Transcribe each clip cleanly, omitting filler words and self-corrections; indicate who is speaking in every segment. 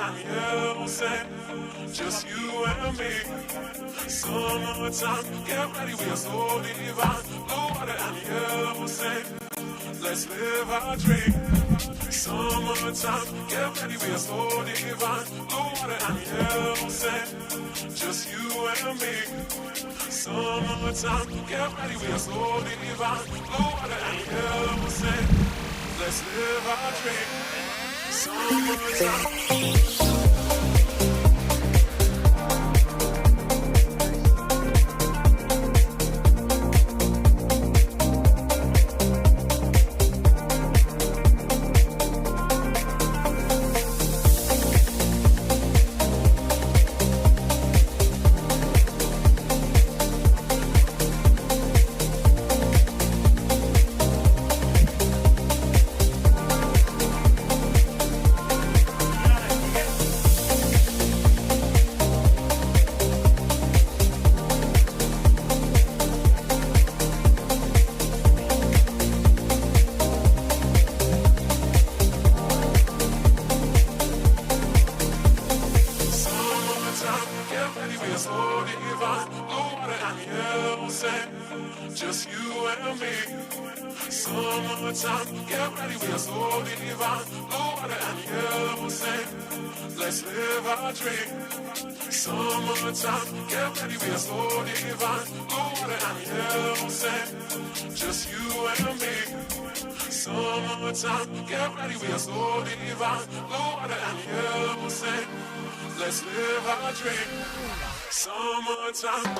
Speaker 1: and you say, just you and me. Summertime, get ready, we are so divine. Blue water and you say, let's live our dream. Summertime, get ready, we are so divine. Blue water and you say, just you and me. Summertime, get ready, we are so divine. Blue water and you say, let's live our dream. Summertime. Just you and me. Summertime, get ready, we are so divine. Blue water and you say, let's live our dream. Summertime, get ready, we are so divine. Blue water and you say, just you and me. Summertime, get ready, we are so divine. Blue water and you say, let's live our dream. Summertime.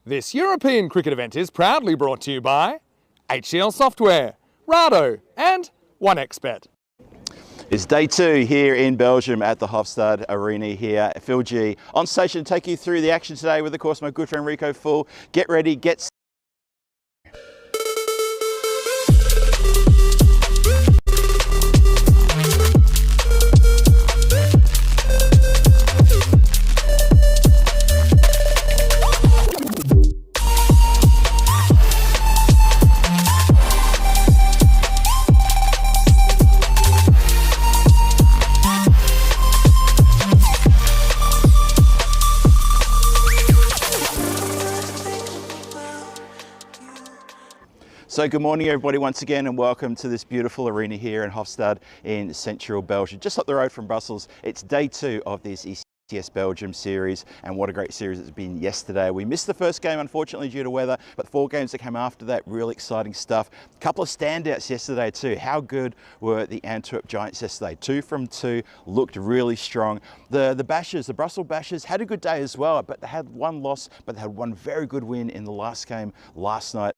Speaker 2: This European cricket event is proudly brought to you by HCL Software, Rado and 1xBet.
Speaker 3: It's day 2 here in Belgium at the Hofstad Arena here. Phil G on station to take you through the action today with, of course, my good friend Rico Full. Get ready, get So good morning everybody once again, and welcome to this beautiful arena here in Hofstad in central Belgium, just up the road from Brussels. It's day 2 of this ECS Belgium series, and what a great series it's been yesterday. We missed the first game unfortunately due to weather, but 4 games that came after that, really exciting stuff. A couple of standouts yesterday too. How good were the Antwerp Giants yesterday? 2 from 2, looked really strong. The Bashers, the Brussels Bashers, had a good day as well, but they had one loss, but they had one very good win in the last game last night.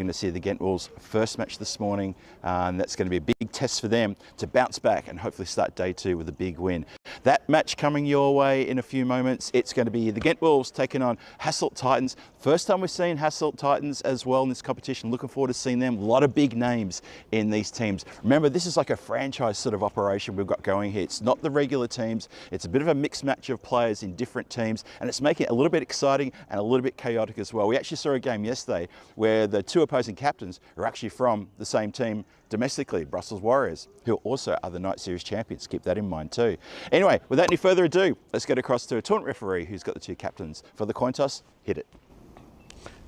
Speaker 3: We're going to see the Ghent Wolves first match this morning, and that's going to be a big test for them to bounce back and hopefully start day 2 with a big win. That match coming your way in a few moments. It's going to be the Ghent Wolves taking on Hasselt Titans. First time we've seen Hasselt Titans as well in this competition. Looking forward to seeing them. A lot of big names in these teams. Remember, this is like a franchise sort of operation we've got going here. It's not the regular teams. It's a bit of a mixed match of players in different teams, and it's making it a little bit exciting and a little bit chaotic as well. We actually saw a game yesterday where the 2 opposing captains are actually from the same team domestically, Brussels Warriors, who also are the Night Series champions. Keep that in mind too. Anyway, without any further ado, let's get across to a tournament referee who's got the 2 captains for the coin toss. Hit it.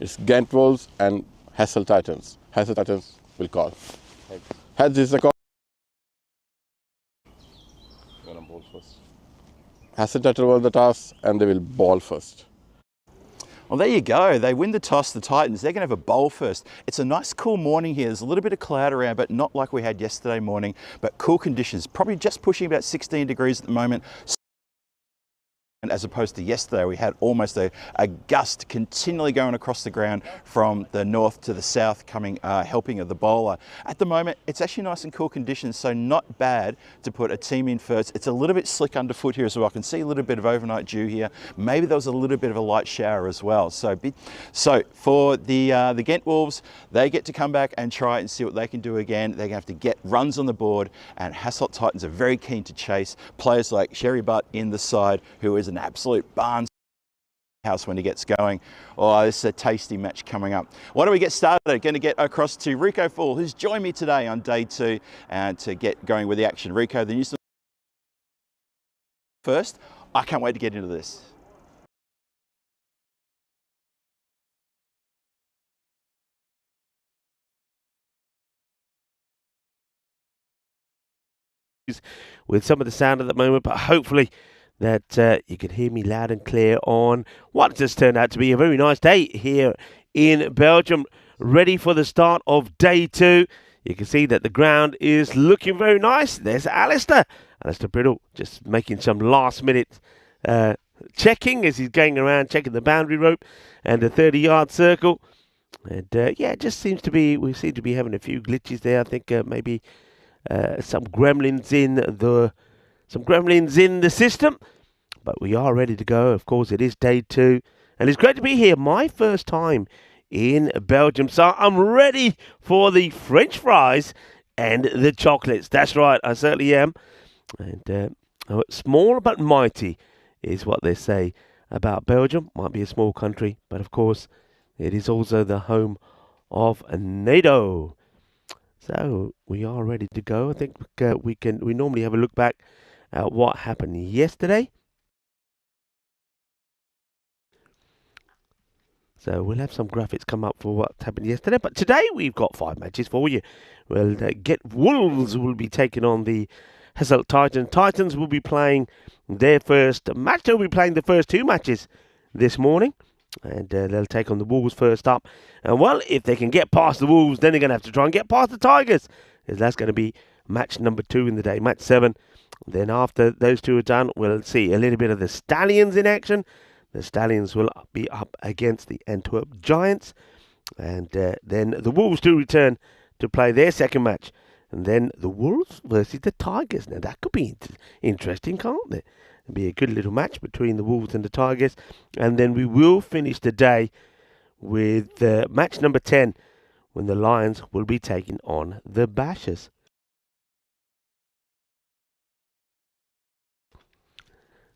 Speaker 4: It's Ghent Wolves and Hasselt Titans. Hasselt Titans will call. Heads is the call. Ball first. Hasselt Titans will the toss and they will ball first.
Speaker 3: Well, there you go. They win the toss, the Titans. They're going to have a bowl first. It's a nice cool morning here. There's a little bit of cloud around, but not like we had yesterday morning, but cool conditions. Probably just pushing about 16 degrees at the moment. And as opposed to yesterday, we had almost a gust continually going across the ground from the north to the south, coming helping of the bowler. At the moment, it's actually nice and cool conditions, so not bad to put a team in first. It's a little bit slick underfoot here as well. I can see a little bit of overnight dew here. Maybe there was a little bit of a light shower as well. So for the Ghent Wolves, they get to come back and try and see what they can do again. They're going to have to get runs on the board, and Hasselt Titans are very keen to chase. Players like Sherry Butt in the side, who is an absolute barn house when he gets going. Oh, this is a tasty match coming up. Why don't we get started? Going to get across to Rico Full, who's joined me today on day 2 and to get going with the action. Rico, the news first. I can't wait to get into this.
Speaker 5: With some of the sound at the moment, but hopefully that you can hear me loud and clear on what just turned out to be a very nice day here in Belgium, ready for the start of day 2. You can see that the ground is looking very nice. There's Alistair Brittle just making some last minute checking as he's going around checking the boundary rope and the 30-yard circle. And yeah, it just seems to be, we seem to be having a few glitches there. I think maybe some gremlins in the system, but we are ready to go. Of course, it is day 2, and it's great to be here. My first time in Belgium, so I'm ready for the French fries and the chocolates. That's right, I certainly am. And small but mighty is what they say about Belgium. Might be a small country, but of course, it is also the home of NATO. So we are ready to go. I think we normally have a look back at what happened yesterday. So we'll have some graphics come up for what happened yesterday. But today we've got 5 matches for you. Well, Ghent Wolves will be taking on the Hasselt Titans. Titans will be playing their first match. They'll be playing the first 2 matches this morning. And they'll take on the Wolves first up. And well, if they can get past the Wolves, then they're going to have to try and get past the Tigers. Because that's going to be match number 2 in the day, match 7. Then after those 2 are done, we'll see a little bit of the Stallions in action. The Stallions will be up against the Antwerp Giants. And then the Wolves do return to play their second match. And then the Wolves versus the Tigers. Now, that could be interesting, can't it? It'll be a good little match between the Wolves and the Tigers. And then we will finish the day with match number 10, when the Lions will be taking on the Bashers.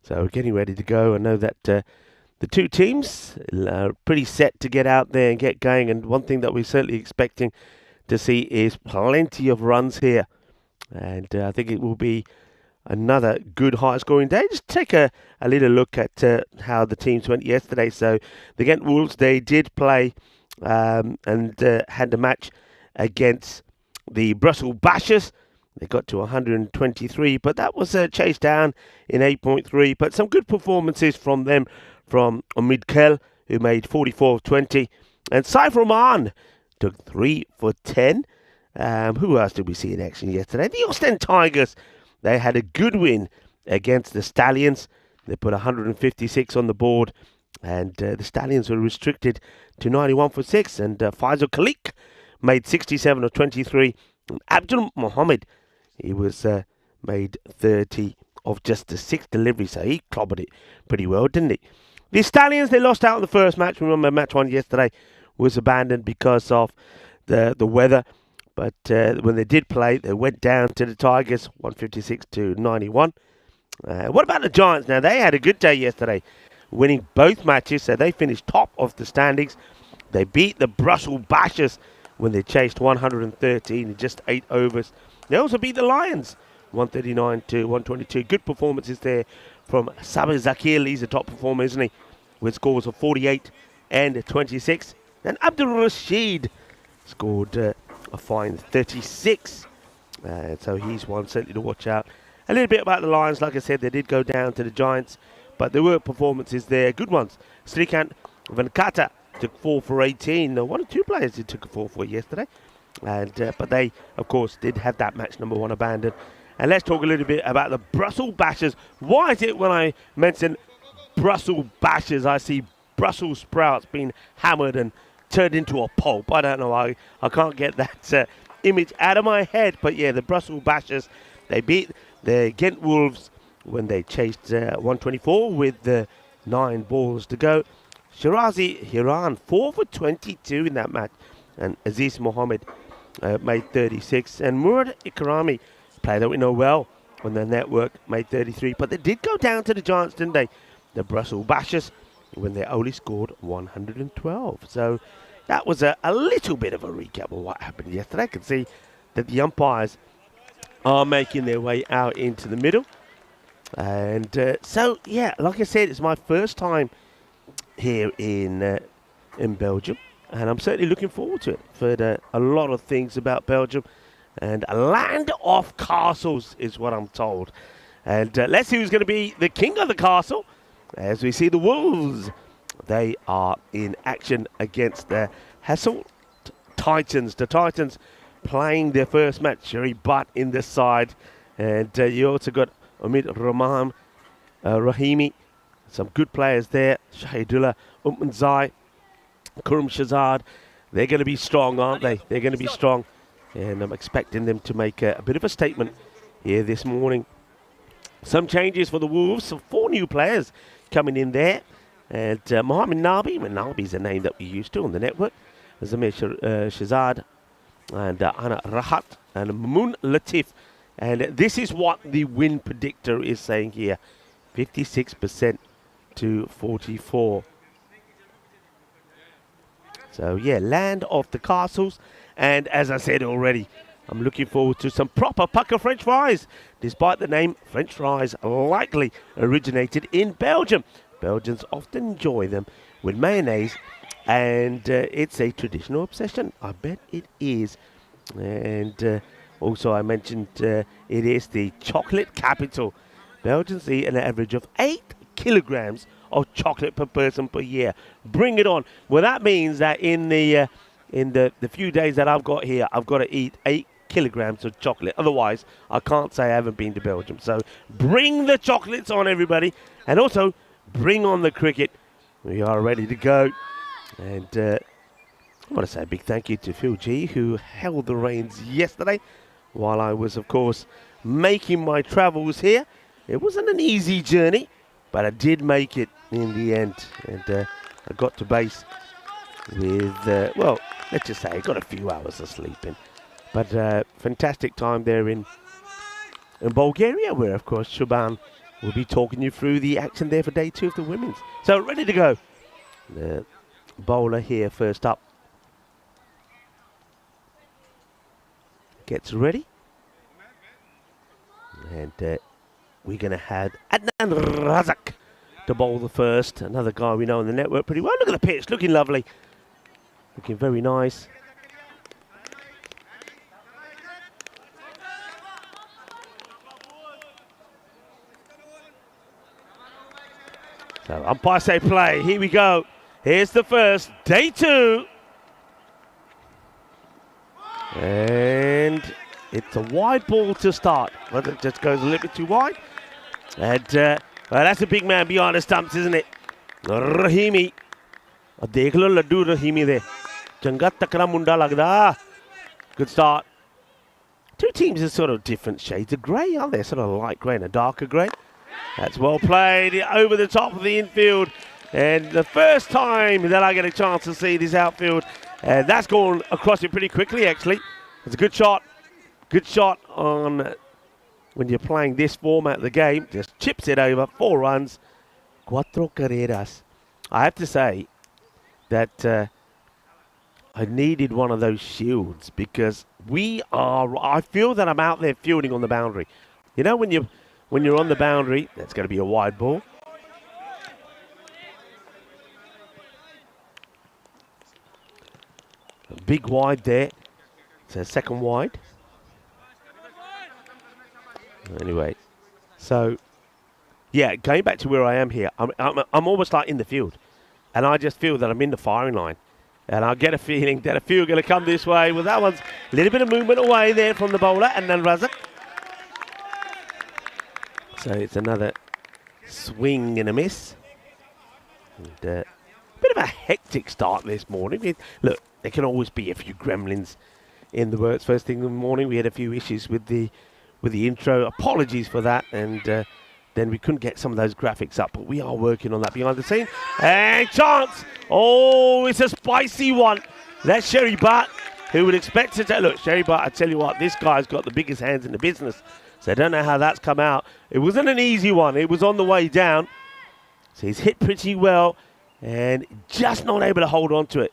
Speaker 5: So we're getting ready to go. I know that the two teams are pretty set to get out there and get going. And one thing that we're certainly expecting to see is plenty of runs here. And I think it will be another good high-scoring day. Just take a little look at how the teams went yesterday. So the Ghent Wolves, they did play and had a match against the Brussels Bashers. They got to 123, but that was chased down in 8.3. But some good performances from them, from Omid Kel, who made 44 of 20, and Saif Rahman took 3 for 10. Who else did we see in action yesterday? The Ostend Tigers. They had a good win against the Stallions. They put 156 on the board, and the Stallions were restricted to 91 for 6. And Faisal Khalik made 67 of 23. And Abdul Mohammed, he was made 30 of just the 6 deliveries, so he clobbered it pretty well, didn't he? The Stallions, they lost out in the first match. Remember, match 1 yesterday was abandoned because of the weather. But when they did play, they went down to the Tigers, 156 to 91. What about the Giants? Now, they had a good day yesterday, winning both matches, so they finished top of the standings. They beat the Brussels Bashers when they chased 113 in just 8 overs. They also beat the Lions, 139 to 122. Good performances there from Sabir Zakir. He's a top performer, isn't he? With scores of 48 and 26. And Abdul Rashid scored a fine 36. So he's one certainly to watch out. A little bit about the Lions. Like I said, they did go down to the Giants, but there were performances there, good ones. Srikant Venkata took 4 for 18. One or two players who took a 4 for yesterday. And but they, of course, did have that match number 1 abandoned. And let's talk a little bit about the Brussels Bashers. Why is it when I mention Brussels Bashers, I see Brussels sprouts being hammered and turned into a pulp? I don't know. I can't get that image out of my head. But yeah, the Brussels Bashers, they beat the Ghent Wolves when they chased 124 with 9 balls to go. Shirazi Hiran, 4 for 22 in that match. And Aziz Mohammed made 36. And Murad Ikrami, player that we know well on the network, made 33. But they did go down to the Giants, didn't they? The Brussels Bashers, when they only scored 112. So that was a little bit of a recap of what happened yesterday. I can see that the umpires are making their way out into the middle. And so, yeah, like I said, it's my first time here in Belgium. And I'm certainly looking forward to it. I've heard a lot of things about Belgium. And a land of castles is what I'm told. And let's see who's going to be the king of the castle. As we see the Wolves, they are in action against the Hasselt Titans. The Titans playing their first match. Sherry Butt in the side. And you also got Omid Rahimi. Some good players there. Shahidullah Ummanzai, Kurum Shazad. They're going to be strong, aren't they? They're going to be strong. And I'm expecting them to make a bit of a statement here this morning. Some changes for the Wolves. Some 4 new players coming in there. And Mohamed Nabi. Nabi's a name that we used to on the network. Zamir Shazad and Ana Rahat and Mamoun Latif. And this is what the win predictor is saying here. 56% to 44. So, yeah, land of the castles. And as I said already, I'm looking forward to some proper pucker French fries. Despite the name, French fries likely originated in Belgium. Belgians often enjoy them with mayonnaise. And it's a traditional obsession. I bet it is. And also I mentioned it is the chocolate capital. Belgians eat an average of 8 kilograms of chocolate per person per year. Bring it on. Well, that means that in the few days that I've got here, I've got to eat 8 kilograms of chocolate. Otherwise, I can't say I haven't been to Belgium. So bring the chocolates on, everybody. And also, bring on the cricket. We are ready to go. And I want to say a big thank you to Phil G, who held the reins yesterday while I was, of course, making my travels here. It wasn't an easy journey, but I did make it in the end. And I got to base with, well, let's just say I got a few hours of sleep in. But fantastic time there in Bulgaria, where, of course, Shaban will be talking you through the action there for day 2 of the women's. So, ready to go. The bowler here first up. Gets ready. And we're going to have Adnan Razak to bowl the first. Another guy we know on the network pretty well. Look at the pitch, looking lovely. Looking very nice. So umpire say play. Here we go. Here's the first. Day 2. And it's a wide ball to start. But it just goes a little bit too wide. And well, that's a big man behind the stumps, isn't it? Rahimi. देख लो लड्डू रहीमी दे चंगा तकड़ा मुंडा लगदा. Good start. Two teams are sort of different shades of grey, aren't they? Sort of light grey and a darker grey. That's well played over the top of the infield. And the first time that I get a chance to see this outfield, and that's gone across it pretty quickly, actually. It's a good shot. Good shot on when you're playing this format of the game. Just chips it over. 4 runs. 4 carreras. I have to say that I needed one of those shields because I feel that I'm out there fielding on the boundary. You know, when you're on the boundary, that's going to be a wide ball. A big wide there. It's a second wide. Anyway, so yeah, going back to where I am here, I'm almost like in the field, and I just feel that I'm in the firing line, and I get a feeling that a few are going to come this way. Well, that one's a little bit of movement away there from the bowler, and then Razak. So it's another swing and a miss. And a bit of a hectic start this morning. Look, there can always be a few gremlins in the works first thing in the morning. We had a few issues with the intro. Apologies for that. And then we couldn't get some of those graphics up. But we are working on that behind the scene. And chance! Oh, it's a spicy one. That's Sherry Butt, who would expect it to... Look, Sherry Butt, I tell you what, this guy's got the biggest hands in the business. So I don't know how that's come out. It wasn't an easy one. It was on the way down. So he's hit pretty well and just not able to hold on to it.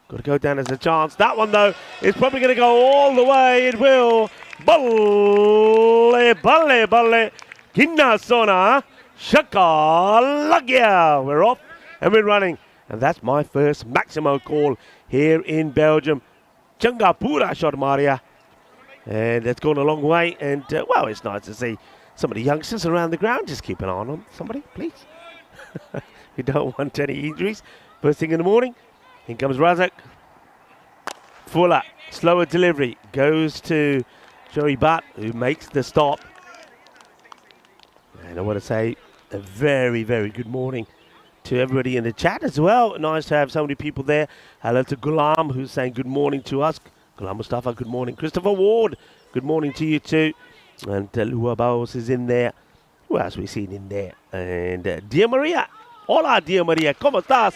Speaker 5: Got to go down as a chance. That one, though, is probably going to go all the way. It will. Balle, balle, balle. Ginna sona. Shaka lagya. We're off and we're running. And that's my first Maximo call here in Belgium. Changa pura shot Maria. And that's gone a long way. And, well, it's nice to see some of the youngsters around the ground. Just keep an eye on somebody, please. We don't want any injuries. First thing in the morning. In comes Razak. Fuller. Slower delivery. Goes to Joey Butt, who makes the stop. And I want to say a very, very good morning to everybody in the chat as well. Nice to have so many people there. Hello to Gulam, who's saying good morning to us. Gulam Mustafa, good morning. Christopher Ward, good morning to you too. And Lua Bowles is in there. Who else we seen in there? And Dia Maria. Hola, Dia Maria. ¿Cómo estás?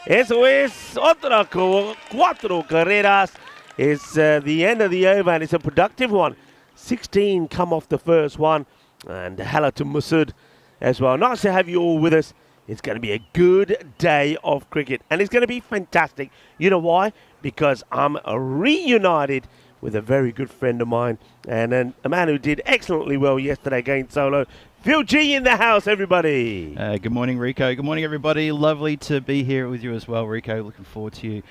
Speaker 5: Eso es otra 4 carreras. It's the end of the over, and it's a productive one. 16 come off the first one. And hello to Masood as well. Nice to have you all with us. It's going to be a good day of cricket, and it's going to be fantastic. You know why? Because I'm reunited with a very good friend of mine, and a man who did excellently well yesterday going solo. Phil G in the house, everybody.
Speaker 3: Good morning, Rico. Good morning, everybody. Lovely to be here with you as well, Rico. Looking forward to you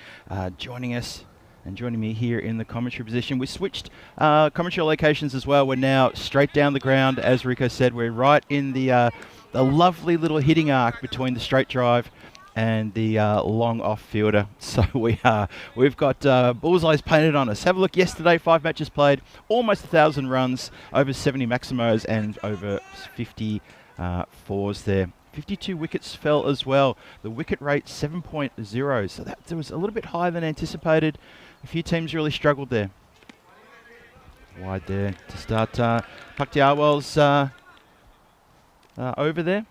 Speaker 3: joining us and joining me here in the commentary position. We switched commentary locations as well. We're now straight down the ground. As Rico said, we're right in the lovely little hitting arc between the straight drive and the long off-fielder. So we've got bullseyes painted on us. Have a look. Yesterday, 5 matches played, almost 1,000 runs, over 70 maximos and over 50 fours there. 52 wickets fell as well. The wicket rate 7.0, so that was a little bit higher than anticipated. A few teams really struggled there. Wide there to start. Puck Diawel's over there.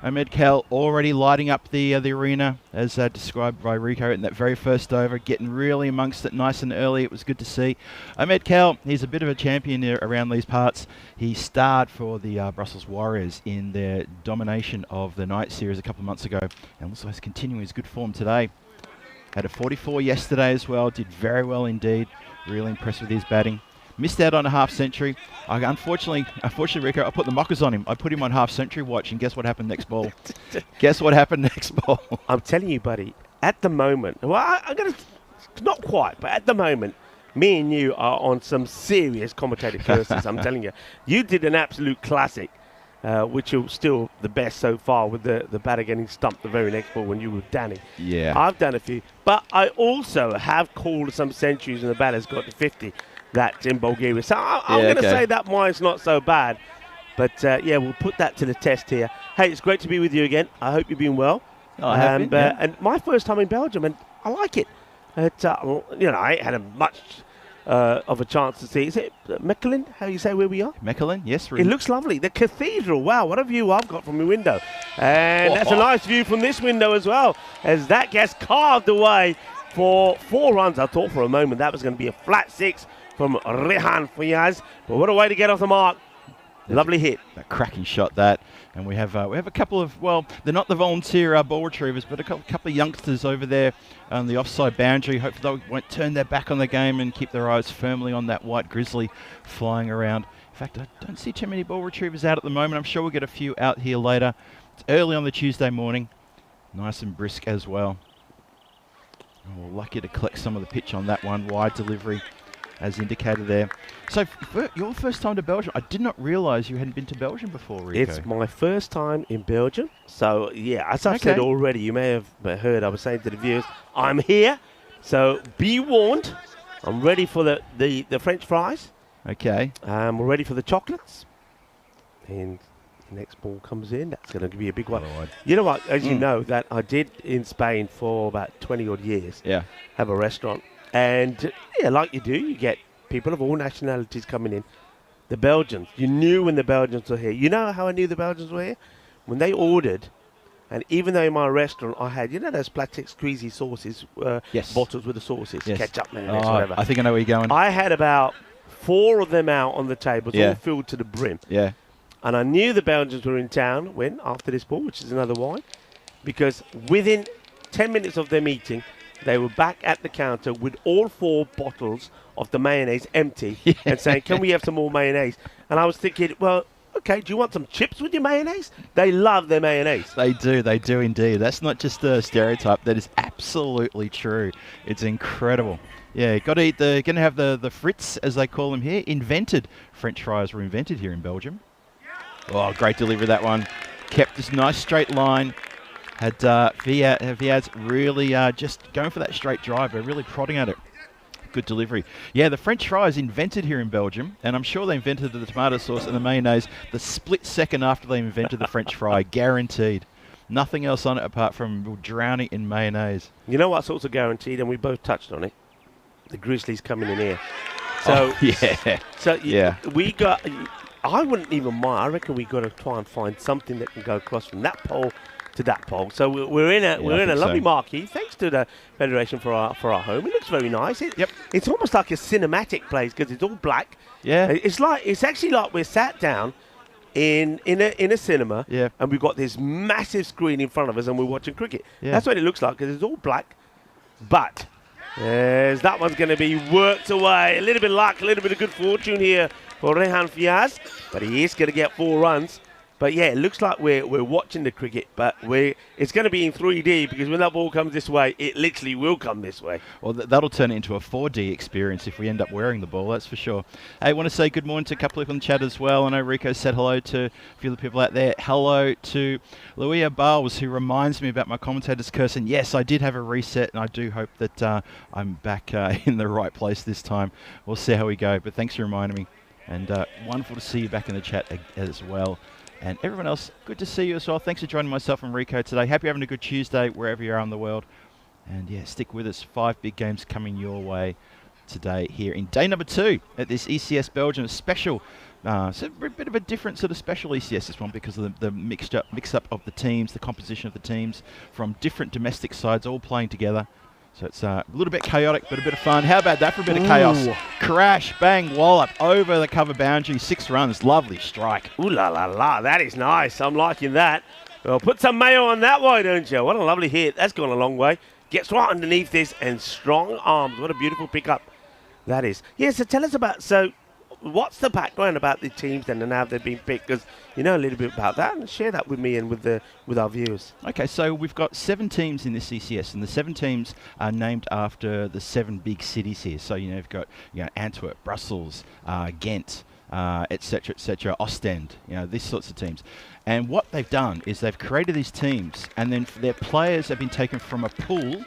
Speaker 3: Ahmed Kel already lighting up the arena, as described by Rico in that very first over, getting really amongst it nice and early. It was good to see. Ahmed Kel, he's a bit of a champion around these parts. He starred for the Brussels Warriors in their domination of the night series a couple of months ago, and also is continuing his good form today. Had a 44 yesterday as well, did very well indeed. Really impressed with his batting. Missed out on a half century. Unfortunately, Rico, I put the mockers on him. I put him on half century watch, and guess what happened next ball? Guess what happened next ball?
Speaker 5: I'm telling you, buddy, at the moment, well, I'm going to, not quite, but at the moment, me and you are on some serious commentator curses. I'm telling you. You did an absolute classic, which is still the best so far, with the batter getting stumped the very next ball when you were Danny.
Speaker 3: Yeah.
Speaker 5: I've done a few, but I also have called some centuries and the batter's got to 50. That's in Bulgaria. So I'm going to say that mine's not so bad. But, yeah, we'll put that to the test here. Hey, it's great to be with you again. I hope you've been well.
Speaker 3: Oh, I have been, yeah.
Speaker 5: And my first time in Belgium, and I like it. I ain't had a much of a chance to see. Is it Mechelen? How do you say where we are?
Speaker 3: Mechelen, yes.
Speaker 5: It looks lovely. The cathedral. Wow, what a view I've got from my window. And that's a nice view from this window as well, as that gets carved away for 4 runs. I thought for a moment that was going to be a flat 6 from Rehan Fayaz, but what a way to get off the mark. Lovely hit.
Speaker 3: A cracking shot, that. And we have a couple of, well, they're not the volunteer ball retrievers, but a couple of youngsters over there on the offside boundary. Hopefully they won't turn their back on the game and keep their eyes firmly on that white grizzly flying around. In fact, I don't see too many ball retrievers out at the moment. I'm sure we'll get a few out here later. It's early on the Tuesday morning. Nice and brisk as well. Oh, lucky to collect some of the pitch on that one. Wide delivery, as indicated there. So, your first time to Belgium, I did not realise you hadn't been to Belgium before, Rico.
Speaker 5: It's my first time in Belgium. So, yeah, as I've said already, you may have heard, I was saying to the viewers, I'm here. So, be warned. I'm ready for the French fries.
Speaker 3: Okay.
Speaker 5: We're ready for the chocolates. And the next ball comes in. That's going to be a big one.
Speaker 3: Lord.
Speaker 5: You know what? As you know, that I did in Spain for about 20-odd years.
Speaker 3: Yeah.
Speaker 5: Have a restaurant. And, yeah, like you do, you get people of all nationalities coming in. The Belgians. You knew when the Belgians were here. You know how I knew the Belgians were here? When they ordered, and even though in my restaurant I had, you know those plastic squeezy sauces,
Speaker 3: yes.
Speaker 5: bottles with the sauces,
Speaker 3: yes.
Speaker 5: ketchup, mayonnaise, whatever.
Speaker 3: I think I know where you're going.
Speaker 5: I had about 4 of them out on the tables,
Speaker 3: Yeah.
Speaker 5: all filled to the brim.
Speaker 3: Yeah.
Speaker 5: And I knew the Belgians were in town when, after this ball, which is another wine, because within 10 minutes of them eating, they were back at the counter with all 4 bottles of the mayonnaise empty and saying, can we have some more mayonnaise? And I was thinking, well, okay, do you want some chips with your mayonnaise? They love their mayonnaise.
Speaker 3: They do indeed. That's not just a stereotype. That is absolutely true. It's incredible. Yeah, got to eat gonna have the frites, as they call them here. French fries were invented here in Belgium. Oh, great delivery, that one. Kept this nice straight line. Had Viaz really just going for that straight drive. They're really prodding at it. Good delivery. Yeah, the French fries invented here in Belgium, and I'm sure they invented the tomato sauce and the mayonnaise the split second after they invented the French fry, guaranteed. Nothing else on it apart from drowning in mayonnaise.
Speaker 5: You know what's also guaranteed, and we both touched on it? The Grizzlies coming in here. So,
Speaker 3: yeah.
Speaker 5: So,
Speaker 3: yeah.
Speaker 5: We got... I wouldn't even mind. I reckon we've got to try and find something that can go across from that pole to that pole. So we're in a lovely marquee. Thanks to the Federation for our home. It looks very nice. It's almost like a cinematic place because it's all black.
Speaker 3: Yeah.
Speaker 5: It's actually like we're sat down in a cinema.
Speaker 3: Yeah.
Speaker 5: And we've got this massive screen in front of us and we're watching cricket.
Speaker 3: Yeah.
Speaker 5: That's what it looks like because it's all black. But that one's going to be worked away. A little bit of luck, a little bit of good fortune here for Rehan Fayaz, but he is going to get 4 runs. But yeah, it looks like we're watching the cricket, but it's going to be in 3D because when that ball comes this way, it literally will come this way.
Speaker 3: Well, that'll turn it into a 4D experience if we end up wearing the ball, that's for sure. Hey, I want to say good morning to a couple of people in the chat as well. I know Rico said hello to a few of the people out there. Hello to Louia Bowles, who reminds me about my commentator's curse. And yes, I did have a reset, and I do hope that I'm back in the right place this time. We'll see how we go, but thanks for reminding me. And wonderful to see you back in the chat as well. And everyone else, good to see you as well. Thanks for joining myself and Rico today. Hope you're having a good Tuesday wherever you are in the world. And yeah, stick with us. 5 big games coming your way today here in day number 2 at this ECS Belgium special. It's a bit of a different sort of special ECS this one because of the mix up of the teams, the composition of the teams from different domestic sides all playing together. So it's a little bit chaotic, but a bit of fun. How about that for a bit of chaos? Crash, bang, wallop, over the cover boundary, 6 runs. Lovely strike.
Speaker 5: Ooh la la la, that is nice. I'm liking that. Well, put some mayo on that way, don't you? What a lovely hit. That's gone a long way. Gets right underneath this and strong arms. What a beautiful pickup that is. Yeah, so tell us about, so what's the background about the teams then and how they've been picked? Because you know a little bit about that, and share that with me and with our viewers.
Speaker 3: Okay, so we've got 7 teams in this ECS, and the 7 teams are named after the 7 big cities here. So you've got Antwerp, Brussels, Ghent, etc., Ostend, these sorts of teams. And what they've done is they've created these teams, and then their players have been taken from a pool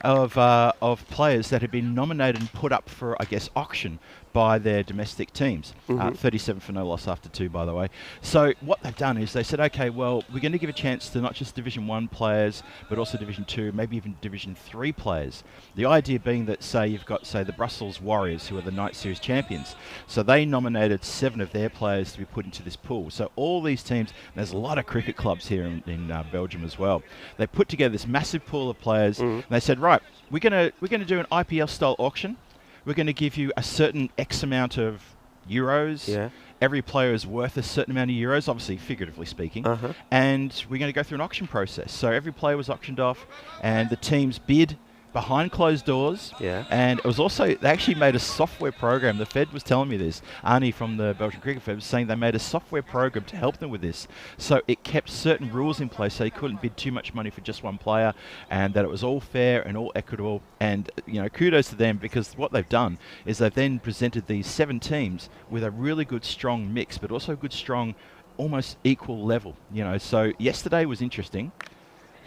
Speaker 3: of players that have been nominated and put up for, I guess, auction by their domestic teams. 37 for no loss after 2, by the way. So what they've done is they said, okay, well, we're going to give a chance to not just Division 1 players, but also Division 2, maybe even Division 3 players. The idea being that, say, you've got, say, the Brussels Warriors, who are the Night Series champions. So they nominated 7 of their players to be put into this pool. So all these teams, there's a lot of cricket clubs here in Belgium as well. They put together this massive pool of players, and they said, right, we're going to do an IPL-style auction. We're going to give you a certain X amount of euros. Yeah. Every player is worth a certain amount of euros, obviously figuratively speaking. And we're going to go through an auction process. So every player was auctioned off, and the teams bid behind closed doors. Yeah. And it was also, they actually made a software program. The Fed was telling me this. Arnie from the Belgian Cricket Fed was saying they made a software program to help them with this. So it kept certain rules in place so they couldn't bid too much money for just one player, and that it was all fair and all equitable. And, kudos to them, because what they've done is they've then presented these 7 teams with a really good, strong mix, but also good, strong, almost equal level. So yesterday was interesting.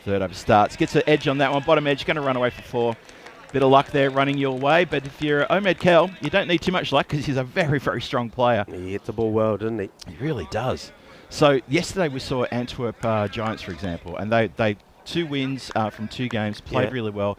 Speaker 3: Third over starts, gets an edge on that one, bottom edge, going to run away for 4. Bit of luck there running your way, but if you're Ahmed Kel, you don't need too much luck because he's a very, very strong player.
Speaker 5: He hits the ball well, doesn't he?
Speaker 3: He really does. So yesterday we saw Antwerp Giants, for example, and they 2 wins from 2 games, played really well.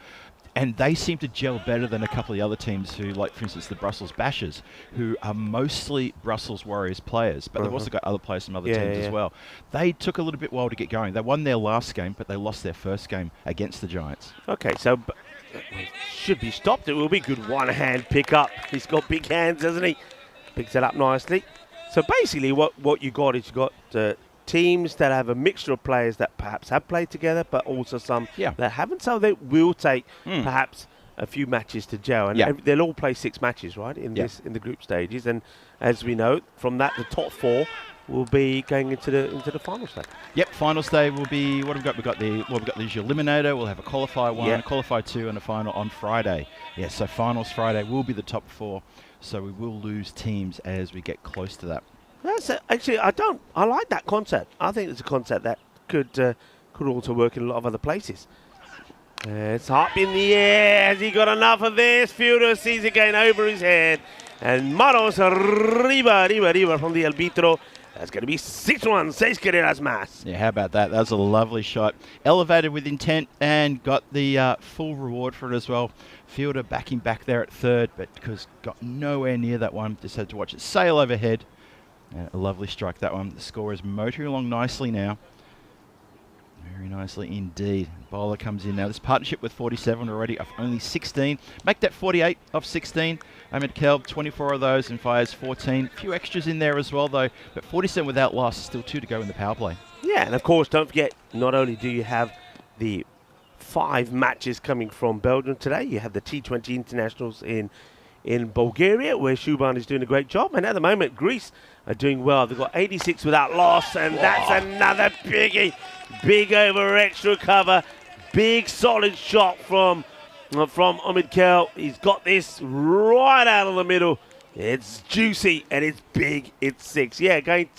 Speaker 3: And they seem to gel better than a couple of the other teams who, like, for instance, the Brussels Bashers, who are mostly Brussels Warriors players, but they've also got other players from other teams as well. They took a little bit while to get going. They won their last game, but they lost their first game against the Giants.
Speaker 5: Okay, so should be stopped. It will be good one-hand pick-up. He's got big hands, hasn't he? Picks it up nicely. So basically what you got is you got teams that have a mixture of players that perhaps have played together, but also some that haven't. So they will take perhaps a few matches to gel, and they'll all play 6 matches, right, in the group stages. And as we know, from that, the top 4 will be going into the final stage.
Speaker 3: Yep, final stage will be what have we got? We've got the usual eliminator. We'll have a qualifier 1, a qualifier 2, and a final on Friday. Yeah, so finals Friday will be the top 4. So we will lose teams as we get close to that.
Speaker 5: Actually, I like that concept. I think it's a concept that could also work in a lot of other places. It's up in the air. Has he got enough of this? Fielder sees it going over his head. And Manos arriba from the arbitro. That's going to be 6-1, 6 carreras más.
Speaker 3: Yeah, how about that? That was a lovely shot. Elevated with intent and got the full reward for it as well. Fielder backing back there at third, but because got nowhere near that one, just had to watch it sail overhead. A lovely strike, that one. The score is motoring along nicely now. Very nicely indeed. Bowler comes in now. This partnership with 47 already of only 16. Make that 48 off 16. Ahmed Kelb, 24 of those and fires 14. A few extras in there as well, though. But 47 without loss. Still 2 to go in the power play.
Speaker 5: Yeah, and of course, don't forget, not only do you have the 5 matches coming from Belgium today, you have the T20 internationals in Bulgaria, where Shuban is doing a great job. And at the moment, Greece are doing well. They've got 86 without loss, and that's another biggie. Big over extra cover. Big solid shot from Ahmed Kel. He's got this right out of the middle. It's juicy, and it's big. It's 6. Yeah, going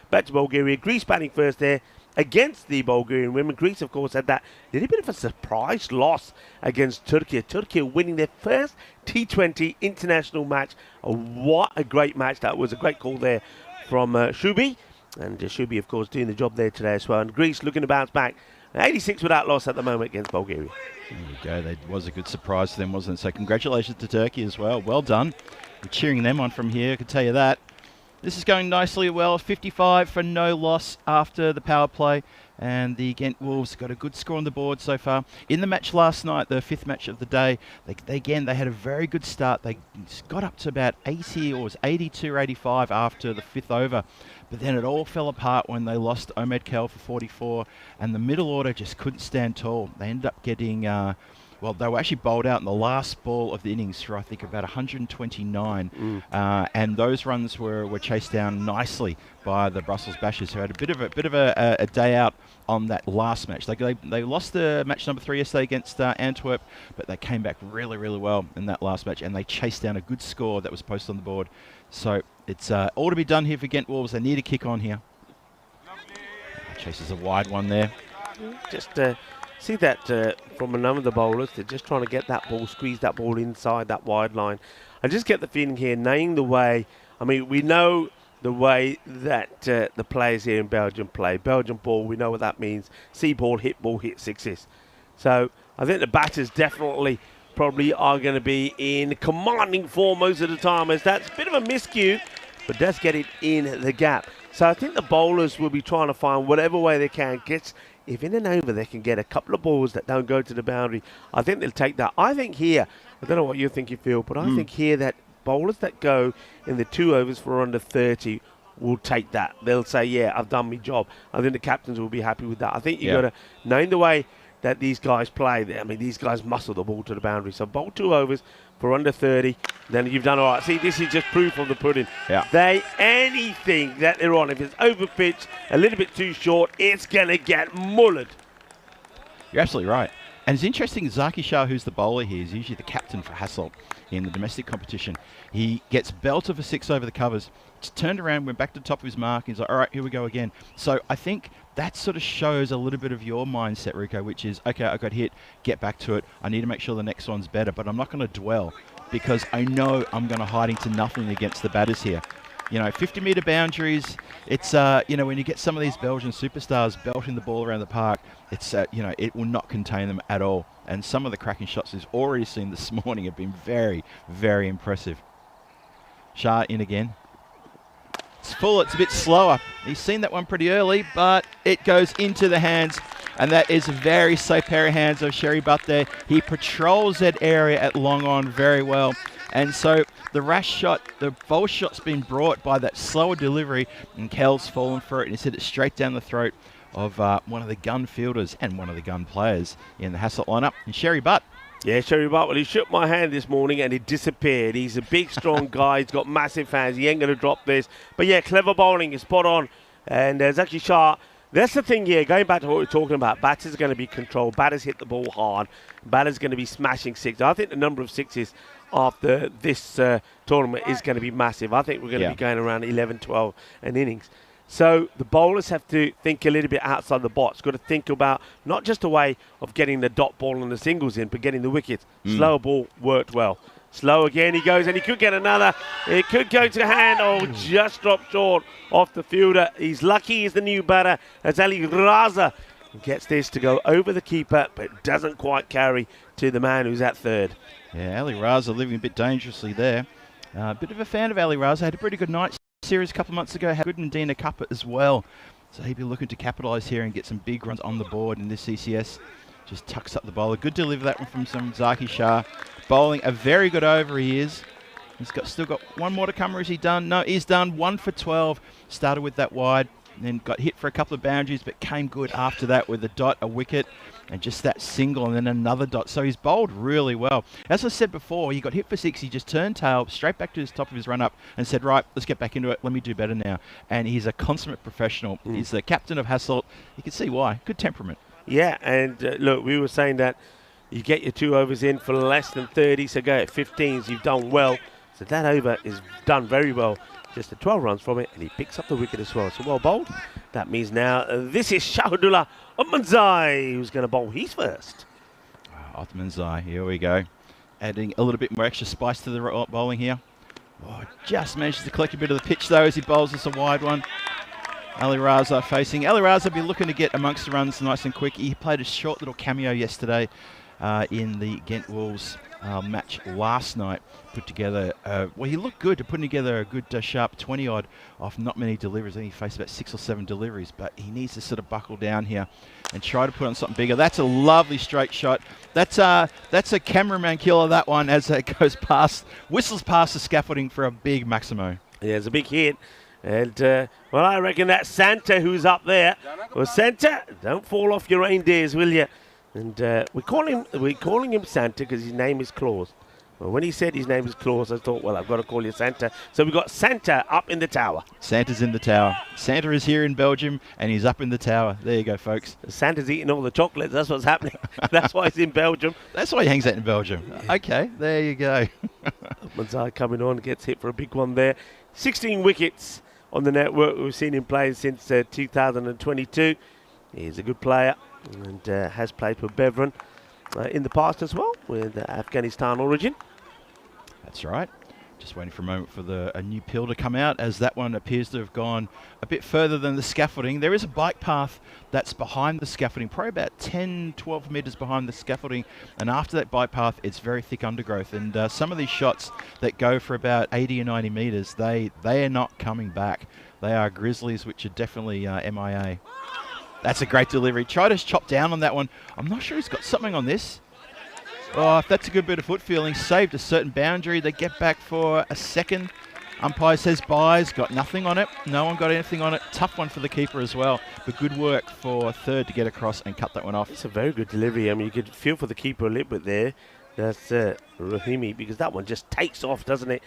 Speaker 5: back to Bulgaria. Greece batting first there against the Bulgarian women. Greece, of course, had that little bit of a surprise loss against Turkey. Turkey winning their first T20 international match. What a great match that was. A great call there from Shubi. And should be, of course, doing the job there today as well. And Greece looking to bounce back. 86 without loss at the moment against Bulgaria.
Speaker 3: There you go. That was a good surprise for them, wasn't it? So congratulations to Turkey as well. Well done. We're cheering them on from here, I can tell you that. This is going nicely well. 55 for no loss after the power play. And the Ghent Wolves got a good score on the board so far. In the match last night, the 5th match of the day, they had a very good start. They got up to about 80 or it was 82 or 85 after the 5th over. But then it all fell apart when they lost Omed Kel for 44. And the middle order just couldn't stand tall. They ended up getting... well, they were actually bowled out in the last ball of the innings for, I think, about 129. And those runs were chased down nicely by the Brussels Bashers, who had a bit of a day out on that last match. They lost the match number 3 yesterday against Antwerp, but they came back really, really well in that last match, and they chased down a good score that was posted on the board. So it's all to be done here for Ghent Wolves. They need a kick on here. Chases a wide one there.
Speaker 5: Just see that from a number of the bowlers. They're just trying to get that ball, squeeze that ball inside that wide line. I just get the feeling here, knowing the way, I mean, we know the way that the players here in Belgium play. Belgium ball, we know what that means. See ball, hit 6s. So I think the batters definitely probably are going to be in commanding form most of the time, as that's a bit of a miscue, but does get it in the gap. So I think the bowlers will be trying to find whatever way they can. If in an over they can get a couple of balls that don't go to the boundary, I think they'll take that. I think here, I don't know what you think, you feel, but I think here that bowlers that go in the 2 overs for under 30 will take that. They'll say, yeah, I've done my job. I think the captains will be happy with that. I think you've got to, knowing the way that these guys play, I mean, these guys muscle the ball to the boundary. So bowl 2 overs for under 30, then you've done all right. See, this is just proof of the pudding. Yeah. Anything that they're on, if it's over pitch, a little bit too short, it's going to get mullered.
Speaker 3: You're absolutely right. And it's interesting, Zaki Shah, who's the bowler here, is usually the captain for Hasselt in the domestic competition. He gets belted for 6 over the covers, just turned around, went back to the top of his mark, and he's like, all right, here we go again. So I think that sort of shows a little bit of your mindset, Rico, which is, okay, I got hit, get back to it. I need to make sure the next one's better, but I'm not going to dwell because I know I'm going to hide into nothing against the batters here. 50-metre boundaries, it's, when you get some of these Belgian superstars belting the ball around the park, it's, it will not contain them at all. And some of the cracking shots we've already seen this morning have been very, very impressive. Shah in again. It's full, it's a bit slower. He's seen that one pretty early, but it goes into the hands, and that is a very safe pair of hands of Sherry Butt there. He patrols that area at long on very well. And so the rash shot, the bowl shot's been brought by that slower delivery, and Kel's fallen for it, and he's hit it straight down the throat of one of the gun fielders and one of the gun players in the Hasselt lineup, and Sherry Butt.
Speaker 5: Yeah, Sherry Butt, well, he shook my hand this morning and it disappeared. He's a big, strong guy. He's got massive hands. He ain't going to drop this. But, yeah, clever bowling is spot on. And there's actually Shah. That's the thing here, going back to what we're talking about. Batters are going to be controlled. Batters hit the ball hard. Batters going to be smashing 6. I think the number of 6s after this tournament is going to be massive. I think we're going to be going around 11, 12 an innings. So the bowlers have to think a little bit outside the box. Got to think about not just a way of getting the dot ball and the singles in, but getting the wickets. Slower ball worked well. Slow again he goes, and he could get another. It could go to the hand. Oh, just dropped short off the fielder. He's lucky he's the new batter as Ali Raza gets this to go over the keeper, but doesn't quite carry to the man who's at third.
Speaker 3: Yeah, Ali Raza living a bit dangerously there. A bit of a fan of Ali Raza. Had a pretty good night series a couple of months ago. Had good Medina Cup as well. So he'd be looking to capitalise here and get some big runs on the board in this ECS. Just tucks up the bowler. Good deliver that one from some Zaki Shah. Bowling a very good over he is. He's still got one more to come, or is he done? No, he's done. 1 for 12. Started with that wide, and then got hit for a couple of boundaries, but came good after that with a dot, a wicket, and just that single, and then another dot. So he's bowled really well. As I said before, he got hit for 6. He just turned tail straight back to his top of his run-up and said, right, let's get back into it. Let me do better now. And he's a consummate professional. He's the captain of Hasselt. You can see why. Good temperament.
Speaker 5: Yeah, and look, we were saying that you get your 2 overs in for less than 30, so go at 15s, you've done well. So that over is done very well. Just the 12 runs from it, and he picks up the wicket as well. So well bowled. That means now this is Shahidullah Othmanzai, who's going to bowl his first.
Speaker 3: Othmanzai, here we go. Adding a little bit more extra spice to the bowling here. Oh, just manages to collect a bit of the pitch, though, as he bowls us a wide one. Ali Raza facing. Ali Raza be looking to get amongst the runs nice and quick. He played a short little cameo yesterday in the Ghent Wolves match last night. Put together, well, he looked good, putting together a good sharp 20-odd off not many deliveries. I think he faced about 6 or 7 deliveries, but he needs to sort of buckle down here and try to put on something bigger. That's a lovely straight shot. That's a cameraman killer, that one, as it goes past, whistles past the scaffolding for a big Maximo.
Speaker 5: Yeah, it's a big hit. And, well, I reckon that's Santa who's up there. Well, Santa, don't fall off your reindeers, will you? And we're calling him Santa because his name is Claus. Well, when he said his name is Claus, I thought, well, I've got to call you Santa. So we've got Santa up in the tower.
Speaker 3: Santa's in the tower. Santa is here in Belgium, and he's up in the tower. There you go, folks.
Speaker 5: Santa's eating all the chocolates. That's what's happening. That's why he's in Belgium.
Speaker 3: That's why he hangs out in Belgium. Okay, there you go.
Speaker 5: Manzai coming on, gets hit for a big one there. 16 wickets on the network. We've seen him playing since 2022. He's a good player and has played for Beveren in the past as well, with Afghanistan origin.
Speaker 3: That's right. Just waiting for a moment for a new pill to come out, as that one appears to have gone a bit further than the scaffolding. There is a bike path that's behind the scaffolding, probably about 10, 12 metres behind the scaffolding. And after that bike path, it's very thick undergrowth. And some of these shots that go for about 80 or 90 metres, they are not coming back. They are grizzlies, which are definitely MIA. That's a great delivery. Try to chop down on that one. I'm not sure he's got something on this. Oh, if that's a good bit of foot feeling, saved a certain boundary. They get back for a second. Umpire says byes, got nothing on it. No one got anything on it. Tough one for the keeper as well. But good work for third to get across and cut that one off.
Speaker 5: It's a very good delivery. I mean, you could feel for the keeper a little bit there. That's Rahimi, because that one just takes off, doesn't it?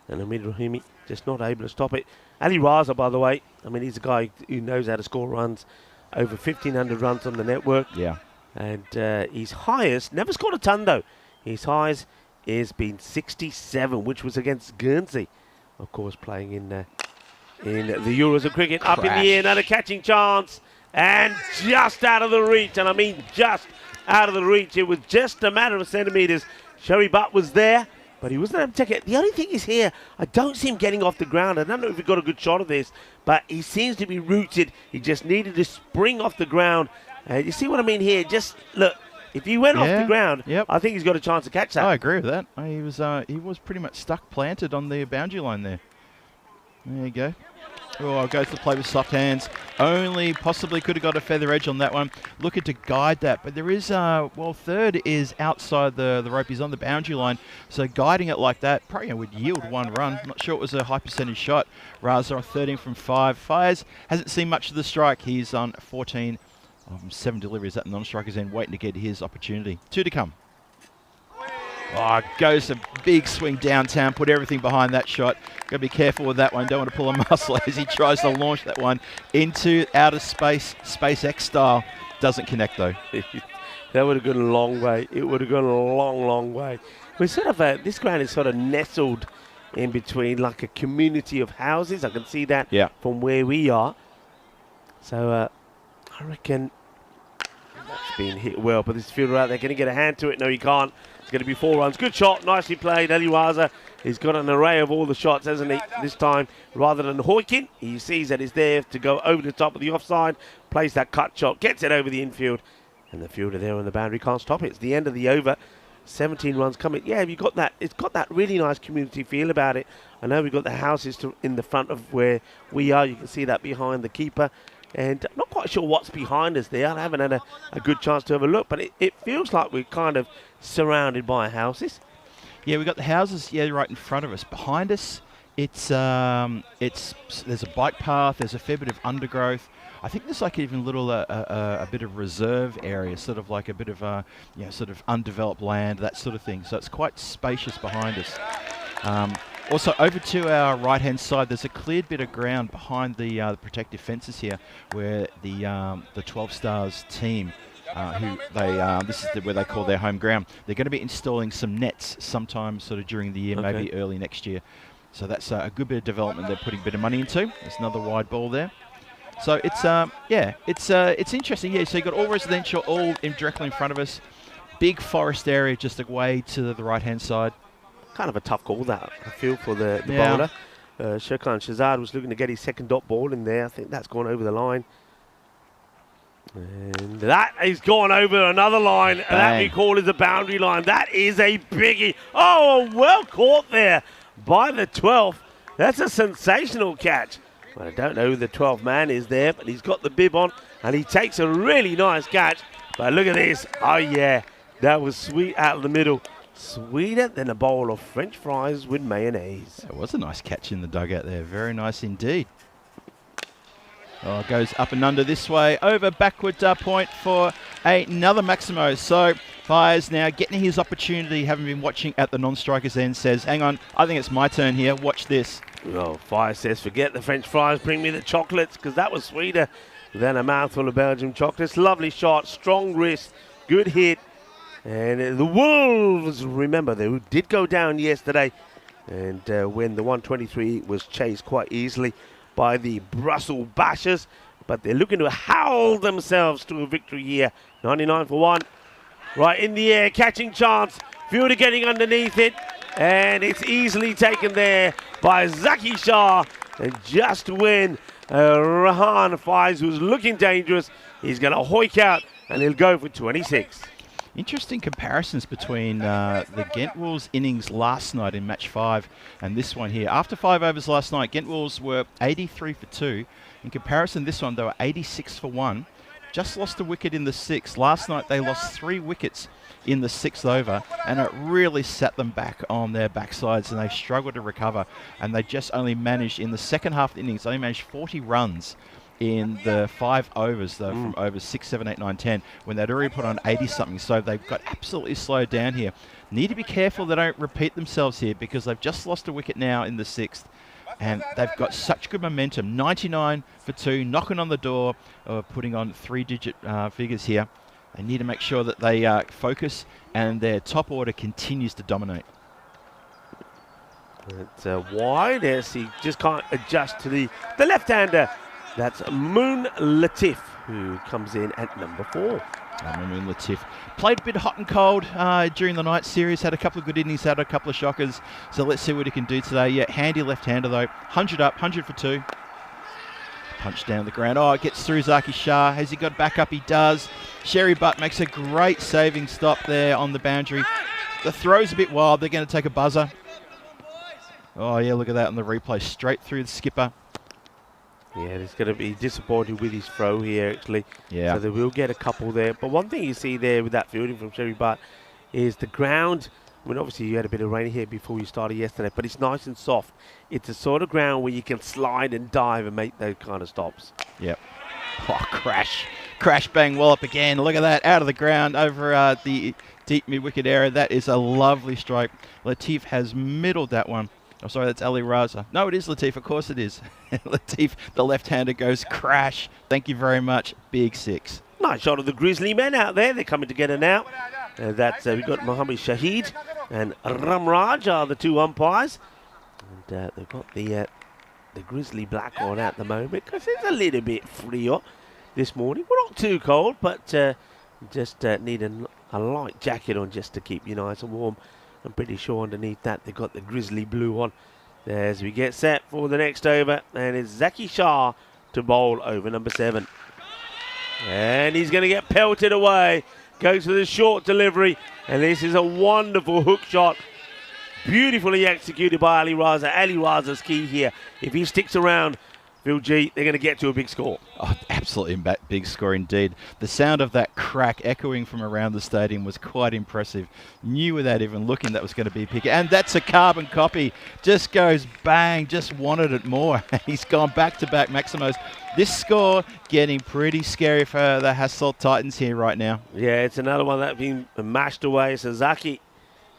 Speaker 5: And Hamid Rahimi just not able to stop it. Ali Raza, by the way, I mean, he's a guy who knows how to score runs. Over 1,500 runs on the network.
Speaker 3: Yeah.
Speaker 5: And his highest, never scored a ton though. His highest has been 67, which was against Guernsey, of course, playing in the Euros of cricket. Up in the air, another catching chance, and just out of the reach. And I mean just out of the reach. It was just a matter of centimetres. Sherry Butt was there, but he wasn't able to take it. The only thing is here, I don't see him getting off the ground. I don't know if he got a good shot of this, but he seems to be rooted. He just needed to spring off the ground. You see what I mean here? Just look, if he went off the ground, I think he's got a chance to catch that.
Speaker 3: I agree with that. He was pretty much stuck planted on the boundary line there. There you go. Oh, goes to play with soft hands. Only possibly could have got a feather edge on that one. Looking to guide that. But there is, well, third is outside the rope. He's on the boundary line. So guiding it like that probably would yield one run. Not sure it was a high percentage shot. Raza on 13 from 5. Fires hasn't seen much of the strike. He's on 14 from 7 deliveries at the non-striker's end, waiting to get his opportunity. 2 to come. Oh, goes a big swing downtown, put everything behind that shot. Got to be careful with that one. Don't want to pull a muscle as he tries to launch that one into outer space, SpaceX style. Doesn't connect though.
Speaker 5: That would have gone a long way. It would have gone a long, long way. We're sort of this ground is sort of nestled in between like a community of houses. I can see that from where we are. So I reckon that's been hit well, but this fielder out there, can he get a hand to it? No, he can't. It's going to be 4 runs. Good shot, nicely played. Ali Raza, he's got an array of all the shots, hasn't he? This time, rather than hoiking, he sees that it's there to go over the top of the offside, plays that cut shot, gets it over the infield, and the fielder there on the boundary can't stop it. It's the end of the over. 17 runs coming. Yeah, you got that. It's got that really nice community feel about it. I know we've got the houses in the front of where we are. You can see that behind the keeper. And I'm not quite sure what's behind us there. I haven't had a good chance to have a look, but it feels like we're kind of surrounded by houses.
Speaker 3: Yeah, we've got the houses, right in front of us. Behind us, there's a bike path, there's a fair bit of undergrowth. I think there's like even a bit of reserve area, sort of like a bit of sort of undeveloped land, that sort of thing. So it's quite spacious behind us. Also, over to our right-hand side, there's a cleared bit of ground behind the protective fences here, where the 12 Stars team, this is where they call their home ground. They're going to be installing some nets sometime sort of during the year, maybe early next year. So that's a good bit of development they're putting a bit of money into. There's another wide ball there. So it's interesting. Yeah, so you've got all residential, all directly in front of us. Big forest area just away to the right-hand side.
Speaker 5: Kind of a tough call that, I feel, for the bowler. Shirkan Shahzad was looking to get his second dot ball in there. I think that's gone over the line. And that is gone over another line. And that we call is a boundary line. That is a biggie. Oh, well caught there by the 12th. That's a sensational catch. Well, I don't know who the 12th man is there, but he's got the bib on, and he takes a really nice catch. But look at this. Oh, yeah. That was sweet out of the middle. Sweeter than a bowl of French fries with mayonnaise.
Speaker 3: It was a nice catch in the dugout there. Very nice indeed. Oh, it goes up and under this way. Over backward point for another Maximo. So Fires now getting his opportunity, having been watching at the non-strikers end, says, hang on, I think it's my turn here. Watch this.
Speaker 5: Well, Fire says, forget the French fries, bring me the chocolates, because that was sweeter than a mouthful of Belgian chocolates. Lovely shot, strong wrist, good hit. And the Wolves, remember, they did go down yesterday. And when the 123 was chased quite easily by the Brussels Bashers. But they're looking to howl themselves to a victory here. 99 for 1. Right in the air, catching chance. Fielder getting underneath it. And it's easily taken there by Zaki Shah. And just when Rahan Faiz was looking dangerous, he's going to hoik out and he'll go for 26.
Speaker 3: Interesting comparisons between the Ghent Wolves innings last night in match 5 and this one here. After 5 overs last night, Ghent Wolves were 83 for 2. In comparison, this one, they were 86 for 1. Just lost a wicket in the 6th. Last night, they lost 3 wickets in the 6th over, and it really set them back on their backsides, and they struggled to recover. And they just only managed, in the second half of the innings, they only managed 40 runs in the 5 overs, though, from overs 6, 7, 8, 9, 10, when they'd already put on 80-something. So they've got absolutely slowed down here. Need to be careful they don't repeat themselves here, because they've just lost a wicket now in the 6th. And they've got such good momentum. 99 for 2, knocking on the door, putting on 3-digit figures here. They need to make sure that they focus and their top order continues to dominate.
Speaker 5: It's wide as he just can't adjust to the left-hander. That's Moon Latif, who comes in at number 4.
Speaker 3: Moon Latif played a bit hot and cold during the night series, had a couple of good innings, had a couple of shockers. So let's see what he can do today. Yeah, handy left-hander though. 100 up, 100 for 2. Punch down the ground. Oh, it gets through Zaki Shah. Has he got back up? He does. Sherry Butt makes a great saving stop there on the boundary. The throw's a bit wild. They're going to take a buzzer. Oh, yeah, look at that on the replay. Straight through the skipper.
Speaker 5: Yeah, he's going to be disappointed with his throw here, actually.
Speaker 3: Yeah.
Speaker 5: So they will get a couple there. But one thing you see there with that fielding from Sherry Butt is the ground. I mean, obviously you had a bit of rain here before you started yesterday, but it's nice and soft. It's a sort of ground where you can slide and dive and make those kind of stops.
Speaker 3: Yep. Oh, crash. Crash, bang, wallop again. Look at that, out of the ground over the deep mid-wicket area. That is a lovely strike. Latif has middled that one. Oh, sorry, that's Ali Raza. No, it is Latif. Of course it is. Latif, the left-hander, goes crash. Thank you very much. Big 6.
Speaker 5: Nice shot of the Grizzly men out there. They're coming together now. We've got Mohammed Shahid and Ramraj are the 2 umpires. And they've got the Grizzly black on at the moment because it's a little bit freer this morning. We're not too cold, but just need a light jacket on just to keep you nice and warm. I'm pretty sure underneath that they've got the Grizzly blue on. As we get set for the next over, and it's Zaki Shah to bowl over number 7. And he's going to get pelted away. Goes for the short delivery, and this is a wonderful hook shot. Beautifully executed by Ali Raza. Ali Raza's key here. If he sticks around, Phil G, they're going to get to a big score.
Speaker 3: Oh, absolutely big score indeed. The sound of that crack echoing from around the stadium was quite impressive. Knew without even looking that was going to be a pick. And that's a carbon copy. Just goes bang, just wanted it more. He's gone back-to-back Maximos. This score getting pretty scary for the Hasselt Titans here right now.
Speaker 5: Yeah, it's another one that's been mashed away. Sasaki,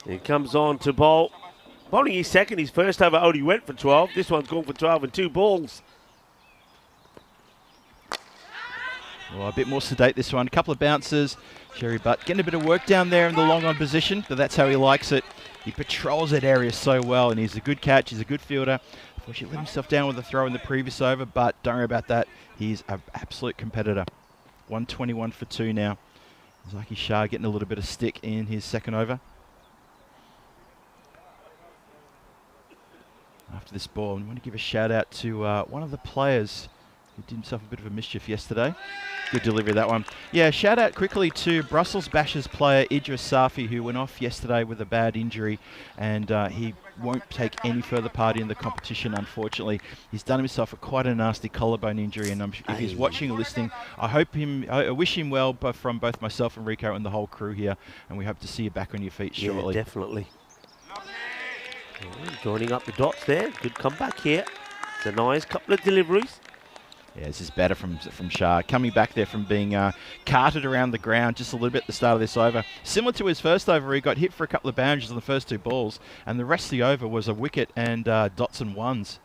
Speaker 5: he comes on to bowl. Bowling his second, his first over only went for 12. This one's gone for 12 and 2 balls.
Speaker 3: Well, a bit more sedate this one. A couple of bounces. Sherry Butt getting a bit of work down there in the long on position, but that's how he likes it. He patrols that area so well, and he's a good catch. He's a good fielder. Unfortunately, let himself down with a throw in the previous over, but don't worry about that. He's an absolute competitor. 121 for 2 now. Zaki Shah getting a little bit of stick in his second over. after this ball. And I want to give a shout out to one of the players who did himself a bit of a mischief yesterday. Good delivery, that one. Yeah, shout out quickly to Brussels Bashers player Idris Safi, who went off yesterday with a bad injury, and he won't take any further part in the competition, unfortunately. He's done himself quite a nasty collarbone injury, and if he's watching or listening, I wish him well from both myself and Rico and the whole crew here, and we hope to see you back on your feet shortly.
Speaker 5: Yeah, definitely. Joining up the dots there. Good comeback here. It's a nice couple of deliveries.
Speaker 3: Yeah, this is better from Shah. Coming back there from being carted around the ground just a little bit at the start of this over. Similar to his first over, he got hit for a couple of boundaries on the first 2 balls, and the rest of the over was a wicket and dots and ones.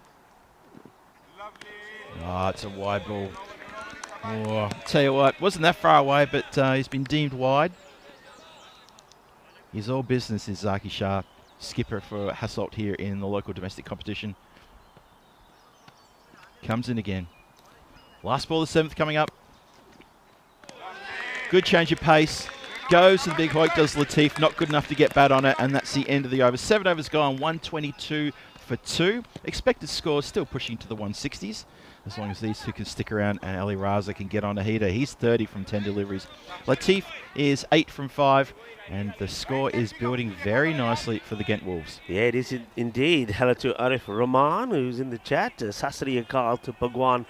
Speaker 3: Oh, it's a wide ball. Oh, tell you what, wasn't that far away, but he's been deemed wide. He's all business, is Zaki Shah, skipper for Hasselt here in the local domestic competition. Comes in again. Last ball, the 7th coming up. Good change of pace. Goes to the big hoik, does Latif. Not good enough to get bat on it, and that's the end of the over. 7 overs gone, 122 for 2. Expected score still pushing to the 160s, as long as these two can stick around and Ali Raza can get on a heater. He's 30 from 10 deliveries. Latif is 8 from 5, and the score is building very nicely for the Ghent Wolves.
Speaker 5: Yeah, it is indeed. Hello to Arif Rahman, who's in the chat. Sasri Akal to Bhagwan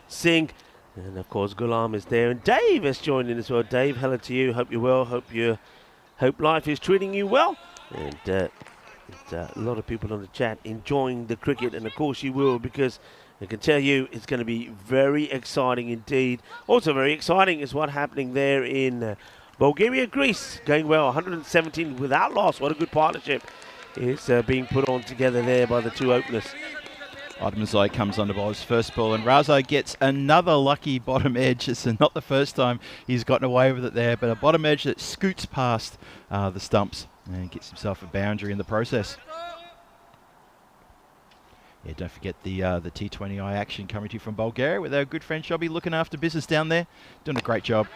Speaker 5: Singh, and of course Ghulam is there, and Dave has joined in as well. Dave, hello to you. Hope you're well. Hope life is treating you well. And a lot of people on the chat enjoying the cricket, and of course you will, because I can tell you it's going to be very exciting indeed. Also very exciting is what's happening there in Bulgaria, Greece. Going well, 117 without loss. What a good partnership is being put on together there by the 2 openers.
Speaker 3: Adamazai comes on to bowl his first ball, and Raza gets another lucky bottom edge. It's not the first time he's gotten away with it there, but a bottom edge that scoots past the stumps and gets himself a boundary in the process. Yeah, don't forget the T20I action coming to you from Bulgaria with our good friend Shobby looking after business down there. Doing a great job.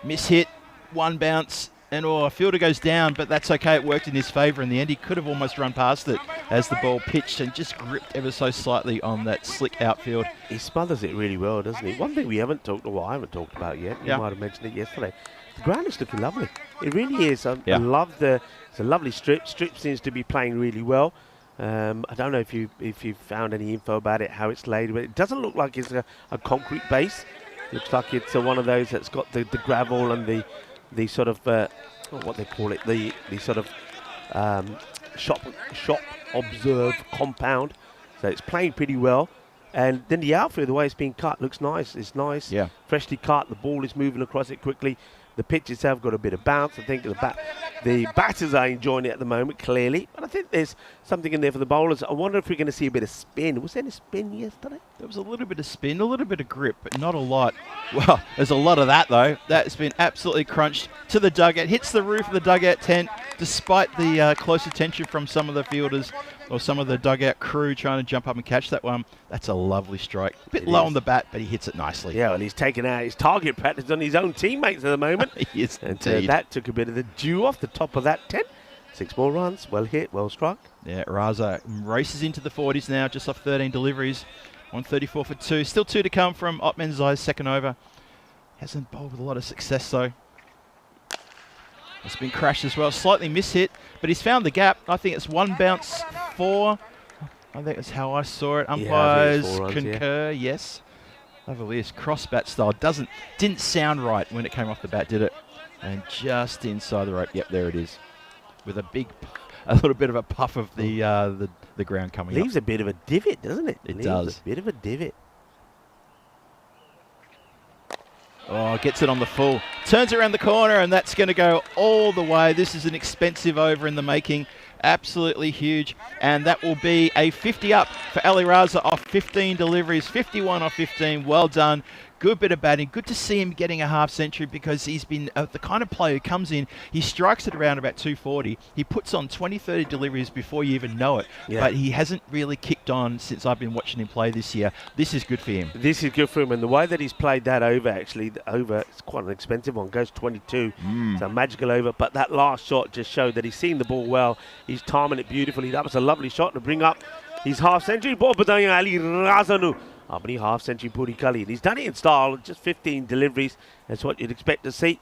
Speaker 3: Miss hit, 1 bounce, and a fielder goes down, but that's okay. It worked in his favour in the end. He could have almost run past it as the ball pitched and just gripped ever so slightly on that slick outfield.
Speaker 5: He smothers it really well, doesn't he? One thing I haven't talked about yet, you might have mentioned it yesterday, the ground is looking lovely. It really is. I love it's a lovely strip. Strip seems to be playing really well. I don't know if you found any info about it, how it's laid, but it doesn't look like it's a concrete base. Looks like it's one of those that's got the gravel and the sort of what they call it, the sort of shop observe compound. So it's playing pretty well. And then the outfield, the way it's being cut, looks nice. It's nice. Yeah. Freshly cut. The ball is moving across it quickly. The pitch itself got a bit of bounce. I think the batters are enjoying it at the moment, clearly. But I think there's something in there for the bowlers. I wonder if we're going to see a bit of spin. Was there any spin yesterday?
Speaker 3: There was a little bit of spin, a little bit of grip, but not a lot. Well, there's a lot of that, though. That's been absolutely crunched to the dugout. Hits the roof of the dugout tent, despite the close attention from some of the fielders or some of the dugout crew trying to jump up and catch that one. That's a lovely strike. A bit low on the bat, but he hits it nicely.
Speaker 5: Yeah, well, he's taken out his target practice on his own teammates at the moment.
Speaker 3: Yes,
Speaker 5: and that took a bit of the dew off the top of that tent. 6 more runs. Well hit, well struck.
Speaker 3: Yeah, Raza races into the 40s now, just off 13 deliveries. 134 for 2. Still 2 to come from Otmenzai's second over. Hasn't bowled with a lot of success, though. It's been crashed as well. Slightly mishit, but he's found the gap. I think it's 1 bounce, 4. I think that's how I saw it. Umpires concur, yes. Lovely. Cross bat style. Didn't sound right when it came off the bat, did it? And just inside the rope. Yep, there it is. With a little bit of a puff of the ground coming up.
Speaker 5: Leaves a bit of a divot, doesn't it?
Speaker 3: It does.
Speaker 5: Leaves a bit of a divot.
Speaker 3: Oh, gets it on the full. Turns around the corner, and that's going to go all the way. This is an expensive over in the making. Absolutely huge. And that will be a 50 up for Ali Raza off 15 deliveries. 51 off 15. Well done. Good bit of batting. Good to see him getting a half century, because he's been the kind of player who comes in, he strikes at around about 240. He puts on 20, 30 deliveries before you even know it. Yeah. But he hasn't really kicked on since I've been watching him play this year. This is good for him.
Speaker 5: This is good for him. And the way that he's played that over, actually, the over, it's quite an expensive one. Goes 22. It's a magical over. But that last shot just showed that he's seen the ball well. He's timing it beautifully. That was a lovely shot to bring up his half-century. Bob Badang Ali Razanu. Abni half-century Puri Kali. He's done it in style, just 15 deliveries. That's what you'd expect to see.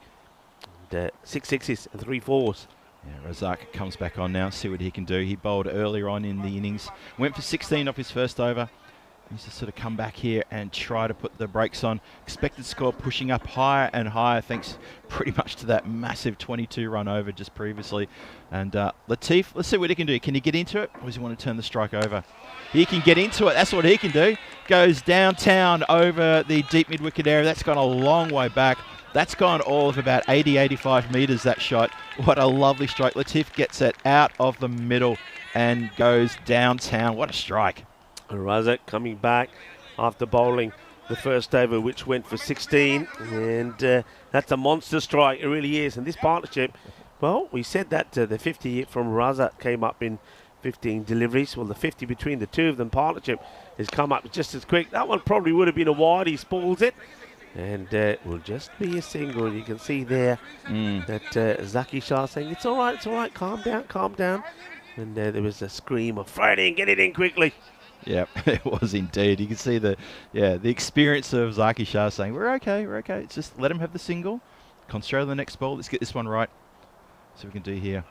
Speaker 5: And, 6 sixes and 3 fours.
Speaker 3: Yeah, Razak comes back on now, see what he can do. He bowled earlier on in the innings. Went for 16 off his first over. He's to sort of come back here and try to put the brakes on. Expected score pushing up higher and higher, thanks pretty much to that massive 22 run over just previously. And Latif, let's see what he can do. Can he get into it, or does he want to turn the strike over? He can get into it. That's what he can do. Goes downtown over the deep mid-wicket area. That's gone a long way back. That's gone all of about 80, 85 metres, that shot. What a lovely strike. Latif gets it out of the middle and goes downtown. What a strike.
Speaker 5: Razak coming back after bowling the first over, which went for 16. And that's a monster strike. It really is. And this partnership, well, we said that the 50 from Razak came up in 15 deliveries. Well, the 50 between the two of them zakir has come up just as quick. That one probably would have been a wide. He spoils it. And will just be a single. You can see there that Zaki Shah saying, it's all right, calm down. And there was a scream of, throw it in, get it in quickly.
Speaker 3: Yeah, it was indeed. You can see the experience of Zaki Shah saying, we're okay. It's just let him have the single. Concentrate on the next ball. Let's get this one right. See what we can do here.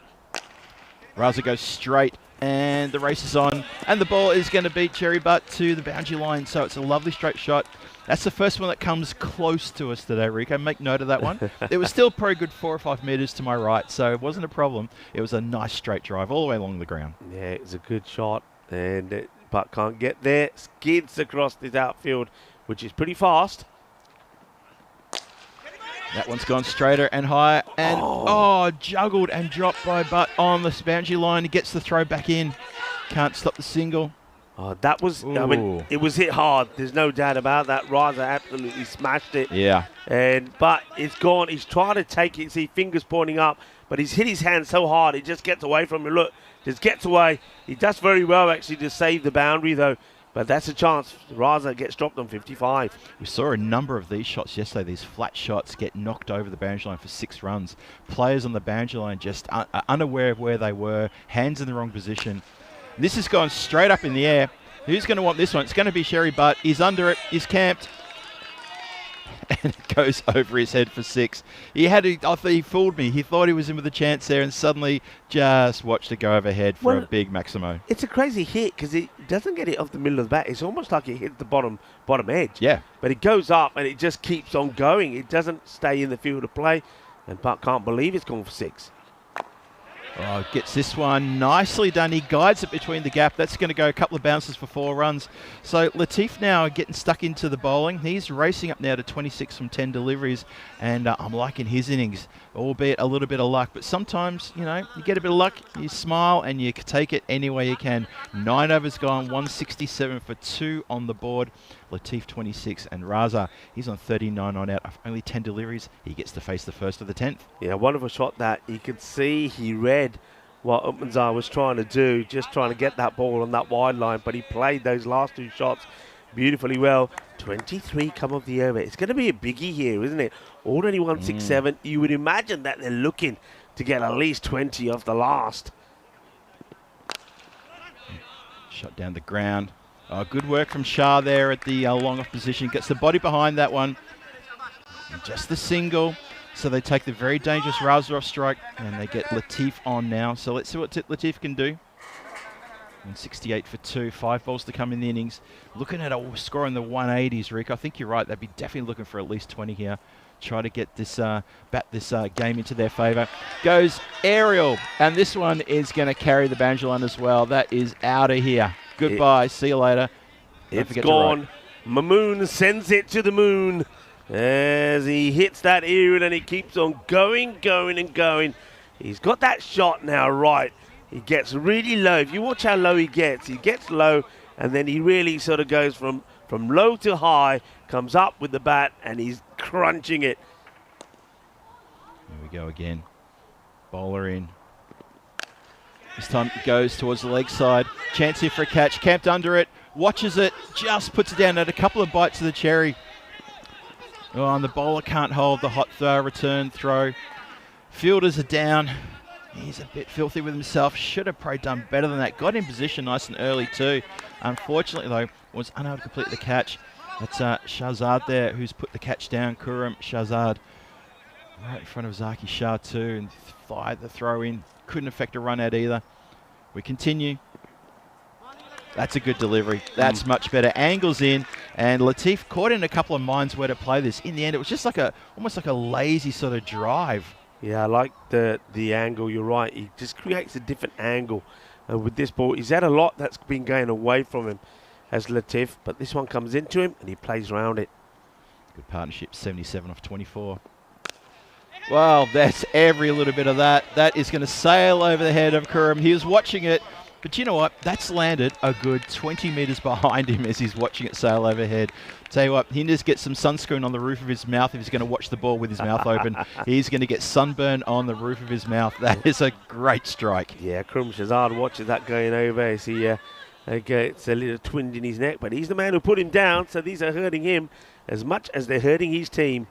Speaker 3: Raza goes straight, and the race is on. And the ball is going to beat Cherry Butt to the boundary line. So it's a lovely straight shot. That's the first one that comes close to us today, Rico. Make note of that one. It was still probably good 4 or 5 metres to my right, so it wasn't a problem. It was a nice straight drive all the way along the ground.
Speaker 5: Yeah, it was a good shot, and Butt can't get there. Skids across this outfield, which is pretty fast.
Speaker 3: That one's gone straighter and higher, and juggled and dropped by Butt on the boundary line. He gets the throw back in. Can't stop the single.
Speaker 5: Oh, that was, I mean, it was hit hard. There's no doubt about that. Raza absolutely smashed it.
Speaker 3: Yeah.
Speaker 5: But it's gone. He's trying to take it. See, fingers pointing up, but he's hit his hand so hard, it just gets away from him. Look, just gets away. He does very well, actually, to save the boundary, though. But that's a chance. Raza gets dropped on 55.
Speaker 3: We saw a number of these shots yesterday. These flat shots get knocked over the boundary line for 6 runs. Players on the boundary line just unaware of where they were, hands in the wrong position. This has gone straight up in the air. Who's going to want this one? It's going to be Sherry Butt. He's under it. He's camped. And it goes over his head for 6. I thought he fooled me. He thought he was in with a chance there, and suddenly just watched it go overhead for a big Maximo.
Speaker 5: It's a crazy hit because it doesn't get it off the middle of the bat. It's almost like it hit the bottom edge.
Speaker 3: Yeah.
Speaker 5: But it goes up and it just keeps on going. It doesn't stay in the field of play. And Butt can't believe it's gone for 6.
Speaker 3: Oh, gets this one nicely done. He guides it between the gap. That's going to go a couple of bounces for 4 runs. So Latif now getting stuck into the bowling. He's racing up now to 26 from 10 deliveries, and I'm liking his innings, albeit a little bit of luck. But sometimes, you get a bit of luck, you smile, and you take it any way you can. 9 overs gone, 167 for 2 on the board. Latif 26, and Raza, he's on 39 on out. Only 10 deliveries. He gets to face the first of the 10th.
Speaker 5: Yeah, wonderful shot that. You could see he read what Utmanzar was trying to do, just trying to get that ball on that wide line, but he played those last 2 shots beautifully well. 23 come of the over. It's going to be a biggie here, isn't it? Already 167. You would imagine that they're looking to get at least 20 off the last.
Speaker 3: Shot down the ground. Oh, good work from Shah there at the long off position. Gets the body behind that one. And just the single. So they take the very dangerous Raza off strike, and they get Latif on now. So let's see what Latif can do. And 68 for 2, 5 balls to come in the innings. Looking at a score in the 180s, Rick. I think you're right. They'd be definitely looking for at least 20 here. Try to get this game into their favour. Goes aerial, and this one is going to carry the boundary line as well. That is out of here. Goodbye. See you later.
Speaker 5: It's gone. Mamoon sends it to the moon as he hits that aerial, and he keeps on going. He's got that shot now right. He gets really low. If you watch how low he gets low, and then he really sort of goes from low to high, comes up with the bat, and he's crunching it.
Speaker 3: Here we go again. Bowler in. This time it goes towards the leg side. Chance here for a catch. Camped under it. Watches it. Just puts it down at a couple of bites of the cherry. Oh, and the bowler can't hold the hot return throw. Fielders are down. He's a bit filthy with himself. Should have probably done better than that. Got in position nice and early too. Unfortunately, though, was unable to complete the catch. That's Shahzad there, who's put the catch down. Khurram Shahzad right in front of Zaki Shah too, and fired the throw in. Couldn't affect a run out either. We continue. That's a good delivery. That's much better. Angles in, and Latif caught in a couple of minds where to play this. In the end, it was just like almost like a lazy sort of drive.
Speaker 5: Yeah, I like the angle. You're right. He just creates a different angle. And with this ball, he's had a lot that's been going away from him as Latif, but this one comes into him and he plays around it.
Speaker 3: Good partnership, 77 off 24. Well, that's every little bit of that. That is going to sail over the head of Khurram. He was watching it, but you know what? That's landed a good 20 metres behind him as he's watching it sail overhead. Tell you what, he needs to get some sunscreen on the roof of his mouth if he's going to watch the ball with his mouth open. He's going to get sunburn on the roof of his mouth. That is a great strike.
Speaker 5: Yeah, Khurram Shahzad watches that going over as he gets a little twinge in his neck, but he's the man who put him down, so these are hurting him as much as they're hurting his team.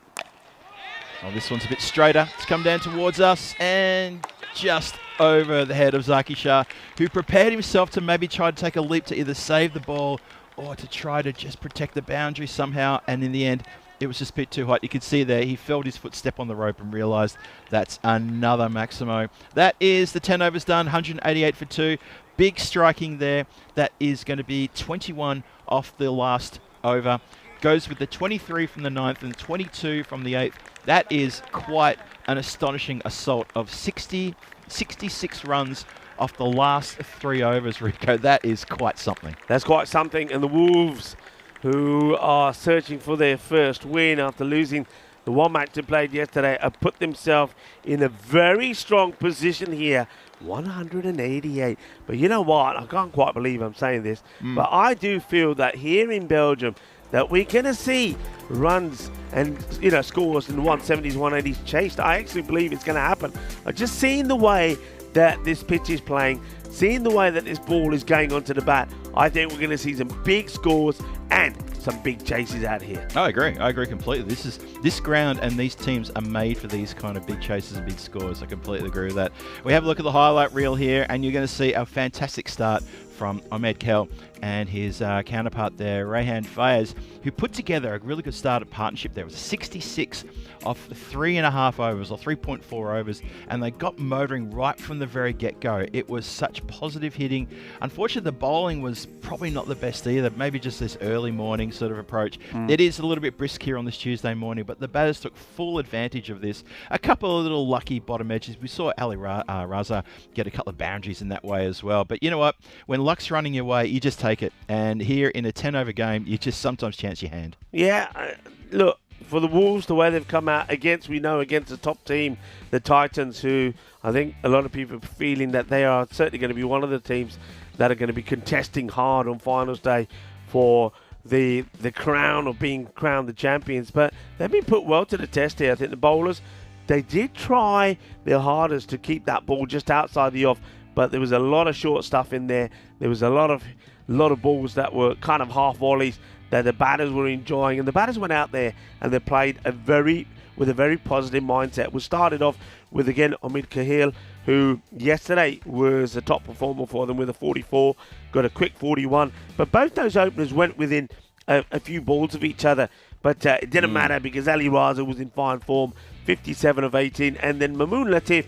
Speaker 3: Oh, this one's a bit straighter. It's come down towards us and just over the head of Zaki Shah, who prepared himself to maybe try to take a leap to either save the ball or to try to just protect the boundary somehow. And in the end, it was just a bit too hot. You could see there, he felt his foot step on the rope and realised that's another Maximo. That is the 10 overs done, 188 for 2. Big striking there. That is going to be 21 off the last over. Goes with the 23 from the 9th and 22 from the 8th. That is quite an astonishing assault of 66 runs off the last 3 overs, Rico. That is quite something.
Speaker 5: That's quite something. And the Wolves, who are searching for their first win after losing the one match they played yesterday, have put themselves in a very strong position here. 188. But you know what? I can't quite believe I'm saying this, but I do feel that here in Belgium, that we're going to see runs and scores in the 170s, 180s chased. I actually believe it's going to happen. Just seeing the way that this pitch is playing, seeing the way that this ball is going onto the bat, I think we're going to see some big scores and some big chases out here.
Speaker 3: I agree completely. This ground and these teams are made for these kind of big chases and big scores. I completely agree with that. We have a look at the highlight reel here, and you're going to see a fantastic start from Ahmed Kel and his counterpart there, Rehan Fayez, who put together a really good start at partnership there. It was 66 off 3.5 overs or 3.4 overs, and they got motoring right from the very get-go. It was such positive hitting. Unfortunately, the bowling was probably not the best either, maybe just this early morning sort of approach. It is a little bit brisk here on this Tuesday morning, but the batters took full advantage of this. A couple of little lucky bottom edges. We saw Ali Raza get a couple of boundaries in that way as well. But you know what? When luck's running your way, you just take it. And here in a 10-over game, you just sometimes chance your hand.
Speaker 5: Yeah, look, for the Wolves, the way they've come out against the top team, the Titans, who I think a lot of people are feeling that they are certainly going to be one of the teams that are going to be contesting hard on finals day for the crown of being crowned the champions. But they've been put well to the test here. I think the bowlers, they did try their hardest to keep that ball just outside the off, but there was a lot of short stuff in there. There was a lot of balls that were kind of half volleys that the batters were enjoying, and the batters went out there and they played with a very positive mindset. We started off with, again, Omid Kahil, who yesterday was a top performer for them with a 44, got a quick 41, but both those openers went within a few balls of each other, but it didn't matter because Ali Raza was in fine form, 57 of 18, and then Mamoon Latif,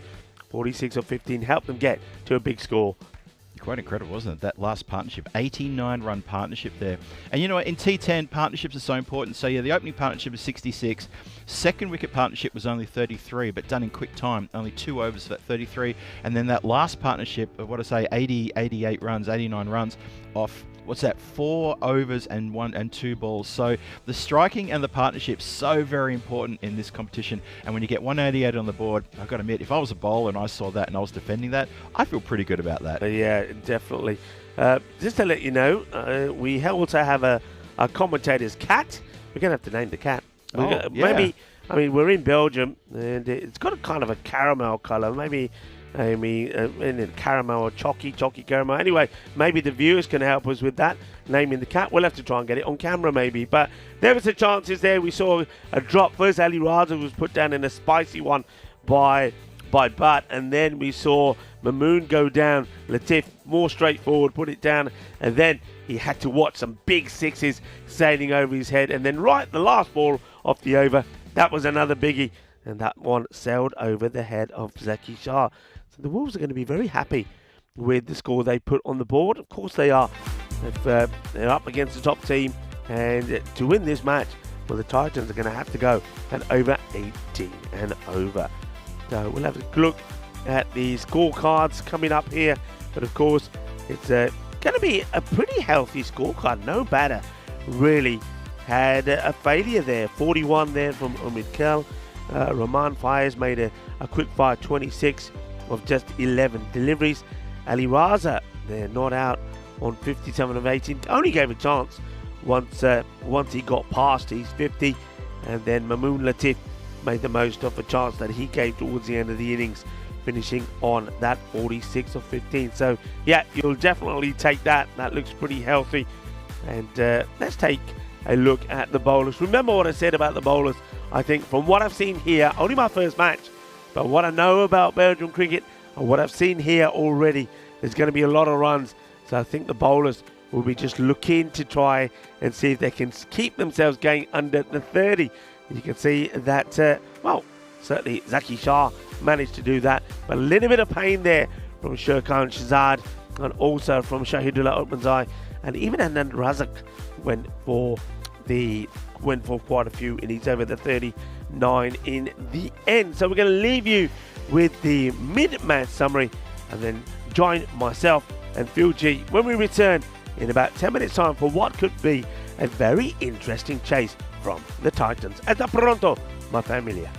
Speaker 5: 46 of 15, helped them get to a big score.
Speaker 3: Quite incredible, wasn't it? That last partnership, 89-run partnership there. And you know what? In T10, partnerships are so important. So yeah, the opening partnership was 66. Second wicket partnership was only 33, but done in quick time. Only 2 overs for that 33. And then that last partnership of 88 runs, 89 runs off. What's that? 4 overs and 2 balls. So the striking and the partnership so very important in this competition. And when you get 188 on the board, I've got to admit, if I was a bowler and I saw that and I was defending that, I feel pretty good about that.
Speaker 5: Yeah, definitely. Just to let you know, we also have a commentator's cat. We're going to have to name the cat.
Speaker 3: Yeah.
Speaker 5: Maybe, I mean, we're in Belgium and it's got a kind of a caramel colour. Maybe in caramel or chalky caramel. Anyway, maybe the viewers can help us with that, naming the cat. We'll have to try and get it on camera maybe. But there was the chances there. We saw a drop. First, Ali Raza was put down in a spicy one by by Butt, and then we saw Mamoon go down. Latif more straightforward, put it down, and then he had to watch some big sixes sailing over his head, and then right the last ball off the over, that was another biggie, and that one sailed over the head of Zaki Shah. So the Wolves are going to be very happy with the score they put on the board. Of course they are. They're up against the top team, and to win this match, well, the Titans are going to have to go and over 18 and over. So we'll have a look at the scorecards coming up here. But of course, it's going to be a pretty healthy scorecard. No batter really had a failure there. 41 there from Umid Kel. Rahman Fires made a quick fire 26 of just 11 deliveries. Ali Raza, they're not out on 57 of 18. Only gave a chance once he got past his 50. And then Mamoon Latif made the most of a chance that he gave towards the end of the innings, finishing on that 46 of 15. So yeah, you'll definitely take that. That looks pretty healthy. And let's take a look at the bowlers. Remember what I said about the bowlers. I think from what I've seen here, only my first match, but what I know about Belgian cricket and what I've seen here already, there's going to be a lot of runs. So I think the bowlers will be just looking to try and see if they can keep themselves going under the 30. You can see that, well, certainly Zaki Shah managed to do that, but a little bit of pain there from Shurkan Shazad and also from Shahidullah Openzai, and even Anand Razak went for quite a few innings over the 39 in the end. So we're going to leave you with the mid-match summary and then join myself and Phil G when we return in about 10 minutes time for what could be a very interesting chase from the Titans. Hasta pronto, my familia.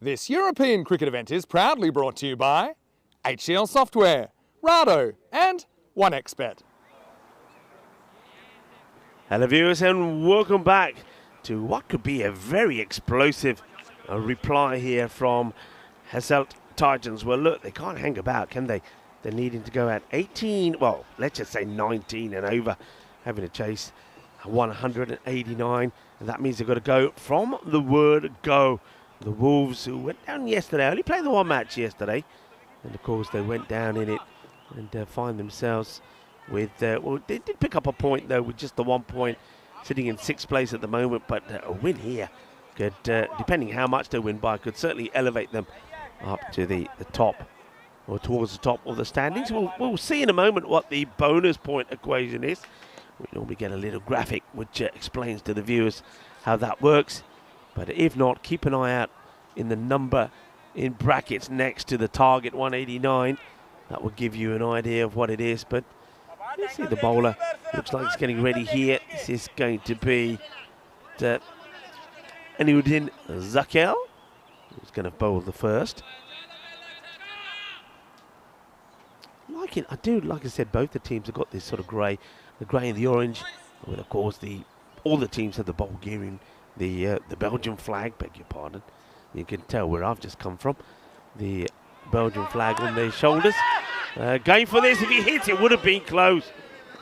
Speaker 2: This European cricket event is proudly brought to you by HCL Software, Rado and 1xBet.
Speaker 5: Hello viewers and welcome back to what could be a very explosive reply here from Hasselt Titans. Well look, they can't hang about, can they? They're needing to go at 18, well let's just say 19 and over, having to chase 189, and that means they've got to go from the word go. The Wolves, who went down yesterday, only played the one match yesterday, and of course they went down in it and find themselves with, well, they did pick up a point though with just the 1 point, sitting in 6th place at the moment, but a win here could, depending how much they win by, could certainly elevate them up to the top, or towards the top of the standings. We'll see in a moment what the bonus point equation is. We normally get a little graphic which explains to the viewers how that works. But if not, keep an eye out in the number in brackets next to the target 189. That will give you an idea of what it is. But let's see the bowler. Looks like he's getting ready here. This is going to be Anudin Zakel, who's going to bowl the first. Like it, I do. Like I said, both the teams have got this sort of grey, the grey and the orange. With of course all the teams have the Bulgarian. The Belgian flag, beg your pardon. You can tell where I've just come from. The Belgian flag on their shoulders. Going for this, if he hits it would have been close.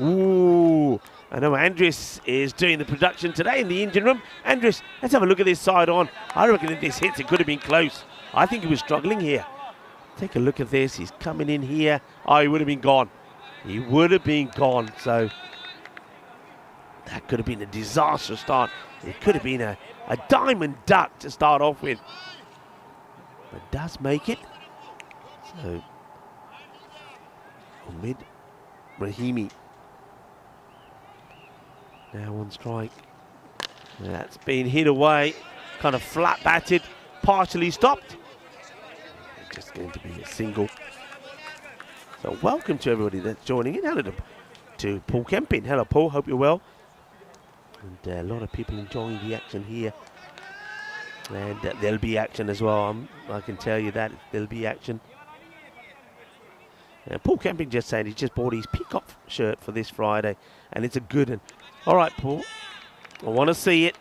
Speaker 5: Ooh, I know Andres is doing the production today in the engine room. Andres, let's have a look at this side on. I reckon if this hits, it could have been close. I think he was struggling here. Take a look at this, he's coming in here. Oh, he would have been gone. He would have been gone, so that could have been a disastrous start. It could have been a diamond duck to start off with. But does make it. So, Omid Rahimi now on strike. That's been hit away. Kind of flat batted, partially stopped. Just going to be a single. So welcome to everybody that's joining in. Hello to Paul Kempin. Hello Paul, hope you're well. And a lot of people enjoying the action here. And there'll be action as well. I can tell you that there'll be action. Paul Camping just saying he's just bought his peacock shirt for this Friday. And it's a good one. All right, Paul. I want to see it.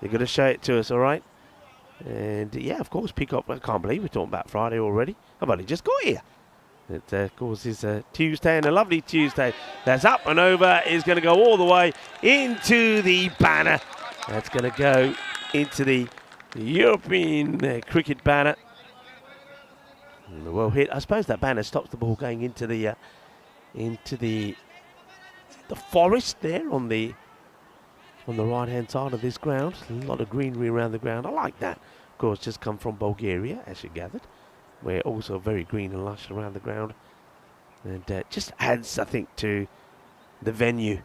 Speaker 5: You're going to show it to us, all right? And yeah, of course, peacock. I can't believe we're talking about Friday already. I've only just got here. It, of course, is a Tuesday, and a lovely Tuesday. That's up and over, is going to go all the way into the banner. That's going to go into the European cricket banner. And well hit. I suppose that banner stops the ball going into the forest there on the right-hand side of this ground. A lot of greenery around the ground. I like that. Of course, just come from Bulgaria, as you gathered. We're also very green and lush around the ground. And just adds, I think, to the venue.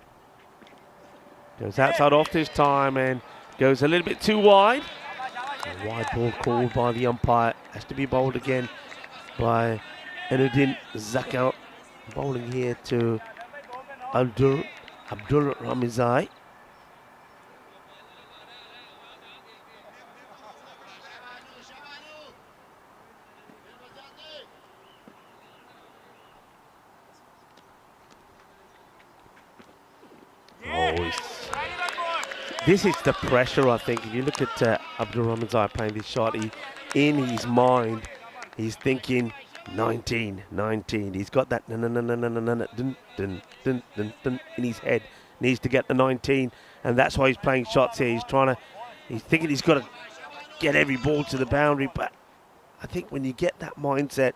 Speaker 5: Goes outside off this time and goes a little bit too wide. A wide ball called by the umpire. Has to be bowled again by Anudin Zakel. Bowling here to Abdul Ramizai. This is the pressure, I think. If you look at Abdul Ramazai playing this shot, in his mind, he's thinking 19, 19. He's got that dun, dun, dun, dun, dun, in his head. Needs to get the 19, and that's why he's playing shots here. He's thinking he's got to get every ball to the boundary, but I think when you get that mindset,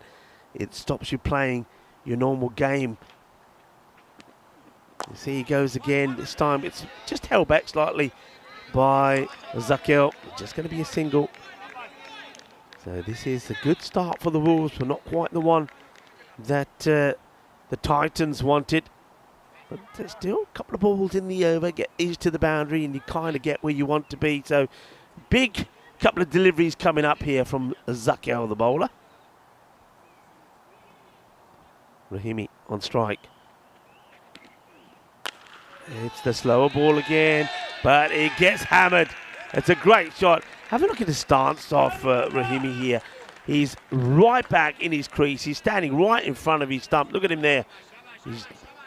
Speaker 5: it stops you playing your normal game. You see he goes again. This time it's just held back slightly by Zakel. Just going to be a single. So this is a good start for the Wolves, but not quite the one that the Titans wanted. But there's still a couple of balls in the over. Get these to the boundary and you kind of get where you want to be. So big couple of deliveries coming up here from Zakel, the bowler. Rahimi on strike. It's the slower ball again, but it gets hammered. It's a great shot. Have a look at the stance of Rahimi here. He's right back in his crease. He's standing right in front of his stump. Look at him there.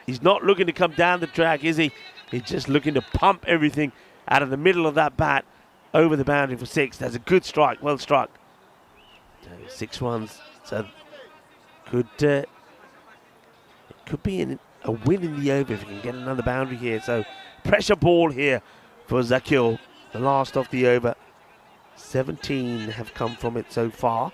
Speaker 5: He's not looking to come down the track, is he? He's just looking to pump everything out of the middle of that bat over the boundary for 6. That's a good strike. Well struck. 6 runs. So it could be a win in the over if he can get another boundary here. So pressure ball here for Zakil. The last of the over. 17 have come from it so far.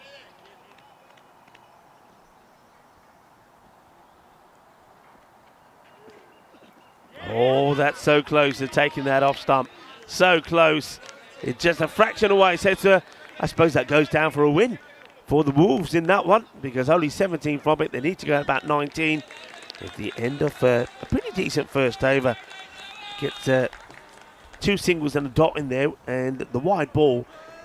Speaker 5: Oh, that's so close to taking that off stump. So close. It's just a fraction away. So I suppose that goes down for a win for the Wolves in that one, because only 17 from it. They need to go about 19 at the end of a pretty decent first over. Gets 2 singles and a dot in there, and the wide ball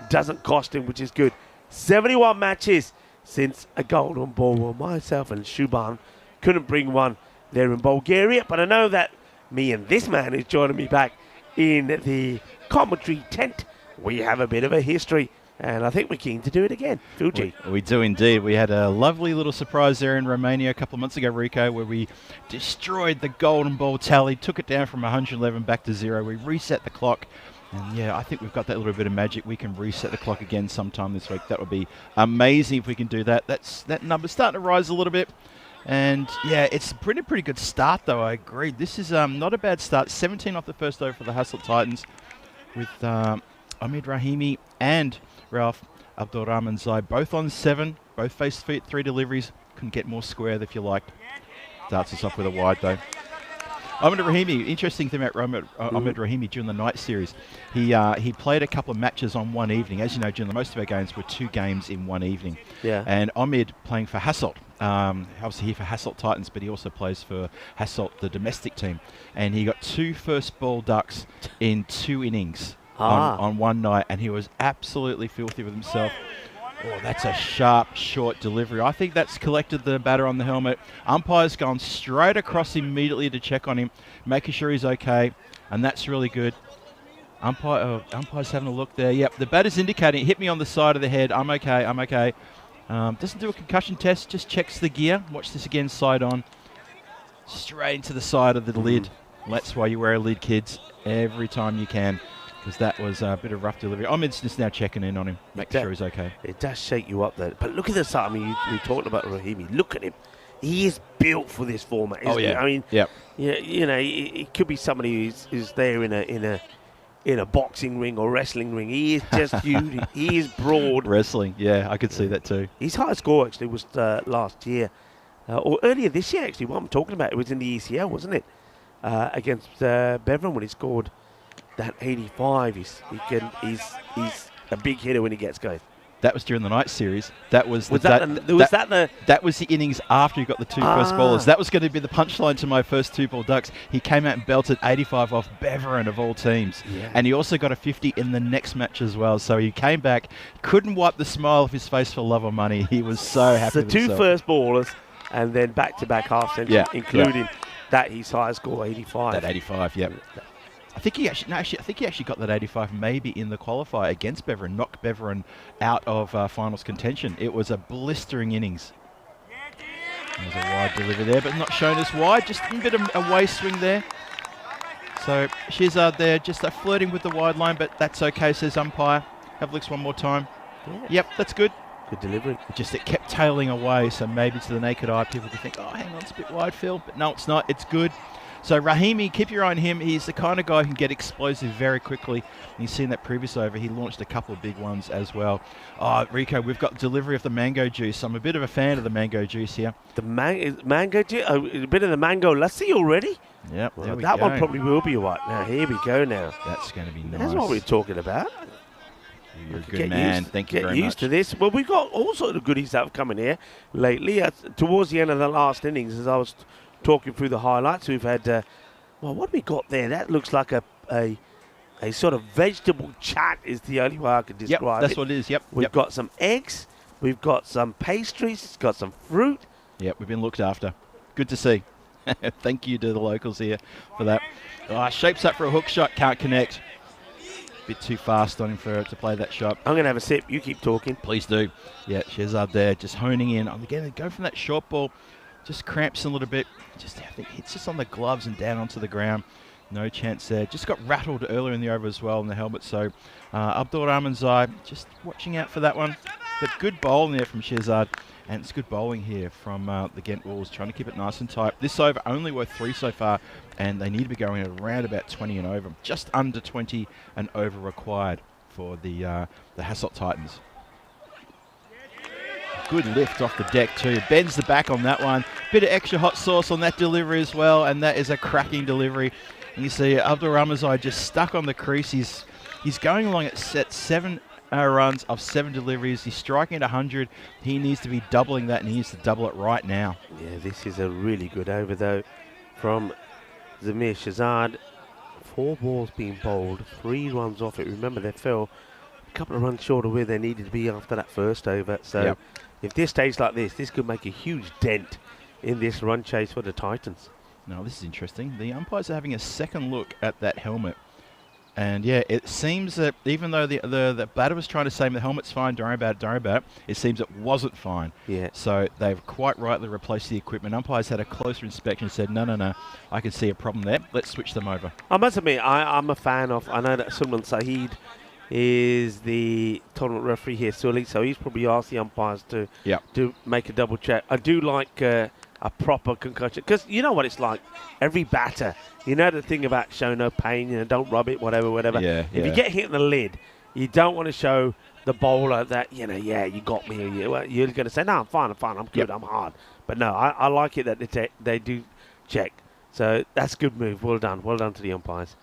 Speaker 5: doesn't cost him, which is good. 71 matches since a golden ball. Well, myself and Shuban couldn't bring one there in Bulgaria, but I know that me and this man is joining me back in the commentary tent. We have a bit of a history, and I think we're keen to do it again. Fuji.
Speaker 3: We do indeed. We had a lovely little surprise there in Romania a couple of months ago, Rico, where we destroyed the golden ball tally, took it down from 111 back to 0. We reset the clock. And yeah, I think we've got that little bit of magic. We can reset the clock again sometime this week. That would be amazing if we can do that. That number's starting to rise a little bit. And yeah, it's a pretty good start though, I agree. This is not a bad start. 17 off the first over for the Hasselt Titans with Ahmed Rahimi and Ralph Abdulrahman Zai both on 7, both face feet, 3 deliveries. Couldn't get more square if you liked. Starts us off with a wide though. Ahmed Rahimi, interesting thing about Ahmed Rahimi during the night series. He played a couple of matches on one evening. As you know, during most of our games were 2 games in one evening. Yeah. And Ahmed playing for Hasselt. Obviously here for Hasselt Titans, but he also plays for Hasselt, the domestic team. And he got 2 first ball ducks in 2 innings on one night, and he was absolutely filthy with himself. Oh, that's a sharp, short delivery. I think that's collected the batter on the helmet. Umpire's gone straight across immediately to check on him, making sure he's okay, and that's really good. Umpire's having a look there. Yep, the batter's indicating, hit me on the side of the head. I'm okay, I'm okay. Doesn't do a concussion test, just checks the gear. Watch this again, side on. Straight into the side of the lid. That's why you wear a lid, kids, every time you can. Because that was a bit of rough delivery. Ahmed's just now checking in on him, making sure he's okay.
Speaker 5: It does shake you up there. But look at this. I mean, we talked about Rahimi. Look at him. He is built for this format, isn't he? I mean, yeah, you know, it could be somebody who's there in a boxing ring or wrestling ring. He is just huge. He is broad.
Speaker 3: Wrestling, yeah, I could see that too.
Speaker 5: His highest score actually was last year, or earlier this year actually. What I'm talking about, it was in the ECL, wasn't it? Against Bevan when he scored that 85. He's a big hitter when he gets going.
Speaker 3: That was during the night series. That was the innings after he got the 2 first ballers. That was going to be the punchline to my first 2 ball ducks. He came out and belted 85 off Beverin of all teams. Yeah. And he also got a 50 in the next match as well. So he came back, couldn't wipe the smile off his face for love or money. He was so happy with himself.
Speaker 5: The 2 first ballers and then back-to-back half centuries, including that his highest score, 85.
Speaker 3: That 85, yeah. I think he actually got that 85 maybe in the qualifier against Beverin, knocked Beverin out of finals contention. It was a blistering innings. There's a wide delivery there, but not shown as wide. Just a bit of a way swing there. So Shizard there, just flirting with the wide line, but that's okay, says umpire. Have looks one more time. Yeah. Yep, that's good.
Speaker 5: Good delivery.
Speaker 3: Just it kept tailing away, so maybe to the naked eye people could think, oh, hang on, it's a bit wide, Phil. But no, it's not. It's good. So Rahimi, keep your eye on him. He's the kind of guy who can get explosive very quickly. And you've seen that previous over. He launched a couple of big ones as well. Oh, Rico, we've got delivery of the mango juice. I'm a bit of a fan of the mango juice here.
Speaker 5: The mango juice? Oh, a bit of the mango lassi already?
Speaker 3: Yep,
Speaker 5: well, that one probably will be right. Now, here we go now.
Speaker 3: That's going to be nice.
Speaker 5: That's what we're talking about.
Speaker 3: You're a good man. Thank you very much.
Speaker 5: Get used to this. Well, we've got all sorts of goodies that have come in here lately. Towards the end of the last innings, as I was talking through the highlights, we've had, well, what have we got there? That looks like a sort of vegetable chat is the only way I can describe it.
Speaker 3: Yep, that's what it is, yep.
Speaker 5: We've got some eggs, we've got some pastries, it's got some fruit.
Speaker 3: Yep, we've been looked after. Good to see. Thank you to the locals here for that. Shapes up for a hook shot, can't connect. bit too fast on him to play that shot.
Speaker 5: I'm going to have a sip. You keep talking.
Speaker 3: Please do. Yeah, Shehzad there, just honing in. Again, go from that short ball, just cramps a little bit. Just, I think, hits us on the gloves and down onto the ground. No chance there. Just got rattled earlier in the over as well in the helmet. So Abdul Rahmanzai just watching out for that one. But good bowling there from Shehzad. And it's good bowling here from the Ghent Wolves, trying to keep it nice and tight. This over only worth 3 so far, and they need to be going at around about 20 and over. Just under 20 and over required for the Hasselt Titans. Good lift off the deck too. Bends the back on that one. Bit of extra hot sauce on that delivery as well, and that is a cracking delivery. And you see Abdul Ramazai just stuck on the crease. He's going along at set 7 runs of 7 deliveries. He's striking at 100. He needs to be doubling that, and he needs to double it right now.
Speaker 5: Yeah, this is a really good over, though, from Zamir Shehzad. 4 balls being bowled, 3 runs off it. Remember, they fell a couple of runs short of where they needed to be after that first over. So if this stays like this could make a huge dent in this run chase for the Titans.
Speaker 3: Now, this is interesting. The umpires are having a second look at that helmet. And yeah, it seems that even though the batter was trying to say the helmet's fine, don't worry about it, it seems it wasn't fine.
Speaker 5: Yeah.
Speaker 3: So they've quite rightly replaced the equipment. Umpires had a closer inspection and said, no, I can see a problem there. Let's switch them over.
Speaker 5: I must admit, I'm a fan of, I know that Sulman Saeed is the tournament referee here, so he's probably asked the umpires to make a double check. I do like a proper concussion, because you know what it's like. Every batter, you know the thing about show no pain, don't rub it, whatever.
Speaker 3: Yeah,
Speaker 5: if you get hit in the lid, you don't want to show the bowler that, you got me. You're going to say, no, I'm fine, I'm good, I'm hard. But no, I like it that they do check. So that's a good move. Well done to the umpires.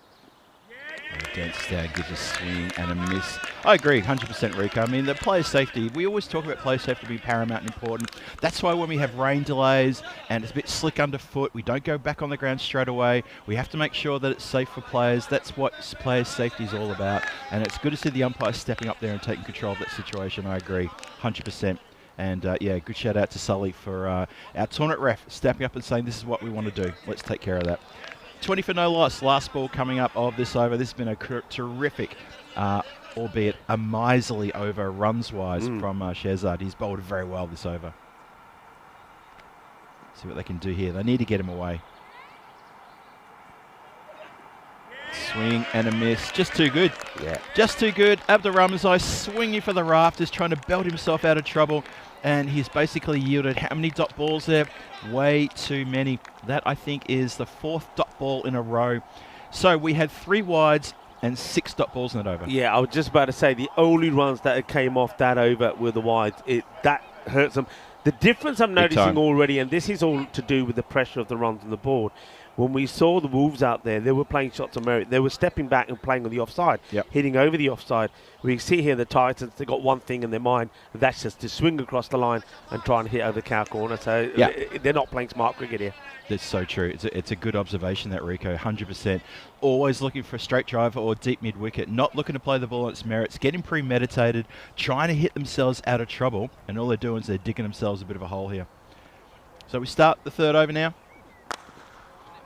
Speaker 3: Against gives a swing and a miss. I agree, 100% Rico. I mean, the player safety, we always talk about player safety being paramount and important. That's why when we have rain delays and it's a bit slick underfoot, we don't go back on the ground straight away. We have to make sure that it's safe for players. That's what player safety is all about. And it's good to see the umpires stepping up there and taking control of that situation. I agree, 100%. And good shout out to Sully for our tournament ref stepping up and saying, this is what we want to do. Let's take care of that. 20 for no loss. Last ball coming up of this over. This has been a terrific, albeit a miserly over runs-wise from Shehzad. He's bowled very well this over. See what they can do here. They need to get him away. Swing and a miss. Just too good.
Speaker 5: Yeah.
Speaker 3: Just too good. Abdul Ramazai swinging for the rafters, trying to belt himself out of trouble. And he's basically yielded how many dot balls there? Way too many. That, I think, is the 4th dot ball in a row. So we had 3 wides and 6 dot balls in that over.
Speaker 5: Yeah, I was just about to say the only runs that came off that over were the wides. That hurts them. The difference I'm noticing already, and this is all to do with the pressure of the runs on the board, when we saw the Wolves out there, they were playing shots on merit. They were stepping back and playing on the offside, hitting over the offside. We see here the Titans, they've got one thing in their mind, and that's just to swing across the line and try and hit over the cow corner. So they're not playing smart cricket here.
Speaker 3: That's so true. It's a good observation, that, Rico, 100%. Always looking for a straight driver or deep mid-wicket, not looking to play the ball on its merits, getting premeditated, trying to hit themselves out of trouble, and all they're doing is they're digging themselves a bit of a hole here. So we start the 3rd over now.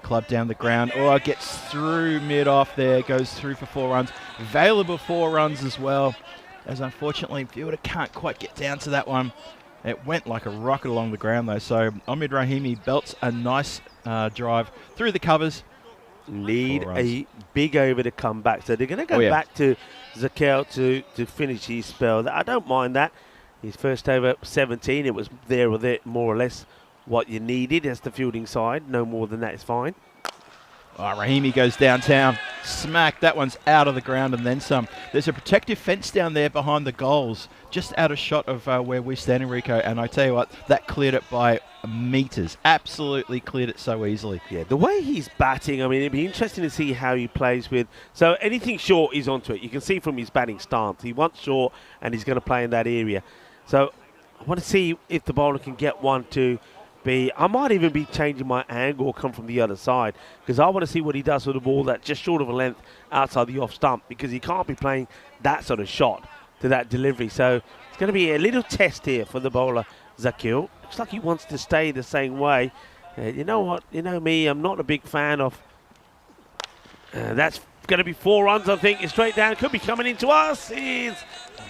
Speaker 3: Club down the ground. Gets through mid-off there. Goes through for 4 runs. Available 4 runs as well. As unfortunately, fielder can't quite get down to that one. It went like a rocket along the ground though. So Omid Rahimi belts a nice drive through the covers.
Speaker 5: Need a big over to come back. So they're going to go back to Zakel to finish his spell. I don't mind that. His first over 17. It was there more or less what you needed as the fielding side. No more than that is fine.
Speaker 3: Rahimi goes downtown. Smack. That one's out of the ground and then some. There's a protective fence down there behind the goals, just out of shot of where we're standing, Rico. And I tell you what, that cleared it by meters. Absolutely cleared it so easily.
Speaker 5: Yeah, the way he's batting, I mean, it'd be interesting to see how he plays with. So anything short, he's onto it. You can see from his batting stance. He wants short and he's going to play in that area. So I want to see if the bowler can get one to I might even be changing my angle or come from the other side, because I want to see what he does with the ball that's just short of a length outside the off stump, because he can't be playing that sort of shot to that delivery. So it's going to be a little test here for the bowler, Zakil. Looks like he wants to stay the same way. You know what? You know me, I'm not a big fan of... that's going to be 4 runs, I think. It's straight down. Could be coming into us. It's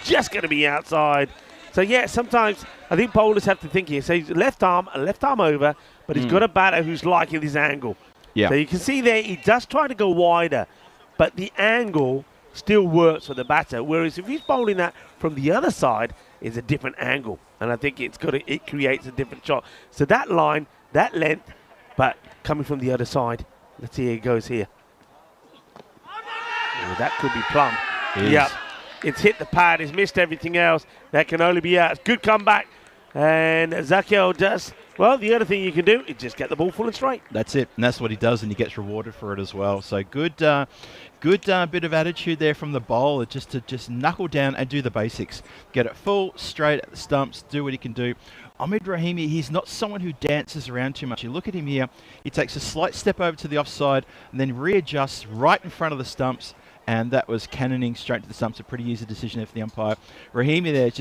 Speaker 5: just going to be outside. So, yeah, sometimes I think bowlers have to think here. So, he's left arm over, but he's got a batter who's liking this angle.
Speaker 3: Yeah.
Speaker 5: So, you can see there he does try to go wider, but the angle still works for the batter. Whereas if he's bowling that from the other side, it's a different angle. And I think it creates a different shot. So, that line, that length, but coming from the other side. Let's see how it goes here. Oh, that could be plumb. Yep. It's hit the pad. It's missed everything else. That can only be out. Good comeback. And Zakiel does. Well, the other thing you can do is just get the ball full and straight.
Speaker 3: That's it. And that's what he does, and he gets rewarded for it as well. So good bit of attitude there from the bowler just to knuckle down and do the basics. Get it full, straight at the stumps, do what he can do. Ahmed Rahimi, he's not someone who dances around too much. You look at him here, he takes a slight step over to the offside and then readjusts right in front of the stumps, and that was cannoning straight to the stumps. A pretty easy decision there for the umpire. Rahimi there,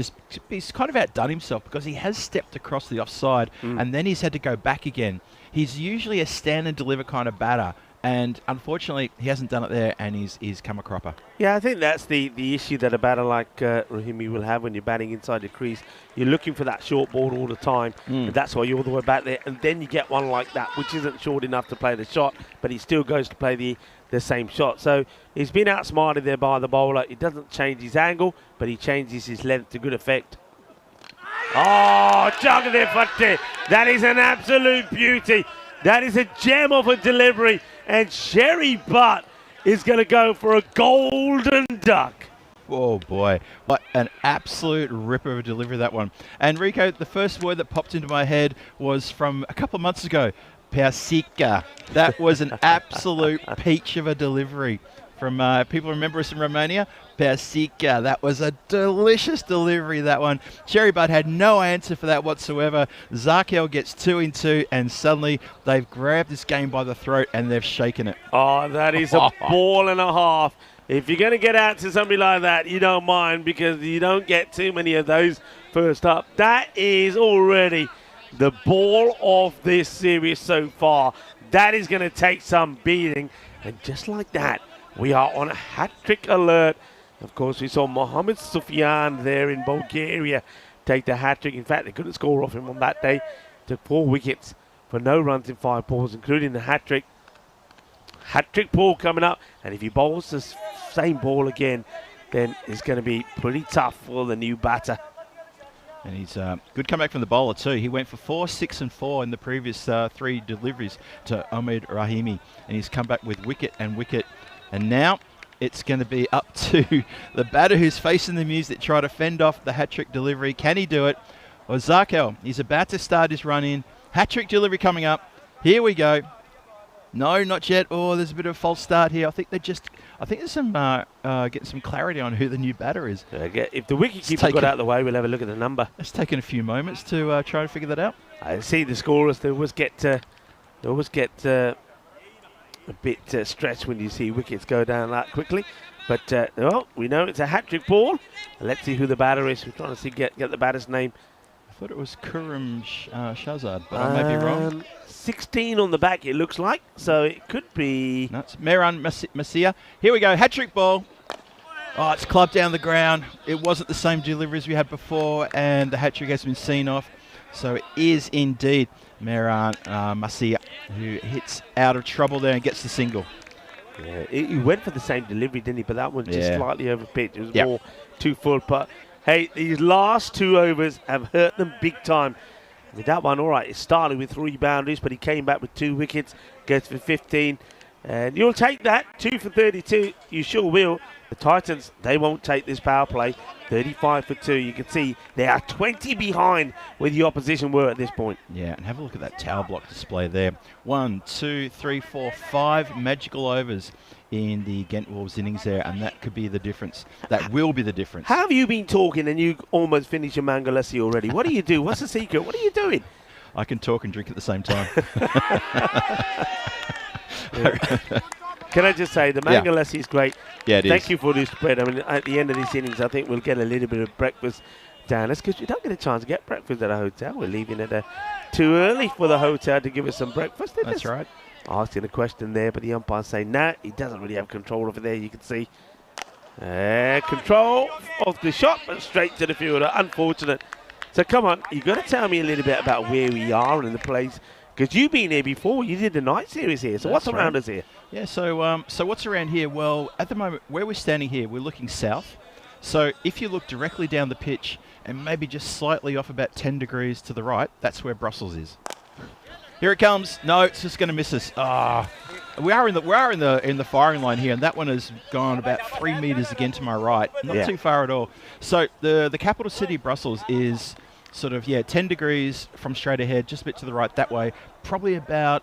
Speaker 3: he's kind of outdone himself because he has stepped across the offside and then he's had to go back again. He's usually a stand and deliver kind of batter, and unfortunately he hasn't done it there, and he's come a cropper.
Speaker 5: Yeah, I think that's the issue that a batter like Rahimi will have when you're batting inside the crease. You're looking for that short ball all the time, and that's why you're all the way back there. And then you get one like that, which isn't short enough to play the shot, but he still goes to play the same shot. So he's been outsmarted there by the bowler. He doesn't change his angle, but he changes his length to good effect. Oh, Jagade Fatte. That is an absolute beauty. That is a gem of a delivery. And Sherry Butt is going to go for a golden duck.
Speaker 3: Oh boy, what an absolute ripper of a delivery, that one. And Rico, the first word that popped into my head was from a couple of months ago, Persica. That was an absolute peach of a delivery. From people remember us in Romania, Persica. That was a delicious delivery, that one. Sherry Butt had no answer for that whatsoever. Zakiel gets 2 in 2, and suddenly they've grabbed this game by the throat and they've shaken it.
Speaker 5: Oh, that is a ball and a half. If you're going to get out to somebody like that, you don't mind, because you don't get too many of those first up. That is already the ball of this series so far. That is going to take some beating. And just like that, we are on a hat-trick alert. Of course, we saw Mohamed Sufyan there in Bulgaria take the hat-trick. In fact, they couldn't score off him on that day. Took 4 wickets for no runs in 5 balls, including the hat-trick. Hat-trick ball coming up. And if he bowls the same ball again, then it's going to be pretty tough for the new batter.
Speaker 3: And he's good comeback from the bowler too. He went for 4, 6 and 4 in the previous 3 deliveries to Ahmed Rahimi. And he's come back with wicket and wicket. And now it's going to be up to the batter who's facing the music, try to fend off the hat-trick delivery. Can he do it? Well, Zakiel, he's about to start his run in. Hat-trick delivery coming up. Here we go. No, not yet. Oh, there's a bit of a false start here. I think there's some getting some clarity on who the new batter is.
Speaker 5: If the wicketkeeper got out of the way, we'll have a look at the number.
Speaker 3: It's taken a few moments to try to figure that out.
Speaker 5: I see the scorers. They always get a bit stressed when you see wickets go down that quickly. But, well, we know it's a hat-trick ball. Let's see who the batter is. We're trying to get the batter's name.
Speaker 3: I thought it was Kuram Shahzad, but I may be wrong.
Speaker 5: 16 on the back, it looks like. So it could be...
Speaker 3: No, it's Mehran Masia. Here we go, hat-trick ball. Oh, it's clubbed down the ground. It wasn't the same delivery as we had before, and the hat-trick has been seen off. So it is indeed Mehran Masia who hits out of trouble there and gets the single.
Speaker 5: Yeah, he went for the same delivery, didn't he? But that one just slightly overpitched. It was more too full. But hey, these last 2 overs have hurt them big time. With that one, all right, it started with 3 boundaries, but he came back with 2 wickets, gets for 15. And you'll take that, 2 for 32. You sure will. The Titans, they won't take this power play. 35 for 2. You can see they are 20 behind where the opposition were at this point.
Speaker 3: Yeah, and have a look at that tower block display there. 1, 2, 3, 4, 5 magical overs in the Ghent Wolves innings there, and that could be the difference. That will be the difference.
Speaker 5: How have you been talking and you almost finished your Mangalesi already? What do you do? What's the secret? What are you doing?
Speaker 3: I can talk and drink at the same time.
Speaker 5: Can I just say, the Mangalesi is great.
Speaker 3: Yeah, it is.
Speaker 5: Thank you for this spread. I mean, at the end of this innings, I think we'll get a little bit of breakfast down. That's because we don't get a chance to get breakfast at a hotel. We're leaving too early for the hotel to give us some breakfast.
Speaker 3: That's right.
Speaker 5: Asking a question there, but the umpire's saying, no, he doesn't really have control over there, you can see. Control of the shot, but straight to the fielder. Unfortunate. So come on, you've got to tell me a little bit about where we are in the place, because you've been here before. You did the night series here. So
Speaker 3: That's
Speaker 5: what's around
Speaker 3: right.
Speaker 5: us here?
Speaker 3: Yeah, so what's around here? Well, at the moment, where we're standing here, we're looking south. So if you look directly down the pitch and maybe just slightly off about 10 degrees to the right, that's where Brussels is. Here it comes. No, it's just going to miss us. We are in the firing line here, and that one has gone about 3 meters again to my right. Not too far at all. So the capital city, Brussels, is sort of 10 degrees from straight ahead, just a bit to the right that way. Probably about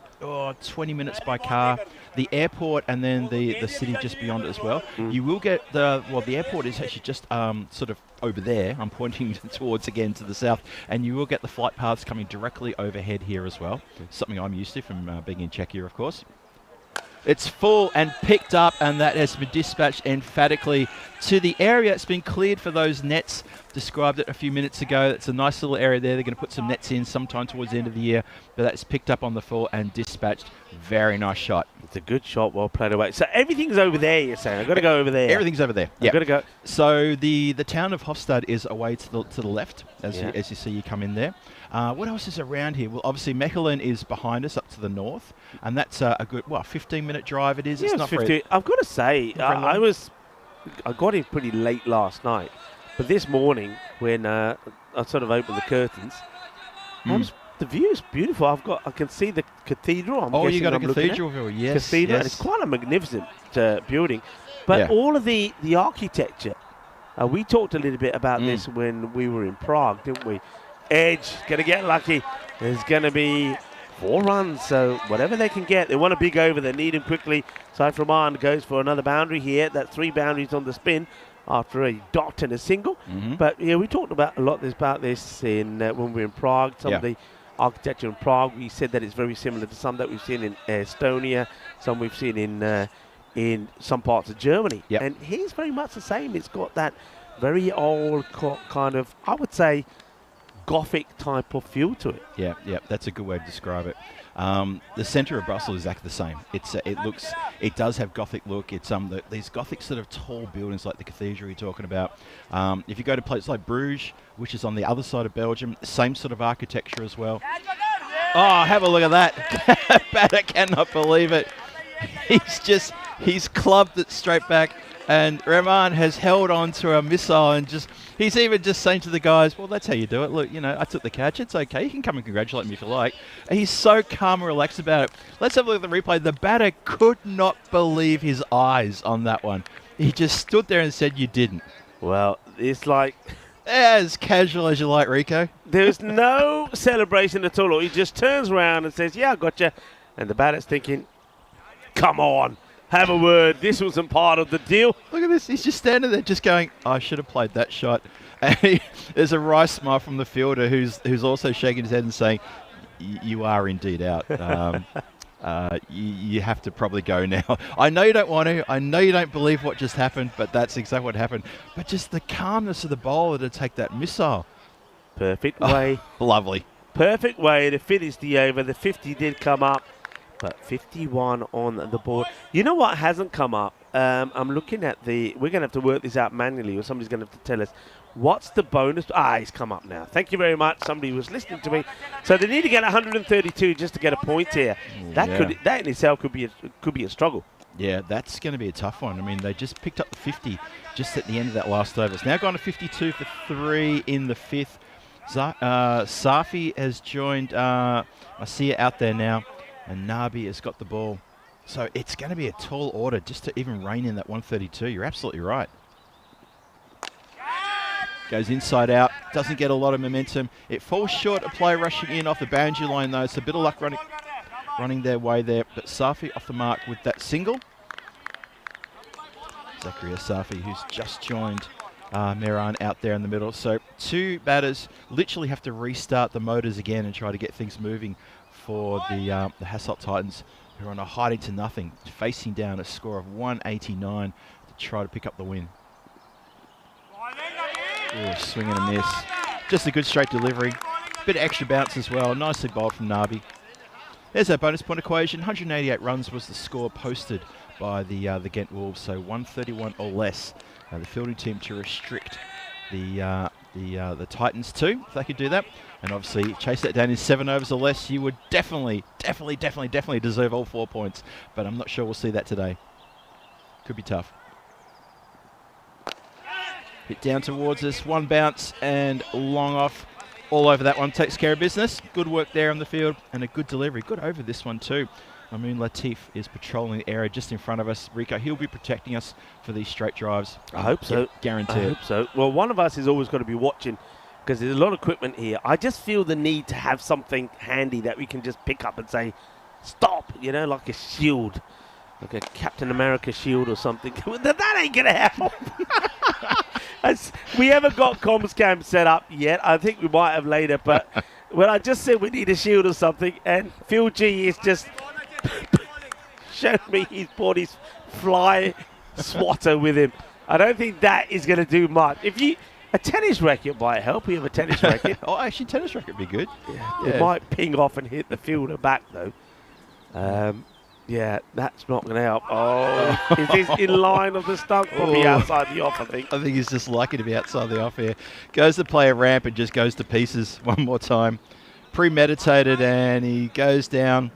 Speaker 3: 20 minutes by car. The airport and then the city just beyond it as well. You will get the airport is actually just sort of over there. I'm pointing towards again to the south, and you will get the flight paths coming directly overhead here as well. Something I'm used to from being in Czechia, of course. It's full and picked up, and that has been dispatched emphatically to the area. It's been cleared for those nets. Described it a few minutes ago. It's a nice little area there. They're going to put some nets in sometime towards the end of the year, but that's picked up on the full and dispatched. Very nice shot.
Speaker 5: It's a good shot, well played away. So everything's over there, you're saying? I've got to go over there.
Speaker 3: Everything's over there. Yeah,
Speaker 5: got to go.
Speaker 3: So the town of Hofstad is away to the left as you see you come in there. What else is around here? Well, obviously Mechelen is behind us up to the north, and that's a good 15-minute drive. It is.
Speaker 5: Yeah,
Speaker 3: it's not
Speaker 5: 50.
Speaker 3: very.
Speaker 5: I've got to say, I got in pretty late last night, but this morning when I sort of opened the curtains, the view is beautiful. I can see the cathedral.
Speaker 3: You got a cathedral view. Yes,
Speaker 5: cathedral,
Speaker 3: yes.
Speaker 5: and it's quite a magnificent building. But all of the architecture, we talked a little bit about this when we were in Prague, didn't we? Edge, going to get lucky. There's going to be 4 runs, so whatever they can get. They want a big over. They need him quickly. Side Roman goes for another boundary here. That's 3 boundaries on the spin after a dot and a single. But yeah, we talked about a lot about this in when we were in Prague. Some of the architecture in Prague, we said that it's very similar to some that we've seen in Estonia, some we've seen in some parts of Germany. And here's very much the same. It's got that very old kind of, I would say, Gothic type of feel to it.
Speaker 3: Yeah, that's a good way to describe it. The centre of Brussels is exactly the same. It does have Gothic look. It's these Gothic sort of tall buildings like the cathedral you're talking about. If you go to places like Bruges, which is on the other side of Belgium, same sort of architecture as well. Oh, have a look at that! I cannot believe it. He's clubbed it straight back. And Rahman has held on to a missile and he's even just saying to the guys, well, that's how you do it. Look, I took the catch. It's okay. You can come and congratulate me if you like. And he's so calm and relaxed about it. Let's have a look at the replay. The batter could not believe his eyes on that one. He just stood there and said, you didn't.
Speaker 5: Well, it's like...
Speaker 3: as casual as you like, Rico.
Speaker 5: There's no celebration at all. He just turns around and says, yeah, I got you. And the batter's thinking, come on. Have a word. This wasn't part of the deal.
Speaker 3: Look at this. He's just standing there just going, I should have played that shot. And there's a wry smile from the fielder who's also shaking his head and saying, you are indeed out. You have to probably go now. I know you don't want to. I know you don't believe what just happened, but that's exactly what happened. But just the calmness of the bowler to take that missile.
Speaker 5: Perfect way.
Speaker 3: Lovely.
Speaker 5: Perfect way to finish the over. The 50 did come up. But 51 on the board. You know what hasn't come up? I'm looking at we're going to have to work this out manually, or somebody's going to have to tell us. What's the bonus? It's come up now. Thank you very much. Somebody was listening to me. So they need to get 132 just to get a point here. That in itself could be a struggle.
Speaker 3: Yeah, that's going to be a tough one. I mean, they just picked up the 50 just at the end of that last over. It's now gone to 52 for 3 in the 5th. Safi has joined Masia out there now. And Nabi has got the ball. So it's going to be a tall order just to even rein in that 132. You're absolutely right. Goes inside out. Doesn't get a lot of momentum. It falls short. A player rushing in off the boundary line, though. So a bit of luck running their way there. But Safi off the mark with that single. Zakaria Safi, who's just joined Mehran out there in the middle. So 2 batters literally have to restart the motors again and try to get things moving for the Hasselt Titans, who are on a hiding to nothing, facing down a score of 189 to try to pick up the win. Ooh, swing and a miss. Just a good straight delivery. Bit of extra bounce as well. Nicely bowled from Nabi. There's our bonus point equation. 188 runs was the score posted by the Ghent Wolves, so 131 or less. The fielding team to restrict the Titans too, if they could do that. And obviously chase that down in 7 overs or less, you would definitely deserve all 4 points. But I'm not sure we'll see that today. Could be tough. Hit down towards us, one bounce and long off. All over that one, takes care of business. Good work there on the field and a good delivery. Good over this one too. Amoon Latif is patrolling the area just in front of us. Rico, he'll be protecting us for these straight drives.
Speaker 5: I hope so.
Speaker 3: Yeah, guaranteed.
Speaker 5: I hope so. Well, one of us has always got to be watching because there's a lot of equipment here. I just feel the need to have something handy that we can just pick up and say, stop, you know, like a shield. Like a Captain America shield or something. That ain't going to happen. We haven't got comms cam set up yet. I think we might have later, but when I just said we need a shield or something, and Phil G is just showed me he's brought his fly swatter with him. I don't think that is going to do much. A tennis racket might help. We have a tennis racket.
Speaker 3: Oh, actually, tennis racket would be good.
Speaker 5: Yeah. It might ping off and hit the fielder back, though. Yeah, that's not going to help. Oh, is this in line of the stump? Probably outside the off, I think.
Speaker 3: I think he's just lucky to be outside the off here. Goes to play a ramp and just goes to pieces one more time. Premeditated, and he goes down,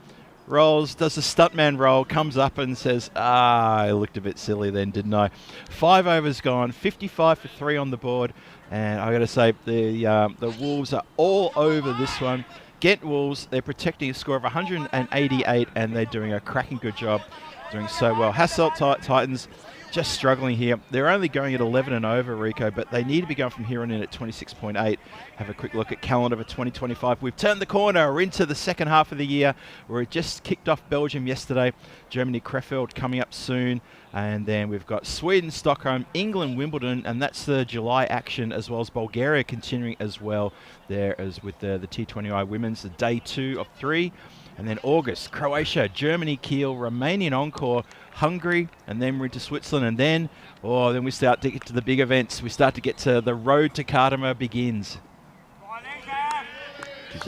Speaker 3: rolls, does a stuntman roll, comes up and says, I looked a bit silly then, didn't I? 5 overs gone, 55 for 3 on the board. And I got to say, the Wolves are all over this one. Ghent Wolves, they're protecting a score of 188, and they're doing a cracking good job, doing so well. Hasselt Titans just struggling here. They're only going at 11 and over, Rico, but they need to be going from here on in at 26.8. Have a quick look at calendar for 2025. We've turned the corner. We're into the second half of the year. We're just kicked off Belgium yesterday. Germany, Krefeld coming up soon. And then we've got Sweden, Stockholm, England, Wimbledon, and that's the July action, as well as Bulgaria continuing as well there as with the T20I Women's, the day 2 of 3. And then August, Croatia, Germany, Kiel, Romanian Encore, Hungary, and then we're into Switzerland. And then, then we start to get to the big events. We start to get to the road to Kardama begins.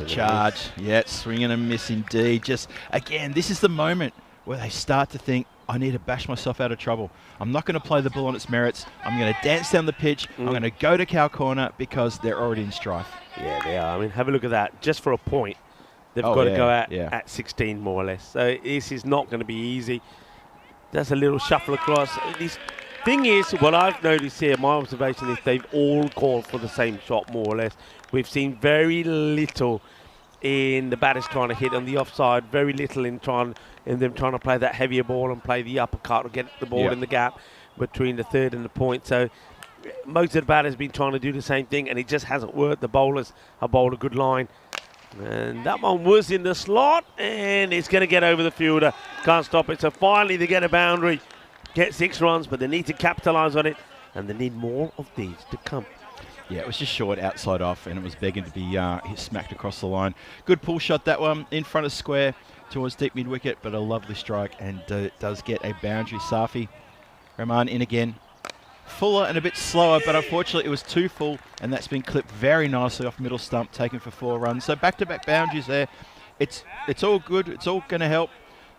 Speaker 3: Charge. Yeah, swing and a miss indeed. Just, again, this is the moment where they start to think, I need to bash myself out of trouble. I'm not going to play the ball on its merits. I'm going to dance down the pitch. I'm going to go to cow corner because they're already in strife.
Speaker 5: Yeah, they are. I mean, have a look at that. Just for a point, they've got to go at 16 more or less. So this is not going to be easy. That's a little shuffle across. This thing is, what I've noticed here, my observation is they've all called for the same shot more or less. We've seen very little in the batters trying to hit on the offside, very little in them trying to play that heavier ball and play the uppercut or get the ball in the gap between the third and the point. So most of the batters have been trying to do the same thing, and it just hasn't worked. The bowlers have bowled a good line. And that one was in the slot, and it's going to get over the fielder. Can't stop it. So finally they get a boundary, get 6 runs, but they need to capitalise on it, and they need more of these to come.
Speaker 3: Yeah, it was just short outside off, and it was begging to be smacked across the line. Good pull shot, that one, in front of square towards deep mid-wicket, but a lovely strike, and does get a boundary. Safi Rahman in again. Fuller and a bit slower, but unfortunately it was too full, and that's been clipped very nicely off middle stump, taken for 4 runs. So back-to-back boundaries there. It's all good. It's all going to help.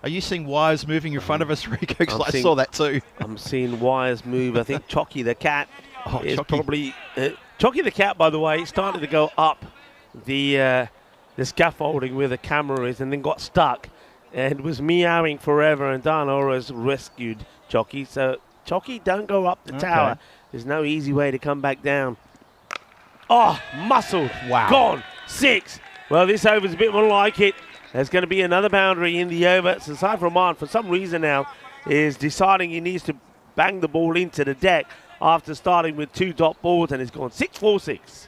Speaker 3: Are you seeing wires moving in front of us, Rico? Because I saw that too.
Speaker 5: I'm seeing wires move. I think Chocky the cat is
Speaker 3: Chocky.
Speaker 5: probably... Chocky the cat, by the way, started to go up the scaffolding where the camera is, and then got stuck and was meowing forever, and Dan Oro's rescued Chocky. So Chocky, don't go up the tower. There's no easy way to come back down. Oh, muscled.
Speaker 3: Wow.
Speaker 5: Gone. 6. Well, this over's a bit more like it. There's going to be another boundary in the over. So Saif Rahman, for some reason now, is deciding he needs to bang the ball into the deck after starting with 2 dot balls, and it's gone 6-4-6.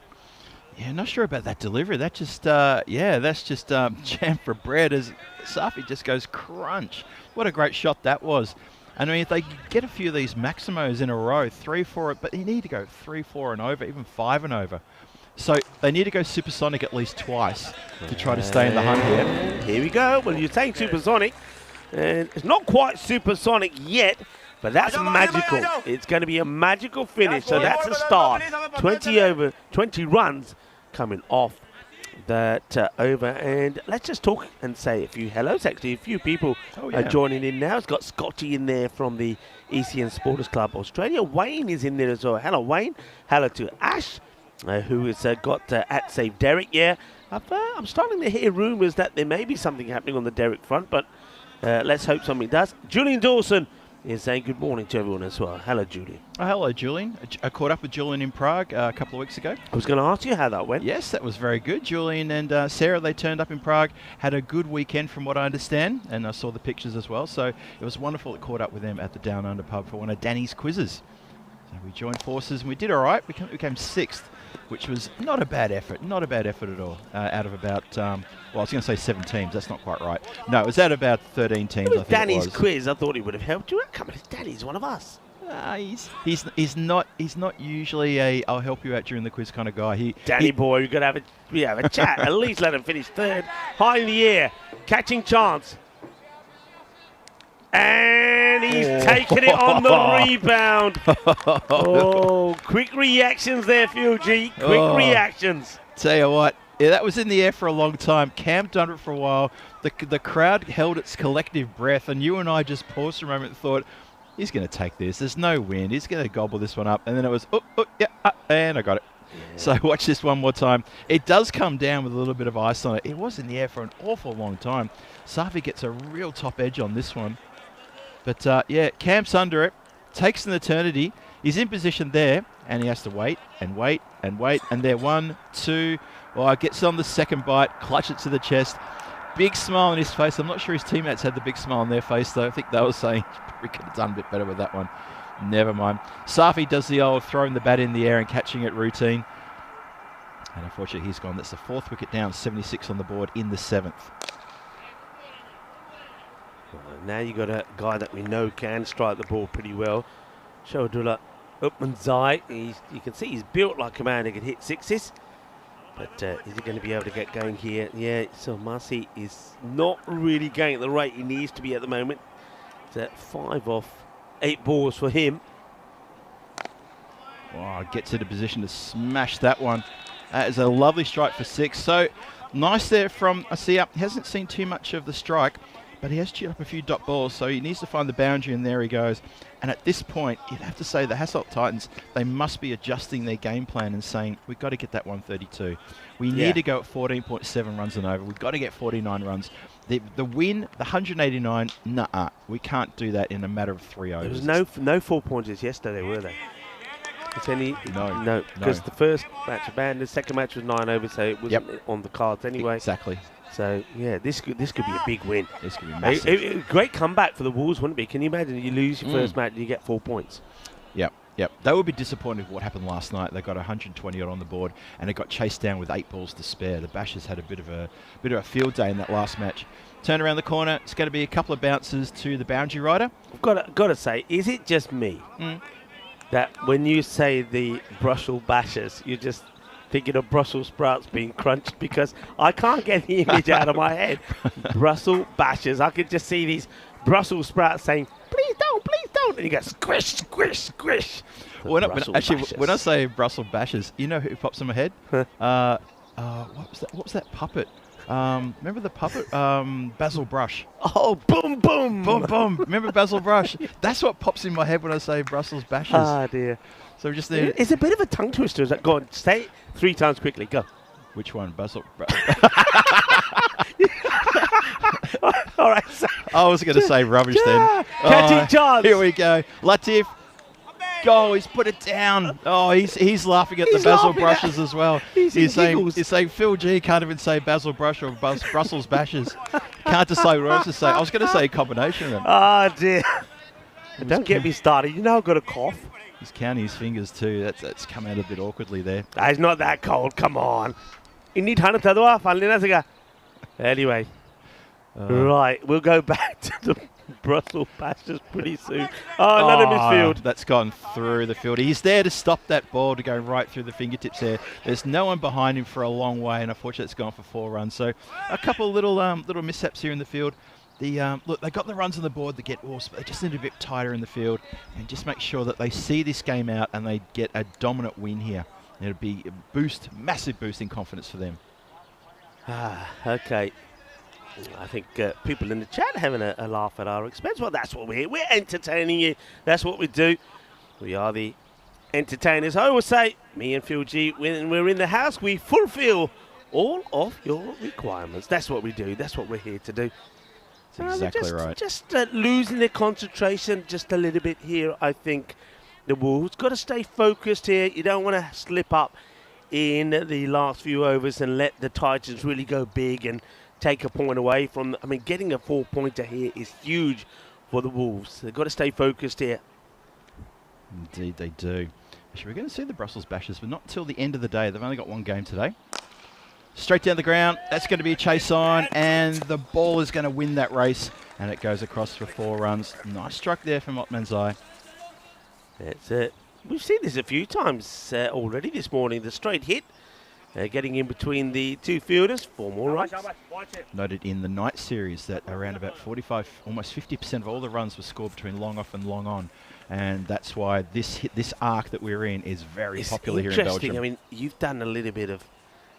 Speaker 3: Yeah, not sure about that delivery. That just, that's just jam for bread as Safi just goes crunch. What a great shot that was. And I mean, if they get a few of these Maximos in a row, 3, 4, but you need to go 3, 4 and over, even 5 and over. So they need to go supersonic at least twice to try to stay in the hunt here.
Speaker 5: Here we go. Well, you're saying supersonic, and it's not quite supersonic yet, but that's magical. It's going to be a magical finish, so that's a start. 20 runs coming off that over, and let's just talk and say a few hellos. Actually, a few people are joining in now. It's got Scotty in there from the ECS Supporters Club Australia. Wayne is in there as well. Hello, Wayne. Hello to Ash, who has got at Save Derek. Yeah, I'm starting to hear rumours that there may be something happening on the Derek front, but let's hope something does. Julian Dawson is saying good morning to everyone as well. Hello, Julian.
Speaker 3: Oh, hello, Julian. I caught up with Julian in Prague a couple of weeks ago.
Speaker 5: I was going to ask you how that went.
Speaker 3: Yes, that was very good. Julian and Sarah, they turned up in Prague, had a good weekend from what I understand, and I saw the pictures as well. So it was wonderful to caught up with them at the Down Under pub for one of Danny's quizzes. So we joined forces and we did all right. We came sixth, which was not a bad effort. Not a bad effort at all. Out of about, well, I was going to say 7 teams. That's not quite right. No, it was out of about 13 teams, I think
Speaker 5: Danny's
Speaker 3: it was.
Speaker 5: quiz. I thought he would have helped you. Come on, Danny's one of us.
Speaker 3: He's not usually a I'll help you out during the quiz kind of guy.
Speaker 5: Danny boy, we've got to have a chat. At least let him finish third. High in the air, catching chance. And he's taken it on the rebound. Oh, quick reactions there, Phil G. Quick reactions.
Speaker 3: Tell you what, yeah, that was in the air for a long time. Cam done it for a while. The crowd held its collective breath, and you and I just paused for a moment and thought, he's going to take this. There's no wind. He's going to gobble this one up. And then it was, and I got it. Yeah. So watch this one more time. It does come down with a little bit of ice on it. It was in the air for an awful long time. Safi gets a real top edge on this one. But, yeah, Cam's under it. Takes an eternity. He's in position there, and he has to wait and wait and wait. And there, 1, 2. Well, gets on the second bite, clutch it to the chest. Big smile on his face. I'm not sure his teammates had the big smile on their face, though. I think they were saying we could have done a bit better with that one. Never mind. Safi does the old throwing the bat in the air and catching it routine. And unfortunately, he's gone. That's the 4th wicket down, 76 on the board in the 7th.
Speaker 5: Well, now you've got a guy that we know can strike the ball pretty well. Shodula Upmanzai. You can see he's built like a man who can hit sixes. But is he going to be able to get going here? Yeah, so Marcy is not really going at the rate he needs to be at the moment. It's at 5 off 8 balls for him.
Speaker 3: Wow, gets into position to smash that one. That is a lovely strike for 6. So nice there from Asia. He hasn't seen too much of the strike, but he has chewed up a few dot balls, so he needs to find the boundary, and there he goes. And at this point, you'd have to say the Hasselt Titans, they must be adjusting their game plan and saying, we've got to get that 132. We need to go at 14.7 runs and over. We've got to get 49 runs. The win, the 189, nah, we can't do that in a matter of 3 overs.
Speaker 5: There was no 4-pointers yesterday, were they? No, because the first match was banned, the second match was 9 overs, so it wasn't on the cards anyway.
Speaker 3: Exactly.
Speaker 5: So, yeah, this could be a big win.
Speaker 3: This could be massive.
Speaker 5: Great comeback for the Wolves, wouldn't it be? Can you imagine you lose your first match and you get 4 points?
Speaker 3: Yep. They would be disappointed with what happened last night. They got 120 odd on the board, and it got chased down with 8 balls to spare. The Bashers had a bit of a field day in that last match. Turn around the corner. It's going to be a couple of bounces to the boundary rider.
Speaker 5: I've got to say, is it just me that when you say the Brussels Bashers, you're just thinking of Brussels sprouts being crunched? Because I can't get the image out of my head. Brussels Bashers. I could just see these Brussels sprouts saying, please don't, and you go squish, squish, squish.
Speaker 3: When I say Brussels Bashers, you know who pops in my head? What was that puppet? Remember the puppet? Basil Brush.
Speaker 5: Oh, boom, boom.
Speaker 3: Boom, boom. Remember Basil Brush? That's what pops in my head when I say Brussels Bashers.
Speaker 5: Ah, dear.
Speaker 3: So just there.
Speaker 5: It's a bit of a tongue twister. Is that? Go on, say it 3 times quickly. Go.
Speaker 3: Which one? Basil.
Speaker 5: All right. So
Speaker 3: I was going to say rubbish then.
Speaker 5: Catching chance.
Speaker 3: Here we go. Latif. Go, he's put it down. Oh, he's laughing at the Basil Brushes as well. He's saying Phil G can't even say Basil Brush or Brussels Bashers. Can't decide what else to say. I was going to say a combination of them.
Speaker 5: Oh, dear. Don't get me started. You know I've got a cough.
Speaker 3: He's counting his fingers too. That's come out a bit awkwardly there.
Speaker 5: It's not that cold. Come on. Ini tanah tadwa, falina siga. Anyway. Right, we'll go back to the Brussels Bashers pretty soon. Oh, another misfield.
Speaker 3: That's gone through the field. He's there to stop that ball to go right through the fingertips there. There's no one behind him for a long way, and unfortunately it's gone for 4 runs. So a couple of little mishaps here in the field. Look, they got the runs on the board that get awesome. They just need to be a bit tighter in the field and just make sure that they see this game out and they get a dominant win here. It'll be a massive boost in confidence for them.
Speaker 5: Okay. I think people in the chat are having a laugh at our expense. Well, that's what we're here. We're entertaining you. That's what we do. We are the entertainers. I always say, me and Phil G, when we're in the house, we fulfill all of your requirements. That's what we do. That's what we're here to do.
Speaker 3: That's exactly right.
Speaker 5: Just losing their concentration just a little bit here, I think. The Wolves got to stay focused here. You don't want to slip up in the last few overs and let the Titans really go big and take a point away from. I mean, getting a 4-pointer here is huge for the Wolves. They've got to stay focused here.
Speaker 3: Indeed, they do. Actually, we're going to see the Brussels Bashers, but not until the end of the day. They've only got one game today. Straight down the ground. That's going to be a chase on, and the ball is going to win that race, and it goes across for 4 runs. Nice struck there from Otmanzai.
Speaker 5: That's it. We've seen this a few times already this morning. The straight hit, getting in between the two fielders. 4 more runs.
Speaker 3: Noted in the night series that around about 45, almost 50% of all the runs were scored between long off and long on. And that's why this arc that we're in is very popular here in Belgium.
Speaker 5: I mean, you've done a little bit of,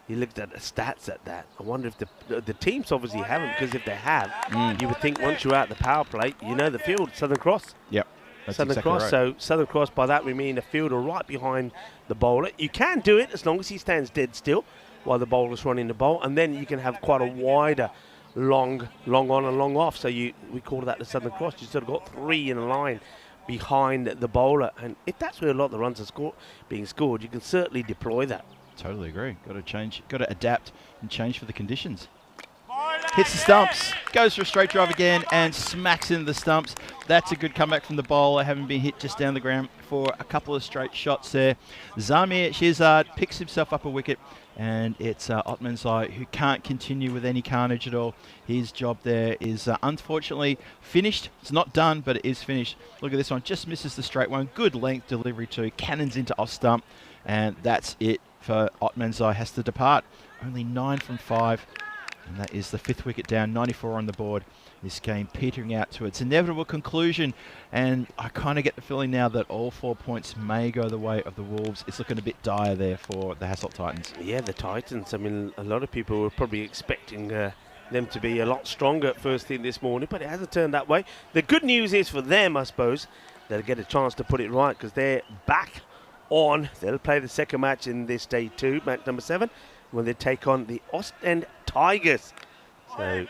Speaker 5: you looked at the stats at that. I wonder if the teams obviously haven't, because if they have, you would think once you're out the power play, you know the field, Southern Cross.
Speaker 3: Yep. That's
Speaker 5: Southern
Speaker 3: exactly
Speaker 5: Cross.
Speaker 3: right.
Speaker 5: So Southern Cross, by that we mean a fielder right behind the bowler. You can do it as long as he stands dead still while the bowler's running the bowl, and then you can have quite a wider long on and long off. So we call that the Southern Cross. You sort of got 3 in a line behind the bowler, and if that's where a lot of the runs are being scored, you can certainly deploy that.
Speaker 3: Totally agree. Got to change, got to adapt and change for the conditions. Hits the stumps, goes for a straight drive again and smacks into the stumps. That's a good comeback from the bowler, having been hit just down the ground for a couple of straight shots there. Zamir Shizard picks himself up a wicket, and it's Otmanzai who can't continue with any carnage at all. His job there is unfortunately finished. It's not done, but it is finished. Look at this one, just misses the straight one. Good length delivery too, cannons into off stump, and that's it for Otmanzai. Has to depart. Only 9 from 5. And that is the 5th wicket down, 94 on the board. This game petering out to its inevitable conclusion. And I kind of get the feeling now that all 4 points may go the way of the Wolves. It's looking a bit dire there for the Hasselt Titans.
Speaker 5: Yeah, the Titans. I mean, a lot of people were probably expecting them to be a lot stronger first thing this morning, but it hasn't turned that way. The good news is for them, I suppose, they'll get a chance to put it right because they're back on. They'll play the second match in this day 2, match number 7, when they take on the Ostend Tigers. So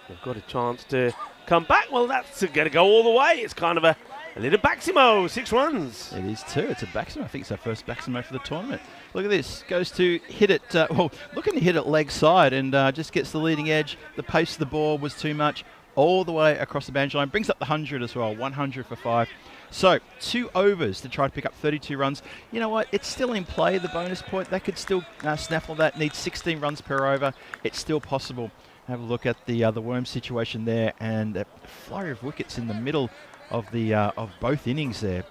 Speaker 5: they've got a chance to come back. Well, that's going to go all the way. It's kind of a little Baximo, 6 runs.
Speaker 3: It is too. It's a Baximo. I think it's our first Baximo for the tournament. Look at this. Goes to hit it, looking to hit it leg side, and just gets the leading edge. The pace of the ball was too much. All the way across the boundary line. Brings up the 100 as well. 100 for 5. So, 2 overs to try to pick up 32 runs. You know what? It's still in play, the bonus point. They could still snaffle that. Needs 16 runs per over. It's still possible. Have a look at the Worm situation there, and a flurry of wickets in the middle of the of both innings there.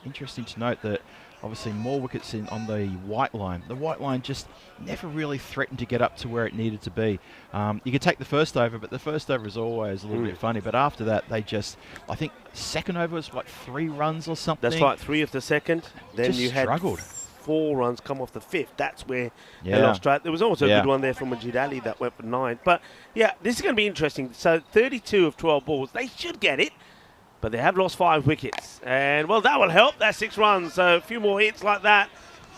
Speaker 3: Interesting to note that obviously more wickets on the white line. The white line just never really threatened to get up to where it needed to be. You could take the first over, but the first over is always a little bit funny. But after that, they just, I think second over was like 3 runs or something.
Speaker 5: That's right, 3 of the second. Then
Speaker 3: just
Speaker 5: you had
Speaker 3: struggled.
Speaker 5: 4 runs come off the 5th. That's where they lost track. There was also a good one there from Majid Ali that went for 9. But yeah, this is going to be interesting. So 32 of 12 balls. They should get it. But they have lost 5 wickets. And, well, that will help. That's 6 runs. So a few more hits like that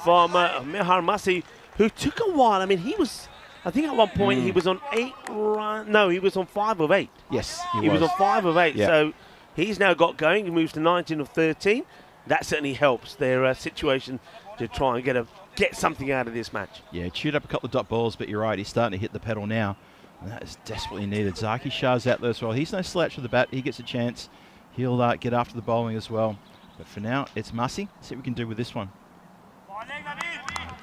Speaker 5: from Mihar Masi, who took a while. I mean, he was, I think at one point he was on 8 runs. No, he was on 5 of 8.
Speaker 3: Yes,
Speaker 5: he was on 5 of 8.
Speaker 3: Yeah.
Speaker 5: So he's now got going. He moves to 19 of 13. That certainly helps their situation to try and get something out of this match.
Speaker 3: Yeah, chewed up a couple of dot balls, but you're right. He's starting to hit the pedal now. And that is desperately needed. Zaki Shah's out there as well. He's no slouch with the bat. He gets a chance. He'll get after the bowling as well. But for now, it's Mussy. Let's see what we can do with this one.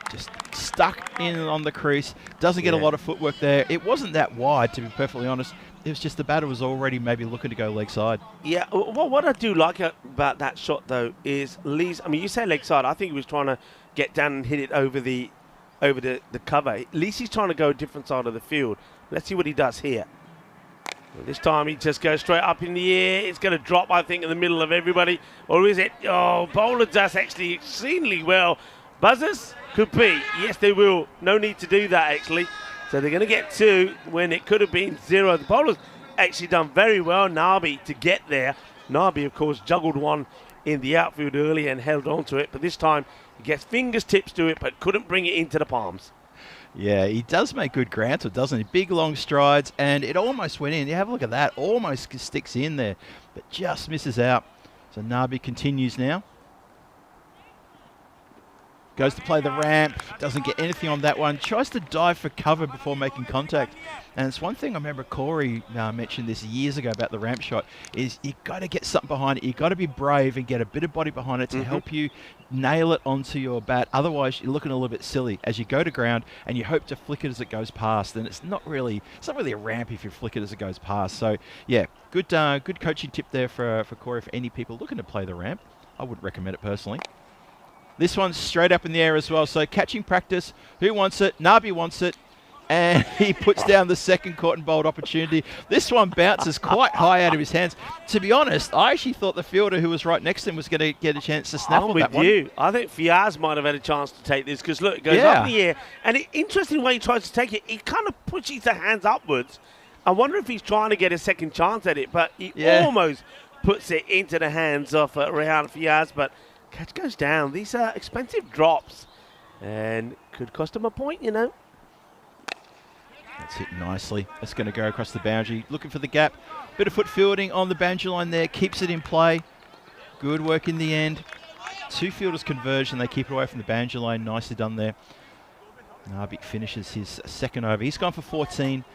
Speaker 3: Just stuck in on the crease. Doesn't get a lot of footwork there. It wasn't that wide, to be perfectly honest. It was just the batter was already maybe looking to go leg side.
Speaker 5: Yeah, well, what I do like about that shot, though, is Lee's... I mean, you say leg side. I think he was trying to get down and hit it over the cover. At least he's trying to go a different side of the field. Let's see what he does here. Well, this time he just goes straight up in the air. It's going to drop, I think, in the middle of everybody. Or is it? Oh, bowler does actually exceedingly well. Buzzers? Could be. Yes, they will. No need to do that, actually. So they're going to get 2 when it could have been 0. The bowler's actually done very well, Nabi, to get there. Nabi, of course, juggled one in the outfield earlier and held on to it, but this time he gets fingers tips to it but couldn't bring it into the palms.
Speaker 3: Yeah, he does make good ground to it, doesn't he? Big, long strides, and it almost went in. You have a look at that. Almost sticks in there, but just misses out. So Nabi continues now. Goes to play the ramp, doesn't get anything on that one. Tries to dive for cover before making contact. And it's one thing I remember Corey mentioned this years ago about the ramp shot, is you got to get something behind it. You got to be brave and get a bit of body behind it to help you nail it onto your bat. Otherwise, you're looking a little bit silly as you go to ground and you hope to flick it as it goes past. And it's not really a ramp if you flick it as it goes past. So yeah, good coaching tip there for Corey for any people looking to play the ramp. I wouldn't recommend it personally. This one's straight up in the air as well. So catching practice. Who wants it? Nabi wants it. And he puts down the second caught and bowled opportunity. This one bounces quite high out of his hands. To be honest, I actually thought the fielder who was right next to him was going to get a chance to snaffle that one. I'm with you.
Speaker 5: I think Fiaz might have had a chance to take this because, look, it goes up in the air. And the interesting way he tries to take it, he kind of pushes the hands upwards. I wonder if he's trying to get a second chance at it, but he almost puts it into the hands of Rehan Fiaz, but catch goes down. These are expensive drops and could cost him a point, you know.
Speaker 3: That's hit nicely. That's going to go across the boundary. Looking for the gap. Bit of foot fielding on the boundary line there. Keeps it in play. Good work in the end. 2 fielders converge and they keep it away from the boundary line. Nicely done there. Nabi finishes his second over. He's gone for 14.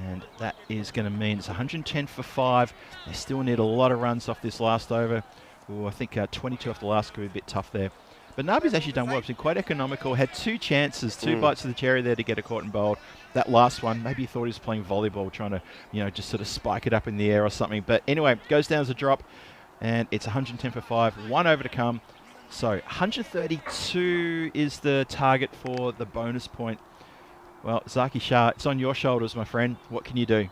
Speaker 3: And that is going to mean it's 110 for 5. They still need a lot of runs off this last over. Ooh, I think 22 off the last could be a bit tough there. But Nabi's actually done well. It's been quite economical. Had 2 chances, 2 bites of the cherry there to get a caught and bowled. That last one, maybe he thought he was playing volleyball, trying to, just sort of spike it up in the air or something. But anyway, goes down as a drop, and it's 110 for 5. 1 over to come. So 132 is the target for the bonus point. Well, Zaki Shah, it's on your shoulders, my friend. What can you do?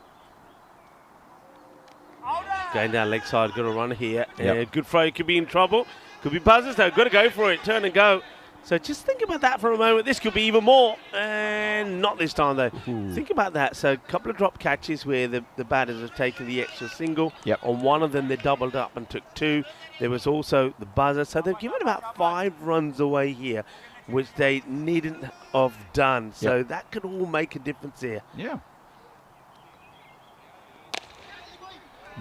Speaker 5: Going down leg side, got to run here. And good throw, could be in trouble. Could be buzzers though, got to go for it, turn and go. So just think about that for a moment. This could be even more, and not this time though. Think about that. So a couple of drop catches where the batters have taken the extra single. On one of them, they doubled up and took 2. There was also the buzzer. So they've given about 5 runs away here, which they needn't have done. So that could all make a difference here.
Speaker 3: Yeah.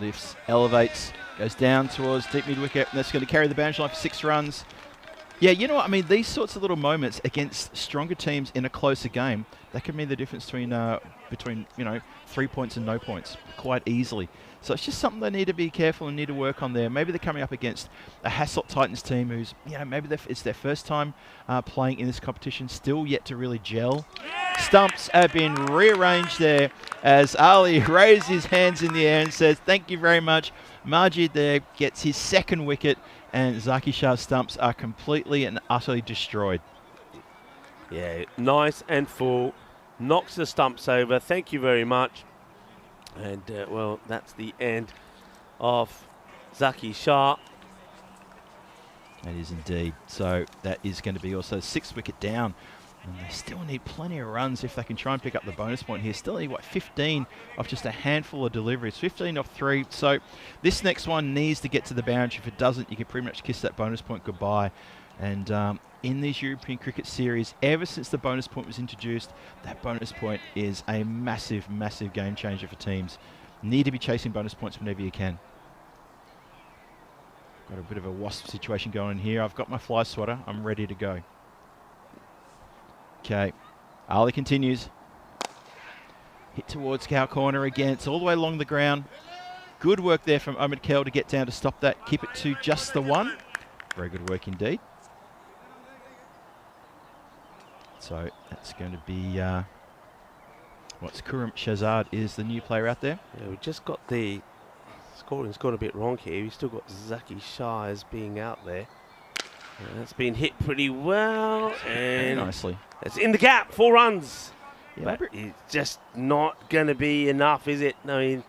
Speaker 3: Lifts, elevates, goes down towards deep mid-wicket, and that's going to carry the boundary line for 6 runs. Yeah, you know what? I mean, these sorts of little moments against stronger teams in a closer game, that could mean the difference between 3 points and no points quite easily. So it's just something they need to be careful and need to work on there. Maybe they're coming up against a Hasselt Titans team who's, maybe it's their first time playing in this competition, still yet to really gel. Stumps have been rearranged there as Ali raises his hands in the air and says, thank you very much. Majid there gets his 2nd wicket, and Zaki Shah's stumps are completely and utterly destroyed.
Speaker 5: Yeah, nice and full. Knocks the stumps over. Thank you very much. And, well, that's the end of Zaki Shah.
Speaker 3: That is indeed. So that is going to be also 6th wicket down. And they still need plenty of runs if they can try and pick up the bonus point here. Still need, 15 off just a handful of deliveries. 15 off 3. So this next one needs to get to the boundary. If it doesn't, you can pretty much kiss that bonus point goodbye. And in these European cricket series, ever since the bonus point was introduced, that bonus point is a massive, massive game changer for teams. Need to be chasing bonus points whenever you can. Got a bit of a wasp situation going on here. I've got my fly swatter. I'm ready to go. Okay, Ali continues. Hit towards cow corner again. It's all the way along the ground. Good work there from Omid Kell to get down to stop that. Keep it to just the 1. Very good work indeed. So that's going to be Kuram Shahzad is the new player out there.
Speaker 5: Yeah, we just got the scoring's gone a bit wrong here. We've still got Zaki Shah as being out there. That's been hit pretty well and
Speaker 3: nicely.
Speaker 5: It's in the gap, 4 runs.
Speaker 3: Yeah,
Speaker 5: but it's just not going to be enough, is it? I mean,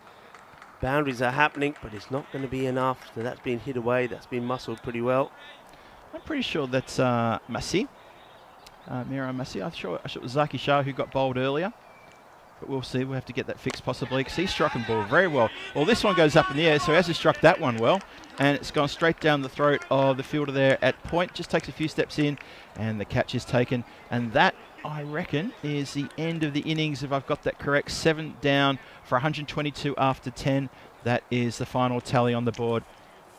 Speaker 5: boundaries are happening, but it's not going to be enough. So that's been hit away. That's been muscled pretty well.
Speaker 3: I'm pretty sure that's Massi.
Speaker 6: Miro Massey. I'm sure it was Zaki Shah who got bowled earlier. But we'll see. We'll have to get that fixed possibly because he struck the ball very well. Well, this one goes up in the air, so he has struck that one well. And it's gone straight down the throat of the fielder there at point. Just takes a few steps in, and the catch is taken. And that, I reckon, is the end of the innings, if I've got that correct. 7 down for 122 after 10. That is the final tally on the board.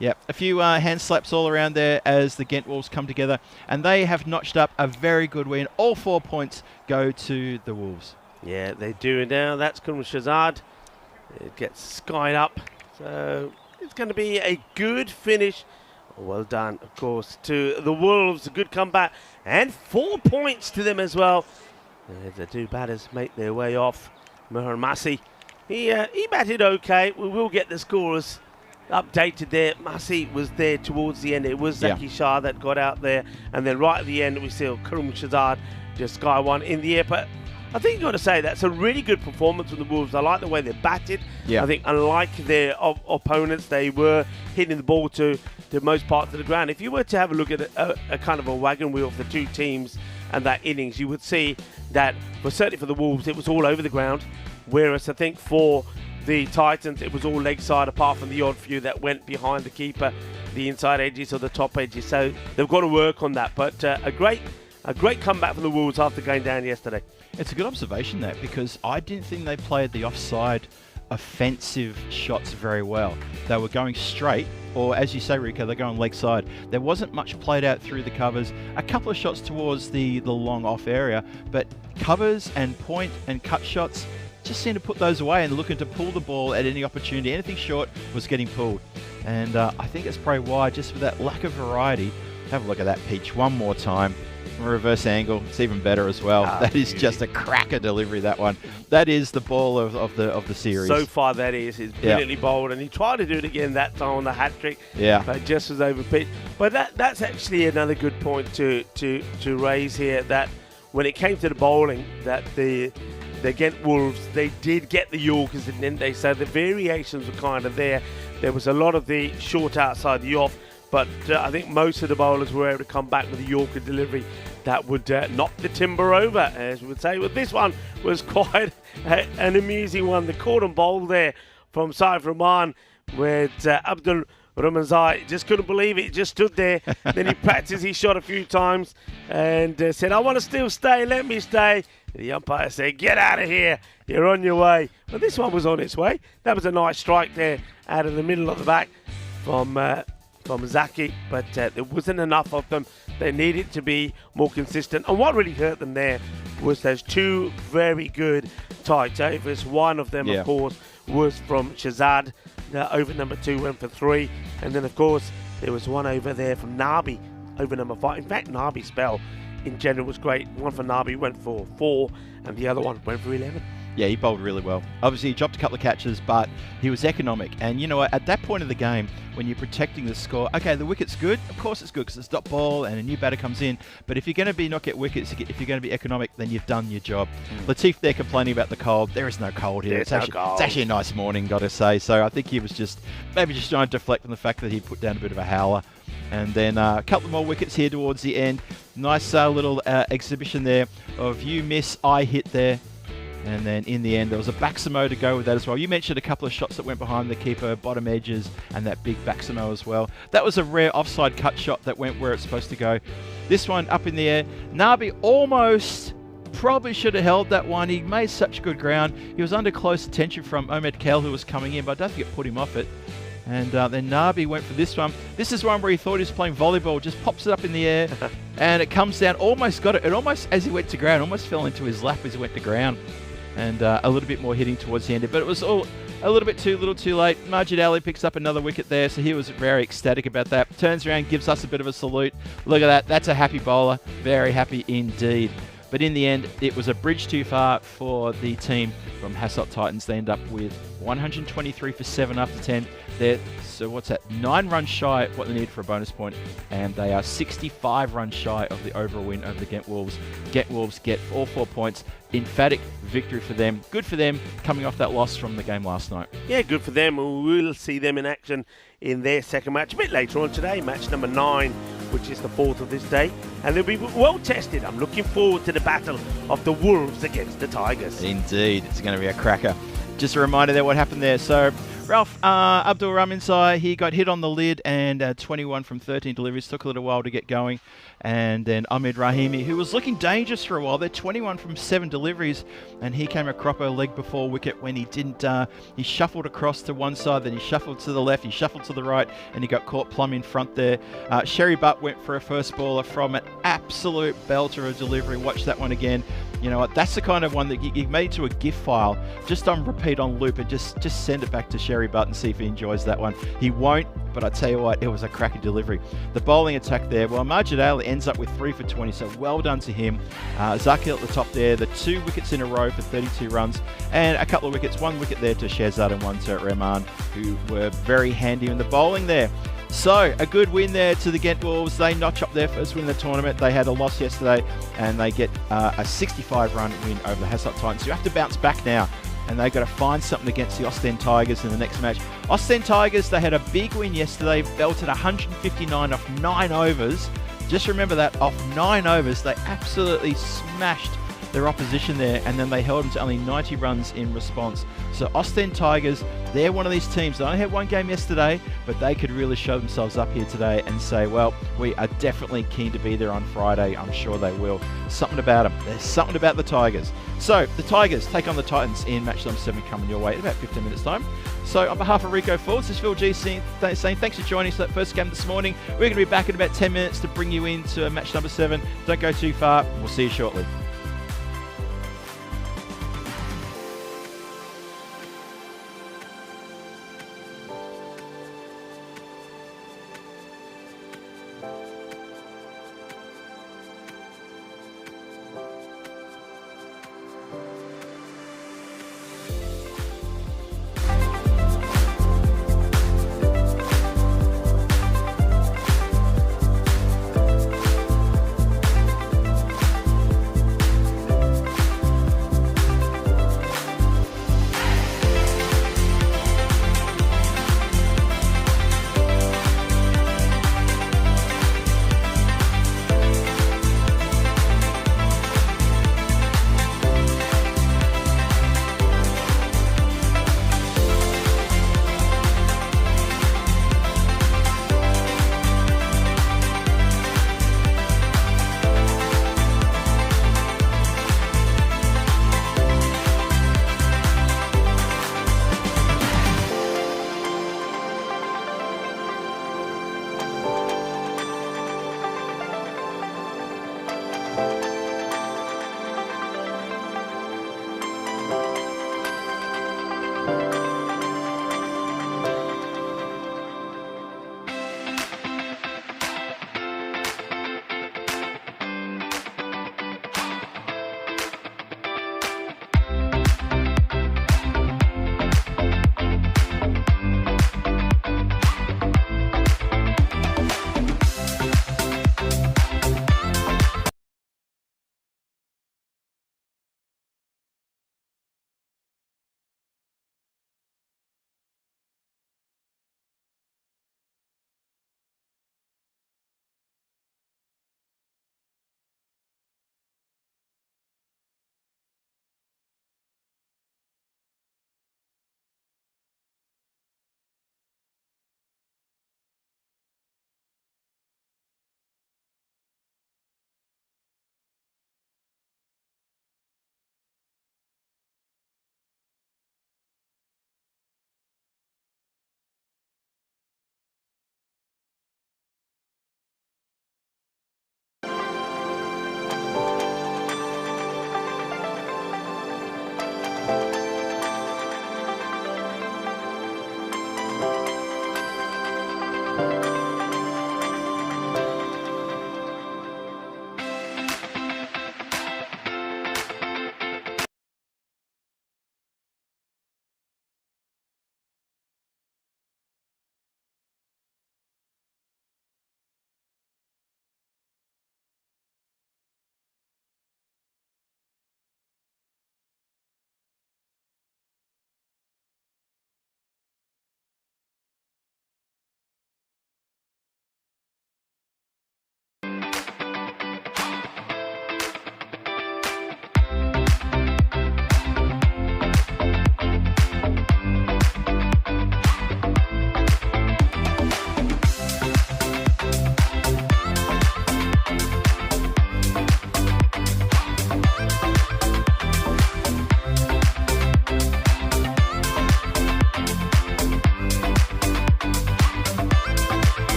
Speaker 6: Yep, a few hand slaps all around there as the Ghent Wolves come together. And they have notched up a very good win. All 4 points go to the Wolves.
Speaker 5: Yeah, they do now. That's Kunal Shazad. It gets skied up. So it's going to be a good finish. Well done, of course, to the Wolves. A good comeback. And 4 points to them as well. As the two batters make their way off. Mehran Massi, he batted okay. We will get the scores updated there. Massi was there towards the end. It was Zaki Shah that got out there. And then right at the end, we see Kunal Shazad just sky one in the air. But I think you've got to say that's a really good performance from the Wolves. I like the way they batted.
Speaker 3: Yeah.
Speaker 5: I think unlike their opponents, they were hitting the ball to most parts of the ground. If you were to have a look at a kind of a wagon wheel of the two teams and that innings, you would see that, certainly for the Wolves, it was all over the ground. Whereas I think for the Titans, it was all leg side, apart from the odd few that went behind the keeper, the inside edges or the top edges. So they've got to work on that. But a great comeback from the Wolves after going down yesterday.
Speaker 6: It's a good observation, that, because I didn't think they played the offside offensive shots very well. They were going straight, or as you say, Rico, they're going leg side. There wasn't much played out through the covers. A couple of shots towards the long off area, but covers and point and cut shots just seemed to put those away and looking to pull the ball at any opportunity. Anything short was getting pulled. And I think it's probably why, just for that lack of variety. Have a look at that pitch one more time. Reverse angle, it's even better as well. That is just a cracker delivery, that one. That is the ball of the series.
Speaker 5: So far that is. It's brilliantly bowled, and he tried to do it again that time on the hat-trick.
Speaker 6: Yeah.
Speaker 5: But just was overpitched. But that's actually another good point to raise here, that when it came to the bowling, that the Ghent Wolves, they did get the Yorkers, didn't they? So the variations were kind of there. There was a lot of the short outside the off, but I think most of the bowlers were able to come back with a Yorker delivery that would knock the timber over, as we would say. But this one was quite an amusing one. The cordon bowl there from Saif Rahman, where Abdul Ramanzai just couldn't believe it. He just stood there. Then he practiced his shot a few times and said, "I want to still stay, let me stay." The umpire said, "Get out of here, you're on your way." But this one was on its way. That was a nice strike there out of the middle of the back from Zaki, but there wasn't enough of them. They needed to be more consistent. And what really hurt them there was those two very good tight overs. One of them, of course, was from Shazad. Over number 2 went for 3. And then, of course, there was one over there from Nabi, over number 5. In fact, Nabi's spell in general was great. One for Nabi went for 4, and the other one went for 11.
Speaker 6: Yeah, he bowled really well. Obviously, he dropped a couple of catches, but he was economic. And you know what? At that point of the game, when you're protecting the score, okay, the wicket's good. Of course it's good because it's dot ball and a new batter comes in. But if you're going to not get wickets, if you're going to be economic, then you've done your job. Latif, they're complaining about the cold. There is no cold here. It's actually a nice morning, got to say. So I think he was just trying to deflect from the fact that he put down a bit of a howler. And then a couple more wickets here towards the end. Nice little exhibition there of you miss, I hit there. And then in the end, there was a Baximo to go with that as well. You mentioned a couple of shots that went behind the keeper, bottom edges, and that big Baximo as well. That was a rare offside cut shot that went where it's supposed to go. This one up in the air. Nabi almost probably should have held that one. He made such good ground. He was under close attention from Ahmed Kel, who was coming in, but I don't think it put him off it. And then Nabi went for this one. This is one where he thought he was playing volleyball, just pops it up in the air, and it comes down, almost got it. It almost, as he went to ground, almost fell into his lap as he went to ground. And a little bit more hitting towards the end. But it was all a little bit too late. Majid Ali picks up another wicket there, so he was very ecstatic about that. Turns around, gives us a bit of a salute. Look at that. That's a happy bowler. Very happy indeed. But in the end, it was a bridge too far for the team from Hasselt Titans. They end up with 123 for 7 after 10. So what's that? 9 runs shy of what they need for a bonus point, and they are 65 runs shy of the overall win over the Ghent Wolves. Ghent Wolves get all 4 points. Emphatic victory for them. Good for them coming off that loss from the game last night.
Speaker 5: Yeah, good for them. We'll see them in action in their second match a bit later on today. Match number 9 which is the fourth of this day, and they'll be well tested. I'm looking forward to the battle of the Wolves against the Tigers.
Speaker 6: Indeed, it's going to be a cracker. Just a reminder there what happened there. So Ralph Abdul Raminsai, he got hit on the lid and 21 from 13 deliveries. Took a little while to get going. And then Ahmed Rahimi, who was looking dangerous for a while. They're 21 from 7 deliveries. And he came a cropper leg before wicket when he didn't. He shuffled across to one side, then he shuffled to the left, he shuffled to the right, and he got caught plumb in front there. Sherry Butt went for a first baller from an absolute belter of delivery. Watch that one again. You know what? That's the kind of one that you made to a GIF file, just on repeat on loop, and just send it back to Sherry Butt and see if he enjoys that one. He won't, but I tell you what, it was a cracking delivery. The bowling attack there, well, Majid Ali ends up with 3 for 20, so well done to him. Zakir at the top there, the 2 wickets in a row for 32 runs, and a couple of wickets, 1 wicket there to Shehzad and 1 to Rahman, who were very handy in the bowling there. So, a good win there to the Ghent Wolves. They notch up their first win in the tournament. They had a loss yesterday, and they get a 65-run win over the Hasselt Titans. You have to bounce back now, and they've got to find something against the Ostend Tigers in the next match. Ostend Tigers, they had a big win yesterday, belted 159 off 9 overs. Just remember that, off 9 overs, they absolutely smashed their opposition there, and then they held them to only 90 runs in response. So Ostend Tigers, they're one of these teams. They only had 1 game yesterday, but they could really show themselves up here today and say, well, we are definitely keen to be there on Friday. I'm sure they will. Something about them. There's something about the Tigers. So the Tigers take on the Titans in match number 7 coming your way in about 15 minutes time. So on behalf of Rico Force, this is Phil G saying thanks for joining us for that first game this morning. We're going to be back in about 10 minutes to bring you into match number 7. Don't go too far. We'll see you shortly.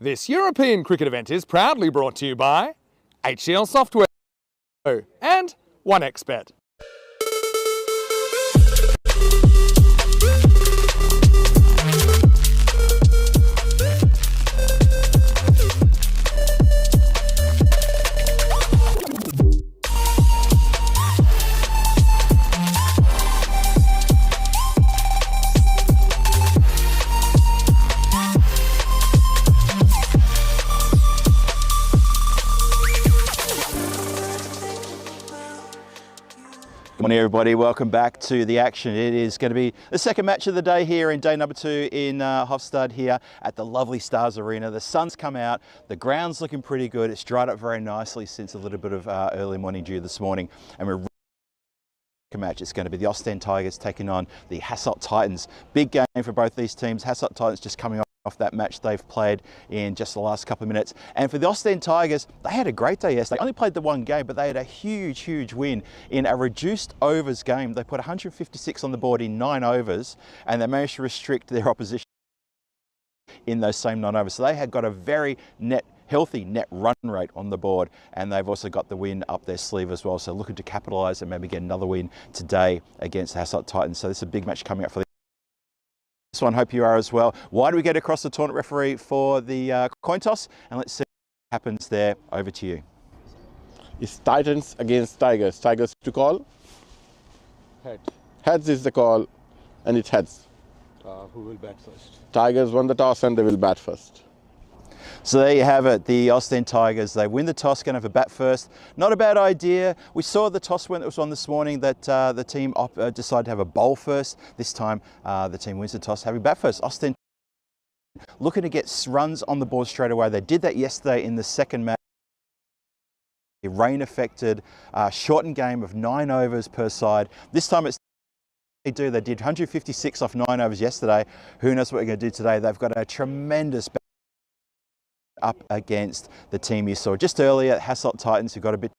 Speaker 2: This European cricket event is proudly brought to you by HCL Software and 1xBet.
Speaker 3: Good morning everybody, welcome back to the action. It is going to be the second match of the day here in day number 2 in Hofstad here at the lovely Stars Arena. The sun's come out, the ground's looking pretty good, it's dried up very nicely since a little bit of early morning dew this morning, and we're match. It's going to be the Ostend Tigers taking on the Hasselt Titans. Big game for both these teams. Hasselt Titans just coming off that match they've played in just the last couple of minutes. And for the Ostend Tigers, they had a great day yesterday. They only played the one game, but they had a huge win in a reduced overs game. They put 156 on the board in 9 overs, and they managed to restrict their opposition in those same 9 overs. So they had got a very healthy net run rate on the board, and they've also got the win up their sleeve as well. So looking to capitalise and maybe get another win today against the Hasselt Titans. So this is a big match coming up for this one. Hope you are as well. Why do we get across the tournament referee for the coin toss? And let's see what happens there. Over to you.
Speaker 4: It's Titans against Tigers. Tigers to call?
Speaker 7: Heads.
Speaker 4: Heads is the call, and it's heads.
Speaker 7: Who will bat first?
Speaker 4: Tigers won the toss and they will bat first.
Speaker 3: So there you have it, the Ostend Tigers. They win the toss, going to have a bat first. Not a bad idea. We saw the toss when it was on this morning that the team decided to have a bowl first. This time the team wins the toss, having bat first. Ostend looking to get runs on the board straight away. They did that yesterday in the second match. A rain-affected, shortened game of 9 overs per side. This time it's they did 156 off 9 overs yesterday. Who knows what we're going to do today? They've got a tremendous up against the team you saw just earlier, Hasselt Titans, who got a bit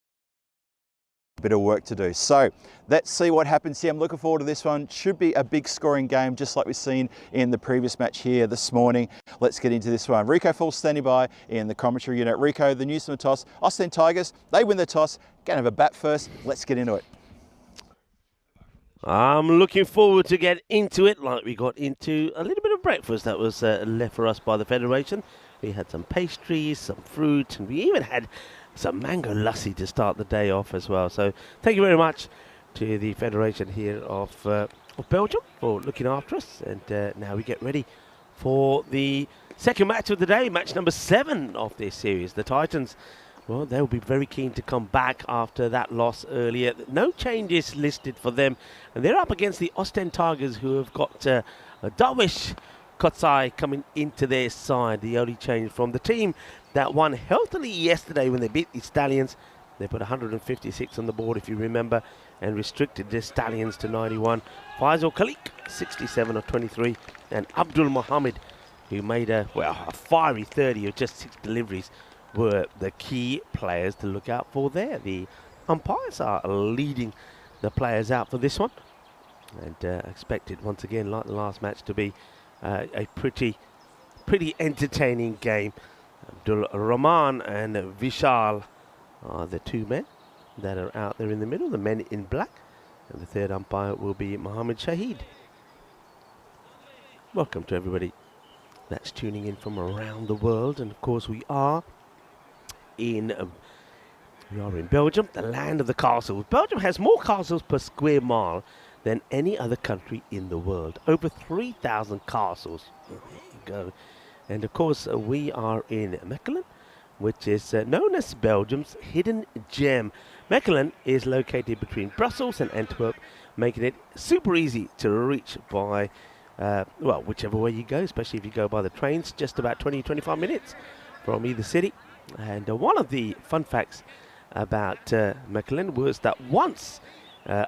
Speaker 3: of work to do. So let's see what happens here. I'm looking forward to this one. Should be a big scoring game, just like we've seen in the previous match here this morning. Let's get into this one. Rico Falls standing by in the commentary unit. Rico, the news from the toss. Ostend Tigers, they win the toss. Going to have a bat first. Let's get into it.
Speaker 5: I'm looking forward to get into it, like we got into a little bit of breakfast that was left for us by the Federation. We had some pastries, some fruit, and we even had some mango lassi to start the day off as well. So thank you very much to the Federation here of Belgium for looking after us. And now we get ready for the second match of the day, match number 7 of this series. The Titans, well, they'll be very keen to come back after that loss earlier. No changes listed for them. And they're up against the Ostend Tigers, who have got a Darwish Kotsai coming into their side. The only change from the team that won healthily yesterday when they beat the Stallions. They put 156 on the board, if you remember, and restricted the Stallions to 91. Faisal Khalik, 67 of 23, and Abdul Mohammed, who made a fiery 30 of just 6 deliveries, were the key players to look out for there. The umpires are leading the players out for this one, and expected once again, like the last match, to be a pretty entertaining game. Abdul Rahman and Vishal are the 2 men that are out there in the middle, the men in black, and the third umpire will be Mohammed Shahid. Welcome to everybody that's tuning in from around the world, and of course we are in Belgium, the land of the castles. Belgium has more castles per square mile than any other country in the world. Over 3,000 castles. There you go. And of course, we are in Mechelen, which is known as Belgium's hidden gem. Mechelen is located between Brussels and Antwerp, making it super easy to reach by, whichever way you go, especially if you go by the trains, just about 20-25 minutes from either city. And one of the fun facts about Mechelen was that once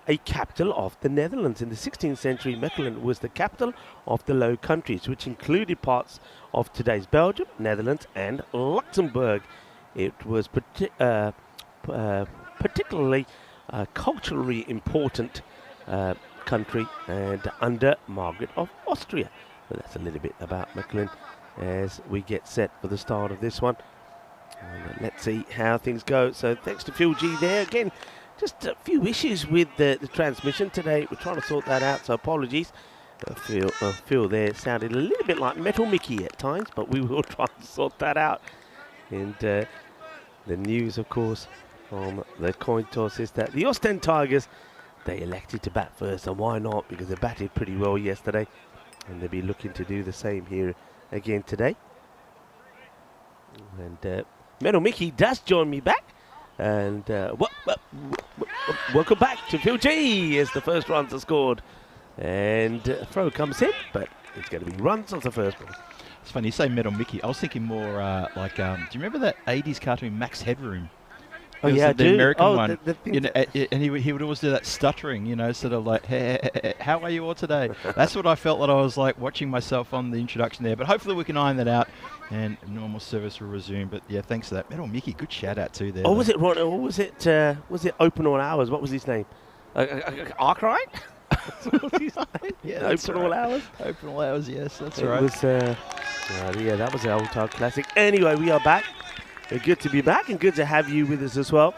Speaker 5: a capital of the Netherlands. In the 16th century, Mechelen was the capital of the Low Countries, which included parts of today's Belgium, Netherlands and Luxembourg. It was particularly culturally important country and under Margaret of Austria. But that's a little bit about Mechelen. as we get set for the start of this one. And let's see how things go. So thanks to Phil G there. Again, just a few issues with the transmission today. We're trying to sort that out, so apologies. Phil there sounded a little bit like Metal Mickey at times, but we will try to sort that out. And the news, of course, from the coin toss is that the Ostend Tigers, they elected to bat first, and why not? Because they batted pretty well yesterday, and they'll be looking to do the same here again today. And Metal Mickey does join me back. And welcome back to Phil G as the first runs are scored. And throw comes in, but it's going to be runs off the first one.
Speaker 6: It's funny you say Metal Mickey. I was thinking more like, do you remember that 80s cartoon Max Headroom?
Speaker 5: Oh yeah,
Speaker 6: the American one.
Speaker 5: You
Speaker 6: know, and he would always do that stuttering, you know, sort of like, hey, how are you all today? That's what I felt that I was like watching myself on the introduction there. But hopefully we can iron that out and normal service will resume. But yeah, thanks for that. Metal Mickey, good shout out too there.
Speaker 5: Oh, was it Ron? Or was it Open All Hours? What was his name? Arkwright? What's his name?
Speaker 6: Yeah,
Speaker 5: Open All Hours.
Speaker 6: Open All Hours, yes, that's
Speaker 5: It
Speaker 6: right.
Speaker 5: was, yeah, that was an old-time classic. Anyway, we are back. Good to be back and good to have you with us as well.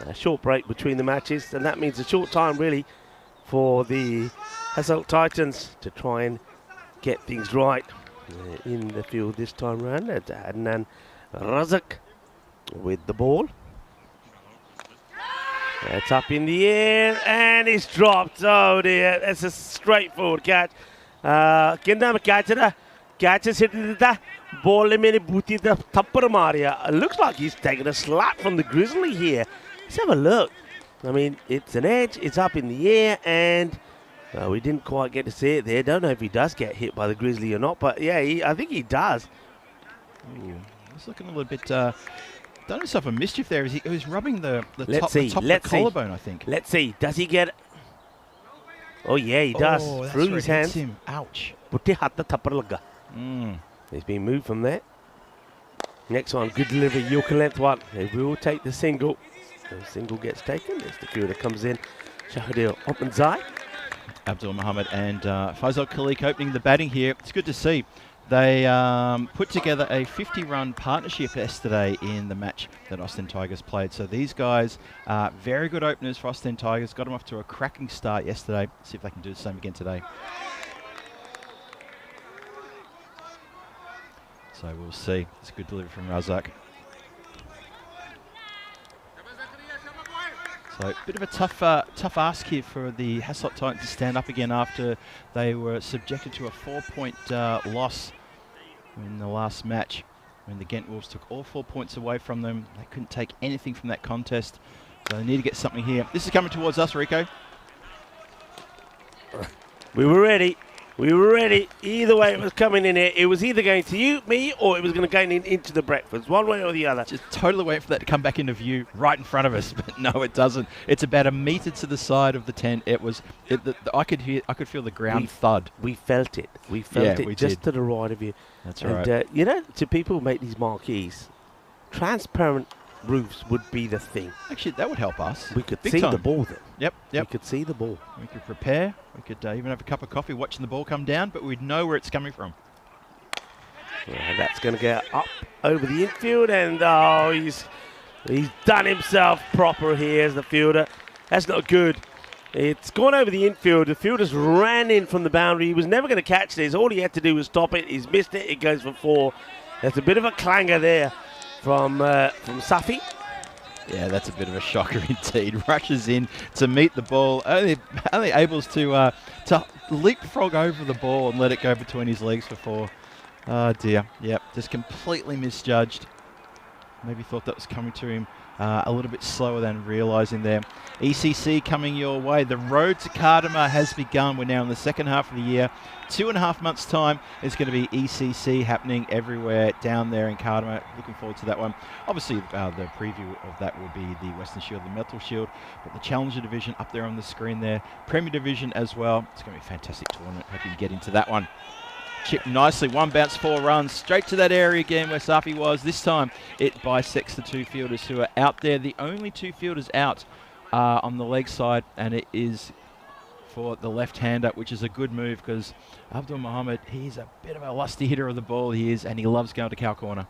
Speaker 5: A short break between the matches, and that means a short time really for the Hasselt Titans to try and get things right in the field this time around. It's Adnan Razak with the ball. It's up in the air and it's dropped. Oh dear, that's a straightforward catch. Catches hit the ball. Looks like he's taking a slap from the Grizzly here. Let's have a look. I mean, it's an edge, it's up in the air, and we didn't quite get to see it there. Don't know if he does get hit by the Grizzly or not, but yeah, I think he does.
Speaker 6: He's looking a little bit, done himself a mischief there. He was rubbing the top of the collarbone, I think.
Speaker 5: Let's see, does he get it? Oh yeah, he does. Through his hands.
Speaker 6: Him. Ouch.
Speaker 5: He's been moved from there. Next one, good delivery, Yorker length one. They will take the single. The single gets taken. As the fielder comes in, Shahadil Opmanzai.
Speaker 6: Abdul Muhammad and Faisal Khalik opening the batting here. It's good to see. They put together a 50-run partnership yesterday in the match that Ostend Tigers played. So these guys are very good openers for Ostend Tigers. Got them off to a cracking start yesterday. See if they can do the same again today. So we'll see. It's a good delivery from Razak. So a bit of a tough ask here for the Hasselt Titans to stand up again after they were subjected to a 4-point loss in the last match when the Ghent Wolves took all 4 points away from them. They couldn't take anything from that contest. So they need to get something here. This is coming towards us, Rico.
Speaker 5: We were ready. We were ready. Either way it was coming in here. It was either going to you, me, or it was going to go into the breakfast. One way or the other.
Speaker 6: Just totally waiting for that to come back into view right in front of us. But no, it doesn't. It's about a metre to the side of the tent. It was. I could feel the ground thud.
Speaker 5: We felt it. We felt it
Speaker 6: we
Speaker 5: just
Speaker 6: did.
Speaker 5: to the right of you.
Speaker 6: That's
Speaker 5: and,
Speaker 6: right.
Speaker 5: You know, to people who make these marquees, transparent roofs would be the thing.
Speaker 6: Actually, that would help us.
Speaker 5: We could
Speaker 6: Big
Speaker 5: see
Speaker 6: time.
Speaker 5: the ball then.
Speaker 6: Yep.
Speaker 5: We could see the ball.
Speaker 6: We could prepare. We could even have a cup of coffee watching the ball come down, but we'd know where it's coming from.
Speaker 5: Yeah, that's going to get up over the infield, and he's done himself proper here as the fielder. That's not good. It's gone over the infield. The fielder's ran in from the boundary. He was never going to catch this. All he had to do was stop it. He's missed it. It goes for 4. There's a bit of a clanger there from Safi.
Speaker 6: Yeah, that's a bit of a shocker indeed. Rushes in to meet the ball, only able to leapfrog over the ball and let it go between his legs for 4. Oh dear, yep, just completely misjudged. Maybe thought that was coming to him a little bit slower than realising there. ECC coming your way. The road to Cardamar has begun. We're now in the second half of the year. 2.5 months' time, it's going to be ECC happening everywhere down there in Cardamar. Looking forward to that one. Obviously, the preview of that will be the Western Shield, the Metal Shield, but the Challenger Division up there on the screen there. Premier Division as well. It's going to be a fantastic tournament. Hope you can get into that one. Chipped nicely, 1 bounce, 4 runs, straight to that area again where Safi was. This time it bisects the 2 fielders who are out there. The only 2 fielders out on the leg side, and it is for the left-hander, which is a good move because Abdul Mohammed, he's a bit of a lusty hitter of the ball, he is, and he loves going to cow corner.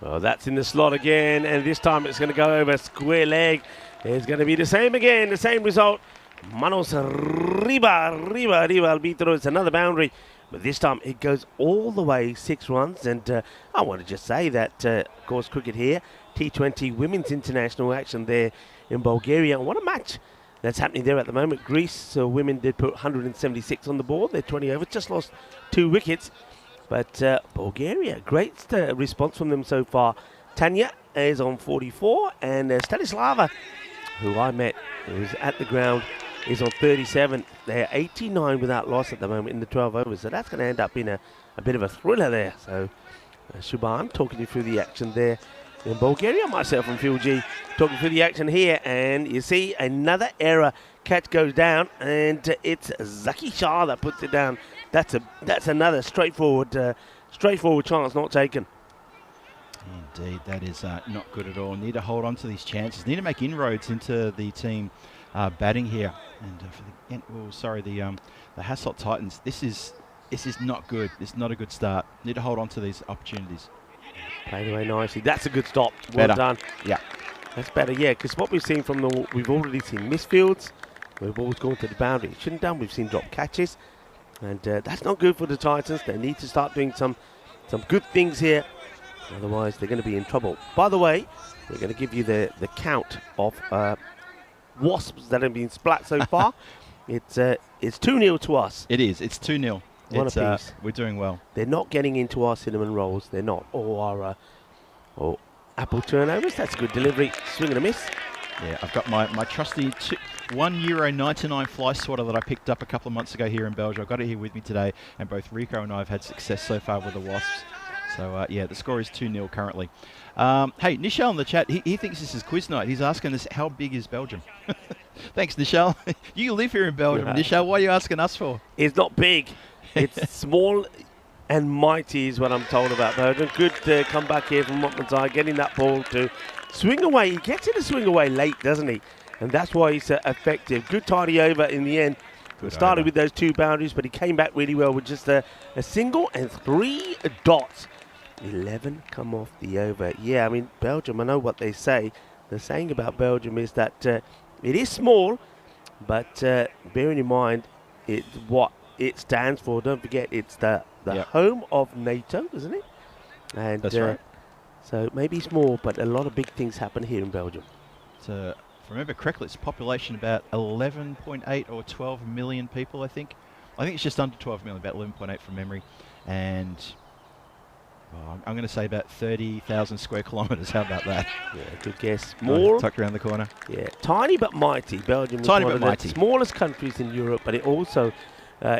Speaker 5: Well, that's in the slot again, and this time it's going to go over square leg. It's going to be the same again, the same result. Manos Riba Arbitro. It's another boundary, but this time it goes all the way 6 runs. And I want to just say that, of course, cricket here, T20 Women's International action there in Bulgaria. What a match that's happening there at the moment. Greece women did put 176 on the board. They're 20 overs, just lost 2 wickets. But Bulgaria, great response from them so far. Tanya is on 44, and Stanislava, who I met, who's at the ground, is on 37. They're 89 without loss at the moment in the 12 overs, so that's going to end up being a bit of a thriller there. So Shuban talking you through the action there in Bulgaria. Myself and Phil G talking through the action here, and you see another error. Catch goes down, and it's Zaki Shah that puts it down. That's another straightforward chance not taken.
Speaker 6: Indeed, that is not good at all. Need to hold on to these chances. Need to make inroads into the team batting here. And for the Hasselt Titans, this is not good. It's not a good start. Need to hold on to these opportunities.
Speaker 5: Played away nicely. That's a good stop. Well done.
Speaker 6: Yeah,
Speaker 5: that's better. Yeah, because what we've seen we've already seen misfields. We've always gone to the boundary. It shouldn't have done. We've seen drop catches. And that's not good for the Titans. They need to start doing some good things here. Otherwise, they're going to be in trouble. By the way, we're going to give you the count of wasps that have been splat so far. It's 2-0 to us.
Speaker 6: it is. It's 2-0.
Speaker 5: One apiece.
Speaker 6: We're doing well.
Speaker 5: They're not getting into our cinnamon rolls. They're not. Or our apple turnovers. That's a good delivery. Swing and a miss.
Speaker 6: Yeah, I've got my trusty €1.99 fly swatter that I picked up a couple of months ago here in Belgium. I've got it here with me today, and both Rico and I have had success so far with the Wasps. So, yeah, the score is 2-0 currently. Hey, Nishal in the chat, he thinks this is quiz night. He's asking us, how big is Belgium? Thanks, Nishal. You live here in Belgium, Nishal. What are you asking us for?
Speaker 5: It's not big. It's small and mighty is what I'm told about Belgium. Good comeback here from Motmanzai, getting that ball to swing away. He gets it to swing away late, doesn't he? And that's why he's effective. Good tidy over in the end. Started with those 2 boundaries, but he came back really well with just a single and 3 dots. 11 come off the over. Yeah, I mean, Belgium, I know what they say. The saying about Belgium is that it is small, but bearing in mind what it stands for, don't forget it's the home of NATO, isn't it? And
Speaker 6: that's right.
Speaker 5: So maybe small, but a lot of big things happen here in Belgium.
Speaker 6: So, if I remember correctly, it's population about 11.8 or 12 million people, I think. I think it's just under 12 million, about 11.8 from memory. And I'm going to say about 30,000 square kilometres. How about that?
Speaker 5: Yeah, good guess. More
Speaker 6: tucked around the corner.
Speaker 5: Yeah, tiny but mighty. Belgium is one of the smallest countries in Europe, but it also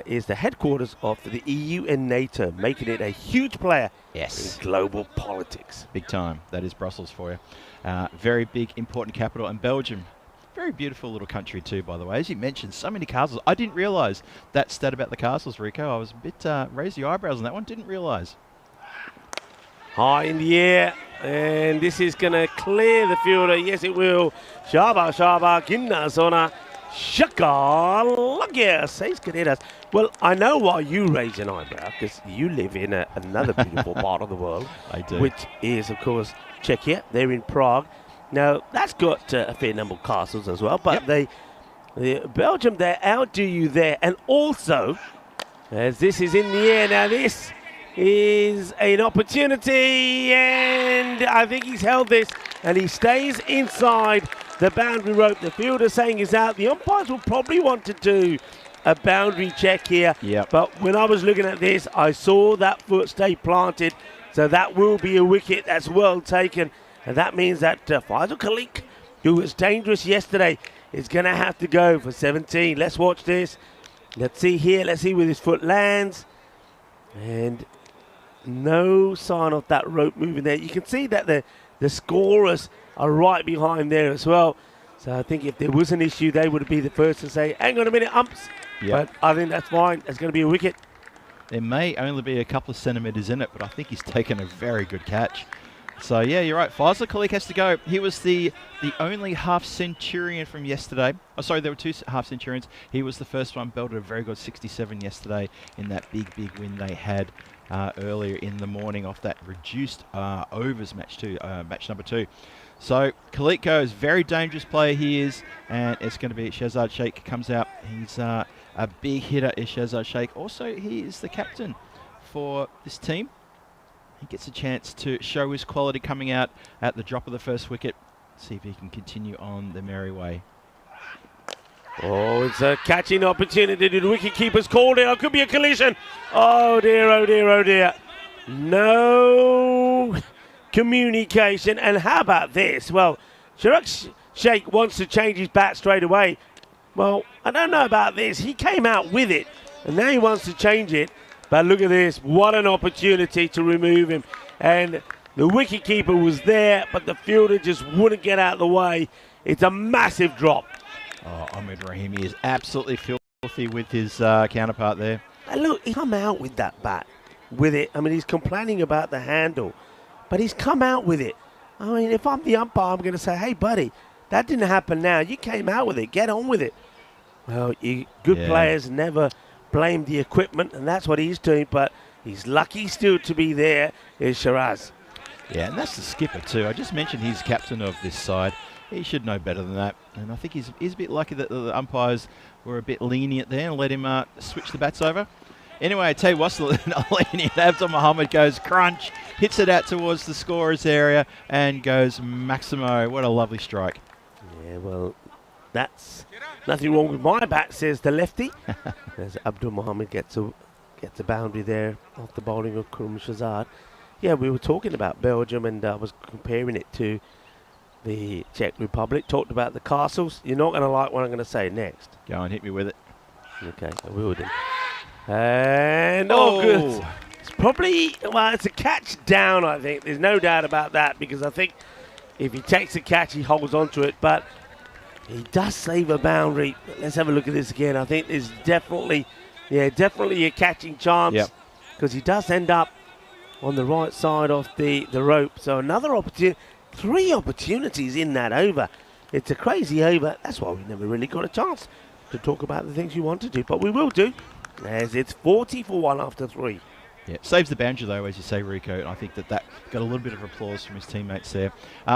Speaker 5: is the headquarters of the EU and NATO, making it a huge player in global politics.
Speaker 6: Big time. That is Brussels for you. Very big, important capital. And Belgium, very beautiful little country too, by the way. As you mentioned, so many castles. I didn't realise that stat about the castles, Rico. I was a bit raised the eyebrows on that one. Didn't realise.
Speaker 5: High in the air, and this is going to clear the fielder. Yes, it will. Shaba, Ginna, Zona, Shaka, Lagia, says Caderas. Well, I know why you raise an eyebrow, because you live in another beautiful part of the world.
Speaker 6: I do.
Speaker 5: Which is, of course, Czechia. They're in Prague. Now, that's got a fair number of castles as well, but Belgium, they outdo you there. And also, as this is in the air, now this is an opportunity, and I think he's held this, and he stays inside the boundary rope. The fielder saying he's out. The umpires will probably want to do a boundary check here, but when I was looking at this, I saw that foot stay planted, so that will be a wicket. That's well taken, and that means that Faisal Khalik, who was dangerous yesterday, is going to have to go for 17. Let's watch this. Let's see here. Let's see where this foot lands, and no sign of that rope moving there. You can see that the scorers are right behind there as well. So I think if there was an issue, they would be the first to say, hang on a minute, umps. But I think that's fine. It's going to be a wicket.
Speaker 6: There may only be a couple of centimetres in it, but I think he's taken a very good catch. So, yeah, you're right. Faisal Khalik has to go. He was the only half-centurion from yesterday. Oh, sorry, there were 2 half-centurions. He was the first one, belted a very good 67 yesterday in that big win they had earlier in the morning off that reduced overs match number 2. So, Khalik goes. Very dangerous player he is. And it's going to be Shahzad Sheikh comes out. He's a big hitter, is Shahzad Sheikh. Also, he is the captain for this team. He gets a chance to show his quality coming out at the drop of the first wicket. See if he can continue on the merry way.
Speaker 5: Oh, it's a catching opportunity. The wicket-keeper's called it. It could be a collision. Oh, dear, oh, dear, oh, dear. No communication. And how about this? Well, Shahzad Sheikh wants to change his bat straight away. Well, I don't know about this. He came out with it, and now he wants to change it. But look at this, what an opportunity to remove him. And the wicketkeeper was there, but the fielder just wouldn't get out of the way. It's a massive drop.
Speaker 6: Oh, Ahmed Rahimi is absolutely filthy with his counterpart there.
Speaker 5: And look, he come out with that bat, with it. I mean, he's complaining about the handle, but he's come out with it. I mean, if I'm the umpire, I'm going to say, hey, buddy, that didn't happen now. You came out with it. Get on with it. Well, good players never blame the equipment, and that's what he's doing, but he's lucky still to be there, is Shiraz.
Speaker 6: Yeah, and that's the skipper too. I just mentioned he's captain of this side. He should know better than that, and I think he's a bit lucky that the umpires were a bit lenient there and let him switch the bats over. Anyway, Tay Wassel not lenient. Abdul Muhammad goes crunch, hits it out towards the scorer's area, and goes Maximo. What a lovely strike.
Speaker 5: Yeah, well, that's nothing wrong with my bat, says the lefty. As Abdul Muhammad gets a boundary there off the bowling of Kurum Shahzad. Yeah, we were talking about Belgium, and I was comparing it to the Czech Republic. Talked about the castles. You're not going to like what I'm going to say next.
Speaker 6: Go on, hit me with it.
Speaker 5: Okay, I will then. And good. It's probably, well, it's a catch down, I think. There's no doubt about that, because I think if he takes a catch, he holds on to it. But he does save a boundary. Let's have a look at this again. I think there's definitely a catching chance, because he does end up on the right side of the rope. So another opportunity, 3 opportunities in that over. It's a crazy over. That's why we never really got a chance to talk about the things you want to do, but we will do, as it's 40 for 1 after 3.
Speaker 6: Yeah, saves the boundary though, as you say, Rico, and I think that got a little bit of applause from his teammates there.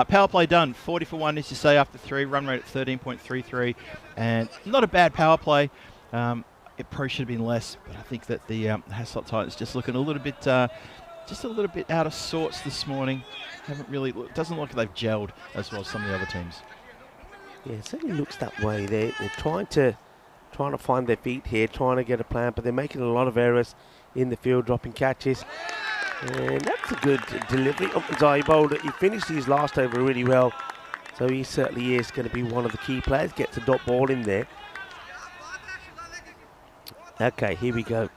Speaker 6: Power play done, 40 for 1, as you say, after 3, run rate at 13.33, and not a bad power play. It probably should have been less, but I think that the Hasselt Titans just looking a little bit out of sorts this morning. Doesn't look like they've gelled as well as some of the other teams.
Speaker 5: Yeah, it certainly looks that way. They're trying to find their feet here, trying to get a plan, but they're making a lot of errors in the field, dropping catches. And that's a good delivery of Zai Boulder. He finished his last over really well, so he certainly is going to be one of the key players. Gets a dot ball in there. Okay, here we go.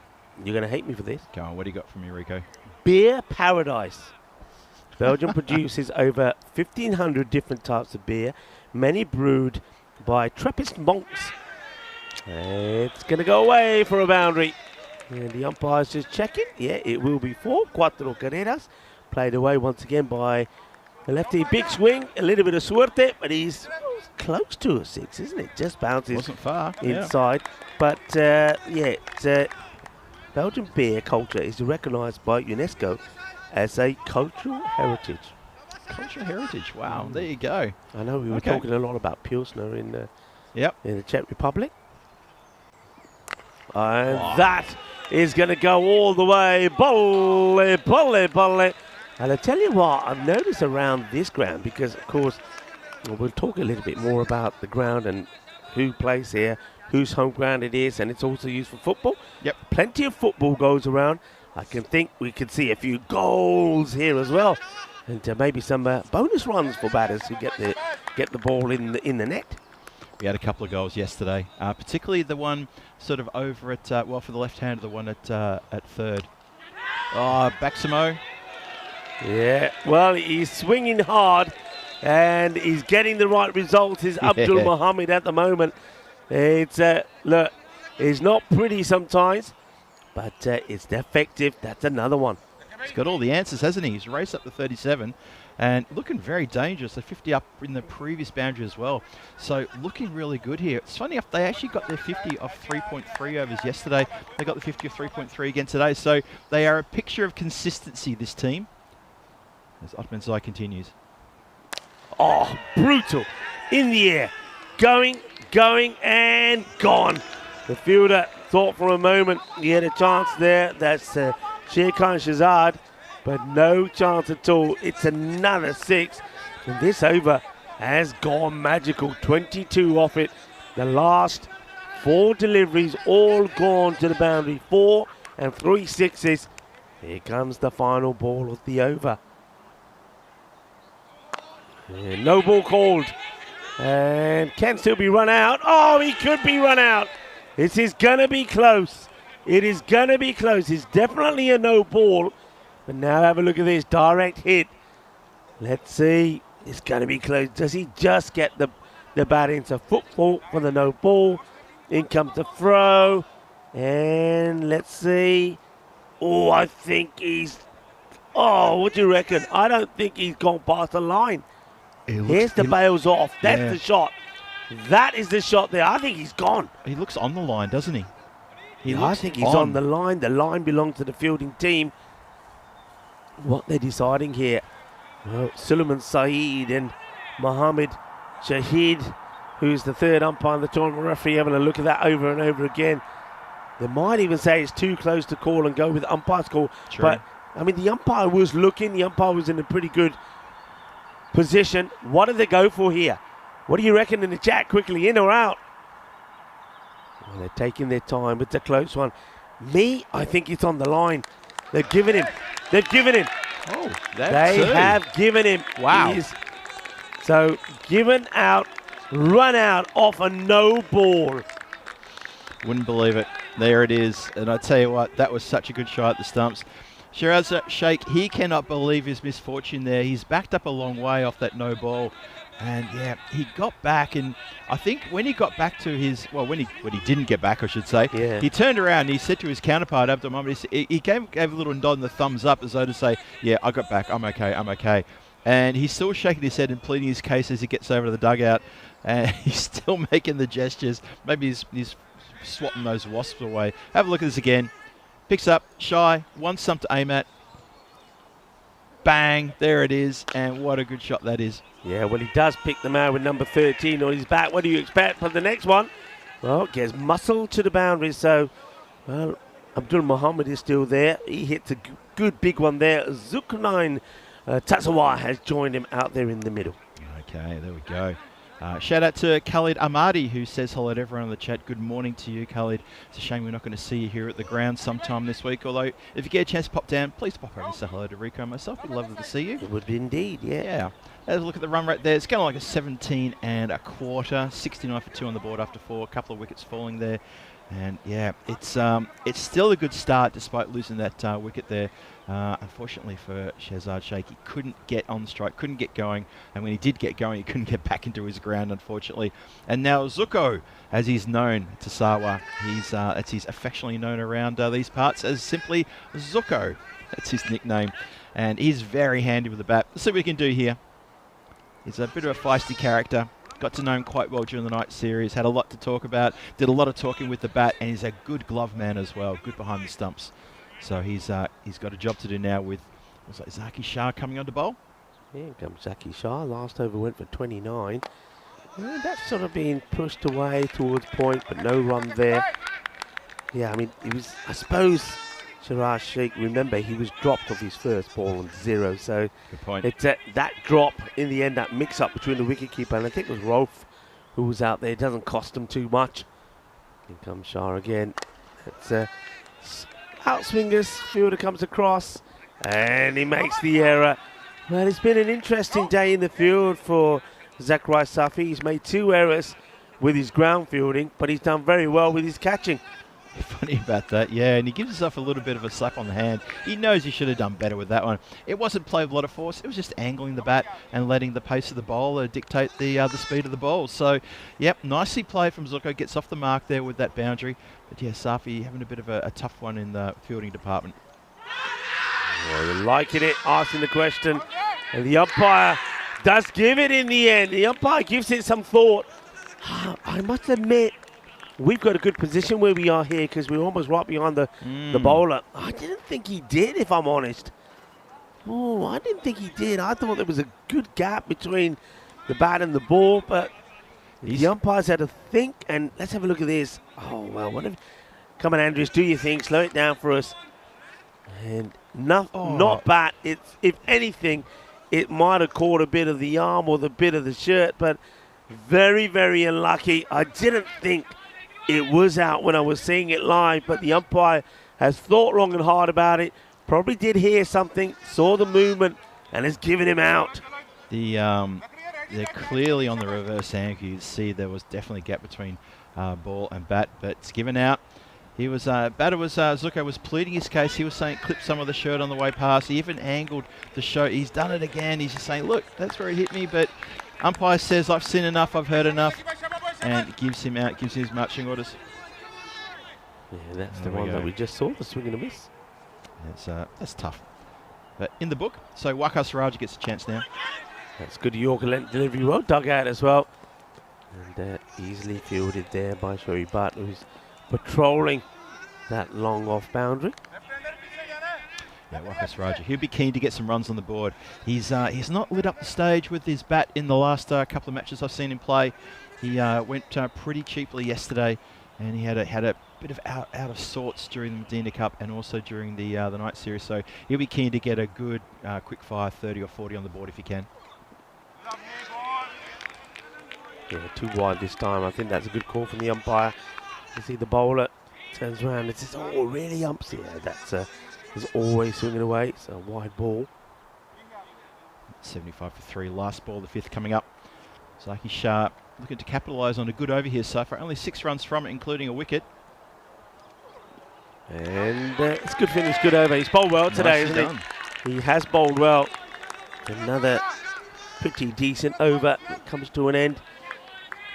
Speaker 5: You're going to hate me for this.
Speaker 6: Go on, what do you got from me, Rico?
Speaker 5: Beer paradise. Belgium produces over 1,500 different types of beer, many brewed by Trappist monks. It's going to go away for a boundary. And the umpire's just checking. Yeah, it will be 4. Cuatro carreras. Played away once again by the lefty. Big swing, a little bit of suerte, but he's close to a 6, isn't it? Just bounces
Speaker 6: Wasn't far,
Speaker 5: inside. But, Belgian beer culture is recognised by UNESCO as a cultural heritage.
Speaker 6: Cultural heritage, wow, there you go.
Speaker 5: I know we were talking a lot about Pilsner in the Czech Republic. And that is going to go all the way. Bolle, bolle, bolle. And I tell you what, I've noticed around this ground, because, of course, we'll talk a little bit more about the ground and who plays here, whose home ground it is, and it's also used for football.
Speaker 6: Yep.
Speaker 5: Plenty of football goes around. I can think we could see a few goals here as well. And maybe some bonus runs for batters who get the ball in the net.
Speaker 6: We had a couple of goals yesterday, particularly the one sort of over at, for the left-hander, the one at third. Oh, Baximo.
Speaker 5: Yeah, well, he's swinging hard and he's getting the right results. Is Abdul Muhammad at the moment. It's, look, it's not pretty sometimes, but it's effective. That's another one.
Speaker 6: He's got all the answers, hasn't he? He's raced up to 37. and looking very dangerous. They're 50 up in the previous boundary as well. So looking really good here. It's funny enough, they actually got their 50 off 3.3 overs yesterday. They got the 50 of 3.3 again today. So they are a picture of consistency, this team. As Otmanzai continues.
Speaker 5: Oh, brutal. In the air. Going, and gone. The fielder thought for a moment he had a chance there. That's Sherkan Shahzad, but no chance at all. It's another 6. And this over has gone magical. 22 off it. The last 4 deliveries all gone to the boundary. 4 and 3 sixes. Here comes the final ball of the over. And no ball called. And can still be run out. Oh, he could be run out. This is going to be close. It is going to be close. It's definitely a no ball. But now have a look at this direct hit. Let's see. It's going to be close. Does he just get the bat into football for the no ball? In comes the throw. And let's see. Oh, I think he's... Oh, what do you reckon? I don't think he's gone past the line. Here's the bails off. That's the shot. That is the shot there. I think he's gone.
Speaker 6: He looks on the line, doesn't he?
Speaker 5: I think he's on the line. The line belongs to the fielding team. What they're deciding here. Well, Suleiman Saeed and Mohammed Shahid, who's the third umpire in the tournament referee, having a look at that over and over again. They might even say it's too close to call and go with the umpire's call.
Speaker 6: True.
Speaker 5: But, I mean, the umpire was looking. The umpire was in a pretty good position. What do they go for here? What do you reckon in the chat? Quickly, in or out? Well, they're taking their time. It's a close one. I think it's on the line. They've given him.
Speaker 6: Oh,
Speaker 5: they have given him.
Speaker 6: Wow.
Speaker 5: So, given out, run out off a no ball.
Speaker 6: Wouldn't believe it. There it is. And I tell you what, that was such a good shot at the stumps. Shiraz Sheikh, he cannot believe his misfortune there. He's backed up a long way off that no ball. And yeah, he got back, and I think when he got back to his, when he didn't get back, I should say, he turned around and he said to his counterpart, Abdul Mohammed, he gave a little nod and the thumbs up as though to say, yeah, I got back, I'm okay. And he's still shaking his head and pleading his case as he gets over to the dugout, and he's still making the gestures. Maybe he's swatting those wasps away. Have a look at this again. Picks up, shy, one stump to aim at. Bang, there it is, and what a good shot that is.
Speaker 5: Yeah, well, he does pick them out with number 13 on his back. What do you expect for the next one? Well, gets muscled to the boundary, so, well, Abdul Muhammad is still there. He hits a good big one there. Zulkarnain Tasawa has joined him out there in the middle.
Speaker 6: Okay, there we go. Shout out to Khalid Ahmadi, who says hello to everyone in the chat. Good morning to you, Khalid. It's a shame we're not going to see you here at the ground sometime this week, although if you get a chance to pop down, please pop over and say hello to Rico and myself. We'd love to see you.
Speaker 5: It would be indeed, yeah.
Speaker 6: Yeah. Have a look at the run rate there. It's going like a 17 and a quarter, 69 for 2 on the board after 4, a couple of wickets falling there. And yeah, it's still a good start despite losing that wicket there. Unfortunately for Shahzad Sheikh, he couldn't get on strike, couldn't get going, and when he did get going, he couldn't get back into his ground, unfortunately. And now Zuko, as he's known to Sawa, he's affectionately known around these parts as simply Zuko. That's his nickname, and he's very handy with the bat. Let's see what we can do here. He's a bit of a feisty character. Got to know him quite well during the night series. Had a lot to talk about. Did a lot of talking with the bat, and he's a good glove man as well. Good behind the stumps. So he's got a job to do now with, was that Zaki Shah coming on to bowl?
Speaker 5: Yeah, here comes Zaki Shah. Last over went for 29. And that's sort of being pushed away towards point, but no run there. Yeah, I mean, it was, I suppose, Shiraz Sheikh, remember, he was dropped off his first ball on 0. So
Speaker 6: good point.
Speaker 5: It's that drop in the end, that mix-up between the wicketkeeper and I think it was Rolf who was out there. It doesn't cost him too much. Here comes Shah again. It's outswingers, fielder comes across and he makes the error. Well, it's been an interesting day in the field for Zakaria Safi. He's made 2 errors with his ground fielding, but he's done very well with his catching.
Speaker 6: Funny about that, yeah, and he gives himself a little bit of a slap on the hand. He knows he should have done better with that one. It wasn't played with a lot of force. It was just angling the bat and letting the pace of the bowler dictate the speed of the ball. So, yep, nicely played from Zuko. Gets off the mark there with that boundary. But yeah, Safi having a bit of a tough one in the fielding department.
Speaker 5: Well, you're liking it, asking the question. And the umpire does give it in the end. The umpire gives it some thought. I must admit, we've got a good position where we are here because we're almost right behind the bowler. I didn't think he did, if I'm honest. Oh, I didn't think he did. I thought there was a good gap between the bat and the ball, but the umpires had to think, and let's have a look at this. Oh, well, come on, Andrews, do your thing. Slow it down for us. And not bat. If anything, it might have caught a bit of the arm or the bit of the shirt, but very, very unlucky. I didn't think it was out when I was seeing it live, but the umpire has thought long and hard about it. Probably did hear something, saw the movement, and has given him out.
Speaker 6: They're clearly on the reverse angle. You see there was definitely a gap between ball and bat, but it's given out. He was Zuko was pleading his case. He was saying clip some of the shirt on the way past. He even angled the shirt. He's done it again. He's just saying, look, that's where it hit me. But umpire says, I've seen enough. I've heard enough, and gives him out. Gives him his marching orders.
Speaker 5: Yeah, that's the one that we just saw. The swing and a miss.
Speaker 6: That's tough. But in the book, so Waka Siraja gets a chance now.
Speaker 5: That's good Yorker length delivery. Well dug out as well. And easily fielded there by Shoaib Bhatt, who's patrolling that long off boundary.
Speaker 6: Yeah, Waka Siraja. He'll be keen to get some runs on the board. He's not lit up the stage with his bat in the last couple of matches I've seen him play. He went pretty cheaply yesterday, and he had a bit of out of sorts during the Medina Cup and also during the night series. So he'll be keen to get a good quick fire 30 or 40 on the board if he can.
Speaker 5: Yeah, too wide this time. I think that's a good call from the umpire. You see the bowler turns around and says, "Oh, really, umps?" Yeah, that's is always swinging away. It's a wide ball.
Speaker 6: 75 for 3. Last ball, the 5th coming up. Zaki Shah looking to capitalise on a good over here so far. Only 6 runs from it, including a wicket.
Speaker 5: And it's good finish, good over. He's bowled well today,
Speaker 6: Nicely
Speaker 5: isn't he? He has bowled well. Another pretty decent over comes to an end.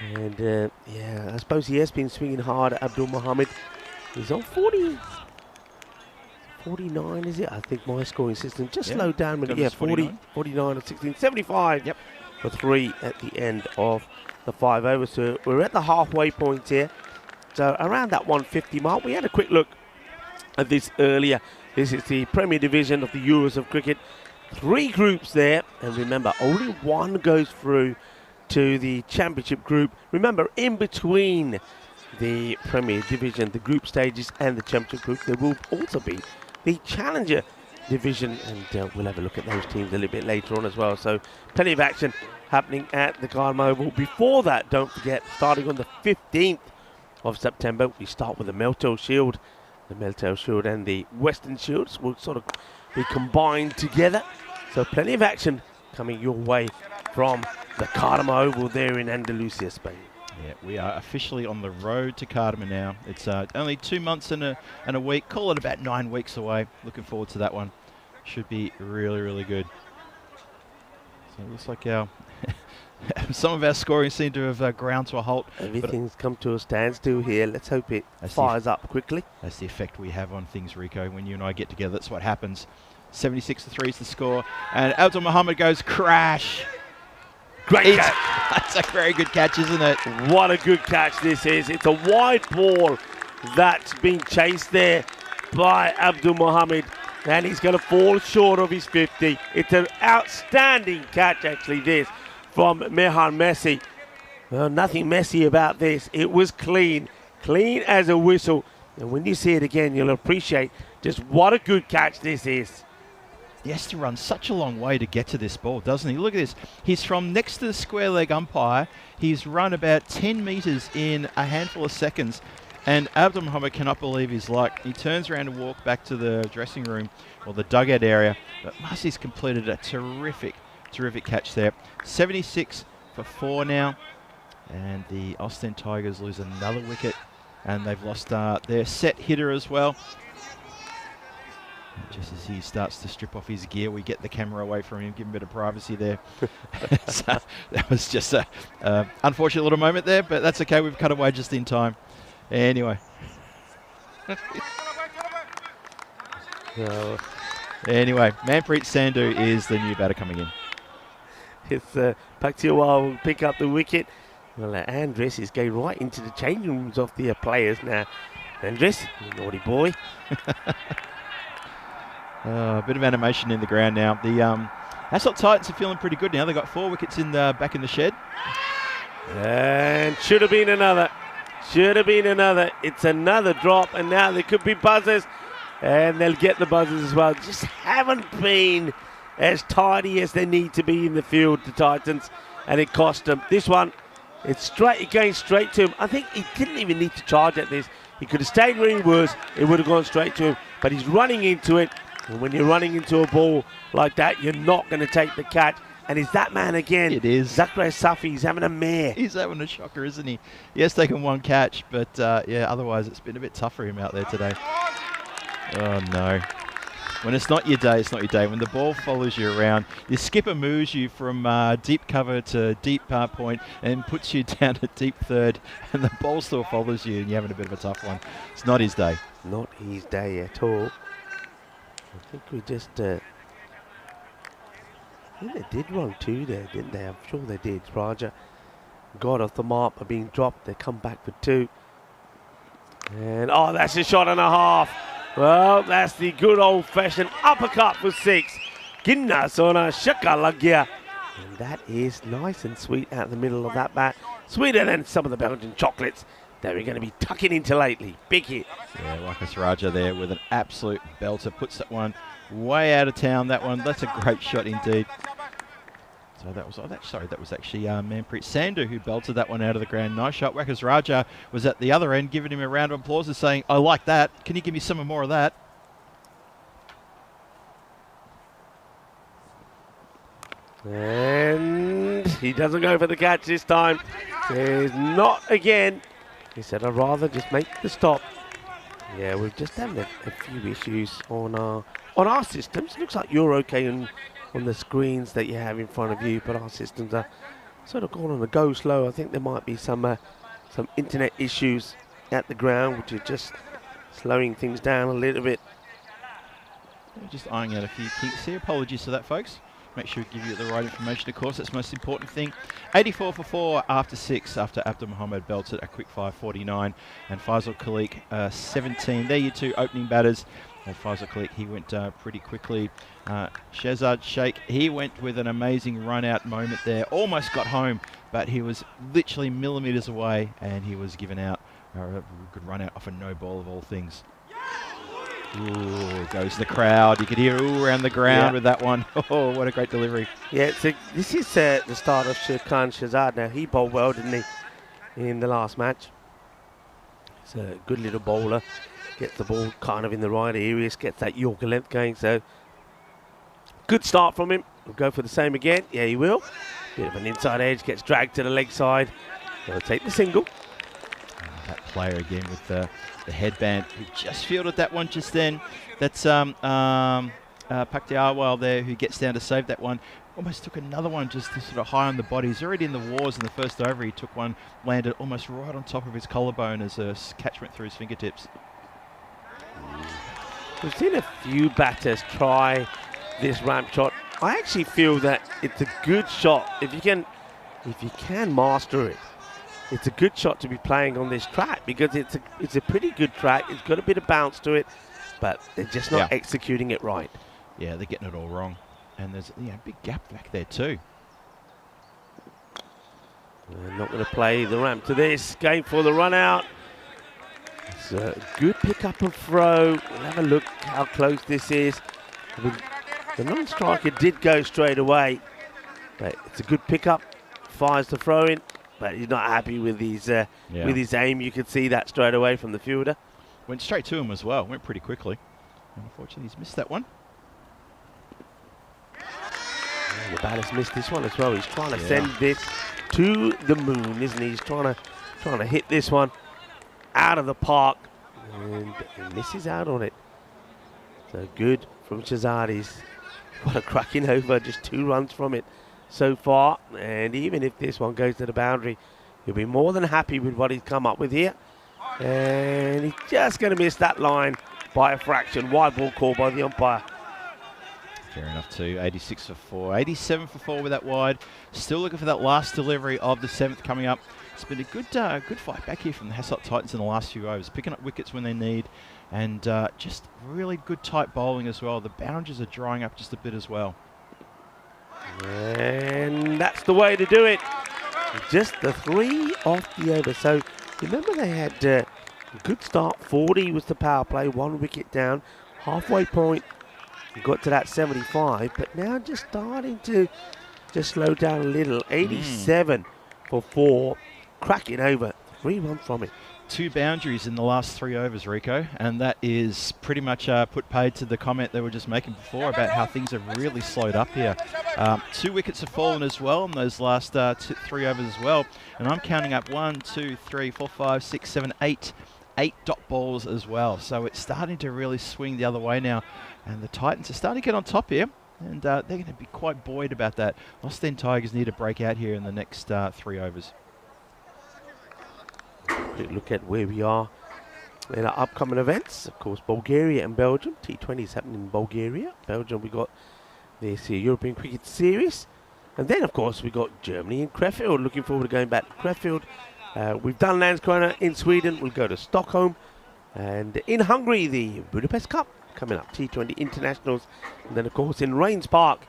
Speaker 5: And yeah, I suppose he has been swinging hard at Abdul Mohammed. He's on 49, is it? I think my scoring system just slowed down. Yeah, 49 or 16, 75 for 3 at the end of the 5 overs. So we're at the halfway point here. So around that 150 mark. We had a quick look at this earlier. This is the Premier Division of the Euros of Cricket. 3 groups there. And remember, only one goes through to the Championship group. Remember, in between the Premier Division, the group stages, and the Championship group, there will also be the Challenger Division, and we'll have a look at those teams a little bit later on as well. So plenty of action happening at the Garden Oval. Before that, don't forget, starting on the 15th of September, we start with the Melto Shield. The Melto Shield and the Western Shields will sort of be combined together. So plenty of action coming your way from the Cardamom Oval there in Andalusia, Spain.
Speaker 6: Yeah, we are officially on the road to Cardamom now. It's only 2 months and a week. Call it about 9 weeks away. Looking forward to that one. Should be really, really good. So it looks like our some of our scoring seem to have ground to a halt.
Speaker 5: Everything's come to a standstill here. Let's hope it fires up quickly.
Speaker 6: That's the effect we have on things, Rico. When you and I get together, that's what happens. 76 to 3 is the score. And Abdul Mohammed goes crash.
Speaker 5: Great catch.
Speaker 6: That's a very good catch, isn't it?
Speaker 5: What a good catch this is. It's a wide ball that's been chased there by Abdul Mohammed, and he's going to fall short of his 50. It's an outstanding catch, actually, this, from Mehan Messi. Well, nothing messy about this. It was clean as a whistle. And when you see it again, you'll appreciate just what a good catch this is.
Speaker 6: He has to run such a long way to get to this ball, doesn't he? Look at this. He's from next to the square leg umpire. He's run about 10 metres in a handful of seconds. And Abdul Mohammed cannot believe his luck. He turns around and walks back to the dressing room or the dugout area. But Masi's completed a terrific catch there. 76 for 4 now. And the Ostend Tigers lose another wicket. And they've lost their set hitter as well. Just as he starts to strip off his gear, we get the camera away from him, give him a bit of privacy there. So that was just a unfortunate little moment there, but that's okay. We've cut away just in time. Anyway. Anyway, Manpreet Sandhu is the new batter coming in.
Speaker 5: It's Paktiawar will pick up the wicket. Well, Andres is going right into the changing rooms of the players now. Andres, you naughty boy.
Speaker 6: A bit of animation in the ground now. The Assault Titans are feeling pretty good now. They've got 4 wickets in back in the shed.
Speaker 5: And should have been another. Should have been another. It's another drop, and now there could be buzzers. And they'll get the buzzers as well. Just haven't been as tidy as they need to be in the field, the Titans. And it cost them. This one, it's going straight to him. I think he didn't even need to charge at this. He could have stayed where he was. It would have gone straight to him. But he's running into it. And when you're running into a ball like that, you're not going to take the catch. And is that man again?
Speaker 6: It is.
Speaker 5: Zachary Safi, he's having a mare.
Speaker 6: He's having a shocker, isn't he? He has taken 1 catch, but yeah, otherwise it's been a bit tough for him out there today. Oh, no. When it's not your day, it's not your day. When the ball follows you around, your skipper moves you from deep cover to deep point and puts you down to deep third, and the ball still follows you and you're having a bit of a tough one. It's not his day.
Speaker 5: Not his day at all. I think we just... I think they did run 2 there, didn't they? I'm sure they did. Raja got off the mark by being dropped. They come back for 2. And, oh, that's a shot and a half. Well, that's the good old-fashioned uppercut for 6. Ginna Sona Shakalagya. And that is nice and sweet out the middle of that bat. Sweeter than some of the Belgian chocolates that we're going to be tucking into lately. Big hit.
Speaker 6: Yeah, Wakas Raja there with an absolute belter. Puts that one way out of town, that one. That's a great shot indeed. So that was, that was actually Manpreet Sandhu who belted that one out of the ground. Nice shot. Wakas Raja was at the other end giving him a round of applause and saying, I like that. Can you give me some more of that?
Speaker 5: And he doesn't go for the catch this time. Says not again. He said, I'd rather just make the stop. Yeah, we've just had a few issues on our systems. Looks like you're okay on the screens that you have in front of you, but our systems are sort of going on a go slow. I think there might be some internet issues at the ground, which are just slowing things down a little bit.
Speaker 6: Just eyeing out a few kinks here. Apologies for that, folks. Make sure we give you the right information, of course. That's the most important thing. 84 for 4 after 6, after Abdul Mohammed belted a quick 5:49. And Faisal Khalik, 17. There you 2 opening batters. And Faisal Khalik, he went pretty quickly. Shehzad Sheikh, he went with an amazing run-out moment there. Almost got home, but he was literally millimetres away, and he was given out a good run-out off a no ball of all things. Ooh, goes the crowd. You could hear ooh around the ground with that one. Oh, what a great delivery.
Speaker 5: Yeah, so this is the start of Shirkan Shehzad now. He bowled well, didn't he, in the last match? He's a good little bowler. Gets the ball kind of in the right areas, gets that Yorker length going. So, good start from him. We'll go for the same again. Yeah, he will. Bit of an inside edge, gets dragged to the leg side. He'll take the single.
Speaker 6: That player again with the headband who just fielded that one just then. That's Paktiawar there who gets down to save that one. Almost took another one just sort of high on the body. He's already in the wars in the first over. He took one, landed almost right on top of his collarbone as a catch went through his fingertips.
Speaker 5: We've seen a few batters try this ramp shot. I actually feel that it's a good shot if you can master it. It's a good shot to be playing on this track because it's a pretty good track. It's got a bit of bounce to it, but they're just not executing it right.
Speaker 6: Yeah, they're getting it all wrong, and there's a big gap back there too.
Speaker 5: They're not going to play the ramp to this. Going for the run out. It's a good pick up and throw. We'll have a look how close this is. I mean, the non-striker did go straight away, but it's a good pick up. Fires the throw in, but he's not happy with his aim. You could see that straight away from the fielder.
Speaker 6: Went straight to him as well. Went pretty quickly. Unfortunately, he's missed that one.
Speaker 5: And the batter's missed this one as well. He's trying to send this to the moon, isn't he? He's trying to hit this one out of the park, and he misses out on it. So good from Shehzad. He's got a cracking over, just 2 runs from it so far. And even if this one goes to the boundary, he'll be more than happy with what he's come up with here. And he's just going to miss that line by a fraction. Wide ball call by the umpire.
Speaker 6: Fair enough too. 86 for 4. 87 for 4 with that wide. Still looking for that last delivery of the 7th coming up. It's been a good fight back here from the Hasselt Titans in the last few overs, picking up wickets when they need, and just really good tight bowling as well. The boundaries are drying up just a bit as well.
Speaker 5: And that's the way to do it. Just the 3 off the over. So remember they had a good start. 40 was the power play, 1 wicket down. Halfway point, got to that 75, but now just starting to just slow down a little. 87 for 4. Cracking over. 3 runs from it.
Speaker 6: 2 boundaries in the last 3 overs, Rico, and that is pretty much put paid to the comment they were just making before about how things have really slowed up here. 2 wickets have fallen as well in those last 3 overs as well, and I'm counting up 1, 2, 3, 4, 5, 6, 7, 8 dot balls as well. So it's starting to really swing the other way now, and the Titans are starting to get on top here, and they're going to be quite buoyed about that. Austin Tigers need to break out here in the next 3 overs.
Speaker 5: Quick look at where we are in our upcoming events. Of course, Bulgaria and Belgium. T20 is happening in Bulgaria. Belgium, we got this European Cricket Series. And then, of course, we got Germany and Krefeld. Looking forward to going back to Krefeld. We've done Landskrona in Sweden. We'll go to Stockholm. And in Hungary, the Budapest Cup coming up. T20 Internationals. And then, of course, in Rains Park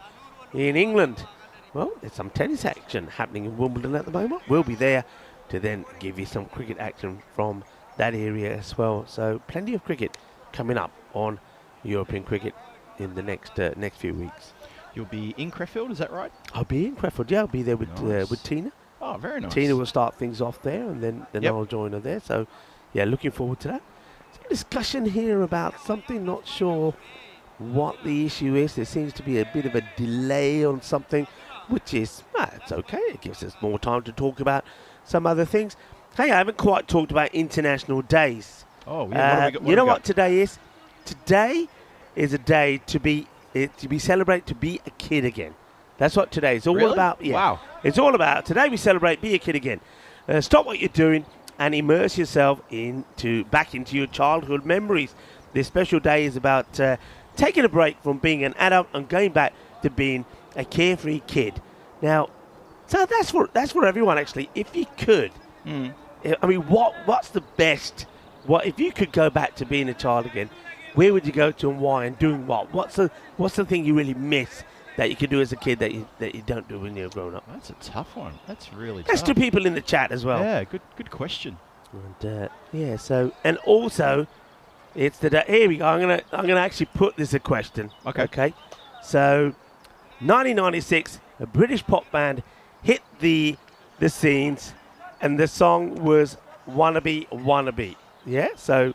Speaker 5: in England. Well, there's some tennis action happening in Wimbledon at the moment. We'll be there to then give you some cricket action from that area as well. So plenty of cricket coming up on European cricket in the next few weeks.
Speaker 6: You'll be in Krefeld, is that right?
Speaker 5: I'll be in Krefeld, yeah. I'll be there with Tina.
Speaker 6: Oh, very nice.
Speaker 5: Tina will start things off there, and then I'll join her there. So, yeah, looking forward to that. Some discussion here about something, not sure what the issue is. There seems to be a bit of a delay on something, which is, it's okay. It gives us more time to talk about some other things. Hey, I haven't quite talked about international days.
Speaker 6: Oh, yeah.
Speaker 5: You know what today is? Today is a day to be celebrated, to be a kid again. That's what today is all about. Yeah.
Speaker 6: Wow.
Speaker 5: It's all about. Today we celebrate, be a kid again. Stop what you're doing and immerse yourself back into your childhood memories. This special day is about taking a break from being an adult and going back to being a carefree kid. Now, so that's for everyone, actually. If you could, I mean, what's the best? What if you could go back to being a child again? Where would you go to and why, and doing what? What's the thing you really miss that you could do as a kid that you don't do when you're grown up?
Speaker 6: That's a tough one. That's really tough.
Speaker 5: That's to people in the chat as well.
Speaker 6: Yeah, good question.
Speaker 5: And yeah, so and also, it's the day. Here we go. I'm gonna actually put this a question. Okay. So, 1996, a British pop band hit the scenes, and the song was Wannabe. Yeah, so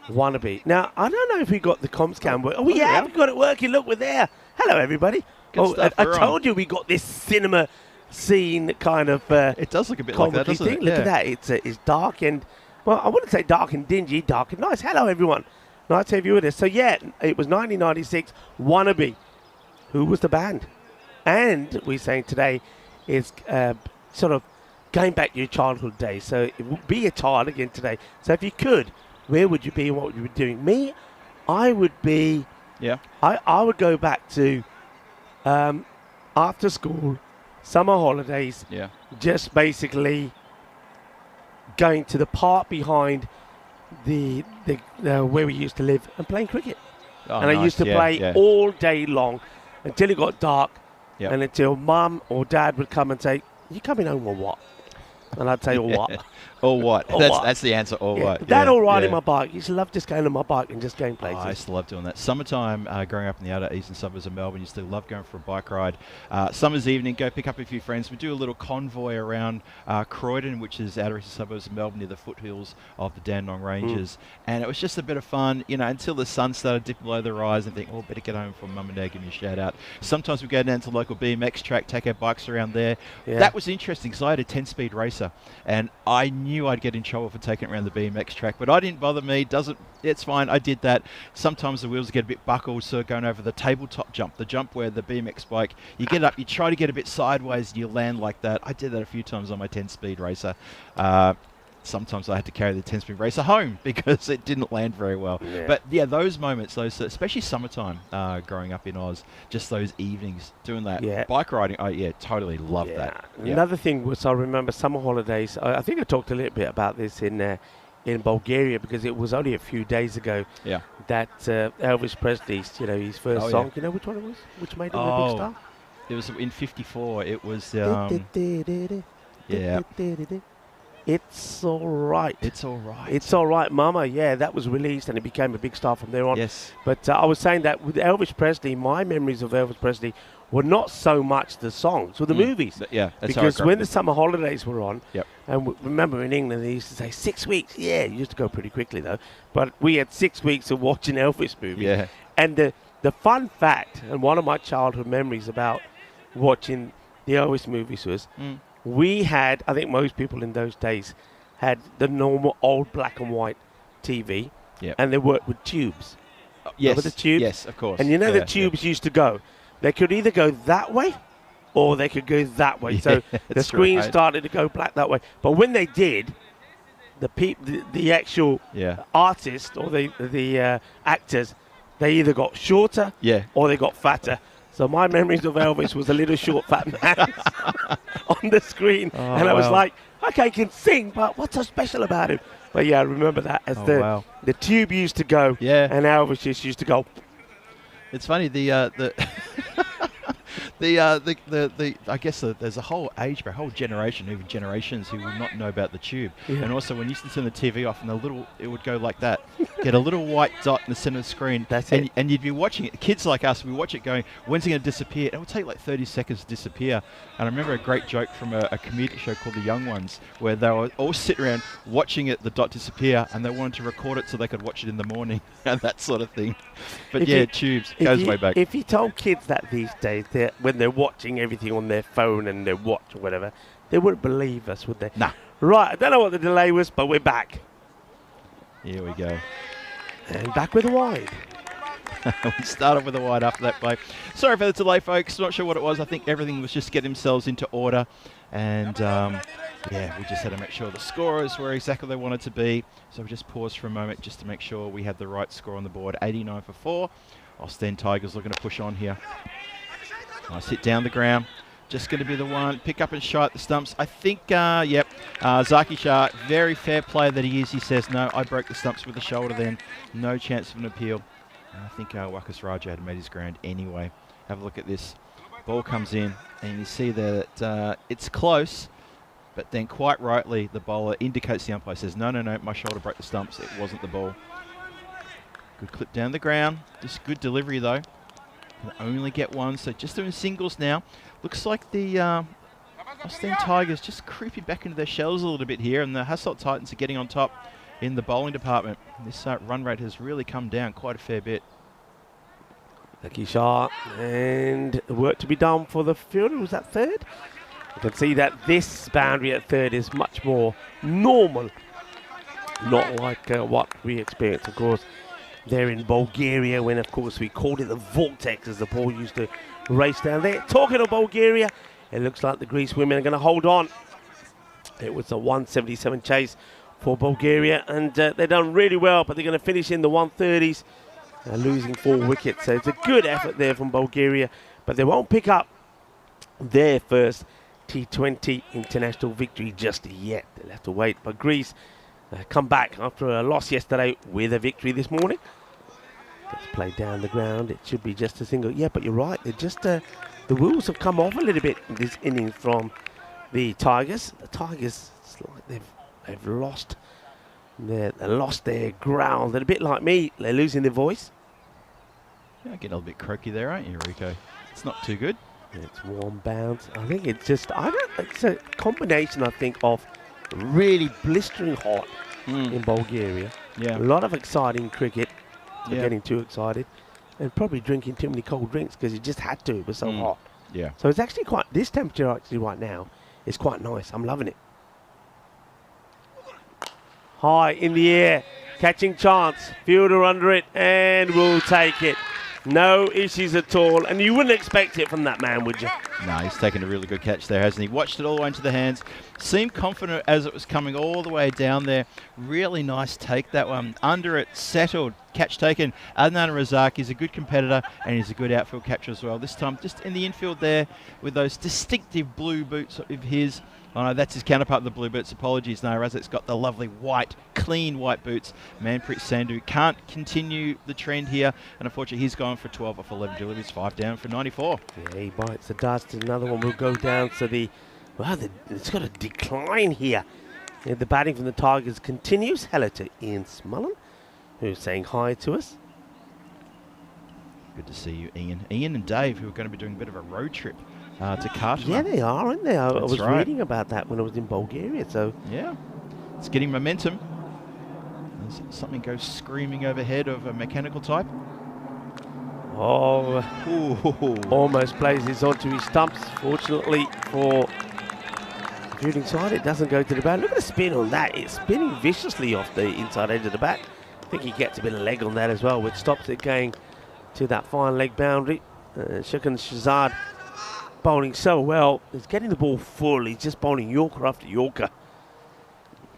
Speaker 5: Wannabe. Now, I don't know if we got the comms cam working. Oh, we have. We've got it working. Look, we're there. Hello, everybody.
Speaker 6: Good stuff.
Speaker 5: I told you we got this cinema scene kind of
Speaker 6: it does look a bit like that, doesn't it?
Speaker 5: Look at that. It's dark and, well, I wouldn't say dark and dingy, dark and nice. Hello, everyone. Nice to have you with us. So, yeah, it was 1996, Wannabe. Who was the band? And we're saying today is sort of going back to your childhood days. So it will be a child again today. So if you could, where would you be and what would you be doing? Me, I would be...
Speaker 6: Yeah.
Speaker 5: I would go back to after school, summer holidays.
Speaker 6: Yeah.
Speaker 5: Just basically going to the park behind the where we used to live and playing cricket.
Speaker 6: Oh,
Speaker 5: and I used to play all day long until it got dark.
Speaker 6: Yep.
Speaker 5: And until Mum or Dad would come and say, "You coming home or what?" And I'd say, "Or what?"
Speaker 6: Or what? That's the answer. Or what?
Speaker 5: Dad or riding my bike. I used to love just going on my bike and just going places.
Speaker 6: I used to love doing that. Summertime, growing up in the outer eastern suburbs of Melbourne, used to love going for a bike ride. Summer's evening, go pick up a few friends. We do a little convoy around Croydon, which is outer eastern suburbs of Melbourne, near the foothills of the Dandenong Ranges. And it was just a bit of fun, until the sun started dipping below the rise and think, better get home from Mum and Dad, give me a shout out. Sometimes we go down to the local BMX track, take our bikes around there. Yeah. That was interesting because I had a 10-speed racer, and I knew I'd get in trouble for taking it around the BMX track, but I didn't bother me. It's fine. I did that. Sometimes the wheels get a bit buckled, so going over the tabletop jump, the jump where the BMX bike, you get up, you try to get a bit sideways, and you land like that. I did that a few times on my 10-speed racer. sometimes I had to carry the 10-spin racer home because it didn't land very well.
Speaker 5: Yeah.
Speaker 6: But yeah, those moments, those especially summertime, growing up in Oz, just those evenings doing that bike riding. Oh yeah, totally loved that. Yeah.
Speaker 5: Another thing was I remember summer holidays. I think I talked a little bit about this in Bulgaria because it was only a few days ago that Elvis Presley's, his first song. You know which one it was? Which made him a big star?
Speaker 6: It was in '54. It was
Speaker 5: It's all right.
Speaker 6: It's all right.
Speaker 5: It's all right, Mama. Yeah, that was released and it became a big star from there on.
Speaker 6: Yes.
Speaker 5: But I was saying that with Elvis Presley, my memories of Elvis Presley were not so much the songs, or the movies.
Speaker 6: Yeah, that's
Speaker 5: because
Speaker 6: how I
Speaker 5: when the summer holidays were on,
Speaker 6: Yep.
Speaker 5: and remember in England they used to say 6 weeks. Yeah, it used to go pretty quickly though. But we had 6 weeks of watching Elvis movies.
Speaker 6: Yeah.
Speaker 5: And the fun fact, and one of my childhood memories about watching the Elvis movies was we had, I think most people in those days had the normal old black and white TV, and they worked with tubes.
Speaker 6: Yes,
Speaker 5: remember the tubes?
Speaker 6: yes, of course.
Speaker 5: And the tubes used to go. They could either go that way or they could go that way. So the screen started to go black that way. But when they did, the actual artist or the actors, they either got shorter or they got fatter. So my memories of Elvis was a little short, fat man on the screen. And I was like, okay, he can sing, but what's so special about him? But yeah, I remember that as the tube used to go and Elvis just used to go.
Speaker 6: It's funny, I guess there's a whole age, a whole generation, even generations who would not know about the tube. And also when you used to turn the TV off and it would go like that, get a little white dot in the center of the screen.
Speaker 5: That's it.
Speaker 6: And you'd be watching it. Kids like us, we watch it going, when's it going to disappear? It would take like 30 seconds to disappear. And I remember a great joke from a comedic show called The Young Ones, where they were all sitting around watching the dot disappear, and they wanted to record it so they could watch it in the morning and that sort of thing. But tubes goes way back.
Speaker 5: If you told kids that these days, when they're watching everything on their phone and their watch or whatever, they wouldn't believe us, would they?
Speaker 6: Nah.
Speaker 5: Right, I don't know what the delay was, but we're back.
Speaker 6: Here we go.
Speaker 5: And back with a wide.
Speaker 6: We started with a wide after that play. Sorry for the delay, folks. Not sure what it was. I think everything was just getting themselves into order. And, we just had to make sure the scorers were exactly where they wanted to be. So we just paused for a moment just to make sure we had the right score on the board. 89 for 4. Ostend Tigers looking to push on here. Nice hit down the ground. Just going to be the one. Pick up and shy at the stumps. I think, Zaki Shah, very fair play that he is. He says, no, I broke the stumps with the shoulder then. No chance of an appeal. And I think Wakas Raja had made his ground anyway. Have a look at this. Ball comes in, and you see there that it's close, but then quite rightly, the bowler indicates the umpire, says, no, my shoulder broke the stumps. It wasn't the ball. Good clip down the ground. Just good delivery, though. Can only get one, so just doing singles now. Looks like the Ostend Tigers just creeping back into their shells a little bit here, and the Hasselt Titans are getting on top in the bowling department. This run rate has really come down quite a fair bit.
Speaker 5: Zaki Shah, and work to be done for the fielder. Was that third? You can see that this boundary at third is much more normal, not like what we experienced, of course, there in Bulgaria, when, of course, we called it the vortex as the ball used to race down there. Talking of Bulgaria, it looks like the Greece women are going to hold on. It was a 177 chase for Bulgaria, and they've done really well, but they're going to finish in the 130s, losing 4 wickets. So it's a good effort there from Bulgaria, but they won't pick up their first T20 international victory just yet. They'll have to wait. But Greece come back after a loss yesterday with a victory this morning. Gets played down the ground. It should be just a single. Yeah, but you're right. They're just the wheels have come off a little bit in this inning from the Tigers. The Tigers, it's like they've lost their ground. They're a bit like me. They're losing their voice.
Speaker 6: Yeah, getting a little bit croaky there, aren't you, Rico? It's not too good.
Speaker 5: It's warm bounce. I think it's just it's a combination, I think, of really blistering hot in Bulgaria.
Speaker 6: Yeah.
Speaker 5: A lot of exciting cricket. They're getting too excited. And probably drinking too many cold drinks because you just had to. It was so hot.
Speaker 6: Yeah.
Speaker 5: So it's actually this temperature actually right now is quite nice. I'm loving it. High in the air. Catching chance. Fielder under it and will take it. No issues at all. And you wouldn't expect it from that man, would you?
Speaker 6: No, he's taken a really good catch there, hasn't he? Watched it all the way into the hands. Seemed confident as it was coming all the way down there. Really nice take, that one. Under it, settled, catch taken. Adnan Razak is a good competitor and he's a good outfield catcher as well. This time just in the infield there with those distinctive blue boots of his. Oh no, that's his counterpart, the blue boots. Apologies. No, Razak's got the lovely white, clean white boots. Manpreet Sandhu can't continue the trend here. And unfortunately, he's gone for 12 off 11 deliveries, 5 down for 94.
Speaker 5: Yeah, he bites the dust. Another one will go down. So it's got a decline here. Yeah, the batting from the Tigers continues. Hello to Ian Smullen, who's saying hi to us.
Speaker 6: Good to see you, Ian. Ian and Dave, who are going to be doing a bit of a road trip to Kashmir.
Speaker 5: Yeah, they are, aren't they? I was
Speaker 6: right.
Speaker 5: reading about that when I was in Bulgaria. So
Speaker 6: yeah, it's getting momentum. As something goes screaming overhead of a mechanical type.
Speaker 5: Oh,
Speaker 6: Ooh.
Speaker 5: almost plays this onto his stumps. Fortunately for the fielding side, it doesn't go to the bat. Look at the spin on that. It's spinning viciously off the inside edge of the bat. I think he gets a bit of leg on that as well, which stops it going to that fine leg boundary. Shukran Shahzad bowling so well. He's getting the ball full. He's just bowling Yorker after Yorker.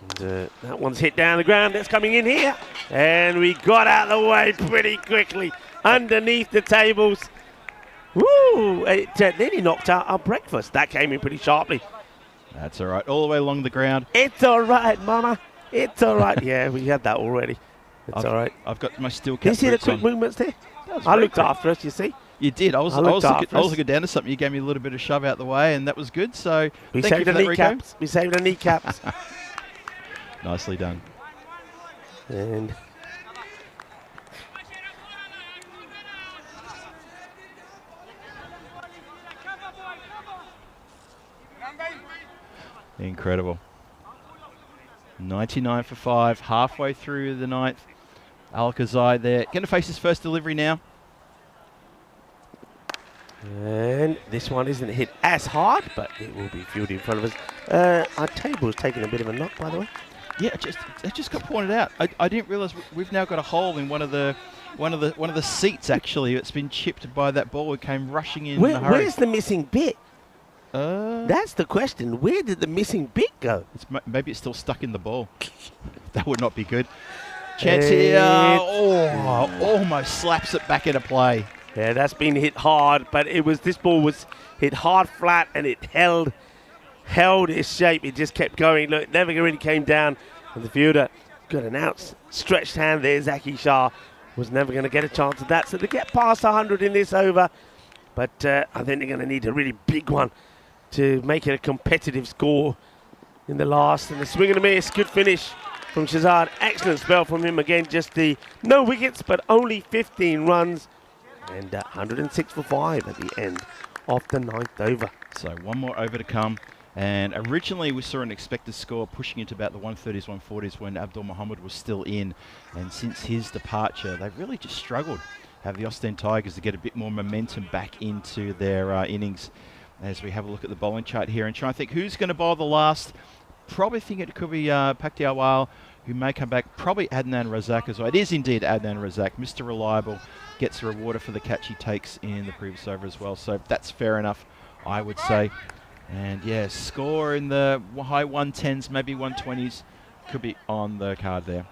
Speaker 5: And that one's hit down the ground. That's coming in here. And we got out of the way pretty quickly. Underneath the tables. Woo! It nearly knocked out our breakfast. That came in pretty sharply.
Speaker 6: That's all right. All the way along the ground.
Speaker 5: It's all right, Mama. It's all right. Yeah, we had that already. It's all right.
Speaker 6: I've got my steel cap.
Speaker 5: Can you see the
Speaker 6: boots
Speaker 5: quick
Speaker 6: on.
Speaker 5: movements there?
Speaker 6: That was
Speaker 5: I
Speaker 6: very
Speaker 5: looked
Speaker 6: quick.
Speaker 5: after us, you see.
Speaker 6: You did. I was looking down to something. You gave me a little bit of shove out the way, and that was good. So
Speaker 5: We
Speaker 6: thank you
Speaker 5: saved
Speaker 6: for
Speaker 5: the
Speaker 6: that, Rico.
Speaker 5: kneecaps. We saved the kneecaps.
Speaker 6: Nicely done.
Speaker 5: And
Speaker 6: Incredible. 99 for 5, halfway through the ninth. Al-Khazai there. Going to face his first delivery now.
Speaker 5: And this one isn't hit as hard, but it will be fielded in front of us. Our table's taken a bit of a knock, by the way.
Speaker 6: Yeah, it just got pointed out. I didn't realise we've now got a hole in one of the seats. Actually, it's been chipped by that ball. It came rushing in a hurry.
Speaker 5: Where's the missing bit? That's the question. Where did the missing bit go?
Speaker 6: Maybe it's still stuck in the ball. That would not be good. Chance here. Oh, almost slaps it back into play.
Speaker 5: Yeah, that's been hit hard, but this ball was hit hard flat and it held its shape. It just kept going. Look, never really came down. And the fielder got an outstretched hand there. Zaki Shah was never going to get a chance at that. So they get past 100 in this over. But I think they're going to need a really big one to make it a competitive score in the last. And the swing and a miss. Good finish from Shahzad. Excellent spell from him again. Just no wickets, but only 15 runs. And 106 for 5 at the end of the ninth over.
Speaker 6: So one more over to come. And originally we saw an expected score pushing into about the 130s, 140s when Abdul Muhammad was still in. And since his departure, they've really just struggled. Have the Ostend Tigers to get a bit more momentum back into their innings. As we have a look at the bowling chart here and try and think who's going to bowl the last. Probably think it could be Paktiar Wal, who may come back. Probably Adnan Razak as well. It is indeed Adnan Razak, Mr. Reliable. Gets a rewarder for the catch he takes in the previous over as well. So that's fair enough, I would say. And yeah, score in the high 110s, maybe 120s, could be on the card there.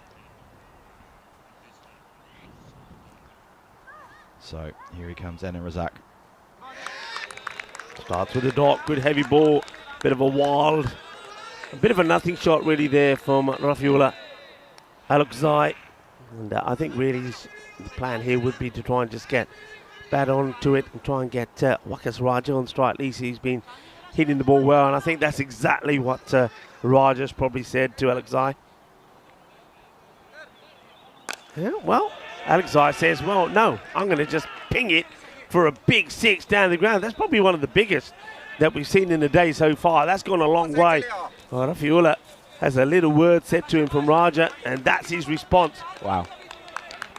Speaker 6: So here he comes, Adnan Razak.
Speaker 5: Starts with a dot, good heavy ball, bit of a wild, a bit of a nothing shot really there from Rafiullah Al-Khazai. And I think really the plan here would be to try and just get bat onto it and try and get Waqas Raja on strike. At least he's been hitting the ball well, and I think that's exactly what Raja's probably said to Al-Khazai. Yeah, well, Al-Khazai says, well, no, I'm going to just ping it for a big six down the ground. That's probably one of the biggest that we've seen in the day so far. That's gone a long way. Well, Rafiullah has a little word said to him from Raja, and that's his response.
Speaker 6: Wow.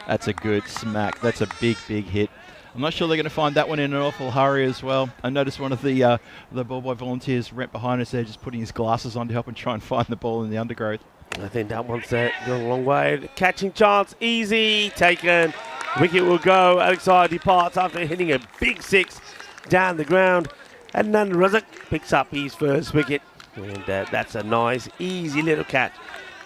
Speaker 6: That's a good smack. That's a big, big hit. I'm not sure they're going to find that one in an awful hurry as well. I noticed one of the ball boy volunteers right behind us there just putting his glasses on to help him try and find the ball in the undergrowth.
Speaker 5: I think that one's gone a long way. Catching chance, easy, taken. Wicket will go. Alex Iyer departs after hitting a big 6 down the ground. And then Razak picks up his first wicket. And that's a nice, easy little catch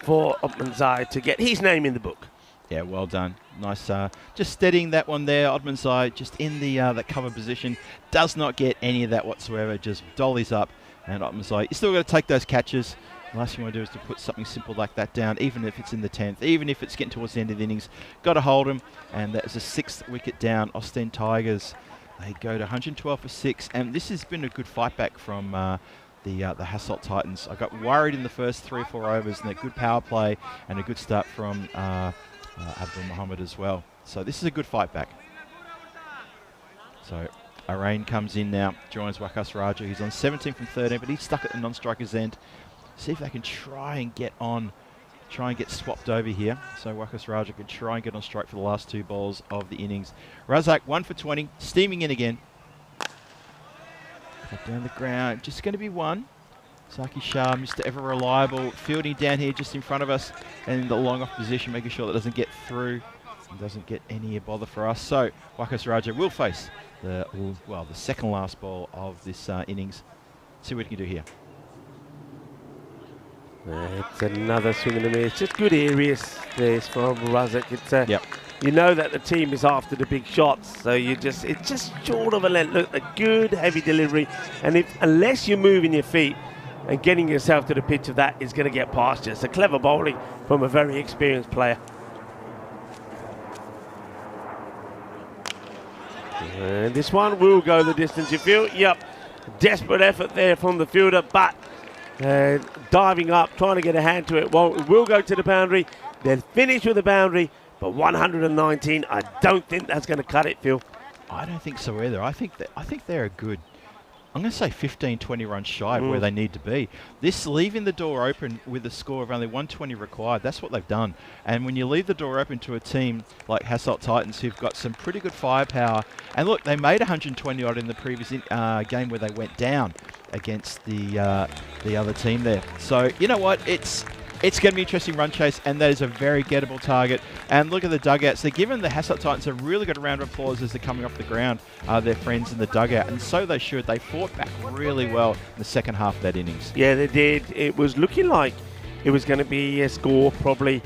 Speaker 5: for Othman Zai to get his name in the book.
Speaker 6: Yeah, well done. Nice, just steadying that one there. Othman Zai just in the that cover position. Does not get any of that whatsoever. Just dollies up. And Othman Zai, you still got to take those catches. The last thing you want to do is to put something simple like that down, even if it's in the 10th, even if it's getting towards the end of the innings. Got to hold him. And that is a 6th wicket down. Ostend Tigers, they go to 112 for 6. And this has been a good fight back from the Hasselt Titans. I got worried in the first 3 or 4 overs, and a good power play and a good start from Abdul Mohammed as well. So this is a good fight back. So Arain comes in now, joins Waqas Raja. He's on 17 from 13, but he's stuck at the non-striker's end. See if they can try and get swapped over here. So Waqas Raja can try and get on strike for the last 2 balls of the innings. Razak 1 for 20, steaming in again. Up down the ground, just going to be 1. Saki Shah, Mr. Ever Reliable, fielding down here just in front of us, and the long off position, making sure that doesn't get through and doesn't get any bother for us. So Waqas Raja will face the second last ball of this innings. See what he can do here.
Speaker 5: It's another swing and a miss. Just good areas this from Razak. It's
Speaker 6: yep.
Speaker 5: You know that the team is after the big shots, so it's just short of a length. Look, a good heavy delivery, and unless you're moving your feet and getting yourself to the pitch of that, is going to get past you. It's a clever bowling from a very experienced player. And this one will go the distance, you feel. Yep, desperate effort there from the fielder, but diving up, trying to get a hand to it. Well, it will go to the boundary. They'll finish with the boundary, but 119, I don't think that's going to cut it, Phil.
Speaker 6: I don't think so either. I think they're a good, I'm going to say 15, 20 runs shy of where they need to be. This leaving the door open with a score of only 120 required, that's what they've done. And when you leave the door open to a team like Hasselt Titans, who've got some pretty good firepower, and look, they made 120 odd in the previous game where they went down against the other team there. So you know what, it's going to be an interesting run chase, and that is a very gettable target. And look at the dugouts. They're giving the Hasselt Titans a really good round of applause as they're coming off the ground, their friends in the dugout, and so they should. They fought back really well in the second half of that innings.
Speaker 5: Yeah, they did. It was looking like it was going to be a score probably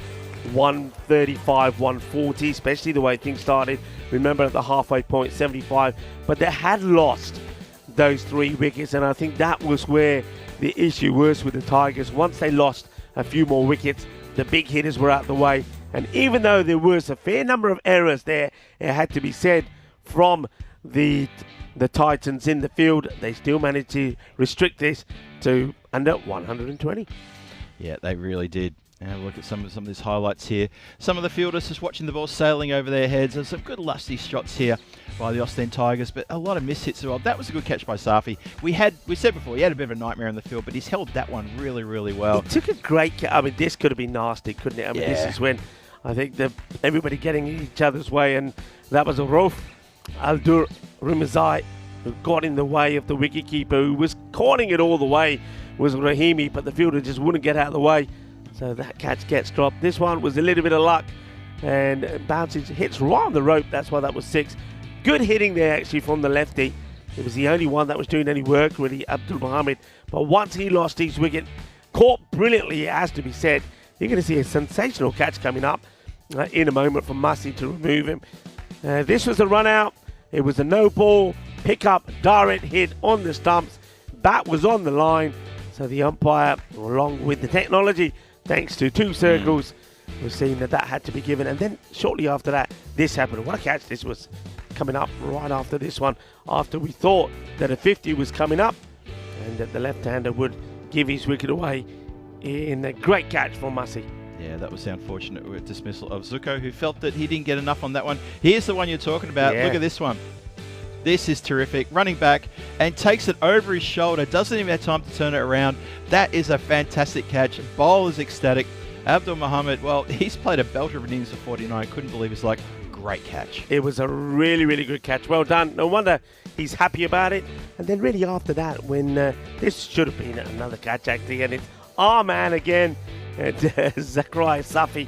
Speaker 5: 135, 140, especially the way things started. Remember at the halfway point, 75, but they had lost those 3 wickets, and I think that was where the issue was with the Tigers. Once they lost a few more wickets, the big hitters were out the way, and even though there was a fair number of errors there, it had to be said, from the Titans in the field, they still managed to restrict this to under 120.
Speaker 6: Yeah, they really did. And look at some of these highlights here. Some of the fielders just watching the ball sailing over their heads. There's some good lusty shots here by the Ostend Tigers, but a lot of miss hits as well. That was a good catch by Safi. We said before, he had a bit of a nightmare in the field, but he's held that one really, really well.
Speaker 5: He took a great catch. I mean, this could have been nasty, couldn't it? I mean, This is when I think everybody getting in each other's way, and that was a Rauf Aldur Rumazai who got in the way of the wicketkeeper, who was corning it all the way, was Rahimi, but the fielder just wouldn't get out of the way. So that catch gets dropped. This one was a little bit of luck, and bounces, hits right on the rope. That's why that was 6. Good hitting there actually from the lefty. It was the only one that was doing any work really, Abdul Mohammed. But once he lost his wicket, caught brilliantly, it has to be said. You're going to see a sensational catch coming up in a moment from Masi to remove him. This was a run out. It was a no ball, pick up, direct hit on the stumps. Bat was on the line. So the umpire, along with the technology, thanks to 2 circles, was seeing that had to be given. And then shortly after that, this happened. What a catch this was, coming up right after this one, after we thought that a 50 was coming up and that the left-hander would give his wicket away in a great catch from Masi.
Speaker 6: Yeah, that was the unfortunate dismissal of Zuko, who felt that he didn't get enough on that one. Here's the one you're talking about.
Speaker 5: Yeah.
Speaker 6: Look at this one. This is terrific. Running back and takes it over his shoulder. Doesn't even have time to turn it around. That is a fantastic catch. Bowler's ecstatic. Abdul Mohammed, well, he's played a belter of an innings for 49. Couldn't believe it's like, great catch.
Speaker 5: It was a really, really good catch. Well done. No wonder he's happy about it. And then really after that, when this should have been another catch actually, and it's our man again, Zakaria Safi,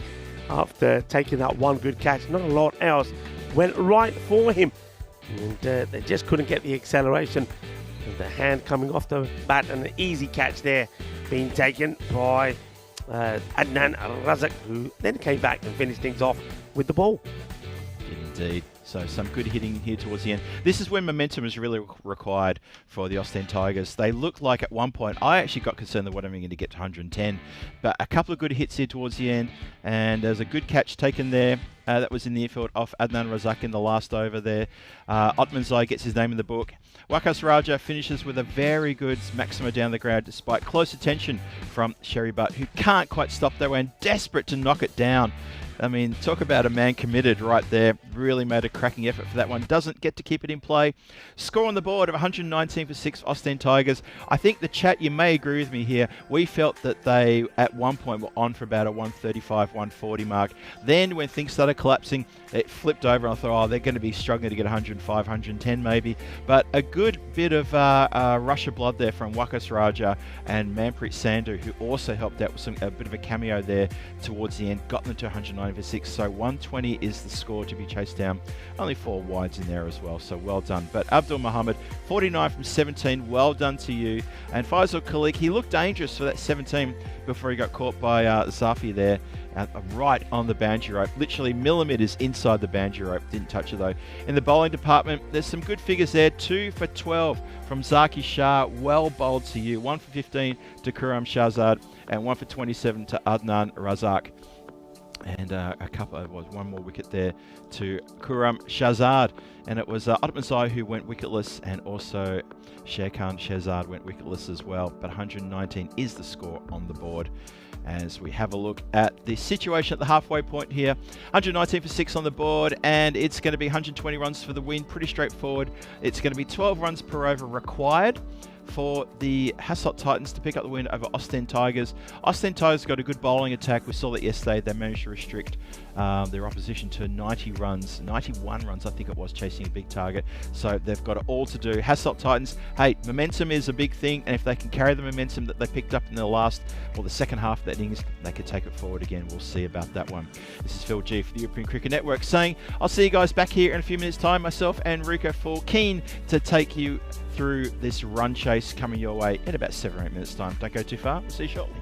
Speaker 5: after taking that one good catch. Not a lot else went right for him. And they just couldn't get the acceleration of the hand coming off the bat, and an easy catch there being taken by Adnan Razak, who then came back and finished things off with the ball.
Speaker 6: Indeed. So some good hitting here towards the end. This is when momentum is really required for the Ostend Tigers. They looked like at one point, I actually got concerned that what am I going to get to 110, but a couple of good hits here towards the end, and there's a good catch taken there. That was in the infield off Adnan Razak in the last over there. Otmanzai gets his name in the book. Wakas Raja finishes with a very good maxima down the ground despite close attention from Sherry Butt, who can't quite stop that one, desperate to knock it down. I mean, talk about a man committed right there. Really made a cracking effort for that one. Doesn't get to keep it in play. Score on the board of 119 for 6 Ostend Tigers. I think the chat, you may agree with me here. We felt that they, at one point, were on for about a 135, 140 mark. Then when things started collapsing, it flipped over and I thought, oh, they're going to be struggling to get 105, 110 maybe. But a good bit of rush of blood there from Wakas Raja and Manpreet Sandhu, who also helped out with a bit of a cameo there towards the end. Got them to 109 for 6. So 120 is the score to be chased down. Only 4 wides in there as well, so well done. But Abdul Muhammad, 49 from 17. Well done to you. And Faisal Khalik, he looked dangerous for that 17 before he got caught by Zafi there. Right on the boundary rope, literally millimeters inside the boundary rope. Didn't touch it though. In the bowling department, there's some good figures there. 2 for 12 from Zaki Shah. Well bowled to you. 1 for 15 to Kuram Shahzad, and 1 for 27 to Adnan Razak. And one more wicket there to Kuram Shahzad. And it was Utmanzai who went wicketless, and also Sherkan Shahzad went wicketless as well. But 119 is the score on the board. As we have a look at the situation at the halfway point here. 119 for 6 on the board, and it's going to be 120 runs for the win. Pretty straightforward. It's going to be 12 runs per over required for the Hasselt Titans to pick up the win over Ostend Tigers. Ostend Tigers got a good bowling attack. We saw that yesterday. They managed to restrict their opposition to 91 runs, I think it was, chasing a big target. So they've got it all to do. Hasselt Titans, hey, momentum is a big thing, and if they can carry the momentum that they picked up in the second half of that innings, they could take it forward again. We'll see about that one. This is Phil G for the European Cricket Network saying I'll see you guys back here in a few minutes' time. Myself and Rico Full keen to take you through this run chase coming your way in about 7 or 8 minutes' time. Don't go too far. We'll see you shortly.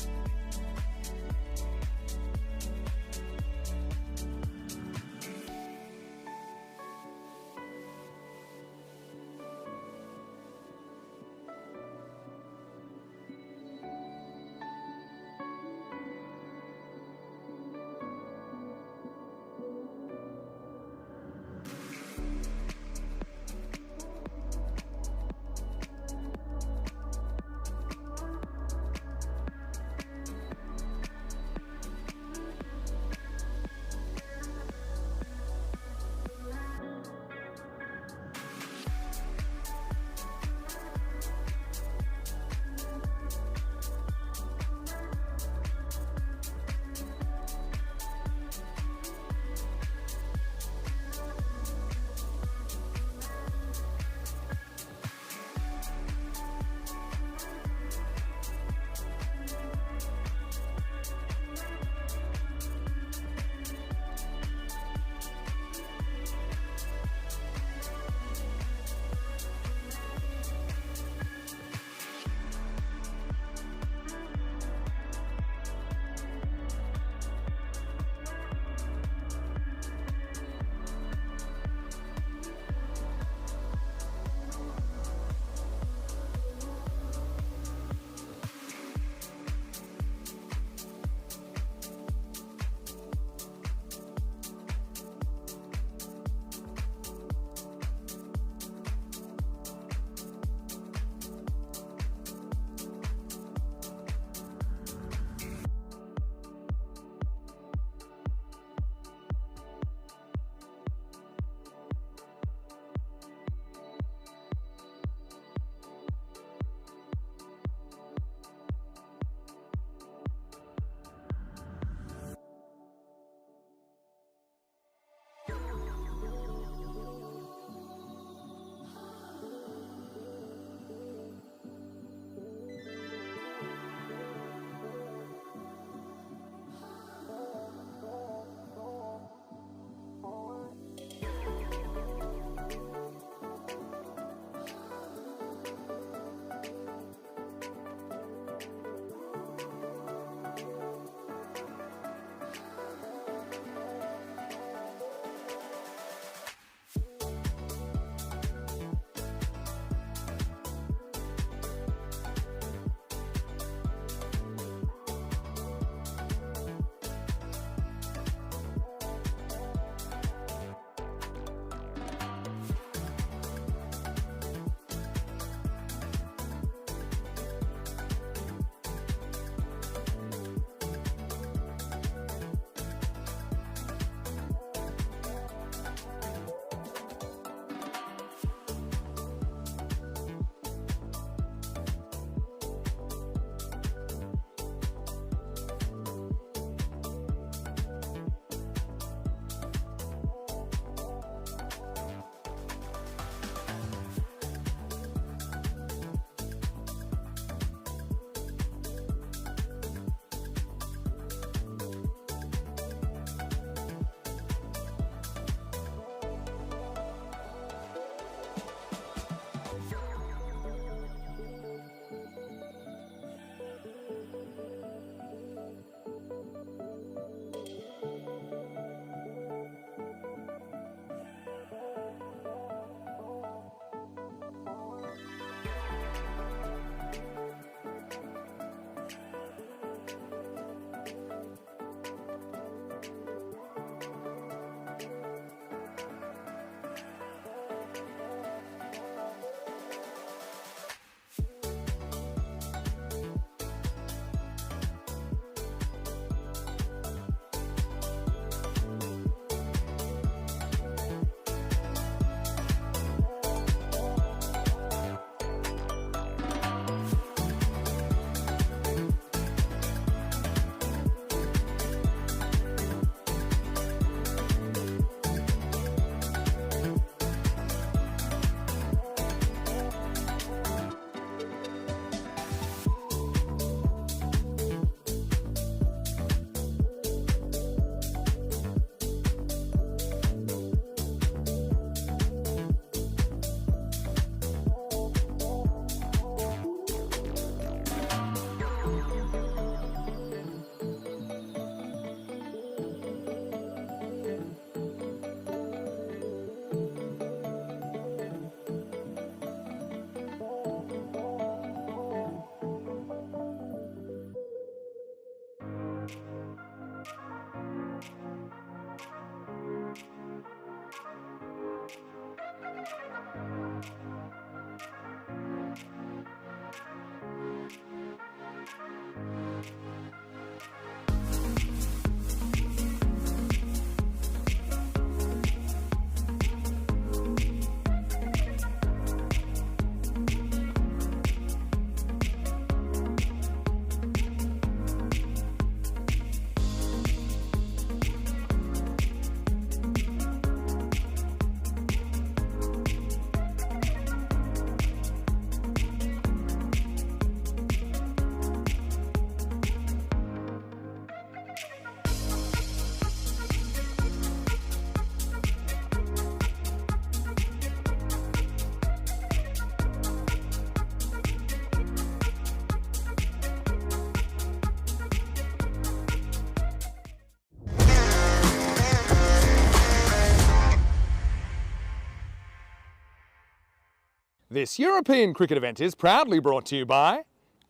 Speaker 2: This European cricket event is proudly brought to you by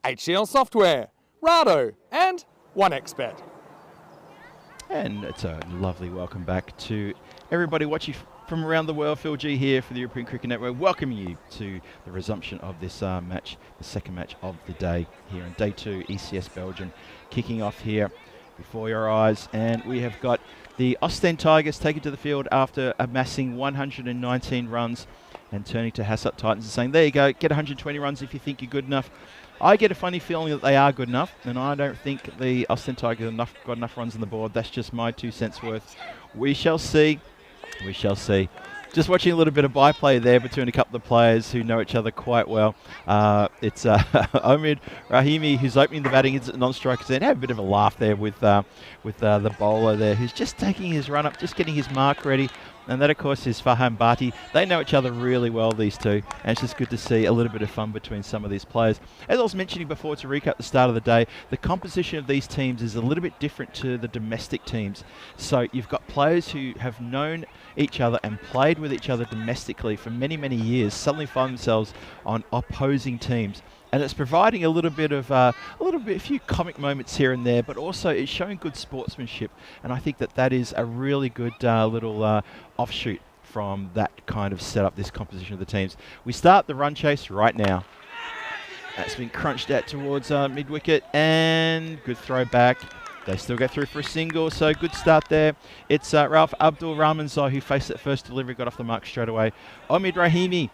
Speaker 2: HCL Software, Rado and 1xBet.
Speaker 6: And it's a lovely welcome back to everybody watching from around the world. Phil G here for the European Cricket Network, welcoming you to the resumption of this match, the second match of the day here in day 2, ECS Belgium, kicking off here before your eyes. And we have got the Ostend Tigers taken to the field after amassing 119 runs and turning to Hassett Titans and saying, there you go, get 120 runs if you think you're good enough. I get a funny feeling that they are good enough, and I don't think the Ostend Tigers got enough runs on the board. That's just my 2 cents worth. We shall see. We shall see. Just watching a little bit of byplay there between a couple of players who know each other quite well. It's Omid Rahimi, who's opening the batting, is non-strikers, and have a bit of a laugh there with the bowler there, who's just taking his run up, just getting his mark ready. And that, of course, is Faham Bhatti. They know each other really well, these two, and it's just good to see a little bit of fun between some of these players. As I was mentioning before, to recap the start of the day, the composition of these teams is a little bit different to the domestic teams. So you've got players who have known each other and played with each other domestically for many, many years, suddenly find themselves on opposing teams. And it's providing a few comic moments here and there, but also it's showing good sportsmanship. And I think that is a really good little offshoot from that kind of setup, this composition of the teams. We start the run chase right now. That's been crunched out towards mid-wicket, and good throw back. They still get through for a single, so good start there. It's Ralph Abdul Rahman Zah who faced that first delivery, got off the mark straight away. Omid Rahimi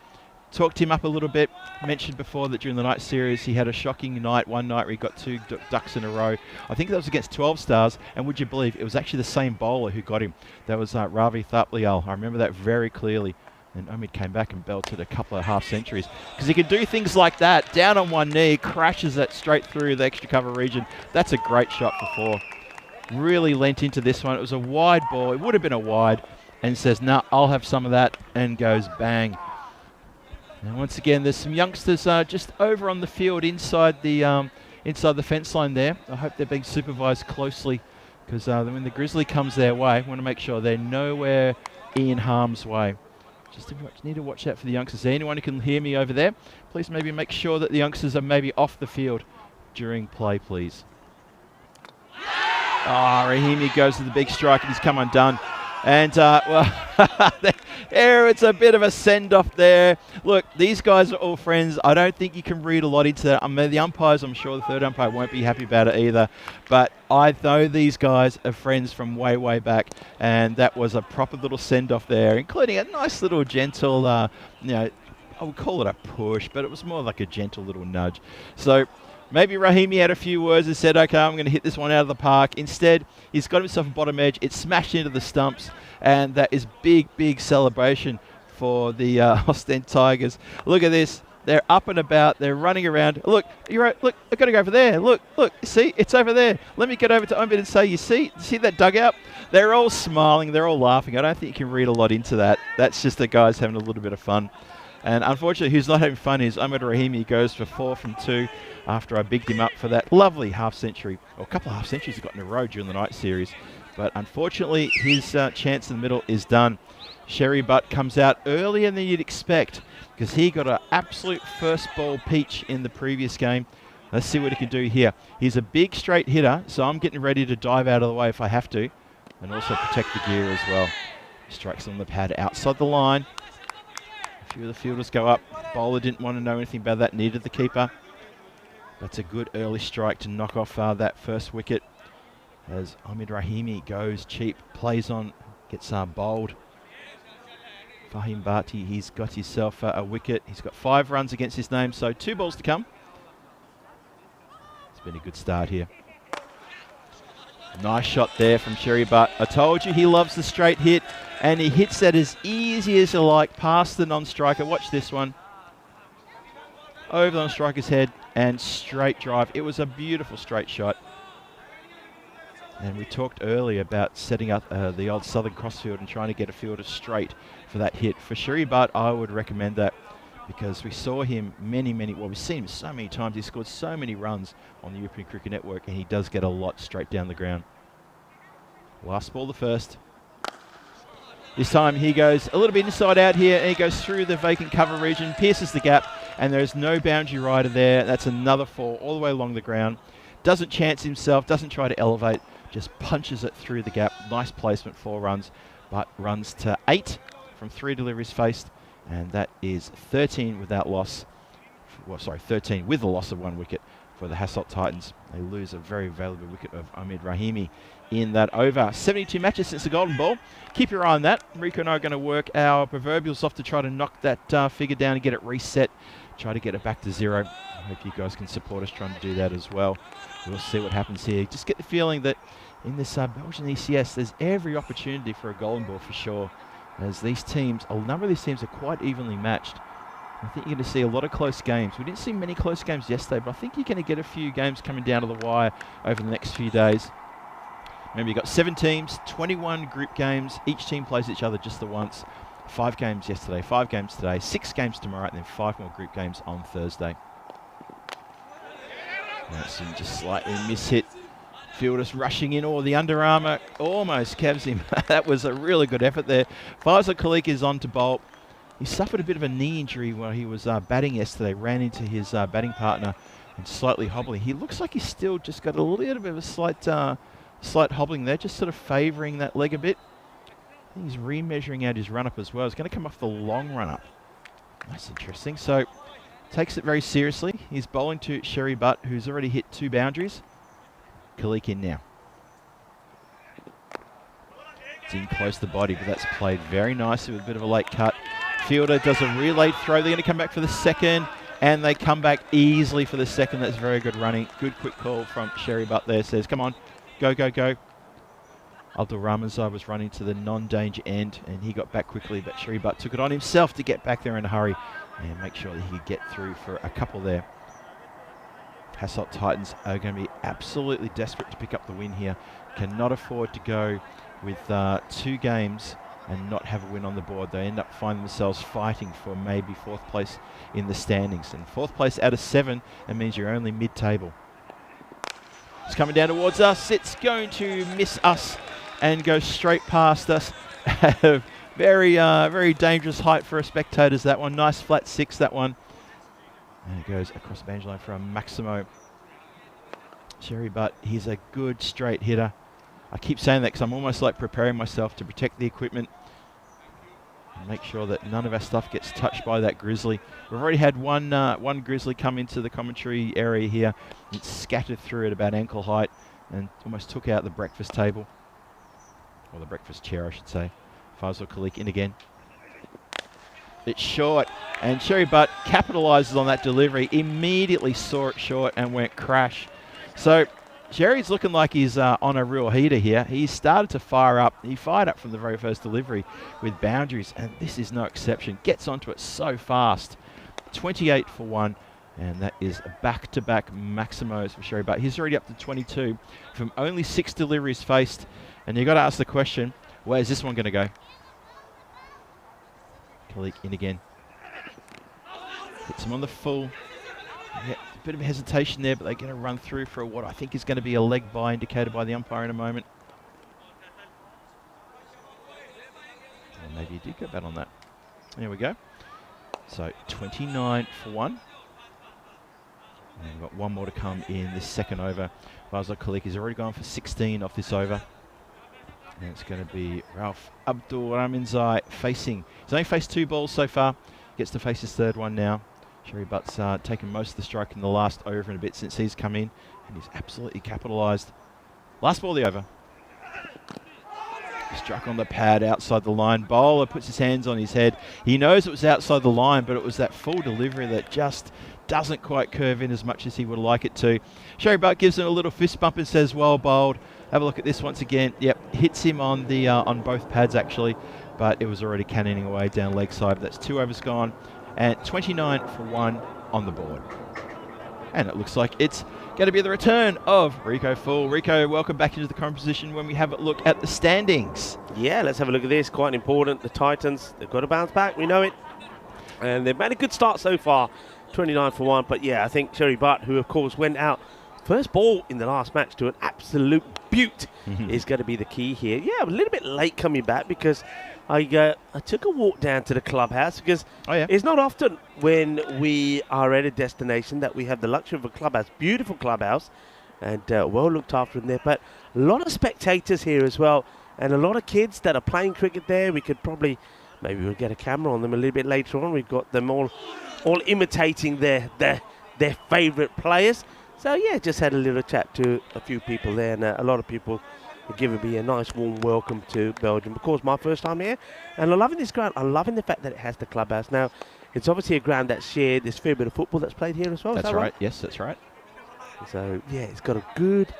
Speaker 6: talked him up a little bit. Mentioned before that during the night series he had a shocking night, one night where he got 2 ducks in a row. I think that was against 12 Stars, and would you believe it was actually the same bowler who got him. That was Ravi Thaplial. I remember that very clearly. And Omid came back and belted a couple of half centuries because he can do things like that. Down on one knee, crashes that straight through the extra cover region. That's a great shot for 4. Really lent into this one. It was a wide ball. It would have been a wide, and says, nah, I'll have some of that, and goes bang. And once again, there's some youngsters just over on the field inside the fence line there. I hope they're being supervised closely, because when the grizzly comes their way, want to make sure they're nowhere in harm's way. Just need to watch out for the youngsters. Anyone who can hear me over there, please maybe make sure that the youngsters are maybe off the field during play, please. Rahimi goes to the big strike, and he's come undone. And, it's a bit of a send-off there. Look, these guys are all friends. I don't think you can read a lot into that. I mean, the umpires, I'm sure the third umpire won't be happy about it either. But I know these guys are friends from way, way back. And that was a proper little send-off there, including a nice little gentle, I would call it a push, but it was more like a gentle little nudge. So maybe Rahimi had a few words and said, okay, I'm going to hit this one out of the park. Instead, he's got himself a bottom edge. It smashed into the stumps, and that is big, big celebration for the Ostend Tigers. Look at this. They're up and about. They're running around. Look, you're right. Look, I've got to go over there. Look, see, it's over there. Let me get over to Omid and say, you see that dugout? They're all smiling. They're all laughing. I don't think you can read a lot into that. That's just the guys having a little bit of fun. And unfortunately, who's not having fun is Omid Rahimi. Goes for 4 from 2 after I bigged him up for that lovely half century, or a couple of half centuries he got in a row during the night series. But unfortunately, his chance in the middle is done. Sherry Butt comes out earlier than you'd expect, because he got an absolute first ball peach in the previous game. Let's see what he can do here. He's a big straight hitter, so I'm getting ready to dive out of the way if I have to, and also protect the gear as well. Strikes on the pad outside the line. A few of the fielders go up. Bowler didn't want to know anything about that, needed the keeper. That's a good early strike to knock off that first wicket, as Omid Rahimi goes cheap, plays on, gets bowled. Fahim Bhatti, he's got himself a wicket. He's got 5 runs against his name, so 2 balls to come. It's been a good start here. Nice shot there from Sherry Butt. I told you he loves the straight hit, and he hits that as easy as you like, past the non-striker. Watch this one. Over the non-striker's head and straight drive. It was a beautiful straight shot. And we talked earlier about setting up the old Southern Crossfield and trying to get a fielder straight for that hit. For Sherry Butt, I would recommend that, because we saw him we've seen him so many times. He scored so many runs on the European Cricket Network, and he does get a lot straight down the ground. Last ball, the first. This time he goes a little bit inside out here, and he goes through the vacant cover region, pierces the gap, and there's no boundary rider there. That's another 4 all the way along the ground. Doesn't chance himself, doesn't try to elevate, just punches it through the gap. Nice placement, 4 runs, but runs to 8 from 3 deliveries faced, and that is 13 without loss. Well, sorry, 13 with the loss of 1 wicket for the Hasselt Titans. They lose a very valuable wicket of Ahmed Rahimi in that over. 72 matches since the Golden Ball. Keep your eye on that. Rico and I are going to work our proverbials off to try to knock that figure down and get it reset. Try to get it back to 0. I hope you guys can support us trying to do that as well. We'll see what happens here. Just get the feeling that in this Belgian ECS, there's every opportunity for a Golden Ball for sure. As these teams, a number of these teams are quite evenly matched. I think you're going to see a lot of close games. We didn't see many close games yesterday, but I think you're going to get a few games coming down to the wire over the next few days. Remember, you've got 7 teams, 21 group games. Each team plays each other just the once. 5 games yesterday, 5 games today, 6 games tomorrow, and then 5 more group games on Thursday. That's just slightly mishit. Fielders rushing in, the Under Armour almost cabs him. That was a really good effort there. Faisal Khalik is on to bowl. He suffered a bit of a knee injury while he was batting yesterday, ran into his batting partner and slightly hobbling. He looks like he's still just got a little bit of a slight hobbling there, just sort of favouring that leg a bit. I think he's remeasuring out his run-up as well. He's going to come off the long run-up. That's interesting. So, takes it very seriously. He's bowling to Sherry Butt, who's already hit 2 boundaries. Khalik in now. It's in close to the body, but that's played very nicely with a bit of a late cut. Fielder does a relay throw. They're going to come back for the second, and they come back easily for the second. That's very good running. Good quick call from Sherry Butt there. Says, come on, go, go, go. Abdul Ramazai was running to the non-danger end, and he got back quickly, but Sherry Butt took it on himself to get back there in a hurry and make sure that he could get through for a couple there. Hasselt Titans are going to be absolutely desperate to pick up the win here. Cannot afford to go with 2 games and not have a win on the board. They end up finding themselves fighting for maybe 4th place in the standings. And 4th place out of 7, that means you're only mid-table. It's coming down towards us. It's going to miss us and go straight past us. Very, very dangerous height for a spectators, that one. Nice flat 6, that one. And it goes across the boundary line for a Maximo. Sherry Butt, he's a good straight hitter. I keep saying that because I'm almost like preparing myself to protect the equipment and make sure that none of our stuff gets touched by that grizzly. We've already had one grizzly come into the commentary area here. It's scattered through at about ankle height and almost took out the breakfast table. Or the breakfast chair, I should say. Faisal Khalik in again. It's short, and Sherry Butt capitalises on that delivery, immediately saw it short and went crash. So Sherry's looking like he's on a real heater here. He started to fire up. He fired up from the very first delivery with boundaries, and this is no exception. Gets onto it so fast. 28 for 1, and that is back-to-back Maximos for Sherry Butt. He's already up to 22 from only 6 deliveries faced, and you've got to ask the question, where's this one going to go? Khalik in again. Hits him on the full. Yeah, a bit of hesitation there, but they're going to run through for what I think is going to be a leg bye indicated by the umpire in a moment. Well, maybe he did go bad on that. There we go. So 29 for 1. And we've got 1 more to come in this second over. Faisal Khalik has already gone for 16 off this over. And it's going to be Ralph Abdul Raminzai facing. He's only faced 2 balls so far. Gets to face his 3rd one now. Sherry Butt's taken most of the strike in the last over and a bit since he's come in. And he's absolutely capitalised. Last ball of the over. Struck on the pad outside the line. Bowler puts his hands on his head. He knows it was outside the line, but it was that full delivery that just doesn't quite curve in as much as he would like it to. Sherry Butt gives him a little fist bump and says, well bowled. Have a look at this once again. Yep, hits him on the on both pads actually, but it was already cannoning away down leg side. That's 2 overs gone, and 29 for 1 on the board. And it looks like it's going to be the return of Rico Full. Rico, welcome back into the composition when we have a look at the standings.
Speaker 5: Yeah, let's have a look at this. Quite important. The Titans, they've got to bounce back. We know it. And they've made a good start so far. 29 for 1. But yeah, I think Sherry Butt, who of course went out first ball in the last match to an absolute beaut, is going to be the key here. Yeah, a little bit late coming back because I took a walk down to the clubhouse because
Speaker 6: yeah.
Speaker 5: it's not often when we are at a destination that we have the luxury of a clubhouse. Beautiful clubhouse and well looked after in there. But a lot of spectators here as well and a lot of kids that are playing cricket there. We could probably, maybe we'll get a camera on them a little bit later on. We've got them all imitating their favourite players. So, yeah, just had a little chat to a few people there and a lot of people giving me a nice warm welcome to Belgium. Of course, my first time here, and I'm loving this ground. I'm loving the fact that it has the clubhouse. Now, it's obviously a ground that's shared. There's a fair bit of football that's played here as well.
Speaker 6: That's right. Yes, that's right.
Speaker 5: So, yeah, it's got a good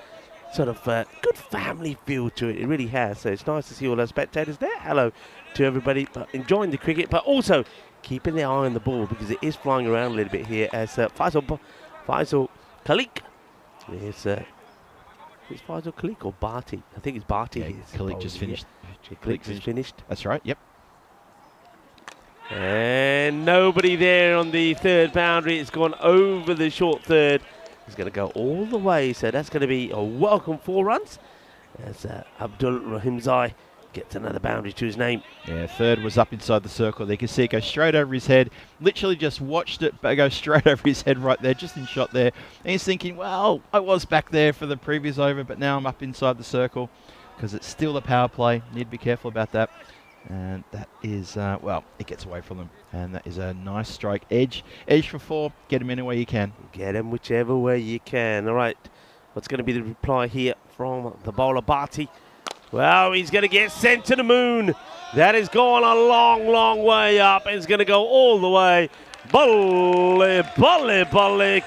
Speaker 5: sort of good family feel to it. It really has. So it's nice to see all those spectators there. Hello to everybody, but enjoying the cricket, but also keeping their eye on the ball because it is flying around a little bit here as Faisal Khalik is... It's Faisal Khalik or Barty? I think it's Barty.
Speaker 6: Yeah, Khalik just finished.
Speaker 5: Khalik just finished.
Speaker 6: That's right, yep.
Speaker 5: And nobody there on the third boundary. It's gone over the short third. It's going to go all the way, so that's going to be a welcome 4 runs as Abdul Rahimzai gets another boundary to his name.
Speaker 6: Yeah, third was up inside the circle. They could see it go straight over his head. Literally just watched it go straight over his head right there, just in shot there. And he's thinking, well, I was back there for the previous over, but now I'm up inside the circle because it's still a power play. Need to be careful about that. And that is, well, it gets away from them. And that is a nice strike. Edge for 4. Get him any way you can.
Speaker 5: Get him whichever way you can. All right. What's going to be the reply here from the bowler, Barty? Well, he's going to get sent to the moon. That is going a long, long way up. It's going to go all the way. Balle,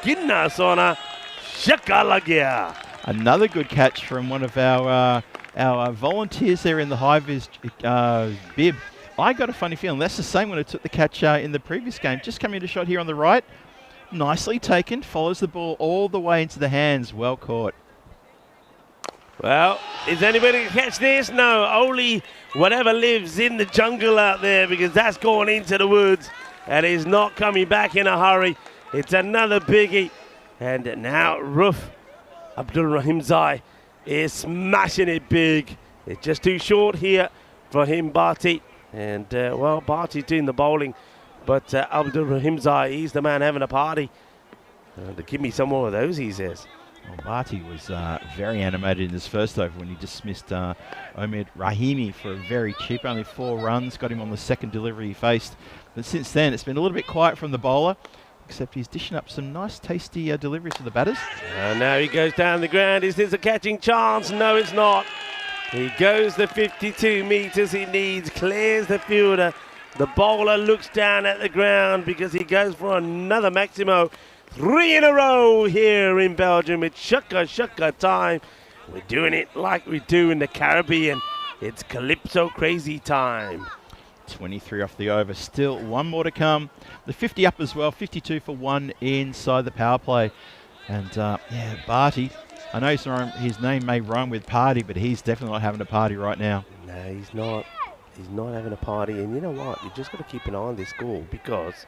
Speaker 5: kinna sona, shakalagia.
Speaker 6: Another good catch from one of our volunteers there in the high vis bib. I got a funny feeling that's the same one who took the catch in the previous game. Just coming into shot here on the right. Nicely taken. Follows the ball all the way into the hands. Well caught.
Speaker 5: Well, is anybody going to catch this? No, only whatever lives in the jungle out there because that's going into the woods and is not coming back in a hurry. It's another biggie. And now Roof Abdul Rahimzai is smashing it big. It's just too short here for him, Barty. And, well, Barty's doing the bowling. But Abdul Rahimzai, he's the man having a party. Give me some more of those, he says.
Speaker 6: Well, Barty was very animated in this first over when he dismissed Omid Rahimi for a very cheap, only 4 runs, got him on the second delivery he faced. But since then, it's been a little bit quiet from the bowler, except he's dishing up some nice, tasty deliveries to the batters.
Speaker 5: And now he goes down the ground. Is this a catching chance? No, it's not. He goes the 52 metres he needs, clears the fielder. The bowler looks down at the ground because he goes for another Maximo. 3 in a row here in Belgium. It's shaka time. We're doing it like we do in the Caribbean. It's Calypso crazy time.
Speaker 6: 23 off the over. Still 1 more to come. The 50 up as well. 52 for 1 inside the power play. And yeah, Barty. I know his name may rhyme with party, but he's definitely not having a party right now.
Speaker 5: No, he's not. He's not having a party. And you know what? You just got to keep an eye on this score because...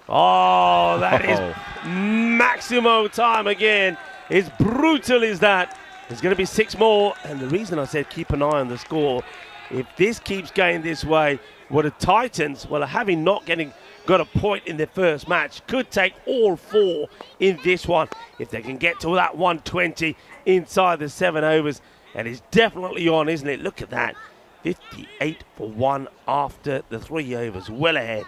Speaker 5: Oh, that is Maximo time again. As brutal as that. There's going to be 6 more. And the reason I said keep an eye on the score, if this keeps going this way, well, the Titans, well, having not got a point in their first match, could take all 4 in this one if they can get to that 120 inside the 7 overs. And it's definitely on, isn't it? Look at that. 58 for 1 after the 3 overs. Well ahead.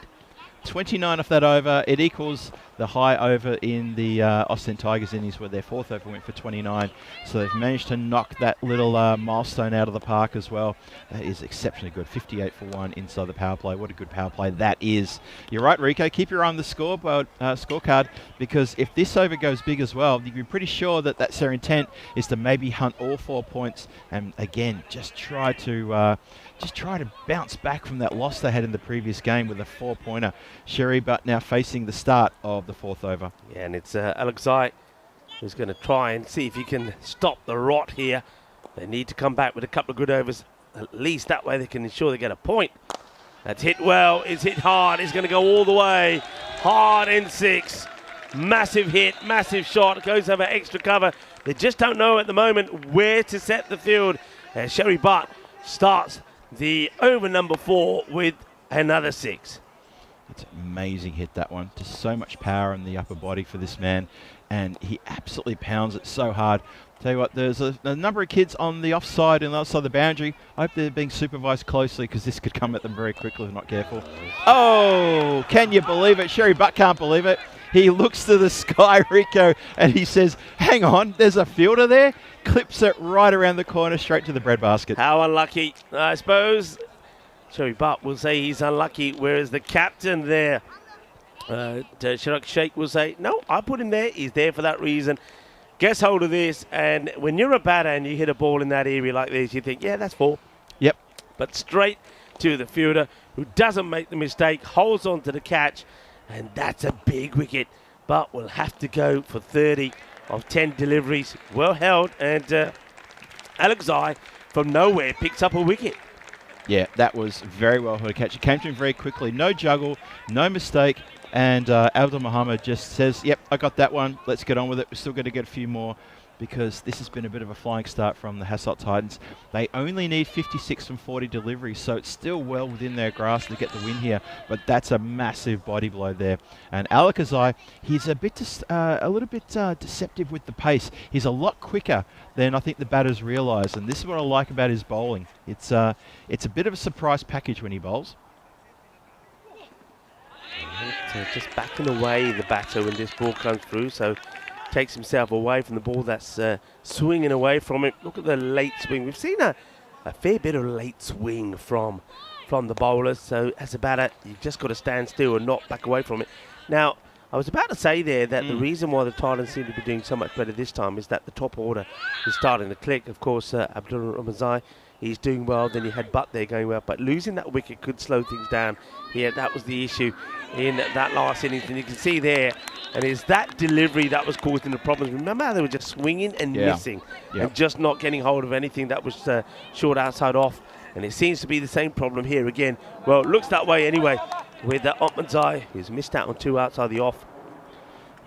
Speaker 6: 29 off that over. It equals the high over in the Austin Tigers innings where their 4th over went for 29. So they've managed to knock that little milestone out of the park as well. That is exceptionally good. 58 for 1 inside the power play. What a good power play that is. You're right, Rico. Keep your eye on the scorecard because if this over goes big as well, you can be pretty sure that that's their intent is to maybe hunt all 4 points and again just try to bounce back from that loss they had in the previous game with a 4-pointer. Sherry Butt now facing the start of the 4th over.
Speaker 5: Yeah, and it's Alexei who's going to try and see if he can stop the rot here. They need to come back with a couple of good overs. At least that way they can ensure they get a point. That's hit well. It's hit hard. It's going to go all the way. Hard in 6. Massive hit, massive shot. Goes over extra cover. They just don't know at the moment where to set the field. Sherry Butt starts the over number 4 with another 6.
Speaker 6: It's an amazing hit, that one. Just so much power in the upper body for this man, and he absolutely pounds it so hard. Tell you what, there's a number of kids on the offside and the outside of the boundary. I hope they're being supervised closely because this could come at them very quickly if not careful. Oh, can you believe it? Sherry Butt can't believe it. He looks to the sky, Rico, and he says, hang on, there's a fielder there. Clips it right around the corner, straight to the breadbasket.
Speaker 5: How unlucky, I suppose. Sherry Butt will say he's unlucky, whereas the captain there, Sharak Sheikh, will say, no, I put him there. He's there for that reason. Gets hold of this, and when you're a batter and you hit a ball in that area like this, you think, yeah, that's 4.
Speaker 6: Yep.
Speaker 5: But straight to the fielder, who doesn't make the mistake, holds on to the catch, and that's a big wicket. But will have to go for 30 of 10 deliveries. Well held, and Alex Zai from nowhere picks up a wicket.
Speaker 6: Yeah, that was very well held catch. It came to him very quickly. No juggle, no mistake. And Abdul Muhammad just says, yep, I got that one. Let's get on with it. We're still going to get a few more because this has been a bit of a flying start from the Hasselt Titans. They only need 56 from 40 deliveries, so it's still well within their grasp to get the win here. But that's a massive body blow there. And Alakazai, he's a little bit deceptive with the pace. He's a lot quicker than I think the batters realise, and this is what I like about his bowling. It's a bit of a surprise package when he bowls.
Speaker 5: Just backing away the batter when this ball comes through, so takes himself away from the ball that's swinging away from him. Look at the late swing. We've seen a fair bit of late swing from the bowlers, so as a batter, you've just got to stand still and not back away from it. Now, I was about to say there that the reason why the Titans seem to be doing so much better this time is that the top order is starting to click. Of course, Abdul Ramazai, he's doing well. Then you had Butt there going well, but losing that wicket could slow things down here. That was the issue in that last innings, and you can see there, and it's that delivery that was causing the problems. Remember how they were just swinging and missing and just not getting hold of anything that was short outside off, and it seems to be the same problem here again. Well, it looks that way anyway with Otmanzai, who's missed out on 2 outside the off.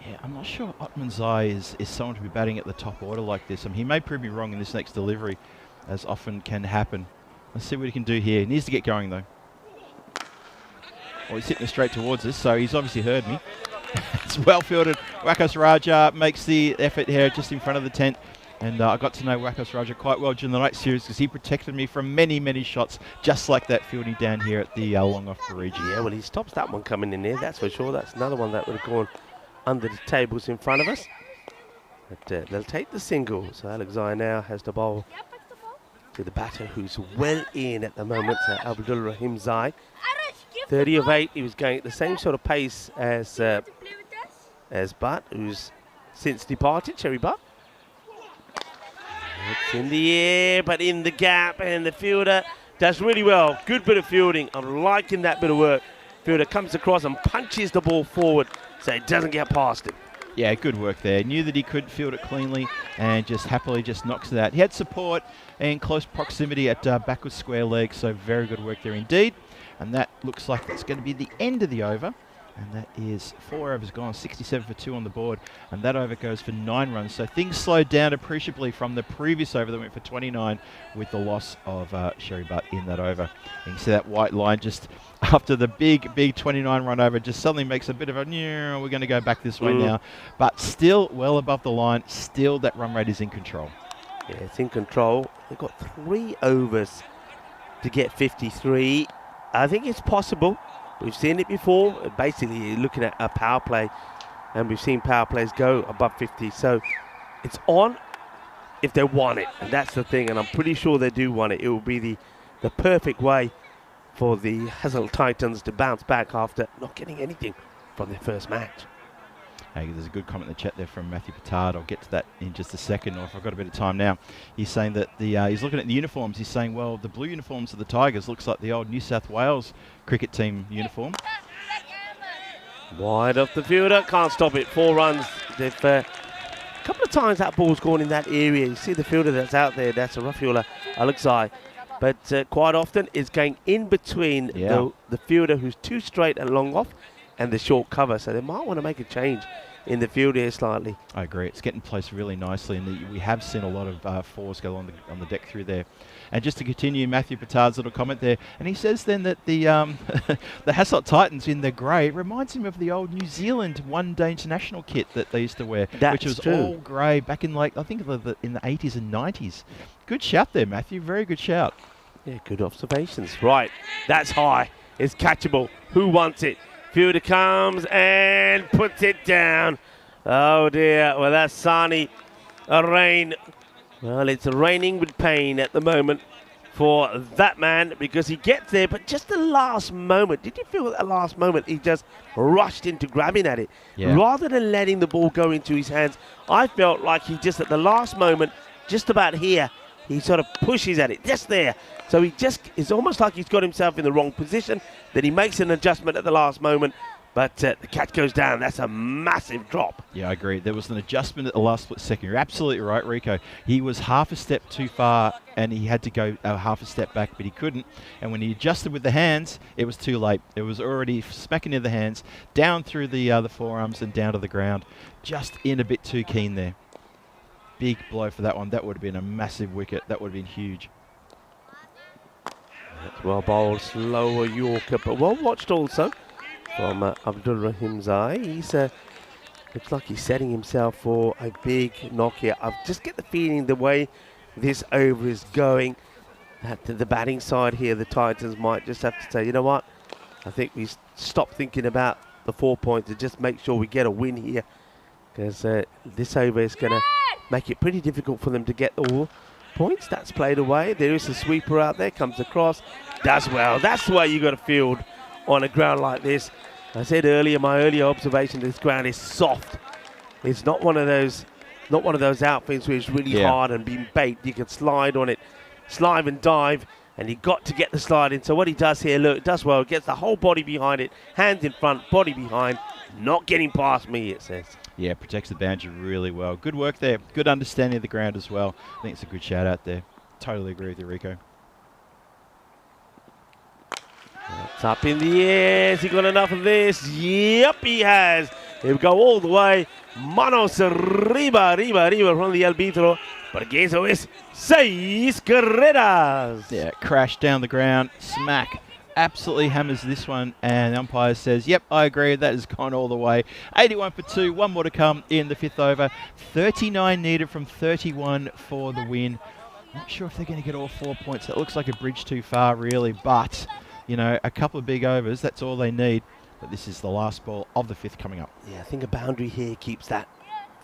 Speaker 6: Yeah, I'm not sure Otmanzai is someone to be batting at the top order like this. I mean, he may prove me wrong in this next delivery, as often can happen. Let's see what he can do here. He needs to get going, though. Well, he's hitting straight towards us, so he's obviously heard me. It's well fielded. Wakos Raja makes the effort here just in front of the tent. And I got to know Wakos Raja quite well during the night series because he protected me from many, many shots, just like that fielding down here at the long off Barigi.
Speaker 5: Yeah, well, he stops that one coming in there, that's for sure. That's another one that would have gone under the tables in front of us. But they'll take the single. So Alex Zai now has the ball to the batter who's well in at the moment, Abdul Rahim Zai. 30 of 8, he was going at the same sort of pace as Butt, who's since departed, Cherry Butt. It's in the air, but in the gap, and the fielder does really well. Good bit of fielding. I'm liking that bit of work. Fielder comes across and punches the ball forward so it doesn't get past him.
Speaker 6: Yeah, good work there. Knew that he could field it cleanly and just happily just knocks it out. He had support in close proximity at backwards square leg, so very good work there indeed. And that looks like that's going to be the end of the over. And that is 4 overs gone, 67 for 2 on the board. And that over goes for 9 runs. So things slowed down appreciably from the previous over that went for 29 with the loss of Sherry Butt in that over. You can see that white line just after the big 29-run over just suddenly makes a bit of a, we're going to go back this way now. But still well above the line. Still that run rate is in control.
Speaker 5: Yeah, it's in control. They've got 3 overs to get 53. I think it's possible. We've seen it before. Basically, you're looking at a power play, and we've seen power plays go above 50. So it's on if they want it, and that's the thing. And I'm pretty sure they do want it. It will be the perfect way for the Hasselt Titans to bounce back after not getting anything from their first match.
Speaker 6: Hey, there's a good comment in the chat there from Matthew Petard. I'll get to that in just a second, or if I've got a bit of time now. He's saying that he's looking at the uniforms. He's saying, well, the blue uniforms of the Tigers looks like the old New South Wales cricket team uniform.
Speaker 5: Wide off the fielder, can't stop it. 4 runs. They've a couple of times that ball's gone in that area. You see the fielder that's out there. That's a rough fielder, Alexai. But quite often it's going in between the fielder who's too straight and long off and the short cover. So they might want to make a change in the field here slightly.
Speaker 6: I agree. It's getting placed really nicely, and we have seen a lot of 4s go on the deck through there. And just to continue Matthew Petard's little comment there, and he says then that the the Hasselt Titans in the grey reminds him of the old New Zealand one-day international kit that they used to wear, which was all grey back in, like, I think in the 80s and 90s. Good shout there, Matthew. Very good shout.
Speaker 5: Yeah, good observations. Right, that's high. It's catchable. Who wants it? Fielder comes and puts it down. Oh dear. Well, that's Sani. A rain. Well, it's raining with pain at the moment for that man because he gets there, but just the last moment. Did you feel at the last moment he just rushed into grabbing at it?
Speaker 6: Yeah.
Speaker 5: Rather than letting the ball go into his hands, I felt like he just at the last moment, just about here, he sort of pushes at it, just there. So he just, it's almost like he's got himself in the wrong position, then he makes an adjustment at the last moment, but the catch goes down. That's a massive drop.
Speaker 6: Yeah, I agree. There was an adjustment at the last split second. You're absolutely right, Rico. He was half a step too far, and he had to go half a step back, but he couldn't. And when he adjusted with the hands, it was too late. It was already smacking in the hands, down through the forearms and down to the ground. Just in a bit too keen there. Big blow for that one. That would have been a massive wicket. That would have been huge.
Speaker 5: That's well bowled, slower Yorker, but well watched also from Abdul Rahim Zai. He's looks like he's setting himself for a big knock here. I just get the feeling the way this over is going that the batting side here, the Titans might just have to say, you know what? I think we stop thinking about the 4 points and just make sure we get a win here, because this over is going to make it pretty difficult for them to get all points. That's played away. There is a sweeper out there, comes across, does well. That's the way you got to field on a ground like this. I said earlier, my earlier observation, this ground is soft. It's not one of those outfits where it's really hard and being baked. You can slide on it, slide and dive, and you got to get the slide in. So what he does here, look, does well, gets the whole body behind it, hands in front, body behind, not getting past me, it says.
Speaker 6: Yeah, protects the boundary really well. Good work there. Good understanding of the ground as well. I think it's a good shout out there. Totally agree with you, Rico.
Speaker 5: It's up in the air. Has he got enough of this? Yep, he has. He'll go all the way. Manos arriba from the arbitro. Porque eso es 6 carreras.
Speaker 6: Yeah, crash down the ground, smack. Absolutely hammers this one, and the umpire says, yep, I agree, that has gone all the way. 81 for 2, one more to come in the 5th over. 39 needed from 31 for the win. Not sure if they're going to get all 4 points. That looks like a bridge too far, really, but, you know, a couple of big overs, that's all they need. But this is the last ball of the 5th coming up.
Speaker 5: Yeah, I think a boundary here keeps that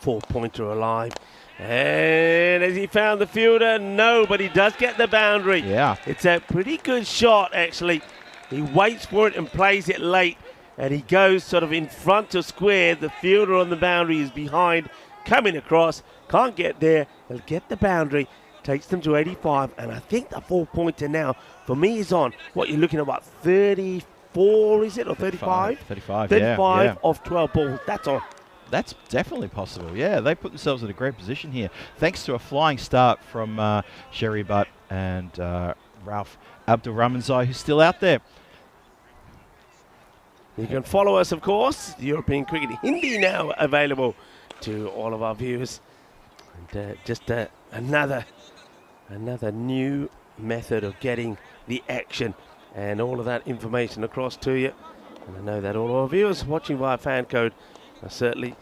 Speaker 5: 4-pointer alive. And has he found the fielder? No, but he does get the boundary.
Speaker 6: Yeah.
Speaker 5: It's a pretty good shot, actually. He waits for it and plays it late, and he goes sort of in front of square. The fielder on the boundary is behind, coming across, can't get there. He'll get the boundary, takes them to 85, and I think the 4-pointer now, for me, is on. What, you're looking at, what, 34, is it, or 35?
Speaker 6: 35,
Speaker 5: 35
Speaker 6: yeah.
Speaker 5: of 12 balls, that's on.
Speaker 6: That's definitely possible, yeah. They put themselves in a great position here, thanks to a flying start from Sherry Butt and Ralph Abdul Rahmanzai, who's still out there.
Speaker 5: You can follow us, of course. The European Cricket Hindi now available to all of our viewers. And just another new method of getting the action and all of that information across to you. And I know that all our viewers watching via fan code are certainly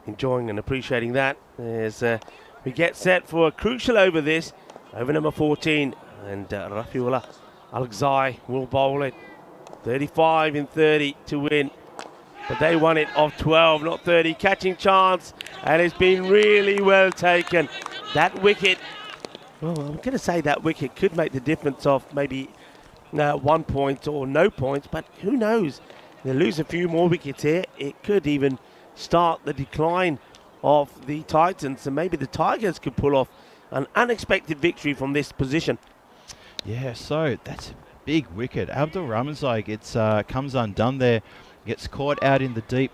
Speaker 5: enjoying and appreciating that as we get set for a crucial over this, over number 14, and Rafiullah Al-Ghazai will bowl it. 35 in 30 to win, but they won it off 12, not 30. Catching chance, and it's been really well taken. That wicket, well, I'm going to say that wicket could make the difference of maybe 1 point or no points, but who knows? They lose a few more wickets here. It could even start the decline of the Titans, and maybe the Tigers could pull off an unexpected victory from this position.
Speaker 6: Yeah, so that's a big wicket. Abdul Rahmanzai comes undone there, gets caught out in the deep,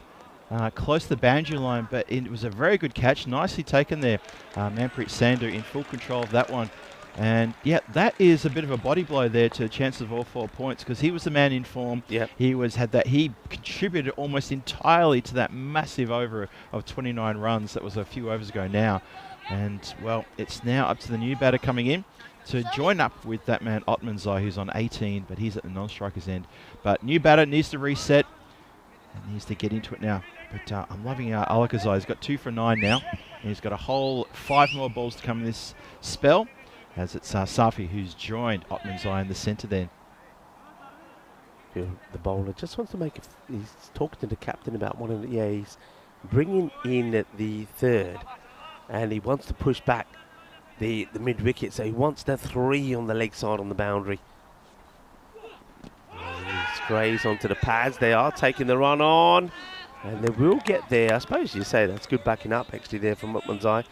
Speaker 6: close to the boundary line, but it was a very good catch, nicely taken there. Manpreet Sandhu in full control of that one. And yeah, that is a bit of a body blow there to the chances of all 4 points, because he was the man in form.
Speaker 5: Yep.
Speaker 6: He contributed almost entirely to that massive over of 29 runs. That was a few overs ago now. And well, it's now up to the new batter coming in. to join up with that man Otmanzai, who's on 18, but he's at the non-striker's end. But new batter needs to reset and needs to get into it now. But I'm loving Alakazai. He's got 2 for 9 now. And he's got a whole 5 more balls to come in this spell, as it's Safi who's joined Otmanzai in the centre then.
Speaker 5: The bowler just wants to make he's talking to the captain about he's bringing in the third, and he wants to push back the mid wicket, so he wants the 3 on the leg side on the boundary. And he strays onto the pads. They are taking the run on, and they will get there. I suppose you say that's good backing up actually there from Otmanzai.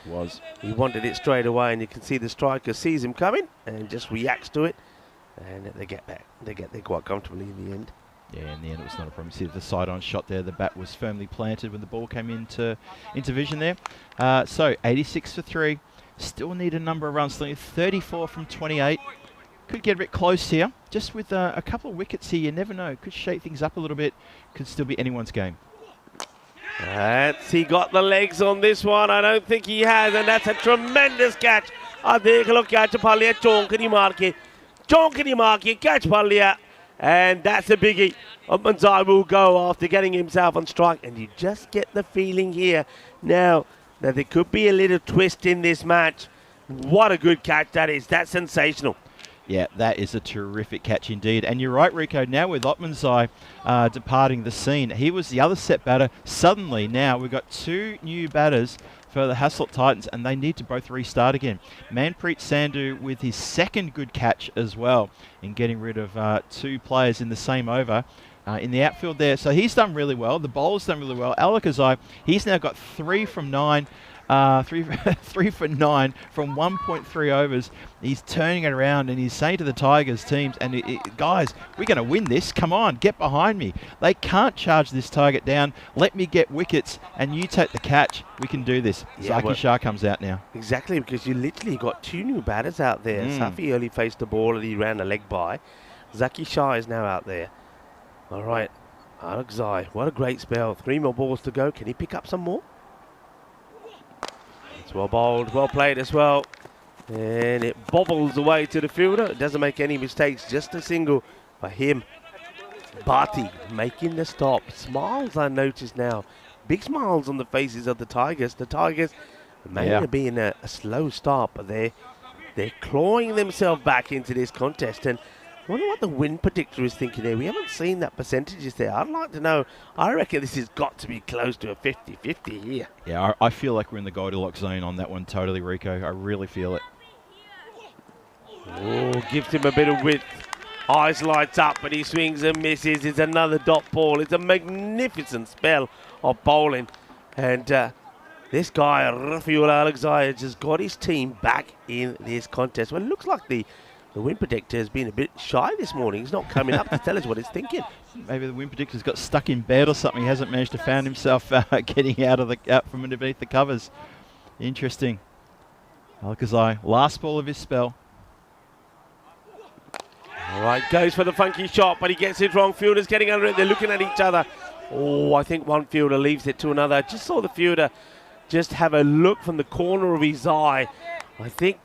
Speaker 5: He wanted it straight away, and you can see the striker sees him coming and just reacts to it. And they get back. They get there quite comfortably in the end.
Speaker 6: Yeah, in the end it was not a problem. See the side-on shot there. The bat was firmly planted when the ball came into vision there. So 86 for 3. Still need a number of runs. 34 from 28. Could get a bit close here. Just with a couple of wickets here, you never know. Could shake things up a little bit. Could still be anyone's game.
Speaker 5: He got the legs on this one. I don't think he has, and that's a tremendous catch. Catch Pallia, and that's a biggie. Otmanzai will go after getting himself on strike, and you just get the feeling here now that there could be a little twist in this match. What a good catch that is. That's sensational.
Speaker 6: Yeah, that is a terrific catch indeed. And you're right, Rico, now with Otmanzai departing the scene, he was the other set batter. Suddenly now we've got 2 new batters for the Hasselt Titans, and they need to both restart again. Manpreet Sandhu with his second good catch as well in getting rid of 2 players in the same over in the outfield there. So he's done really well. The bowler's done really well. Alakazai, he's now got 3 from 9. 3 for 9 from 1.3 overs. He's turning it around and he's saying to the Tigers teams, and guys, we're going to win this. Come on, get behind me. They can't charge this target down. Let me get wickets and you take the catch. We can do this.
Speaker 5: Yeah,
Speaker 6: Zaki Shah comes out now.
Speaker 5: Exactly, because you literally got 2 new batters out there. Safi early faced the ball and he ran a leg by. Zaki Shah is now out there. All right, Alakazai, what a great spell. 3 more balls to go. Can he pick up some more? It's well bowled, well played as well. And it bobbles away to the fielder. It doesn't make any mistakes, just a single for him. Bhatti making the stop. Smiles I notice now. Big smiles on the faces of the Tigers. The Tigers may have been a slow start, but they're clawing themselves back into this contest. And I wonder what the win predictor is thinking there. We haven't seen that percentages there. I'd like to know. I reckon this has got to be close to a 50-50 here.
Speaker 6: Yeah, I feel like we're in the Goldilocks zone on that one totally, Rico. I really feel it.
Speaker 5: Oh, gives him a bit of width. Eyes lights up, but he swings and misses. It's another dot ball. It's a magnificent spell of bowling. And this guy, Rafiul Alakazai, has just got his team back in this contest. Well, it looks like the win predictor has been a bit shy this morning. He's not coming up to tell us what he's thinking.
Speaker 6: Maybe the win predictor's got stuck in bed or something. He hasn't managed to find himself getting out from underneath the covers. Interesting. Alakazai, last ball of his spell.
Speaker 5: All right, goes for the funky shot, but he gets it wrong. Fielder's getting under it. They're looking at each other. Oh, I think one fielder leaves it to another. Just saw the fielder just have a look from the corner of his eye. I think,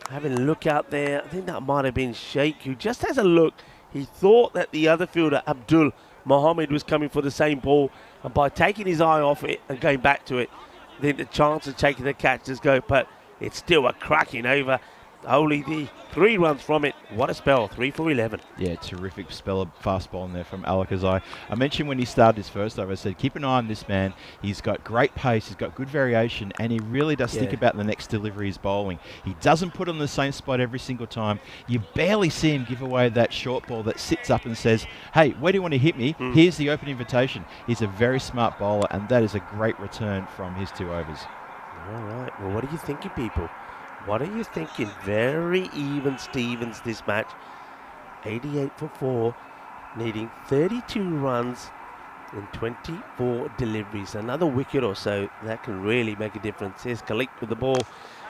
Speaker 5: having a look out there, I think that might have been Sheikh, who just has a look. He thought that the other fielder, Abdul Mohammed, was coming for the same ball. And by taking his eye off it and going back to it, I think the chance of taking the catch does go. But it's still a cracking over. Only the 3 runs from it. What a spell, 3 for 11.
Speaker 6: Yeah, terrific spell of fast ball in there from Alakazai. I mentioned when he started his first over, I said, keep an eye on this man. He's got great pace, he's got good variation, and he really does think about the next delivery he's bowling. He doesn't put on the same spot every single time. You barely see him give away that short ball that sits up and says, hey, where do you want to hit me? Here's the open invitation. He's a very smart bowler, and that is a great return from his 2 overs.
Speaker 5: All right, well, what are you thinking, people? What are you thinking? Very even Stevens this match. 88 for 4, needing 32 runs in 24 deliveries. Another wicket or so, that can really make a difference. Here's Khalik with the ball.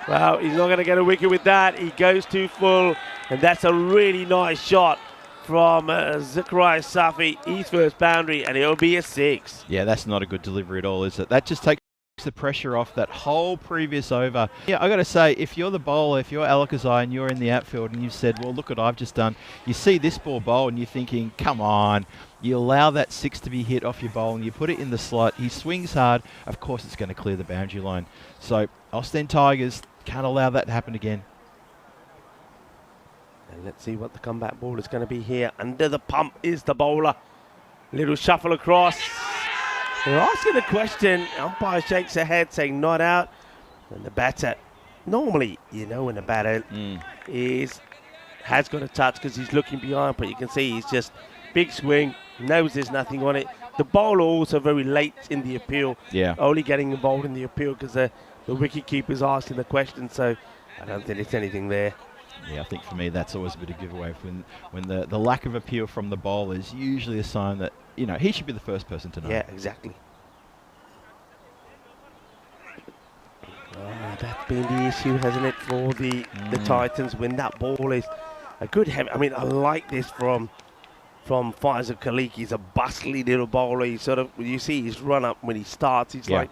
Speaker 5: Well, he's not going to get a wicket with that. He goes too full, and that's a really nice shot from Zakaria Safi, his first boundary, and it'll be a 6.
Speaker 6: Yeah, that's not a good delivery at all, is it? That just takes the pressure off that whole previous over. Yeah, I got to say, if you're the bowler, if you're Alakazai and you're in the outfield and you've said, well, look what I've just done, you see this ball bowl and you're thinking, come on, you allow that 6 to be hit off your bowl and you put it in the slot, he swings hard, of course it's going to clear the boundary line. So Austin Tigers can't allow that to happen again.
Speaker 5: And let's see what the comeback ball is going to be here. Under the pump is the bowler. Little shuffle across. They're asking the question. Umpire shakes her head saying not out. And the batter, normally, you know, when the batter has got a touch because he's looking behind, but you can see he's just big swing, knows there's nothing on it. The bowler also very late in the appeal.
Speaker 6: Yeah.
Speaker 5: Only getting involved in the appeal because the wicket keeper's asking the question, so I don't think there's anything there.
Speaker 6: Yeah, I think for me that's always a bit of giveaway when the lack of appeal from the bowler is usually a sign that, you know, he should be the first person to know.
Speaker 5: Yeah, exactly. That's been the issue, hasn't it, for the Titans when that ball is a good heavy. I mean, I like this from Faisal Khalik. He's a bustly little bowler. He sort of, you see his run up when he starts. He's like,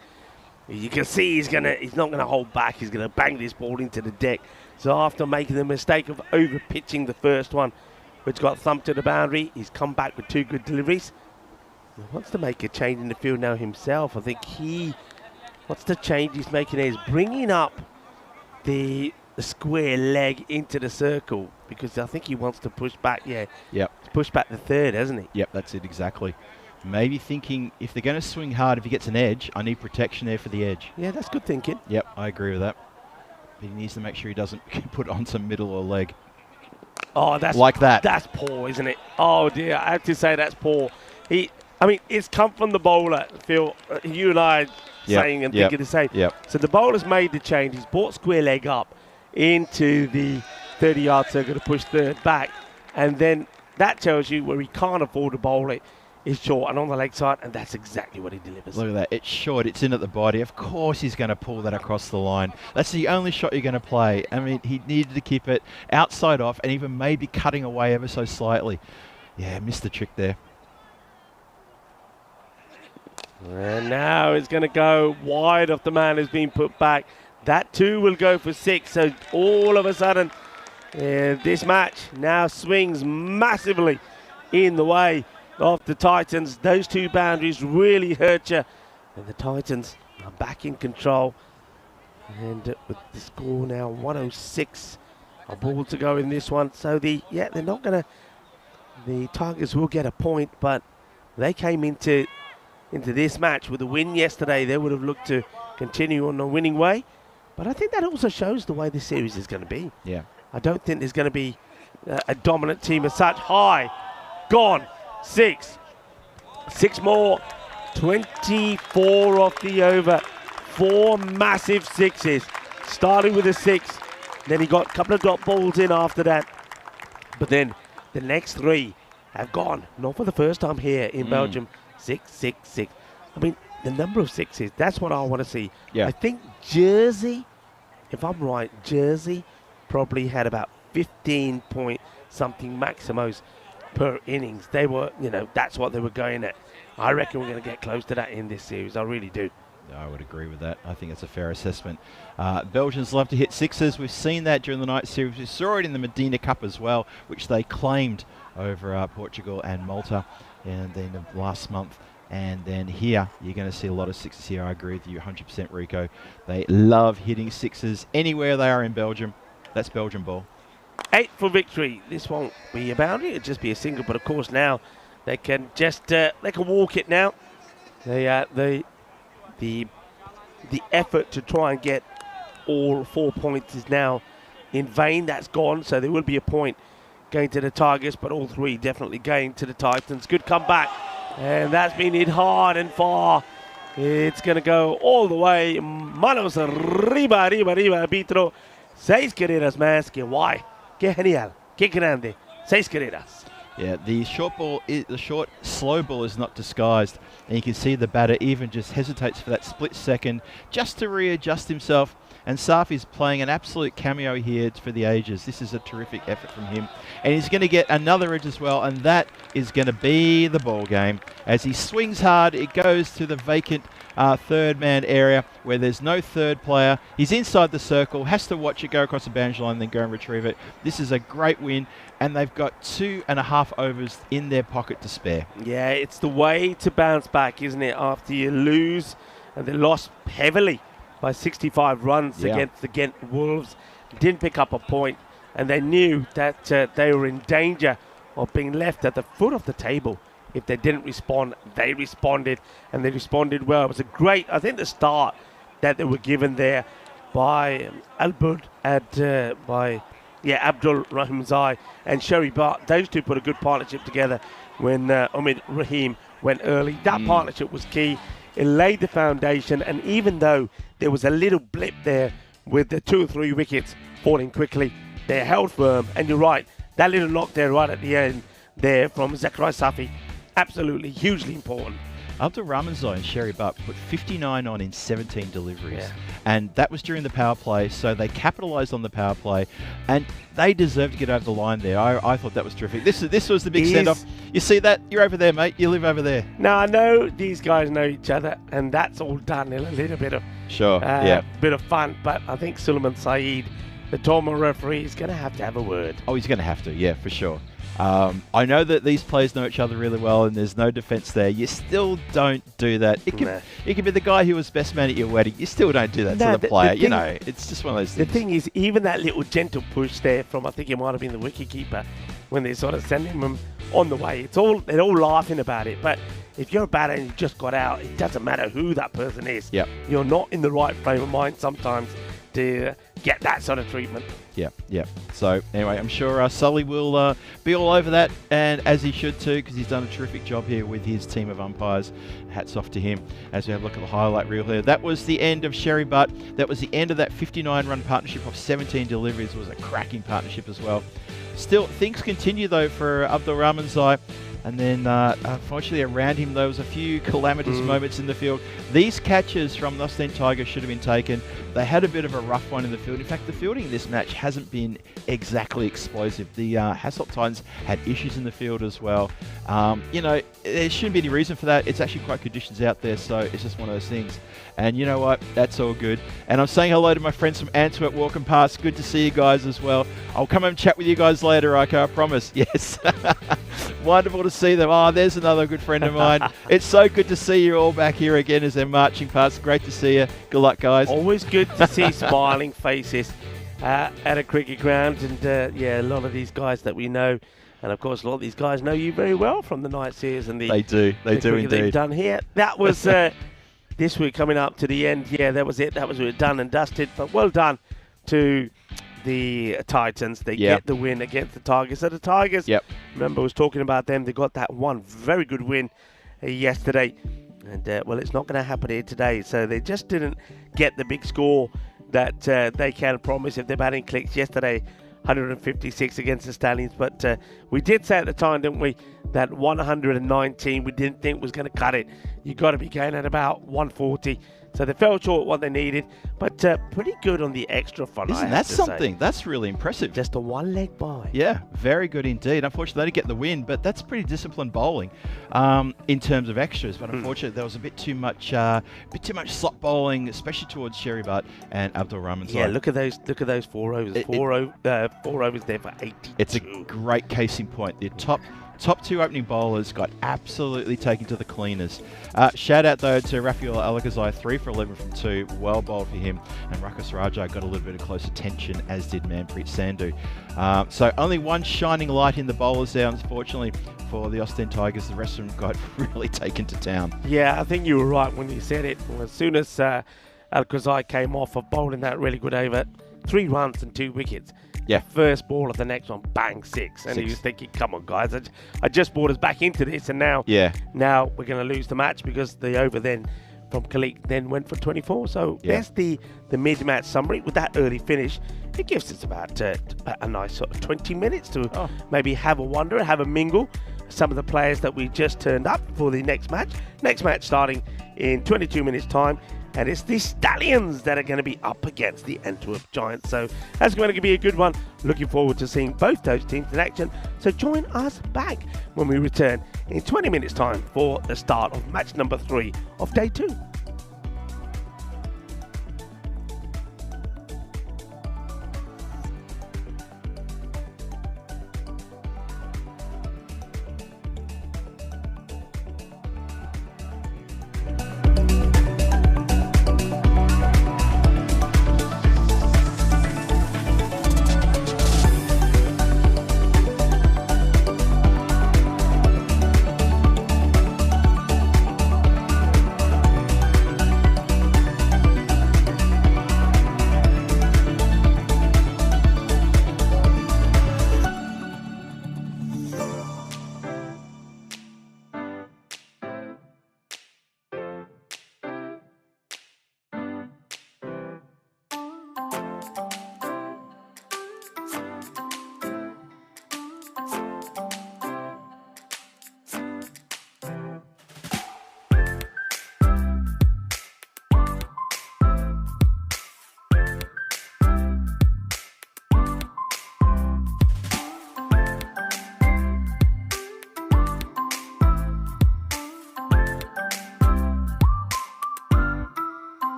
Speaker 5: you can see he's not gonna hold back. He's gonna bang this ball into the deck. So after making the mistake of over pitching the first one, which got thumped to the boundary, he's come back with 2 good deliveries. He wants to make a change in the field now himself. I think what's the change he's making is bringing up the square leg into the circle, because I think he wants to push back. Yeah.
Speaker 6: Yep.
Speaker 5: Push back the third, hasn't he?
Speaker 6: Yep, that's it exactly. Maybe thinking if they're going to swing hard, if he gets an edge, I need protection there for the edge.
Speaker 5: Yeah, that's good thinking.
Speaker 6: Yep, I agree with that. But he needs to make sure he doesn't put it on some middle or leg.
Speaker 5: Oh, that's
Speaker 6: like that.
Speaker 5: That's poor, isn't it? Oh dear, I have to say that's poor. I mean, it's come from the bowler, Phil. You and I saying and thinking the same.
Speaker 6: Yep.
Speaker 5: So the bowler's made the change. He's brought square leg up into the 30-yard circle to push third back, and then that tells you where he can't afford to bowl it is short and on the leg side, and that's exactly what he delivers.
Speaker 6: Look at that. It's short. It's in at the body. Of course he's going to pull that across the line. That's the only shot you're going to play. I mean, he needed to keep it outside off and even maybe cutting away ever so slightly. Yeah, missed the trick there.
Speaker 5: And now it's going to go wide of the man who's been put back. That too will go for 6. So all of a sudden, this match now swings massively in the way of the Titans. Those 2 boundaries really hurt you. And the Titans are back in control. And with the score now 106, a ball to go in this one. So they're not going to, the Tigers will get a point, but they came into this match with a win yesterday. They would have looked to continue on the winning way. But I think that also shows the way this series is going to be.
Speaker 6: Yeah.
Speaker 5: I don't think there's going to be a dominant team as such. High, gone, 6. 6 more, 24 off the over. 4 massive 6s, starting with a 6. Then he got a couple of dot balls in after that. But then the next 3 have gone, not for the first time here in Belgium. 6, 6, 6. I mean, the number of 6s, that's what I want to see.
Speaker 6: Yeah.
Speaker 5: I think Jersey, if I'm right, Jersey probably had about 15 point something maximos per innings. They were, that's what they were going at. I reckon we're going to get close to that in this series. I really do.
Speaker 6: I would agree with that. I think it's a fair assessment. Belgians love to hit 6s. We've seen that during the night series. We saw it in the Medina Cup as well, which they claimed over Portugal and Malta and then last month. And then here, you're going to see a lot of 6s here. I agree with you 100%, Rico. They love hitting 6s anywhere they are in Belgium. That's Belgian ball.
Speaker 5: 8 for victory. This won't be a boundary. It'll just be a single. But of course now they can just they can walk it now. The effort to try and get all 4 points is now in vain. That's gone. So there will be a point going to the Tigers, but all 3 definitely going to the Titans. Good comeback. And that's been hit hard and far. It's going to go all the way. Manos arriba, arbitro. 6 carreras más. Que guay. Que genial. Que grande. 6 carreras.
Speaker 6: Yeah, the short slow ball is not disguised. And you can see the batter even just hesitates for that split second just to readjust himself. And Safi's playing an absolute cameo here for the ages. This is a terrific effort from him. And he's going to get another edge as well, and that is going to be the ball game. As he swings hard, it goes to the vacant third man area where there's no third player. He's inside the circle, has to watch it go across the boundary line, then go and retrieve it. This is a great win, and they've got 2.5 overs in their pocket to spare.
Speaker 5: Yeah, it's the way to bounce back, isn't it? After you lose, and they lost heavily by 65 runs against the Ghent Wolves, didn't pick up a point, and they knew that they were in danger of being left at the foot of the table. If they didn't respond, they responded, and they responded well. It was a great, I think, the start that they were given there by Abdul Rahim Zai and Sherry Bart. Those two put a good partnership together when Omid Rahim went early. That partnership was key. It laid the foundation, and even though there was a little blip there with the 2 or 3 wickets falling quickly, they held firm. And you're right, that little knock there right at the end there from Zakaria Safi, absolutely hugely important.
Speaker 6: Abdul Rahmanzai and Sherry Butt put 59 on in 17 deliveries. And that was during the power play, so they capitalised on the power play, and they deserved to get over the line there. I thought that was terrific. This was the big send-off. You see that? You're over there, mate. You live over there.
Speaker 5: Now, I know these guys know each other, and that's all done in a little bit of bit of fun, but I think Suleiman Saeed, the tournament referee, is going to have a word.
Speaker 6: Oh, he's going to have to, yeah, for sure. I know that these players know each other really well, and there's no defence there. You still don't do that. It could be the guy who was best man at your wedding. You still don't do that to the player. It's just one of those things.
Speaker 5: The thing is, even that little gentle push there from, I think it might have been the wicketkeeper, when they're sort of sending them on the way, they're all laughing about it. But if you're a batter and you just got out, it doesn't matter who that person is.
Speaker 6: Yep.
Speaker 5: You're not in the right frame of mind sometimes to get that sort of treatment.
Speaker 6: Yeah. So anyway, I'm sure Sully will be all over that, and as he should too, because he's done a terrific job here with his team of umpires. Hats off to him. As we have a look at the highlight reel here, that was the end of Sherry Butt. That was the end of that 59-run partnership of 17 deliveries. It was a cracking partnership as well. Still, things continue though for Abdul Rahmanzai. And then, unfortunately, around him, there was a few calamitous moments in the field. These catches from the Austin Tigers should have been taken. They had a bit of a rough one in the field. In fact, the fielding in this match hasn't been exactly explosive. The Hasselt Titans had issues in the field as well. There shouldn't be any reason for that. It's actually quite conditions out there, so it's just one of those things. And you know what? That's all good. And I'm saying hello to my friends from Antwerp walking past. Good to see you guys as well. I'll come and chat with you guys later, okay? I promise. Yes. Wonderful to see them. Oh, there's another good friend of mine. It's so good to see you all back here again as they're marching past. Great to see you. Good luck, guys.
Speaker 5: Always good to see smiling faces at a cricket ground. And, a lot of these guys that we know. And, of course, a lot of these guys know you very well from the night series and
Speaker 6: They do indeed.
Speaker 5: They've done here. That was this week coming up to the end. Yeah, that was it. That was it, done and dusted. But well done to the Titans. They get the win against the Tigers. So the Tigers, remember I was talking about them. They got that one very good win yesterday. And, it's not going to happen here today. So they just didn't get the big score that they can promise if they're batting clicks yesterday. 156 against the Stallions, but we did say at the time, didn't we, that 119 we didn't think was going to cut it. You got to be going at about 140, so they fell short what they needed, but pretty good on the extra front.
Speaker 6: Isn't that something? That's really impressive.
Speaker 5: Just a one-leg bye.
Speaker 6: Yeah, very good indeed. Unfortunately, they didn't get the win, but that's pretty disciplined bowling in terms of extras. But unfortunately, there was a bit too much slot bowling, especially towards Sherry Butt and Abdul Rahmanzai.
Speaker 5: Yeah, look at those 4 overs. Four overs there for 82.
Speaker 6: It's a great case in point. The top two opening bowlers got absolutely taken to the cleaners. Shout out though to Rafael Alakazai, 3 for 11 from 2. Well bowled for him. And Rakesh Rajah got a little bit of close attention, as did Manpreet Sandhu. So only one shining light in the bowlers there, unfortunately, for the Austin Tigers. The rest of them got really taken to town.
Speaker 5: Yeah, I think you were right when you said it. As soon as Alakazai came off of bowling that really good over, 3 runs and 2 wickets.
Speaker 6: Yeah.
Speaker 5: First ball of the next one, bang, 6. And he was thinking, come on, guys, I just brought us back into this, and now we're going to lose the match because the over then from Khalik then went for 24. So there's the mid-match summary. With that early finish, it gives us about a nice sort of 20 minutes to maybe have a wander, have a mingle. Some of the players that we just turned up for the next match. Next match starting in 22 minutes' time. and it's the Stallions that are going to be up against the Antwerp Giants. So that's going to be a good one. Looking forward to seeing both those teams in action. So join us back when we return in 20 minutes time for the start of match number 3 of day 2.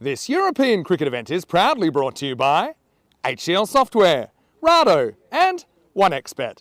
Speaker 2: This European cricket event is proudly brought to you by HCL Software, Rado and 1xBet.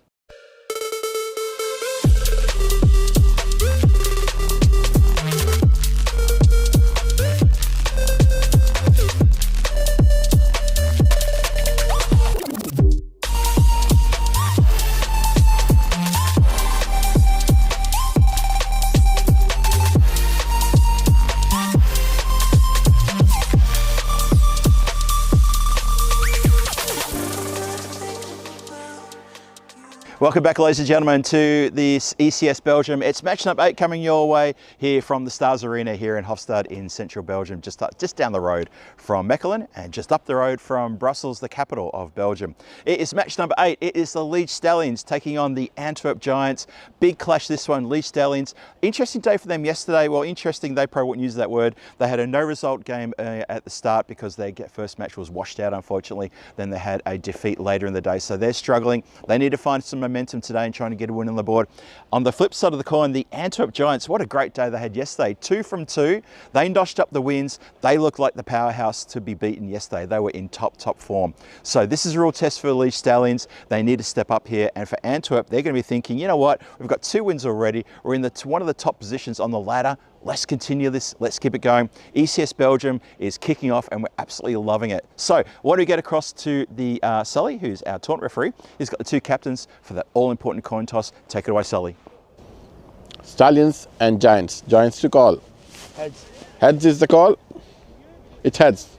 Speaker 3: Welcome back, ladies and gentlemen, to this ECS Belgium. It's match number 8 coming your way here from the Stars Arena here in Hofstad in central Belgium, just down the road from Mechelen and just up the road from Brussels, the capital of Belgium. It is match number 8. It is the Liege Stallions taking on the Antwerp Giants. Big clash this one, Liege Stallions. Interesting day for them yesterday. Well, interesting, they probably wouldn't use that word. They had a no-result game at the start because their first match was washed out, unfortunately. Then they had a defeat later in the day, so they're struggling. They need to find some momentum today and trying to get a win on the board. On the flip side of the coin, the Antwerp Giants, what a great day they had yesterday. 2 from 2. They notched up the wins. They looked like the powerhouse to be beaten yesterday. They were in top form. So this is a real test for the Liege Stallions. They need to step up here. And for Antwerp, they're going to be thinking, you know what, we've got 2 wins already. We're in one of the top positions on the ladder. Let's continue this. Let's keep it going. ECS Belgium is kicking off and we're absolutely loving it. So why don't we get across to the Sully, who's our tournament referee. He's got the 2 captains for that all-important coin toss. Take it away, Sully.
Speaker 4: Stallions and Giants. Giants to call.
Speaker 7: Heads.
Speaker 4: Heads is the call. It's heads.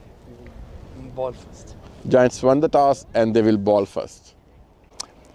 Speaker 7: Ball first.
Speaker 4: Giants won the toss and they will ball first.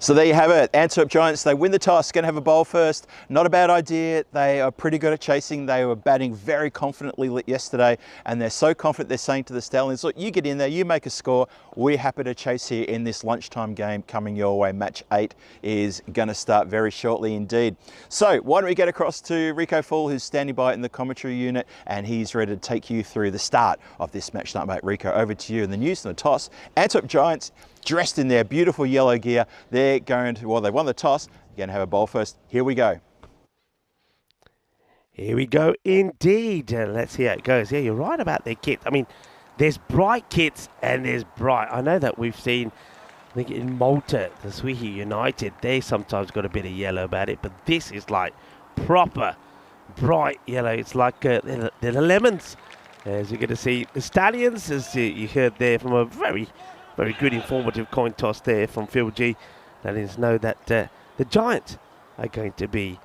Speaker 3: So there you have it. Antwerp Giants, they win the toss, going to have a bowl first. Not a bad idea. They are pretty good at chasing. They were batting very confidently yesterday, and they're so confident they're saying to the Stallions, look, you get in there, you make a score. We're happy to chase here in this lunchtime game coming your way. Match 8 is going to start very shortly indeed. So why don't we get across to Rico Fall, who's standing by in the commentary unit, and he's ready to take you through the start of this match night, mate. Rico, over to you. And the news and the toss. Antwerp Giants, dressed in their beautiful yellow gear. They're going to, well, they won the toss. They're going to have a bowl first. Here we go.
Speaker 5: Here we go indeed. Let's see how it goes. Yeah, you're right about their kits. I mean, there's bright kits and there's bright. I know that we've seen, I think in Malta, the Swihi United, they sometimes got a bit of yellow about it, but this is like proper bright yellow. It's like they're the lemons. As you're going to see, the Stallions, as you heard there from a very good informative coin toss there from Phil G. That is know that the Giants are going to be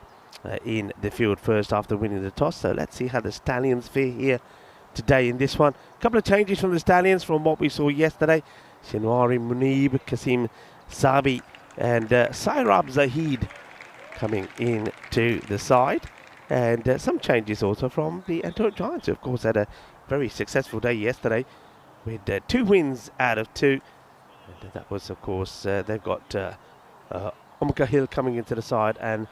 Speaker 5: in the field first after winning the toss. So let's see how the Stallions fare here today in this one. A couple of changes from the Stallions from what we saw yesterday. Shinwari Munib, Kasim Sabi and Sairab Zahid coming in to the side. And some changes also from the Antwerp Giants, who of course had a very successful day yesterday with 2 wins out of 2. And that was, of course, they've got Omka Hill coming into the side and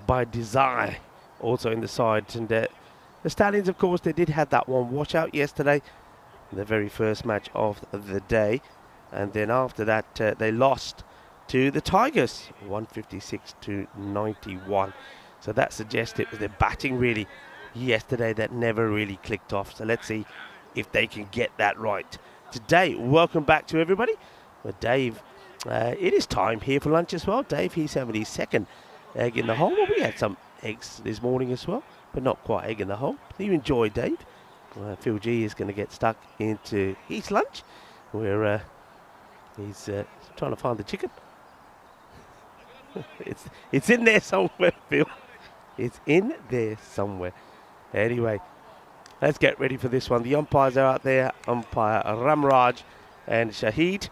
Speaker 5: By Desire also in the side. And the Stallions, of course, they did have that one washout yesterday, the very first match of the day. And then after that, they lost to the Tigers, 156 to 91. So that suggests it was their batting really yesterday that never really clicked off. So let's see if they can get that right today. Welcome back to everybody. Well, Dave, it is time here for lunch as well. Dave, he's having his second egg in the hole. Well, we had some eggs this morning as well, but not quite egg in the hole. You enjoy, Dave. Phil G is going to get stuck into his lunch, where he's trying to find the chicken. It's in there somewhere, Phil. It's in there somewhere. Anyway, let's get ready for this one. The umpires are out there. Umpire Ramraj and Shahid.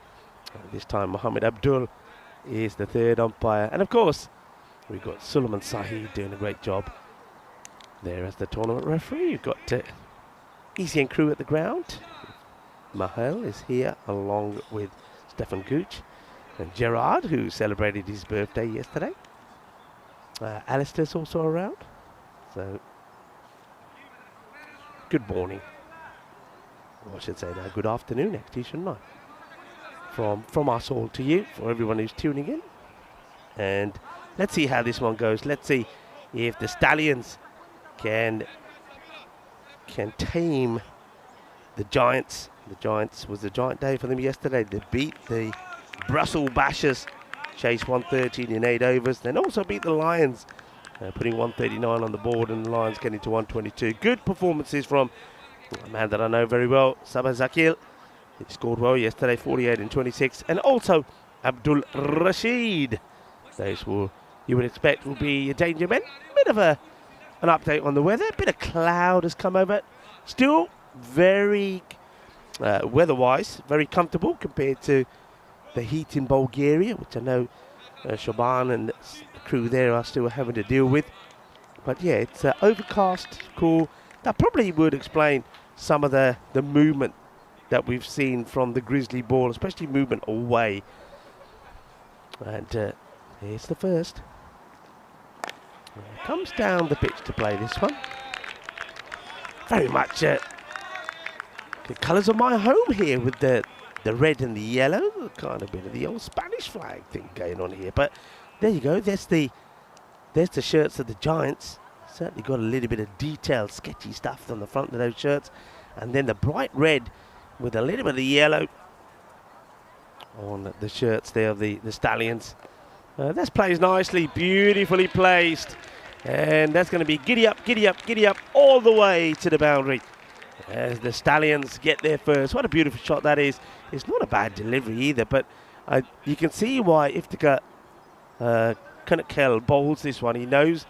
Speaker 5: This time Mohammed Abdul is the third umpire. And of course, we've got Suleiman Sahid doing a great job there as the tournament referee. You've got ECN crew at the ground. Mahel is here along with Stefan Gooch and Gerard, who celebrated his birthday yesterday. Alistair's also around. So, good morning. Or I should say now, good afternoon, actually, shouldn't I? From us all to you, for everyone who's tuning in. And let's see how this one goes. Let's see if the Stallions can tame the Giants. The Giants was a giant day for them yesterday. They beat the Brussels Bashers, chased 113 in 8 overs. Then also beat the Lions, putting 139 on the board, and the Lions getting to 122. Good performances from a man that I know very well, Sabah Zakil. He scored well yesterday, 48 and 26. And also Abdul Rashid. Those will, you would expect, will be a danger men. Bit of an update on the weather. A bit of cloud has come over. Still very, weather-wise, very comfortable compared to the heat in Bulgaria, which I know Shaban and the crew there are still having to deal with. But yeah, it's overcast, cool. That probably would explain some of the movement that we've seen from the Grizzly ball, especially movement away. And here's the first. Comes down the pitch to play this one. Very much the colours of my home here with the red and the yellow. Kind of bit of the old Spanish flag thing going on here. But there you go. There's the shirts of the Giants. Certainly got a little bit of detailed, sketchy stuff on the front of those shirts. And then the bright red with a little bit of the yellow on the shirts there of the Stallions. This plays nicely, beautifully placed. And that's going to be giddy up, giddy up, giddy up all the way to the boundary as the Stallions get there first. What a beautiful shot that is. It's not a bad delivery either, but you can see why Iftikhar Kanakel bowls this one. He knows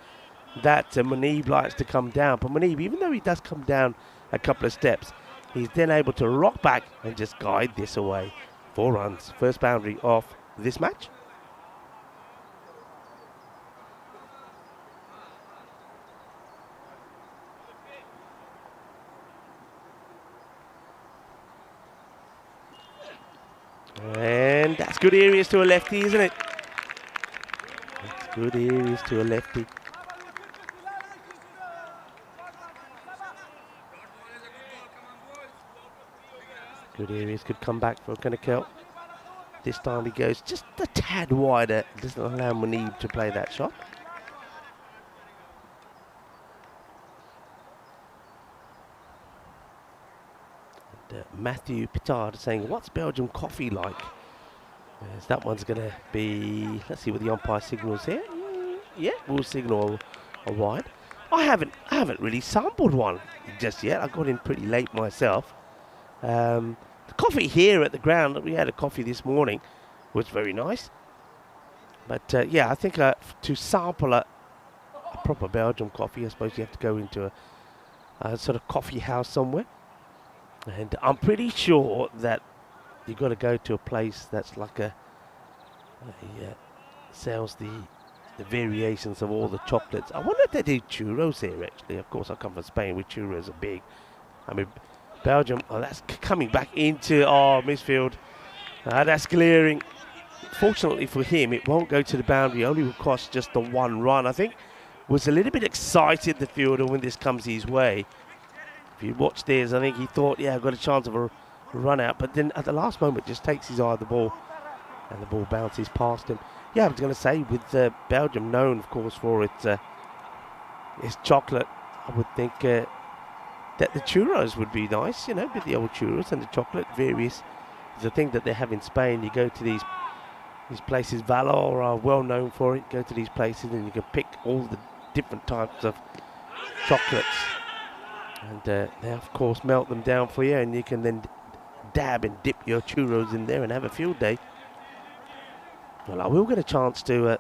Speaker 5: that Munib likes to come down. But Munib, even though he does come down a couple of steps, he's then able to rock back and just guide this away. 4 runs, first boundary off this match. And that's good areas to a lefty, isn't it? That's good areas to a lefty. Good areas, good comeback for Kanakel. This time he goes just a tad wider, doesn't allow Munib to play that shot. And, Matthew Pitard saying, what's Belgium coffee like? As that one's going to be, let's see what the umpire signals here. Yeah, we'll signal a wide. I haven't really sampled one just yet. I got in pretty late myself. The coffee here at the ground, we had a coffee this morning, was very nice. But yeah, I think to sample a proper Belgium coffee, I suppose you have to go into a sort of coffee house somewhere. And I'm pretty sure that you've got to go to a place that's like sells the variations of all the chocolates. I wonder if they do churros here, actually. Of course, I come from Spain, where churros are big. I mean, Belgium, that's coming back into midfield. That's clearing. Fortunately for him, it won't go to the boundary. Only will cost just the 1 run. I think was a little bit excited, the fielder, when this comes his way. If you watch this, I think he thought, yeah, I've got a chance of a run out. But then at the last moment, just takes his eye of the ball, and the ball bounces past him. Yeah, I was going to say, with Belgium known, of course, for its chocolate, I would think that the churros would be nice, you know, with the old churros and the chocolate, various. The thing that they have in Spain, you go to these places, Valor are well known for it. Go to these places and you can pick all the different types of chocolates. And they, of course, melt them down for you, and you can then dab and dip your churros in there and have a field day. Well, I will get a chance to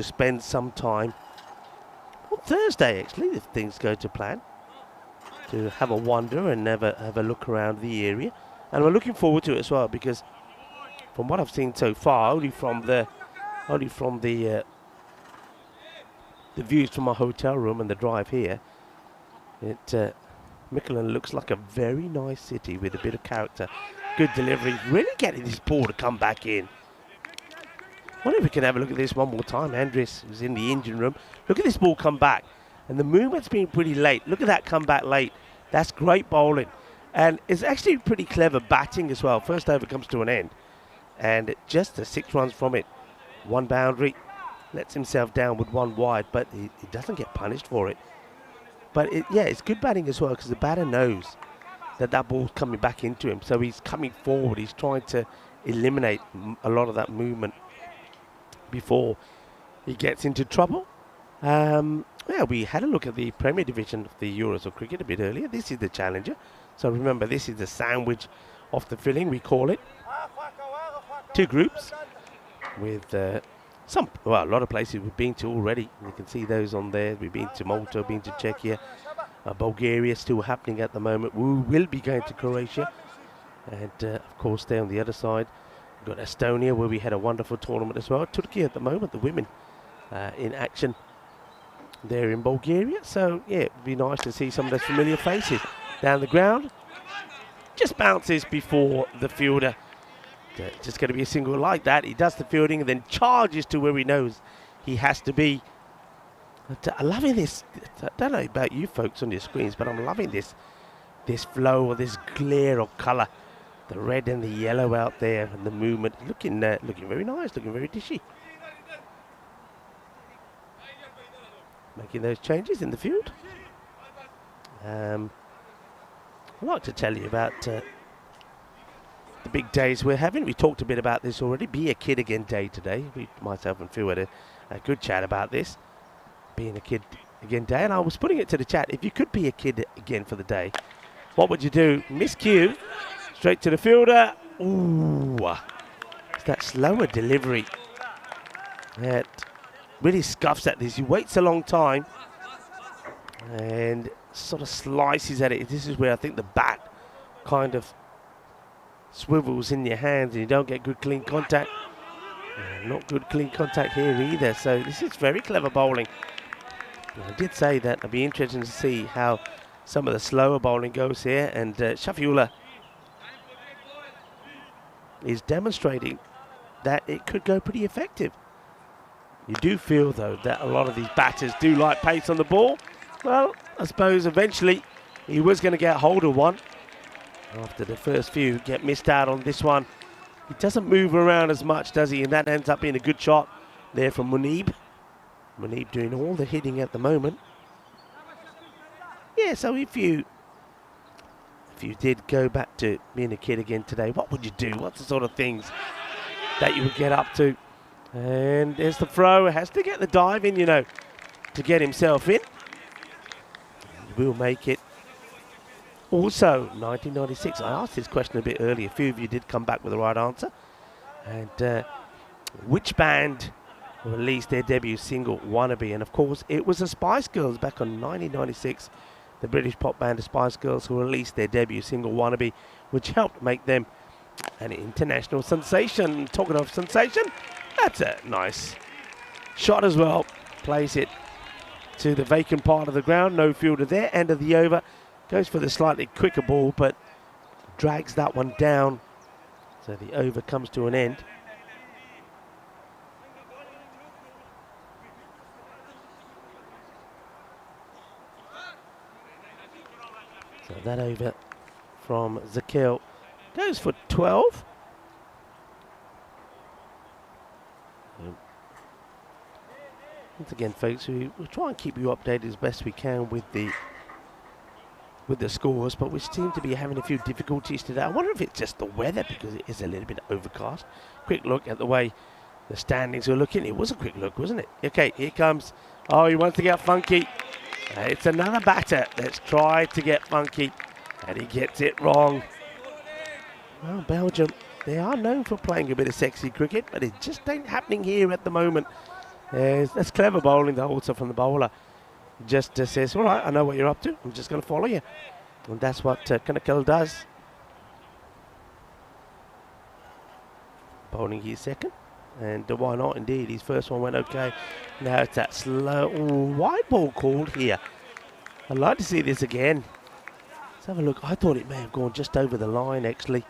Speaker 5: spend some time on Thursday, actually, if things go to plan, to have a wander and have a look around the area. And we're looking forward to it as well, because from what I've seen so far, only from the views from my hotel room and the drive here, Michelin looks like a very nice city with a bit of character. Good delivery, really getting this ball to come back in. Wonder if we can have a look at this one more time. Andres was in the engine room. Look at this ball come back. And the movement's been pretty late. Look at that come back late. That's great bowling. And it's actually pretty clever batting as well. First over comes to an end. And just 6 runs from it. 1 boundary. Lets himself down with 1 wide, but he doesn't get punished for it. But yeah, it's good batting as well, because the batter knows that ball's coming back into him. So he's coming forward. He's trying to eliminate a lot of that movement before he gets into trouble. Yeah, we had a look at the Premier Division of the Euros of cricket a bit earlier. This is the Challenger. So remember, this is the sandwich of the filling, we call it. 2 groups with a lot of places we've been to already. You can see those on there. We've been to Malta, been to Czechia. Bulgaria still happening at the moment. We will be going to Croatia. And of course, there on the other side, we've got Estonia, where we had a wonderful tournament as well. Turkey at the moment, the women in action there in Bulgaria. So yeah, it'd be nice to see some of those familiar faces down the ground. Just bounces before the fielder. Just going to be a single like that. He does the fielding and then charges to where he knows he has to be. I'm loving this. I don't know about you folks on your screens, but I'm loving this flow or this glare of colour. The red and the yellow out there and the movement. Looking very nice, looking very dishy. Making those changes in the field. I'd like to tell you about the big days we're having. We talked a bit about this already. Be a Kid Again Day today. Myself and Phil had a good chat about this. Being a Kid Again Day. And I was putting it to the chat. If you could be a kid again for the day, what would you do? Miscue. Straight to the fielder. Ooh. It's that slower delivery. That really scuffs at this. He waits a long time and sort of slices at it. This is where I think the bat kind of swivels in your hands and you don't get good clean contact. Not good clean contact here either. So this is very clever bowling. I did say that I'd be interested to see how some of the slower bowling goes here. And Shafiullah is demonstrating that it could go pretty effective. You do feel, though, that a lot of these batters do like pace on the ball. Well, I suppose eventually he was going to get hold of one. After the first few get missed out on this one. He doesn't move around as much, does he? And that ends up being a good shot there from Munib. Munib doing all the hitting at the moment. Yeah, so if you did go back to being a kid again today, what would you do? What's the sort of things that you would get up to? And there's the throw. Has to get the dive in, you know, to get himself in. He will make it. Also, 1996. I asked this question a bit earlier. A few of you did come back with the right answer. And which band released their debut single, Wannabe? And of course, it was the Spice Girls back on 1996. The British pop band, the Spice Girls, who released their debut single, Wannabe, which helped make them an international sensation. Talking of sensation, that's a nice shot as well. Plays it to the vacant part of the ground. No fielder there. End of the over. Goes for the slightly quicker ball, but drags that one down. So the over comes to an end. So that over from Zakil goes for 12. Once again, folks, we'll try and keep you updated as best we can with the scores, but we seem to be having a few difficulties today. I wonder if it's just the weather, because it is a little bit overcast. Quick look at the way the standings are looking. It was a quick look, wasn't it? Okay, here comes. Oh, he wants to get funky. It's another batter that's tried to get funky, and he gets it wrong. Well, Belgium, they are known for playing a bit of sexy cricket, but it just ain't happening here at the moment. That's clever bowling, also from the bowler. Just says, all right, I know what you're up to. I'm just going to follow you. And that's what Kanakal does. Bowling his second. And why not, indeed. His first one went okay. Now it's that slow wide ball called here. I'd like to see this again. Let's have a look. I thought it may have gone just over the line, actually.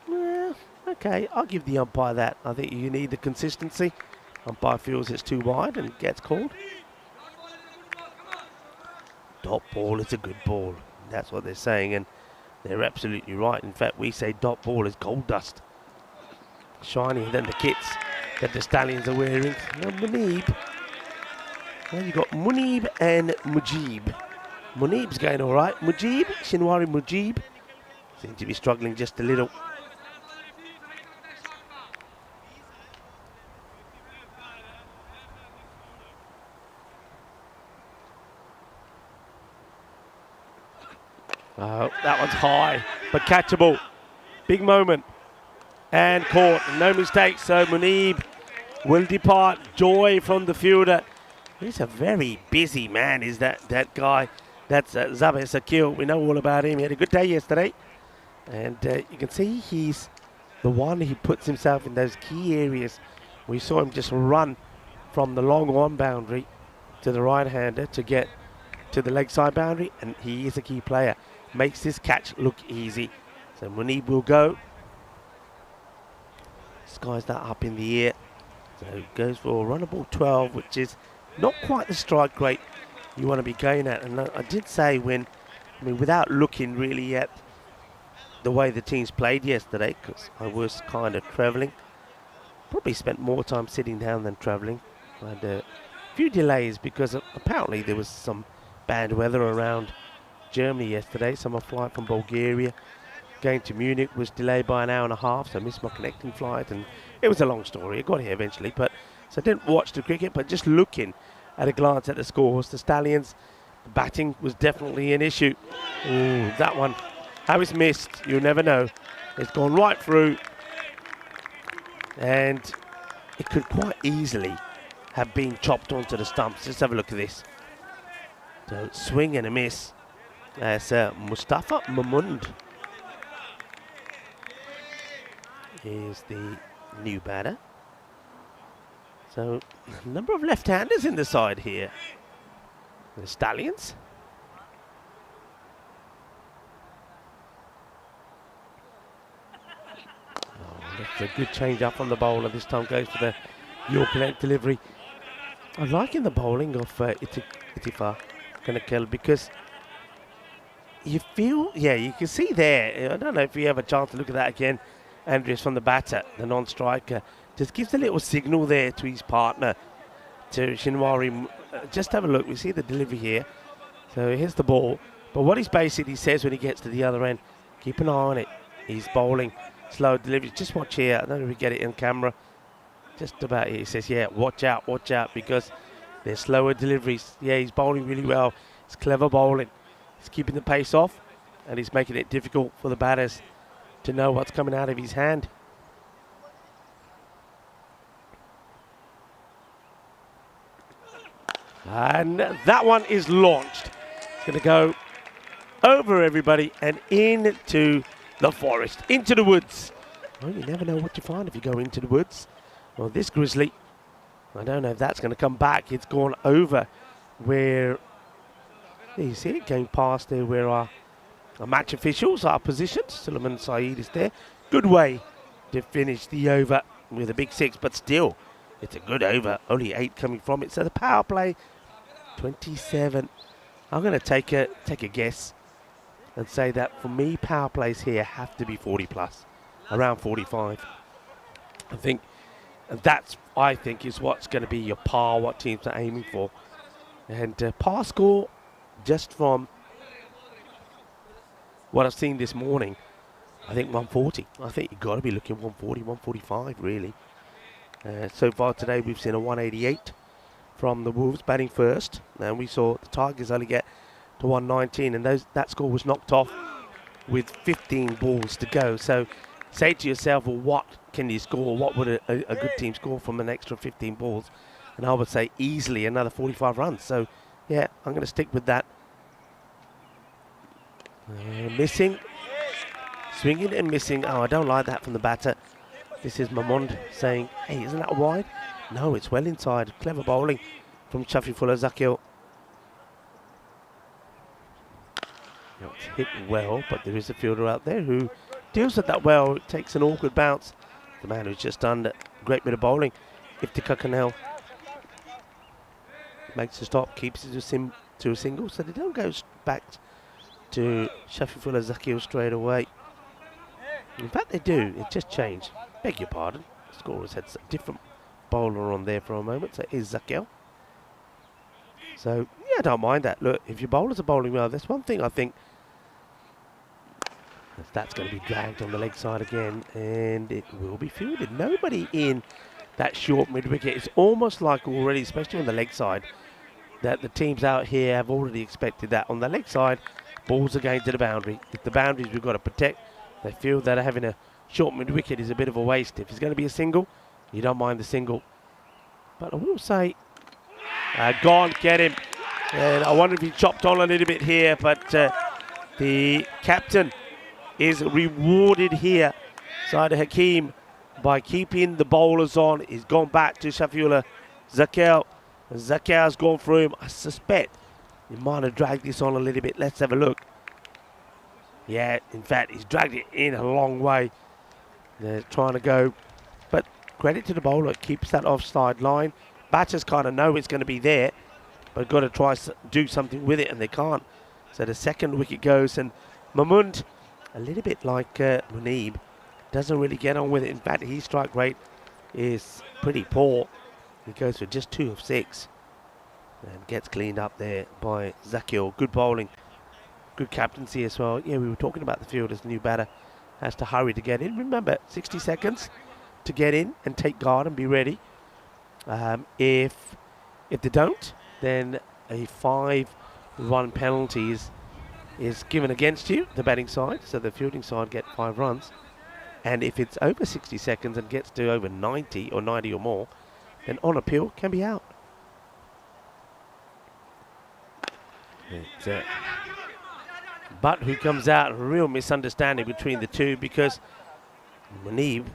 Speaker 5: Well, okay, I'll give the umpire that. I think you need the consistency. Umpire feels it's too wide and gets called. Dot ball is a good ball. That's what they're saying, and they're absolutely right. In fact, we say dot ball is gold dust. Shinier than the kits that the Stallions are wearing. Now Munib. Well, you've got Munib and Mujib. Munib's going all right. Mujib, Shinwari Mujib, seems to be struggling just a little. Oh, that one's high, but catchable. Big moment. And caught. No mistakes, so Munib will depart. Joy from the fielder. He's a very busy man, is that guy. That's Zabeh Sakil. We know all about him. He had a good day yesterday. And you can see he's the one who puts himself in those key areas. We saw him just run from the long one boundary to the right-hander to get to the leg side boundary. And he is a key player. Makes this catch look easy. So Munib will go. Skies that up in the air. So goes for a runnable 12, which is not quite the strike rate you want to be going at. And I did say without looking really at the way the teams played yesterday, because I was kind of travelling. Probably spent more time sitting down than travelling. I had a few delays because apparently there was some bad weather around Germany yesterday. So my flight from Bulgaria going to Munich was delayed by an hour and a half, so I missed my connecting flight, and it was a long story. I got here eventually, so I didn't watch the cricket, but just looking at a glance at the scores, the Stallions, the batting was definitely an issue. Ooh, that one, how it's missed, you'll never know. It's gone right through, and it could quite easily have been chopped onto the stumps. Just have a look at this. So swing and a miss. That's Mustafa Mahmud is the new batter. So a number of left-handers in the side here. The Stallions. Oh, that's a good change up from the bowler. This time goes for the Yorker length delivery. I'm liking the bowling of Itifa Kanakel because you feel, you can see there. I don't know if you have a chance to look at that again. Andreas from the batter, the non-striker, just gives a little signal there to his partner, to Shinwari. Just have a look. We see the delivery here. So here's the ball. But what he basically says when he gets to the other end, keep an eye on it. He's bowling slow delivery. Just watch here. I don't know if we get it in camera. Just about here. He says, watch out, because there's slower deliveries. Yeah, he's bowling really well. It's clever bowling. He's keeping the pace off, and he's making it difficult for the batters to know what's coming out of his hand. And that one is launched. It's going to go over everybody and into the forest, into the woods. Well, you never know what you find if you go into the woods. Well, this grizzly, I don't know if that's going to come back. It's gone over where, you see it going past there where our match officials are positioned. Suleiman Saeed is there. Good way to finish the over with a big 6, but still, it's a good over. Only 8 coming from it. So the power play, 27. I'm going to take a guess and say that for me, power plays here have to be 40 plus, around 45. I think is what's going to be your par, what teams are aiming for. And par score, just from what I've seen this morning, I think 140. I think you've got to be looking 140, 145 really. So far today we've seen a 188 from the Wolves batting first, and we saw the Tigers only get to 119, and that score was knocked off with 15 balls to go. So say to yourself, well, what can you score? What would a good team score from an extra 15 balls? And I would say easily another 45 runs. So yeah, I'm going to stick with that. Missing, swinging and missing. Oh, I don't like that from the batter. This is Mamond saying, hey, isn't that wide? No, it's well inside. Clever bowling from Shafifullah Zakil. It's hit well, but there is a fielder out there who deals with that well. It takes an awkward bounce. The man who's just done a great bit of bowling, Iftikhar Kanel, makes a stop, keeps it to a single, so they don't go back to Shafifullah Zakil straight away. In fact, they do. It just changed. Beg your pardon. The scorers had a different bowler on there for a moment, so it is Zakil. So, Yeah, I don't mind that. Look, if your bowlers are bowling well, that's one thing I think. That's going to be dragged on the leg side again, and it will be fielded. Nobody in that short mid-wicket. It's almost like already, especially on the leg side, that the teams out here have already expected that. On the leg side, balls are going to the boundary. If the boundaries we've got to protect, they feel that having a short mid-wicket is a bit of a waste. If it's going to be a single, you don't mind the single. But I will say, gone, get him. And I wonder if he chopped on a little bit here, but the captain is rewarded here. Saeed Hakim, by keeping the bowlers on. He's gone back to Shafullah Zakel. Zakel's gone through him. I suspect he might have dragged this on a little bit. Let's have a look. Yeah, in fact, he's dragged it in a long way. They're trying to go. But credit to the bowler, keeps that offside line. Batters kind of know it's going to be there, but got to try do something with it, and they can't. So the second wicket goes, and Mahmood, a little bit like Muneeb, doesn't really get on with it. In fact, his strike rate is pretty poor. He goes for just 2 of 6 and gets cleaned up there by Zakil. Good bowling, good captaincy as well. Yeah, we were talking about the field as the new batter has to hurry to get in. Remember, 60 seconds to get in and take guard and be ready. If they don't, then a 5-run penalty is given against you, the batting side, so the fielding side get 5 runs. And if it's over 60 seconds and gets to over 90 or 90 or more, then on appeal can be out. But who comes out, a real misunderstanding between the two, because Muneeb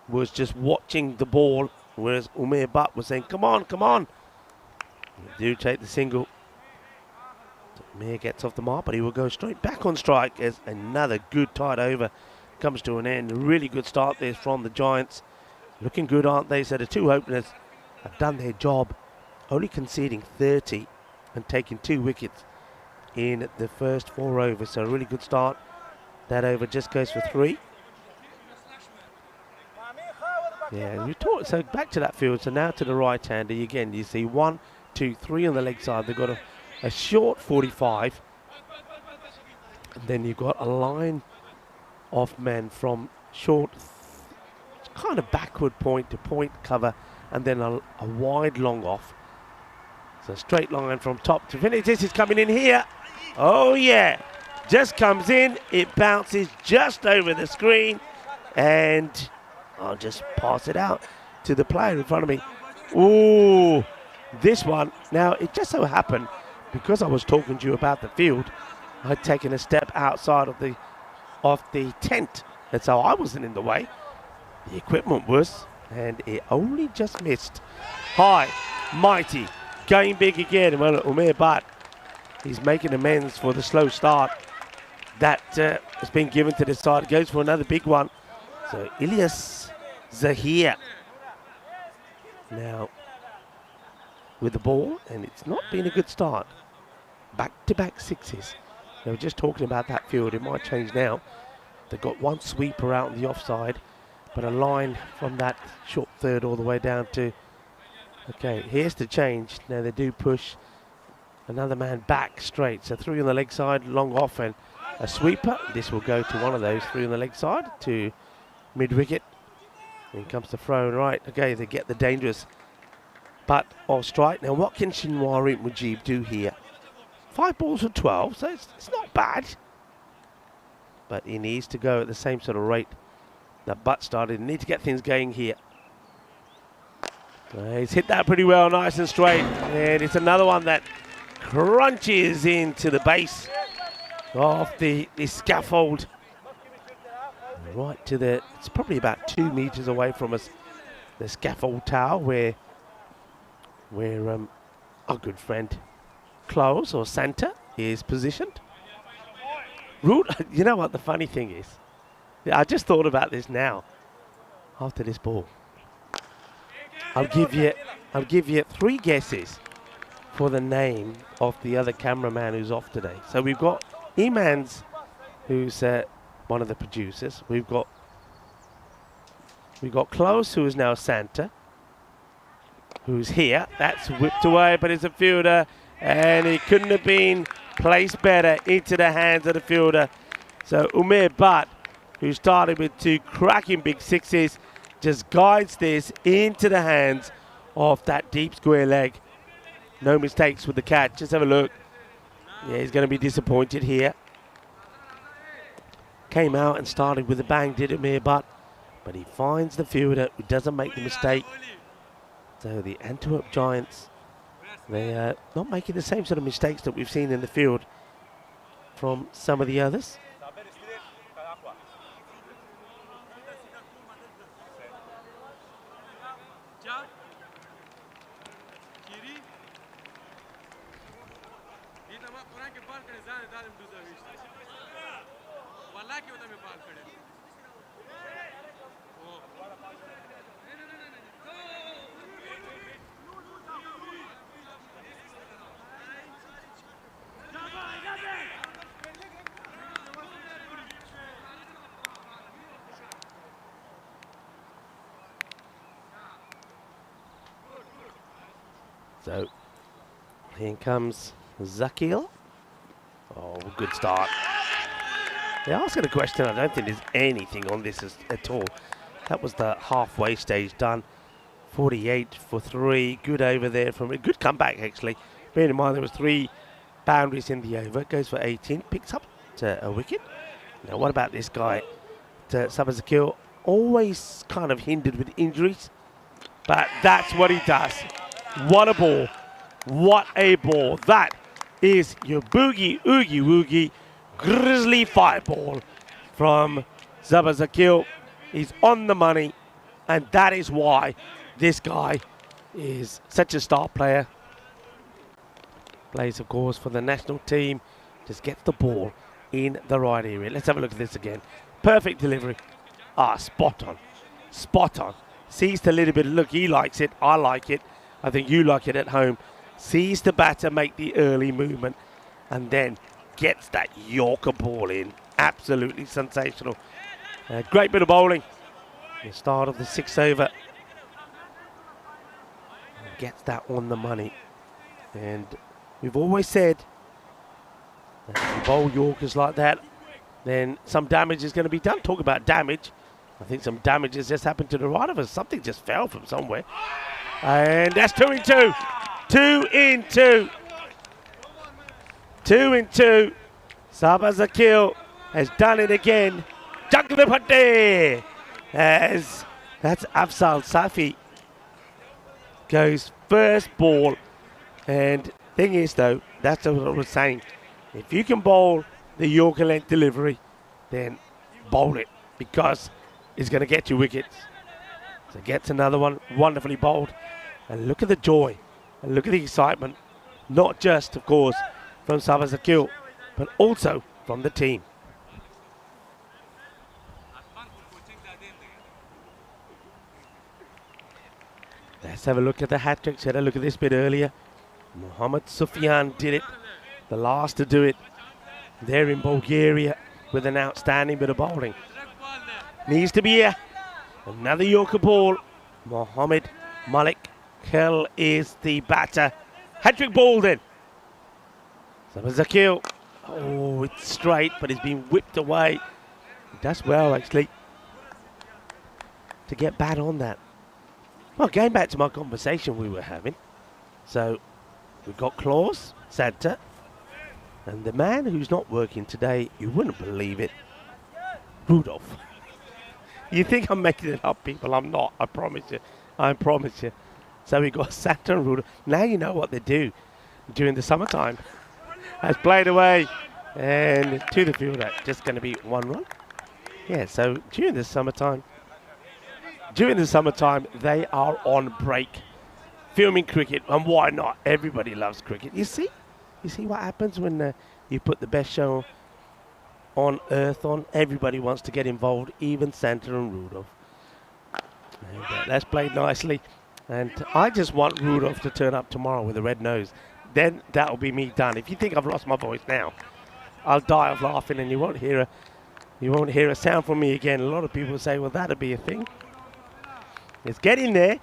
Speaker 5: was just watching the ball, whereas Umair Butt was saying, come on, come on. Do take the single. Umair gets off the mark, but he will go straight back on strike as another good tight over comes to an end. A really good start there from the Giants. Looking good, aren't they? So the two openers have done their job, only conceding 30 and taking 2 wickets in the first 4 overs. So a really good start. That over just goes for 3. Yeah, you talk. So back to that field. So now to the right-hander again. You see 1, 2, 3 on the leg side. They've got a short 45, and then you've got a line of men from short, kind of backward point to point cover, and then a wide long off. So straight line from top to finish. This is coming in here. Oh yeah, just comes in. It bounces just over the screen, and I'll just pass it out to the player in front of me. Ooh, this one. Now it just so happened, because I was talking to you about the field, I'd taken a step outside of the tent, and so I wasn't in the way. The equipment was, and it only just missed. High, mighty, going big again. Well, Umair Butt, he's making amends for the slow start that has been given to the side. Goes for another big one. So Ilyas Zahir now with the ball, and it's not been a good start. Back-to-back 6s. They were just talking about that field. It might change now. They've got 1 sweeper out on the offside, but a line from that short third all the way down to... Okay, here's the change. Now they do push another man back straight. So 3 on the leg side, long off, and a sweeper. This will go to one of those 3 on the leg side to mid-wicket. In comes the throw, right. Okay, they get the dangerous butt off strike. Now what can Shinwari Mujib do here? 5 balls for 12, so it's not bad. But he needs to go at the same sort of rate that Butt started. Need to get things going here. He's hit that pretty well, nice and straight. And it's another one that crunches into the base of the scaffold. Right to the, it's probably about 2 meters away from us, the scaffold tower where our good friend Klaus or Santa is positioned. You know what the funny thing is? I just thought about this now. After this ball, I'll give you 3 guesses for the name of the other cameraman who's off today. So we've got Emans, who's one of the producers. We've got Klaus, who is now Santa, who's here. That's whipped away, but it's a fielder. And it couldn't have been placed better into the hands of the fielder. So Umair Butt, who started with 2 cracking big sixes, just guides this into the hands of that deep square leg. No mistakes with the catch. Just have a look. Yeah, he's going to be disappointed here. Came out and started with a bang, did Umair Butt. But he finds the fielder who doesn't make the mistake. So the Antwerp Giants, they are not making the same sort of mistakes that we've seen in the field from some of the others. So here comes Zakil. Oh, good start. Yeah, asking a question. I don't think there's anything on this at all. That was the halfway stage done. 48 for 3. Good over there from a good comeback actually. Bearing in mind there was 3 boundaries in the over. Goes for 18. Picks up a wicket. Now what about this guy? Sabazakil, always kind of hindered with injuries. But that's what he does. What a ball. What a ball. That is your boogie, oogie, woogie, grizzly fireball from Zabazakil. He's on the money, and that is why this guy is such a star player. Plays, of course, for the national team. Just gets the ball in the right area. Let's have a look at this again. Perfect delivery. Spot on. Spot on. Sees the little bit. Look, he likes it. I like it. I think you like it at home. Sees the batter make the early movement and then gets that Yorker ball in. Absolutely sensational. Great bit of bowling. The start of the 6th over. Gets that on the money. And we've always said that if you bowl Yorkers like that, then some damage is going to be done. Talk about damage. I think some damage has just happened to the right of us. Something just fell from somewhere. And that's 2 in 2. 2 in 2. 2 in 2. Sabazakil has done it again. Jaglipate! As that's Afzal Safi goes first ball. And thing is though, that's what I was saying. If you can bowl the Yorker length delivery, then bowl it because it's going to get you wickets. So gets another one, wonderfully bowled. And look at the joy, and look at the excitement, not just, of course, from Sabazakil, but also from the team. Let's have a look at the hat-tricks. Had a look at this bit earlier. Mohammad Sufyan did it, the last to do it. There in Bulgaria with an outstanding bit of bowling. Needs to be here. Another Yorker ball. Mohammed Malik Kell is the batter. Hat-trick ball then. Sabazakil. Oh, it's straight, but it's been whipped away. He does well, actually, to get bat on that. Well, going back to my conversation we were having. So, we've got Klaus, Santa, and the man who's not working today, you wouldn't believe it, Rudolph. You think I'm making it up, people. I'm not. I promise you. I promise you. So we got Santa and Rudolph. Now you know what they do during the summertime. Has played away and to the fielder. Just going to be 1 run. Yeah, so during the summertime, they are on break. Filming cricket, and why not? Everybody loves cricket. You see what happens when you put the best show on earth on. Everybody wants to get involved, even Santa and Rudolph. And that's played nicely. And I just want Rudolph to turn up tomorrow with a red nose. Then that'll be me done. If you think I've lost my voice now, I'll die of laughing, and you won't hear a sound from me again. A lot of people say, well, that'll be a thing. It's getting there.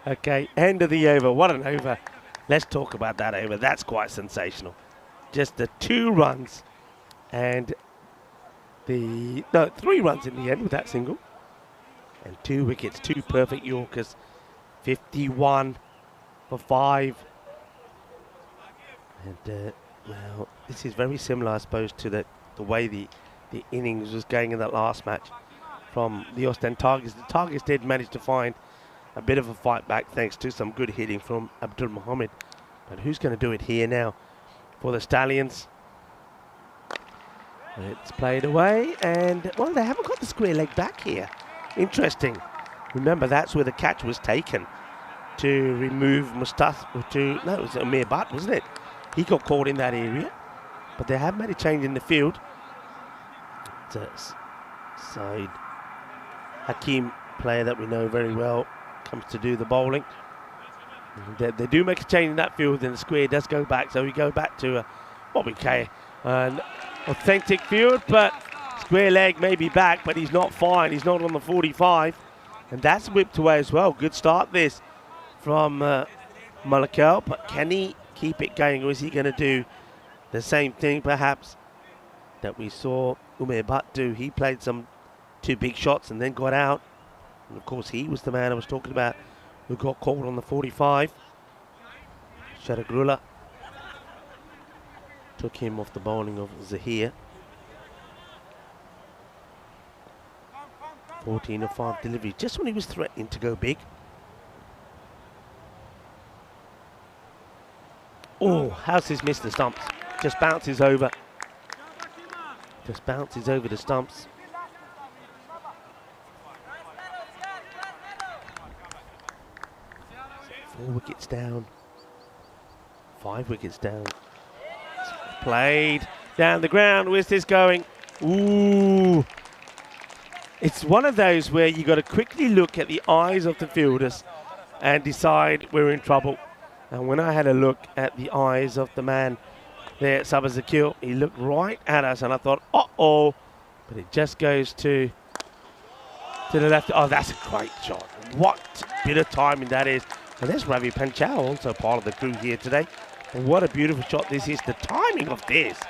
Speaker 5: Okay, end of the over. What an over Let's talk about that over. That's quite sensational. Just the 2 runs and the 3 runs in the end with that single. And 2 wickets, 2 perfect Yorkers. 51 for 5. And well, this is very similar, I suppose, to the way the innings was going in that last match from the Ostend Tigers. The Tigers did manage to find a bit of a fight back thanks to some good hitting from Abdul Mohammed. But who's going to do it here now for the Stallions? It's played away, and well, they haven't got the square leg back here. Interesting. Remember, that's where the catch was taken to remove it was Amir Butt, wasn't it? He got caught in that area, but they have made a change in the field. It's a side Hakim player that we know very well comes to do the bowling. They do make a change in that field, and the square does go back. So we go back to what we call an authentic field, but square leg may be back, but he's not fine. He's not on the 45, and that's whipped away as well. Good start this from Malakel, but can he keep it going, or is he going to do the same thing perhaps that we saw Umair Butt do? He played some 2 big shots and then got out, and of course he was the man I was talking about who got caught on the 45. Sharagrullah took him off the bowling of Zahir. 14 of 5 deliveries, just when he was threatening to go big. Oh, how's this missed the stumps? Just bounces over. Just bounces over the stumps. So 4 wickets down. 5 wickets down. Played down the ground. Where's this going? Ooh. It's one of those where you got to quickly look at the eyes of the fielders and decide we're in trouble. And when I had a look at the eyes of the man there at Sabah Zakil, he looked right at us, and I thought, uh-oh. But it just goes to the left. Oh, that's a great shot. What bit of timing that is. And there's Ravi Panchal, also part of the crew here today. And what a beautiful shot this is. The timing of this.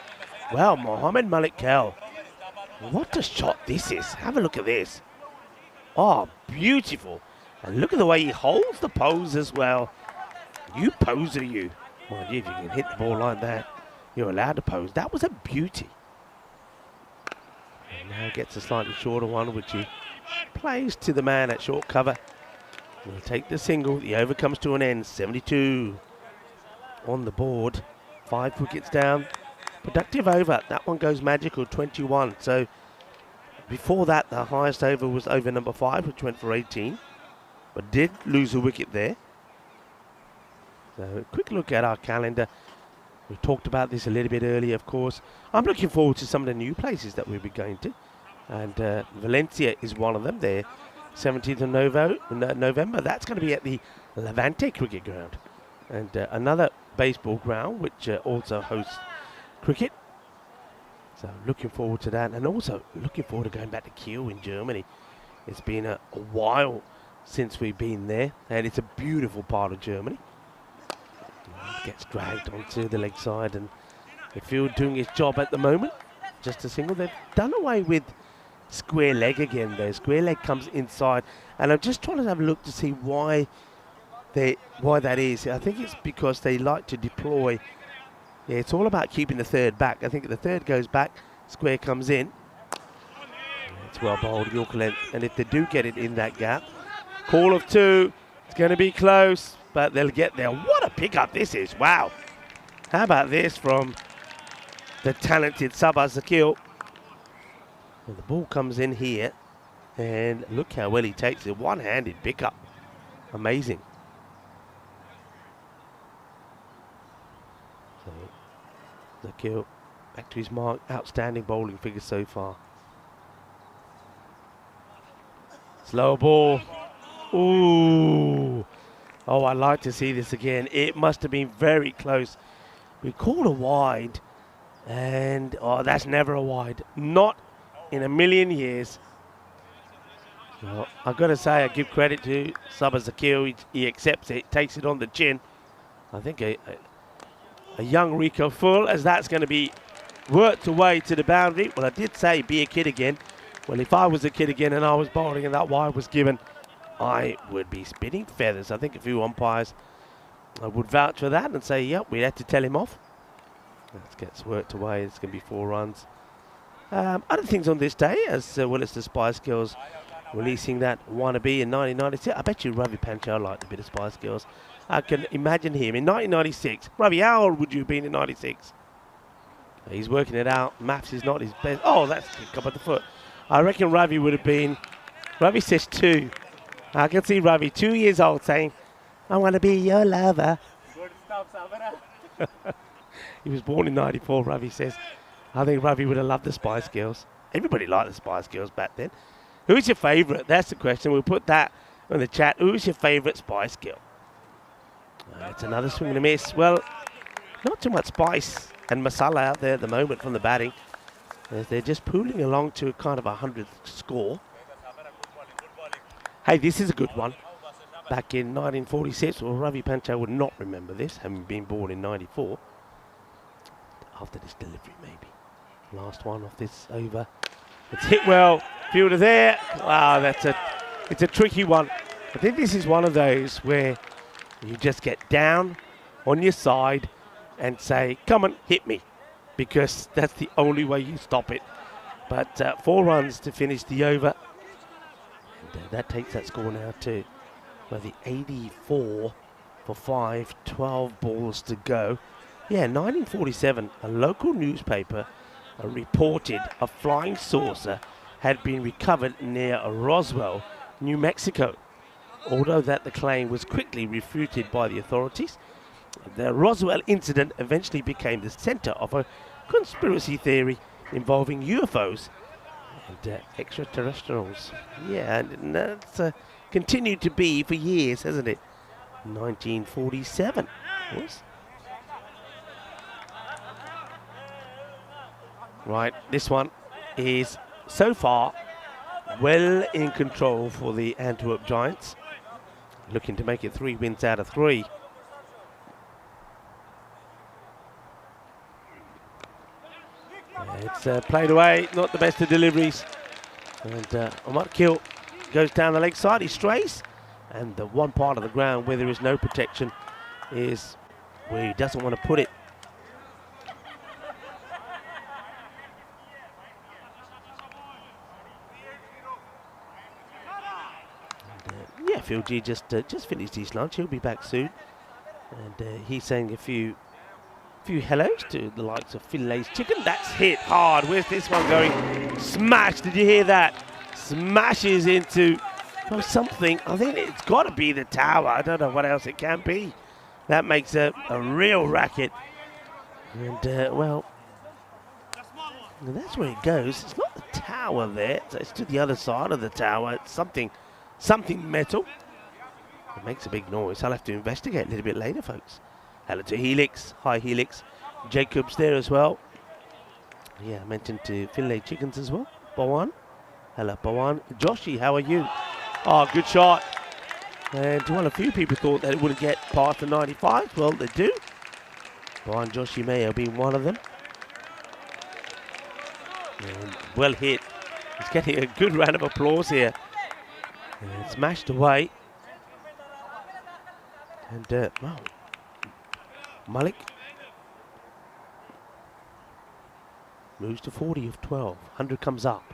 Speaker 5: Well, Mohammed Malik Kel. What a shot this is. Have a look at this. Oh, beautiful. And look at the way he holds the pose as well. You poser, you. Mind you, if you can hit the ball like that, you're allowed to pose. That was a beauty. And now gets a slightly shorter one, which he plays to the man at short cover. We'll take the single. The over comes to an end. 72 on the board. 5 wickets down. Productive over. That one goes magical, 21. So before that, the highest over was over number 5, which went for 18. But did lose a wicket there. So a quick look at our calendar. We talked about this a little bit earlier, of course. I'm looking forward to some of the new places that we'll be going to. And Valencia is one of them there. 17th of November. That's going to be at the Levante Cricket Ground. And another baseball ground, which also hosts cricket. So looking forward to that. And also looking forward to going back to Kiel in Germany. It's been a while since we've been there. And it's a beautiful part of Germany. Gets dragged onto the leg side, and the field doing its job at the moment. Just a single. They've done away with square leg again there. Square leg comes inside, and I'm just trying to have a look to see why that is. I think it's because they like to deploy. Yeah, it's all about keeping the third back. I think if the third goes back, square comes in. It's well bowled, Yorker length, and if they do get it in that gap, call of 2. It's going to be close, but they'll get there. What a pickup this is. Wow. How about this from the talented Sabah Zakil? And the ball comes in here, and look how well he takes it. One-handed pickup. Amazing. So Zakil back to his mark. Outstanding bowling figure so far. Slow ball. Ooh. Oh, I'd like to see this again. It must have been very close. We called a wide, and oh, that's never a wide. Not in a million years. Well, I've got to say, I give credit to Sabah Zakil. He accepts it, takes it on the chin. I think a young Rico Full, as that's going to be worked away to the boundary. Well, I did say be a kid again. Well, if I was a kid again and I was bowling and that wide was given, I would be spinning feathers. I think a few umpires would vouch for that and say, yep, we had to tell him off. That gets worked away. It's going to be 4 runs. Other things on this day, as well as the Spice Girls releasing that Wannabe in 1996. I bet you Ravi Panchal liked a bit of Spice Girls. I can imagine him in 1996. Ravi, how old would you have been in 96? He's working it out. Maths is not his best. Oh, that's come at the foot. I reckon Ravi would have been, Ravi says 2. I can see Ravi 2 years old saying, I want to be your lover. He was born in 94, Ravi says. I think Ravi would have loved the Spice Girls. Everybody liked the Spice Girls back then. Who's your favourite? That's the question. We'll put that in the chat. Who's your favourite Spice Girl? It's another swing and a miss. Well, not too much spice and masala out there at the moment from the batting. As they're just pooling along to a kind of 100th score. Hey, this is a good one. Back in 1946, well, Ravi Panchal would not remember this, having been born in 94. After this delivery, maybe. Last one off this over. It's hit well. Fielder there. Wow, it's a tricky one. I think this is one of those where you just get down on your side and say, come on, hit me. Because that's the only way you stop it. But 4 runs to finish the over. And that takes that score now to the 84 for 5, 12 balls to go. Yeah, 1947, a local newspaper reported a flying saucer had been recovered near Roswell, New Mexico. Although that the claim was quickly refuted by the authorities, the Roswell incident eventually became the center of a conspiracy theory involving UFOs and extraterrestrials. Yeah, and that's continued to be for years, hasn't it? 1947 was. Right, this one is so far well in control for the Antwerp Giants. Looking to make it 3 wins out of 3. It's played away, not the best of deliveries. And Ahmad Kill goes down the leg side, he strays. And the one part of the ground where there is no protection is where he doesn't want to put it. Yeah, Phil G just finished his lunch. He'll be back soon. And he's saying a few hellos to the likes of Finlay's Chicken. That's hit hard. Where's this one going? Smash. Did you hear that? Smashes into something. I think it's got to be the tower. I don't know what else it can be. That makes a real racket. And, well, that's where it goes. It's not the tower there. It's to the other side of the tower. It's something metal. It makes a big noise. I'll have to investigate a little bit later, folks. Hello to Helix. Hi, Helix. Jacob's there as well. Yeah, I mentioned to Finlay Chickens as well. Bawan. Hello, Bawan. Joshi, how are you? Oh, good shot. And well, a few people thought that it wouldn't get past the 95. Well, they do. Bawan Joshi may have been one of them. And well hit. He's getting a good round of applause here. And smashed away. And, wow. Malik moves to 40 of 12. 100 comes up.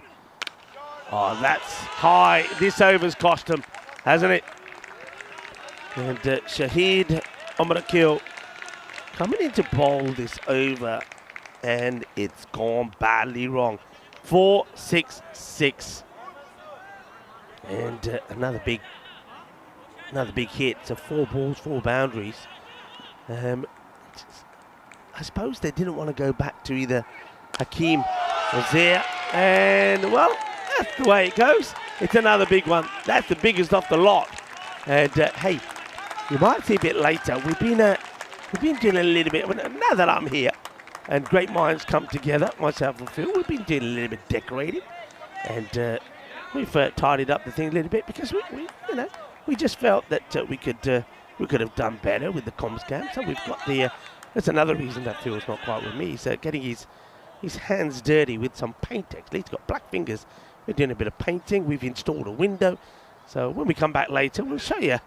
Speaker 5: Oh, that's high. This over's cost him, hasn't it? And Shahid Omarakil coming in to bowl this over, and it's gone badly wrong. 4-6-6. And another big hit. So 4 balls, 4 boundaries. I suppose they didn't want to go back to either Hakeem or Zaire. And, well, that's the way it goes. It's another big one. That's the biggest off the lot. And, hey, you might see a bit later. We've been doing a little bit, now that I'm here, and great minds come together, myself and Phil, we've been doing a little bit decorating. And we've tidied up the thing a little bit because we just felt that we could we could have done better with the comms cam. So we've got the, that's another reason that feels not quite with me. He's getting his hands dirty with some paint, actually. He's got black fingers. We're doing a bit of painting. We've installed a window. So when we come back later, we'll show you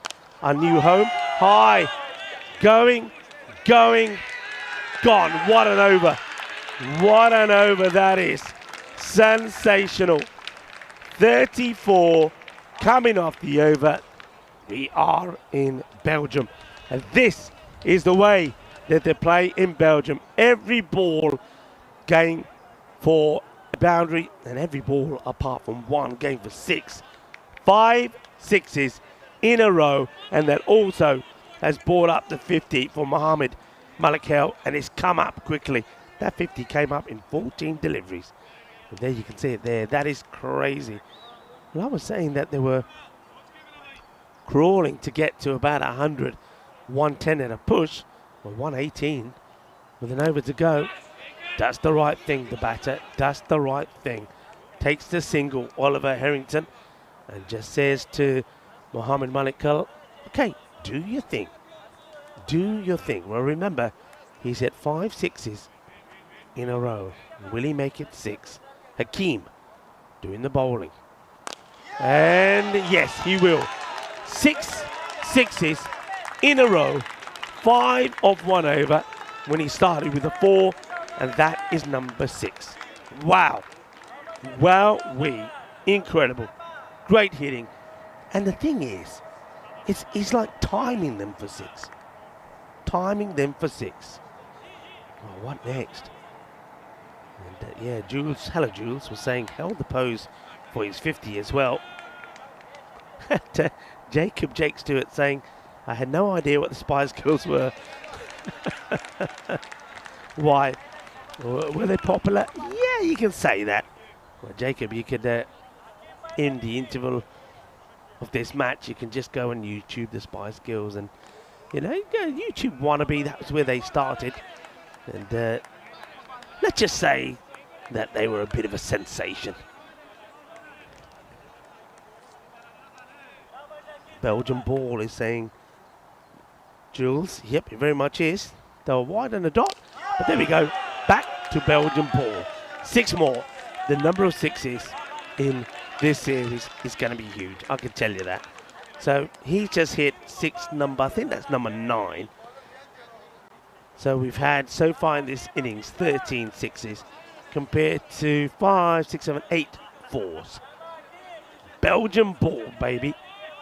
Speaker 5: our new home. High, going, gone. What an over. What an over that is. Sensational. 34 coming off the over. We are in Belgium. And this is the way that they play in Belgium. Every ball going for a boundary, and every ball apart from one going for 6. 5 sixes in a row, and that also has brought up the 50 for Mohamed Malakel, and it's come up quickly. That 50 came up in 14 deliveries. And there you can see it there. That is crazy. And I was saying that they were crawling to get to about 100, 110 at a push, or 118 with an over to go. Does the right thing, the batter. Does the right thing. Takes the single, Oliver Harrington, and just says to Mohamed Malakel, okay, do your thing. Do your thing. Well, remember, he's hit 5 sixes in a row. Will he make it 6? Hakeem doing the bowling. And yes, he will. 6 sixes in a row. 5 of 1 over when he started with a 4, and that is number 6. Wow. Wow, incredible. Great hitting. And the thing is, he's like timing them for 6. Timing them for 6. Oh, what next? And yeah, Jules, hello Jules, was saying held the pose for his 50 as well. Jake Stewart saying, I had no idea what the Spice Girls were. Why? Were they popular? Yeah, you can say that. Well, Jacob, you could, in the interval of this match, you can just go and YouTube the Spice Girls, and, you know, YouTube wannabe, that was where they started. And let's just say that they were a bit of a sensation. Belgian ball is saying, Jules, yep, it very much is. They were wide on the dot, but there we go. Back to Belgian ball. 6 more. The number of 6s in this series is going to be huge. I can tell you that. So he just hit 6 number, I think that's number 9. So we've had so far in this innings 13 6s compared to 5, 6, 7, 8 4s. Belgian ball, baby.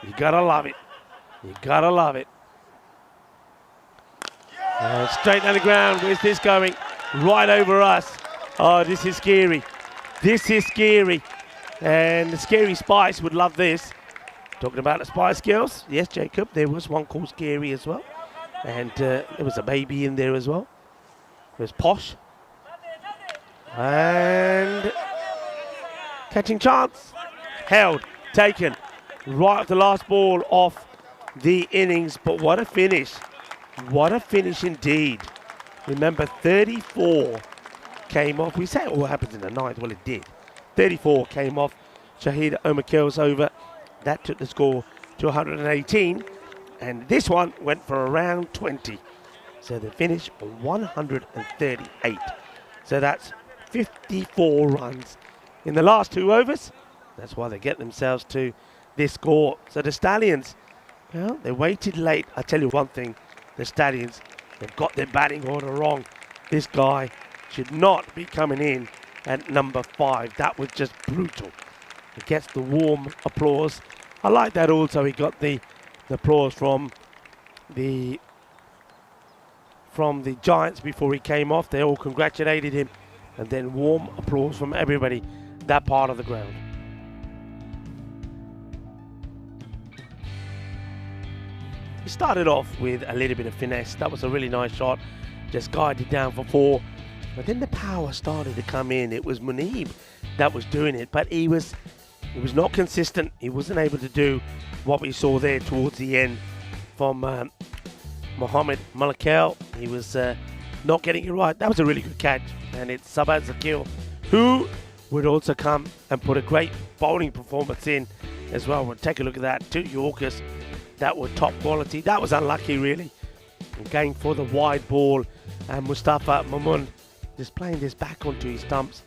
Speaker 5: You gotta love it. You gotta love it. Straight down the ground. Where's this going? Right over us. Oh, this is scary. This is scary. And the Scary Spice would love this. Talking about the Spice Girls. Yes, Jacob, there was one called Scary as well. And there was a baby in there as well. There's Posh. And catching chance. Held. Taken. Right off the last ball off the innings. But what a finish. What a finish indeed. Remember, 34 came off. We say it all happens in the ninth. Well, it did. 34 came off Shahid Omakel's over. That took the score to 118. And this one went for around 20. So they finished on 138. So that's 54 runs in the last 2 overs. That's why they get themselves to this score. So the Stallions, well, they waited late. I tell you one thing, the Stallions, they've got their batting order wrong. This guy should not be coming in at number 5. That was just brutal. He gets the warm applause. I like that also. He got the applause from the Giants before he came off. They all congratulated him, and then warm applause from everybody that part of the ground. He started off with a little bit of finesse. That was a really nice shot. Just guided down for 4. But then the power started to come in. It was Muneeb that was doing it, but he was not consistent. He wasn't able to do what we saw there towards the end from Mohamed Malakel. He was not getting it right. That was a really good catch, and it's Sabah Zakil, who would also come and put a great bowling performance in as well. We'll take a look at that. 2 Yorkers that were top quality. That was unlucky, really. And going for the wide ball, and Mustafa Mamun just playing this back onto his stumps.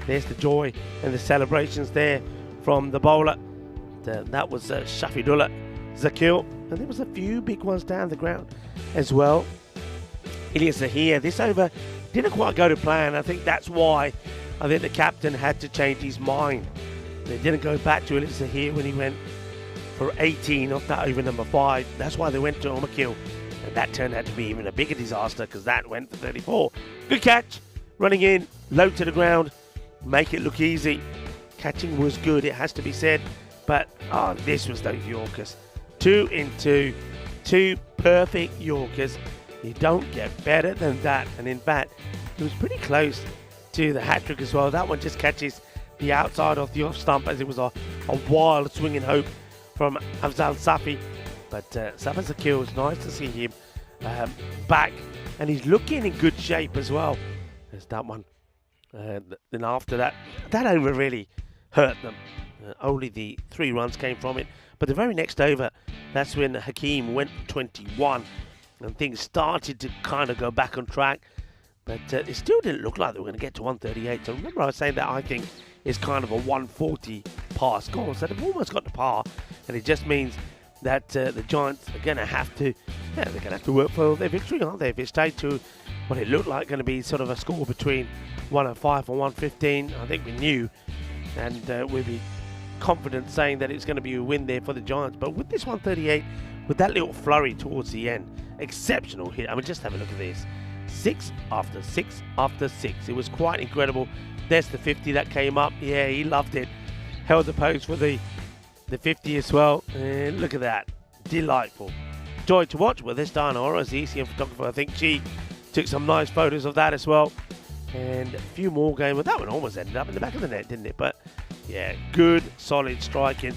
Speaker 5: There's the joy and the celebrations there from the bowler. That was Shafidullah Zakil, and there was a few big ones down the ground as well. Ilyas Zahir, this over didn't quite go to plan. I think that's why I think the captain had to change his mind. They didn't go back to Ilyas Zahir when he went for 18 off that over number 5. That's why they went to Omakil, and that turned out to be even a bigger disaster because that went for 34. Good catch, running in, low to the ground, make it look easy. Catching was good, it has to be said, but this was those Yorkers. 2 in 2, 2 perfect Yorkers. You don't get better than that, and in fact, it was pretty close to the hat-trick as well. That one just catches the outside of the off stump as it was a wild swinging hope from Afzal Safi. But Safa Zakil, it's nice to see him back, and he's looking in good shape as well. There's that one. Then after that over really hurt them. Only the 3 runs came from it. But the very next over, that's when Hakeem went 21, and things started to kind of go back on track. But it still didn't look like they were going to get to 138. So remember I was saying that I think it's kind of a 140 par score. So they've almost got to par, and it just means that the Giants are going to have to, they're going to have to work for their victory, aren't they? If it stayed to what it looked like going to be sort of a score between 105 and 115, I think we knew, and we'd be confident saying that it's going to be a win there for the Giants. But with this 138, with that little flurry towards the end, exceptional hit. I mean, just have a look at this. 6 after 6 after 6. It was quite incredible. There's the 50 that came up. Yeah, he loved it. Held the pose for the 50 as well. And look at that. Delightful. Joy to watch. Well, this Diana Ora is the ECM photographer. I think she took some nice photos of that as well. And a few more going. Well, that one almost ended up in the back of the net, didn't it? But yeah, good, solid striking.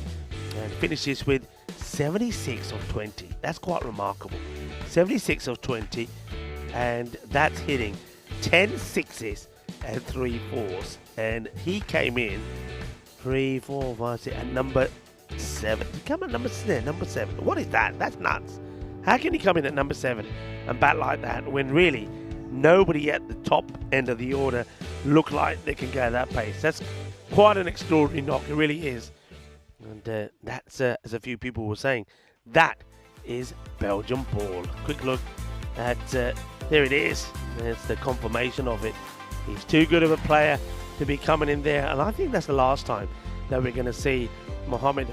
Speaker 5: And finishes with 76 of 20. That's quite remarkable. 76 of 20. And that's hitting 10 sixes and 3 fours. And he came in 3, 4, 5, 6 at number 7. He came at number 7. What is that? That's nuts. How can he come in at number 7 and bat like that when really nobody at the top end of the order look like they can go at that pace? That's quite an extraordinary knock. It really is. And that's, as a few people were saying, that is Belgium ball. Quick look at, there it is. There's the confirmation of it. He's too good of a player to be coming in there. And I think that's the last time that we're going to see Mohamed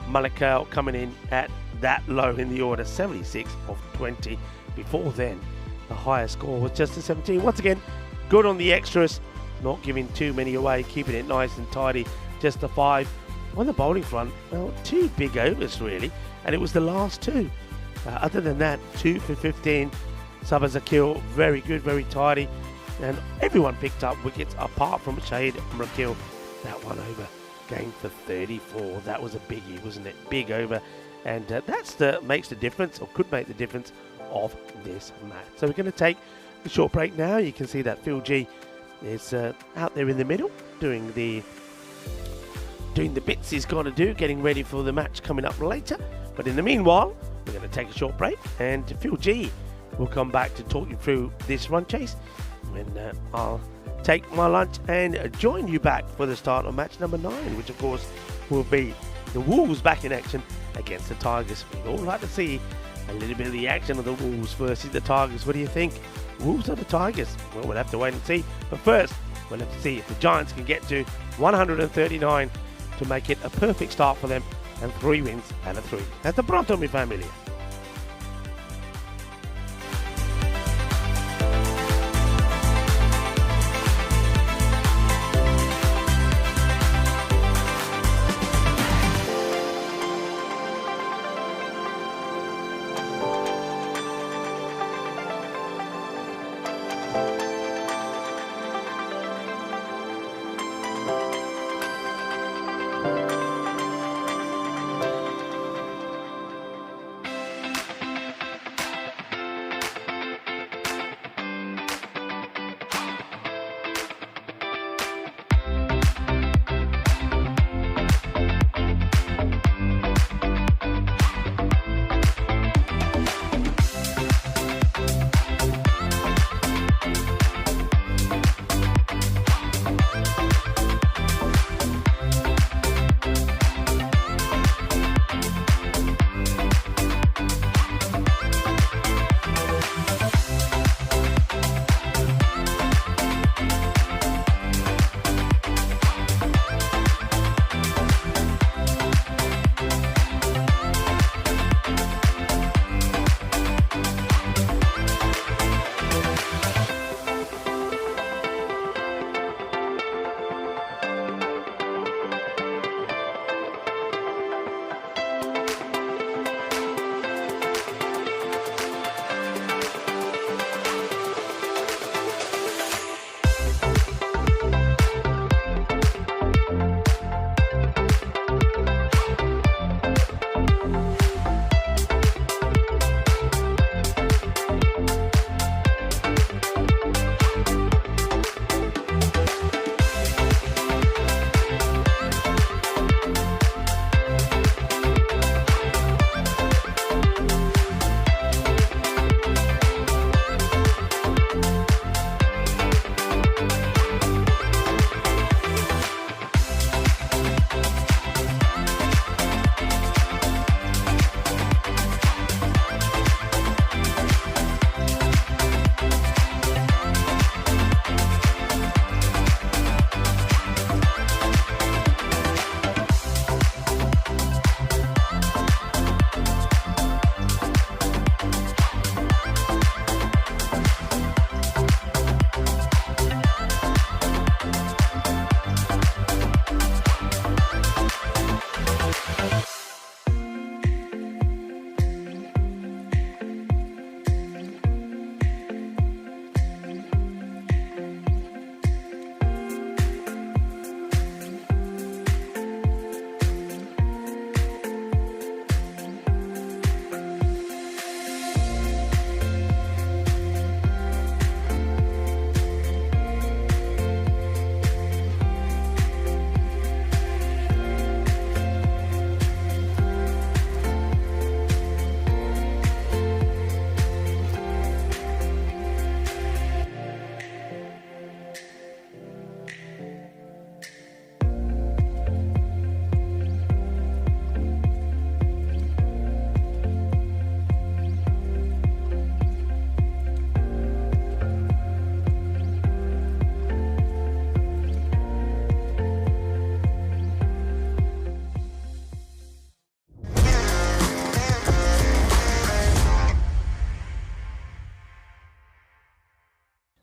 Speaker 5: Malakal coming in at that low in the order. 76 of 20. Before then, the highest score was just a 17. Once again, good on the extras. Not giving too many away. Keeping it nice and tidy. Just a 5. On the bowling front, well, 2 big overs really, and it was the last 2. Other than that, 2 for 15. Safa Zakil, very good, very tidy, and everyone picked up wickets apart from Shahid Rakil. That one over, going for 34. That was a biggie, wasn't it? Big over, and makes the difference, or could make the difference of this match. So we're going to take a short break now. You can see that Phil G is out there in the middle doing the bits he's got to do, getting ready for the match coming up later. But in the meanwhile, we're going to take a short break, and Phil G will come back to talk you through this run chase. And I'll take my lunch and join you back for the start of match number 9, which of course will be the Wolves back in action against the Tigers. We'd all like to see a little bit of the action of the Wolves versus the Tigers. What do you think? Wolves or the Tigers? Well, we'll have to wait and see. But first, we'll have to see if the Giants can get to 139 to make it a perfect start for them, and 3 wins and a 3. Hasta pronto, mi familia.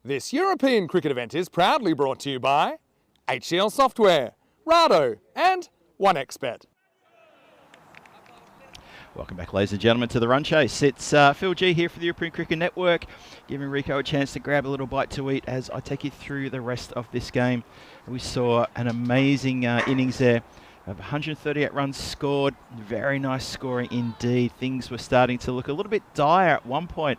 Speaker 2: This European cricket event is proudly brought to you by HCL Software, Rado and 1xBet.
Speaker 6: Welcome back, ladies and gentlemen, to the Run Chase. It's Phil G here for the European Cricket Network, giving Rico a chance to grab a little bite to eat as I take you through the rest of this game. We saw an amazing innings there of 138 runs scored. Very nice scoring indeed. Things were starting to look a little bit dire at one point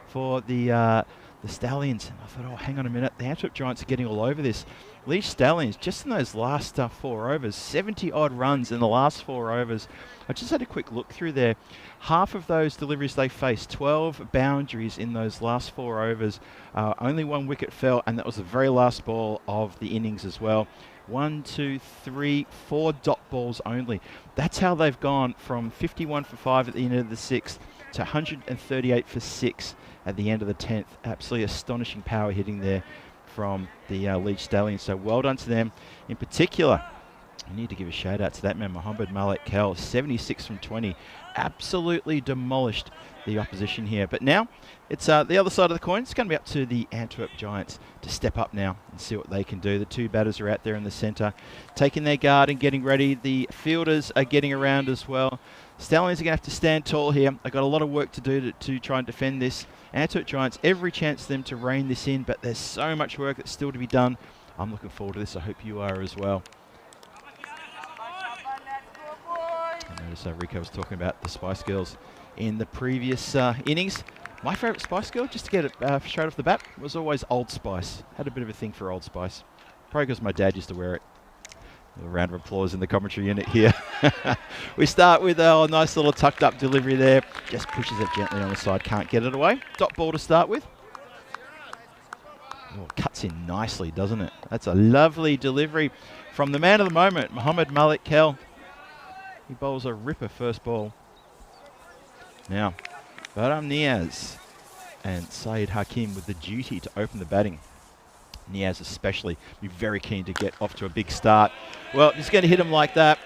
Speaker 6: for the Stallions. And I thought, oh, hang on a minute, the Antwerp Giants are getting all over this. Leeds Stallions, just in those last 4 overs, 70-odd runs in the last 4 overs. I just had a quick look through there. Half of those deliveries they faced, 12 boundaries in those last 4 overs. Only 1 wicket fell, and that was the very last ball of the innings as well. 1, 2, 3, 4 dot balls only. That's how they've gone from 51 for 5 at the end of the 6th to 138 for 6 at the end of the 10th. Absolutely astonishing power hitting there from the Leeds Stallions. So well done to them. In particular, I need to give a shout out to that man, Mohamed Malik Kell, 76 from 20. Absolutely demolished the opposition here. But now it's the other side of the coin. It's going to be up to the Antwerp Giants to step up now and see what they can do. The 2 batters are out there in the centre, taking their guard and getting ready. The fielders are getting around as well. Stallions are going to have to stand tall here. They've got a lot of work to do to try and defend this. Antwerp Giants, every chance for them to rein this in, but there's so much work that's still to be done. I'm looking forward to this. I hope you are as well. I noticed Rico was talking about the Spice Girls in the previous innings. My favourite Spice Girl, just to get it straight off the bat, was always Old Spice. Had a bit of a thing for Old Spice. Probably because my dad used to wear it. A round of applause in the commentary unit here. We start with a nice little tucked up delivery there. Just pushes it gently on the side, can't get it away. Dot ball to start with. Oh, cuts in nicely, doesn't it? That's a lovely delivery from the man of the moment, Mohamed Malik Kell. He bowls a ripper first ball. Now, Baram Niaz and Saeed Hakim with the duty to open the batting. Niaz especially be very keen to get off to a big start. Well, he's going to hit him like that.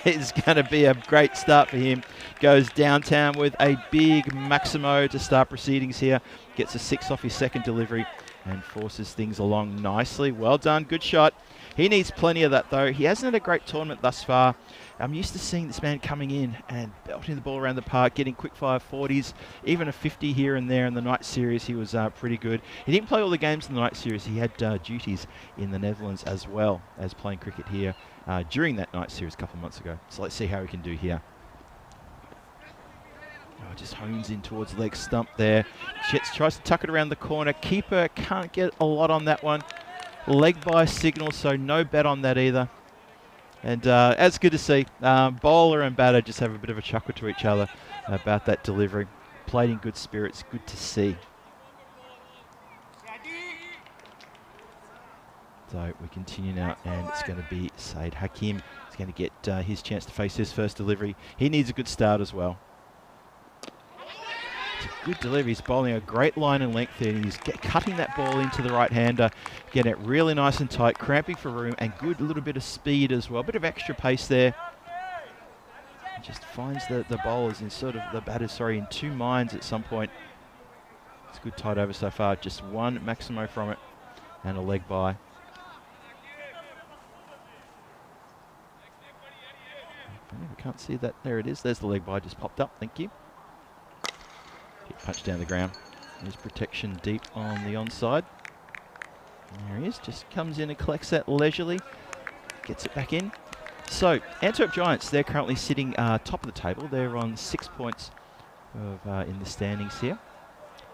Speaker 6: It's going to be a great start for him. Goes downtown with a big Maximo to start proceedings here. Gets a 6 off his second delivery and forces things along nicely. Well done, good shot. He needs plenty of that though. He hasn't had a great tournament thus far. I'm used to seeing this man coming in and belting the ball around the park, getting quick fire 40s, even a 50 here and there in the night series. He was pretty good. He didn't play all the games in the night series. He had duties in the Netherlands as well as playing cricket here during that night series a couple of months ago. So let's see how he can do here. Oh, just hones in towards the leg stump there. Jets tries to tuck it around the corner. Keeper can't get a lot on that one. Leg by signal, so no bet on that either. And it's good to see. Bowler and batter just have a bit of a chuckle to each other about that delivery. Played in good spirits, good to see. So we continue now, and it's going to be Saeed Hakim. He's going to get his chance to face his first delivery. He needs a good start as well. It's a good delivery. He's bowling a great line and length there. He's cutting that ball into the right-hander, getting it really nice and tight, cramping for room, and good little bit of speed as well. A bit of extra pace there. He just finds the bowlers in sort of the batters, in 2 minds at some point. It's a good tight over so far. Just 1 Maximo from it and a leg by. We can't see that. There it is. There's the leg by just popped up. Thank you. Punch down the ground. There's protection deep on the onside. There he is. Just comes in and collects that leisurely. Gets it back in. So, Antwerp Giants, they're currently sitting top of the table. They're on 6 points in the standings here.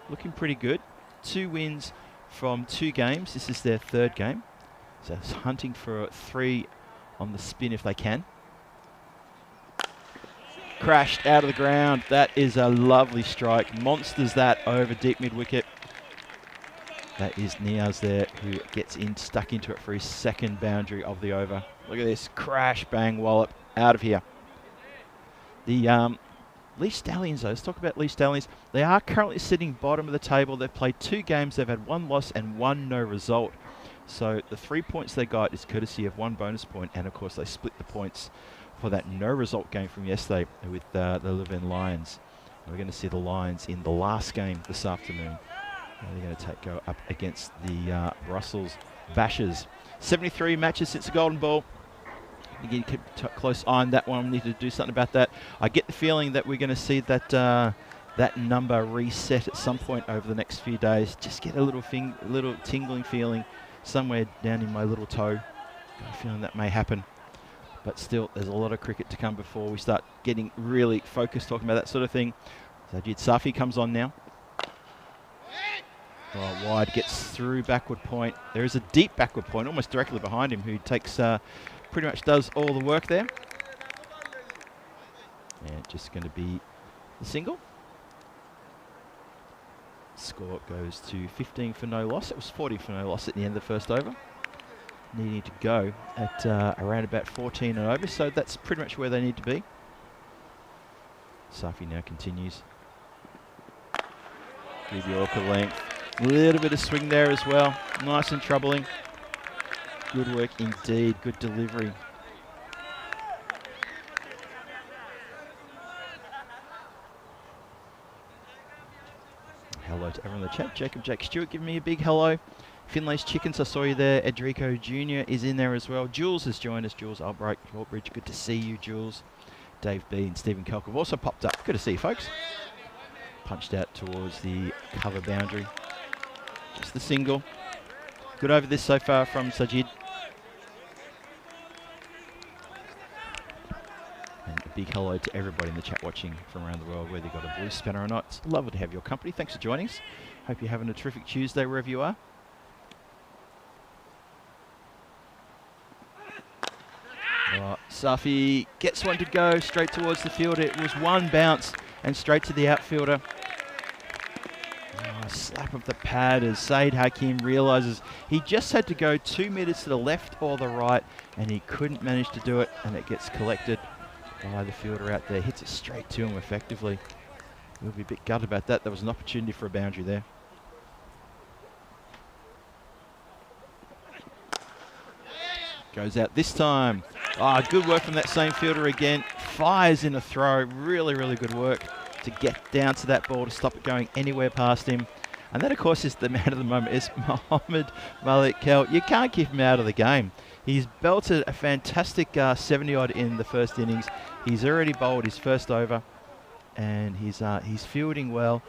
Speaker 6: Looking pretty good. 2 wins from 2 games. This is their 3rd game. So, hunting for 3 on the spin if they can. Crashed out of the ground. That is a lovely strike. Monsters that over deep mid-wicket. That is Niaz there who gets stuck into it for his 2nd boundary of the over. Look at this. Crash, bang, wallop. Out of here. The Leeds Stallions, though. Let's talk about Leeds Stallions. They are currently sitting bottom of the table. They've played 2 games. They've had 1 loss and 1 no result. So the 3 points they got is courtesy of 1 bonus point. And, of course, they split the points for that no result game from yesterday with the Leuven Lions. We're going to see the Lions in the last game this afternoon. They're going to go up against the Brussels Bashers. 73 matches since the Golden Ball. Again, keep a close eye on that one. We need to do something about that. I get the feeling that we're going to see that that number reset at some point over the next few days. Just get a little tingling feeling somewhere down in my little toe. Got a feeling that may happen. But still, there's a lot of cricket to come before we start getting really focused talking about that sort of thing. Sajid Safi comes on now. Oh, wide, gets through backward point. There is a deep backward point almost directly behind him who takes, pretty much does all the work there. And just going to be the single. Score goes to 15 for no loss. It was 40 for no loss at the end of the first over. Needing to go at around about 14 and over, so that's pretty much where they need to be. Safi now continues. Give Yorker length. A little bit of swing there as well. Nice and troubling. Good work indeed. Good delivery. Hello to everyone in the chat. Jake Stewart giving me a big hello. Finlay's Chickens, I saw you there. Edrico Jr. is in there as well. Jules has joined us. Jules Albrecht, good to see you, Jules. Dave B and Stephen Kelk have also popped up. Good to see you, folks. Punched out towards the cover boundary. Just the single. Good over this so far from Sajid. And a big hello to everybody in the chat watching from around the world, whether you've got a blue spanner or not. It's lovely to have your company. Thanks for joining us. Hope you're having a terrific Tuesday wherever you are. Safi gets one to go straight towards the fielder. It was one bounce and straight to the outfielder. Slap of the pad as Saeed Hakim realises he just had to go 2 metres to the left or the right and he couldn't manage to do it, and it gets collected by the fielder out there. Hits it straight to him effectively. We'll be a bit gutted about that. There was an opportunity for a boundary there. Goes out this time. Good work from that same fielder again. Fires in a throw. Really, really good work to get down to that ball to stop it going anywhere past him. And that, of course, is the man of the moment, is Mohammed Malik Kel. You can't keep him out of the game. He's belted a fantastic 70-odd in the first innings. He's already bowled his first over, and he's fielding well.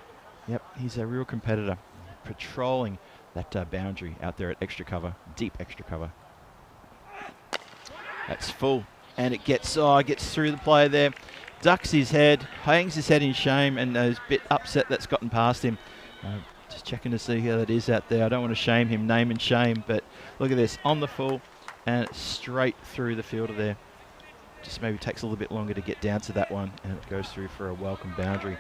Speaker 6: Yep, he's a real competitor, patrolling that boundary out there at extra cover, deep extra cover. That's full, and it gets through the player there. Ducks his head, hangs his head in shame, and is a bit upset that's gotten past him. Just checking to see how that is out there. I don't want to shame him, name and shame, but look at this, on the full, and straight through the fielder there. Just maybe takes a little bit longer to get down to that one, and it goes through for a welcome boundary.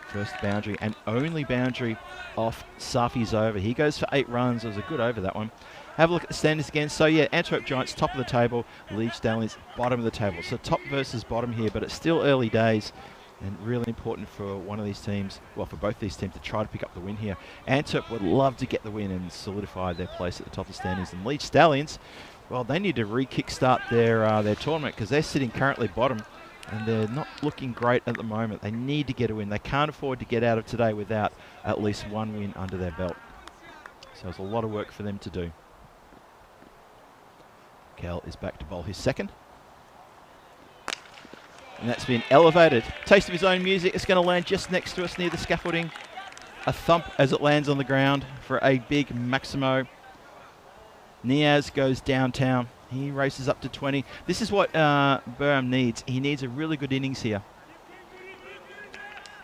Speaker 6: First boundary and only boundary off Safi's over. He goes for 8 runs. It was a good over, that one. Have a look at the standings again. So yeah, Antwerp Giants top of the table, Leeds Stallions bottom of the table. So top versus bottom here, but it's still early days and really important for one of these teams, well, for both these teams to try to pick up the win here. Antwerp would love to get the win and solidify their place at the top of the standings. And Leeds Stallions, well, they need to re-kickstart their tournament because they're sitting currently bottom and they're not looking great at the moment. They need to get a win. They can't afford to get out of today without at least one win under their belt. So it's a lot of work for them to do. Kel is back to bowl his second. And that's been elevated. Taste of his own music. It's going to land just next to us near the scaffolding. A thump as it lands on the ground for a big Maximo. Niaz goes downtown. He races up to 20. This is what Burham needs. He needs a really good innings here.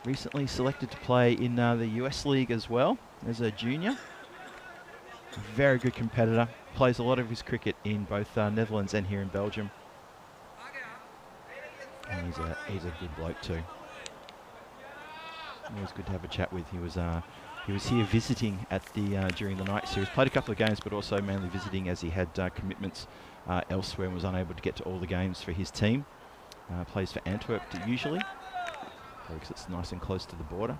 Speaker 6: Recently selected to play in the US League as well as a junior. Very good competitor. Plays a lot of his cricket in both Netherlands and here in Belgium. And he's a good bloke too. Always good to have a chat with. He was here visiting at the during the night series. Played a couple of games, but also mainly visiting as he had commitments elsewhere and was unable to get to all the games for his team. Plays for Antwerp usually, because it's nice and close to the border.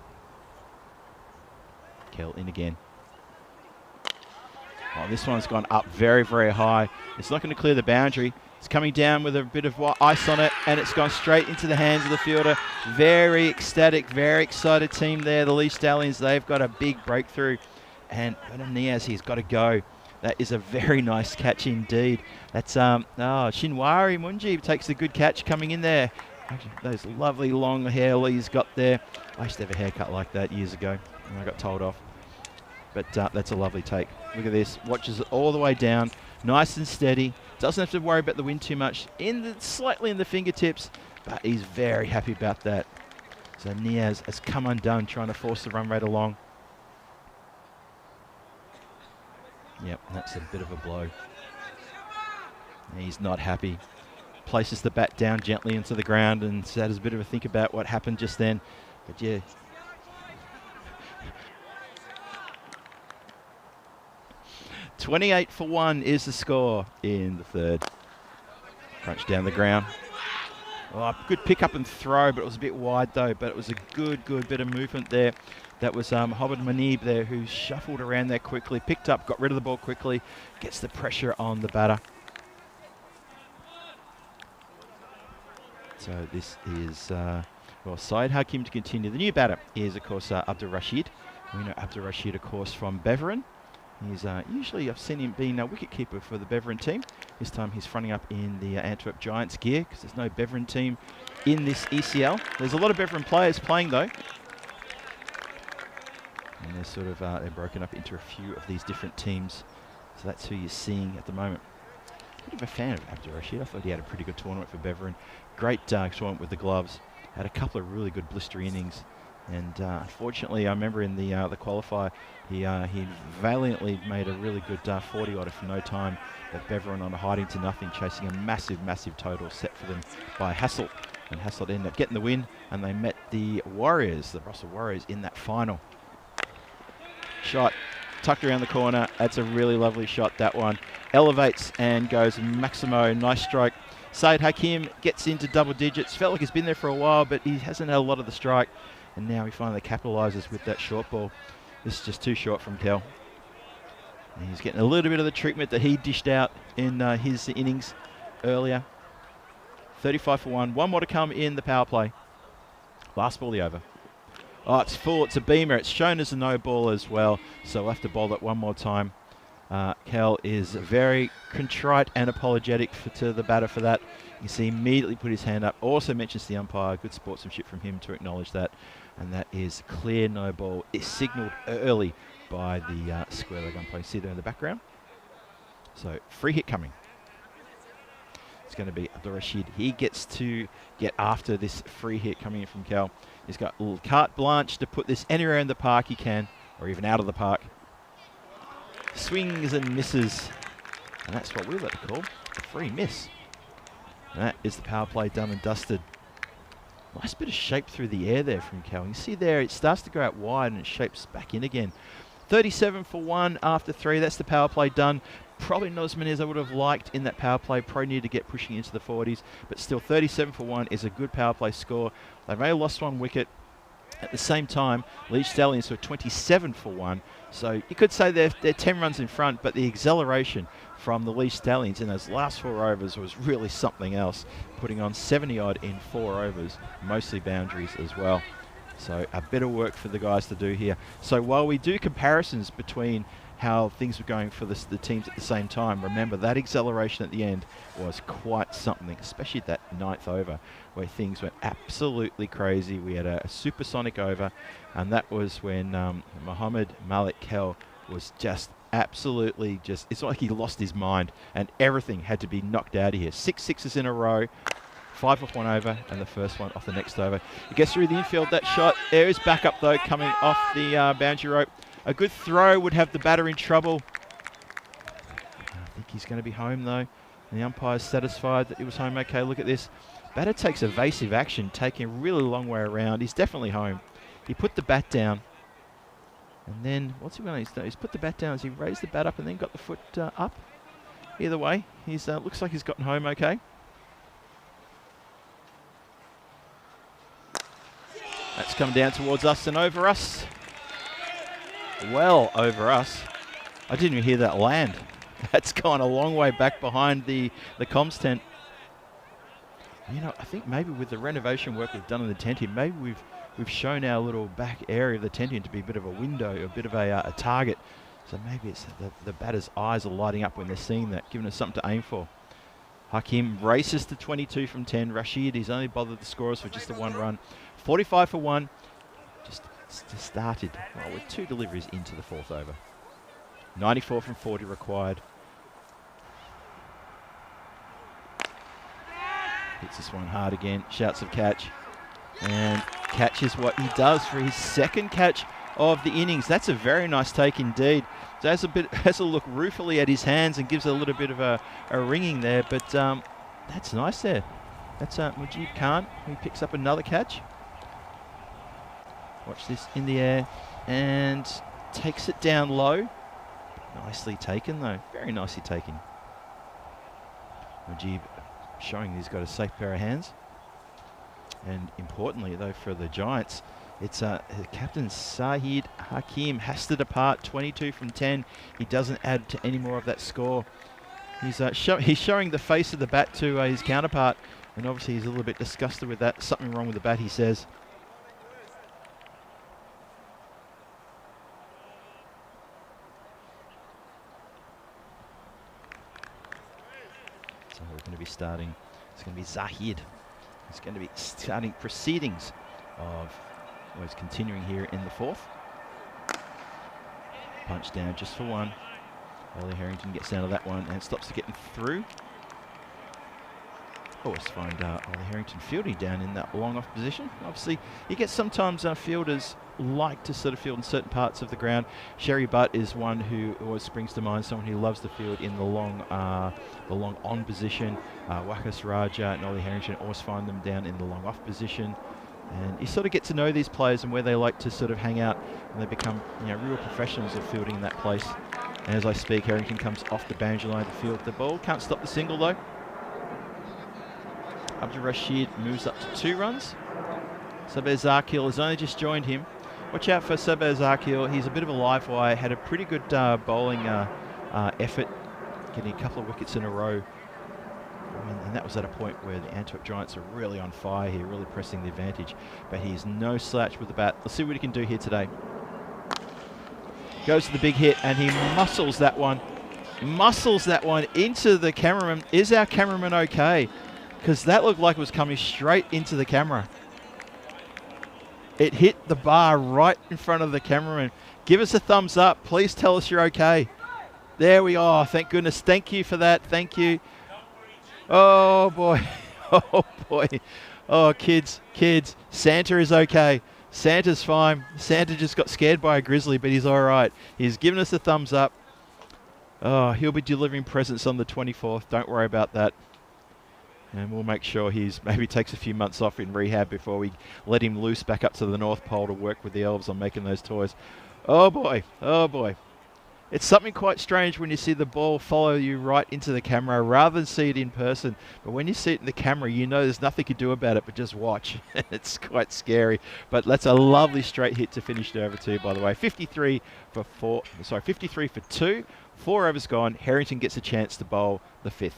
Speaker 6: Kel in again. Oh, this one's gone up very, very high. It's not going to clear the boundary. It's coming down with a bit of ice on it, and it's gone straight into the hands of the fielder. Very ecstatic, very excited team there. The Leeds Stallions, they've got a big breakthrough and Niaz, he's got to go. That is a very nice catch indeed. That's Shinwari Munji takes a good catch coming in there. Actually, those lovely long hair he's got there. I used to have a haircut like that years ago, and I got told off. But that's a lovely take. Look at this. Watches it all the way down, nice and steady. Doesn't have to worry about the wind too much. Slightly in the fingertips, but he's very happy about that. So Niaz has come undone, trying to force the run rate along. Yep, that's a bit of a blow. He's not happy. Places the bat down gently into the ground and has a bit of a think about what happened just then. But yeah. 28 for 1 is the score in the third. Crunch down the ground. Oh, good pick up and throw, but it was a bit wide though. But it was a good bit of movement there. That was Hobart Manib there, who shuffled around there quickly, picked up, got rid of the ball quickly, gets the pressure on the batter. So this is, Syed Hakim to continue. The new batter is, of course, Abdul Rashid. We know Abdul Rashid, of course, from Beveren. He's usually, I've seen him being a wicketkeeper for the Beveren team. This time he's fronting up in the Antwerp Giants gear because there's no Beveren team in this ECL. There's a lot of Beveren players playing though. And they're sort of, they're broken up into a few of these different teams. So that's who you're seeing at the moment. A bit of a fan of Abdul Rashid. I thought he had a pretty good tournament for Beveren. Great tournament with the gloves. Had a couple of really good blister innings. And unfortunately, I remember in the qualifier, he valiantly made a really good 40-odder for no time. But Beveren on a hiding to nothing, chasing a massive total set for them by Hassel. And Hassel ended up getting the win, and they met the Warriors, the Russell Warriors, in that final. Shot tucked around the corner. That's a really lovely shot, that one. Elevates and goes Maximo. Nice stroke. Saeed Hakim gets into double digits. Felt like he's been there for a while, but he hasn't had a lot of the strike. And now he finally capitalises with that short ball. This is just too short from Kel. And he's getting a little bit of the treatment that he dished out in his innings earlier. 35 for 1. One more to come in the power play. Last ball of the over. Oh, it's full. It's a beamer. It's shown as a no ball as well. So we'll have to bowl that one more time. Kel is very contrite and apologetic to the batter for that. You see, immediately put his hand up. Also mentions the umpire. Good sportsmanship from him to acknowledge that. And that is clear no ball. It's signalled early by the square leg umpire. You see there in the background. So free hit coming. It's going to be Abdul Rashid. He gets to get after this free hit coming in from Kel. He's got a little carte blanche to put this anywhere in the park he can, or even out of the park. Swings and misses. And that's what we like to call a free miss. And that is the power play done and dusted. Nice bit of shape through the air there from Kel. You see there, it starts to go out wide and it shapes back in again. 37 for 1 after 3. That's the power play done. Probably not as many as I would have liked in that power play. Probably need to get pushing into the 40s. But still, 37 for 1 is a good power play score. They've only lost one wicket. At the same time, Leeds Stallions were 27 for 1. So you could say they're 10 runs in front, but the acceleration from the Leeds Stallions in those last 4 overs was really something else, putting on 70-odd in 4 overs, mostly boundaries as well. So a bit of work for the guys to do here. So while we do comparisons between how things were going for the teams at the same time, remember that acceleration at the end was quite something, especially that 9th over where things went absolutely crazy. We had a supersonic over, and that was when Mohamed Malik Kel was just absolutely it's like he lost his mind and everything had to be knocked out of here. 6 sixes in a row. 5 off one over and the first one off the next over. He gets through the infield, that shot. There is backup though coming off the boundary rope. A good throw would have the batter in trouble. I think he's going to be home though. And the umpire's satisfied that he was home okay. Look at this. Batter takes evasive action, taking a really long way around. He's definitely home. He put the bat down. And then, what's he going to do? He's put the bat down as he raised the bat up and then got the foot up. Either way, he's looks like he's gotten home okay. That's come down towards us and over us. Well over us. I didn't even hear that land. That's gone a long way back behind the comms tent. You know, I think maybe with the renovation work we've done in the tent here, maybe we've shown our little back area of the tent here to be a bit of a window, a bit of a target So maybe it's the batter's eyes are lighting up when they're seeing that, giving us something to aim for. Hakim races to 22 from 10. Rashid, he's only bothered the scorers for just the 1 run. 45 for 1. Just started with 2 deliveries into the 4th over. 94 from 40 required. Hits this one hard again. Shouts of catch. And catches what he does for his 2nd catch of the innings. That's a very nice take indeed. So has a look ruefully at his hands and gives a little bit of a ringing there, but that's nice there. That's Mujib Khan, who picks up another catch. Watch this in the air and takes it down low. Nicely taken though, very nicely taken. Mujib showing he's got a safe pair of hands. And importantly though for the Giants, it's captain Sahid Hakim has to depart 22 from 10. He doesn't add to any more of that score. He's showing the face of the bat to his counterpart, and obviously he's a little bit disgusted with that. Something wrong with the bat, he says. So we're going to be starting. It's going to be Zahid. It's going to be starting proceedings of. Well, he's continuing here in the 4th. Punch down just for 1. Ellie Harrington gets down to that one and stops to getting through. Always find Ollie Harrington fielding down in that long off position. Obviously, you get sometimes fielders like to sort of field in certain parts of the ground. Sherry Butt is one who always springs to mind, someone who loves to field in the long on position. Wakas Raja and Ollie Harrington always find them down in the long off position. And you sort of get to know these players and where they like to sort of hang out, and they become real professionals of fielding in that place. And as I speak, Harrington comes off the boundary line to field the ball. Can't stop the single though. Abdul Rashid moves up to 2 runs. Sabir Zakil has only just joined him. Watch out for Sabir Zakil. He's a bit of a live wire. Had a pretty good bowling effort, getting a couple of wickets in a row. And that was at a point where the Antwerp Giants are really on fire here, really pressing the advantage. But he's no slouch with the bat. Let's see what he can do here today. Goes to the big hit and he muscles that one. Muscles that one into the cameraman. Is our cameraman okay? Because that looked like it was coming straight into the camera. It hit the bar right in front of the cameraman. Give us a thumbs up. Please tell us you're okay. There we are. Thank goodness. Thank you for that. Thank you. Oh boy, oh boy, oh kids, Santa is okay. Santa's fine. Santa just got scared by a grizzly, but he's all right. He's given us a thumbs up. Oh, he'll be delivering presents on the 24th. Don't worry about that. And we'll make sure he's maybe takes a few months off in rehab before we let him loose back up to the North Pole to work with the elves on making those toys. Oh boy, oh boy. It's something quite strange when you see the ball follow you right into the camera rather than see it in person. But when you see it in the camera, you know there's nothing you can do about it but just watch. It's quite scary. But that's a lovely straight hit to finish the over 2, by the way. 53 for 2. 4 overs gone. Harrington gets a chance to bowl the 5th.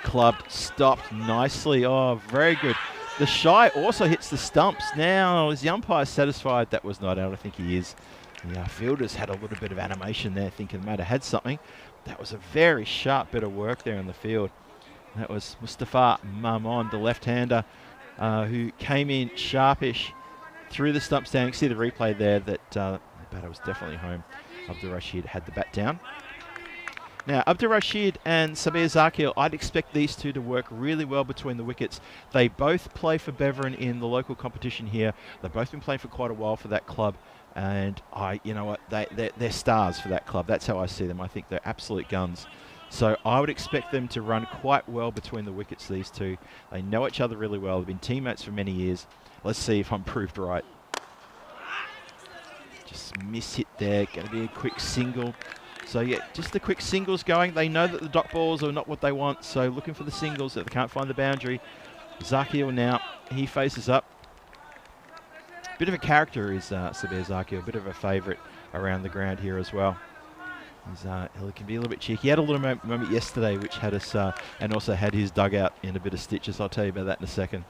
Speaker 6: Clubbed, stopped nicely. Oh, very good. The shy also hits the stumps. Now, is the umpire satisfied? That was not out. I think he is. The fielders had a little bit of animation there, thinking they might have had something. That was a very sharp bit of work there in the field. That was Mustafa Mamon, the left-hander, who came in sharpish through the stump stand. You can see the replay there that the batter was definitely home. Abdul Rashid had the bat down. Now, Abdul Rashid and Sabir Zakil, I'd expect these two to work really well between the wickets. They both play for Beverin in the local competition here. They've both been playing for quite a while for that club. And you know what, they're stars for that club. That's how I see them. I think they're absolute guns. So I would expect them to run quite well between the wickets, these two. They know each other really well. They've been teammates for many years. Let's see if I'm proved right. Just miss hit there. Going to be a quick single. So yeah, just the quick singles going. They know that the dot balls are not what they want. So looking for the singles that they can't find the boundary. Zakil now, he faces up. Bit of a character is Sabir Zakil, a bit of a favourite around the ground here as well. He can be a little bit cheeky. He had a little moment yesterday which had us, and also had his dugout in a bit of stitches. I'll tell you about that in a second.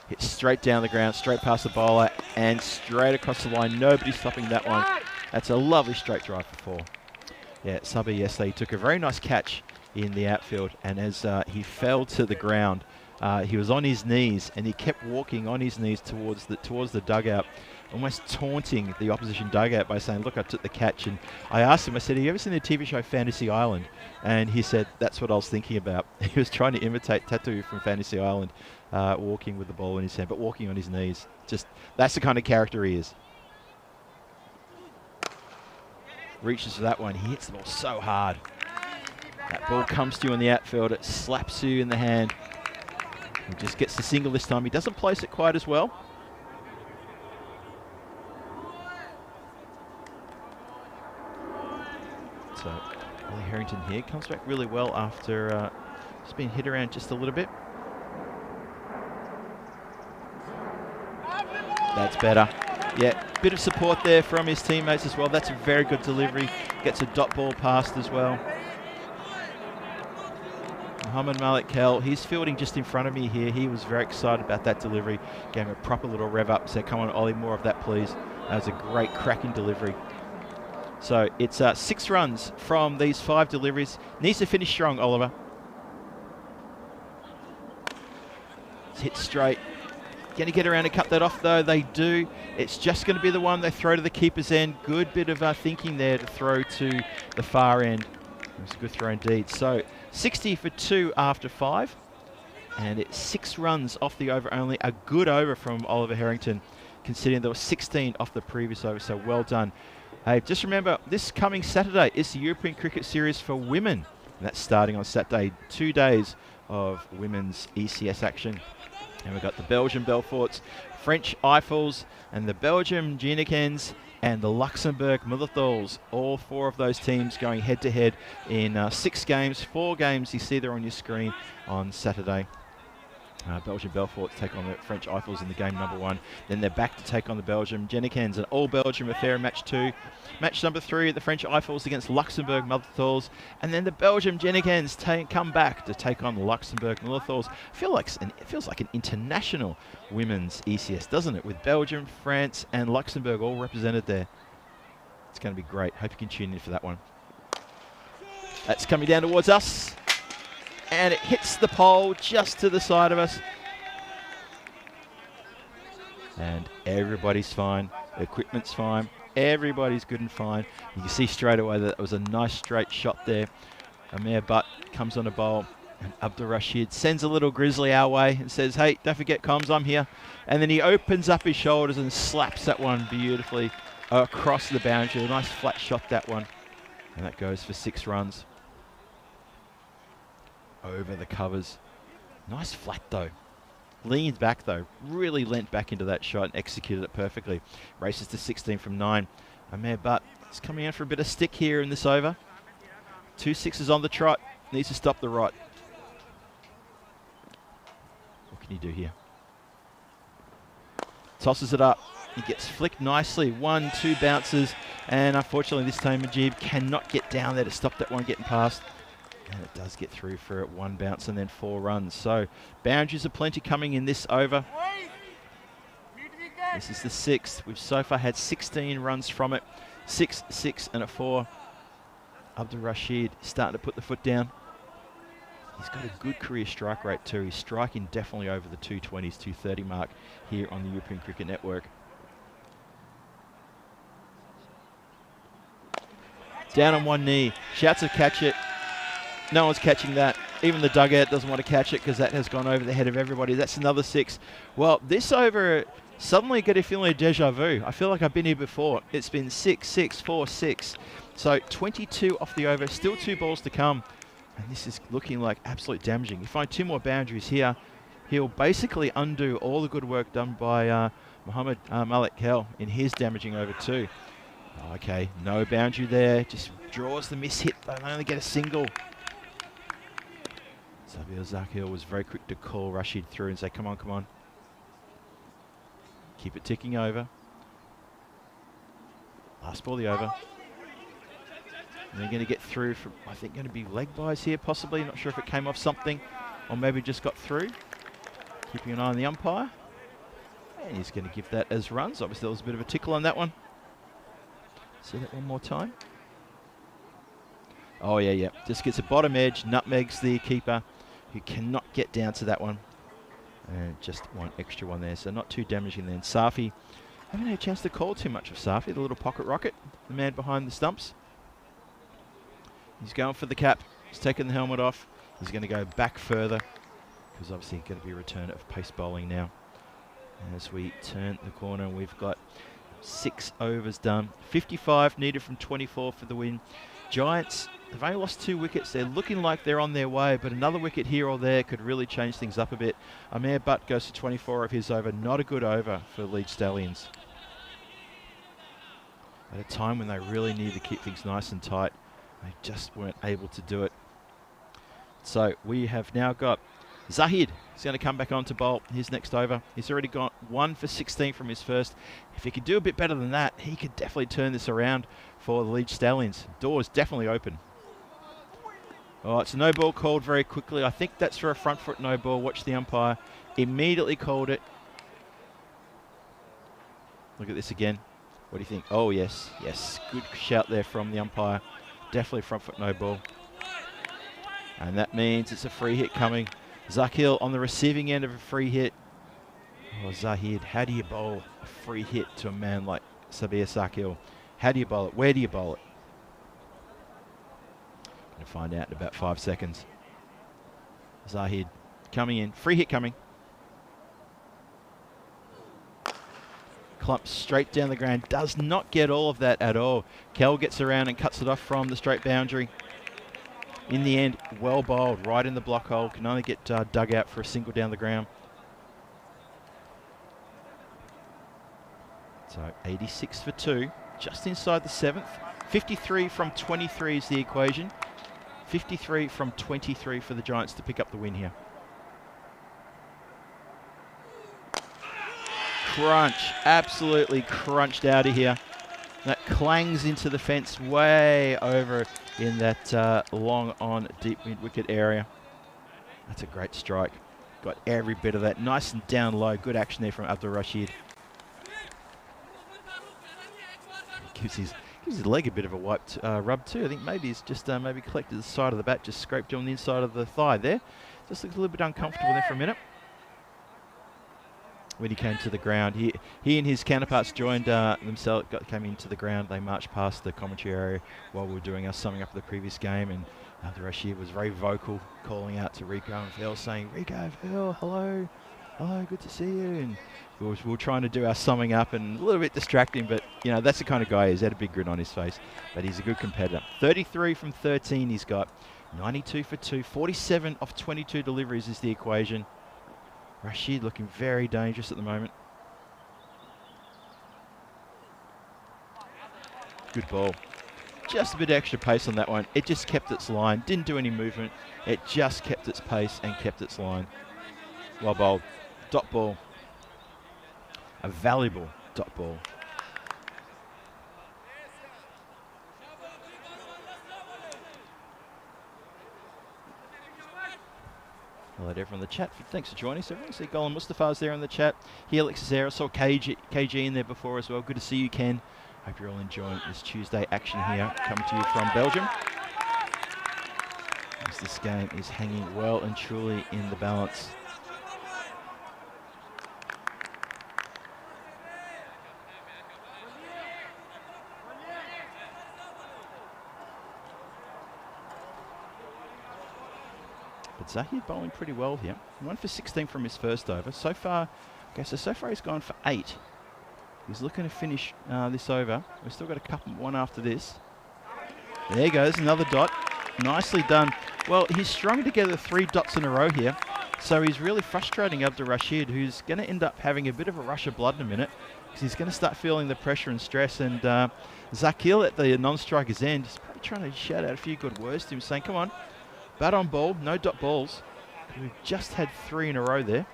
Speaker 6: Hit straight down the ground, straight past the bowler, and straight across the line. Nobody's stopping that one. That's a lovely straight drive for 4. Yeah, Subby yesterday, he took a very nice catch in the outfield, and as he fell to the ground, he was on his knees, and he kept walking on his knees towards the dugout, almost taunting the opposition dugout by saying, look, I took the catch. And I asked him, I said, have you ever seen the TV show Fantasy Island? And he said, that's what I was thinking about. He was trying to imitate Tattoo from Fantasy Island, walking with the ball in his hand, but walking on his knees. Just, that's the kind of character he is. Reaches for that one. He hits the ball so hard. That ball comes to you in the outfield. It slaps you in the hand. He just gets the single this time. He doesn't place it quite as well. So Ollie Harrington here comes back really well after just being hit around just a little bit. That's better. Yeah, bit of support there from his teammates as well. That's a very good delivery. Gets a dot ball past as well. Muhammad Malik Kell, he's fielding just in front of me here. He was very excited about that delivery. Gave him a proper little rev up. Said, come on, Ollie, more of that, please. That was a great cracking delivery. So it's 6 runs from these 5 deliveries. Needs to finish strong, Oliver. It's hit straight. Going to get around and cut that off, though. They do. It's just going to be the one they throw to the keeper's end. Good bit of thinking there to throw to the far end. It was a good throw indeed. So 60 for 2 after 5. And it's 6 runs off the over only. A good over from Oliver Harrington, considering there were 16 off the previous over. So well done. Hey, just remember, this coming Saturday is the European Cricket Series for women. And that's starting on Saturday. 2 days of women's ECS action. And we've got the Belgian Belforts, French Eiffels, and the Belgium Genikens, and the Luxembourg Millerthals. All 4 of those teams going head-to-head in 6 games. 4 games you see there on your screen on Saturday. Belgian Belforts take on the French Eiffels in the game number 1. Then they're back to take on the Belgium Genikens, an all-Belgium affair in match 2. Match number 3, the French Eiffels against Luxembourg Millerthals. And then the Belgium Genikens come back to take on the Luxembourg Millerthals. It feels like an international women's ECS, doesn't it? With Belgium, France, and Luxembourg all represented there. It's going to be great. Hope you can tune in for that one. That's coming down towards us. And it hits the pole just to the side of us. And everybody's fine. The equipment's fine. Everybody's good and fine. You can see straight away that it was a nice straight shot there. Amir Butt comes on a bowl. And Abdul Rashid sends a little grizzly our way and says, hey, don't forget comms, I'm here. And then he opens up his shoulders and slaps that one beautifully across the boundary. A nice flat shot, that one. And that goes for 6 runs. Over the covers. Nice flat though. Leans back though. Really leant back into that shot and executed it perfectly. Races to 16 from 9. Amir Butt is coming out for a bit of stick here in this over. 2 6s on the trot. Needs to stop the rot. What can you do here? Tosses it up. He gets flicked nicely. 1, 2 bounces. And unfortunately this time Majib cannot get down there to stop that one getting past. And it does get through for 1 bounce and then 4 runs. So boundaries are plenty coming in this over. This is the 6th. We've so far had 16 runs from it. 6, 6 and a 4. Abdul Rashid starting to put the foot down. He's got a good career strike rate too. He's striking definitely over the 220s, 230 mark here on the European Cricket Network. Down on one knee. Shouts to catch it. No one's catching that. Even the dugout doesn't want to catch it because that has gone over the head of everybody. That's another 6. Well, this over, suddenly get a feeling of deja vu. I feel like I've been here before. It's been 6, 6, 4, 6. So 22 off the over. Still 2 balls to come. And this is looking like absolute damaging. You find 2 more boundaries here. He'll basically undo all the good work done by Muhammad Malik Kell in his damaging over 2. Okay, no boundary there. Just draws the miss hit. They only get a single. Sabir Zakir was very quick to call Rashid through and say, come on, come on. Keep it ticking over. Last ball, the over. And they're going to get through from, I think, going to be leg buys here, possibly. Not sure if it came off something or maybe just got through. Keeping an eye on the umpire. And he's going to give that as runs. Obviously, there was a bit of a tickle on that one. See that one more time. Oh, yeah. Just gets a bottom edge, nutmegs the keeper, who cannot get down to that one. And just one extra one there, so not too damaging then. Safi, haven't had a chance to call too much of Safi, the little pocket rocket, the man behind the stumps. He's going for the cap. He's taking the helmet off. He's going to go back further, because obviously going to be a return of pace bowling now. As we turn the corner, we've got 6 overs done. 55 needed from 24 for the win. Giants, they've only lost 2 wickets. They're looking like they're on their way, but another wicket here or there could really change things up a bit. Amir Butt goes to 24 of his over. Not a good over for the Lead Stallions. At a time when they really needed to keep things nice and tight, they just weren't able to do it. So we have now got Zahid. He's going to come back on to bowl his next over. He's already got 1 for 16 from his first. If he could do a bit better than that, he could definitely turn this around for the Lead Stallions. Door's definitely open. Oh, it's a no ball called very quickly. I think that's for a front foot no ball. Watch the umpire. Immediately called it. Look at this again. What do you think? Oh, yes. Yes. Good shout there from the umpire. Definitely front foot no ball. And that means it's a free hit coming. Zakil on the receiving end of a free hit. Oh, Zahid, how do you bowl a free hit to a man like Sabir Zakil? How do you bowl it? Where do you bowl it? Going to find out in about 5 seconds. Zahid coming in. Free hit coming. Clumps straight down the ground. Does not get all of that at all. Kel gets around and cuts it off from the straight boundary. In the end, well bowled, right in the block hole. Can only get dug out for a single down the ground. So 86 for 2, just inside the 7th. 53 from 23 is the equation. 53 from 23 for the Giants to pick up the win here. Crunch, absolutely crunched out of here. That clangs into the fence way over in that long on deep mid-wicket area. That's a great strike. Got every bit of that. Nice and down low. Good action there from Abdul Rashid. Gives his leg a bit of a rub too. I think maybe he's just maybe collected the side of the bat, just scraped on the inside of the thigh there. Just looks a little bit uncomfortable there for a minute. When he came to the ground, he and his counterparts joined themselves, came into the ground. They marched past the commentary area while we were doing our summing up of the previous game, and Abdul Rashid was very vocal, calling out to Rico and Phil, saying, "Rico, Phil, hello, good to see you." And we were trying to do our summing up, and a little bit distracting, but you know that's the kind of guy he is. He had a big grin on his face, but he's a good competitor. 33 from 13 he's got, 92 for 2, 47 of 22 deliveries is the equation. Rashid looking very dangerous at the moment. Good ball. Just a bit of extra pace on that one. It just kept its line. Didn't do any movement. It just kept its pace and kept its line. Well bowled. Dot ball. A valuable dot ball. Hello to everyone in the chat. Thanks for joining us, everyone. See Golan Mustafa's there in the chat. Helix is there. I saw KG in there before as well. Good to see you, Ken. Hope you're all enjoying this Tuesday action here, coming to you from Belgium. As this game is hanging well and truly in the balance. But Zahid bowling pretty well here. 1 for 16 from his first over. So far he's gone for 8. He's looking to finish this over. We've still got a couple, one after this. There goes, another dot. Nicely done. Well, he's strung together 3 dots in a row here. So he's really frustrating Abdul Rashid, who's going to end up having a bit of a rush of blood in a minute, because he's going to start feeling the pressure and stress. And Zakil at the non-striker's end is probably trying to shout out a few good words to him, saying, come on, bat on ball, no dot balls. We've just had 3 in a row there.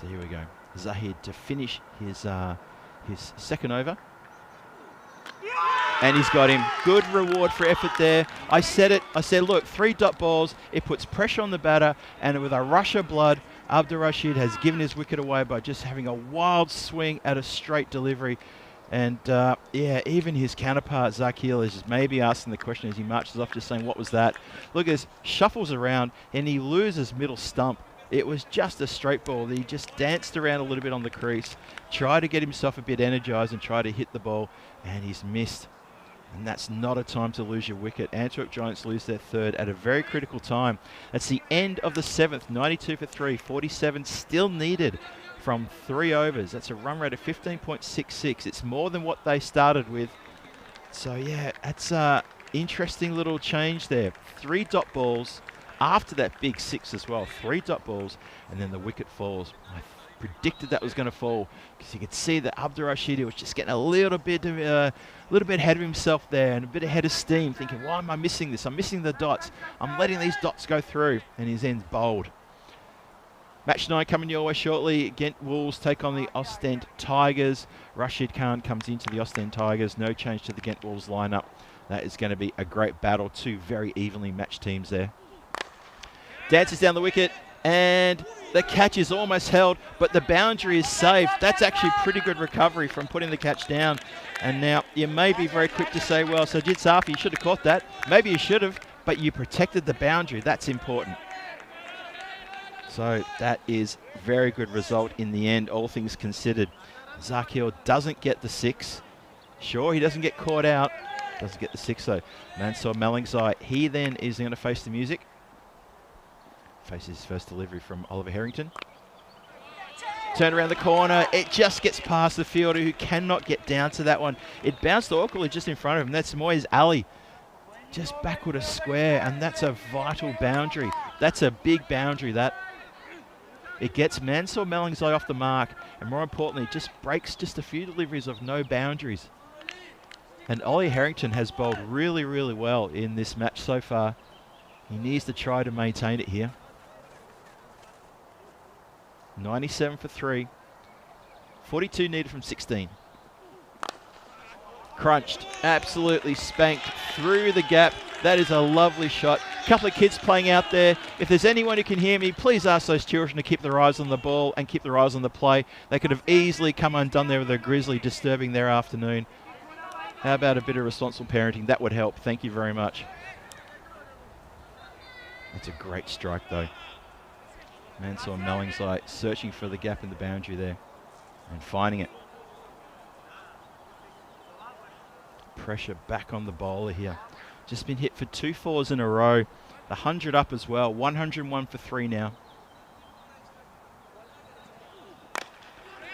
Speaker 6: So here we go. Zahid to finish his second over. And he's got him. Good reward for effort there. I said it. I said, look, 3 dot balls. It puts pressure on the batter. And with a rush of blood, Abdur Rashid has given his wicket away by just having a wild swing at a straight delivery. And, yeah, even his counterpart, Zakil, is just maybe asking the question as he marches off, just saying, what was that? Look at this. Shuffles around, and he loses middle stump. It was just a straight ball. He just danced around a little bit on the crease, tried to get himself a bit energized and try to hit the ball, and he's missed. And that's not a time to lose your wicket. Antwerp Giants lose their 3rd at a very critical time. That's the end of the 7th, 92 for 3, 47 still needed from 3 overs. That's a run rate of 15.66. It's more than what they started with. So, yeah, that's an interesting little change there. 3 dot balls after that big 6 as well. 3 dot balls, and then the wicket falls. I predicted that was going to fall because you could see that Abdur Rashid was just getting a little bit ahead of himself there and a bit ahead of steam, thinking, why am I missing this? I'm missing the dots. I'm letting these dots go through, and his end's bowled. Match 9 coming your way shortly. Ghent Wolves take on the Ostend Tigers. Rashid Khan comes into the Ostend Tigers. No change to the Ghent Wolves lineup. That is going to be a great battle. 2 very evenly matched teams there. Dances down the wicket, and the catch is almost held, but the boundary is safe. That's actually pretty good recovery from putting the catch down. And now you may be very quick to say, well, Sajid Safi, you should have caught that. Maybe you should have, but you protected the boundary. That's important. So that is very good result in the end, all things considered. Zakil doesn't get the 6. Sure, he doesn't get caught out. Doesn't get the 6 though. Mansour Malingzai, he then is going to face the music. Faces his first delivery from Oliver Harrington. Turn around the corner. It just gets past the fielder who cannot get down to that one. It bounced awkwardly just in front of him. That's Moiz Ali. Just backward a square, and that's a vital boundary. That's a big boundary, that. It gets Mansour Malingzai off the mark, and more importantly, just breaks just a few deliveries of no boundaries. And Ollie Harrington has bowled really, really well in this match so far. He needs to try to maintain it here. 97 for 3. 42 needed from 16. Crunched, absolutely spanked through the gap. That is a lovely shot. A couple of kids playing out there. If there's anyone who can hear me, please ask those children to keep their eyes on the ball and keep their eyes on the play. They could have easily come undone there with a grizzly, disturbing their afternoon. How about a bit of responsible parenting? That would help. Thank you very much. That's a great strike though. Mansour Malingzai searching for the gap in the boundary there and finding it. Pressure back on the bowler here. Just been hit for 2 4s in a row. 100 up as well. 101 for 3 now.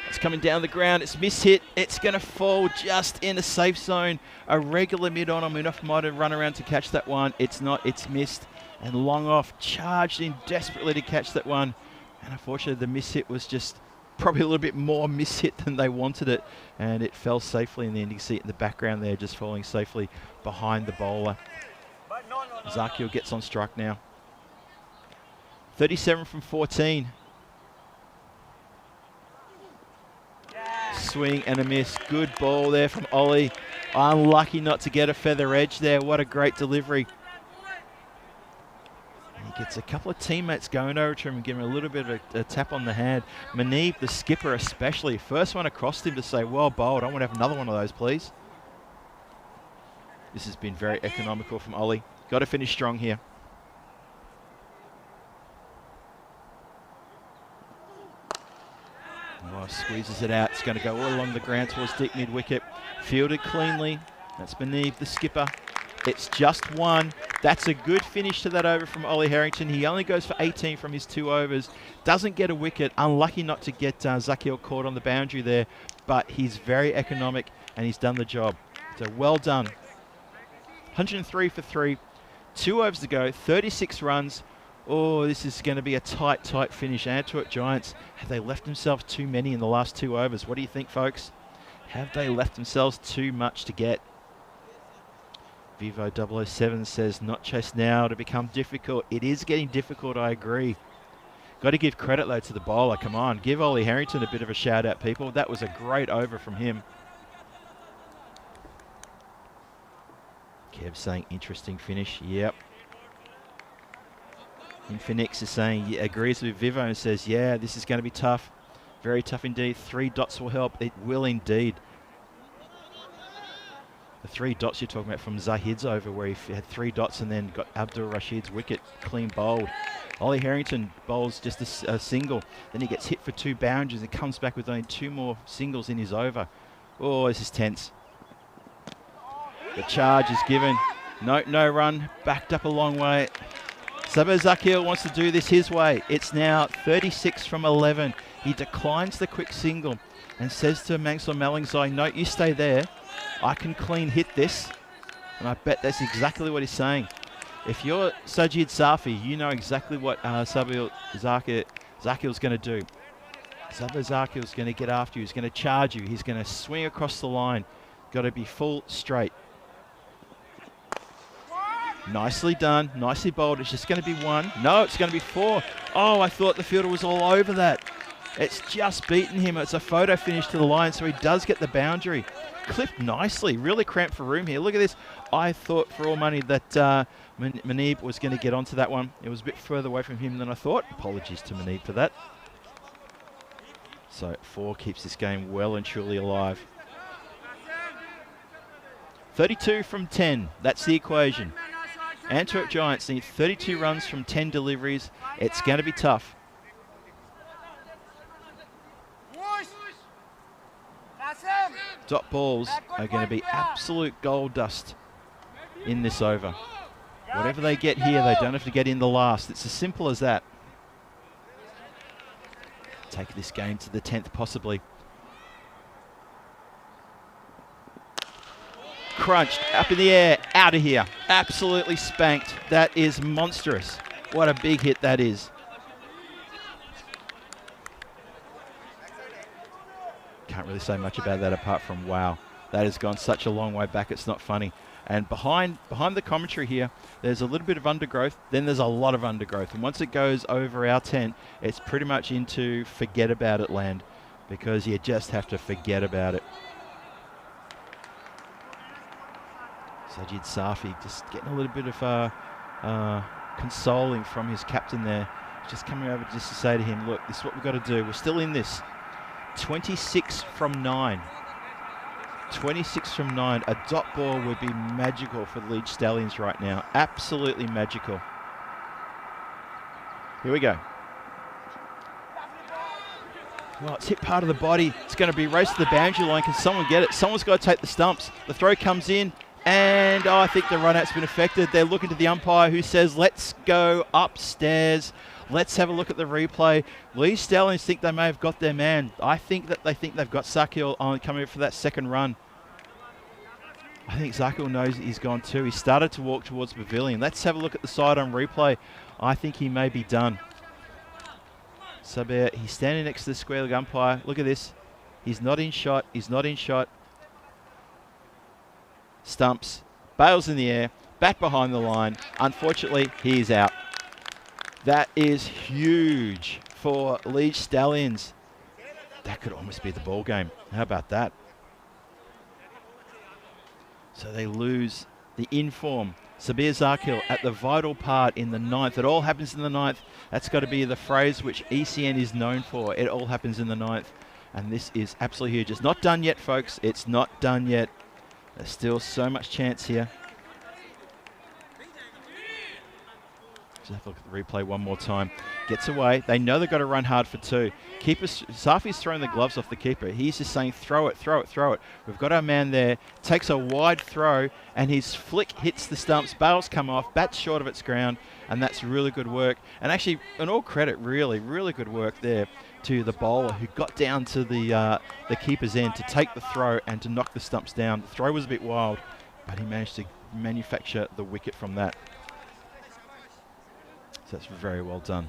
Speaker 6: It's coming down the ground. It's mishit. It's going to fall just in a safe zone. A regular mid-on. Munaf might have run around to catch that one. It's not. It's missed. And long off charged in desperately to catch that one. And unfortunately, the mishit was just probably a little bit more mishit than they wanted it. And it fell safely in the end. You can see it in the background there, just falling safely behind the bowler. Zakil gets on strike now. 37 from 14. Swing and a miss. Good ball there from Ollie. Unlucky not to get a feather edge there. What a great delivery. He gets a couple of teammates going over to him and giving him a little bit of a tap on the hand. Manib, the skipper especially, first one across him to say, well bowled, I want to have another one of those, please. This has been very economical from Ollie. Got to finish strong here. Oh, squeezes it out. It's going to go all along the ground towards deep mid-wicket. Fielded cleanly. That's Manib, the skipper. It's just 1. That's a good finish to that over from Ollie Harrington. He only goes for 18 from his 2 overs. Doesn't get a wicket. Unlucky not to get Zakil caught on the boundary there. But he's very economic and he's done the job. So well done. 103 for 3. 2 overs to go. 36 runs. Oh, this is going to be a tight, tight finish. Antwerp Giants, have they left themselves too many in the last 2 overs? What do you think, folks? Have they left themselves too much to get? Vivo 007 says, not chase now to become difficult. It is getting difficult, I agree. Got to give credit, though, to the bowler. Come on, give Ollie Harrington a bit of a shout-out, people. That was a great over from him. Kev saying interesting finish. Yep. Infinix is saying he agrees with Vivo and says, yeah, this is going to be tough. Very tough indeed. 3 dots will help. It will indeed. The 3 dots you're talking about from Zahid's over, where he had 3 dots and then got Abdul Rashid's wicket clean bowled. Ollie Harrington bowls just a single. Then he gets hit for 2 boundaries and comes back with only 2 more singles in his over. Oh, this is tense. The charge is given. No run. Backed up a long way. Sabir Zakir wants to do this his way. It's now 36 from 11. He declines the quick single and says to Mansur Malingzai, no, you stay there. I can clean hit this. And I bet that's exactly what he's saying. If you're Sajid Safi, you know exactly what Sabir Zakir's going to do. Sabir Zakir's going to get after you. He's going to charge you. He's going to swing across the line. Got to be full straight. Nicely done. Nicely bowled. It's just going to be 1. No, it's going to be 4. Oh, I thought the fielder was all over that. It's just beaten him. It's a photo finish to the line, so he does get the boundary. Clipped nicely. Really cramped for room here. Look at this. I thought for all money that Muneeb was going to get onto that one. It was a bit further away from him than I thought. Apologies to Muneeb for that. So 4 keeps this game well and truly alive. 32 from 10. That's the equation. Antwerp Giants need 32 runs from 10 deliveries. It's going to be tough. Dot balls are going to be absolute gold dust in this over. Whatever they get here, they don't have to get in the last. It's as simple as that. Take this game to the 10th possibly. Crunched, up in the air, out of here. Absolutely spanked. That is monstrous. What a big hit that is. Can't really say much about that apart from wow. That has gone such a long way back, it's not funny. And behind the commentary here, there's a little bit of undergrowth, then there's a lot of undergrowth. And once it goes over our tent, it's pretty much into forget about it land, because you just have to forget about it. Sajid Safi just getting a little bit of consoling from his captain there. Just coming over just to say to him, look, this is what we've got to do. We're still in this. 26 from 9. 26 from 9. A dot ball would be magical for the Leeds Stallions right now. Absolutely magical. Here we go. Well, it's hit part of the body. It's going to be race to the boundary line. Can someone get it? Someone's got to take the stumps. The throw comes in. And I think the run-out's been affected. They're looking to the umpire who says, let's go upstairs. Let's have a look at the replay. Leeds Stallions think they may have got their man. I think that they think they've got Zakil on coming for that second run. I think Zakil knows he's gone too. He started to walk towards the pavilion. Let's have a look at the side on replay. I think he may be done. Sabir, he's standing next to the square leg umpire. Look at this. He's not in shot. He's not in shot. Stumps. Bails in the air. Bat behind the line. Unfortunately, he is out. That is huge for Leeds Stallions. That could almost be the ball game. How about that? So they lose the inform. Sabir Zakil at the vital part in the 9th. It all happens in the 9th. That's got to be the phrase which ECN is known for. It all happens in the 9th. And this is absolutely huge. It's not done yet, folks. It's not done yet. There's still so much chance here. Just have a look at the replay one more time. Gets away. They know they've got to run hard for 2. Safi's throwing the gloves off the keeper. He's just saying, throw it, throw it, throw it. We've got our man there. Takes a wide throw, and his flick hits the stumps. Bails come off. Bat's short of its ground, and that's really good work. And actually, in all credit, really, really good work there to the bowler who got down to the keeper's end to take the throw and to knock the stumps down. The throw was a bit wild, but he managed to manufacture the wicket from that. So that's very well done.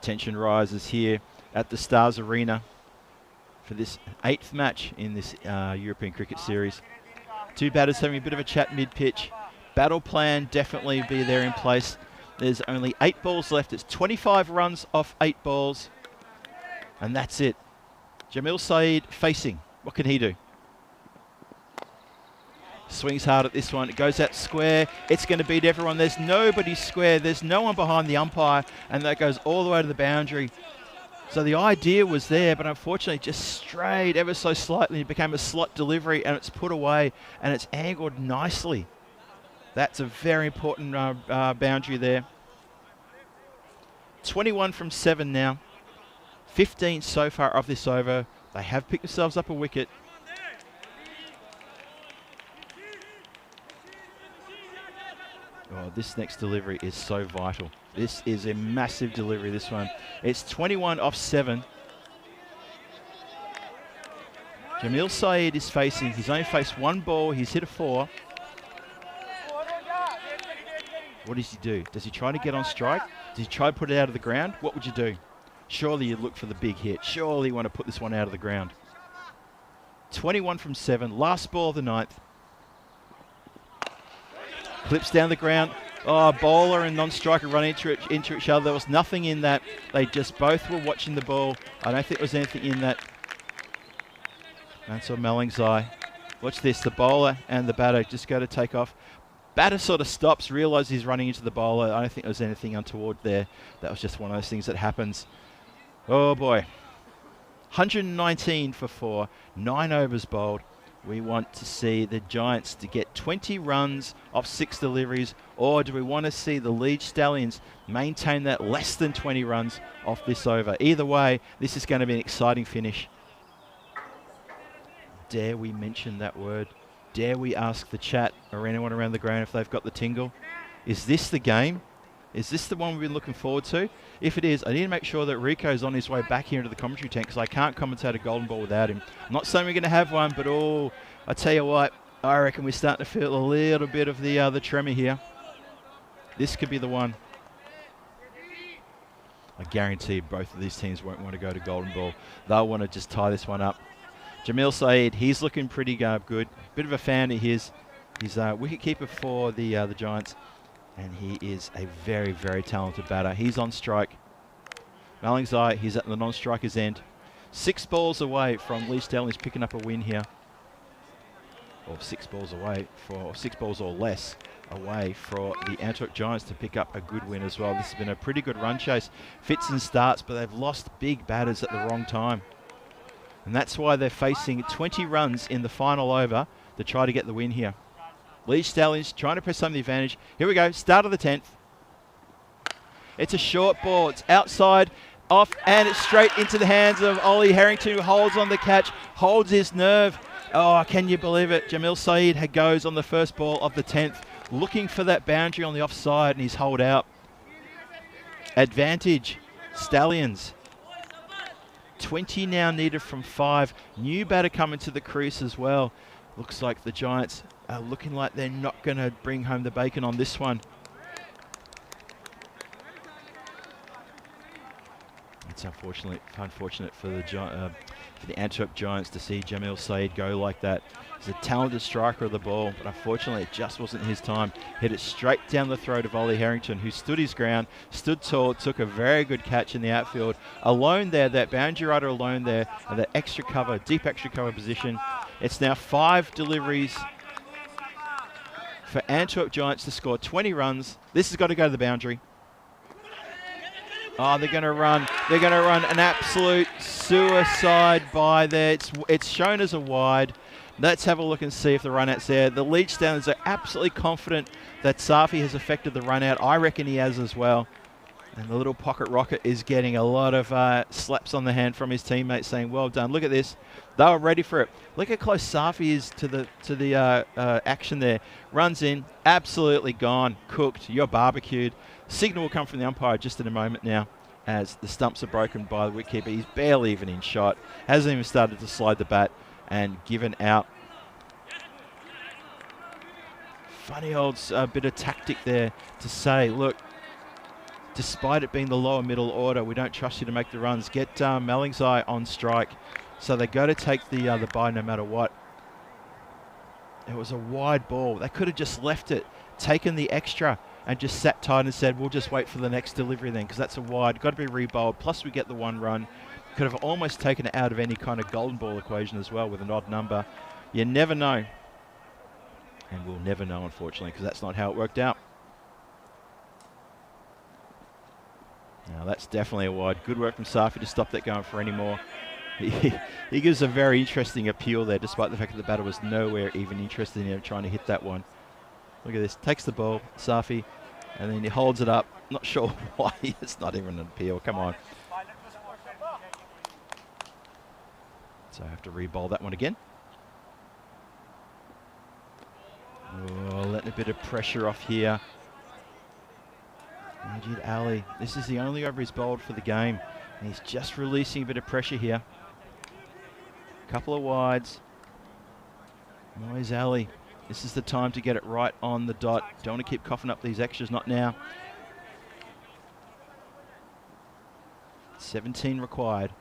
Speaker 6: Tension rises here at the Stars Arena for this 8th match in this European Cricket Series. 2 batters having a bit of a chat mid-pitch. Battle plan definitely be there in place. There's only 8 balls left. It's 25 runs off 8 balls. And that's it. Jamil Saeed facing. What can he do? Swings hard at this one. It goes out square. It's going to beat everyone. There's nobody square. There's no one behind the umpire. And that goes all the way to the boundary. So the idea was there, but unfortunately just strayed ever so slightly. It became a slot delivery, and it's put away, and it's angled nicely. That's a very important boundary there. 21 from 7 now. 15 so far of this over. They have picked themselves up a wicket. Oh, this next delivery is so vital. This is a massive delivery, this one. It's 21 off 7. Jamil Saeed is facing. He's only faced one ball. He's hit a 4. What does he do? Does he try to get on strike? Does he try to put it out of the ground? What would you do? Surely you'd look for the big hit. Surely you want to put this one out of the ground. 21 from 7. Last ball of the 9th. Clips down the ground. Oh, bowler and non-striker run into each other. There was nothing in that. They just both were watching the ball. I don't think there was anything in that. That's on Melling's eye. Watch this. The bowler and the batter just go to take off. Batter sort of stops, realises he's running into the bowler. I don't think there was anything untoward there. That was just one of those things that happens. Oh, boy. 119 for 4. 9 overs bowled. We want to see the Giants to get 20 runs off 6 deliveries, or do we want to see the Lead Stallions maintain that less than 20 runs off this over? Either way, this is going to be an exciting finish. Dare we mention that word? Dare we ask the chat or anyone around the ground if they've got the tingle? Is this the game? Is this the one we've been looking forward to? If it is, I need to make sure that Rico's on his way back here into the commentary tent, because I can't commentate a golden ball without him. I'm not saying we're going to have one, but oh, I tell you what, I reckon we're starting to feel a little bit of the tremor here. This could be the one. I guarantee both of these teams won't want to go to golden ball. They'll want to just tie this one up. Jamil Saeed, he's looking pretty good. Bit of a fan of his. He's a wicketkeeper for the Giants. And he is a very, very talented batter. He's on strike. Melling's eye, he's at the non-striker's end. 6 balls away from Lee Stallions picking up a win here. Or 6 balls away or 6 balls or less away for the Antwerp Giants to pick up a good win as well. This has been a pretty good run chase. Fits and starts, but they've lost big batters at the wrong time. And that's why they're facing 20 runs in the final over to try to get the win here. Lee Stallions trying to press home the advantage. Here we go, start of the 10th. It's a short ball. It's outside, off, and it's straight into the hands of Ollie Harrington, who holds on the catch, holds his nerve. Oh, can you believe it? Jamil Saeed goes on the first ball of the 10th, looking for that boundary on the offside, and he's holed out. Advantage, Stallions. 20 now needed from 5. New batter coming to the crease as well. Looks like the Giants are looking like they're not going to bring home the bacon on this one. It's unfortunate for the Antwerp Giants to see Jamil Saeed go like that. He's a talented striker of the ball, but unfortunately it just wasn't his time. Hit it straight down the throat of Ollie Harrington, who stood his ground, stood tall, took a very good catch in the outfield. Alone there, that boundary rider alone there, and that extra cover, deep extra cover position. It's now 5 deliveries for Antwerp Giants to score 20 runs. This has got to go to the boundary. Oh, they're going to run. They're going to run an absolute suicide by there. It's shown as a wide. Let's have a look and see if the run out's there. The Lead Stallions are absolutely confident that Safi has affected the run out. I reckon he has as well. And the little pocket rocket is getting a lot of slaps on the hand from his teammates saying, well done. Look at this. They were ready for it. Look how close Safi is to the action there. Runs in, absolutely gone, cooked. You're barbecued. Signal will come from the umpire just in a moment now as the stumps are broken by the wicketkeeper. He's barely even in shot. Hasn't even started to slide the bat and given out. Funny old bit of tactic there to say, look, despite it being the lower middle order, we don't trust you to make the runs. Get Melling's eye on strike. So they go to take the bye no matter what. It was a wide ball. They could have just left it, taken the extra, and just sat tight and said, we'll just wait for the next delivery then, because that's a wide. Got to be rebowled. Plus we get the 1 run. Could have almost taken it out of any kind of golden ball equation as well with an odd number. You never know. And we'll never know, unfortunately, because that's not how it worked out. Now that's definitely a wide. Good work from Safi to stop that going for any more. He gives a very interesting appeal there, despite the fact that the batter was nowhere even interested in trying to hit that one. Look at this. Takes the ball, Safi, and then he holds it up. Not sure why. It's not even an appeal. Come on. So I have to re-bowl that one again. Oh, letting a bit of pressure off here. Majid Ali. This is the only over he's bowled for the game. And he's just releasing a bit of pressure here. Couple of wides. Moiz Ali. This is the time to get it right on the dot. Don't want to keep coughing up these extras, not now. 17 required.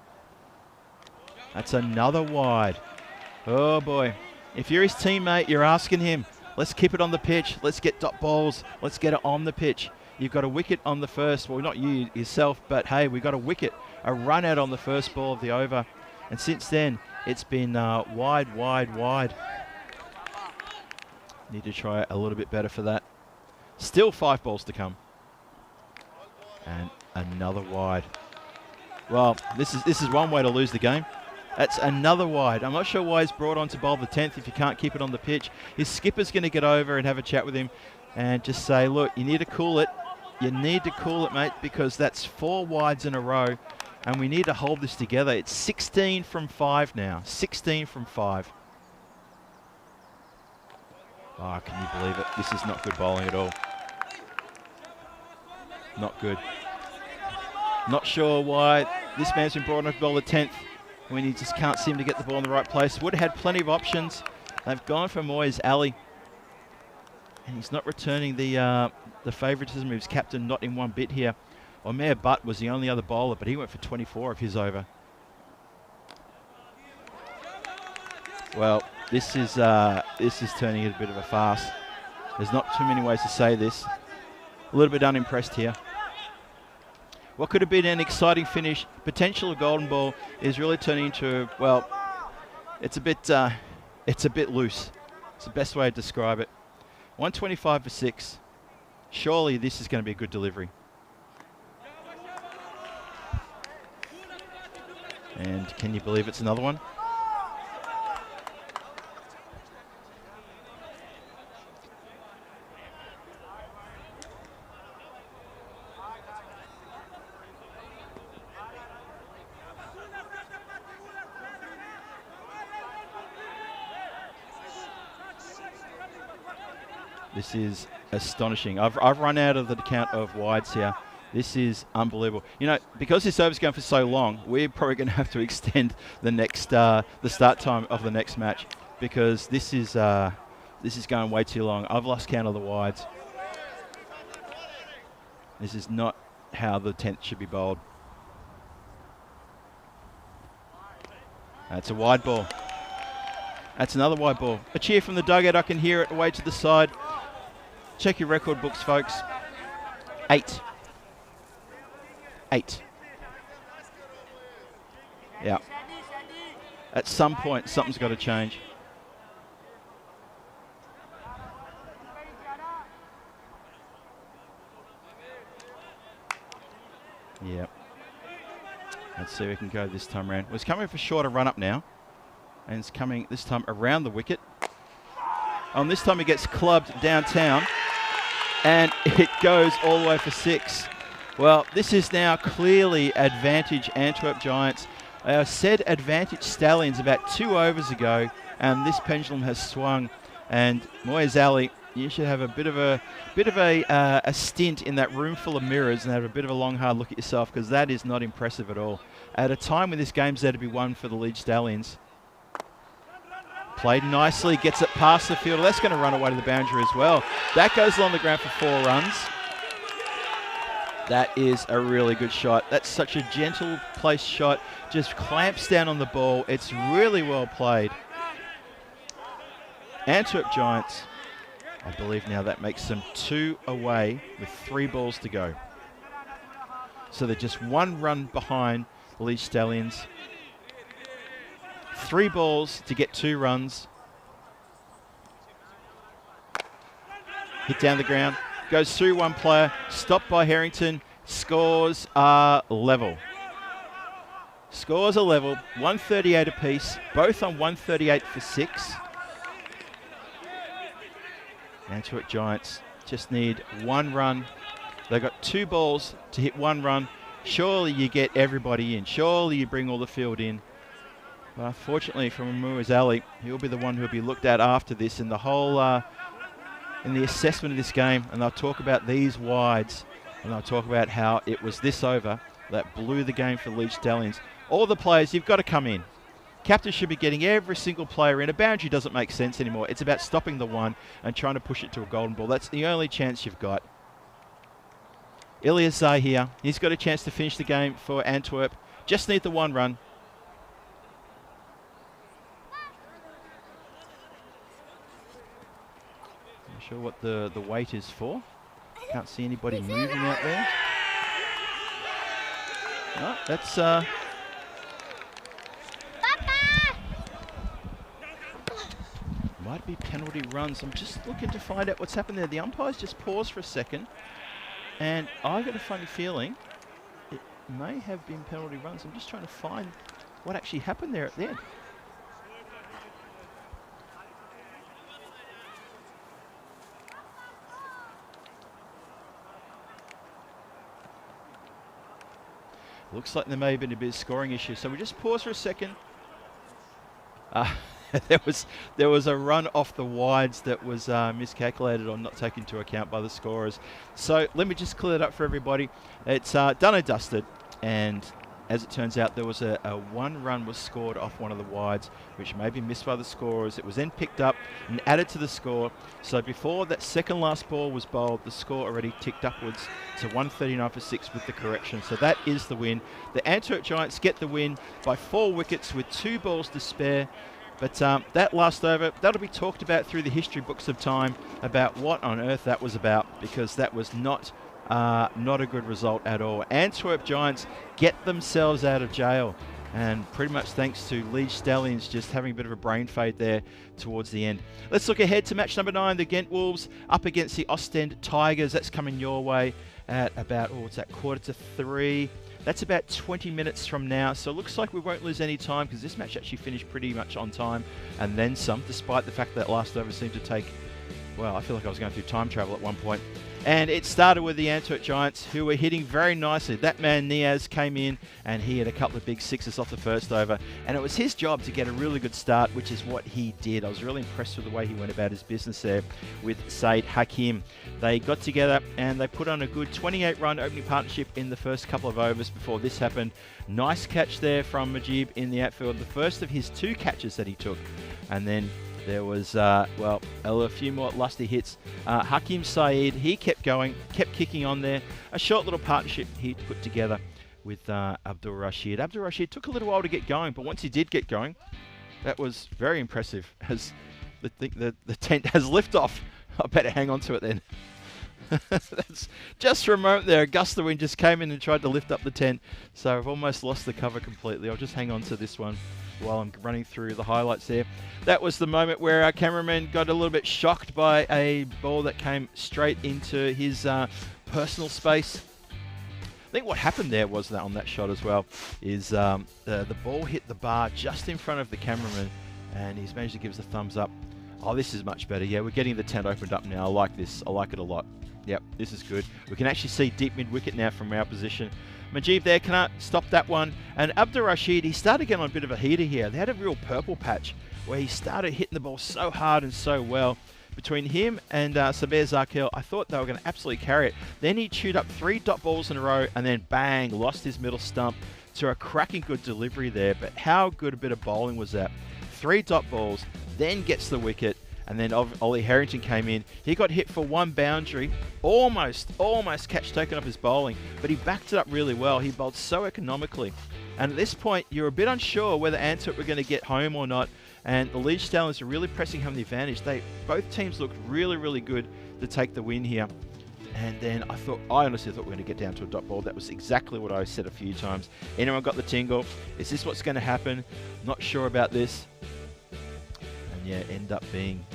Speaker 6: That's another wide. Oh boy. If you're his teammate, you're asking him, let's keep it on the pitch. Let's get dot balls. Let's get it on the pitch. You've got a wicket on the first. Well, not you yourself, but hey, we've got a wicket. A run out on the first ball of the over. And since then, it's been wide, wide, wide. Need to try a little bit better for that. Still 5 balls to come. And another wide. Well, this is one way to lose the game. That's another wide. I'm not sure why he's brought on to bowl the 10th if you can't keep it on the pitch. His skipper's going to get over and have a chat with him and just say, look, you need to cool it. You need to cool it, mate, because that's 4 wides in a row, and we need to hold this together. It's 16 from 5 now. 16 from 5. Oh, can you believe it? This is not good bowling at all. Not good. Not sure why this man's been brought on to bowl the 10th when he just can't seem to get the ball in the right place. Would have had plenty of options. They've gone for Moiz Ali. And he's not returning the favouritism of his captain, not in one bit here. Omer Butt was the only other bowler, but he went for 24 of his over. Well, this is turning into a bit of a farce. There's not too many ways to say this. A little bit unimpressed here. What could have been an exciting finish, potential golden ball, is really turning into, well, it's a bit loose. It's the best way to describe it. 125 for 6. Surely this is going to be a good delivery. And can you believe it's another one? This is astonishing. I've run out of the count of wides here. This is unbelievable. You know, because this over's going for so long, we're probably going to have to extend the next the start time of the next match, because this is going way too long. I've lost count of the wides. This is not how the 10th should be bowled. That's a wide ball. That's another wide ball. A cheer from the dugout. I can hear it away to the side. Check your record books, folks. 8. 8. Yeah. At some point, something's got to change. Yeah. Let's see if we can go this time around. Well, it's coming for shorter run up now. And it's coming this time around the wicket. This time it gets clubbed downtown. And it goes all the way for 6. Well, this is now clearly advantage Antwerp Giants. Said advantage Stallions about 2 overs ago, and this pendulum has swung. And Moiz Ali, you should have a bit of a stint in that room full of mirrors and have a bit of a long hard look at yourself, because that is not impressive at all. At a time when this game's there to be won for the Leeds Stallions. Played nicely, gets it past the field. That's going to run away to the boundary as well. That goes along the ground for 4 runs. That is a really good shot. That's such a gentle placed shot. Just clamps down on the ball. It's really well played. Antwerp Giants, I believe now that makes them 2 away with 3 balls to go. So they're just 1 run behind the Leeds Stallions. 3 balls to get 2 runs. hit down the ground, goes through one player, stopped by Harrington. Scores are level. Scores are level, 138 apiece, both on 138 for 6. Antwerp Giants just need one run. They've got 2 balls to hit 1 run. Surely you get everybody in. Surely you bring all the field in. But unfortunately for Muaz Ali, he'll be the one who'll be looked at after this in the whole, in the assessment of this game. And they'll talk about these wides. And they'll talk about how it was this over that blew the game for Leeds Stallions. All the players, you've got to come in. Captain should be getting every single player in. A boundary doesn't make sense anymore. It's about stopping the one and trying to push it to a golden ball. That's the only chance you've got. Ilyas Zay here. He's got a chance to finish the game for Antwerp. Just need the 1 run. Not sure what the wait is for. Can't see anybody moving out there. No, that's... might be penalty runs. I'm just looking to find out what's happened there. The umpires just paused for a second, and I got a funny feeling it may have been penalty runs. I'm just trying to find what actually happened there at the end. Looks like there may have been a bit of scoring issue, so we just pause for a second. There was a run off the wides that was miscalculated or not taken into account by the scorers. So let me just clear it up for everybody. It's done and dusted, and as it turns out, there was a 1 run was scored off one of the wides, which may be missed by the scorers. It was then picked up and added to the score. So before that second last ball was bowled, the score already ticked upwards to 139 for 6 with the correction. So that is the win. The Antwerp Giants get the win by 4 wickets with 2 balls to spare. But that last over, that'll be talked about through the history books of time about what on earth that was about, because that was not a good result at all. Antwerp Giants get themselves out of jail, and pretty much thanks to Leeds Stallions just having a bit of a brain fade there towards the end. Let's look ahead to match number 9, the Ghent Wolves up against the Ostend Tigers. That's coming your way at about, what's that, 2:45. That's about 20 minutes from now, so it looks like we won't lose any time because this match actually finished pretty much on time and then some, despite the fact that last over seemed to take, well, I feel like I was going through time travel at one point. And it started with the Antwerp Giants, who were hitting very nicely. That man Niaz came in and he had a couple of big 6s off the first over, and it was his job to get a really good start, which is what he did. I was really impressed with the way he went about his business there with Saeed Hakim. They got together and they put on a good 28-run opening partnership in the first couple of overs before this happened. Nice catch there from Majib in the outfield, the first of his 2 catches that he took. And then there was, well, a few more lusty hits. Hakim Saeed, he kept going, kept kicking on there. A short little partnership he put together with Abdul Rashid. Abdul Rashid took a little while to get going, but once he did get going, that was very impressive as the tent has liftoff. I better hang on to it then. That's just for a moment there. A gust of wind just came in and tried to lift up the tent, so I've almost lost the cover completely. I'll just hang on to this one while I'm running through the highlights there. That was the moment where our cameraman got a little bit shocked by a ball that came straight into his personal space. I think what happened there was that on that shot as well is the ball hit the bar just in front of the cameraman, and he's managed to give us a thumbs up. Oh, this is much better. Yeah, we're getting the tent opened up now. I like this. I like it a lot. Yep, this is good. We can actually see deep mid-wicket now from our position. Majib there cannot stop that one. And Abdul Rashid, he started getting on a bit of a heater here. They had a real purple patch where he started hitting the ball so hard and so well. Between him and Sabir Zarkel, I thought they were going to absolutely carry it. Then he chewed up 3 dot balls in a row and then bang, lost his middle stump to a cracking good delivery there. But how good a bit of bowling was that? 3 dot balls, then gets the wicket. And then Ollie Harrington came in. He got hit for 1 boundary. Almost catch taken off his bowling. But he backed it up really well. He bowled so economically. And at this point, you're a bit unsure whether Antwerp were going to get home or not. And the Leeds Stallions are really pressing home the advantage. Both teams looked really, really good to take the win here. And then I honestly thought we were going to get down to a dot ball. That was exactly what I said a few times. Anyone got the tingle? Is this what's going to happen? Not sure about this. Yeah, end up being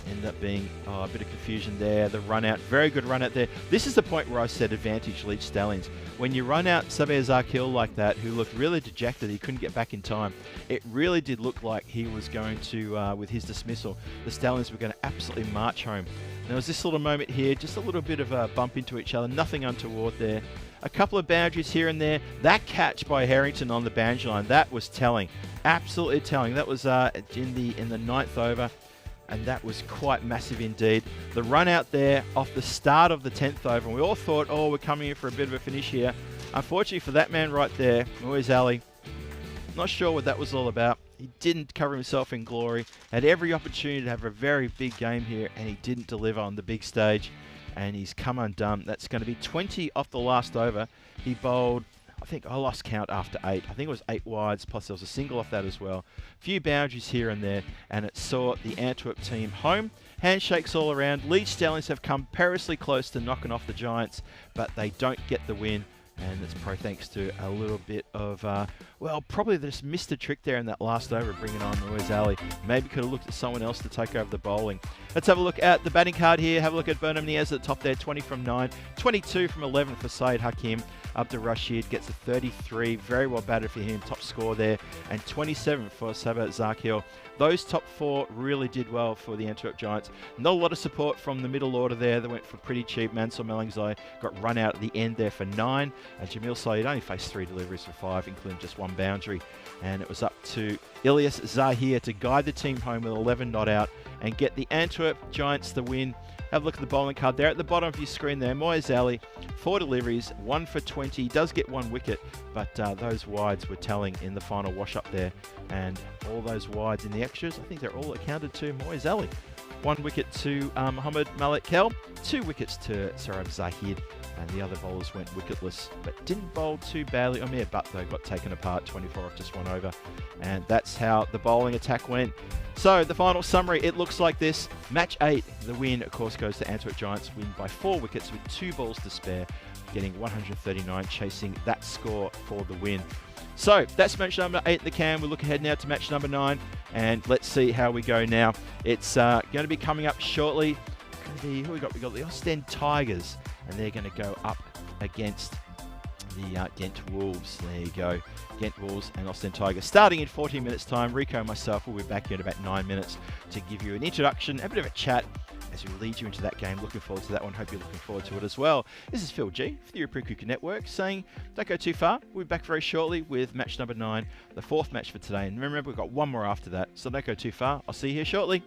Speaker 6: ended up being a bit of confusion there. The run out, very good run out there. This is the point where I said advantage Leech Stallions. When you run out Sabir Zakil like that, who looked really dejected, he couldn't get back in time, it really did look like he was going to, with his dismissal, the Stallions were going to absolutely march home. There was this little moment here, just a little bit of a bump into each other, nothing untoward there. A couple of boundaries here and there. That catch by Harrington on the boundary line, that was telling, absolutely telling. That was in the 9th over, and that was quite massive indeed. The run out there off the start of the 10th over, and we all thought, oh, we're coming in for a bit of a finish here. Unfortunately for that man right there, Moise Ali, not sure what that was all about. He didn't cover himself in glory. Had every opportunity to have a very big game here, and he didn't deliver on the big stage. And he's come undone. That's going to be 20 off the last over. He bowled, I think I lost count after 8. I think it was 8 wides, plus there was a single off that as well. Few boundaries here and there, and it saw the Antwerp team home. Handshakes all around. Leech Stallions have come perilously close to knocking off the Giants, but they don't get the win. And it's probably thanks to a little bit of, well, probably they just missed a trick there in that last over, bringing on Moise Ali. Maybe could have looked at someone else to take over the bowling. Let's have a look at the batting card here. Have a look at Burnham Niaz at the top there, 20 from 9, 22 from 11 for Saeed Hakim. Abdur Rashid gets a 33, very well batted for him, top score there, and 27 for Sabir Zakil. Those top 4 really did well for the Antwerp Giants. Not a lot of support from the middle order there. They went for pretty cheap. Mansour Melangzai got run out at the end there for 9. And Jamil Saeed only faced 3 deliveries for 5, including just 1 boundary. And it was up to Ilyas Zahir to guide the team home with 11 not out and get the Antwerp Giants the win. Have a look at the bowling card there at the bottom of your screen there. Moise Ali, 4 deliveries, 1 for 20. He does get 1 wicket, but those wides were telling in the final wash up there. And all those wides in the extras, I think they're all accounted to Moise Ali. 1 wicket to Mohammad Malik Kel, 2 wickets to Sarab Zahid, and the other bowlers went wicketless, but didn't bowl too badly. Amir Butt, though, got taken apart, 24 off just 1 over, and that's how the bowling attack went. So the final summary, it looks like this. Match 8, the win, of course, goes to Antwerp Giants, win by 4 wickets with 2 balls to spare, getting 139, chasing that score for the win. So that's match number 8 in the can. We'll look ahead now to match number 9, and let's see how we go now. It's going to be coming up shortly. Who we got? We got the Ostend Tigers, and they're going to go up against the Ghent Wolves. There you go. Ghent Wolves and Ostend Tigers. Starting in 14 minutes time, Rico and myself will be back in about 9 minutes to give you an introduction, a bit of a chat as we lead you into that game. Looking forward to that one. Hope you're looking forward to it as well. This is Phil G for the European Cricket Network saying don't go too far. We'll be back very shortly with match number 9, the 4th match for today. And remember, we've got 1 more after that, so don't go too far. I'll see you here shortly.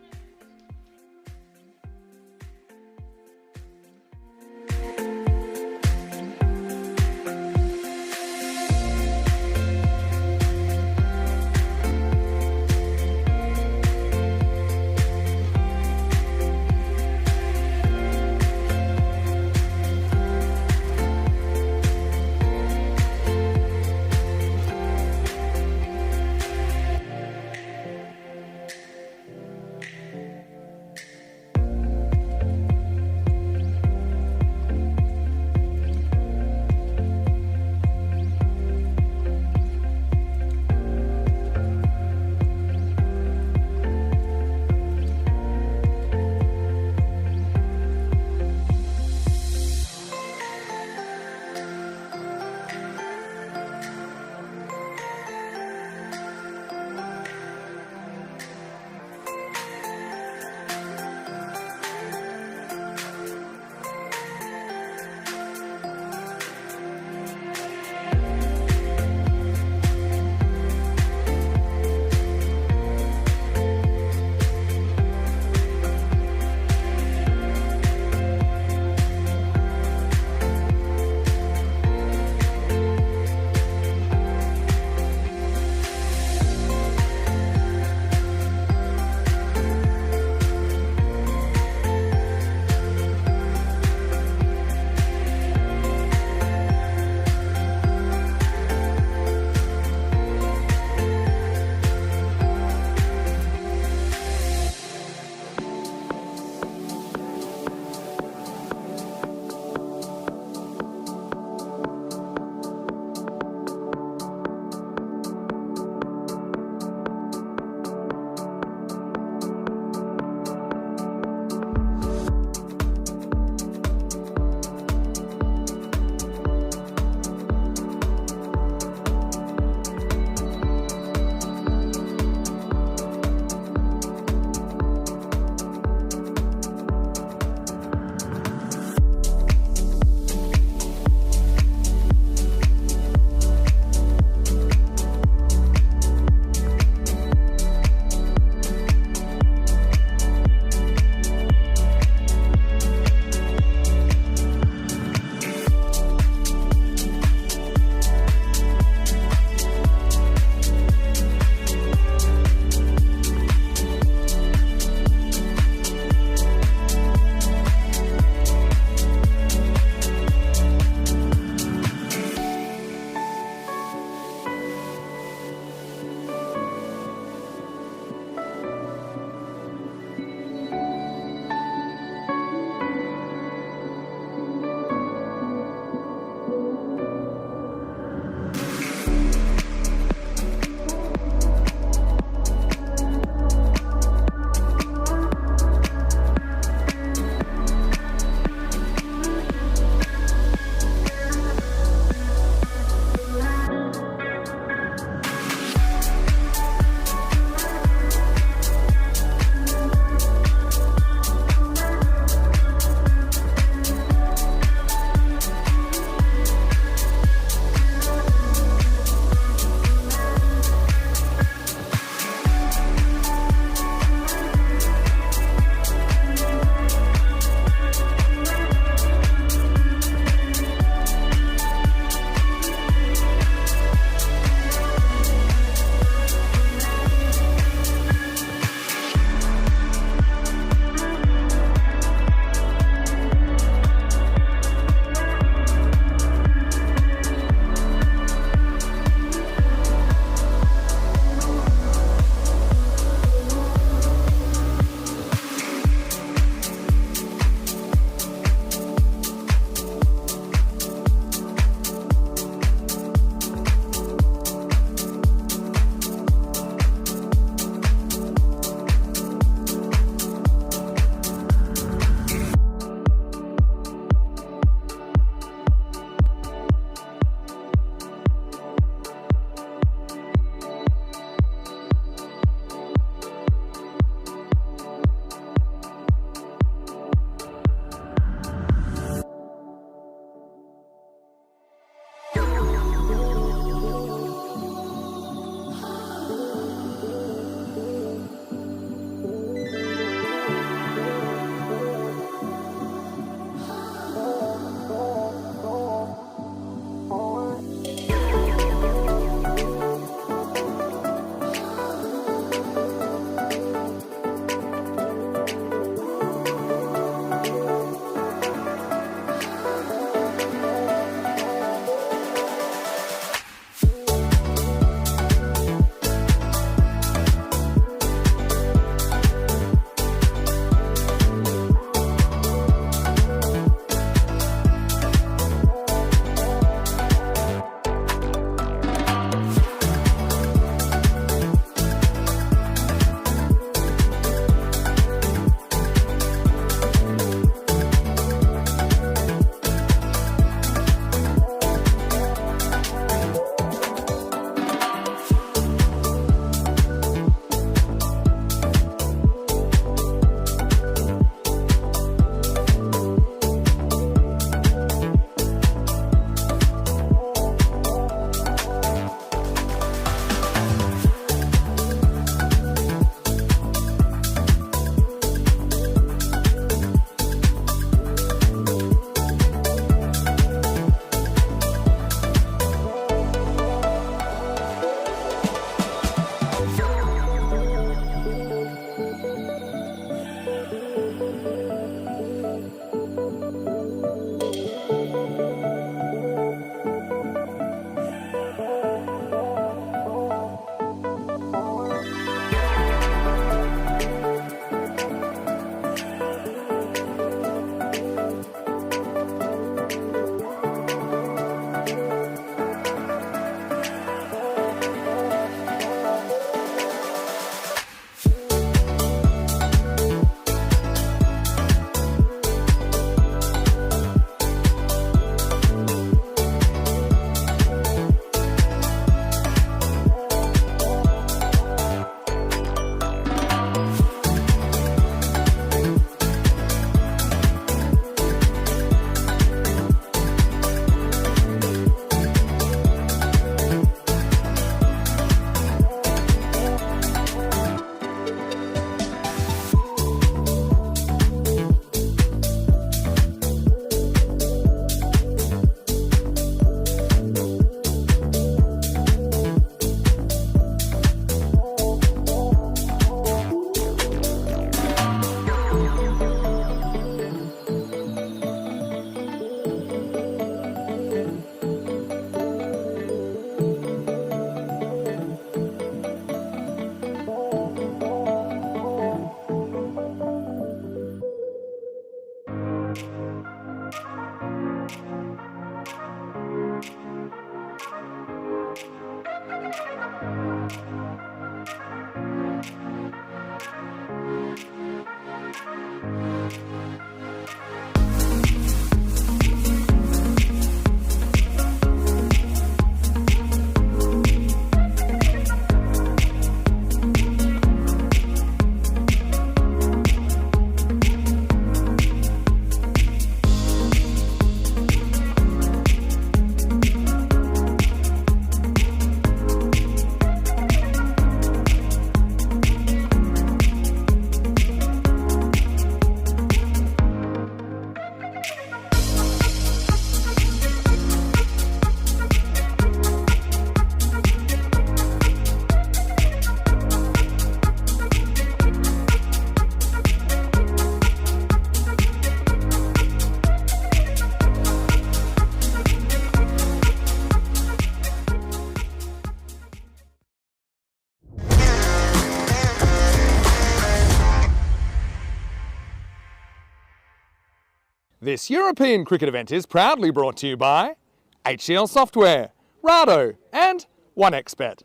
Speaker 2: This European cricket event is proudly brought to you by HCL Software, Rado and 1xBet.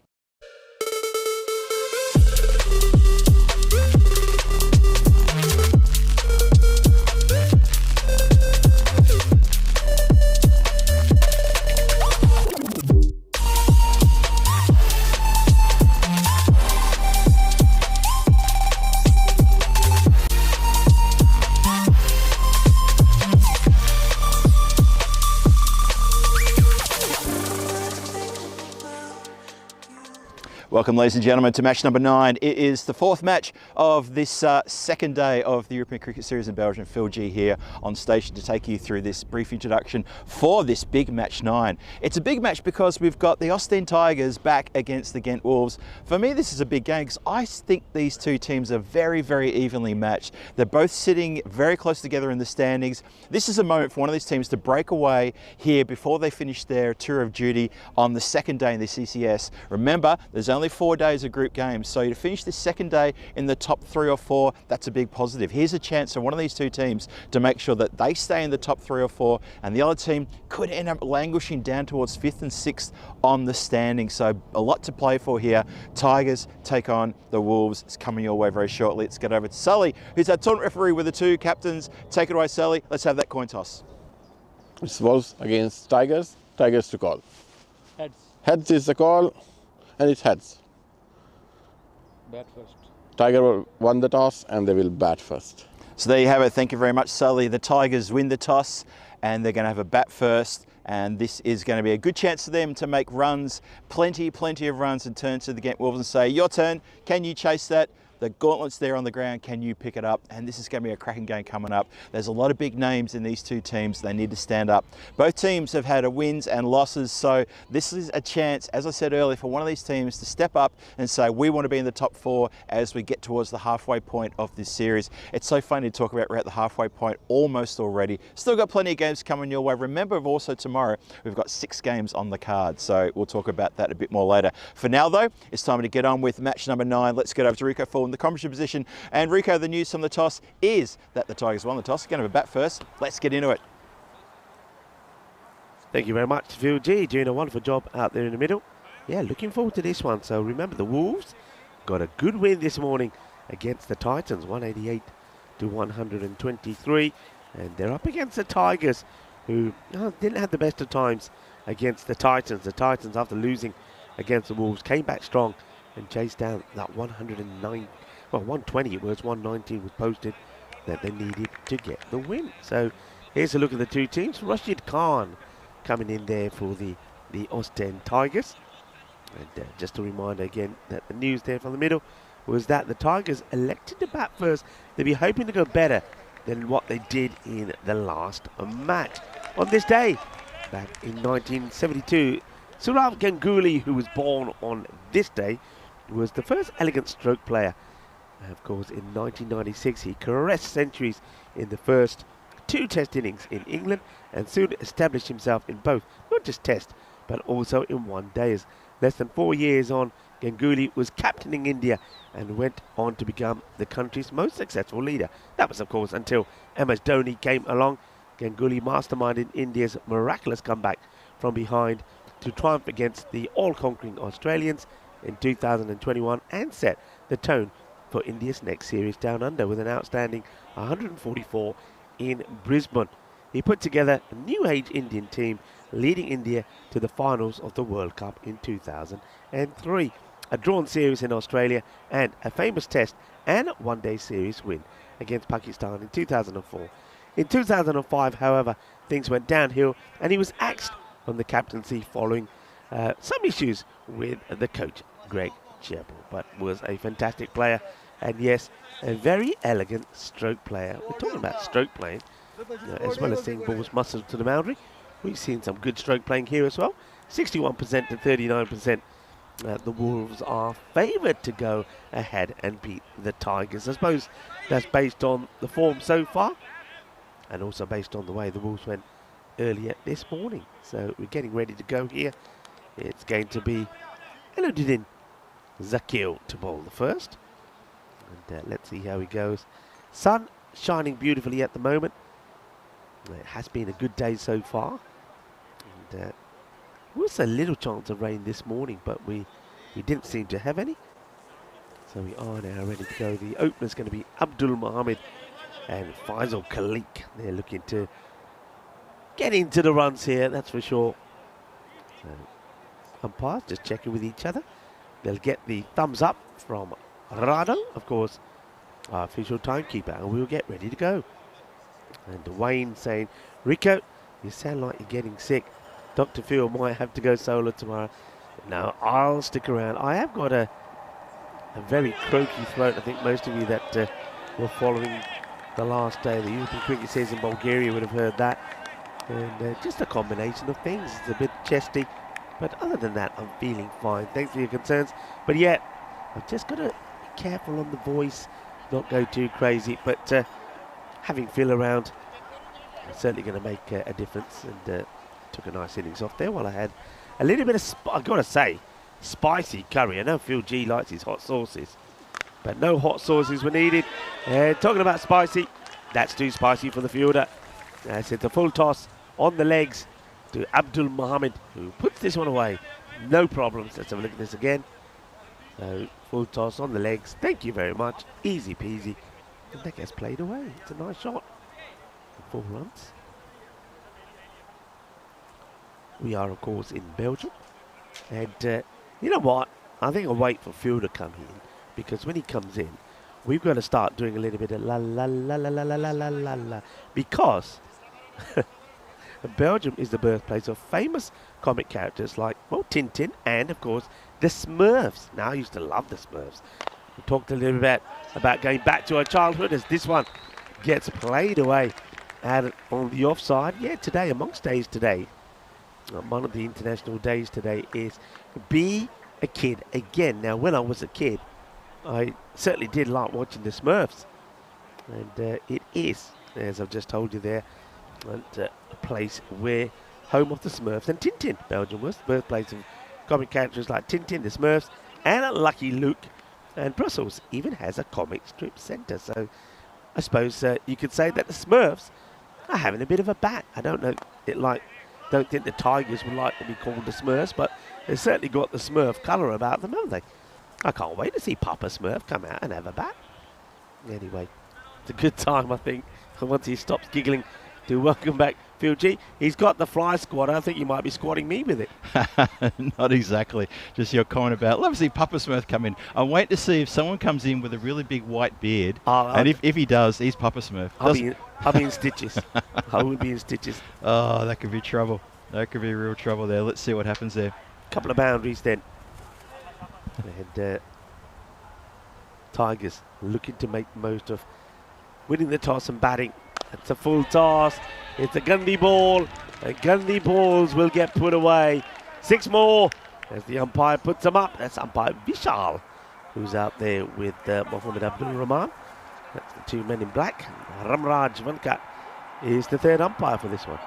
Speaker 3: Welcome, ladies and gentlemen, to match number 9. It is the fourth match of this second day of the European Cricket Series in Belgium. Phil G here on station to take you through this brief introduction for this big match 9. It's a big match because we've got the Ostend Tigers back against the Ghent Wolves. For me, this is a big game because I think these two teams are very, very evenly matched. They're both sitting very close together in the standings. This is a moment for one of these teams to break away here before they finish their tour of duty on the second day in this ECS. Remember, there's only 4 days of group games, so to finish this second day in the top 3 or 4, that's a big positive. Here's a chance for one of these two teams to make sure that they stay in the top 3 or 4, and the other team could end up languishing down towards 5th and 6th on the standing. So a lot to play for here. Tigers take on the Wolves. It's coming your way very shortly. Let's get over to Sully, who's our tournament referee with the two captains. Take it away, Sully. Let's have that coin toss.
Speaker 4: It's Wolves against Tigers. Tigers to call.
Speaker 7: Heads.
Speaker 4: Heads is the call, and it's heads.
Speaker 7: Bat first.
Speaker 4: Tiger won the toss, and they will bat first.
Speaker 3: So there you have it. Thank you very much, Sully. The Tigers win the toss, and they're going to have a bat first. And this is going to be a good chance for them to make runs, plenty of runs, and turn to the Ghent Wolves and say, your turn, can you chase that? The gauntlet's there on the ground, can you pick it up? And this is going to be a cracking game coming up. There's a lot of big names in these two teams. They need to stand up. Both teams have had wins and losses, so this is a chance, as I said earlier, for one of these teams to step up and say, we want to be in the top 4 as we get towards the halfway point of this series. It's so funny to talk about we're at the halfway point almost already. Still got plenty of games coming your way. Remember, also tomorrow, we've got 6 games on the card, so we'll talk about that a bit more later. For now, though, it's time to get on with match number 9. Let's get over to Rico Full in the commentary position. And Rico, the news from the toss is that the Tigers won the toss. Going to have a bat first. Let's get into it.
Speaker 5: Thank you very much, Phil G, doing a wonderful job out there in the middle. Yeah, looking forward to this one. So remember, the Wolves got a good win this morning against the Titans, 188 to 123. And they're up against the Tigers, who didn't have the best of times against the Titans. The Titans, after losing against the Wolves, came back strong and chased down that 120 it was, 119 was posted that they needed to get the win. So here's a look at the two teams. Rashid Khan coming in there for the Ostend Tigers. And just a reminder again that the news there from the middle was that the Tigers elected to bat first. They'll be hoping to go better than what they did in the last match. On this day, back in 1972, Sourav Ganguly, who was born on this day, was the first elegant stroke player. Of course, in 1996, he caressed centuries in the first 2 test innings in England and soon established himself in both, not just test, but also in one days. Less than 4 years on, Ganguly was captaining India and went on to become the country's most successful leader. That was, of course, until MS Dhoni came along. Ganguly masterminded India's miraculous comeback from behind to triumph against the all-conquering Australians in 2021 and set the tone for India's next series down under with an outstanding 144 in Brisbane. He put together a new age Indian team, leading India to the finals of the World Cup in 2003. A drawn series in Australia and a famous test and one-day series win against Pakistan in 2004. In 2005, however, things went downhill and he was axed from the captaincy following some issues with the coach, Greg Chappell, but was a fantastic player and, yes, a very elegant stroke player. We're talking about stroke playing, as well as seeing balls muscled to the boundary. We've seen some good stroke playing here as well. 61% to 39%. The Wolves are favoured to go ahead and beat the Tigers. I suppose that's based on the form so far and also based on the way the Wolves went earlier this morning. So we're getting ready to go here. It's going to be Eluddin Zakil to bowl the first. And let's see how he goes. Sun shining beautifully at the moment. It has been a good day so far. And there was a little chance of rain this morning, but we didn't seem to have any. So we are now ready to go. The opener's going to be Abdul Mohammed and Faisal Khalik. They're looking to get into the runs here, that's for sure. So umpires just checking with each other. They'll get the thumbs up from Rado, of course, our official timekeeper, and we'll get ready to go. And Wayne saying, Rico, you sound like you're getting sick. Dr. Phil might have to go solo tomorrow. No, I'll stick around. I have got a very croaky throat. I think most of you that were following the last day of the European Cricket season in Bulgaria would have heard that. And just a combination of things. It's a bit chesty. But other than that, I'm feeling fine. Thanks for your concerns. But yet, I've just got to be careful on the voice, not go too crazy. But having Phil around is certainly going to make a difference. And took a nice innings off there while I had a little bit of, I've got to say, spicy curry. I know Phil G likes his hot sauces, but no hot sauces were needed. Talking about spicy, that's too spicy for the fielder. It's a full toss on the legs to Abdul Mohammed, who puts this one away. No problems. Let's have a look at this again. So full toss on the legs. Thank you very much. Easy peasy. And that gets played away. It's a nice shot. 4 runs. We are, of course, in Belgium. And you know what? I think I'll wait for Phil to come in, because when he comes in, we've got to start doing a little bit of la la la la la la la la la la, because Belgium is the birthplace of famous comic characters like, well, Tintin and, of course, the Smurfs. Now, I used to love the Smurfs. We talked a little bit about going back to our childhood as this one gets played away out on the offside. Yeah, today, amongst days today, one of the international days today is Be a Kid Again. Now, when I was a kid, I certainly did like watching the Smurfs. And it is, as I've just told you there, a place where home of the Smurfs and Tintin. Belgium was the birthplace of comic characters like Tintin, the Smurfs, and Lucky Luke. And Brussels even has a comic strip centre. So I suppose you could say that the Smurfs are having a bit of a bat. I don't know, don't think the Tigers would like to be called the Smurfs, but they've certainly got the Smurf colour about them, haven't they? I can't wait to see Papa Smurf come out and have a bat. Anyway, it's a good time, I think, once he stops giggling, to welcome back Phil G. He's got the fly squad. I think you might be squatting me with it.
Speaker 6: Not exactly. Just your comment about, love to see Papa Smurf come in. I'm waiting to see if someone comes in with a really big white beard. And if he does, he's Papa Smurf.
Speaker 5: I'll be in stitches. I will be in stitches.
Speaker 6: Oh, that could be trouble. That could be real trouble there. Let's see what happens there.
Speaker 5: Couple of boundaries then. And Tigers looking to make the most of winning the toss and batting. It's a full toss. It's a Gandhi ball. And Gandhi balls will get put away. 6 more as the umpire puts them up. That's umpire Vishal, who's out there with Mohammed Abdul Rahman. That's the 2 men in black. Ramraj Vankat is the 3rd umpire for this one.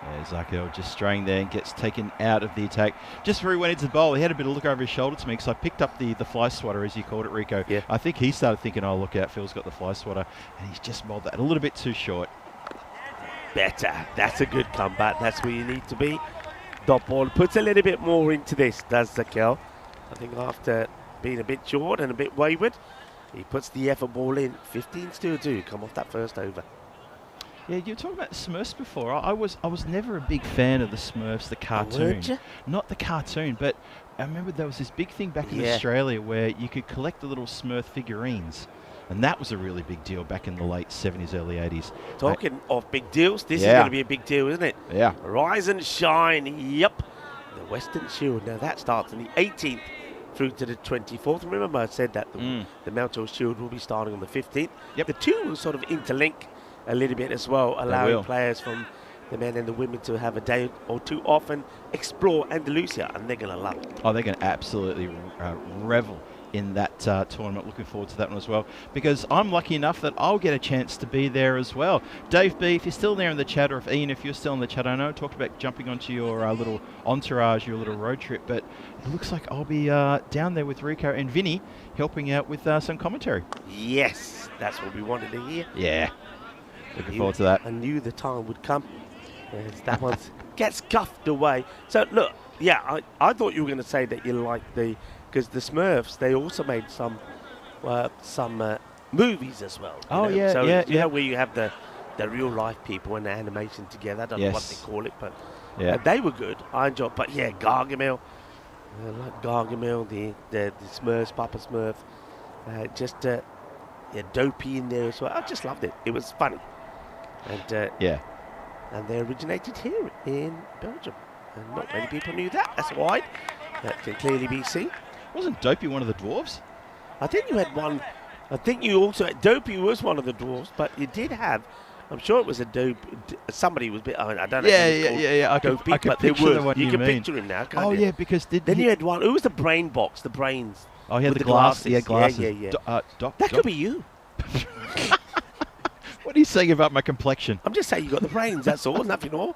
Speaker 6: Yeah, Zakil just straying there and gets taken out of the attack. Just before he went into the bowl, he had a bit of look over his shoulder to me, because I picked up the fly swatter, as you called it, Rico.
Speaker 5: Yeah.
Speaker 6: I think he started thinking, oh, look out, Phil's got the fly swatter, and he's just mauled that a little bit too short.
Speaker 5: Better. That's a good comeback. That's where you need to be. Dot ball puts a little bit more into this, does Zakil. I think after being a bit short and a bit wayward, he puts the effort ball in. 15 still to come off that first over.
Speaker 6: Yeah, you were talking about Smurfs before. I was never a big fan of the Smurfs, the cartoon.
Speaker 5: Weren't you?
Speaker 6: Not the cartoon, but I remember there was this big thing back in Australia where you could collect the little Smurf figurines. And that was a really big deal back in the late 70s, early 80s.
Speaker 5: Talking of big deals, this is going to be a big deal, isn't it?
Speaker 6: Yeah.
Speaker 5: Rise and shine, yep. The Western Shield. Now that starts on the 18th through to the 24th. Remember I said that the Mount Shield will be starting on the 15th.
Speaker 6: Yep.
Speaker 5: The two will sort of interlink a little bit as well, allowing players from the men and the women to have a day or two off and explore Andalusia, and they're going to love it.
Speaker 6: Oh, they're going to absolutely revel in that tournament. Looking forward to that one as well, because I'm lucky enough that I'll get a chance to be there as well. Dave B, if you're still there in the chat, or if Ian, if you're still in the chat, I know I talked about jumping onto your little entourage, your little road trip, but it looks like I'll be down there with Rico and Vinny helping out with some commentary.
Speaker 5: Yes, that's what we wanted to hear.
Speaker 6: Yeah. Looking forward to that.
Speaker 5: I knew the time would come. Yes, that one gets scuffed away. So look, yeah, I thought you were going to say that you liked because the Smurfs, they also made some movies as well.
Speaker 6: Oh, yeah,
Speaker 5: so,
Speaker 6: yeah,
Speaker 5: you know, where you have the real life people and the animation together. I don't know what they call it, but they were good. I enjoyed. But yeah, Gargamel, I like Gargamel, the Smurfs, Papa Smurf, Dopey in there as well. I just loved it. It was funny, and and they originated here in Belgium, and not many people knew that. That's why that can clearly be seen.
Speaker 6: Wasn't Dopey one of the dwarves?
Speaker 5: I think you had one. I think you also had Dopey was one of the dwarves, but you did have. I'm sure it was a dope. Somebody was a bit. I don't know.
Speaker 6: Yeah. I
Speaker 5: Dopey,
Speaker 6: can
Speaker 5: but there
Speaker 6: picture the
Speaker 5: was.
Speaker 6: one
Speaker 5: You
Speaker 6: you
Speaker 5: can
Speaker 6: mean.
Speaker 5: picture him now, can't
Speaker 6: Oh
Speaker 5: you?
Speaker 6: yeah, because
Speaker 5: Then you had one. Who was the brain box? The brains.
Speaker 6: Oh, he had
Speaker 5: with
Speaker 6: the glasses. Yeah, glasses.
Speaker 5: Yeah. That could be you.
Speaker 6: What are you saying about my complexion?
Speaker 5: I'm just saying you got the brains. That's all. Nothing more.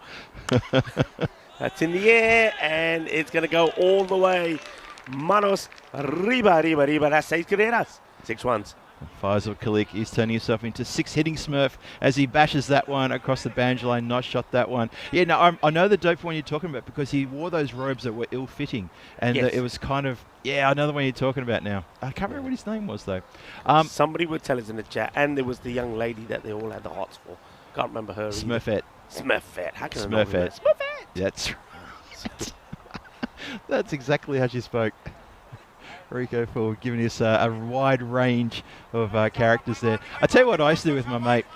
Speaker 5: That's in the air, and it's going to go all the way. Manos arriba. That's 6 carreras. 6 ones.
Speaker 6: Faisal Kalik is turning himself into 6 hitting Smurf as he bashes that one across the boundary line. Nice shot, that one. Yeah, no, I know the dope one you're talking about because he wore those robes that were ill-fitting. And it was kind of, I know the one you're talking about now. I can't remember what his name was, though.
Speaker 5: Somebody would tell us in the chat. And there was the young lady that they all had the hots for. Can't remember her.
Speaker 6: Smurfette.
Speaker 5: Smurfette. How can I not remember that? Smurfette.
Speaker 6: That's right. That's exactly how she spoke. Rico for giving us a wide range of characters there. I tell you what I used to do with my mate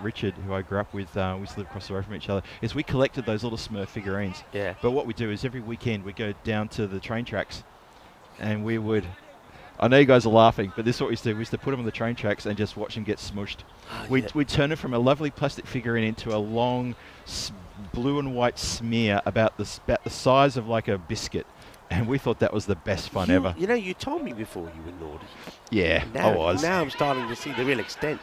Speaker 6: Richard, who I grew up with. We used to live across the road from each other. Is we collected those little Smurf figurines.
Speaker 5: Yeah.
Speaker 6: But what we do is every weekend we go down to the train tracks, and we would. I know you guys are laughing, but this is what we used to do. We used to put them on the train tracks and just watch them get smushed. We'd turn it from a lovely plastic figurine into a long blue and white smear about the size of like a biscuit. And we thought that was the best fun ever.
Speaker 5: You know, you told me before you were naughty.
Speaker 6: Yeah,
Speaker 5: Now,
Speaker 6: I was.
Speaker 5: Now I'm starting to see the real extent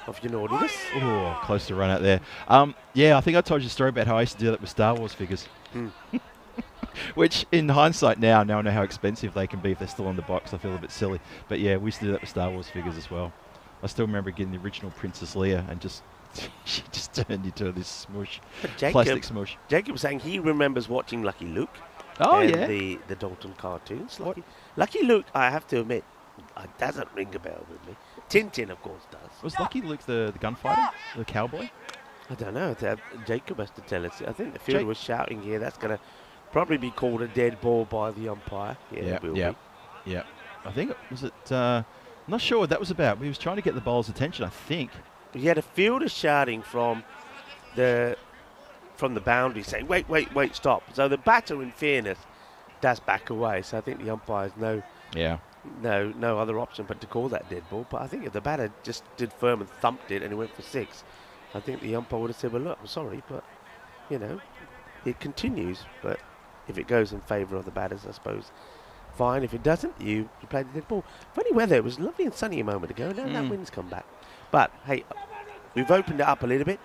Speaker 5: of your naughtiness.
Speaker 6: Oh, close to run out there. I think I told you a story about how I used to do that with Star Wars figures. Which, in hindsight now I know how expensive they can be if they're still on the box. I feel a bit silly. But yeah, we used to do that with Star Wars figures as well. I still remember getting the original Princess Leia and she just turned into this smush, plastic smush.
Speaker 5: Jacob was saying he remembers watching Lucky Luke.
Speaker 6: Oh,
Speaker 5: and
Speaker 6: yeah.
Speaker 5: The Dalton cartoons. Lucky Luke, I have to admit, doesn't ring a bell with me. Tintin, of course, does.
Speaker 6: Was Lucky Luke the gunfighter? The cowboy?
Speaker 5: I don't know. Jacob has to tell us. I think the fielder was shouting here. That's going to probably be called a dead ball by the umpire. Yeah, it will be.
Speaker 6: Yeah. I think not sure what that was about. He was trying to get the bowler's attention, I think.
Speaker 5: He had a fielder shouting from the boundary saying, wait, stop. So the batter, in fairness, does back away. So I think the umpires no other option but to call that dead ball. But I think if the batter just did firm and thumped it and it went for 6, I think the umpire would have said, well, look, I'm sorry, but, it continues. But if it goes in favour of the batters, I suppose, fine. If it doesn't, you play the dead ball. Funny weather. It was lovely and sunny a moment ago. Now that wind's come back. But, hey, we've opened it up a little bit.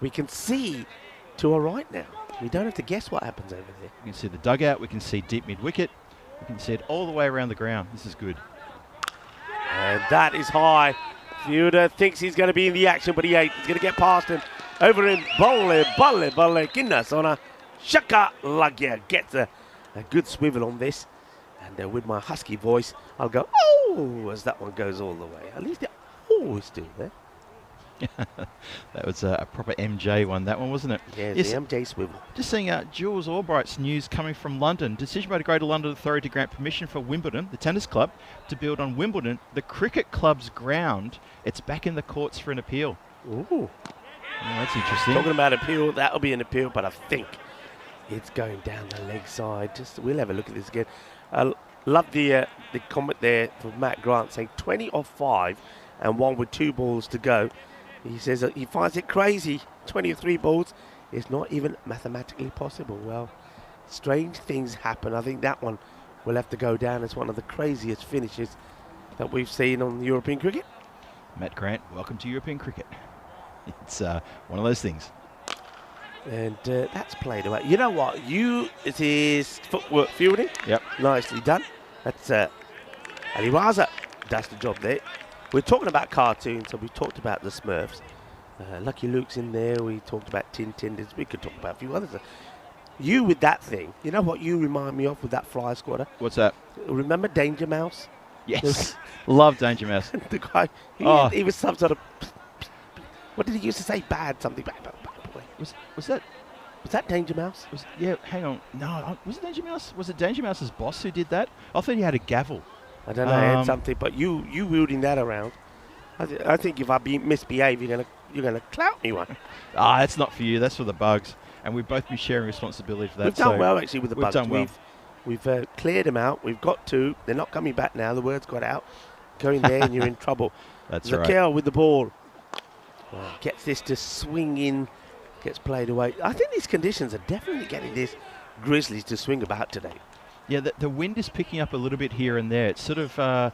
Speaker 5: We can see to our right now. We don't have to guess what happens over there.
Speaker 6: We can see the dugout. We can see deep mid-wicket. We can see it all the way around the ground. This is good.
Speaker 5: And that is high. Fielder thinks he's going to be in the action, but he ain't. He's going to get past him. Over him. Balle. Guinness on a shaka lagya. Gets a good swivel on this. And with my husky voice, I'll go, oh, as that one goes all the way. At least the oh is still there.
Speaker 6: That was a proper MJ one, that one, wasn't it?
Speaker 5: Yeah, it's the MJ swivel.
Speaker 6: Just seeing Jules Albright's news coming from London. Decision by the Greater London Authority to grant permission for Wimbledon, the tennis club, to build on Wimbledon, the cricket club's ground. It's back in the courts for an appeal.
Speaker 5: Ooh.
Speaker 6: Oh, that's interesting.
Speaker 5: Talking about appeal, that'll be an appeal, but I think it's going down the leg side. We'll have a look at this again. Love the comment there from Matt Grant saying 20 off 5 and 1 with 2 balls to go. He says that he finds it crazy. 23 balls is not even mathematically possible. Well, strange things happen. I think that one will have to go down as one of the craziest finishes that we've seen on European cricket.
Speaker 6: Matt Grant, welcome to European cricket. It's one of those things.
Speaker 5: And that's played away. You know what? It is footwork fielding.
Speaker 6: Yep.
Speaker 5: Nicely done. That's Ali Raza does the job there. We're talking about cartoons, so we talked about the Smurfs. Lucky Luke's in there. We talked about T10. We could talk about a few others. You with that thing, you know what you remind me of with that fly squatter?
Speaker 6: What's that?
Speaker 5: Remember Danger Mouse?
Speaker 6: Yes. Love Danger Mouse.
Speaker 5: The guy,
Speaker 6: Oh.
Speaker 5: he was some sort of, what did he used to say? Bad something. Bad boy.
Speaker 6: Was that?
Speaker 5: Was that Danger Mouse?
Speaker 6: Yeah, hang on. No, was it Danger Mouse? Was it Danger Mouse's boss who did that? I thought he had a gavel.
Speaker 5: I don't know, he had something, but you wielding that around. I think if I misbehave, you're gonna clout me one.
Speaker 6: That's not for you. That's for the bugs. And we'd both be sharing responsibility for that.
Speaker 5: We've done well, actually, with the bugs.
Speaker 6: Done well.
Speaker 5: We've cleared them out. We've got 2. They're not coming back now. The word's got out. Go in there and you're in trouble.
Speaker 6: That's
Speaker 5: Zakel
Speaker 6: right.
Speaker 5: with the ball. Gets this to swing in. Gets played away. I think these conditions are definitely getting this Grizzlies to swing about today.
Speaker 6: Yeah, the wind is picking up a little bit here and there. It's sort of,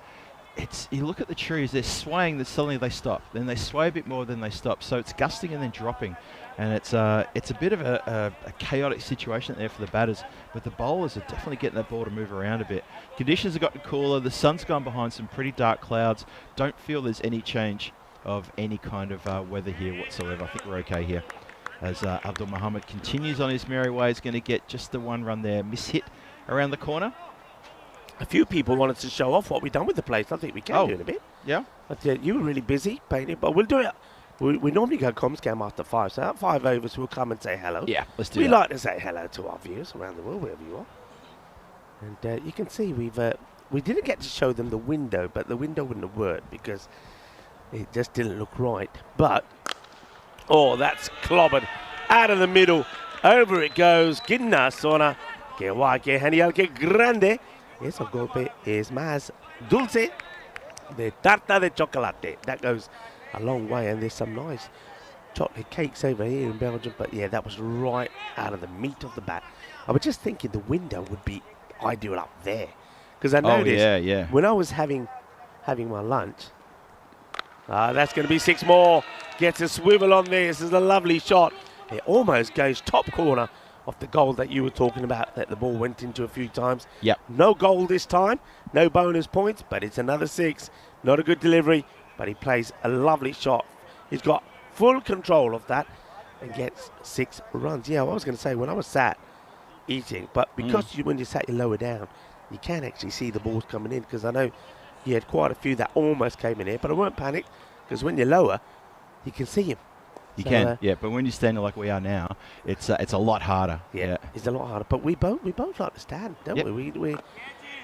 Speaker 6: you look at the trees, they're swaying, then suddenly they stop. Then they sway a bit more, then they stop. So it's gusting and then dropping. And it's a bit of a chaotic situation there for the batters. But the bowlers are definitely getting that ball to move around a bit. Conditions have gotten cooler. The sun's gone behind some pretty dark clouds. Don't feel there's any change of any kind of weather here whatsoever. I think we're okay here. As Abdul Muhammad continues on his merry way, he's going to get just the one run there. Miss-hit around the corner.
Speaker 5: A few people wanted to show off what we've done with the place. I think we can do in a bit.
Speaker 6: Yeah.
Speaker 5: But you were really busy painting, but we'll do it. We normally go comms after 5, so at 5 overs we'll come and say hello.
Speaker 6: Yeah, let's do
Speaker 5: we
Speaker 6: that.
Speaker 5: like to say hello to our viewers around the world, wherever you are. And you can see we didn't get to show them the window, but the window wouldn't have worked because it just didn't look right. But, that's clobbered out of the middle. Over it goes. Ginna Sona. Que guay, que genial, que grande. Ese golpe es más dulce de tarta de chocolate. That goes a long way, and there's some nice chocolate cakes over here in Belgium. But yeah, that was right out of the meat of the bat. I was just thinking the window would be ideal up there, because I noticed when I was having my lunch. That's going to be 6 more. Gets a swivel on there. This is a lovely shot. It almost goes top corner of the goal that you were talking about, that the ball went into a few times.
Speaker 6: Yep.
Speaker 5: No goal this time, no bonus points, but it's another 6. Not a good delivery, but he plays a lovely shot. He's got full control of that and gets 6 runs. Yeah, I was going to say, when I was sat eating, but because when you sat, you lower down, you can actually see the balls coming in, because I know you had quite a few that almost came in here, but I weren't panicked, because when you're lower, you can see him.
Speaker 6: You can, but when you're standing like we are now, it's a lot harder.
Speaker 5: Yeah, it's a lot harder. But we both like to stand, don't we?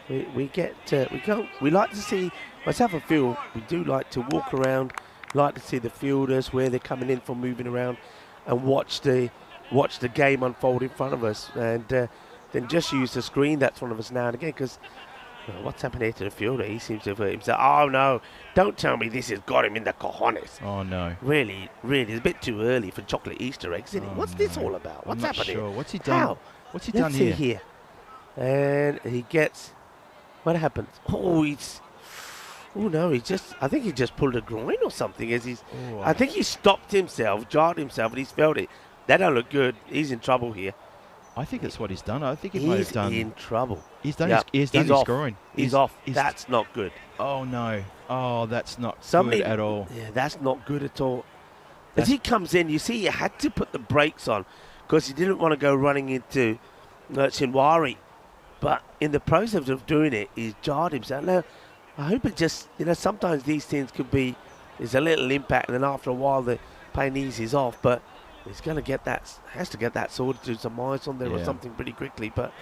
Speaker 5: We like to see. Myself and Phil, we do like to walk around, like to see the fielders where they're coming in from, moving around, and watch the game unfold in front of us, and then just use the screen that's in front of us now and again, because. What's happened here to the fielder? He seems to have hurt himself. Oh, no. Don't tell me this has got him in the cojones.
Speaker 6: Oh, no.
Speaker 5: Really, it's a bit too early for chocolate Easter eggs, isn't it? What's this all about? What's happening?
Speaker 6: Sure. What's he done?
Speaker 5: How?
Speaker 6: What's he done here?
Speaker 5: Let's see here. And he gets... What happens? Oh, no, I think he just pulled a groin or something. I think he stopped himself, jarred himself, and he's felt it. That don't look good. He's in trouble here.
Speaker 6: I think that's what he's done. I think he might have done.
Speaker 5: He's in trouble.
Speaker 6: He's done his groin.
Speaker 5: He's off. That's not good.
Speaker 6: Oh, no. Oh, that's not
Speaker 5: good
Speaker 6: at all.
Speaker 5: Yeah, that's not good at all. As he comes in, you see he had to put the brakes on because he didn't want to go running into Chinwari. But in the process of doing it, he's jarred himself. Now, I hope it just, sometimes these things could be, there's a little impact, and then after a while the pain eases off. But he's going to get that, has to get that sorted, do some ice on there or something pretty quickly. But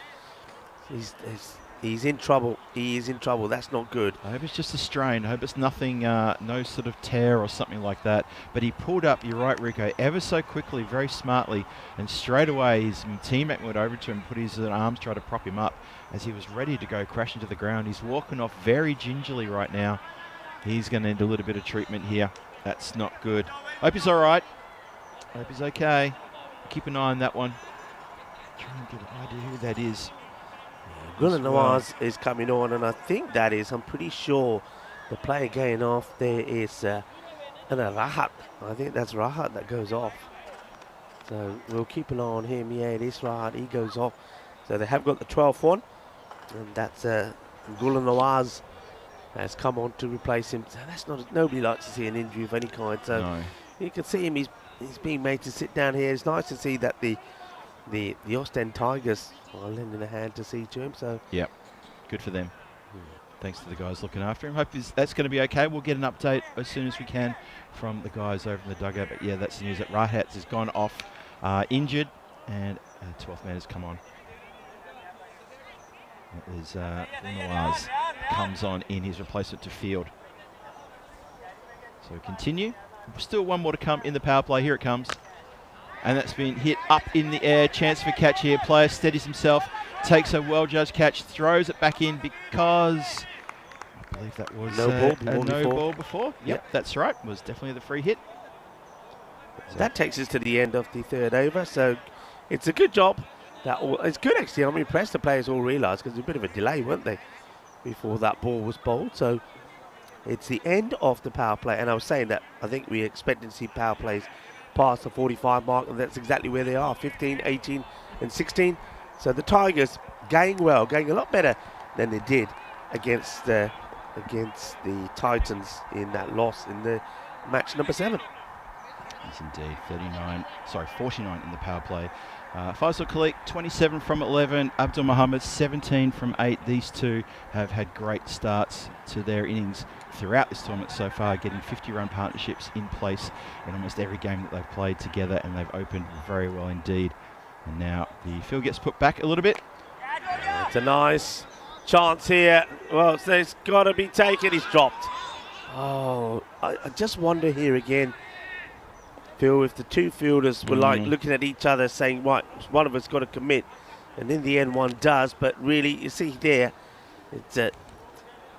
Speaker 5: he's in trouble. He is in trouble. That's not good.
Speaker 6: I hope it's just a strain. I hope it's nothing, no sort of tear or something like that. But he pulled up, you're right, Rico, ever so quickly, very smartly. And straight away, his teammate went over to him, put his arms, tried to prop him up as he was ready to go crash into the ground. He's walking off very gingerly right now. He's going to need a little bit of treatment here. That's not good. Hope he's all right. Hope he's okay. Keep an eye on that one. Trying to get an idea who that is.
Speaker 5: Gula Nawaz is coming on, and I think that is, I'm pretty sure the player going off there is Rahat. I think that's Rahat that goes off. So we'll keep an eye on him. Yeah, it is Rahat. He goes off. So they have got the 12th one, and that's Gula Nawaz has come on to replace him. So that's not, nobody likes to see an injury of any kind. So You can see him. He's being made to sit down here. It's nice to see that the Ostend Tigers are lending a hand to see to him. So
Speaker 6: Yep, good for them. Thanks to the guys looking after him. Hope that's going to be okay. We'll get an update as soon as we can from the guys over in the dugout. But yeah, that's the news that Rahatz has gone off injured, and 12th man has come on. It is Noaz comes on in his replacement to field. So continue. Still one more to come in the power play. Here it comes. And that's been hit up in the air. Chance for catch here. Player steadies himself, takes a well-judged catch, throws it back in because I believe that was no ball before. Yep, that's right. Was definitely the free hit.
Speaker 5: So that takes us to the end of the third over. So it's a good job. It's good actually. I'm impressed the players all realised because there's a bit of a delay, weren't they, before that ball was bowled. So it's the end of the power play. And I was saying that I think we expected to see power plays past the 45 mark, and that's exactly where they are, 15, 18 and 16. So the Tigers going well, going a lot better than they did against the Titans in that loss in the match number 7.
Speaker 6: Yes, indeed. 49 in the power play. Faisal Khalik, 27 from 11. Abdul Mohammed, 17 from 8. These two have had great starts to their innings throughout this tournament so far, getting 50-run partnerships in place in almost every game that they've played together, and they've opened very well indeed. And now the field gets put back a little bit.
Speaker 5: It's a nice chance here. Well, it's got to be taken. He's dropped. Oh, I just wonder here again, Phil, if the two fielders were like looking at each other saying, right, one of us got to commit. And in the end, one does. But really, you see there, it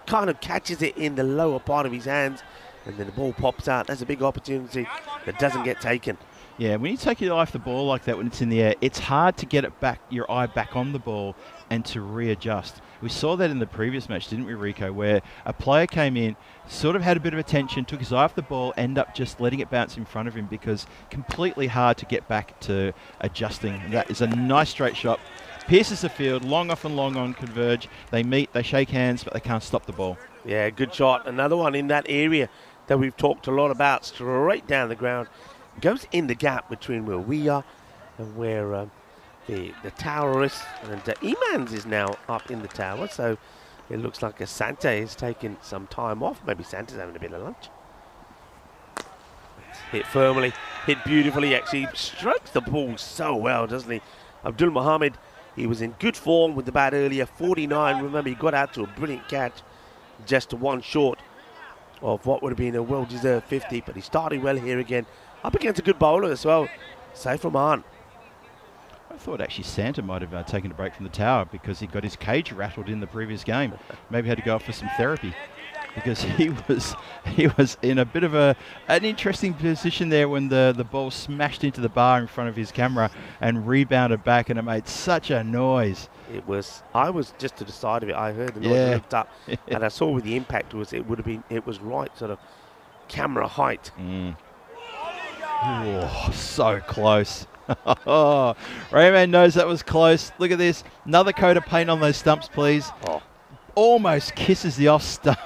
Speaker 5: kind of catches it in the lower part of his hands. And then the ball pops out. That's a big opportunity that doesn't get taken.
Speaker 6: Yeah, when you take your eye off the ball like that when it's in the air, it's hard to get it back, your eye back on the ball and to readjust. We saw that in the previous match, didn't we, Rico, where a player came in, sort of had a bit of attention, took his eye off the ball, ended up just letting it bounce in front of him because completely hard to get back to adjusting. That is a nice straight shot. Pierces the field, long off and long on, converge. They meet, they shake hands, but they can't stop the ball.
Speaker 5: Yeah, good shot. Another one in that area that we've talked a lot about, straight down the ground. Goes in the gap between where we are and where the tower is. And Emans is now up in the tower, so it looks like Asante is taking some time off. Maybe Santa's having a bit of lunch. Hit firmly, hit beautifully. Actually strokes the ball so well, doesn't he? Abdul Mohammed, he was in good form with the bat earlier, 49. Remember, he got out to a brilliant catch, just one short of what would have been a well-deserved 50, but he started well here again. Up against a good bowler as well, Saif Rahman.
Speaker 6: I thought actually Santa might have taken a break from the tower because he got his cage rattled in the previous game. Maybe had to go off for some therapy because he was in a bit of an interesting position there when the ball smashed into the bar in front of his camera and rebounded back, and it made such a noise.
Speaker 5: I was just to the side of it. I heard the noise, I looked up, and I saw where the impact was. It was right sort of camera height.
Speaker 6: Oh, so close. Rayman knows that was close. Look at this. Another coat of paint on those stumps, please. Oh. Almost kisses the off stump.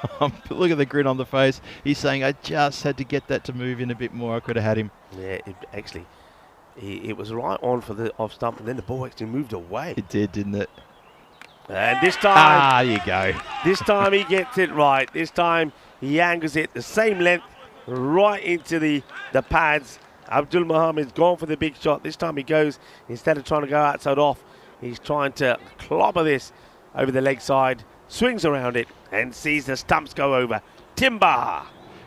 Speaker 6: Look at the grin on the face. He's saying, I just had to get that to move in a bit more. I could have had him.
Speaker 5: Yeah, it was right on for the off stump, and then the ball actually moved away.
Speaker 6: It did, didn't it?
Speaker 5: And this time...
Speaker 6: there you go.
Speaker 5: This time he gets it right. This time he angles it the same length right into the pads. Abdul Mohammed's gone for the big shot. This time he goes, instead of trying to go outside off, he's trying to clobber this over the leg side, swings around it, and sees the stumps go over. Timber!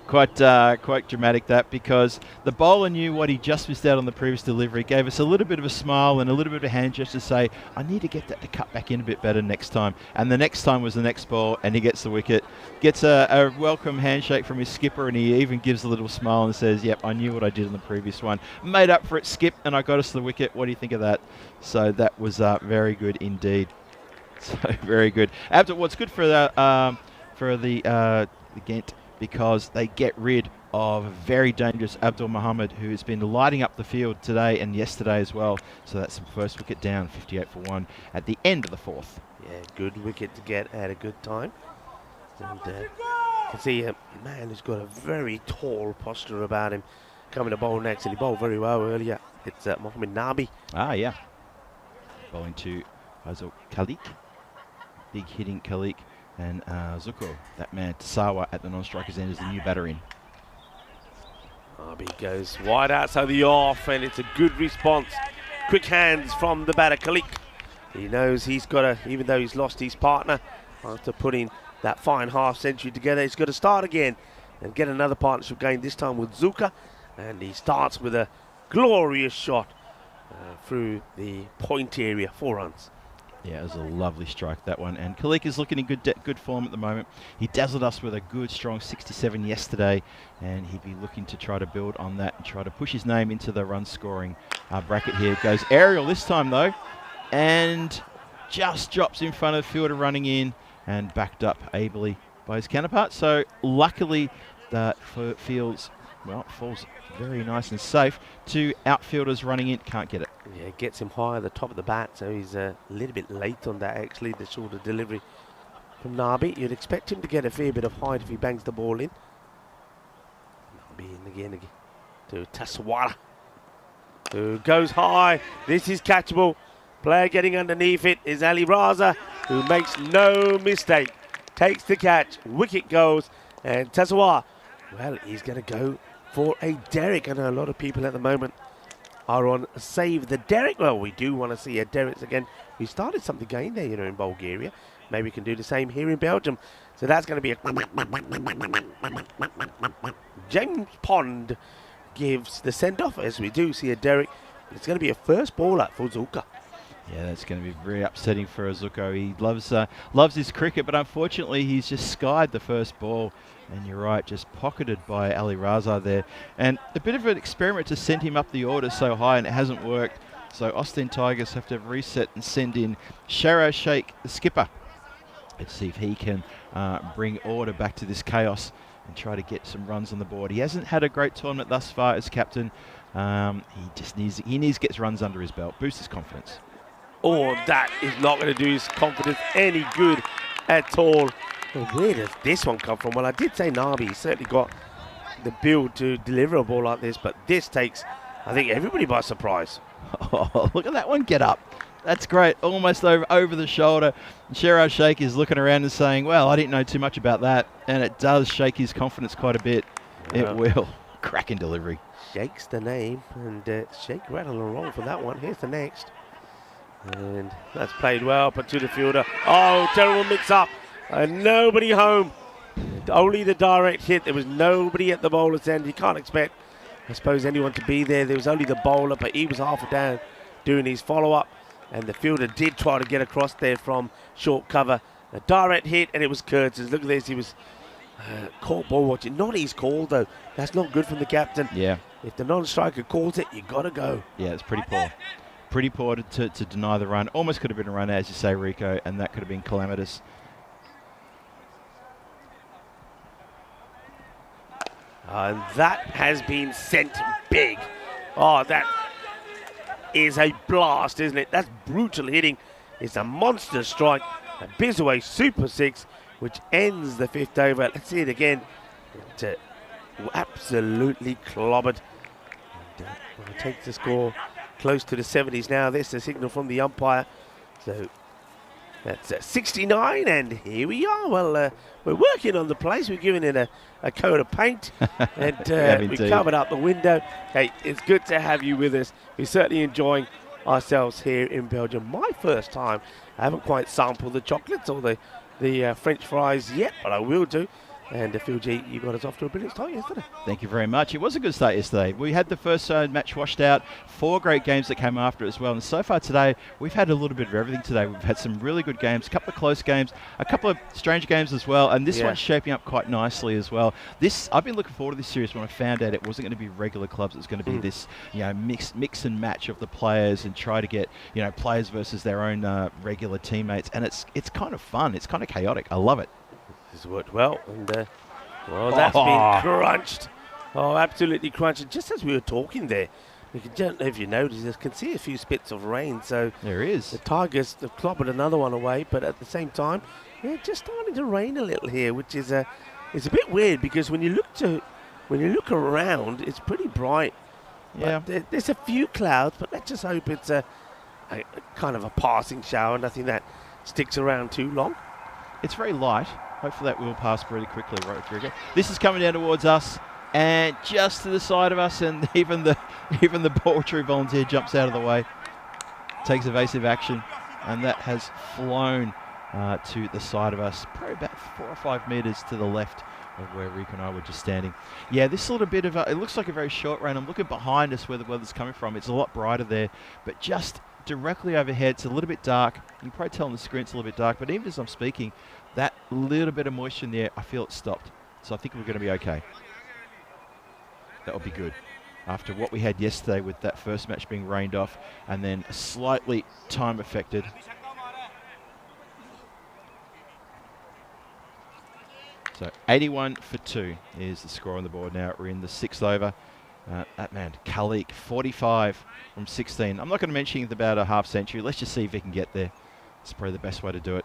Speaker 6: Quite dramatic that, because the bowler knew what he just missed out on the previous delivery, gave us a little bit of a smile and a little bit of a hand gesture to say, I need to get that to cut back in a bit better next time. And the next time was the next ball, and he gets the wicket, gets a welcome handshake from his skipper, and he even gives a little smile and says, yep, I knew what I did in the previous one. Made up for it, Skip, and I got us the wicket. What do you think of that? So that was very good indeed. So very good. What's good for the Ghent, because they get rid of a very dangerous Abdul Mohammed, who has been lighting up the field today and yesterday as well. So that's the first wicket down, 58 for 1 at the end of the fourth.
Speaker 5: Yeah, good wicket to get at a good time. And you can see a man who's got a very tall posture about him. coming to bowl next, and he bowled very well earlier. It's Mohamed Nabi.
Speaker 6: Ah, yeah. Bowling to Faisal Khalik. Big hitting Khalik. And Zuko, that man, Tasawa at the non-strikers end is the new batter in.
Speaker 5: Nabi goes wide outside the off, and it's a good response. Quick hands from the batter, Khalik. He knows he's got to, even though he's lost his partner, after putting that fine half century together, he's got to start again and get another partnership going, this time with Zuka. And he starts with a glorious shot through the point area, 4 runs.
Speaker 6: Yeah, it was a lovely strike, that one. And Khalik is looking in good form at the moment. He dazzled us with a good, strong 67 yesterday, and he'd be looking to try to build on that and try to push his name into the run-scoring bracket here. Goes aerial this time, though, and just drops in front of the fielder running in and backed up ably by his counterpart. So luckily, that falls very nice and safe to outfielders running in. Can't get it.
Speaker 5: Yeah, it gets him high at the top of the bat, so he's a little bit late on that, actually, the shorter delivery from Nabi. You'd expect him to get a fair bit of height if he bangs the ball in. Nabi in again to Taswara, who goes high. This is catchable. Player getting underneath it is Ali Raza, who makes no mistake. Takes the catch, wicket goes, and Taswara, well, he's going to go for a derrick. I know a lot of people at the moment are on save the derrick. Well, we do want to see a derricks again. We started something again there, in Bulgaria. Maybe we can do the same here in Belgium. So that's going to be a... James Pond gives the send-off as we do see a derrick. It's going to be a first bowler for Zuka.
Speaker 6: Yeah, that's going to be very upsetting for Azuko. He loves his cricket, but unfortunately he's just skied the first ball. And you're right, just pocketed by Ali Raza there. And a bit of an experiment to send him up the order so high, and it hasn't worked. So Austin Tigers have to reset and send in Shara Sheikh, the skipper. Let's see if he can bring order back to this chaos and try to get some runs on the board. He hasn't had a great tournament thus far as captain. He needs to get runs under his belt, boost his confidence.
Speaker 5: Oh, that is not going to do his confidence any good at all. Well, where does this one come from? Well, I did say Nabi certainly got the build to deliver a ball like this, but this takes, I think, everybody by surprise.
Speaker 6: Oh, look at that one get up. That's great. Almost over the shoulder. Sherrod Sheikh is looking around and saying, well, I didn't know too much about that. And it does shake his confidence quite a bit. Yeah. It will. Cracking delivery.
Speaker 5: Shake's the name, and Sheikh rattling along for that one. Here's the next. And that's played well, but to the fielder. Oh, terrible mix-up. Nobody home. Only the direct hit. There was nobody at the bowler's end. You can't expect, I suppose, anyone to be there. There was only the bowler, but he was half down doing his follow-up. And the fielder did try to get across there from short cover. A direct hit, and it was Curtis. Look at this. He was caught ball watching. Not his call, though. That's not good from the captain.
Speaker 6: Yeah.
Speaker 5: If the non-striker calls it, you got to go.
Speaker 6: Yeah, it's pretty poor. Pretty poor to deny the run. Almost could have been a run, as you say, Rico, and that could have been calamitous.
Speaker 5: And that has been sent big. Oh, that is a blast, isn't it? That's brutal hitting. It's a monster strike. A Bizaway Super 6, which ends the 5th over. Let's see it again. It, absolutely clobbered. And, well, takes the score close to the 70s now. There's a signal from the umpire. So that's 69, and here we are. Well, we're working on the place. We're giving it a coat of paint, and we covered up the window. Hey, it's good to have you with us. We're certainly enjoying ourselves here in Belgium. My first time. I haven't quite sampled the chocolates or the French fries yet, but I will do. And Phil G, you got us off to a brilliant start yesterday.
Speaker 6: Thank you very much. It was a good start yesterday. We had the first match washed out, 4 great games that came after it as well. And so far today, we've had a little bit of everything today. We've had some really good games, a couple of close games, a couple of strange games as well. And this one's shaping up quite nicely as well. I've been looking forward to this series when I found out it wasn't going to be regular clubs. It was going to be this, mix and match of the players and try to get, players versus their own regular teammates. And it's kind of fun. It's kind of chaotic. I love it.
Speaker 5: This has worked well, and that's been crunched. Oh, absolutely crunched. Just as we were talking there, I don't know if you noticed, I can see a few spits of rain. So
Speaker 6: there is.
Speaker 5: The Tigers have clobbered another one away, but at the same time, just starting to rain a little here, which is it's a bit weird because when you look when you look around, it's pretty bright.
Speaker 6: Yeah.
Speaker 5: But there's a few clouds, but let's just hope it's a kind of a passing shower, nothing that sticks around too long.
Speaker 6: It's very light. Hopefully that will pass pretty quickly, Rodrigo. This is coming down towards us, and just to the side of us, and even the ball true volunteer jumps out of the way, takes evasive action, and that has flown to the side of us, probably about 4 or 5 metres to the left of where Rico and I were just standing. Yeah, this little bit of it looks like a very short rain. I'm looking behind us where the weather's coming from. It's a lot brighter there, but just directly overhead, it's a little bit dark. You can probably tell on the screen it's a little bit dark, but even as I'm speaking, that little bit of moisture in the air, I feel it stopped. So I think we're going to be okay. That will be good. After what we had yesterday with that first match being rained off and then slightly time affected. So 81 for 2 is the score on the board now. We're in the 6th over. That man, Khalik, 45 from 16. I'm not going to mention anything about a half century. Let's just see if he can get there. It's probably the best way to do it.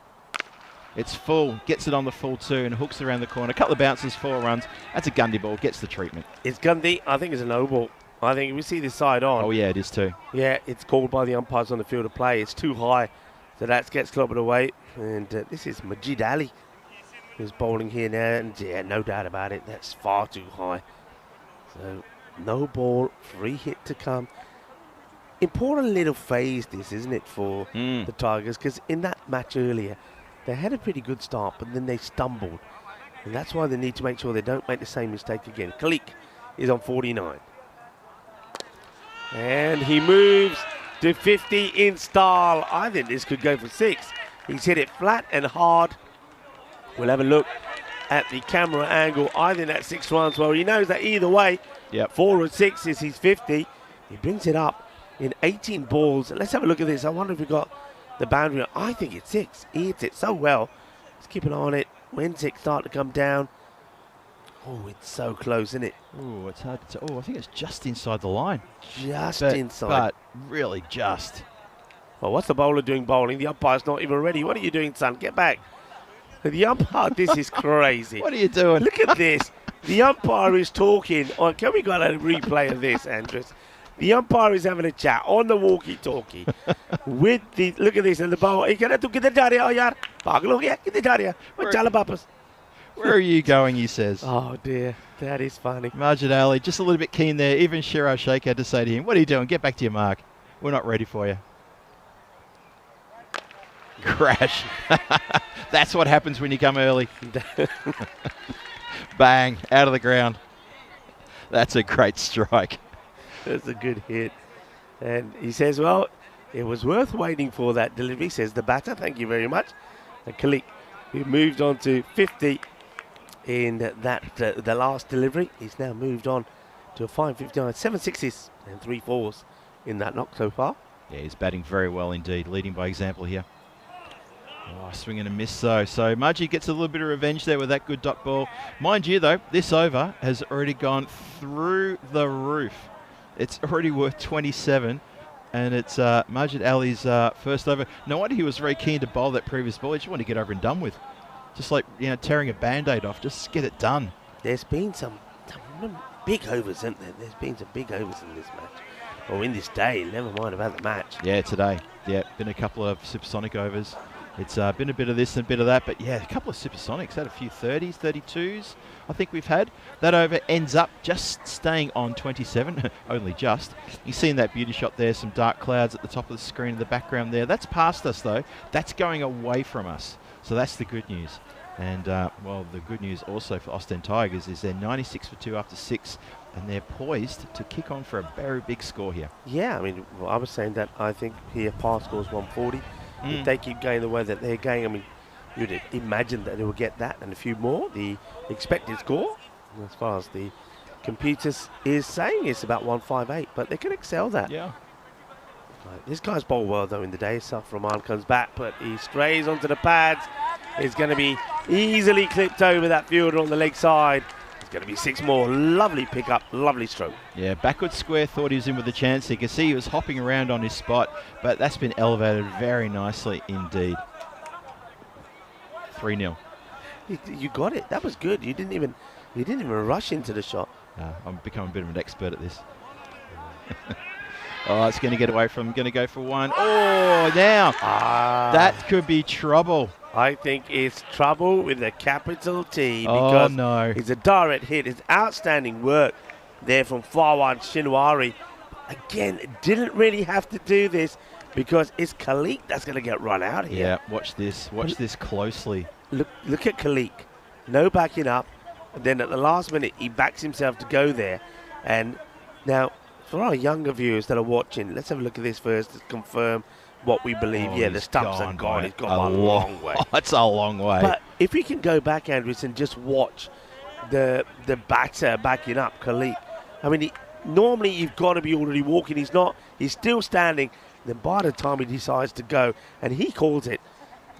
Speaker 6: It's full, gets it on the full too, and hooks around the corner. A couple of bounces, 4 runs. That's a Gundy ball, gets the treatment.
Speaker 5: It's Gundy. I think it's a no ball. I think we see this side on.
Speaker 6: Oh, yeah, it is too.
Speaker 5: Yeah, it's called by the umpires on the field of play. It's too high, so that gets clobbered away. And this is Majid Ali who's bowling here now, and yeah, no doubt about it, that's far too high. So, no ball, free hit to come. Important little phase this, isn't it, for the Tigers, because in that match earlier, they had a pretty good start, but then they stumbled. And that's why they need to make sure they don't make the same mistake again. Khalik is on 49. And he moves to 50 in style. I think this could go for 6. He's hit it flat and hard. We'll have a look at the camera angle. I think that's 6 runs. Well, he knows that either way, 4 or 6 is his 50. He brings it up in 18 balls. Let's have a look at this. I wonder if we got the boundary. I think it's 6. He hits it so well. Let's keep an eye on it. When 6 start to come down. Oh, it's so close, isn't it?
Speaker 6: Oh, it's hard to. Oh, I think it's just inside the line.
Speaker 5: Just inside.
Speaker 6: But really just.
Speaker 5: Well, what's the bowler doing bowling? The umpire's not even ready. What are you doing, son? Get back. The umpire, this is crazy.
Speaker 6: What are you doing?
Speaker 5: Look at this. The umpire is talking. Oh, can we get a replay of this, Andres? The umpire is having a chat on the walkie-talkie with the. Look at this, and the bowler.
Speaker 6: Where are you going, he says.
Speaker 5: Oh, dear. That is funny.
Speaker 6: Majid Ali, just a little bit keen there. Even Shiraz Sheikh had to say to him, what are you doing? Get back to your mark. We're not ready for you. Crash. That's what happens when you come early. Bang, out of the ground. That's a great strike.
Speaker 5: That's a good hit. And he says, well, it was worth waiting for that delivery, says the batter. Thank you very much. And Khalik, who moved on to 50 in that the last delivery, he's now moved on to a fine 59. 7 sixes and 3 fours in that knock so far.
Speaker 6: Yeah, he's batting very well indeed, leading by example here. Oh, swing and a miss though. So Mudgee gets a little bit of revenge there with that good dot ball. Mind you though, this over has already gone through the roof. It's already worth 27, and it's Majid Ali's first over. No wonder he was very keen to bowl that previous ball. He just wanted to get over and done with. Just like, you know, tearing a Band-Aid off. Just get it done.
Speaker 5: There's been some big overs, isn't there? There's been some big overs in this match. Or in this day, never mind about the match.
Speaker 6: Yeah, today. Yeah, been a couple of supersonic overs. It's been a bit of this and a bit of that, but yeah, a couple of supersonics, had a few 30s, 32s I think we've had. That over ends up just staying on 27, only just. You've seen that beauty shot there, some dark clouds at the top of the screen in the background there. That's past us though. That's going away from us. So that's the good news. And well, the good news also for Austin Tigers is they're 96 for 2 after 6, and they're poised to kick on for a very big score here.
Speaker 5: Yeah, I mean, well, I was saying that I think here par scores 140. If they keep going the way that they're going, I mean, you'd imagine that they will get that and a few more. The expected score, as far as the computers is saying, is about 158, but they can excel that.
Speaker 6: Yeah.
Speaker 5: Right, this guy's bowled well, though, in the day. Saf Rahman comes back, but he strays onto the pads. It's going to be easily clipped over that fielder on the leg side. It's going to be 6 more. Lovely pickup, lovely stroke.
Speaker 6: Yeah, backward square thought he was in with a chance. You can see he was hopping around on his spot, but that's been elevated very nicely indeed. 3-0.
Speaker 5: You got it. That was good. You didn't even rush into the shot.
Speaker 6: I'm becoming a bit of an expert at this. Oh, it's going to get away from, going to go for one. Oh, now that could be trouble.
Speaker 5: I think it's trouble with a capital T
Speaker 6: Oh,
Speaker 5: because
Speaker 6: no.
Speaker 5: it's a direct hit. It's outstanding work there from Farwan Shinwari. Again, didn't really have to do this because it's Khalik that's going to get run out here.
Speaker 6: Yeah, watch this. Watch this closely.
Speaker 5: Look at Khalik. No backing up. And then at the last minute, he backs himself to go there. And now, for our younger viewers that are watching, let's have a look at this first to confirm what we believe. Yeah, the stumps are gone. He's gone a long way.
Speaker 6: That's a long way.
Speaker 5: But if we can go back, Andrews, and just watch the batter backing up Khalik. I mean, normally you've got to be already walking. He's not. He's still standing. Then by the time he decides to go, and he calls it,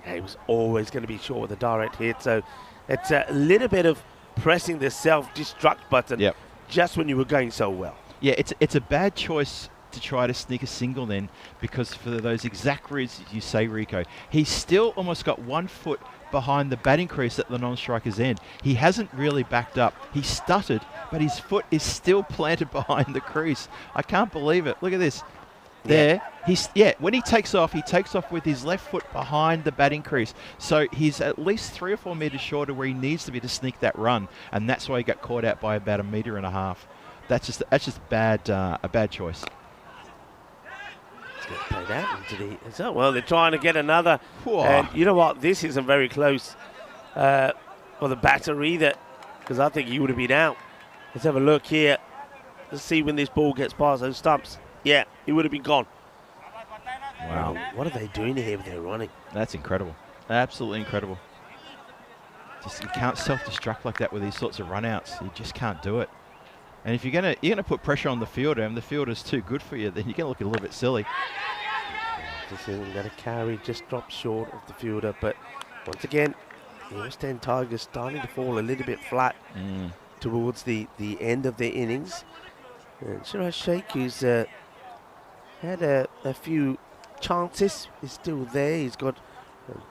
Speaker 5: he was always going to be short with a direct hit. So it's a little bit of pressing the self-destruct button just when you were going so well.
Speaker 6: Yeah, it's a bad choice to try to sneak a single then, because for those exact reasons you say, Rico, he's still almost got 1 foot behind the batting crease at the non-striker's end. He hasn't really backed up. He stuttered, but his foot is still planted behind the crease. I can't believe it. Look at this. There, when he takes off with his left foot behind the batting crease. So he's at least 3 or 4 meters shorter where he needs to be to sneak that run, and that's why he got caught out by about 1.5 meters. That's just bad, a bad choice.
Speaker 5: Let's play that into the. Well, they're trying to get another.
Speaker 6: Whoa.
Speaker 5: And you know what? This isn't very close for the batter either, because I think he would have been out. Let's have a look here. Let's see when this ball gets past those stumps. Yeah, he would have been gone.
Speaker 6: Wow.
Speaker 5: What are they doing here with their running?
Speaker 6: That's incredible. Absolutely incredible. Just you can't self-destruct like that with these sorts of run-outs. You just can't do it. And if you're gonna put pressure on the fielder, and the fielder's too good for you, then you're gonna look a little bit silly.
Speaker 5: This isn't going to carry, just drops short of the fielder. But once again, the West End Tigers starting to fall a little bit flat towards the end of their innings. And Shiraz Sheikh, who's had a few chances, is still there. He's got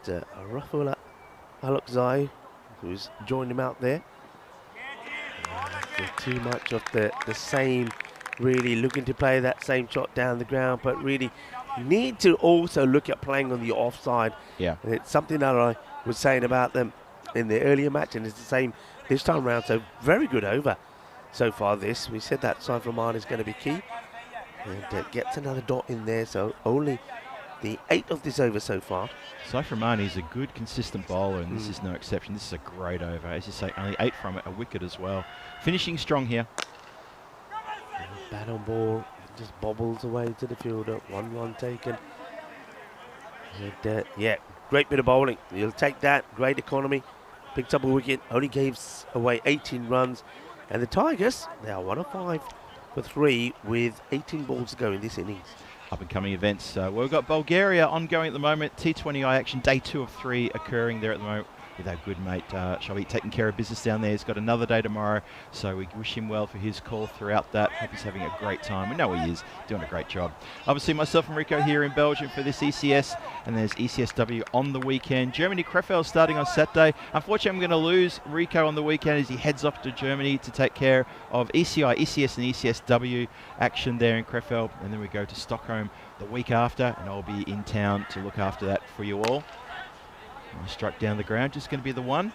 Speaker 5: Rafula Alokzai, who's joined him out there. Too much of the same, really looking to play that same shot down the ground, but really need to also look at playing on the offside.
Speaker 6: Yeah.
Speaker 5: And it's something that I was saying about them in the earlier match, and it's the same this time round. So very good over so far this. We said that Saif Rahman is going to be key. And gets another dot in there, so only the 8th of this over so far.
Speaker 6: Saif Rahman is a good, consistent bowler, and this is no exception. This is a great over. As you say, only 8 from it, a wicket as well. Finishing strong here.
Speaker 5: Bat on ball, just bobbles away to the fielder. 1 run taken. And, yeah, great bit of bowling. You'll take that. Great economy. Picked up a wicket. Only gave away 18 runs. And the Tigers, they are 1 of 5 for 3 with 18 balls to go in this innings.
Speaker 6: Up-and-coming events. We've got Bulgaria ongoing at the moment. T20I action, day 2 of 3 occurring there at the moment with our good mate Shelby taking care of business down there. He's got another day tomorrow, so we wish him well for his call throughout that. Hope he's having a great time. We know he is, doing a great job. Obviously, myself and Rico here in Belgium for this ECS, and there's ECSW on the weekend. Germany Krefeld starting on Saturday. Unfortunately, I'm going to lose Rico on the weekend as he heads off to Germany to take care of ECI, ECS and ECSW action there in Krefeld, and then we go to Stockholm the week after, and I'll be in town to look after that for you all. Nice strike down the ground, just going to be the one.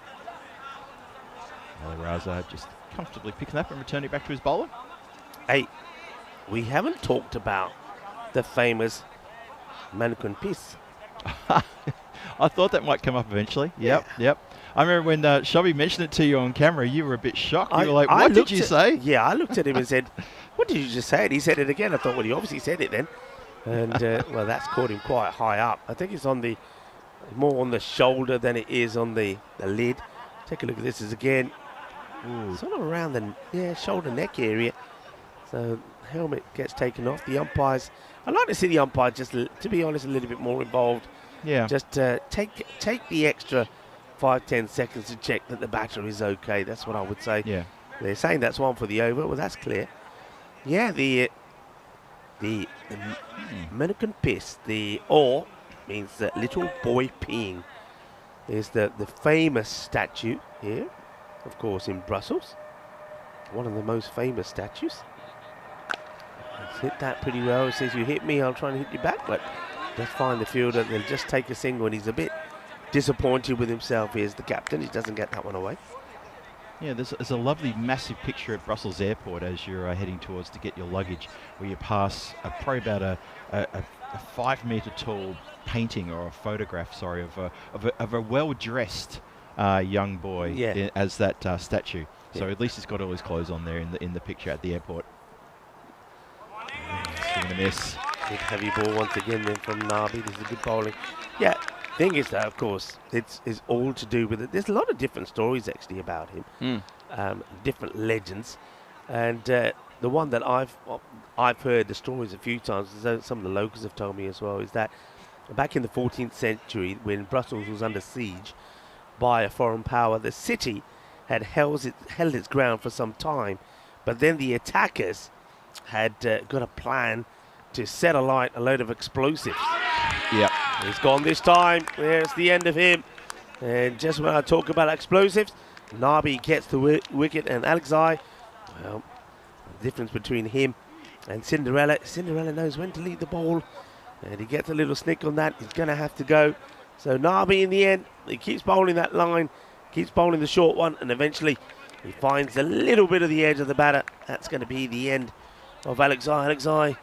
Speaker 6: Ali Raza just comfortably picking up and returning back to his bowler.
Speaker 5: Hey, we haven't talked about the famous Manukun piece.
Speaker 6: I thought that might come up eventually. Yep. I remember when Shelby mentioned it to you on camera, you were a bit shocked. You were like, what did you say?
Speaker 5: Yeah, I looked at him and said, what did you just say? And he said it again. I thought, well, he obviously said it then. And, well, that's caught him quite high up. I think it's on the more on the shoulder than it is on the lid. Take a look at this is again. Sort of around the shoulder neck area. So helmet gets taken off. The umpires, I'd like to see the umpire just, to be honest, a little bit more involved.
Speaker 6: Yeah.
Speaker 5: Just take the extra 5-10 seconds to check that the batter is okay. That's what I would say.
Speaker 6: Yeah.
Speaker 5: They're saying that's one for the over. Well, that's clear. Yeah, the American piss, the or means that little boy peeing. There's the famous statue here, of course, in Brussels. one of the most famous statues. He's hit that pretty well. He says, you hit me, I'll try and hit you back, but just find the fielder, they'll just take a single, and he's a bit disappointed with himself. Here's the captain, he doesn't get that one away.
Speaker 6: Yeah, there's a lovely massive picture at Brussels Airport as you're heading towards to get your luggage, where you pass probably about a 5 metre tall painting or a photograph, sorry, of a well-dressed young boy as that statue. So at least he's got all his clothes on there in the picture at the airport. Swing and a miss.
Speaker 5: Big heavy ball once again then from Nabi. This is a good bowling. Yeah, thing is though, of course, it's all to do with it. There's a lot of different stories actually about him, different legends, and the one that I've heard the stories a few times, some of the locals have told me as well, is that back in the 14th century, when Brussels was under siege by a foreign power, the city had held its ground for some time, but then the attackers had got a plan to set alight a load of explosives.
Speaker 6: Yep.
Speaker 5: He's gone this time. There's the end of him. And just when I talk about explosives, Nabi gets the wicket, and Alexei, well, the difference between him and Cinderella knows when to leave the ball, and he gets a little snick on that. He's going to have to go. So Nabi, in the end, he keeps bowling that line, keeps bowling the short one, and eventually he finds a little bit of the edge of the batter. That's going to be the end of Alexei. Alexei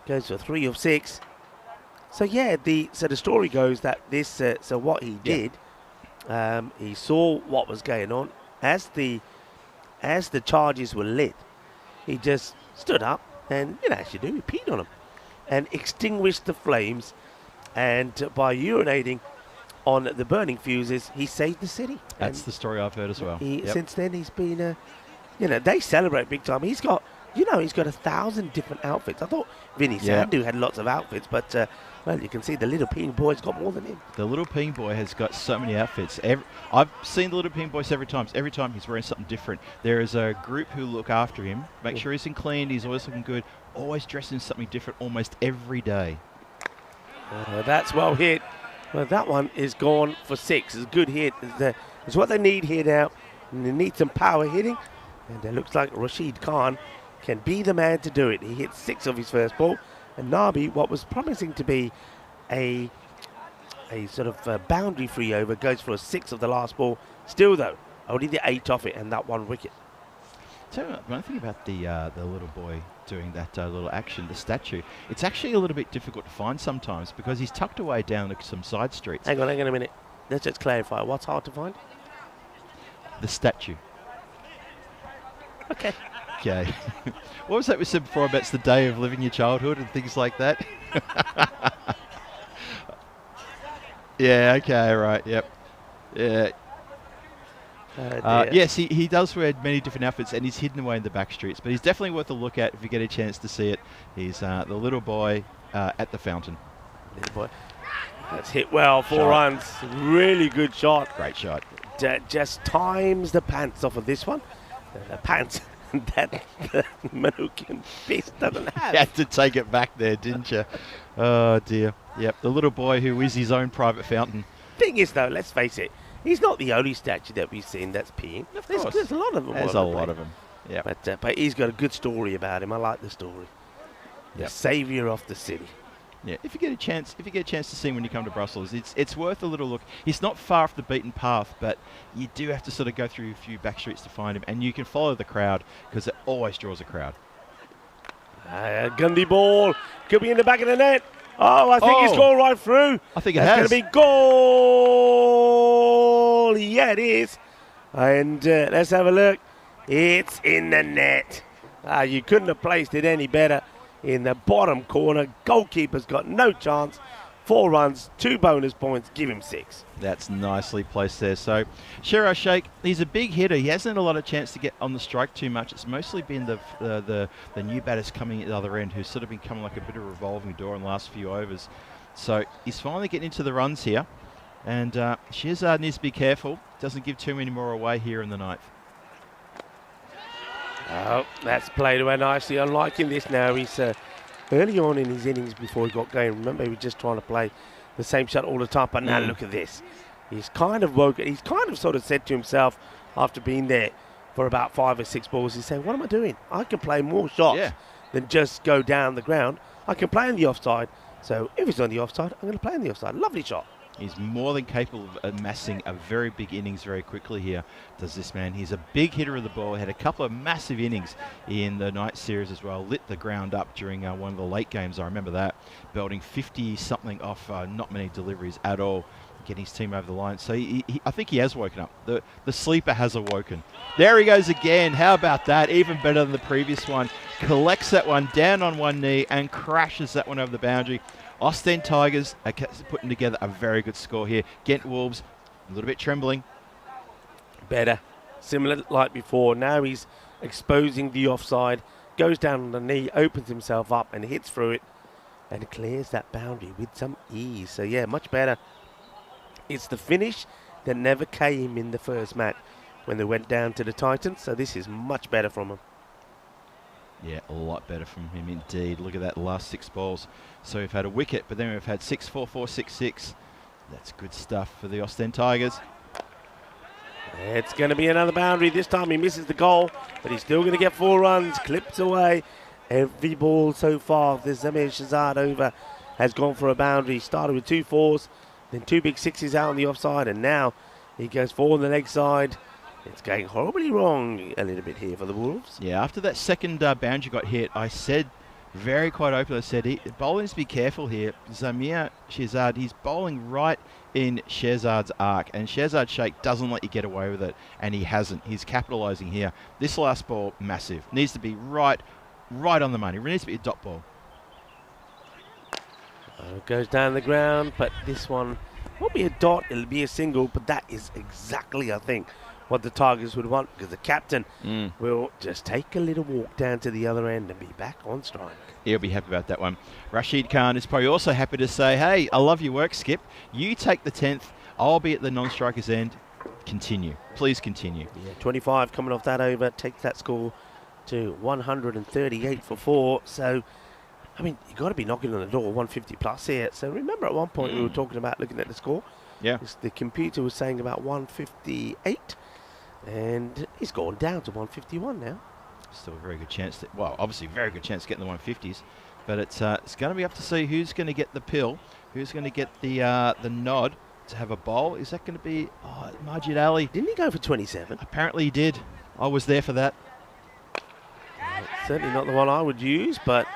Speaker 5: goes for 3 of 6. So yeah, the story goes that this. So what he did, he saw what was going on as the charges were lit. He just stood up and, as you do, he peed on them and extinguished the flames. And by urinating on the burning fuses, he saved the city.
Speaker 6: That's the story I've heard as well.
Speaker 5: Since then, he's been, they celebrate big time. He's got 1,000 different outfits. I thought Vinny Sandhu had lots of outfits, but well, you can see the little peeing boy's got more than him.
Speaker 6: The little peeing boy has got so many outfits. I've seen the little peeing boy several times. Every time he's wearing something different. There is a group who look after him, make sure he's clean, he's always looking good, always dressed in something different almost every day.
Speaker 5: That's well hit. Well, that one is gone for 6. It's a good hit. It's what they need here now. And they need some power hitting. And it looks like Rashid Khan can be the man to do it. He hit 6 of his first ball. And Nabi, what was promising to be a sort of boundary free over, goes for a 6 of the last ball. Still, though, only the 8 off it and that 1 wicket.
Speaker 6: So one thing about the little boy doing that little action, the statue, it's actually a little bit difficult to find sometimes because he's tucked away down some side streets.
Speaker 5: Hang on a minute. Let's just clarify. What's hard to find?
Speaker 6: The statue.
Speaker 5: Okay.
Speaker 6: Okay. What was that we said before about it's the day of living your childhood and things like that? Yeah, okay, right, yep. Yeah. Yes, he does wear many different outfits and he's hidden away in the back streets, but he's definitely worth a look at if you get a chance to see it. He's the little boy at the fountain.
Speaker 5: Little boy. That's hit well, 4 runs. Really good shot.
Speaker 6: Great shot.
Speaker 5: Just times the pants off of this one. The pants that the Manukian fist doesn't have.
Speaker 6: You had to take it back there, didn't you? Oh, dear. Yep, the little boy who is his own private fountain.
Speaker 5: Thing is, though, let's face it, he's not the only statue that we've seen that's peeing.
Speaker 6: Of course.
Speaker 5: There's a lot of them.
Speaker 6: There's a lot of them. Yeah.
Speaker 5: But he's got a good story about him. I like the story. The saviour of the city.
Speaker 6: Yeah, if you get a chance to see him when you come to Brussels, it's worth a little look. He's not far off the beaten path, but you do have to sort of go through a few back streets to find him, and you can follow the crowd because it always draws a crowd.
Speaker 5: Gundy ball could be in the back of the net. Oh, I think it's gone right through.
Speaker 6: I think it
Speaker 5: That's
Speaker 6: has.
Speaker 5: going to be goal. Yeah, it is. And let's have a look. It's in the net. You couldn't have placed it any better. In the bottom corner, goalkeeper's got no chance. 4 runs, 2 bonus points, give him 6.
Speaker 6: That's nicely placed there. So, Sherar Sheikh, he's a big hitter. He hasn't had a lot of chance to get on the strike too much. It's mostly been the new batters coming at the other end who's sort of become like a bit of a revolving door in the last few overs. So, he's finally getting into the runs here. And Shirzad needs to be careful. Doesn't give too many more away here in the 9th.
Speaker 5: Oh, that's played away nicely. I'm liking this now. He's early on in his innings before he got going. Remember, he was just trying to play the same shot all the time. But now look at this. He's kind of woken. He's kind of sort of said to himself after being there for about 5 or 6 balls. He's saying, what am I doing? I can play more shots than just go down the ground. I can play in the offside. So if he's on the offside, I'm going to play in the offside. Lovely shot.
Speaker 6: He's more than capable of amassing a very big innings very quickly here, does this man. He's a big hitter of the ball. He had a couple of massive innings in the night series as well. Lit the ground up during one of the late games. I remember that. Belting 50-something off not many deliveries at all, getting his team over the line. So I think he has woken up. The sleeper has awoken. There he goes again. How about that? Even better than the previous one. Collects that one down on one knee and crashes that one over the boundary. Ostend Tigers are putting together a very good score here. Ghent Wolves, a little bit trembling.
Speaker 5: Better. Similar like before. Now he's exposing the offside. Goes down on the knee, opens himself up and hits through it. And clears that boundary with some ease. So yeah, much better. It's the finish that never came in the first match when they went down to the Titans. So this is much better from him.
Speaker 6: Yeah, a lot better from him indeed. Look at that last 6 balls. So we've had a wicket, but then we've had 6, 4, 4, 6, 6. That's good stuff for the Ostend Tigers.
Speaker 5: It's going to be another boundary. This time he misses the goal, but he's still going to get 4 runs. Clips away every ball so far. The Zamir Shahzad over has gone for a boundary. Started with 2 4s, then 2 big 6s out on the offside, and now he goes 4 on the leg side. It's going horribly wrong a little bit here for the Wolves.
Speaker 6: Yeah, after that second boundary got hit, I said quite openly, I said, bowling needs to be careful here. Zamir Shahzad, he's bowling right in Shahzad's arc, and Shahzad Sheikh doesn't let you get away with it, and he hasn't. He's capitalising here. This last ball, massive. Needs to be right on the money. It needs to be a dot ball.
Speaker 5: It goes down the ground, but this one won't be a dot, it'll be a single, but that is exactly, I think, what the Tigers would want, because the captain will just take a little walk down to the other end and be back on strike.
Speaker 6: He'll be happy about that one. Rashid Khan is probably also happy to say, hey, I love your work, Skip. You take the 10th. I'll be at the non-striker's end. Continue. Please continue.
Speaker 5: Yeah, 25 coming off that over. Takes that score to 138 for 4. So, I mean, you've got to be knocking on the door 150 plus here. So remember at one point we were talking about looking at the score.
Speaker 6: Yeah.
Speaker 5: The computer was saying about 158. And he's gone down to 151 now.
Speaker 6: Still a very good chance. Well, obviously very good chance of getting the 150s. But it's going to be up to see who's going to get the pill, who's going to get the nod to have a bowl. Is that going to be Majid Ali?
Speaker 5: Didn't he go for 27?
Speaker 6: Apparently he did. I was there for that.
Speaker 5: Certainly not the one I would use, but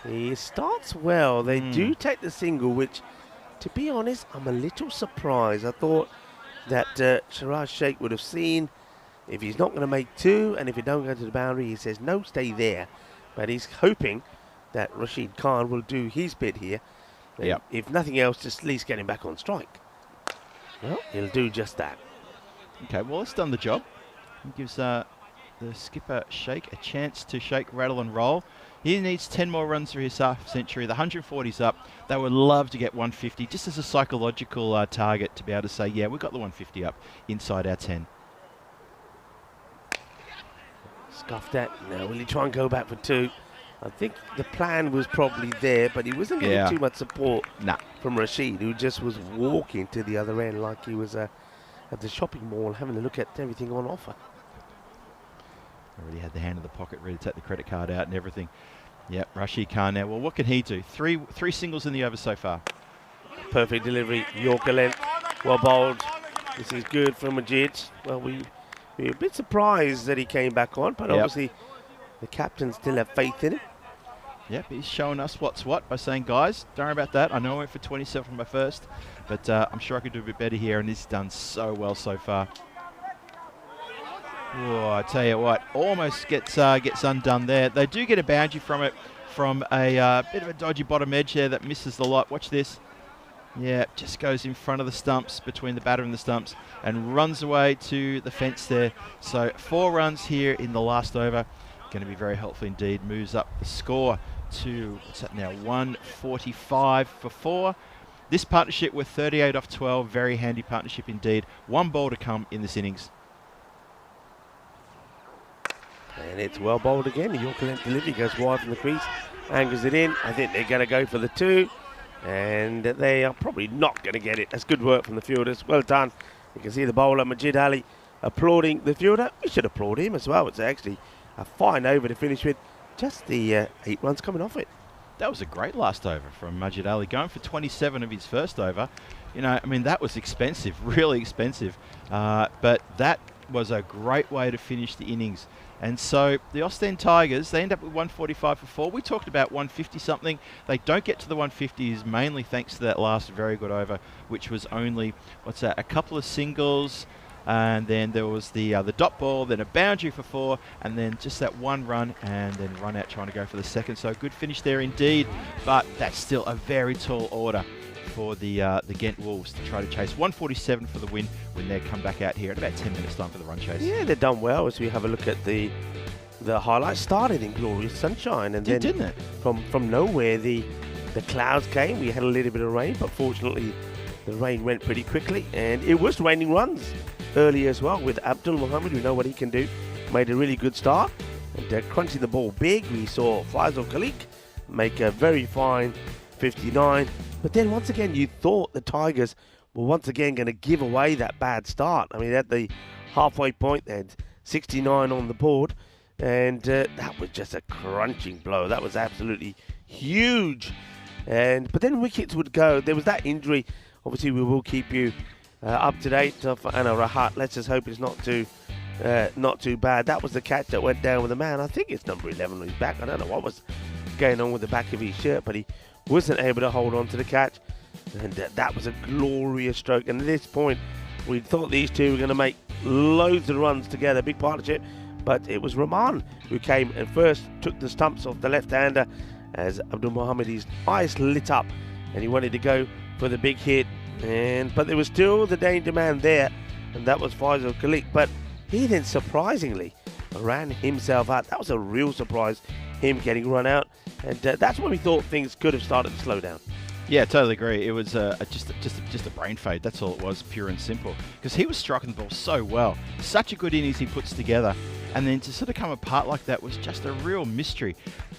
Speaker 5: he starts well. They do take the single, which, to be honest, I'm a little surprised. I thought that Shiraz Sheikh would have seen if he's not going to make 2, and if he don't go to the boundary, he says, no, stay there. But he's hoping that Rashid Khan will do his bit here.
Speaker 6: Yep.
Speaker 5: If nothing else, just at least get him back on strike. Well, he'll do just that.
Speaker 6: Okay, well, it's done the job. It gives the skipper Sheikh a chance to shake, rattle and roll. He needs 10 more runs for his half century. The 140's up. They would love to get 150, just as a psychological target to be able to say, yeah, we've got the 150 up inside our 10.
Speaker 5: Scuffed that. Now, will he try and go back for 2? I think the plan was probably there, but he wasn't getting too much support from Rashid, who just was walking to the other end like he was at the shopping mall having a look at everything on offer.
Speaker 6: Already had the hand in the pocket, ready to take the credit card out and everything. Yep, Rashid Khan now. Well, what can he do? Three singles in the over so far.
Speaker 5: Perfect delivery. Yorker length. Well bowled. This is good from Majid. Well, we were a bit surprised that he came back on, but obviously the captain still have faith in him.
Speaker 6: Yep, he's showing us what's what by saying, guys, don't worry about that. I know I went for 27 from my first, but I'm sure I could do a bit better here, and he's done so well so far. Oh, I tell you what, almost gets undone there. They do get a boundary from it, from a bit of a dodgy bottom edge there that misses the lot. Watch this. Yeah, just goes in front of the stumps, between the batter and the stumps, and runs away to the fence there. So 4 runs here in the last over. Going to be very helpful indeed. Moves up the score to, what's that now, 145 for 4. This partnership with 38 off 12, very handy partnership indeed. 1 ball to come in this innings.
Speaker 5: And it's well bowled again. The Yorker length delivery goes wide from the crease, angles it in. I think they're going to go for the 2, and they are probably not going to get it. That's good work from the fielders. Well done. You can see the bowler, Majid Ali, applauding the fielder. We should applaud him as well. It's actually a fine over to finish with. Just the 8 runs coming off it.
Speaker 6: That was a great last over from Majid Ali, going for 27 of his first over. You know, I mean, that was expensive, really expensive. But that was a great way to finish the innings. And so the Ostend Tigers, they end up with 145 for 4. We talked about 150 something. They don't get to the 150s mainly thanks to that last very good over, which was only, a couple of singles. And then there was the dot ball, then a boundary for 4, and then just that 1 run, and then run out trying to go for the second. So good finish there indeed, but that's still a very tall order for the Ghent Wolves to try to chase 147 for the win when they come back out here at about 10 minutes time for the run chase.
Speaker 5: Yeah, they've done well as we have a look at the highlights. Started in glorious sunshine, and then
Speaker 6: didn't it?
Speaker 5: From nowhere the clouds came. We had a little bit of rain, but fortunately the rain went pretty quickly, and it was raining runs early as well with Abdul Mohammed. We know what he can do. Made a really good start, and crunching the ball big. We saw Faisal Khalik make a very fine 59, but then once again you thought the Tigers were once again going to give away that bad start. I mean, at the halfway point they had 69 on the board, and that was just a crunching blow. That was absolutely huge. But then wickets would go. There was that injury. Obviously we will keep you up to date for Anna Rahat. Let's just hope it's not too bad. That was the catch that went down with a man. I think it's number 11 on his back. I don't know what was going on with the back of his shirt, but he wasn't able to hold on to the catch. And that was a glorious stroke. And at this point, we thought these two were going to make loads of runs together, big partnership. But it was Rahman who came and first took the stumps off the left-hander as Abdul Mohammed, his eyes lit up and he wanted to go for the big hit. But there was still the danger man there, and that was Faisal Khalik. But he then surprisingly ran himself out. That was a real surprise, him getting run out. And that's when we thought things could have started to slow down.
Speaker 6: Yeah, totally agree. It was just a brain fade. That's all it was, pure and simple. Because he was striking the ball so well. Such a good innings he puts together. And then to sort of come apart like that was just a real mystery.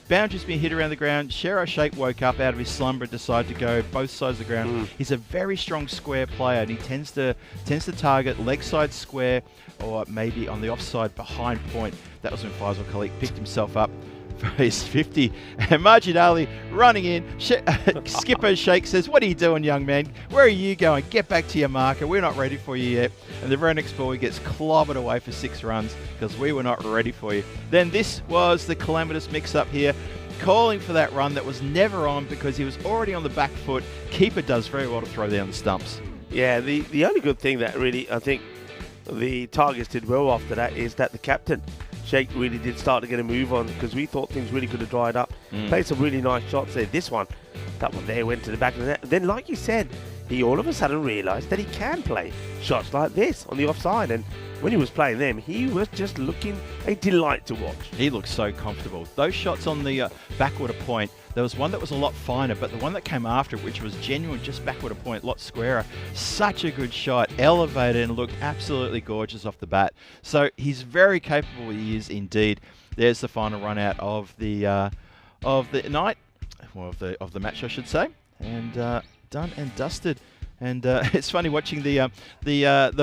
Speaker 6: Boundaries being hit around the ground. Shero Sheikh woke up out of his slumber and decided to go both sides of the ground. He's a very strong square player, and he tends to target leg side square or maybe on the offside behind point. That was when Faisal Khalik picked himself up for his 50. And Majid Ali running in. Skipper Sheikh says, "What are you doing, young man? Where are you going? Get back to your marker. We're not ready for you yet." And the very next ball, he gets clobbered away for 6 runs because we were not ready for you. Then this was the calamitous mix-up here, calling for that run that was never on because he was already on the back foot. Keeper does very well to throw down the stumps.
Speaker 5: Yeah, the only good thing that really, I think, the Tigers did well after that is that the captain, Sheikh, really did start to get a move on because we thought things really could have dried up. Played some really nice shots there. That one there went to the back of the net. Then, like you said, he all of a sudden realised that he can play shots like this on the offside. And when he was playing them, he was just looking a delight to watch.
Speaker 6: He looked so comfortable. Those shots on the backwater point, there was one that was a lot finer, but the one that came after, which was genuine, just backwater point, a lot squarer. Such a good shot, elevated and looked absolutely gorgeous off the bat. So he's very capable, he is indeed. There's the final run out of the night, well, of the match, I should say, and done and dusted. And it's funny watching the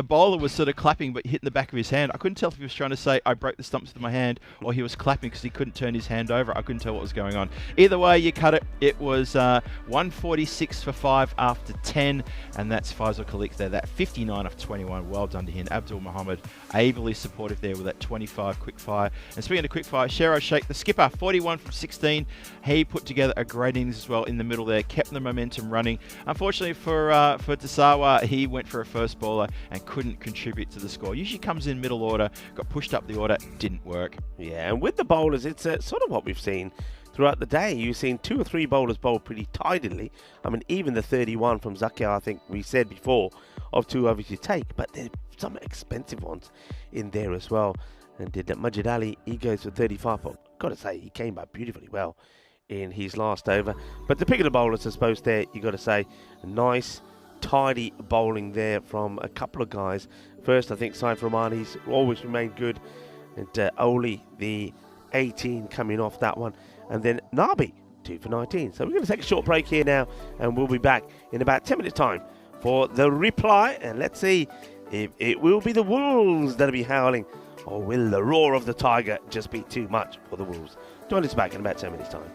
Speaker 6: bowler was sort of clapping but hitting the back of his hand. I couldn't tell if he was trying to say I broke the stumps with my hand or he was clapping because he couldn't turn his hand over. I couldn't tell what was going on. Either way, you cut it. It was 146 for 5 after 10, and that's Faisal Khalik there. That 59 off 21. Well done to him. Abdul Mohammed ably supportive there with that 25 quick fire. And speaking of quick fire, Shero Sheikh, the skipper, 41 from 16. He put together a great innings as well in the middle there, kept the momentum running. Unfortunately for Tasawa, he went for a first bowler and couldn't contribute to the score. Usually comes in middle order, got pushed up the order, didn't work.
Speaker 5: Yeah, and with the bowlers, it's sort of what we've seen throughout the day. You've seen 2 or 3 bowlers bowl pretty tidily. I mean, even the 31 from Zakia, I think we said before, of 2 overs you take, but there's some expensive ones in there as well. And did that Majid Ali, he goes for 35, but I've got to say, he came back beautifully well in his last over. But the pick of the bowlers, I suppose, there, you got to say, nice, tidy bowling there from a couple of guys. First, I think Saif Rahman, he's always remained good, and Oli, the 18, coming off that one, and then Nabi, 2 for 19. So we're going to take a short break here now, and we'll be back in about 10 minutes time for the reply, and let's see if it will be the Wolves that'll be howling, or will the roar of the Tiger just be too much for the Wolves? Join us back in about 10 minutes' time.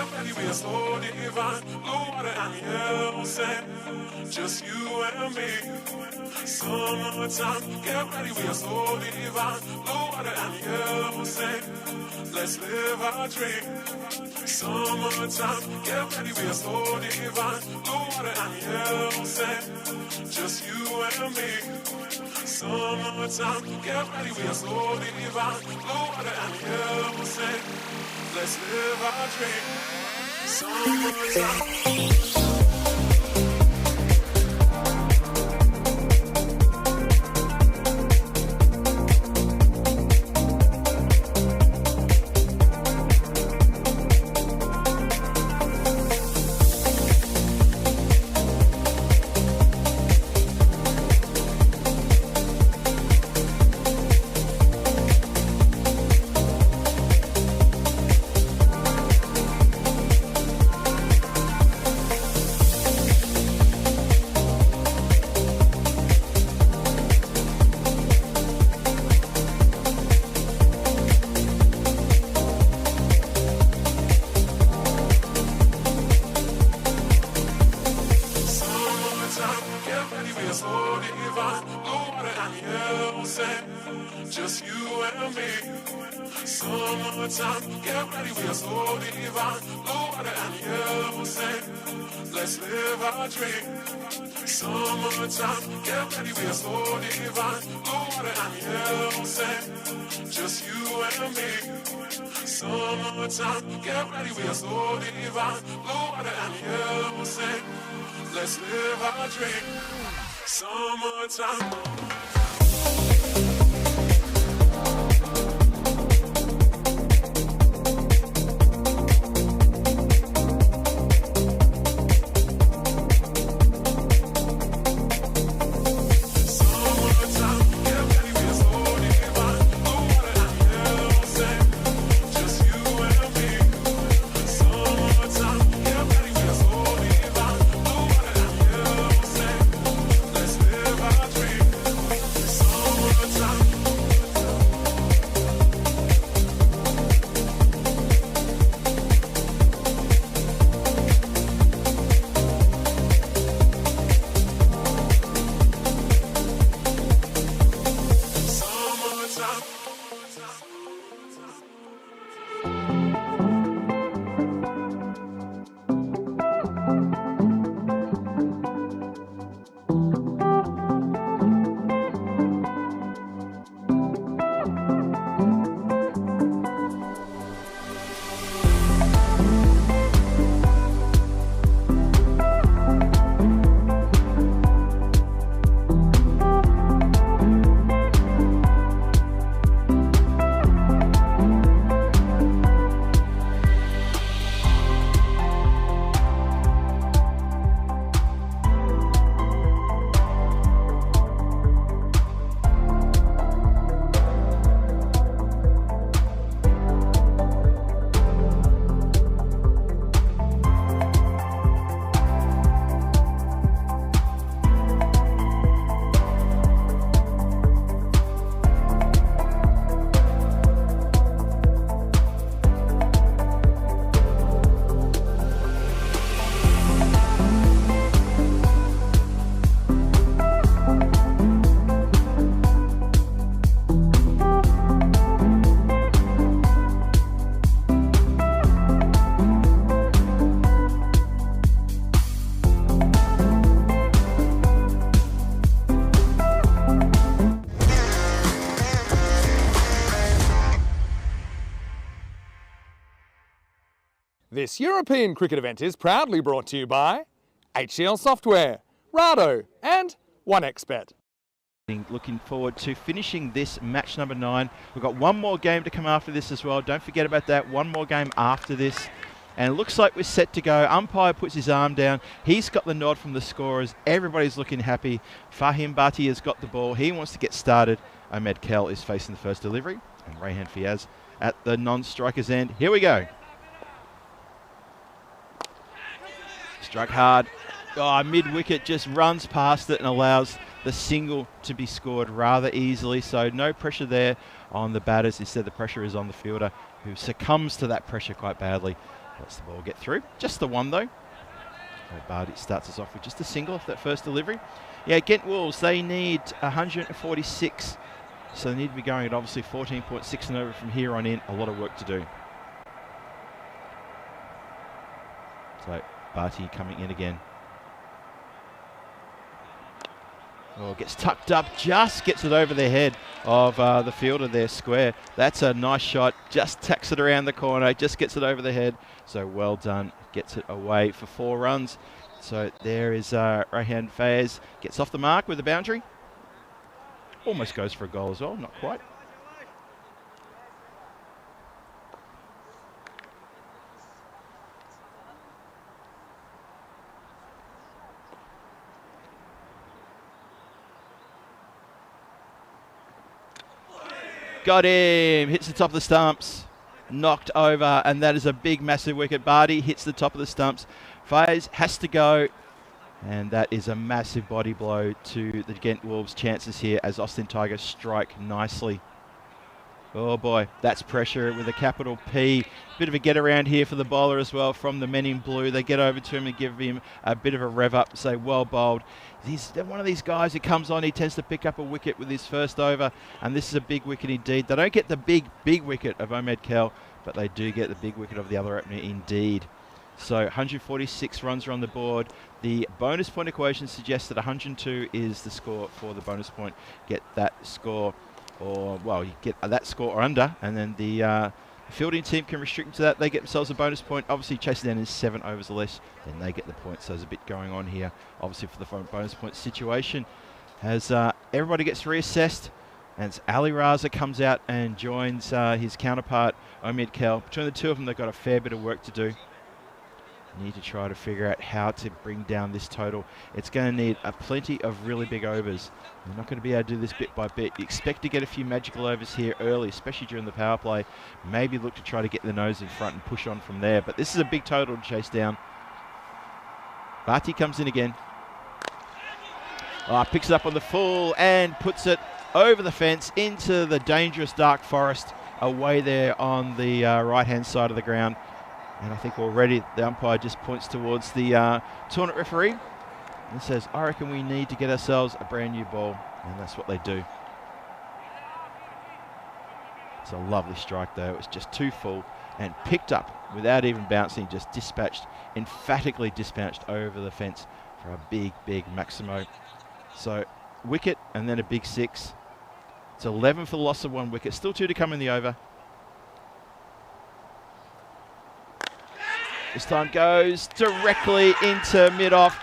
Speaker 1: get ready, we are so divine. Blue water and yellow sand, just you and me. Summertime, get ready, we are so divine. Blue water and yellow sand, let's live our dream. Summertime, get ready, we are so divine. Blue water and yellow sand, just you and me. Summertime, get ready, we are so divine. Blue water and yellow sand, let's live our dream. Summertime. Just you and me. Summertime, get ready, we are so divine. Blue water and yellow sand, let's live our dream. Summertime, get ready, we are so divine. Blue water and yellow sand, just you and me. Summertime, get ready, we are so divine. Blue water and yellow sand, let's live our dream. Summertime.
Speaker 2: This European cricket event is proudly brought to you by HCL Software, Rado and 1xBet.
Speaker 6: Looking forward to finishing this match number 9. We've got one more game to come after this as well. Don't forget about that. One more game after this. And it looks like we're set to go. Umpire puts his arm down. He's got the nod from the scorers. Everybody's looking happy. Fahim Bhatti has got the ball. He wants to get started. Ahmed Kell is facing the first delivery. And Rayhan Fiaz at the non-striker's end. Here we go. Struck hard. Oh, mid-wicket, just runs past it and allows the single to be scored rather easily. So no pressure there on the batters. Instead, the pressure is on the fielder, who succumbs to that pressure quite badly Lets the ball get through. Just the one, though. Barty starts us off with just a single off that first delivery. Yeah, Ghent Wolves, they need 146. So they need to be going at obviously 14.6 and over from here on in. A lot of work to do. So Barty coming in again. Oh, gets tucked up, just gets it over the head of the fielder there, square. That's a nice shot, just tacks it around the corner, just gets it over the head. So well done, gets it away for 4 runs. So there is Rayhan Fayez, gets off the mark with the boundary. Almost goes for a goal as well, not quite. Got him, hits the top of the stumps, knocked over, and that is a big, massive wicket. Barty hits the top of the stumps. Fayez has to go, and that is a massive body blow to the Ghent Wolves' chances here as Austin Tigers strike nicely. Oh boy, that's pressure with a capital P. Bit of a get around here for the bowler as well from the men in blue. They get over to him and give him a bit of a rev up, say well bowled. He's one of these guys who comes on, he tends to pick up a wicket with his first over, and this is a big wicket indeed. They don't get the big wicket of Ahmed Kell, but they do get the big wicket of the other opener indeed. So 146 runs are on the board. The bonus point equation suggests that 102 is the score for the bonus point. Get that score, or well, you get that score or under, and then the fielding team can restrict to that. They get themselves a bonus point. Obviously, chasing down is 7 overs or less, then they get the points. So there's a bit going on here, obviously, for the bonus point situation. As everybody gets reassessed, and it's Ali Raza comes out and joins his counterpart, Omid Kell. Between the two of them, they've got a fair bit of work to do. Need to try to figure out how to bring down this total. It's going to need plenty of really big overs. They're not going to be able to do this bit by bit. You expect to get a few magical overs here early, especially during the power play. Maybe look to try to get the nose in front and push on from there. But this is a big total to chase down. Barty comes in again. Picks it up on the full and puts it over the fence into the dangerous dark forest away there on the right-hand side of the ground. And I think already the umpire just points towards the tournament referee and says, I reckon we need to get ourselves a brand new ball. And that's what they do. It's a lovely strike though. It was just too full and picked up without even bouncing, just dispatched, emphatically dispatched over the fence for a big, big Maximo. So wicket and then a big 6. It's 11 for the loss of 1 wicket. Still 2 to come in the over. This time goes directly into mid-off.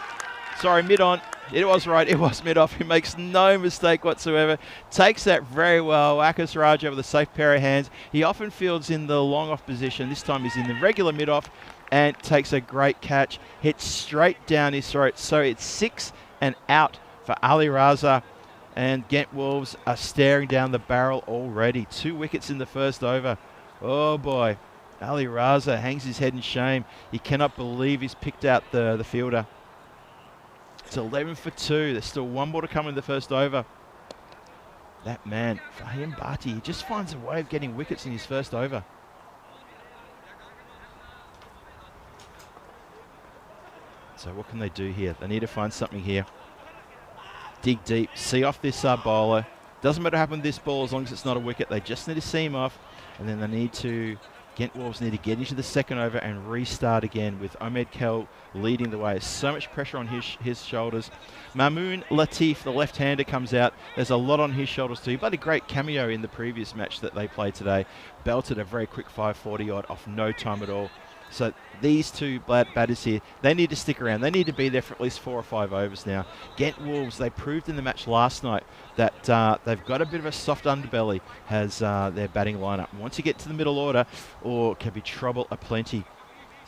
Speaker 6: Sorry, mid-on. It was right. It was mid-off. He makes no mistake whatsoever. Takes that very well. Akas Raja with a safe pair of hands. He often fields in the long-off position. This time he's in the regular mid-off and takes a great catch. Hits straight down his throat. So it's 6 and out for Ali Raza. And Ghent Wolves are staring down the barrel already. 2 wickets in the first over. Oh, boy. Ali Raza hangs his head in shame. He cannot believe he's picked out the fielder. It's 11 for 2. There's still 1 more to come in the first over. That man, Fahim Barty, he just finds a way of getting wickets in his first over. So what can they do here? They need to find something here. Dig deep, see off this bowler. Doesn't matter what happens with this ball as long as it's not a wicket. They just need to see him off, and then they need to... Ghent Wolves need to get into the second over and restart again with Ahmed Kell leading the way. So much pressure on his shoulders. Mamoon Latif, the left-hander, comes out. There's a lot on his shoulders too. He played a great cameo in the previous match that they played today. Belted a very quick 540 odd off no time at all. So these two batters here, they need to stick around. They need to be there for at least 4 or 5 overs now. Ghent Wolves, they proved in the match last night that they've got a bit of a soft underbelly as their batting lineup. Once you get to the middle order, or can be trouble aplenty.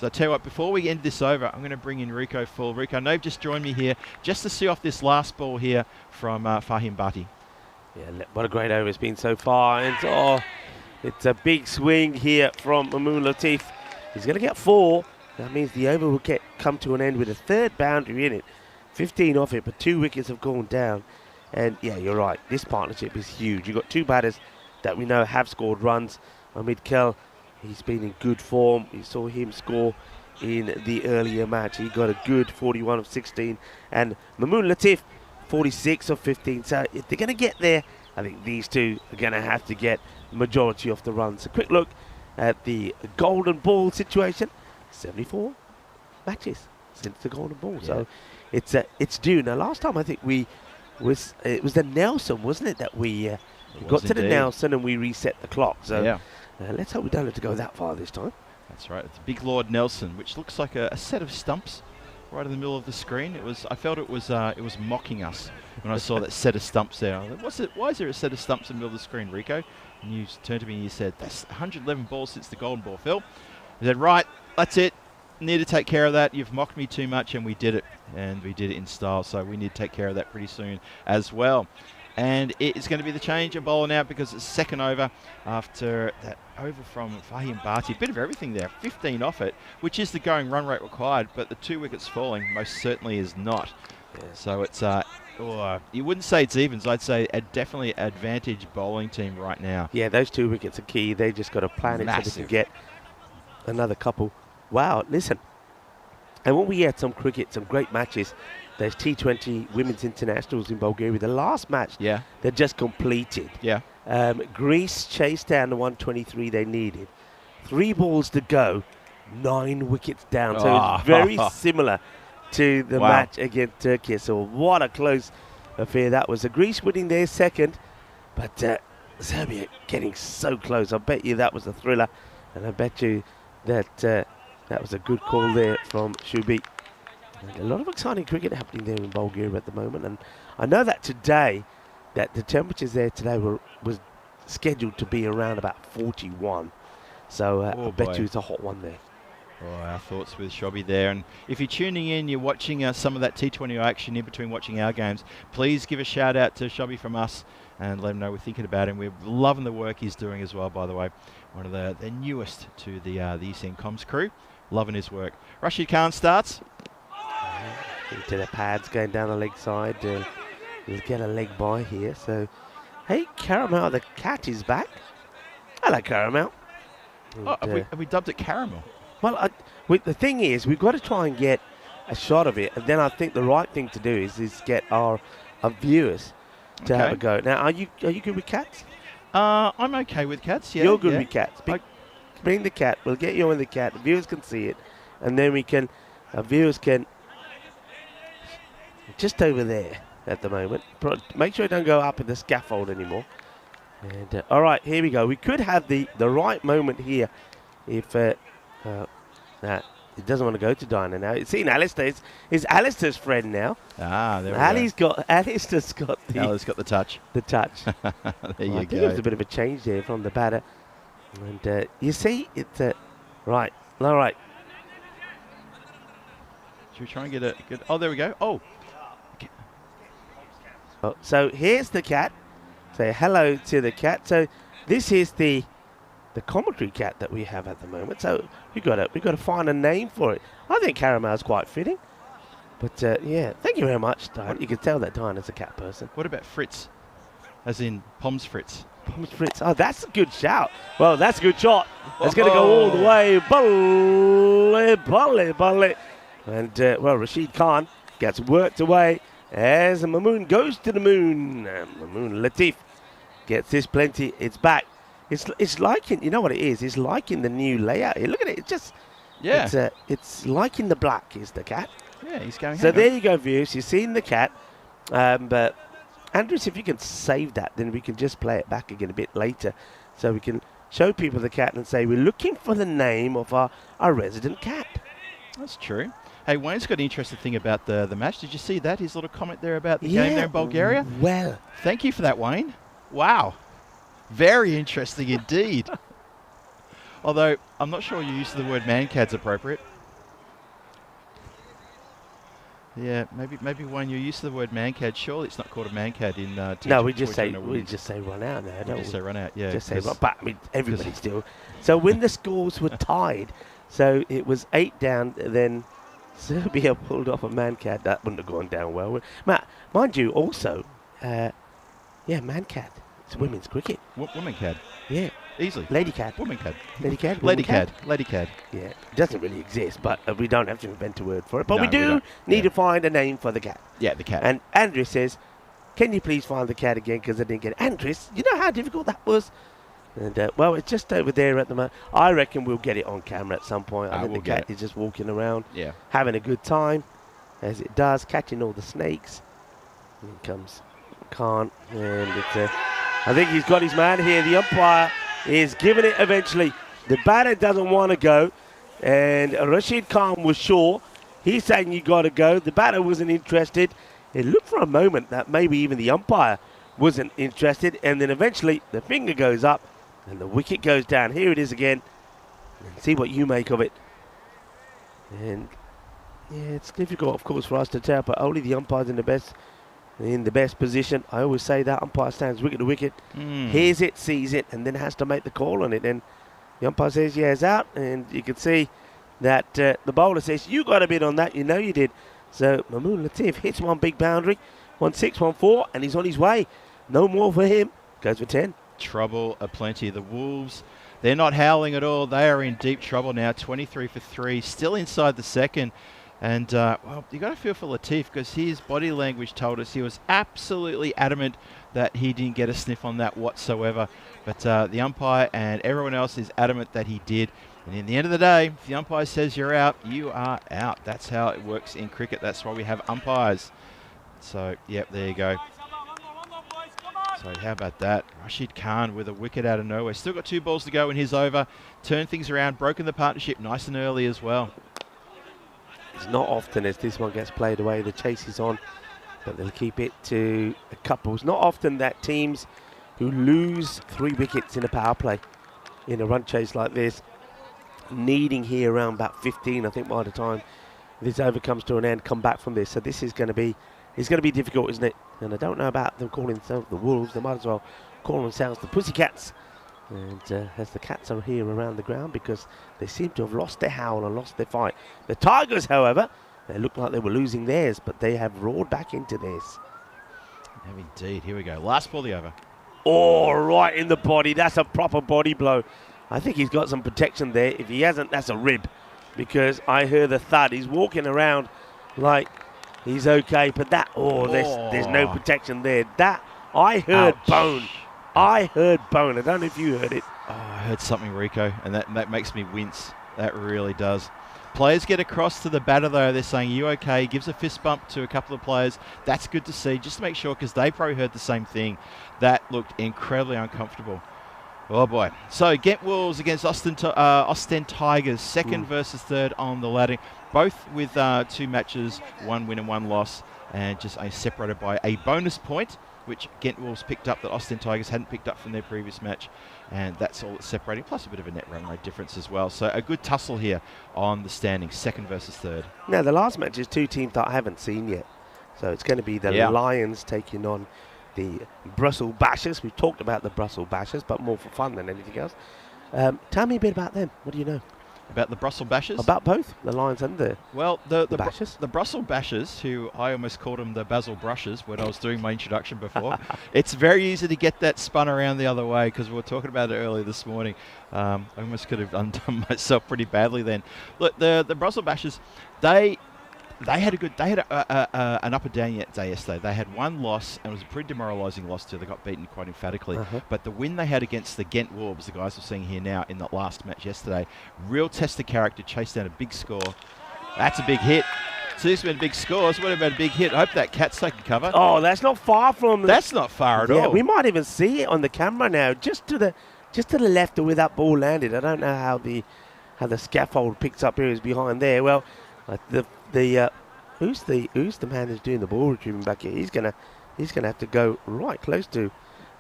Speaker 6: So I tell you what, before we end this over, I'm going to bring in Rico full. Rico, I know you've just joined me here just to see off this last ball here from Fahim Barty.
Speaker 5: Yeah, what a great over it's been so far. And it's a big swing here from Mamoon Latif. He's going to get 4. That means the over will come to an end with a 3rd boundary in it. 15 off it, but 2 wickets have gone down. And yeah, you're right. This partnership is huge. You've got 2 batters that we know have scored runs. Ahmed Kell, He's been in good form. You saw him score in the earlier match. He got a good 41 of 16. And Mamoun Latif, 46 of 15. So if they're going to get there, I think these two are going to have to get majority of the runs. A quick look at the golden ball situation. 74 matches since the golden ball.
Speaker 6: Yeah.
Speaker 5: So it's due. Now, last time I think it was the Nelson, wasn't it, that we got to the Nelson and we reset the clock. So
Speaker 6: Yeah.
Speaker 5: let's hope we don't have to go that far this time.
Speaker 6: That's right. It's Big Lord Nelson, which looks like a set of stumps right in the middle of the screen. I felt it was mocking us when I saw that set of stumps there. I thought, why is there a set of stumps in the middle of the screen, Rico? And you turned to me and you said, that's 111 balls since the golden ball, Phil. I said, right, that's it. Need to take care of that. You've mocked me too much, and we did it. And we did it in style, so we need to take care of that pretty soon as well. And it is going to be the change of bowler now because it's second over after that over from Fahim Bhatti. Bit of everything there, 15 off it, which is the going run rate required, but the 2 wickets falling most certainly is not. Yeah. So it's, you wouldn't say it's evens, I'd say a definitely advantage bowling team right now.
Speaker 5: Yeah, those 2 wickets are key. They just got to plan it so they can get another couple. Wow, listen. And when we had some cricket, some great matches, there's T20 Women's Internationals in Bulgaria. The last match, they just completed.
Speaker 6: Yeah.
Speaker 5: Greece chased down the 123 they needed. 3 balls to go, 9 wickets down. So it's very similar to the match against Turkey. So what a close affair that was. Greece winning their second, but Serbia getting so close. I bet you that was a thriller, and I bet you that that was a good call there from Shubi. And a lot of exciting cricket happening there in Bulgaria at the moment, and I know that today, that the temperatures there today was scheduled to be around about 41. So I bet you it's a hot one there.
Speaker 6: Oh, our thoughts with Shobby there. And if you're tuning in, you're watching some of that T20 action in between watching our games, please give a shout out to Shobby from us and let him know we're thinking about him. We're loving the work he's doing as well, by the way. One of the newest to the ECN Comms crew. Loving his work. Rashid Khan starts.
Speaker 5: Into the pads, going down the leg side. He'll get a leg by here. So, hey, Caramel, the cat is back. Hello, Caramel.
Speaker 6: Oh, have we dubbed it Caramel?
Speaker 5: Well, the thing is, we've got to try and get a shot of it. And then I think the right thing to do is get our viewers to have a go. Now, are you good with cats?
Speaker 6: I'm okay with cats, yeah.
Speaker 5: You're good with cats. Bring the cat. We'll get you on the cat. The viewers can see it. And then viewers can, just over there at the moment. Make sure you don't go up in the scaffold anymore. And all right, here we go. We could have the right moment here if it doesn't want to go to Dinah now. It's seen Alistair. It's Alistair's friend now.
Speaker 6: Ah, there we
Speaker 5: go. Alistair's got the
Speaker 6: touch.
Speaker 5: The touch.
Speaker 6: There you go.
Speaker 5: I think it was a bit of a change there from the batter. And you see, it's right. All right.
Speaker 6: Should we try and get a good... Oh, there we go. Oh. Okay.
Speaker 5: So here's the cat. Say hello to the cat. So this is the commentary cat that we have at the moment. So we got to find a name for it. I think Caramel's quite fitting. But yeah, thank you very much, Diane. You can tell that Diana's a cat person.
Speaker 6: What about Fritz? As in Poms Fritz.
Speaker 5: Poms Fritz. Oh, that's a good shout. Well, that's a good shot. It's going to go all the way. Bully. And, well, Rashid Khan gets worked away as Mamoun goes to the moon. Mamoun Latif gets this plenty. It's back. It's liking, you know what it is? It's liking the new layout here. Look at it. It's just, it's liking the black is the cat.
Speaker 6: Yeah, he's going.
Speaker 5: So there you go, viewers. You've seen the cat. But, Andrews, if you can save that, then we can just play it back again a bit later. So we can show people the cat and say, we're looking for the name of our resident cat.
Speaker 6: That's true. Hey, Wayne's got an interesting thing about the match. Did you see that? His little comment there about the game there in Bulgaria?
Speaker 5: Well.
Speaker 6: Thank you for that, Wayne. Wow. Very interesting indeed. Although, I'm not sure your use of the word man-cad's appropriate. Yeah, maybe Wayne, your use of the word man-cad, surely it's not called a man-cad in
Speaker 5: no, we just say run out now, don't we?
Speaker 6: Just say run out, yeah.
Speaker 5: Just say run, but I mean, everybody still. So when the scores were tied, so it was 8 down, then Serbia pulled off a man-cad. That wouldn't have gone down well. Matt, mind you, also, man-cad. It's women's cricket.
Speaker 6: Women-cad?
Speaker 5: Yeah.
Speaker 6: Easily.
Speaker 5: Lady cat.
Speaker 6: Woman cad.
Speaker 5: Lady cat.
Speaker 6: Lady
Speaker 5: woman cat.
Speaker 6: cad. Lady cad.
Speaker 5: Yeah, it doesn't really exist, but we don't have to invent a word for it. But
Speaker 6: No,
Speaker 5: we
Speaker 6: we
Speaker 5: do
Speaker 6: don't.
Speaker 5: need
Speaker 6: Yeah.
Speaker 5: to find a name for the cat.
Speaker 6: Yeah, the cat.
Speaker 5: And Andres says, can you please find the cat again, because I didn't get it. Andres, you know how difficult that was? And, well, it's just over there at the moment. I reckon we'll get it on camera at some point. I think
Speaker 6: we'll
Speaker 5: the
Speaker 6: get
Speaker 5: cat is just walking around,
Speaker 6: Yeah.
Speaker 5: having a good time, as it does, catching all the snakes. And he comes, can't, and it's I think he's got his man here. The umpire is giving it eventually. The batter doesn't want to go, and Rashid Khan was sure. He's saying you got to go. The batter wasn't interested. It looked for a moment that maybe even the umpire wasn't interested, and then eventually the finger goes up and the wicket goes down. Here it is again. And see what you make of it. And yeah, it's difficult, of course, for us to tell, but only the umpire's in the best position. I always say that umpire stands wicket to wicket, hears it, sees it, and then has to make the call on it. And the umpire says, yeah, it's out, and you can see that the bowler says, you got a bit on that, you know you did. So Mamoon Latif hits one big boundary, 1-6, 1-4, and he's on his way. No more for him. Goes for 10.
Speaker 6: Trouble aplenty. The Wolves, they're not howling at all. They are in deep trouble now. 23 for 3, still inside the second. And, well, you got to feel for Latif, because his body language told us he was absolutely adamant that he didn't get a sniff on that whatsoever. But the umpire and everyone else is adamant that he did. And in the end of the day, if the umpire says you're out, you are out. That's how it works in cricket. That's why we have umpires. So, yep, there you go. So how about that? Rashid Khan with a wicket out of nowhere. Still got 2 balls to go in his over. Turned things around, broken the partnership nice and early as well.
Speaker 5: It's not often as this one gets played away. The chase is on, but they'll keep it to a couple. It's not often that teams who lose 3 wickets in a power play in a run chase like this, needing here around about 15, I think, by the time this over comes to an end, come back from this. So this is going to be, it's going to be difficult, isn't it? And I don't know about them calling themselves the Wolves. They might as well call themselves the Pussycats. And as the cats are here around the ground, because they seem to have lost their howl and lost their fight. The Tigers, however, they looked like they were losing theirs, but they have roared back into theirs.
Speaker 6: Oh, indeed. Here we go. Last ball, the over.
Speaker 5: Oh, right in the body. That's a proper body blow. I think he's got some protection there. If he hasn't, that's a rib, because I heard the thud. He's walking around like he's okay, but that, there's no protection there. That, I heard
Speaker 6: Ouch.
Speaker 5: bone. I heard bone. I don't know if you heard it.
Speaker 6: Oh, I heard something, Rico, and that makes me wince. That really does. Players get across to the batter, though. They're saying, you okay? He gives a fist bump to a couple of players. That's good to see, just to make sure, because they probably heard the same thing. That looked incredibly uncomfortable. Oh, boy. So, Ghent Wolves against Ostend Tigers, second versus third on the ladder. Both with 2 matches, 1 win and 1 loss, and just separated by a bonus point, which Ghent Wolves picked up that Ostend Tigers hadn't picked up from their previous match. And that's all that's separating, plus a bit of a net run rate difference as well. So a good tussle here on the standings, second versus third.
Speaker 5: Now, the last match is 2 teams that I haven't seen yet. So it's going to be the Lions taking on the Brussels Bashers. We've talked about the Brussels Bashers, but more for fun than anything else. Tell me a bit about them. What do you know?
Speaker 6: About the Brussels Bashers?
Speaker 5: About both, the Lions and the
Speaker 6: Bashers. The Brussels Bashers, who I almost called them the Basil Brushes when I was doing my introduction before. It's very easy to get that spun around the other way, because we were talking about it earlier this morning. I almost could have undone myself pretty badly then. Look, the Brussels Bashers, they had an up and down day yesterday. They had 1 loss, and it was a pretty demoralising loss too. They got beaten quite emphatically. But the win they had against the Ghent Wolves, the guys we're seeing here now in that last match yesterday, real test of character, chased down a big score. That's a big hit. So this has been big scores. What about a big hit? I hope that cat's taking cover.
Speaker 5: Oh, that's not far from.
Speaker 6: That's not far at all.
Speaker 5: We might even see it on the camera now, just to the left of where that ball landed. I don't know how the scaffold picks up here is behind there. Well, who's the man who's doing the ball retrieving back here? He's gonna have to go right close to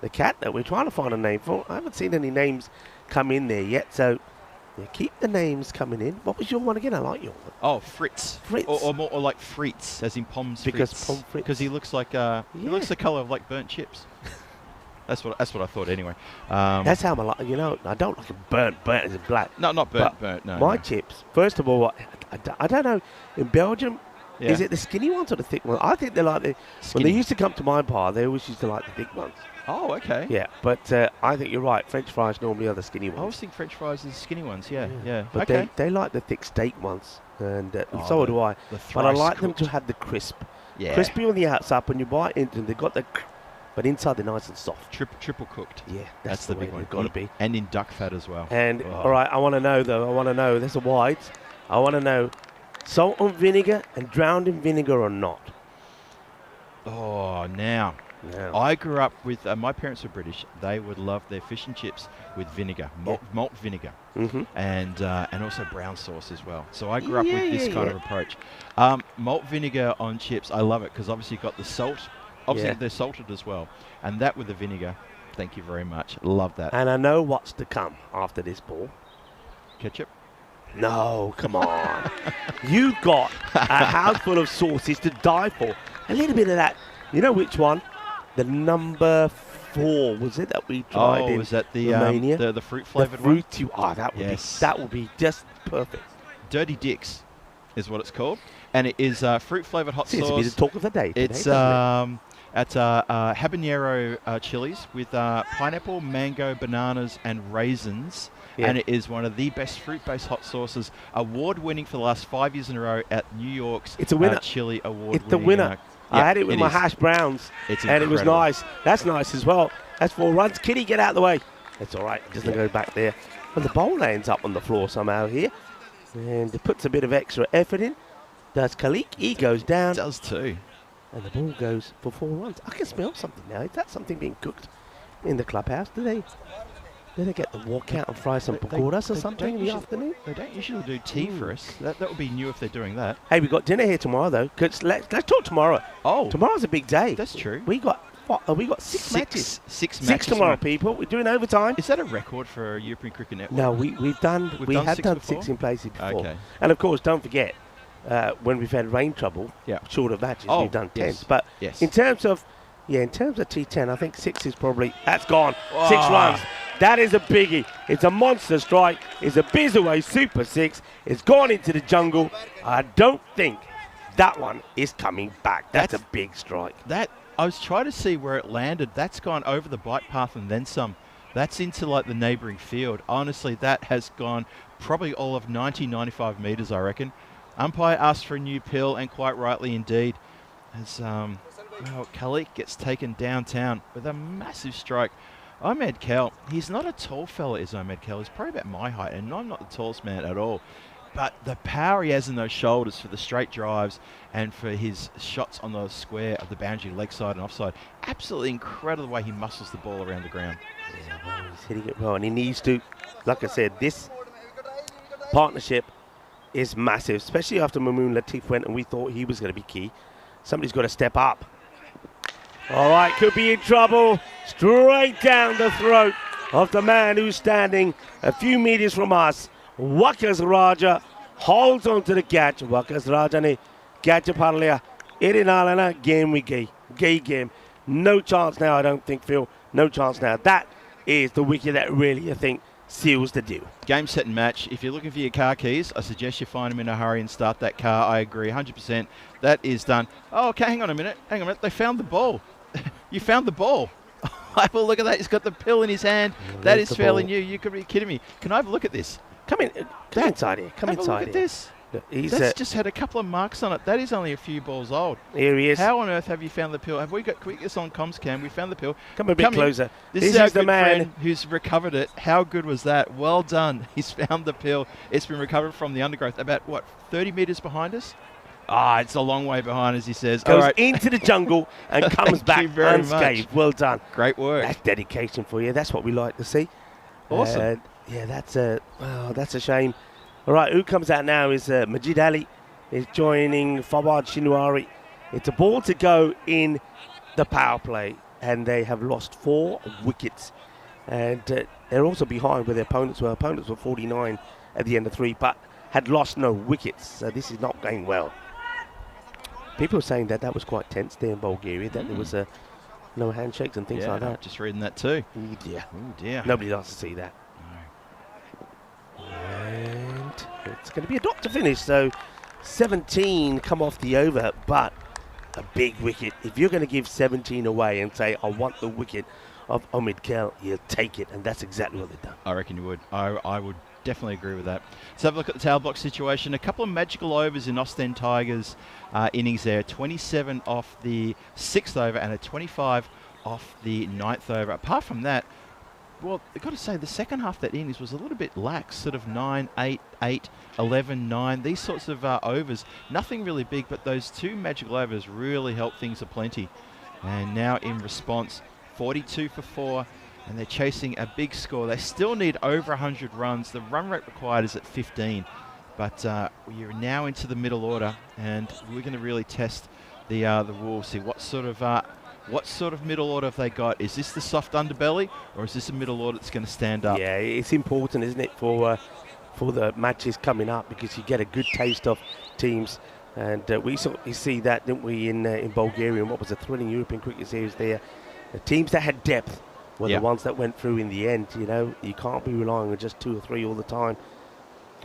Speaker 5: the cat that we're trying to find a name for. I haven't seen any names come in there yet, so yeah, keep the names coming in. What was your one again? I like your one.
Speaker 6: Oh, Fritz.
Speaker 5: Fritz.
Speaker 6: Or more like Fritz, as in Pommes
Speaker 5: because
Speaker 6: Fritz.
Speaker 5: Pommes Fritz.
Speaker 6: Because he looks like he looks the colour of like burnt chips. That's what I thought anyway.
Speaker 5: That's how I like. I don't like a burnt as in black.
Speaker 6: No, not burnt. No.
Speaker 5: My chips. First of all, I don't know. In Belgium,
Speaker 6: Yeah.
Speaker 5: Is it the skinny ones or the thick ones? I think they like the. When
Speaker 6: Skinny.
Speaker 5: they used to come to my bar, they always used to like the thick ones.
Speaker 6: Oh, okay.
Speaker 5: Yeah, but I think you're right. French fries normally are the skinny
Speaker 6: I always
Speaker 5: ones.
Speaker 6: think French fries are the skinny ones. Yeah.
Speaker 5: But
Speaker 6: Okay.
Speaker 5: they like the thick steak ones, and
Speaker 6: Oh,
Speaker 5: so do I.
Speaker 6: The
Speaker 5: But I
Speaker 6: thrice
Speaker 5: like them to
Speaker 6: cooked.
Speaker 5: have the crisp.
Speaker 6: Yeah.
Speaker 5: Crispy on the outside, when you bite into them, they've got the. But inside they're nice and soft.
Speaker 6: Triple cooked.
Speaker 5: Yeah,
Speaker 6: That's
Speaker 5: the
Speaker 6: the
Speaker 5: way
Speaker 6: big one.
Speaker 5: they've got to be.
Speaker 6: And in duck fat as well.
Speaker 5: And
Speaker 6: Oh.
Speaker 5: all right, I want to know though. I want to know. There's a white. I want to know, salt and vinegar and drowned in vinegar or not?
Speaker 6: Oh, now.
Speaker 5: No.
Speaker 6: I grew up with, my parents were British. They would love their fish and chips with vinegar, malt vinegar, and also brown sauce as well. So I grew up with this kind of approach. Malt vinegar on chips, I love it because obviously you've got the salt. Obviously they're salted as well. And that with the vinegar, thank you very much. Love that.
Speaker 5: And I know what's to come after this ball.
Speaker 6: Ketchup?
Speaker 5: No, come on. You got a house full of sauces to die for. A little bit of that. You know which one? The number 4 was it that we tried in
Speaker 6: was that the
Speaker 5: Romania?
Speaker 6: the fruit
Speaker 5: The
Speaker 6: flavored one?
Speaker 5: fruity. Oh, that would be just perfect.
Speaker 6: Dirty Dicks is what it's called, and it is fruit flavored hot
Speaker 5: Seems to be the
Speaker 6: sauce.
Speaker 5: talk of the day.
Speaker 6: It's habanero chilies with pineapple, mango, bananas, and raisins.
Speaker 5: Yeah.
Speaker 6: And it is one of the best fruit-based hot sauces, award-winning for the last 5 years in a row at New York's
Speaker 5: It's a winner.
Speaker 6: Chili Award.
Speaker 5: It's the winner. I had it with my
Speaker 6: is.
Speaker 5: hash browns,
Speaker 6: It's
Speaker 5: and it was
Speaker 6: incredible.
Speaker 5: nice. That's nice as well. That's 4 runs. Kitty, get out of the way. That's all right. It doesn't go back there. And the bowl ends up on the floor somehow here. And it puts a bit of extra effort in. Does Khalik. He goes down.
Speaker 6: It does too.
Speaker 5: And the ball goes for 4 runs. I can smell something now. Is that something being cooked in the clubhouse? Do they get to walk out and fry some pakoras or something in the afternoon?
Speaker 6: They don't usually do tea for us. That would be new if they're doing that.
Speaker 5: Hey, we got dinner here tomorrow though. 'Cause let's talk tomorrow.
Speaker 6: Oh,
Speaker 5: Tomorrow's a big day.
Speaker 6: that's true.
Speaker 5: We got we got 6 matches.
Speaker 6: Six
Speaker 5: 6
Speaker 6: matches
Speaker 5: tomorrow, people. We're doing overtime.
Speaker 6: Is that a record for European Cricket Network?
Speaker 5: No, we have done
Speaker 6: 6
Speaker 5: 6 in places before.
Speaker 6: Okay.
Speaker 5: And of course, don't forget when we've had rain trouble,
Speaker 6: Yeah.
Speaker 5: short of matches,
Speaker 6: Oh,
Speaker 5: we've done 10s.
Speaker 6: yes.
Speaker 5: But
Speaker 6: Yes.
Speaker 5: in terms of T10, I think 6 is probably that's gone.
Speaker 6: Ah.
Speaker 5: 6 runs. That is a biggie. It's a monster strike. It's a Bizaway Super 6. It's gone into the jungle. I don't think that one is coming back. That's a big strike.
Speaker 6: That I was trying to see where it landed. That's gone over the bike path and then some. That's into like the neighbouring field. Honestly, that has gone probably all of 90, 95 metres, I reckon. Umpire asked for a new pill, and quite rightly indeed. As Khalik gets taken downtown with a massive strike. Ahmed Kell, he's not a tall fella, is Ahmed Kell. He's probably about my height, and I'm not the tallest man at all. But the power he has in those shoulders for the straight drives and for his shots on the square of the boundary, leg side and offside, absolutely incredible the way he muscles the ball around the ground.
Speaker 5: Yeah, well, he's hitting it well, and he needs to. Like I said, this partnership is massive, especially after Mamoon Latif went and we thought he was going to be key. Somebody's got to step up. All right, could be in trouble. Straight down the throat of the man who's standing a few meters from us. Wakas Raja holds on to the catch. Wakas Raja ne catch par liya. Irinalana game we gay game. No chance now, I don't think, Phil. No chance now. That is the wicket that really, I think, seals the deal.
Speaker 6: Game, set and match. If you're looking for your car keys, I suggest you find them in a hurry and start that car. I agree 100%. That is done. Oh, okay, hang on a minute. They found the ball. You found the ball. Well, look at that. He's got the pill in his hand. That is fairly new. You could be kidding me. Can I have a look at this?
Speaker 5: Come inside here. Come
Speaker 6: Have
Speaker 5: inside
Speaker 6: a look at
Speaker 5: here.
Speaker 6: this.
Speaker 5: He's
Speaker 6: That's just had a couple of marks on it. That is only a few balls old.
Speaker 5: here he is.
Speaker 6: How on earth have you found the pill? Can we get this on comms cam? We found the pill.
Speaker 5: Come a bit closer.
Speaker 6: This is our
Speaker 5: the
Speaker 6: good
Speaker 5: man.
Speaker 6: friend who's recovered it. How good was that? Well done. He's found the pill. It's been recovered from the undergrowth. About, 30 metres behind us? It's a long way behind us, he says.
Speaker 5: Goes
Speaker 6: All right.
Speaker 5: into the jungle and comes
Speaker 6: Thank
Speaker 5: back
Speaker 6: you very
Speaker 5: unscathed.
Speaker 6: much.
Speaker 5: Well done.
Speaker 6: Great work.
Speaker 5: That's dedication for you. That's what we like to see.
Speaker 6: Awesome.
Speaker 5: Yeah, that's a shame. All right, who comes out now is Majid Ali. Is joining Fawad Shinwari. It's a ball to go in the power play, and they have lost 4 wickets. And they're also behind where their opponents were. Opponents were 49 at the end of 3, but had lost no wickets. So this is not going well. People are saying that was quite tense there in Bulgaria, that there was no handshakes and things like that.
Speaker 6: Just reading that too.
Speaker 5: Oh dear.
Speaker 6: Oh dear.
Speaker 5: Nobody likes to see that. And it's going to be a doctor finish, so 17 come off the over, but a big wicket. If you're going to give 17 away and say, I want the wicket of Omid Kell, you'll take it, and that's exactly what they've done.
Speaker 6: I reckon you would. I would definitely agree with that. Let's have a look at the tail block situation. A couple of magical overs in Ostend Tigers innings there. 27 off the 6th over and a 25 off the 9th over. Apart from that, well, I've got to say, the second half of that innings was a little bit lax, sort of 9, 8, 8, 11, 9, these sorts of overs. Nothing really big, but those two magical overs really helped things aplenty. And now in response, 42 for 4, and they're chasing a big score. They still need over 100 runs. The run rate required is at 15, but we're now into the middle order, and we're going to really test the Wolves. See what sort of middle order have they got? Is this the soft underbelly, or is this a middle order that's going to stand up?
Speaker 5: Yeah, it's important, isn't it, for the matches coming up, because you get a good taste of teams. And we see that, didn't we, in Bulgaria, and what was a thrilling European cricket series there. The teams that had depth were the ones that went through in the end. You know, you can't be relying on just 2 or 3 all the time.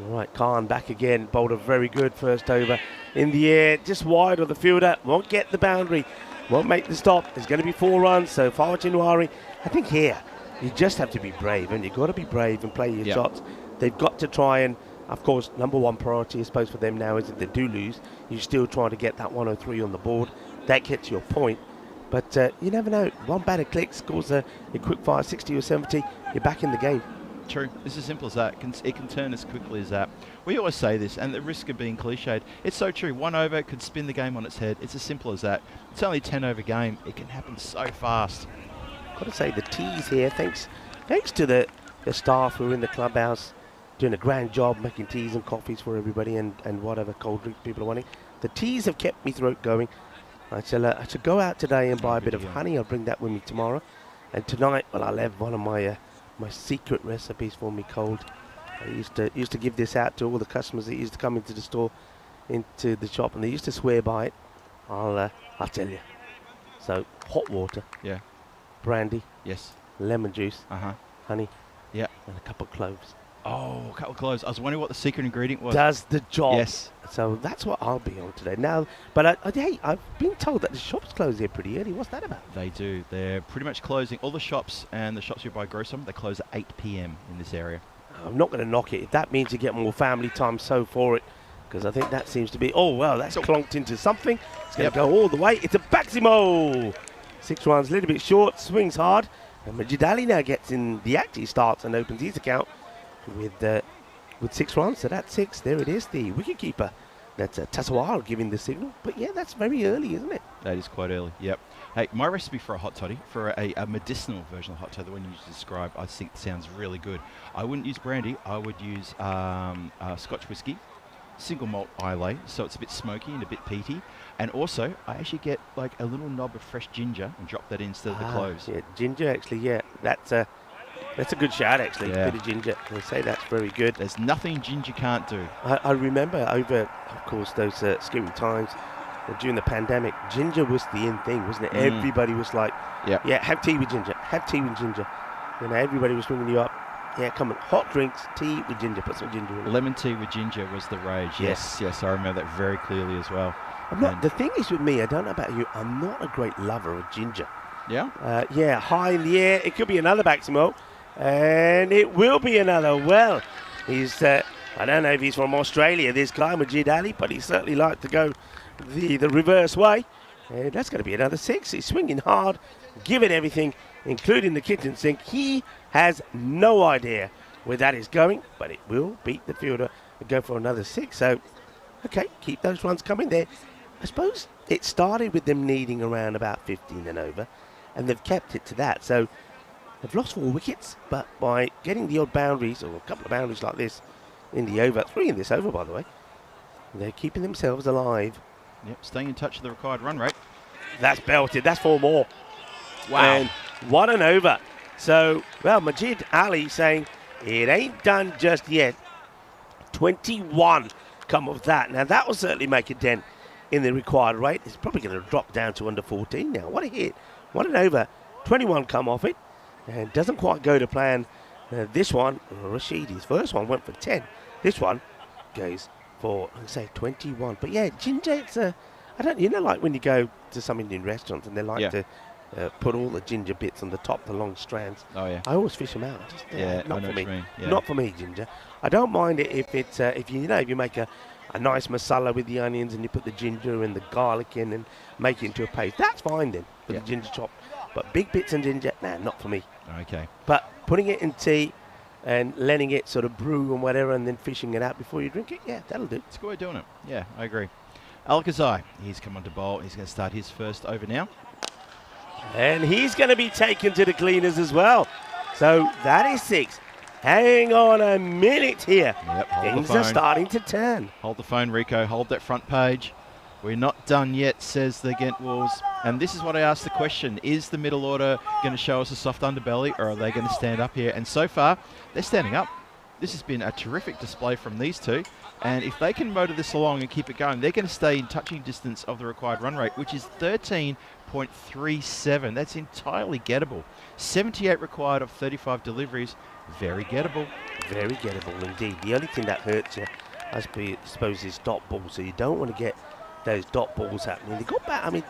Speaker 5: All right, Khan back again, bowled a very good first over. In the air, just wide of the fielder, won't get the boundary, won't make the stop. There's going to be 4 runs, so far January. I think here, you just have to be brave, and you've got to be brave and play your shots. They've got to try and, of course, number one priority, I suppose, for them now is if they do lose, you're still trying to get that 103 on the board. That gets your point. But you never know. One batter click, scores a quick fire, 60 or 70, you're back in the game.
Speaker 6: True. It's as simple as that. It can turn as quickly as that. We always say this, and the risk of being cliched, it's so true. 1 over could spin the game on its head. It's as simple as that. It's only a 10-over game. It can happen so fast.
Speaker 5: Got to say, the teas here, thanks to the staff who are in the clubhouse, doing a grand job making teas and coffees for everybody, and whatever cold drink people are wanting. The teas have kept me throat going. I shall go out today and buy a bit of honey. I'll bring that with me tomorrow. And tonight, well, I'll have one of my secret recipes for me cold. I used to give this out to all the customers that used to come into the store, into the shop, and they used to swear by it. I'll tell you. So hot water, brandy, lemon juice, honey, and a couple of cloves.
Speaker 6: Oh, a couple of cloves. I was wondering what the secret ingredient was.
Speaker 5: Does the job.
Speaker 6: Yes.
Speaker 5: So that's what I'll be on today. Now, but hey, I've been told that the shops close here pretty early. What's that about?
Speaker 6: They do. They're pretty much closing. All the shops and the shops you buy groceries from, they close at 8 p.m. in this area.
Speaker 5: I'm not going to knock it. If that means you get more family time, so for it. Because I think that seems to be... Oh, well, that's clonked into something. It's going to go all the way. It's a Baximo! 6 runs, a little bit short, swings hard. And Majid Ali now gets in the act. He starts and opens his account with 6 runs. So that's 6. There it is, the wicketkeeper. That's Tasawal giving the signal. But yeah, that's very early, isn't it?
Speaker 6: That is quite early, yep. Hey, my recipe for a hot toddy, for a medicinal version of hot toddy, the one you just described, I think sounds really good. I wouldn't use brandy. I would use Scotch whiskey, single malt Islay, so it's a bit smoky and a bit peaty. And also, I actually get like a little knob of fresh ginger and drop that in instead of the cloves. Yeah,
Speaker 5: ginger actually, that's a good shout actually, a bit of ginger. They say that's very good.
Speaker 6: There's nothing ginger can't do.
Speaker 5: I remember over, of course, those scary times during the pandemic, ginger was the in thing, wasn't it? Everybody was like, have tea with ginger, have tea with ginger. You know, everybody was ringing you up. Yeah, come on, hot drinks, tea with ginger, put some ginger in it.
Speaker 6: Lemon tea with ginger was the rage. Yes, I remember that very clearly as well.
Speaker 5: The thing is with me, I don't know about you, I'm not a great lover of ginger.
Speaker 6: Yeah?
Speaker 5: High in the air, it could be another Baximo, and it will be another. Well, he's, I don't know if he's from Australia, this guy, Majid Ali, but he certainly liked to go the reverse way. And that's going to be another 6. He's swinging hard, giving everything, including the kitchen sink. He has no idea where that is going, but it will beat the fielder and go for another 6. So, okay, keep those runs coming there. I suppose it started with them needing around about 15 and over, and they've kept it to that. So they've lost 4 wickets, but by getting the odd boundaries, or a couple of boundaries like this in the over, 3 in this over, by the way, they're keeping themselves alive.
Speaker 6: Yep, staying in touch with the required run rate.
Speaker 5: That's belted. That's 4 more.
Speaker 6: Wow.
Speaker 5: And 1 and over. So, well, Majid Ali saying it ain't done just yet. 21 come of that. Now, that will certainly make a dent in the required rate. It's probably going to drop down to under 14 now. What a hit. 1 and over. 21 come off it. And doesn't quite go to plan. This one, Rashidi's first one went for 10. This one goes for, I say 21. But yeah, ginger, it's a, I don't, like when you go to some Indian restaurants and they like to put all the ginger bits on the top, the long strands.
Speaker 6: Oh yeah.
Speaker 5: I always fish them out. Just,
Speaker 6: Yeah,
Speaker 5: not
Speaker 6: I know
Speaker 5: for
Speaker 6: what
Speaker 5: me.
Speaker 6: you mean. Yeah.
Speaker 5: Not for me, ginger. I don't mind it if it's if you make a nice masala with the onions and you put the ginger and the garlic in and make it into a paste. That's fine then with the ginger chop. But big bits of ginger, nah, not for me.
Speaker 6: Okay.
Speaker 5: But putting it in tea and letting it sort of brew and whatever and then fishing it out before you drink it, yeah, that'll do.
Speaker 6: It's a good way of doing it. Yeah, I agree. Al-Ghazai, he's come on to bowl. He's going to start his first over now.
Speaker 5: And he's going to be taken to the cleaners as well. So that is 6. Hang on a minute here.
Speaker 6: Yep, hold
Speaker 5: Things
Speaker 6: the phone.
Speaker 5: are starting to turn.
Speaker 6: Hold the phone, Rico. Hold that front page. We're not done yet, says the Ghent Wolves. And this is what I asked the question. Is the middle order going to show us a soft underbelly, or are they going to stand up here? And so far, they're standing up. This has been a terrific display from these two. And if they can motor this along and keep it going, they're going to stay in touching distance of the required run rate, which is 13.37. That's entirely gettable. 78 required of 35 deliveries. Very gettable. Very gettable indeed. The only thing that hurts you, I suppose, is dot balls. So you don't want to get those dot balls happening. They got back. I mean,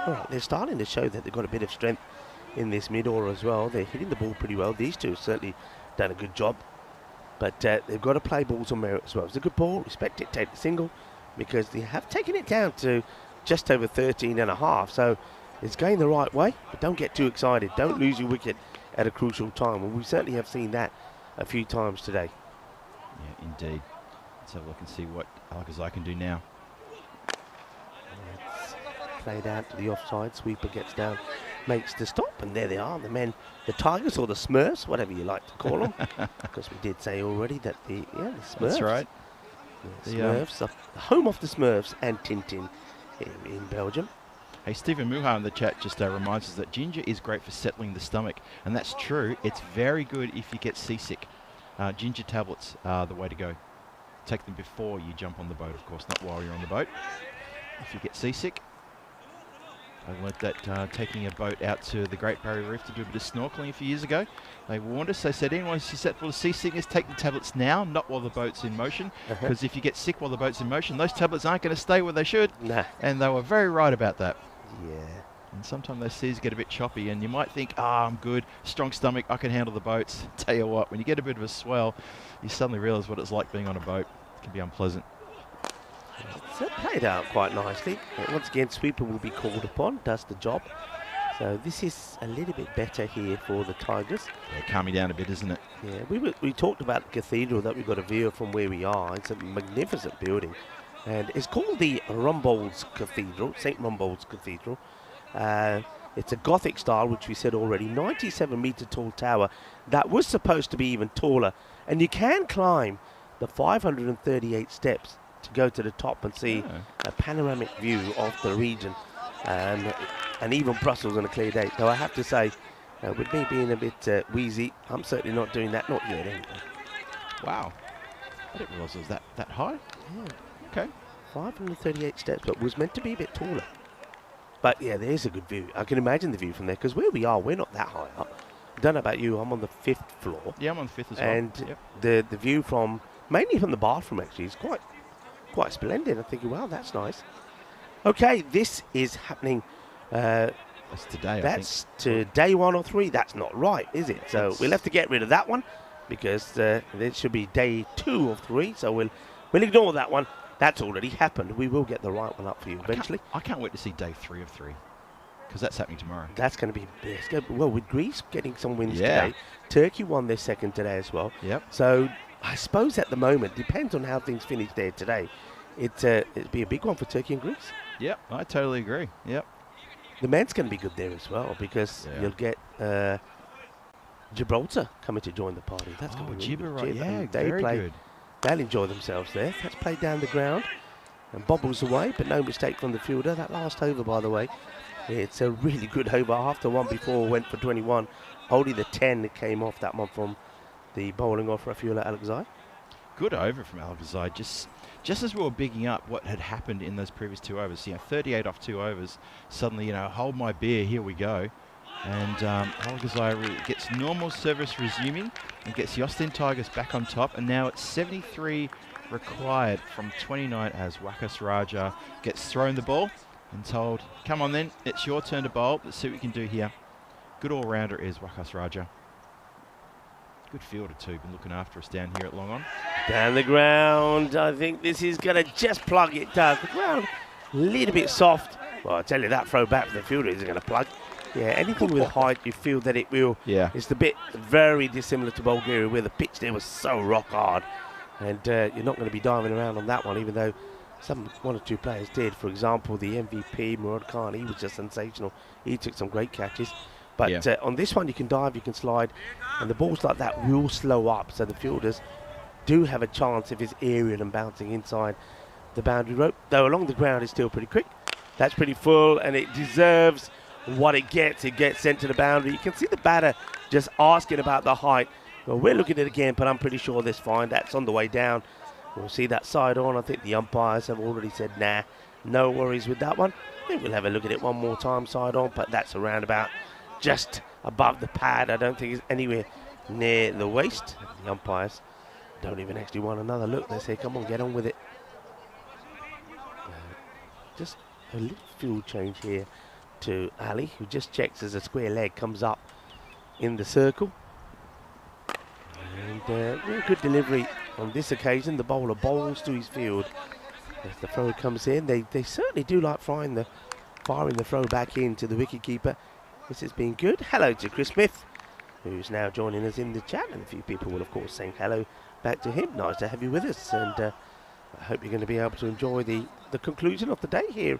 Speaker 6: all right, they're starting to show that they've got a bit of strength in this mid order as well. They're hitting the ball pretty well. These two have certainly done a good job. But they've got to play balls on merit as well. It's a good ball. Respect it. Take the single, because they have taken it down to just over 13.5. So it's going the right way. But don't get too excited. Don't lose your wicket at a crucial time. And we certainly have seen that a few times today. Yeah, indeed. Let's have a look and see what Al-Ghazai can do now.
Speaker 5: It's played out to the offside. Sweeper gets down, makes the stop, and there they are, the men, the Tigers or the Smurfs, whatever you like to call them, because we did say already that the Smurfs.
Speaker 6: That's right.
Speaker 5: The Smurfs, the home of the Smurfs and Tintin in Belgium.
Speaker 6: Hey, Stephen Muha in the chat just reminds us that ginger is great for settling the stomach, and that's true. It's very good if you get seasick. Ginger tablets are the way to go. Take them before you jump on the boat, of course, not while you're on the boat. If you get seasick, I learnt that taking a boat out to the Great Barrier Reef to do a bit of snorkeling a few years ago. They warned us, they said, anyone who's susceptible to seasickness, take the tablets now, not while the boat's in motion. Because if you get sick while the boat's in motion, those tablets aren't going to stay where they should.
Speaker 5: Nah.
Speaker 6: And they were very right about that.
Speaker 5: Yeah.
Speaker 6: And sometimes those seas get a bit choppy and you might think, I'm good, strong stomach, I can handle the boats. Tell you what, when you get a bit of a swell, you suddenly realise what it's like being on a boat. It can be unpleasant.
Speaker 5: So it played out quite nicely. Once again, sweeper will be called upon, does the job. So this is a little bit better here for the Tigers.
Speaker 6: Yeah, calm me down a bit, isn't it?
Speaker 5: Yeah, we talked about the cathedral that we've got a view from where we are. It's a magnificent building. And it's called the Rumbold's Cathedral, St. Rumbold's Cathedral. It's a Gothic style, which we said already, 97-metre tall tower that was supposed to be even taller. And you can climb the 538 steps to go to the top and see a panoramic view of the region and even Brussels on a clear day. So I have to say, with me being a bit wheezy, I'm certainly not doing that, not yet anyway.
Speaker 6: Wow. I didn't realise it was that high.
Speaker 5: Yeah.
Speaker 6: Okay.
Speaker 5: 538 steps, but was meant to be a bit taller. But yeah, there's a good view. I can imagine the view from there, because where we are, we're not that high up. I don't know about you, I'm on the 5th floor.
Speaker 6: Yeah, I'm on the 5th as well.
Speaker 5: And the view from, mainly from the bathroom actually, is quite splendid. I'm thinking, wow, that's nice. Okay, this is happening.
Speaker 6: That's today,
Speaker 5: That's to day 1 or 3. That's not right, is it? So we'll have to get rid of that one, because it should be day 2 or 3. So we'll ignore that one. That's already happened. We will get the right one up for you eventually.
Speaker 6: I can't wait to see day 3 of 3, because that's happening tomorrow.
Speaker 5: That's going to be best. Well, with Greece getting some wins today, Turkey won their second today as well.
Speaker 6: Yep.
Speaker 5: So I suppose at the moment, depends on how things finish there today. It'd be a big one for Turkey and Greece.
Speaker 6: Yep, I totally agree. Yep.
Speaker 5: The men's going to be good there as well, because you'll get Gibraltar coming to join the party. That's going to be
Speaker 6: Gibraltar,
Speaker 5: really
Speaker 6: yeah,
Speaker 5: very
Speaker 6: good.
Speaker 5: They'll enjoy themselves there. That's played down the ground and bobbles away, but no mistake from the fielder. That last over, by the way, it's a really good over. After one before went for 21. Only the 10 that came off that one from the bowling off Rafiullah Al-Ghazai.
Speaker 6: Good over from Al-Ghazai. Just as we were bigging up what had happened in those previous 2 overs, 38 off 2 overs, suddenly, hold my beer, here we go. And Al-Ghazai gets normal service resuming and gets the Austin Tigers back on top. And now it's 73 required from 29 as Wakas Raja gets thrown the ball and told, come on then, it's your turn to bowl. Let's see what you can do here. Good all-rounder is Wakas Raja. Good fielder too, been looking after us down here at Long On.
Speaker 5: Down the ground, I think this is going to just plug. It does. The ground a little bit soft. Well, I tell you, that throw back from the fielder isn't going to plug. Yeah, anything with height, you feel that it will.
Speaker 6: Yeah.
Speaker 5: It's the bit very dissimilar to Bulgaria, where the pitch there was so rock hard. And you're not going to be diving around on that one, even though one or two players did. For example, the MVP, Murad Khan, he was just sensational. He took some great catches. But on this one, you can dive, you can slide, and the balls like that will slow up. So the fielders do have a chance if it's aerial and bouncing inside the boundary rope. Though along the ground, it's still pretty quick. That's pretty full, and it deserves what it gets. It gets sent to the boundary. You can see the batter just asking about the height. Well, we're looking at it again, but I'm pretty sure that's fine. That's on the way down. We'll see that side on. I think the umpires have already said, nah, no worries with that one. I think we'll have a look at it one more time, side on, but that's around about just above the pad. I don't think it's anywhere near the waist. The umpires don't even actually want another look. They say, come on, get on with it. Just a little field change here to Ali, who just checks as a square leg comes up in the circle. And real good delivery on this occasion. The bowler bowls to his field as the throw comes in. They certainly do like firing the throw back into the wicketkeeper. This has been good. Hello to Chris Smith, who's now joining us in the chat, and a few people will of course saying hello back to him. Nice to have you with us, and I hope you're going to be able to enjoy the conclusion of the day here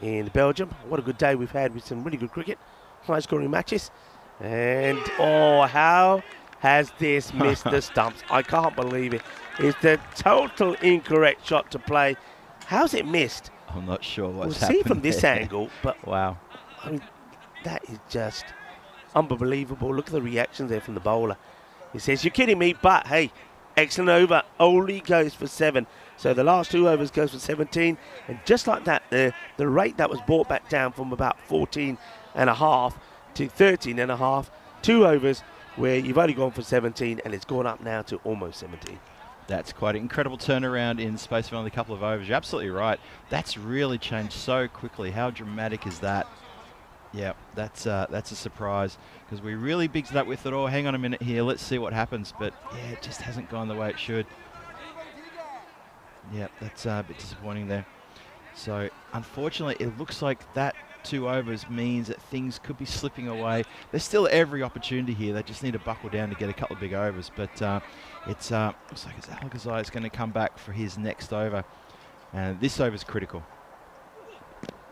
Speaker 5: in Belgium. What a good day we've had with some really good cricket, high scoring matches, and oh, how has this missed the stumps? I can't believe it. It's the total incorrect shot to play. How's it missed?
Speaker 6: I'm not sure what's
Speaker 5: we'll
Speaker 6: happened
Speaker 5: see from this
Speaker 6: there.
Speaker 5: angle, but
Speaker 6: Wow.
Speaker 5: I mean, that is just unbelievable. Look at the reactions there from the bowler. He says, you're kidding me, but hey, excellent over, only goes for 7. So the last 2 overs goes for 17, and just like that, the rate that was brought back down from about 14.5 to 13.5, 2 overs where you've only gone for 17, and it's gone up now to almost 17.
Speaker 6: That's quite an incredible turnaround in the space of only a couple of overs. You're absolutely right. That's really changed so quickly. How dramatic is that? Yeah, that's a surprise, because we really bigged it up with it. Oh, hang on a minute here, let's see what happens. But yeah, it just hasn't gone the way it should. Yeah, that's a bit disappointing there. So unfortunately, it looks like that 2 overs means that things could be slipping away. There's still every opportunity here. They just need to buckle down to get a couple of big overs. But it's looks like it's Al-Ghazai is going to come back for his next over, and this over is critical.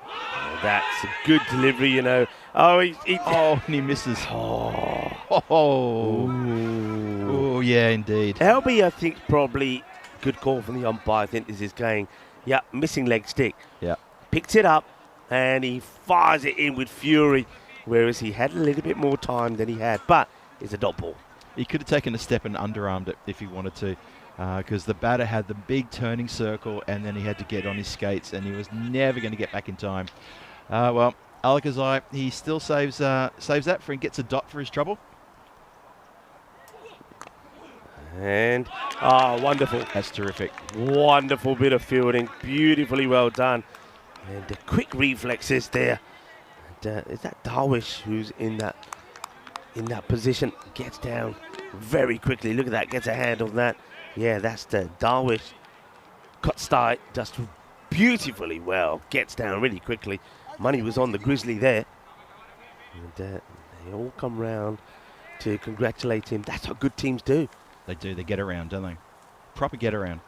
Speaker 5: Oh, that's a good delivery, you know. Oh,
Speaker 6: and he misses. Oh, yeah, indeed.
Speaker 5: LB, I think, probably good call from the umpire. I think this is going, yeah, missing leg stick.
Speaker 6: Yeah.
Speaker 5: Picks it up, and he fires it in with fury, whereas he had a little bit more time than he had. But it's a dot ball.
Speaker 6: He could have taken a step and underarmed it if he wanted to, because the batter had the big turning circle, and then he had to get on his skates, and he was never going to get back in time. Well, Al-Ghazai, he still saves that for and gets a dot for his trouble.
Speaker 5: And, oh, wonderful.
Speaker 6: That's terrific.
Speaker 5: Wonderful bit of fielding. Beautifully well done. And the quick reflexes there. And, is that Darwish who's in that position? Gets down very quickly. Look at that. Gets a hand on that. Yeah, that's the Darwish. Kotstai does beautifully well. Gets down really quickly. Money was on the Grizzly there. And they all come round to congratulate him. That's what good teams do.
Speaker 6: They do. They get around, don't they? Proper get around.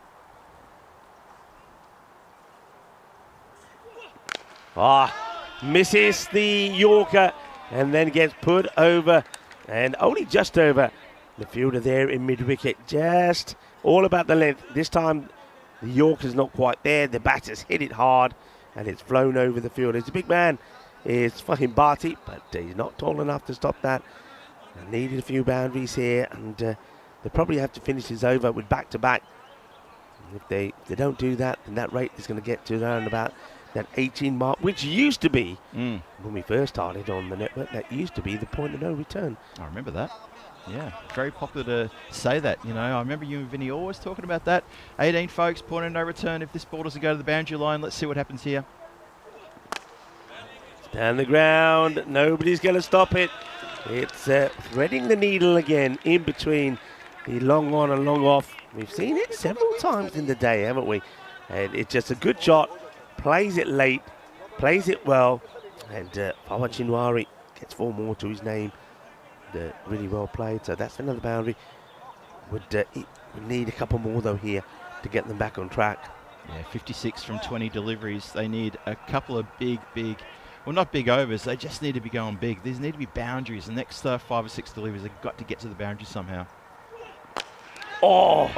Speaker 5: Misses the Yorker and then gets put over, and only just over the fielder there in mid-wicket. Just all about the length. This time the Yorker's not quite there. The batter's hit it hard and it's flown over the field. It's a big man. It's Fahim Bhatti, but he's not tall enough to stop that. Needed a few boundaries here, and they probably have to finish his over with back-to-back. If they don't do that, then that rate is going to get to around about that 18 mark, which used to be, when we first started on the network, that used to be the point of no return.
Speaker 6: I remember that. Yeah, very popular to say that. You know, I remember you and Vinny always talking about that. 18 folks, point of no return. If this ball doesn't go to the boundary line, let's see what happens here.
Speaker 5: Down the ground, nobody's going to stop it. It's threading the needle again in between the long on and long off. We've seen it several times in the day, haven't we? And it's just a good shot, plays it late, plays it well, and Fawa Chinwari gets 4 more to his name. Really well played, so that's another boundary. Would need a couple more though here to get them back on track.
Speaker 6: Yeah, 56 from 20 deliveries. They need a couple of big, well, not big overs. They just need to be going big. These need to be boundaries. The next 5 or 6 deliveries, they've got to get to the boundary somehow.
Speaker 5: Oh,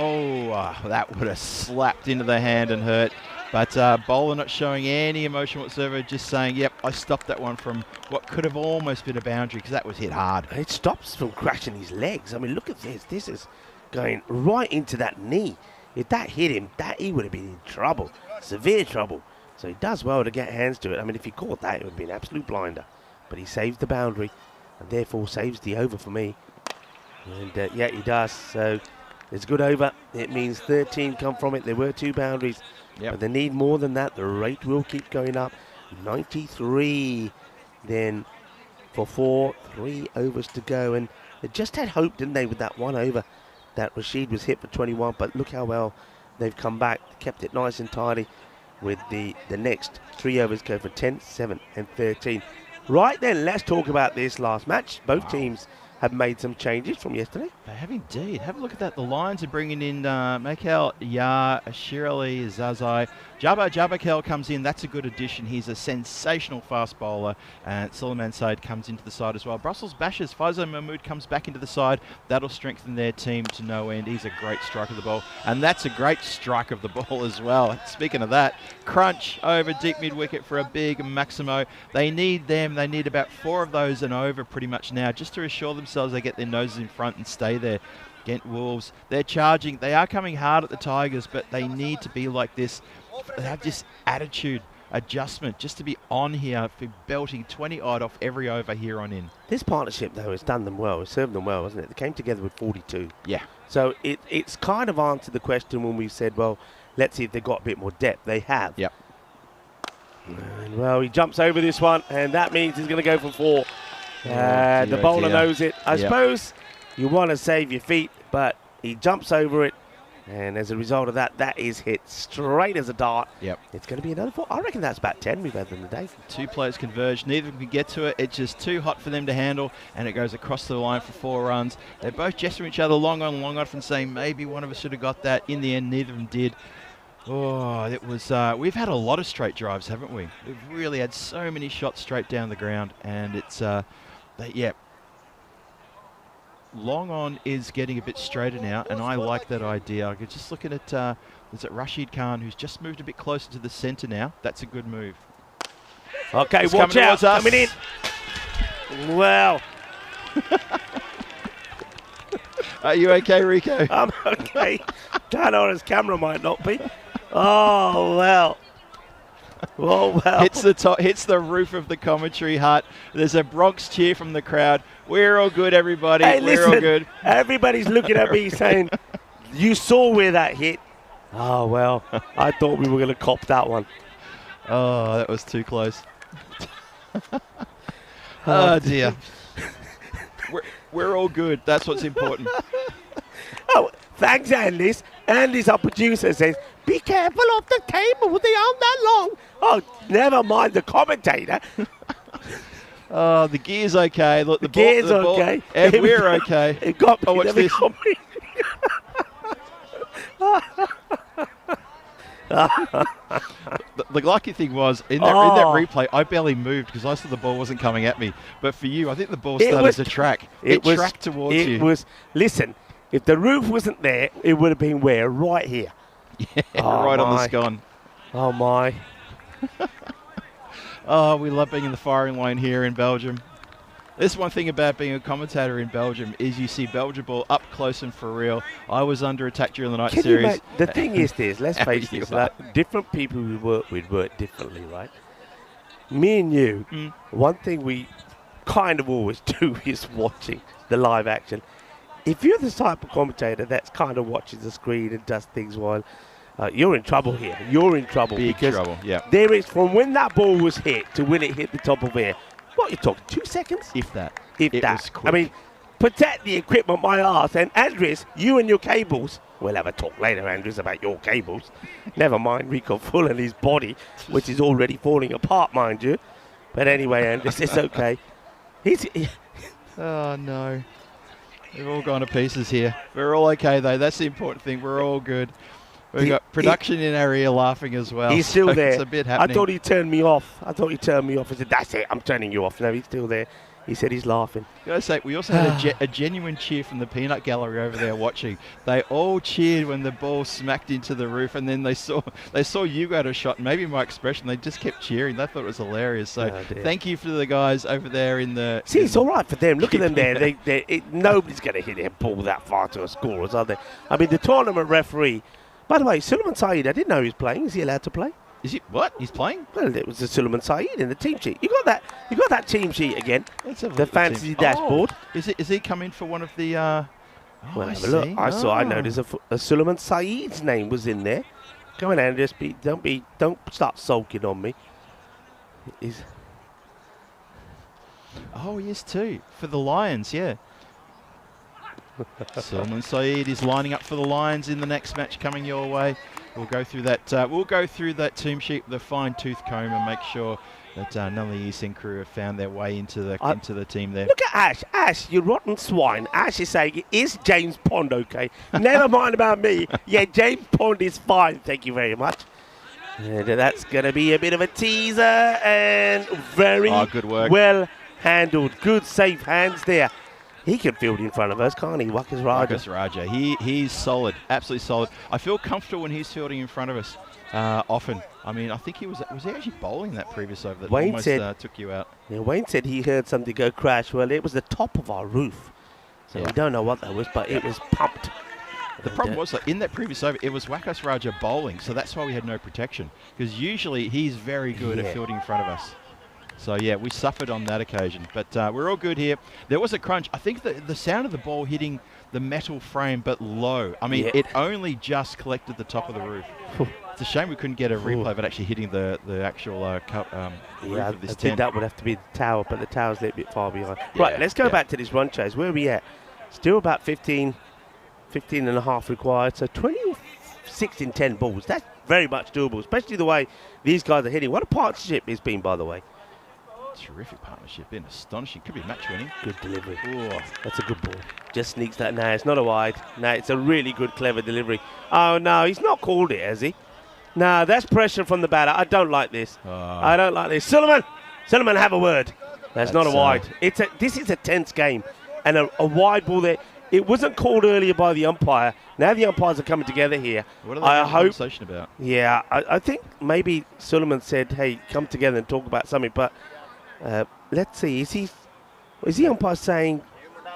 Speaker 6: That would have slapped into the hand and hurt. But bowler not showing any emotion whatsoever, just saying, yep, I stopped that one from what could have almost been a boundary because that was hit hard.
Speaker 5: it stops from crashing his legs. I mean, look at this. This is going right into that knee. If that hit him, he would have been in trouble, severe trouble. So he does well to get hands to it. I mean, if he caught that, it would be an absolute blinder. But he saves the boundary and therefore saves the over for me. And yeah, he does. So it's a good over. It means 13 come from it. There were 2 boundaries.
Speaker 6: Yep.
Speaker 5: But they need more than that. The rate will keep going up. 93 then for 4, 3 overs to go. And they just had hope, didn't they, with that 1 over that Rashid was hit for 21. But look how well they've come back. Kept it nice and tidy with the next 3 overs go for 10, 7 and 13. Right then, let's talk about this last match. Both teams have made some changes from yesterday.
Speaker 6: They have indeed. Have a look at that. The Lions are bringing in Michael Yar, Shirley, Zazai. Jabakel comes in. That's a good addition. He's a sensational fast bowler. And Suleiman Said comes into the side as well. Brussels Bashers. Faisal Mahmood comes back into the side. That'll strengthen their team to no end. He's a great strike of the ball. And that's a great strike of the ball as well. Speaking of that, crunch over deep mid-wicket for a big Maximo. They need them. They need about 4 of those and over pretty much now just to assure themselves they get their noses in front and stay there. Ghent Wolves, they're charging. They are coming hard at the Tigers, but they need to be like this. They have this attitude adjustment just to be on here for belting 20 odd off every over here on in.
Speaker 5: This partnership, though, has done them well. It's served them well, hasn't it? They came together with 42.
Speaker 6: Yeah.
Speaker 5: So it's kind of answered the question when we said, well, let's see if they've got a bit more depth. They have.
Speaker 6: Yep.
Speaker 5: And, well, he jumps over this one, and that means he's going to go for 4. The bowler knows it. I suppose you want to save your feet, but he jumps over it. And as a result of that, that is hit straight as a dart.
Speaker 6: Yep.
Speaker 5: It's going to be another 4. I reckon that's about 10 we've had in the day.
Speaker 6: 2 players converge. Neither of them can get to it. It's just too hot for them to handle, and it goes across the line for 4 runs. They're both gesturing each other long on, and saying maybe one of us should have got that. In the end, neither of them did. Oh, it was. We've had a lot of straight drives, haven't we? We've really had so many shots straight down the ground, and it's. Long on is getting a bit straighter now, and I like that idea. I'm just looking at, is it Rashid Khan, who's just moved a bit closer to the centre now. That's a good move.
Speaker 5: Okay,
Speaker 6: He's
Speaker 5: watch out, coming in. Well.
Speaker 6: Are you okay, Rico?
Speaker 5: I'm okay. Dan on his camera might not be. Oh, well. Oh, well.
Speaker 6: Hits the top, hits the roof of the commentary hut. There's a Bronx cheer from the crowd. We're all good, everybody.
Speaker 5: Hey,
Speaker 6: We're
Speaker 5: listen,
Speaker 6: all good.
Speaker 5: Everybody's looking at me saying, you saw where that hit. Oh, well, I thought we were going to cop that one.
Speaker 6: Oh, that was too close. Oh, dear. We're all good. That's what's important.
Speaker 5: Oh, thanks, Andy's. Andy's our producer says, be careful of the table. They aren't that long. Oh, never mind the commentator.
Speaker 6: Oh, the gear's okay. Look,
Speaker 5: the gear's okay.
Speaker 6: And we're okay.
Speaker 5: It got me.
Speaker 6: Watch this. The lucky thing was, in that replay, I barely moved because I saw the ball wasn't coming at me. But for you, I think the ball started to track. It tracked towards you.
Speaker 5: Listen, if the roof wasn't there, it would have been where? Right here.
Speaker 6: Yeah, right on the scone.
Speaker 5: Oh, my.
Speaker 6: Oh, we love being in the firing line here in Belgium. This one thing about being a commentator in Belgium is you see Belgium ball up close and for real. I was under attack during the night series.
Speaker 5: The thing is this, let's face this, like, different people we work with work differently, right? Me and you, one thing we kind of always do is watching the live action. if you're the type of commentator that's kind of watches the screen and does things while you're in trouble here. You're in trouble.
Speaker 6: Big
Speaker 5: because
Speaker 6: trouble, yeah.
Speaker 5: there is, from when that ball was hit to when it hit the top of air, what are you talking, 2 seconds?
Speaker 6: If that.
Speaker 5: If
Speaker 6: it
Speaker 5: that.
Speaker 6: was quick.
Speaker 5: I mean, protect the equipment, my arse. And Andres, you and your cables. We'll have a talk later, Andres, about your cables. Never mind Rico Full and his body, which is already falling apart, mind you. But anyway, Andres, it's okay.
Speaker 6: Oh, no. We've all gone to pieces here. We're all okay, though. That's the important thing. We're all good. We've got production in our ear laughing as well.
Speaker 5: He's still there.
Speaker 6: It's a bit happening.
Speaker 5: I thought he turned me off. I said, that's it, I'm turning you off. No, he's still there. He said he's laughing.
Speaker 6: Gotta say, we also had a genuine cheer from the peanut gallery over there watching. They all cheered when the ball smacked into the roof, and then they saw you got a shot. Maybe my expression, they just kept cheering. They thought it was hilarious. So thank you for the guys over there in the.
Speaker 5: See, it's all right for them. Look at them there. Nobody's going to hit their ball that far to a scorers, are they? I mean, the tournament referee. By the way, Suleiman Saeed, I didn't know he was playing. Is he allowed to play?
Speaker 6: Is he what? He's playing?
Speaker 5: Well, it was the Suleiman Saeed in the team sheet. You got that team sheet again.
Speaker 6: Let's have a
Speaker 5: the
Speaker 6: look at
Speaker 5: fantasy
Speaker 6: team.
Speaker 5: dashboard.
Speaker 6: Is he come in for one of the?
Speaker 5: Well, have a look. I noticed a Suleiman Saeed's name was in there. Come on, Andrew. Don't start sulking on me.
Speaker 6: Oh, yes, too. For the Lions, yeah. Suleiman Saeed is lining up for the Lions in the next match coming your way. We'll go through that. We'll go through that team sheet with a fine-tooth comb and make sure that none of the ECN crew have found their way into the team there.
Speaker 5: Look at Ash. Ash, you rotten swine. Ash is saying, is James Pond okay? Never mind about me. Yeah, James Pond is fine. Thank you very much. And that's going to be a bit of a teaser and very
Speaker 6: good work.
Speaker 5: Well handled. Good, safe hands there. He can field in front of us, can't he, Wakas Raja?
Speaker 6: Wakas Raja. He's solid, absolutely solid. I feel comfortable when he's fielding in front of us often. I mean, I think he was he actually bowling that previous over that
Speaker 5: Wayne
Speaker 6: almost
Speaker 5: said,
Speaker 6: took you out.
Speaker 5: Yeah, Wayne said he heard something go crash. Well, it was the top of our roof. So we don't know what that was, but it was pumped.
Speaker 6: The problem was that in that previous over, it was Wakas Raja bowling, so that's why we had no protection. Because usually he's very good at fielding in front of us. So, yeah, we suffered on that occasion. But we're all good here. There was a crunch. I think the sound of the ball hitting the metal frame, but low. I mean, it only just collected the top of the roof. It's a shame we couldn't get a replay of it actually hitting the actual roof of this tent.
Speaker 5: I think that would have to be the tower, but the tower's a little bit far behind. Right, let's go back to this run chase. Where are we at? Still about 15 and a half required. So 26 in 10 balls. That's very much doable, especially the way these guys are hitting. What a partnership it's been, by the way.
Speaker 6: Terrific partnership, been astonishing. Could be match winning.
Speaker 5: Good delivery.
Speaker 6: Ooh.
Speaker 5: That's a good ball. Just sneaks that. No, it's not a wide. No, it's a really good, clever delivery. Oh, no, he's not called it, has he? No, that's pressure from the batter. I don't like this. I don't like this. Suleiman, have a word. That's not a wide. This is a tense game. And a wide ball there. It wasn't called earlier by the umpire. Now the umpires are coming together here.
Speaker 6: What are they having a conversation about?
Speaker 5: Yeah, I think maybe Suleiman said, hey, come together and talk about something. But let's see. Is the umpire saying,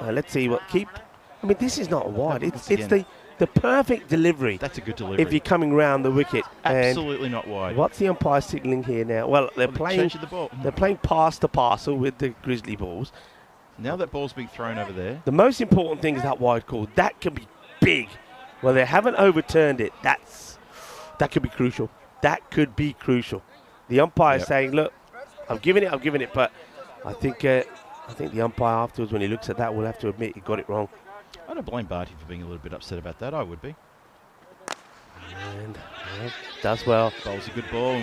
Speaker 5: let's see what keep? I mean, this is not a wide. It's the perfect delivery.
Speaker 6: That's a good delivery.
Speaker 5: If you're coming round the wicket.
Speaker 6: Absolutely not wide.
Speaker 5: What's the umpire signalling here now? Well, they're playing
Speaker 6: the ball.
Speaker 5: They're playing pass to parcel with the Grizzly balls.
Speaker 6: Now that ball's being thrown over there.
Speaker 5: The most important thing is that wide call. That can be big. Well, they haven't overturned it. That could be crucial. That could be crucial. The umpire is saying, look, I've given it, but I think the umpire afterwards, when he looks at that, will have to admit he got it wrong.
Speaker 6: I don't blame Barty for being a little bit upset about that. I would be.
Speaker 5: And does well.
Speaker 6: Bowls a good ball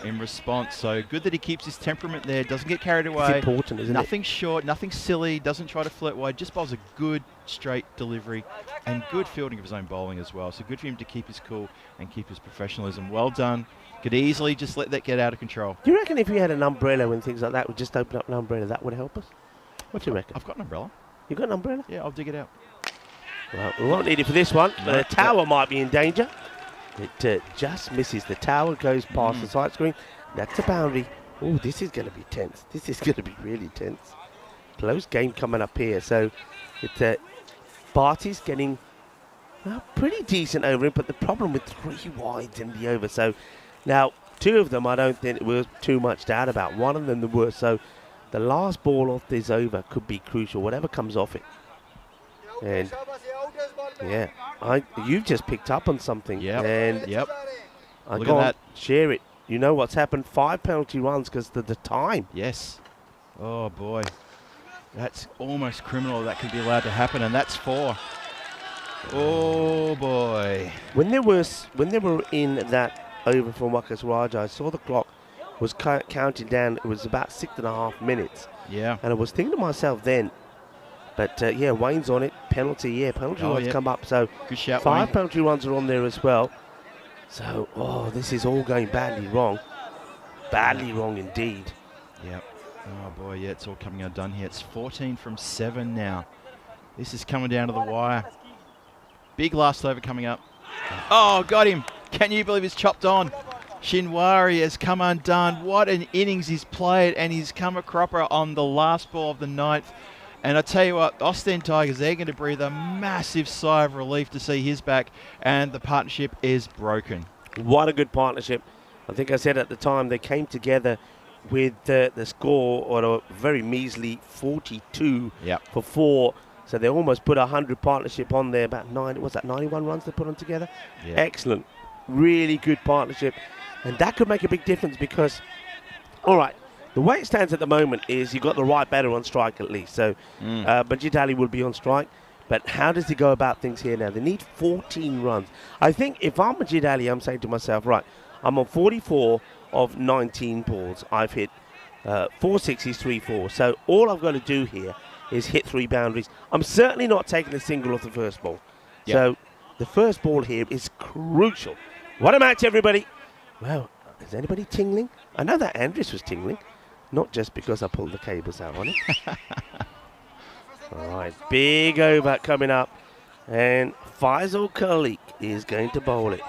Speaker 6: in response. So good that he keeps his temperament there. Doesn't get carried away.
Speaker 5: It's important, isn't it?
Speaker 6: Nothing short, nothing silly. Doesn't try to flirt wide. Just bowls a good straight delivery and good fielding of his own bowling as well. So good for him to keep his cool and keep his professionalism. Well done. Could easily just let that get out of control.
Speaker 5: Do you reckon if we had an umbrella and things like that, we'd just open up an umbrella, that would help us? What do you reckon?
Speaker 6: I've got an umbrella.
Speaker 5: You got an umbrella?
Speaker 6: Yeah, I'll dig it out.
Speaker 5: Well, we won't need it for this one. The tower might be in danger. It just misses. The tower goes past the side screen. That's a boundary. Oh, this is going to be tense. This is going to be really tense. Close game coming up here. So Barty's getting pretty decent over him, but the problem with 3 wides in the over. So now 2 of them I don't think there was too much doubt about. One of them the worst. So the last ball off this over could be crucial, whatever comes off it. And yeah, you've just picked up on something.
Speaker 6: Yep.
Speaker 5: And
Speaker 6: Yep.
Speaker 5: I
Speaker 6: Look
Speaker 5: go
Speaker 6: at
Speaker 5: on,
Speaker 6: that.
Speaker 5: share it. You know what's happened? 5 penalty runs because of the time.
Speaker 6: Yes. Oh boy. That's almost criminal that could be allowed to happen, and that's 4. Oh boy.
Speaker 5: When they were in that over from Wakas Raja, I saw the clock was counting down. It was about 6.5 minutes.
Speaker 6: Yeah.
Speaker 5: And I was thinking to myself then, but yeah, Wayne's on it. Penalty runs come up. So
Speaker 6: Good shout,
Speaker 5: 5
Speaker 6: Wayne.
Speaker 5: penalty runs are on there as well. So, this is all going badly wrong. Badly wrong indeed.
Speaker 6: Yep. Oh boy, yeah, it's all coming undone here. It's 14 from 7 now. This is coming down to the wire. Big last over coming up. Oh, got him. Can you believe he's chopped on? Shinwari has come undone. What an innings he's played, and he's come a cropper on the last ball of the 9th. And I tell you what, Austin Tigers, they're going to breathe a massive sigh of relief to see his back, and the partnership is broken.
Speaker 5: What a good partnership. I think I said at the time they came together with the score or a very measly 42 for 4. So they almost put 100 partnership on there. About 91 runs they put on together?
Speaker 6: Yep.
Speaker 5: Excellent. Really good partnership. And that could make a big difference because, all right, the way it stands at the moment is you've got the right batter on strike at least. So Majid Ali will be on strike. But how does he go about things here now? They need 14 runs. I think if I'm Majid Ali, I'm saying to myself, right, I'm on 44 of 19 balls. I've hit 4 sixes, 3 4s. So all I've got to do here is hit 3 boundaries. I'm certainly not taking a single off the first ball.
Speaker 6: Yep.
Speaker 5: So the first ball here is crucial. What a match, everybody. Well, is anybody tingling? I know that Andres was tingling. Not just because I pulled the cables out on it. All right, big over coming up. And Faisal Khalik is going to bowl it.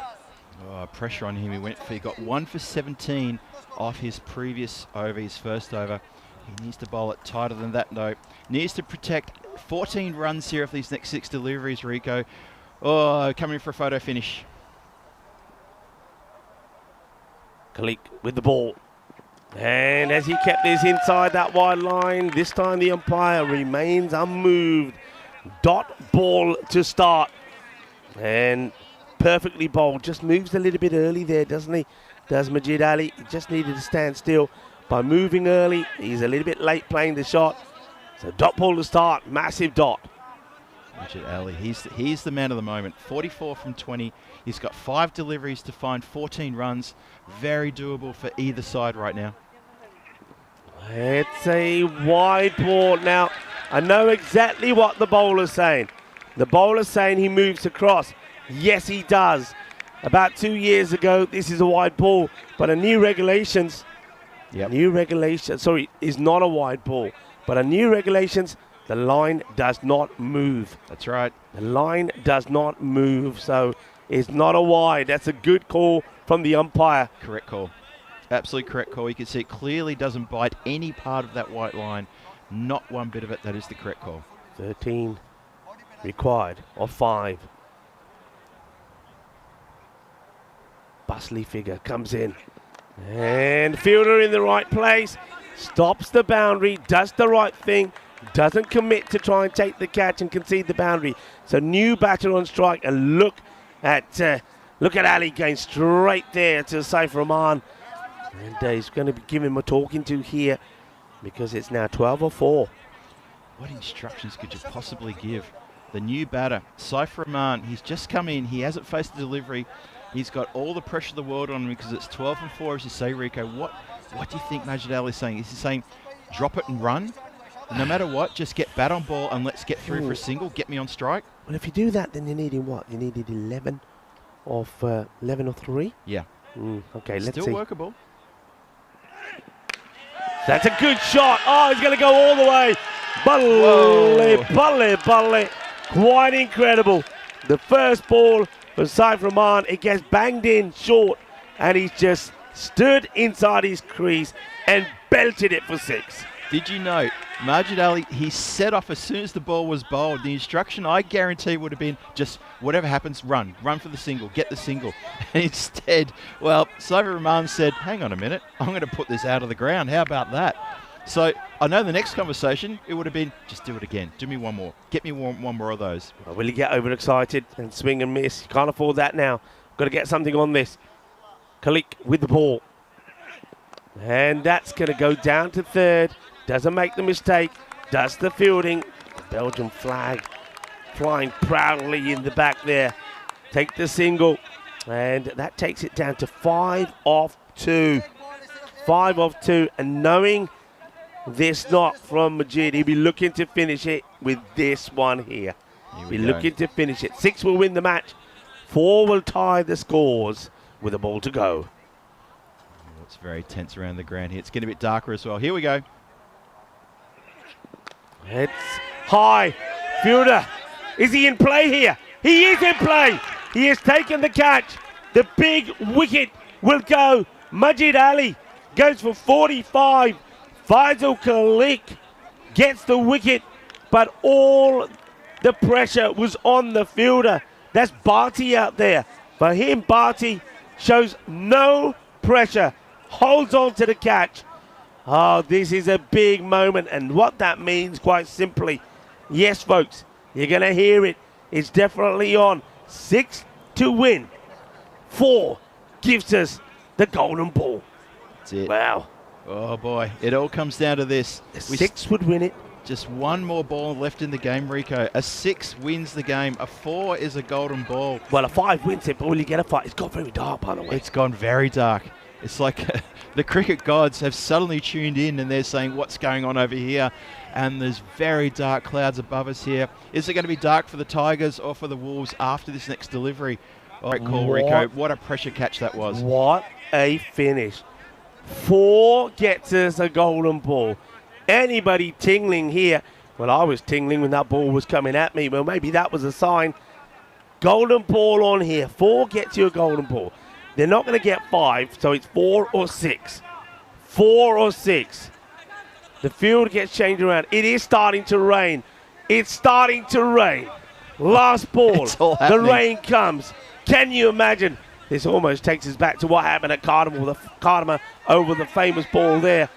Speaker 6: Oh, pressure on him. He got 1 for 17 off his previous over, his first over. He needs to bowl it tighter than that, though. Needs to protect 14 runs here of these next 6 deliveries, Rico. Oh, coming for a photo finish.
Speaker 5: Khalik with the ball. And as he kept this inside that wide line, this time the umpire remains unmoved. Dot ball to start. And perfectly bowled. Just moves a little bit early there, doesn't he? Does Majid Ali. He just needed to stand still. By moving early, he's a little bit late playing the shot. So dot ball to start. Massive dot.
Speaker 6: Majid Ali, he's the man of the moment. 44 from 20. He's got 5 deliveries to find 14 runs. Very doable for either side right now.
Speaker 5: It's a wide ball. Now, I know exactly what the bowler's saying. The bowler's saying he moves across. Yes, he does. About 2 years ago, this is a wide ball, but a new regulations, is not a wide ball. But a new regulations, the line does not move.
Speaker 6: That's right.
Speaker 5: The line does not move, so it's not a wide. That's a good call from the umpire.
Speaker 6: Correct call. Absolutely correct call. You can see it clearly doesn't bite any part of that white line. Not one bit of it. That is the correct call.
Speaker 5: 13 required of 5. Bustly figure comes in. And fielder in the right place. Stops the boundary. Does the right thing. Doesn't commit to try and take the catch and concede the boundary. So new batter on strike. And look at Ali going straight there to Saif Rahman. And he's going to be giving him a talking to here because it's now 12 or 4.
Speaker 6: What instructions could you possibly give the new batter, Saif Rahman? He's just come in. He hasn't faced the delivery. He's got all the pressure of the world on him because it's 12 and 4, as you say, Rico. What do you think Majid Ali is saying? Is he saying, drop it and run? No matter what, just get bat on ball and let's get through for a single. Get me on strike.
Speaker 5: Well, if you do that, then you needed what? You needed 11 of 3?
Speaker 6: Yeah.
Speaker 5: Okay, let's see.
Speaker 6: Still workable.
Speaker 5: That's a good shot. Oh, he's going to go all the way. Balle. Quite incredible. The first ball from Saif Rahman, it gets banged in short, and he's just stood inside his crease and belted it for 6.
Speaker 6: Did you know, Majid Ali, he set off as soon as the ball was bowled. The instruction, I guarantee, would have been just whatever happens, run for the single, get the single. And instead, well, Saif Rahman said, hang on a minute, I'm going to put this out of the ground. How about that? So I know the next conversation, it would have been, just do it again. Do me one more. Get me one more of those.
Speaker 5: Well, will he get overexcited and swing and miss? Can't afford that now. Got to get something on this. Kalik with the ball. And that's going to go down to third. Doesn't make the mistake. Does the fielding. Belgium flag flying proudly in the back there. Take the single. And that takes it down to 5 off 2. 5 off 2. And knowing this knock from Majid, he'll be looking to finish it with this one here. Be looking to finish it. 6 will win the match. 4 will tie the scores with a ball to go.
Speaker 6: It's very tense around the ground here. It's getting a bit darker as well. Here we go.
Speaker 5: It's high. Fielder. Is he in play here? He is in play. He has taken the catch. The big wicket will go. Majid Ali goes for 45. Faisal Kalik gets the wicket, but all the pressure was on the fielder. That's Barty out there. For him, Barty shows no pressure, holds on to the catch. Oh, this is a big moment, and what that means, quite simply, yes, folks, you're going to hear it. It's definitely on. 6 to win. 4 gives us the golden ball.
Speaker 6: That's it.
Speaker 5: Wow.
Speaker 6: Oh, boy. It all comes down to this.
Speaker 5: 6 would win it.
Speaker 6: Just one more ball left in the game, Rico. A 6 wins the game. A 4 is a golden ball.
Speaker 5: Well, a 5 wins it, but will you get a 5? It's got very dark, by the way.
Speaker 6: It's gone very dark. It's like the cricket gods have suddenly tuned in and they're saying, what's going on over here? And there's very dark clouds above us here. Is it going to be dark for the Tigers or for the Wolves after this next delivery? Oh, great call, Rico. What a pressure catch that was.
Speaker 5: What a finish. 4 gets us a golden ball. Anybody tingling here? Well, I was tingling when that ball was coming at me. Well, maybe that was a sign. Golden ball on here. 4 gets you a golden ball. They're not going to get 5, so it's 4 or 6. 4 or 6. The field gets changed around. It is starting to rain. It's starting to rain. Last ball. The rain comes. Can you imagine? This almost takes us back to what happened at Cardamom over the famous ball there.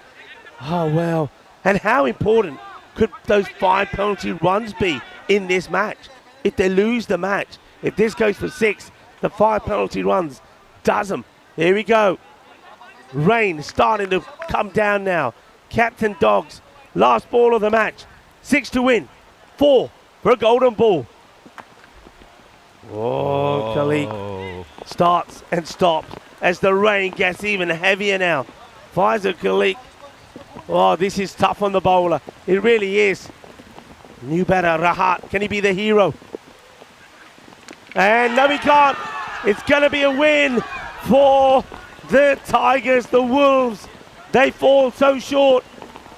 Speaker 5: Oh, well. And how important could those 5 penalty runs be in this match? If they lose the match, if this goes for 6, the 5 penalty runs does them. Here we go. Rain starting to come down now. Captain Dogs, last ball of the match. 6 to win. 4 for a golden ball. Oh, Kalik starts and stops as the rain gets even heavier now. Faisal Kalik. Oh, this is tough on the bowler. It really is. New batter, Rahat. Can he be the hero? And no, he can't. It's going to be a win for the Tigers, the Wolves. They fall so short.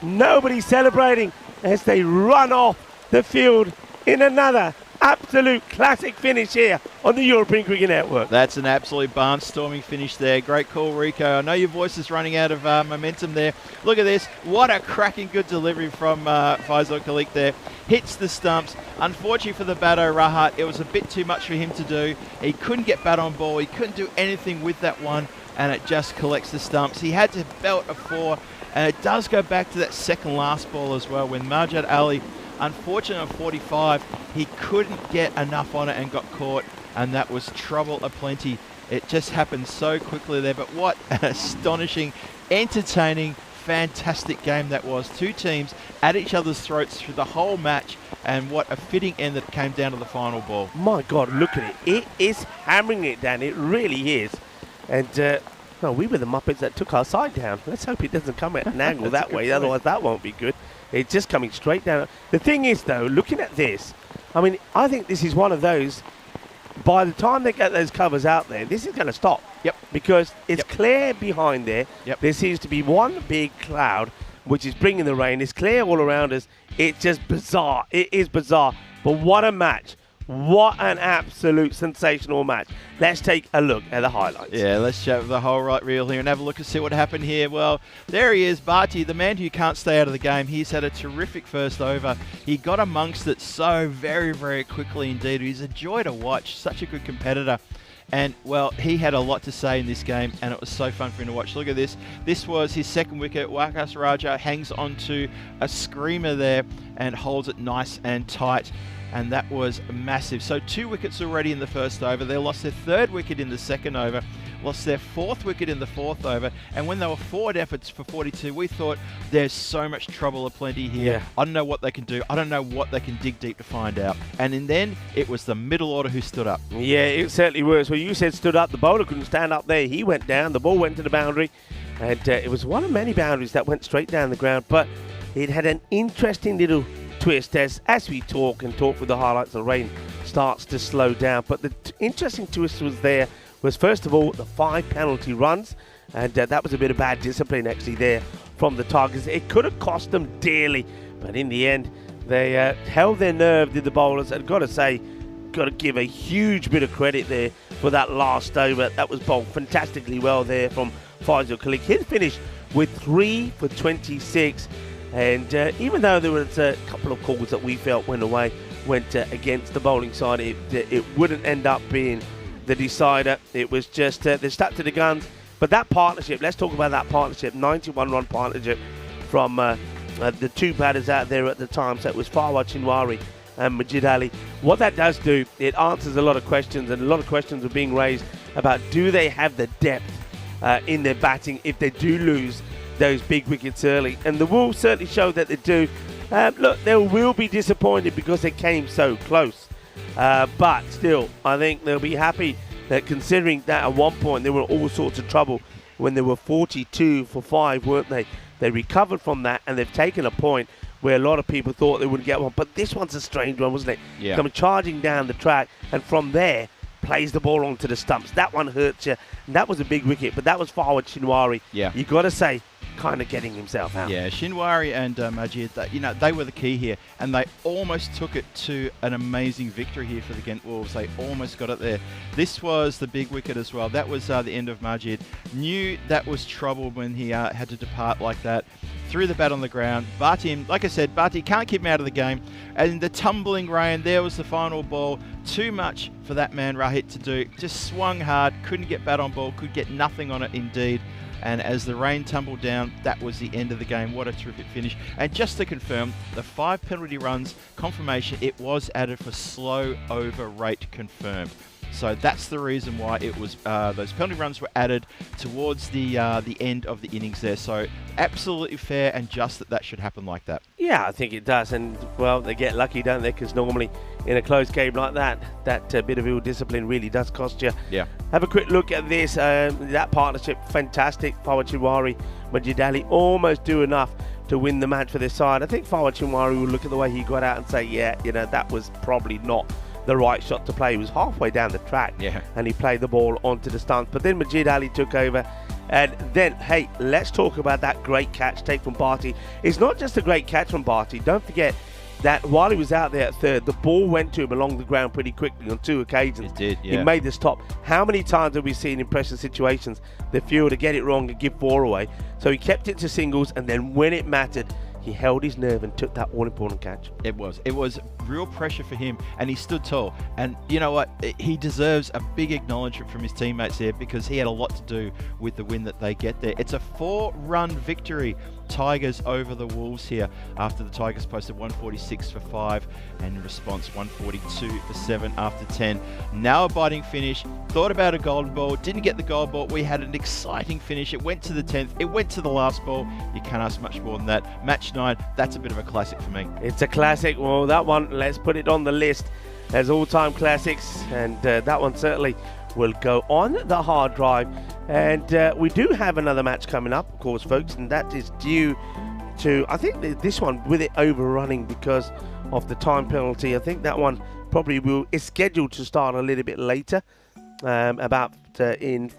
Speaker 5: Nobody's celebrating as they run off the field in another absolute classic finish here on the European Cricket Network.
Speaker 6: That's an absolute barnstorming finish there. Great call, Rico. I know your voice is running out of momentum there. Look at this. What a cracking good delivery from Faisal Kalik there. Hits the stumps. Unfortunately for the batter, Rahat, it was a bit too much for him to do. He couldn't get bat on ball. He couldn't do anything with that one, and it just collects the stumps. He had to belt a 4, and it does go back to that second last ball as well when Majid Ali, unfortunately on 45, he couldn't get enough on it and got caught, and that was trouble aplenty. It just happened so quickly there, but what an astonishing, entertaining, fantastic game that was. 2 teams at each other's throats through the whole match, and what a fitting end that came down to the final ball.
Speaker 5: My God, look at it. It is hammering it down. It really is. And well, we were the Muppets that took our side down. Let's hope it doesn't come at an angle that way. Otherwise, that won't be good. It's just coming straight down. The thing is, though, looking at this, I mean, I think this is one of those, by the time they get those covers out there, this is going to stop.
Speaker 6: Yep.
Speaker 5: Because it's clear behind there.
Speaker 6: Yep.
Speaker 5: There seems to be one big cloud, which is bringing the rain. It's clear all around us. It's just bizarre. It is bizarre. But what a match. What an absolute sensational match. Let's take a look at the highlights.
Speaker 6: Yeah, let's show the whole right reel here and have a look and see what happened here. Well, there he is, Barty, the man who can't stay out of the game. He's had a terrific first over. He got amongst it so very, very quickly indeed. He's a joy to watch, such a good competitor. And, well, he had a lot to say in this game, and it was so fun for him to watch. Look at this. This was his second wicket. Wakas Raja hangs onto a screamer there and holds it nice and tight. And that was massive. So 2 wickets already in the first over. They lost their 3rd wicket in the second over, lost their 4th wicket in the 4th over. And when they were forward efforts for 42, we thought there's so much trouble aplenty here.
Speaker 5: Yeah.
Speaker 6: I don't know what they can do. I don't know what they can dig deep to find out. And in then, it was the middle order who stood up.
Speaker 5: Yeah, it certainly was. Well, you said stood up. The bowler couldn't stand up there. He went down. The ball went to the boundary. And it was one of many boundaries that went straight down the ground. But it had an interesting little twist as we talk with the highlights. The rain starts to slow down. But the interesting twist was first of all the 5 penalty runs. And that was a bit of bad discipline actually there from the Tigers. It could have cost them dearly. But in the end, they held their nerve, did the bowlers. And got to give a huge bit of credit there for that last over. That was bowled fantastically well there from Faisal Khalik. He'd finished with 3 for 26. And even though there was a couple of calls that we felt went against the bowling side, it wouldn't end up being the decider. It was just they stuck to the guns. But that partnership, let's talk about that partnership, 91-run partnership from the 2 batters out there at the time. So it was Fawad Shinwari and Majid Ali. What that does do, it answers a lot of questions, and a lot of questions are being raised about do they have the depth in their batting if they do lose those big wickets early. And the Wolves certainly show that they do. Look, they will be disappointed because they came so close. But still, I think they'll be happy that considering that at one point they were all sorts of trouble when they were 42 for 5, weren't they? They recovered from that, and they've taken a point where a lot of people thought they wouldn't get one. But this one's a strange one, wasn't it?
Speaker 6: Yeah.
Speaker 5: Coming charging down the track, and from there plays the ball onto the stumps. That one hurts you. And that was a big wicket, but that was Fawad Shinwari.
Speaker 6: Yeah.
Speaker 5: You got to say, kind of getting himself out.
Speaker 6: Yeah, Shinwari and Majid, they were the key here, and they almost took it to an amazing victory here for the Ghent Wolves. They almost got it there. This was the big wicket as well. That was the end of Majid. Knew that was trouble when he had to depart like that. Threw the bat on the ground. Bharti, like I said, Bharti can't keep him out of the game. And the tumbling rain, there was the final ball. Too much for that man Rahit to do. Just swung hard, couldn't get bat on ball, could get nothing on it indeed. And as the rain tumbled down, that was the end of the game. What a terrific finish. And just to confirm, the 5 penalty runs, confirmation, it was added for slow over rate confirmed. So that's the reason why it was those penalty runs were added towards the end of the innings there. So absolutely fair and just that should happen like that.
Speaker 5: Yeah, I think it does. And, well, they get lucky, don't they? Because normally in a close game like that bit of ill discipline really does cost you.
Speaker 6: Yeah.
Speaker 5: Have a quick look at this. That partnership, fantastic. Fawad Shinwari, Majid Ali almost do enough to win the match for their side. I think Fawad Shinwari will look at the way he got out and say, yeah, that was probably not the right shot to play. He was halfway down the track, and he played the ball onto the stumps. But then Majid Ali took over, and then, hey, let's talk about that great catch take from Bharti. It's not just a great catch from Bharti. Don't forget that while he was out there at third, the ball went to him along the ground pretty quickly on 2 occasions.
Speaker 6: It did, yeah.
Speaker 5: He made the stop. How many times have we seen in pressure situations the fielder get it wrong and give 4 away? So he kept it to singles, and then when it mattered, he held his nerve and took that all-important catch.
Speaker 6: It was real pressure for him, and he stood tall. And you know what? He deserves a big acknowledgement from his teammates here because he had a lot to do with the win that they get there. It's a 4-run victory, Tigers over the Wolves here after the Tigers posted 146 for 5 and in response 142 for 7 after 10. Now a biting finish. Thought about a golden ball, didn't get the gold ball. We had an exciting finish. It went to the 10th. It went to the last ball. You can't ask much more than that. Match 9, that's a bit of a classic for me.
Speaker 5: It's a classic. Well, that one, let's put it on the list as all-time classics, and that one certainly will go on the hard drive. And we do have another match coming up, of course, folks, and that is due to, I think this one, with it overrunning because of the time penalty, I think that one probably is scheduled to start a little bit later, about in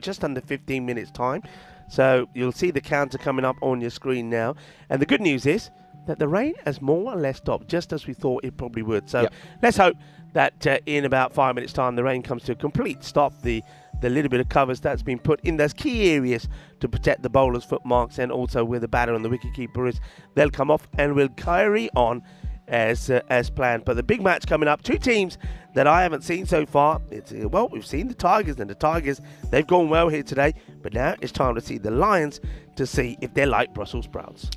Speaker 5: just under 15 minutes time. So you'll see the counter coming up on your screen now. And the good news is that the rain has more or less stopped, just as we thought it probably would. So let's hope that in about 5 minutes' time, the rain comes to a complete stop. The little bit of covers that's been put in those key areas to protect the bowler's foot marks and also where the batter and the wicketkeeper is, they'll come off and we'll carry on as planned. But the big match coming up, two teams that I haven't seen so far. We've seen the Tigers, and the Tigers, they've gone well here today. But now it's time to see the Lions to see if they're like Brussels sprouts.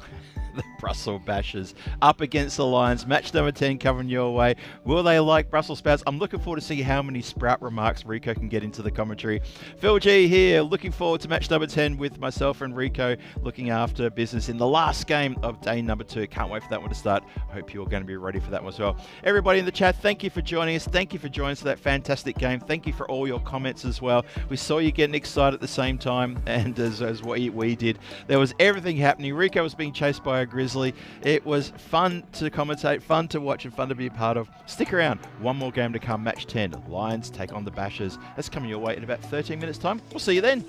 Speaker 6: The Brussels Bashers up against the Lions. Match number 10 coming your way. Will they like Brussels sprouts? I'm looking forward to see how many sprout remarks Rico can get into the commentary. Phil G here, looking forward to match number 10 with myself and Rico looking after business in the last game of day number 2. Can't wait for that one to start. I hope you're going to be ready for that one as well. Everybody in the chat, thank you for joining us. Thank you for joining us for that fantastic game. Thank you for all your comments as well. We saw you getting excited at the same time, and as we did. There was everything happening. Rico was being chased by a grizzly. It was fun to commentate, fun to watch, and fun to be a part of. Stick around. One more game to come. Match 10. Lions take on the Bashers. That's coming your way in about 13 minutes' time. We'll see you then.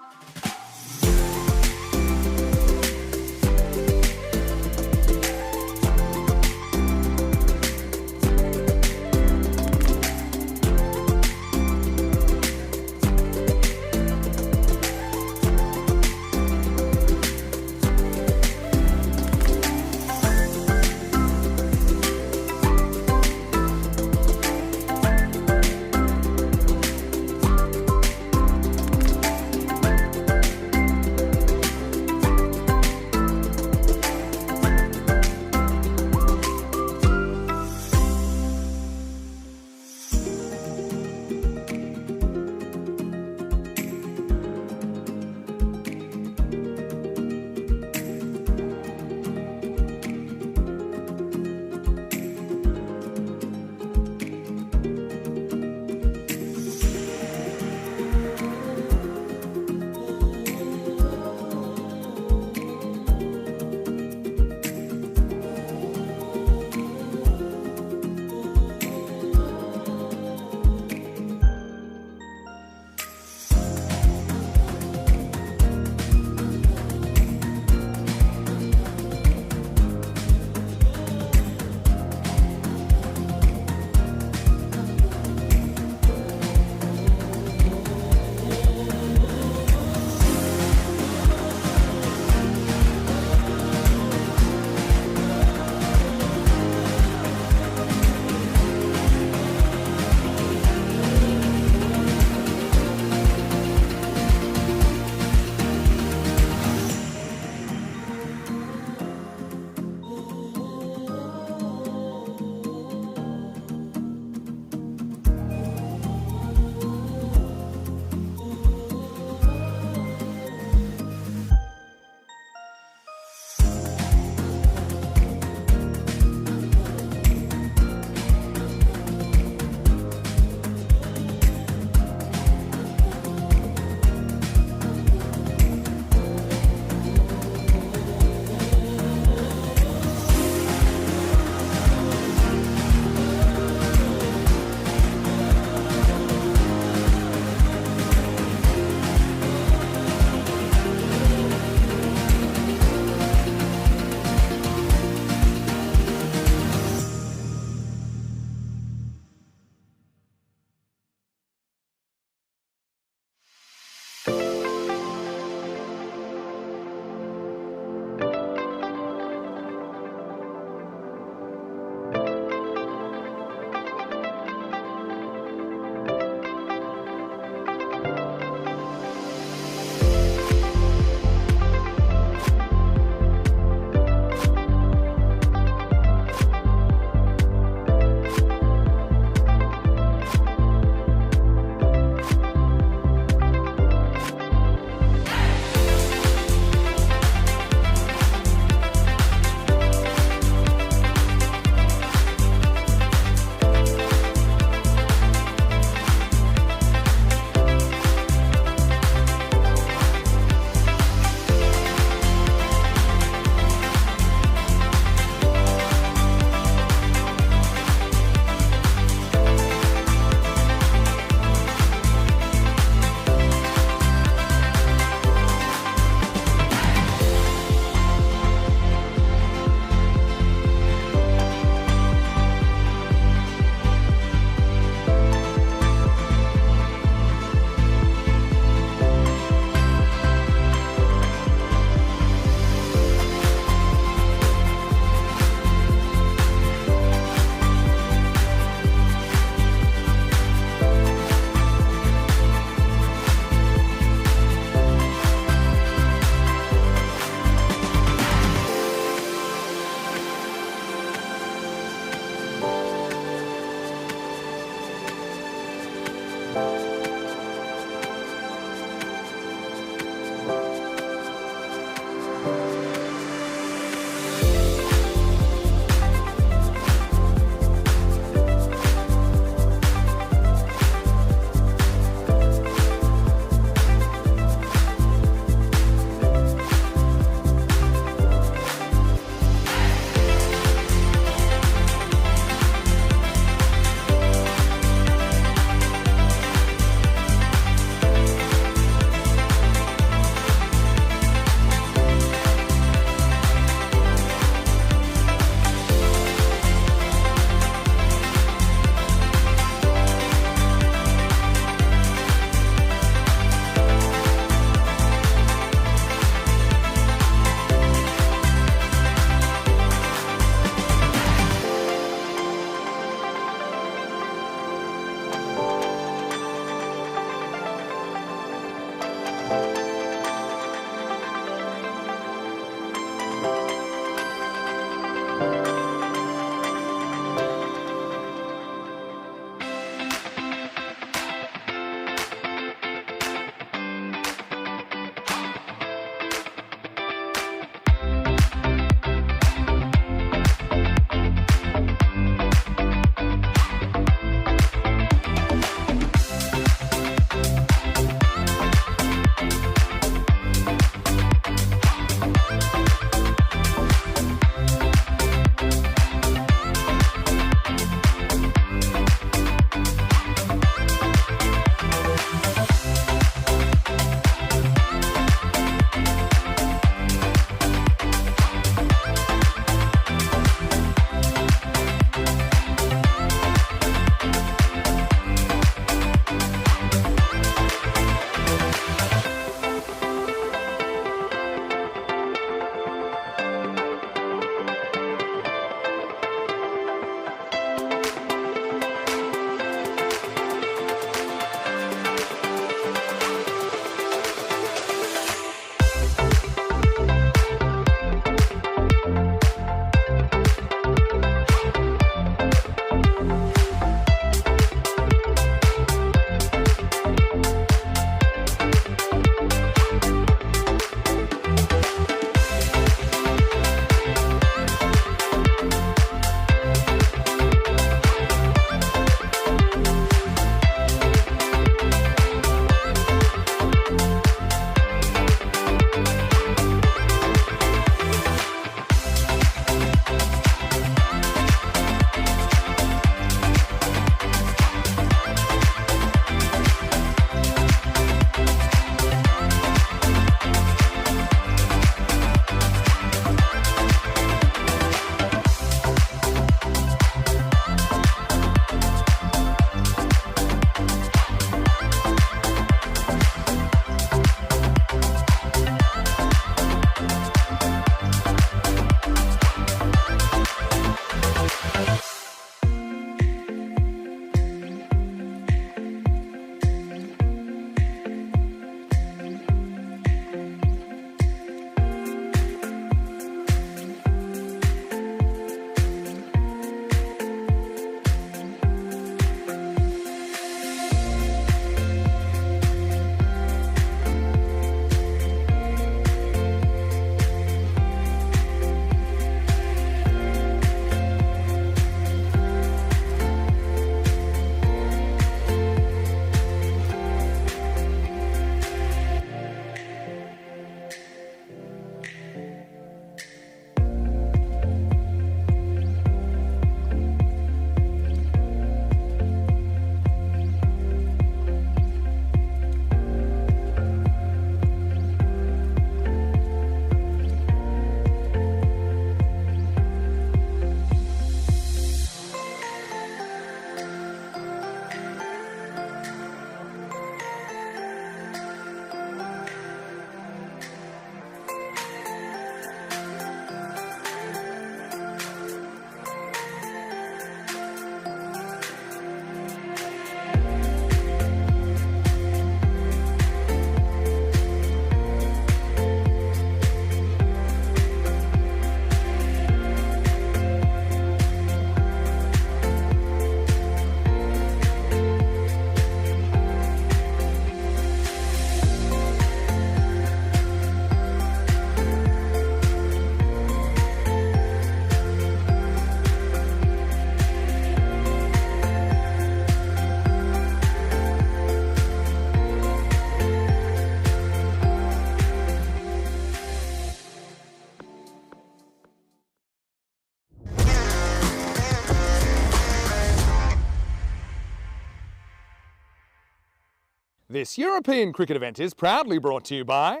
Speaker 2: This European cricket event is proudly brought to you by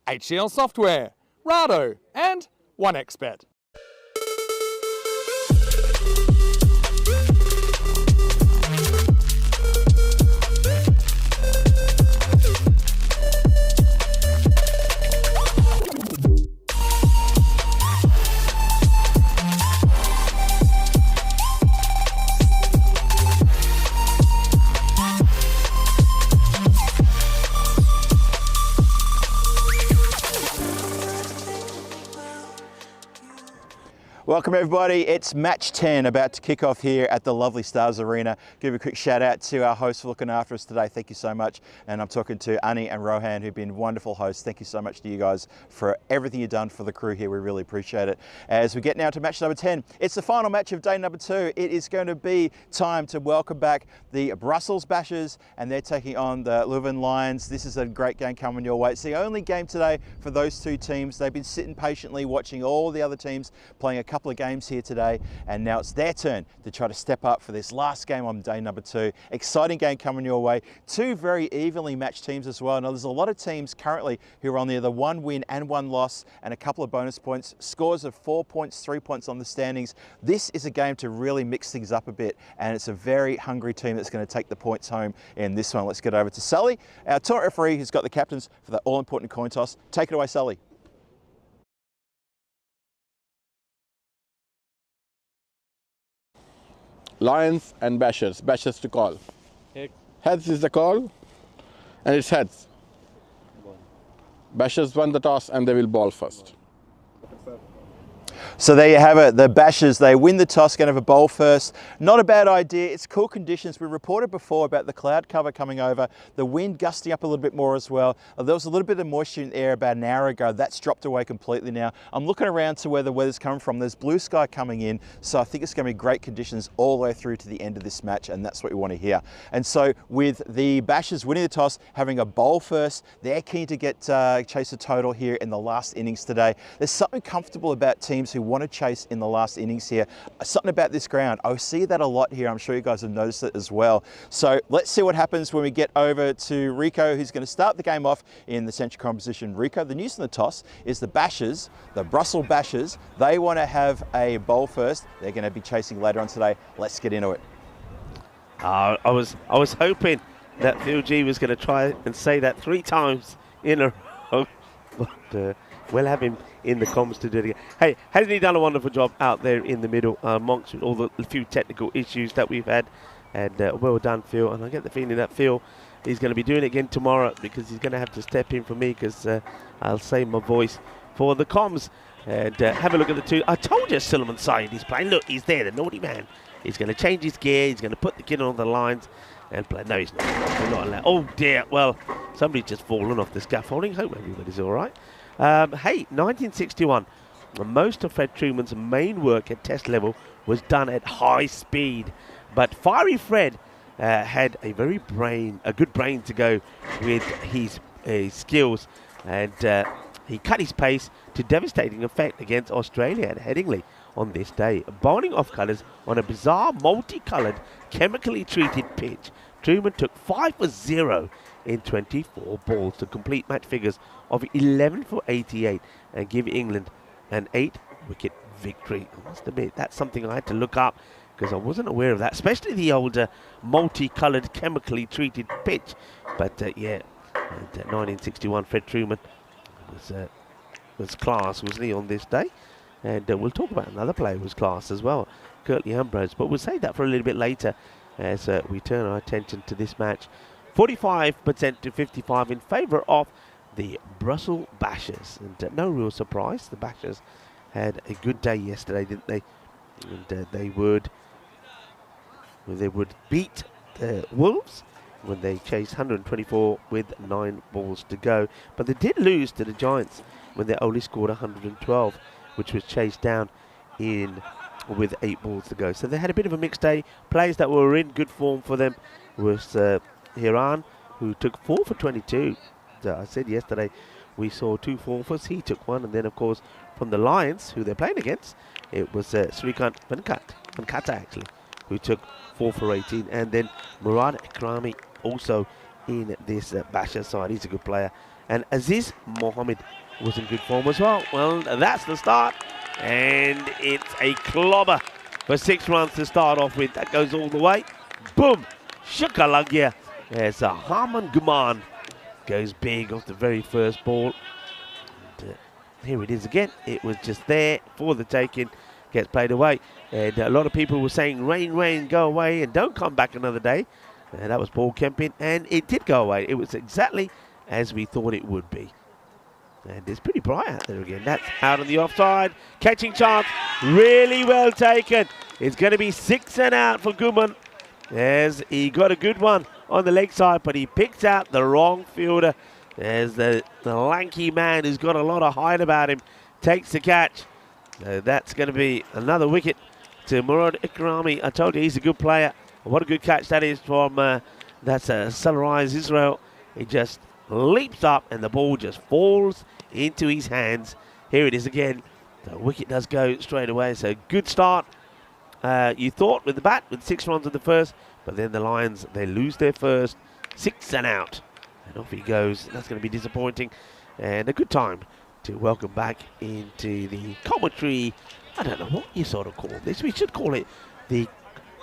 Speaker 2: HCL Software, Rado and 1xBet.
Speaker 3: Welcome everybody, it's match 10 about to kick off here at the lovely Stars Arena. Give a quick shout out to our hosts for looking after us today, thank you so much. And I'm talking to Ani and Rohan who've been wonderful hosts. Thank you so much to you guys for everything you've done for the crew here, we really appreciate it. As we get now to match number 10, it's the final match of day number 2. It is going to be time to welcome back the Brussels Bashers and they're taking on the Leuven Lions. This is a great game coming your way. It's the only game today for those two teams. They've been sitting patiently watching all the other teams playing a couple of games here today, and now it's their turn to try to step up for this last game on day number 2. Exciting game coming your way. Two very evenly matched teams as well. Now there's a lot of teams currently who are on either 1 win and 1 loss and a couple of bonus points, scores of 4 points, 3 points on the standings. This is a game to really mix things up a bit, and it's a very hungry team that's going to take the points home in this one. Let's get over to Sully, our tournament referee who's got the captains for that all-important coin toss. Take it away, Sully.
Speaker 4: Lions and Bashers. Bashers to call.
Speaker 7: Head.
Speaker 4: Heads is the call, and it's heads. Bashers won the toss and they will ball first.
Speaker 3: So there you have it, the Bashers, they win the toss, going to have a bowl first. Not a bad idea, it's cool conditions. We reported before about the cloud cover coming over, the wind gusting up a little bit more as well. There was a little bit of moisture in the air about an hour ago, that's dropped away completely now. I'm looking around to where the weather's coming from, there's blue sky coming in, so I think it's going to be great conditions all the way through to the end of this match, and that's what we want to hear. And so with the Bashers winning the toss, having a bowl first, they're keen to get chase a total here in the last innings today. There's something comfortable about teams who want to chase in the last innings here. Something about this ground. I see that a lot here. I'm sure you guys have noticed it as well. So let's see what happens when we get over to Rico, who's going to start the game off in the central composition. Rico, the news in the toss is the Bashers, the Brussels Bashers. They want to have a bowl first. They're going to be chasing later on today. Let's get into it.
Speaker 5: I was hoping that Phil G was going to try and say that 3 times in a row, but we'll have him in the comms to do it again. Hey, hasn't he done a wonderful job out there in the middle amongst all the few technical issues that we've had? And well done, Phil. And I get the feeling that Phil is going to be doing it again tomorrow because he's going to have to step in for me because I'll save my voice for the comms. And have a look at the two. I told you Suleiman Saeed is playing. Look, he's there, the naughty man. He's going to change his gear. He's going to put the kid on the lines and play. No, he's not. We're not allowed. Oh, dear. Well, somebody's just fallen off the scaffolding. Hope everybody's all right. Hey, 1961, most of Fred Truman's main work at test level was done at high speed, but Fiery Fred had a good brain to go with his skills, and he cut his pace to devastating effect against Australia at Headingley on this day, bowling off colours on a bizarre multicoloured, chemically treated pitch. Truman took 5 for 0 in 24 balls to complete match figures of 11 for 88 and give England an 8-wicket victory. I must admit, that's something I had to look up because I wasn't aware of that, especially the older multicoloured, chemically treated pitch. But yeah, and, 1961, Fred Truman was class, wasn't he, on this day? And we'll talk about another player who was class as well, Curtly Ambrose, but we'll save that for a little bit later as we turn our attention to this match. 45% to 55 in favour of the Brussels Bashers. And no real surprise, the Bashers had a good day yesterday, didn't they? And they would beat the Wolves when they chased 124 with 9 balls to go. But they did lose to the Giants when they only scored 112, which was chased down with 8 balls to go. So they had a bit of a mixed day. Players that were in good form for them was Hiran, who took 4 for 22. I said yesterday we saw 2 4-fers. He took 1, and then of course from the Lions, who they're playing against, it was Srikant Venkata actually, who took 4 for 18, and then Murad Akrami also in this Basher side. He's a good player. And Aziz Mohammed was in good form as well. Well, that's the start. And it's a clobber for 6 runs to start off with. That goes all the way. Boom! Shukalagya. There's a Harman Guman. Goes big off the very first ball. And, here it is again. It was just there for the taking. Gets played away. And a lot of people were saying, rain, rain, go away and don't come back another day. And that was Paul Kempin. And it did go away. It was exactly as we thought it would be. And it's pretty bright out there again. That's out on the offside. Catching chance. Really well taken. It's going to be 6 and out for Guman. As he got a good one on the leg side, but he picked out the wrong fielder. As the lanky man who's got a lot of height about him takes the catch. That's going to be another wicket to Murad Ikrami. I told you he's a good player. What a good catch that is from that's Sunrise Israel. He just leaps up and the ball just falls into his hands. Here it is again. The wicket does go straight away. So good start. You thought with the bat with 6 runs in the first, but then the Lions, they lose their first. 6 and out. And off he goes. That's going to be disappointing. And a good time to welcome back into the commentary. I don't know what you sort of call this. We should call it the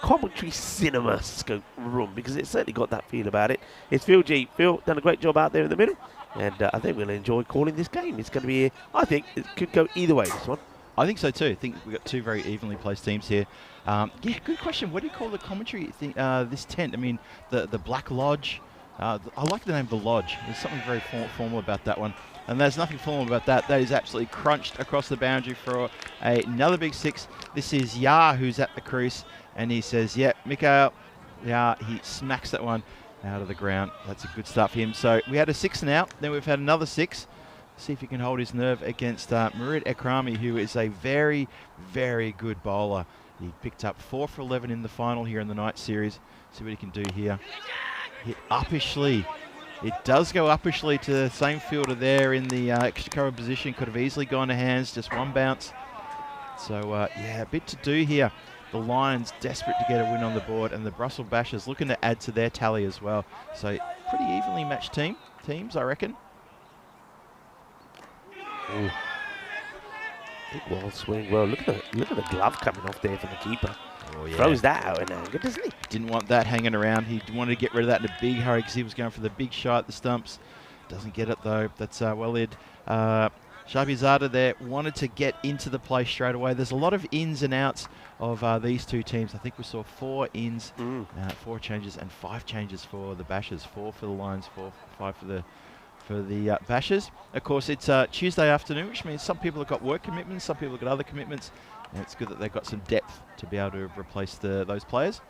Speaker 5: commentary cinema scope room, because it's certainly got that feel about it. It's Phil G. Phil done a great job out there in the middle, and I think we'll enjoy calling this game. It's going to be, I think it could go either way, this one.
Speaker 6: I think so too. I think we've got 2 very evenly placed teams here. Yeah, good question. What do you call the commentary thing, this tent? I mean, the Black Lodge. I like the name of the Lodge. There's something very formal about that one. And there's nothing formal about that. That is absolutely crunched across the boundary for another big 6. This is Ya who's at the crease. And he says, yeah, Mikhail, yeah, he smacks that one out of the ground. That's a good start for him. So we had a 6 and out. Then we've had another 6. See if he can hold his nerve against Murid Ekrami, who is a very, very good bowler. He picked up 4 for 11 in the final here in the night series. See what he can do here. Hit uppishly. It does go uppishly to the same fielder there in the extra cover position. Could have easily gone to hands, just 1 bounce. So, yeah, a bit to do here. The Lions desperate to get a win on the board, and the Brussels Bashers looking to add to their tally as well. So pretty evenly matched teams, I reckon.
Speaker 5: Ooh. Big wall swing. Well, look at the glove coming off there from the keeper.
Speaker 6: Oh, yeah.
Speaker 5: Throws that out in anger, doesn't he?
Speaker 6: Didn't want that hanging around. He wanted to get rid of that in a big hurry because he was going for the big shot at the stumps. Doesn't get it though. That's well led. Shabizada there wanted to get into the play straight away. There's a lot of ins and outs of these 2 teams. I think we saw 4 ins, 4 changes and 5 changes for the Bashers. 4 for the Lions, 5 for the Bashers. Of course, it's Tuesday afternoon, which means some people have got work commitments, some people have got other commitments, and it's good that they've got some depth to be able to replace those players.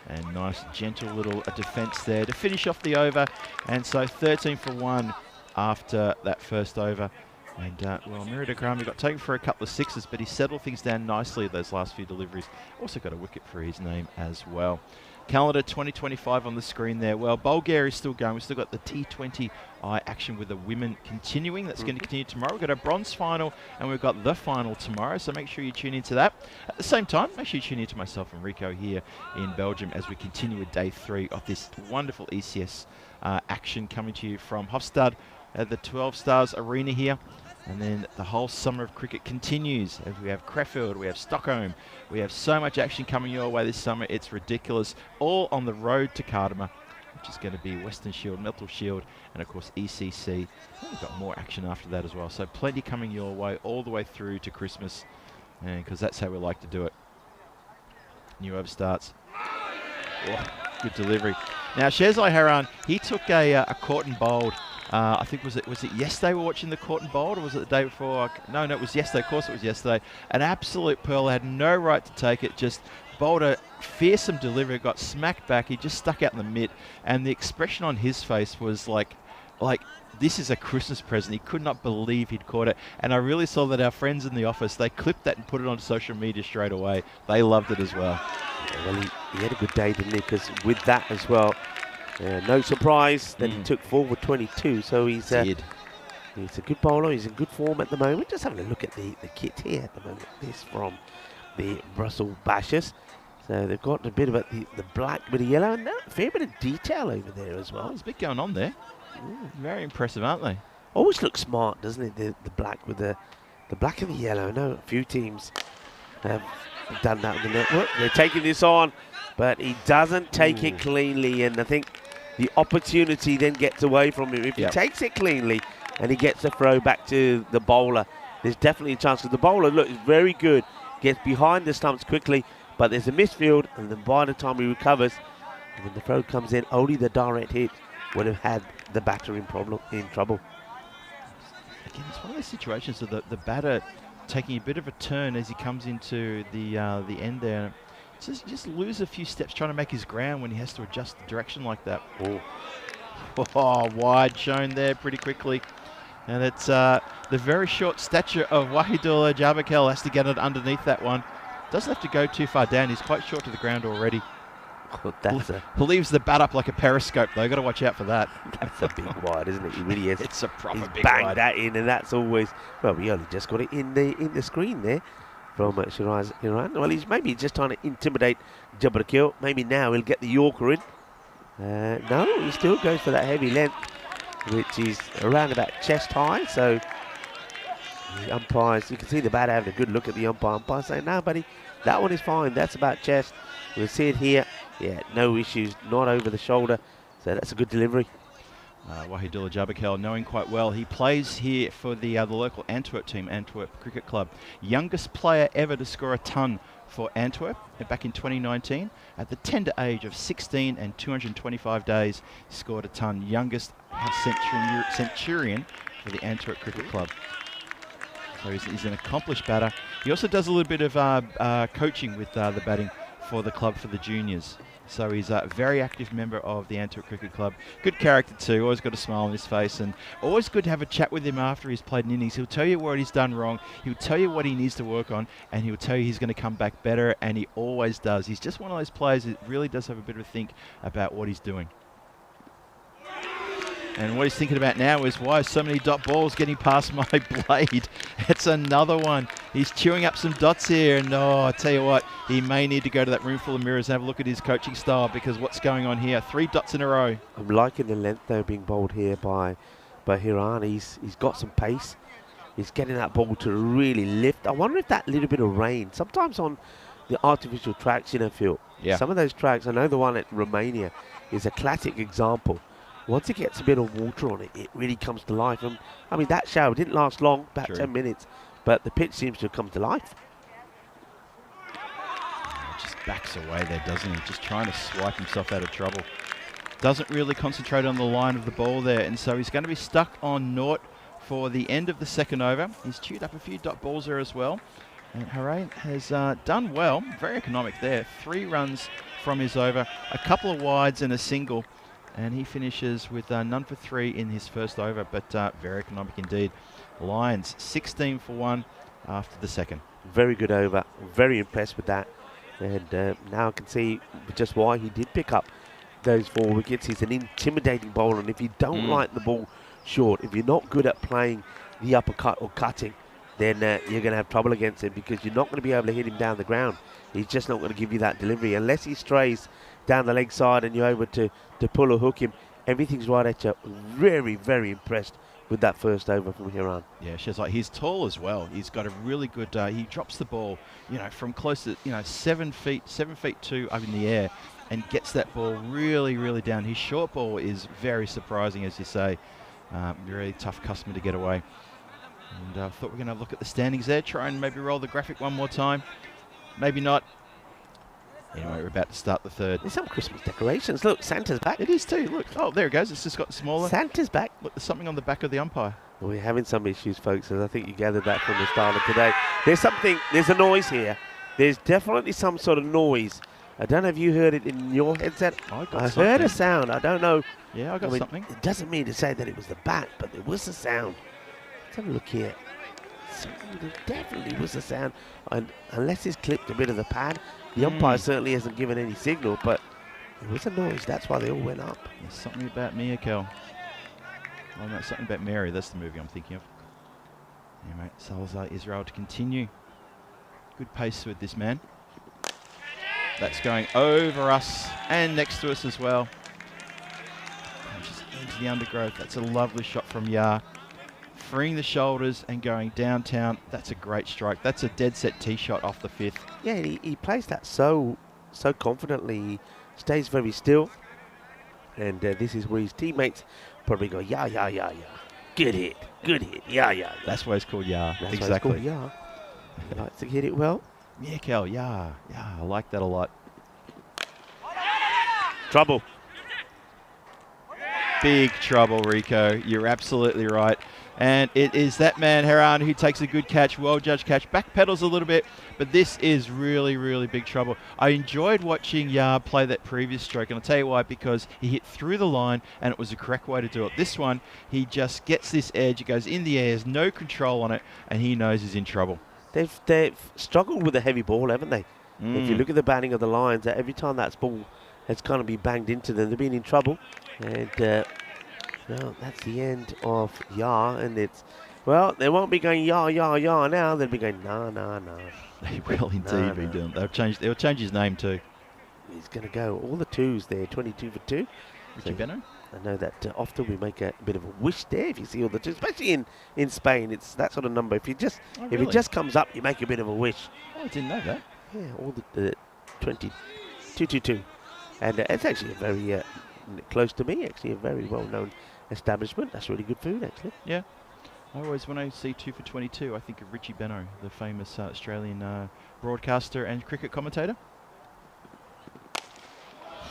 Speaker 6: And nice, gentle little defence there to finish off the over. And so 13 for 1 after that first over. And, well, Murid Ekrami got taken for a couple of 6s, but he settled things down nicely those last few deliveries. Also got a wicket for his name as well. Calendar 2025 on the screen there. Well, Bulgaria is still going. We've still got the T20 action with the women continuing. That's going to continue tomorrow. We've got a bronze final and we've got the final tomorrow. So make sure you tune into that. At the same time, make sure you tune into myself and Rico here in Belgium as we continue with day 3 of this wonderful ECS action coming to you from Hofstad at the 12 Stars Arena here. And then the whole summer of cricket continues as we have Crefeld, we have Stockholm, we have so much action coming your way this summer, it's ridiculous. All on the road to Cardama, which is going to be Western Shield, Meltle Shield, and of course ECC. We've got more action after that as well, so plenty coming your way all the way through to Christmas, and because that's how we like to do it. New over starts. Oh, good delivery. Now Shazai Haran, he took a caught and bowled. I think was it yesterday we were watching the caught and bowled, or was it the day before? No, it was yesterday. Of course it was yesterday. An absolute pearl, had no right to take it. Just bowled a fearsome delivery, got smacked back. He just stuck out in the mitt, and the expression on his face was like this is a Christmas present. He could not believe he'd caught it, and I really saw that our friends in the office, they clipped that and put it on social media straight away. They loved it as well.
Speaker 5: Yeah, well, he had a good day, didn't he? Because with that as well. No surprise that he took 4 for 22, so he's a good bowler. He's in good form at the moment. Just having a look at the kit here at the moment. This from the Brussels Bashers. So they've got a bit of the black, bit of yellow, and a fair bit of detail over there as well.
Speaker 6: There's a bit going on there. Very impressive, aren't they?
Speaker 5: Always looks smart, doesn't it? The black with the black and the yellow. I know a few teams have done that with the network. They're taking this on, but he doesn't take it cleanly, and I think the opportunity then gets away from him. If he takes it cleanly and he gets a throw back to the bowler, there's definitely a chance. Because the bowler, look, is very good, gets behind the stumps quickly, but there's a misfield, and then by the time he recovers, when the throw comes in, only the direct hit would have had the batter in trouble.
Speaker 6: Again, it's one of those situations of the batter taking a bit of a turn as he comes into the end there. Just lose a few steps trying to make his ground when he has to adjust the direction like that. Oh, wide shown there pretty quickly. And it's the very short stature of Wahidullah Jabakel has to get it underneath that one. Doesn't have to go too far down. He's quite short to the ground already. Leaves the bat up like a periscope, though. Got to watch out for that.
Speaker 5: That's a big wide, isn't it? He really is.
Speaker 6: It's a proper big
Speaker 5: banged
Speaker 6: wide.
Speaker 5: That in, and that's always. Well, we only just got it in the screen there from Shiraz Iran. Well, he's maybe just trying to intimidate Jabakel. Maybe now he'll get the Yorker in. No, he still goes for that heavy length, which is around about chest high. So the umpires, you can see the batter having a good look at the umpire. Umpire saying, "No, buddy, that one is fine. That's about chest." We'll see it here. Yeah, no issues, not over the shoulder. So that's a good delivery.
Speaker 6: Wahidullah Jabakel, knowing quite well, he plays here for the local Antwerp team, Antwerp Cricket Club. Youngest player ever to score a ton for Antwerp back in 2019. At the tender age of 16 and 225 days, he scored a ton. Youngest centurion for the Antwerp Cricket Club. So he's an accomplished batter. He also does a little bit of coaching with the batting for the club for the juniors. So he's a very active member of the Antwerp Cricket Club. Good character too, always got a smile on his face, and always good to have a chat with him after he's played an innings. He'll tell you what he's done wrong, he'll tell you what he needs to work on, and he'll tell you he's going to come back better, and he always does. He's just one of those players that really does have a bit of a think about what he's doing. And what he's thinking about now is, why are so many dot balls getting past my blade? It's another one. He's chewing up some dots here, and I tell you what, he may need to go to that room full of mirrors and have a look at his coaching style, because what's going on here? 3 dots in a row.
Speaker 5: I'm liking the length though being bowled here by Hiran. He's got some pace. He's getting that ball to really lift. I wonder if that little bit of rain, sometimes on the artificial tracks, Phil.
Speaker 6: Yeah.
Speaker 5: Some of those tracks, I know the one at Romania is a classic example. Once it gets a bit of water on it, it really comes to life. And I mean, that shower didn't last long, about 10 minutes, but the pitch seems to have come to life.
Speaker 6: Just backs away there, doesn't he? Just trying to swipe himself out of trouble. Doesn't really concentrate on the line of the ball there, and so he's going to be stuck on naught for the end of the second over. He's chewed up a few dot balls there as well. And Harain has done well, very economic there. 3 runs from his over, a couple of wides and a single. And he finishes with none for 3 in his first over, but very economic indeed. Lions 16 for 1 after the second.
Speaker 5: Very good over. Very impressed with that. And now I can see just why he did pick up those 4 wickets. He's an intimidating bowler, and if you don't like the ball short, if you're not good at playing the uppercut or cutting, then you're going to have trouble against him, because you're not going to be able to hit him down the ground. He's just not going to give you that delivery unless he strays down the leg side and you're able to pull or hook him. Everything's right at you. Very, very impressed with that first over from Hiran.
Speaker 6: Yeah, she's like, he's tall as well. He's got a really good, he drops the ball, from close to, 7 feet 2 up in the air, and gets that ball really, really down. His short ball is very surprising, as you say. Really tough customer to get away. And I thought we're going to look at the standings there, try and maybe roll the graphic one more time. Maybe not. Anyway, we're about to start the third.
Speaker 5: There's some Christmas decorations. Look, Santa's back.
Speaker 6: It is too. Look. Oh, there it goes. It's just got smaller.
Speaker 5: Santa's back.
Speaker 6: Look, there's something on the back of the umpire.
Speaker 5: Well, we're having some issues, folks, as I think you gathered that from the start of today. There's a noise here. There's definitely some sort of noise. I don't know if you heard it in your headset. I heard a sound. I don't know.
Speaker 6: Yeah, I got something.
Speaker 5: It doesn't mean to say that it was the bat, but there was a sound. Let's have a look here. There definitely was a sound. And unless it's clipped a bit of the pad, the umpire certainly hasn't given any signal, but it was a noise. That's why they all went up.
Speaker 6: There's something about Miyako. Oh, no, something about Mary. That's the movie I'm thinking of. Anyway, Salazar Israel to continue. Good pace with this man. That's going over us and next to us as well. Just into the undergrowth. That's a lovely shot from Yar. Freeing the shoulders and going downtown. That's a great strike. That's a dead set tee shot off the 5th.
Speaker 5: Yeah, he plays that so confidently. He stays very still. And this is where his teammates probably go, yeah. Good hit, yeah.
Speaker 6: That's why it's called Yar.
Speaker 5: That's
Speaker 6: Exactly.
Speaker 5: why it's called yeah. He likes to hit it well.
Speaker 6: Yeah, Kel, yeah. I like that a lot.
Speaker 5: Trouble.
Speaker 6: Big trouble, Rico. You're absolutely right. And it is that man, Heran, who takes a good catch, well-judged catch, backpedals a little bit, but this is really, really big trouble. I enjoyed watching Yar play that previous stroke, and I'll tell you why, because he hit through the line, and it was the correct way to do it. This one, he just gets this edge, it goes in the air, has no control on it, and he knows he's in trouble.
Speaker 5: They've struggled with a heavy ball, haven't they? If you look at the batting of the Lions, every time that ball has kind of been banged into them, they've been in trouble. And well, that's the end of Yar, and it's, well, they won't be going Yar now. They'll be going nah.
Speaker 6: They will indeed be doing. They'll change his name too.
Speaker 5: He's going to go all the twos there, 22 for 2.
Speaker 6: Richie Benno?
Speaker 5: I know that often we make a bit of a wish there if you see all the twos, especially in Spain. It's that sort of number. If it just comes up, you make a bit of a wish.
Speaker 6: Oh, I didn't know that.
Speaker 5: Yeah, all the 22. And it's actually a very close to me. Actually, a very well-known establishment. That's really good food, actually.
Speaker 6: Yeah. When I see 2 for 22, I think of Richie Benno, the famous Australian broadcaster and cricket commentator.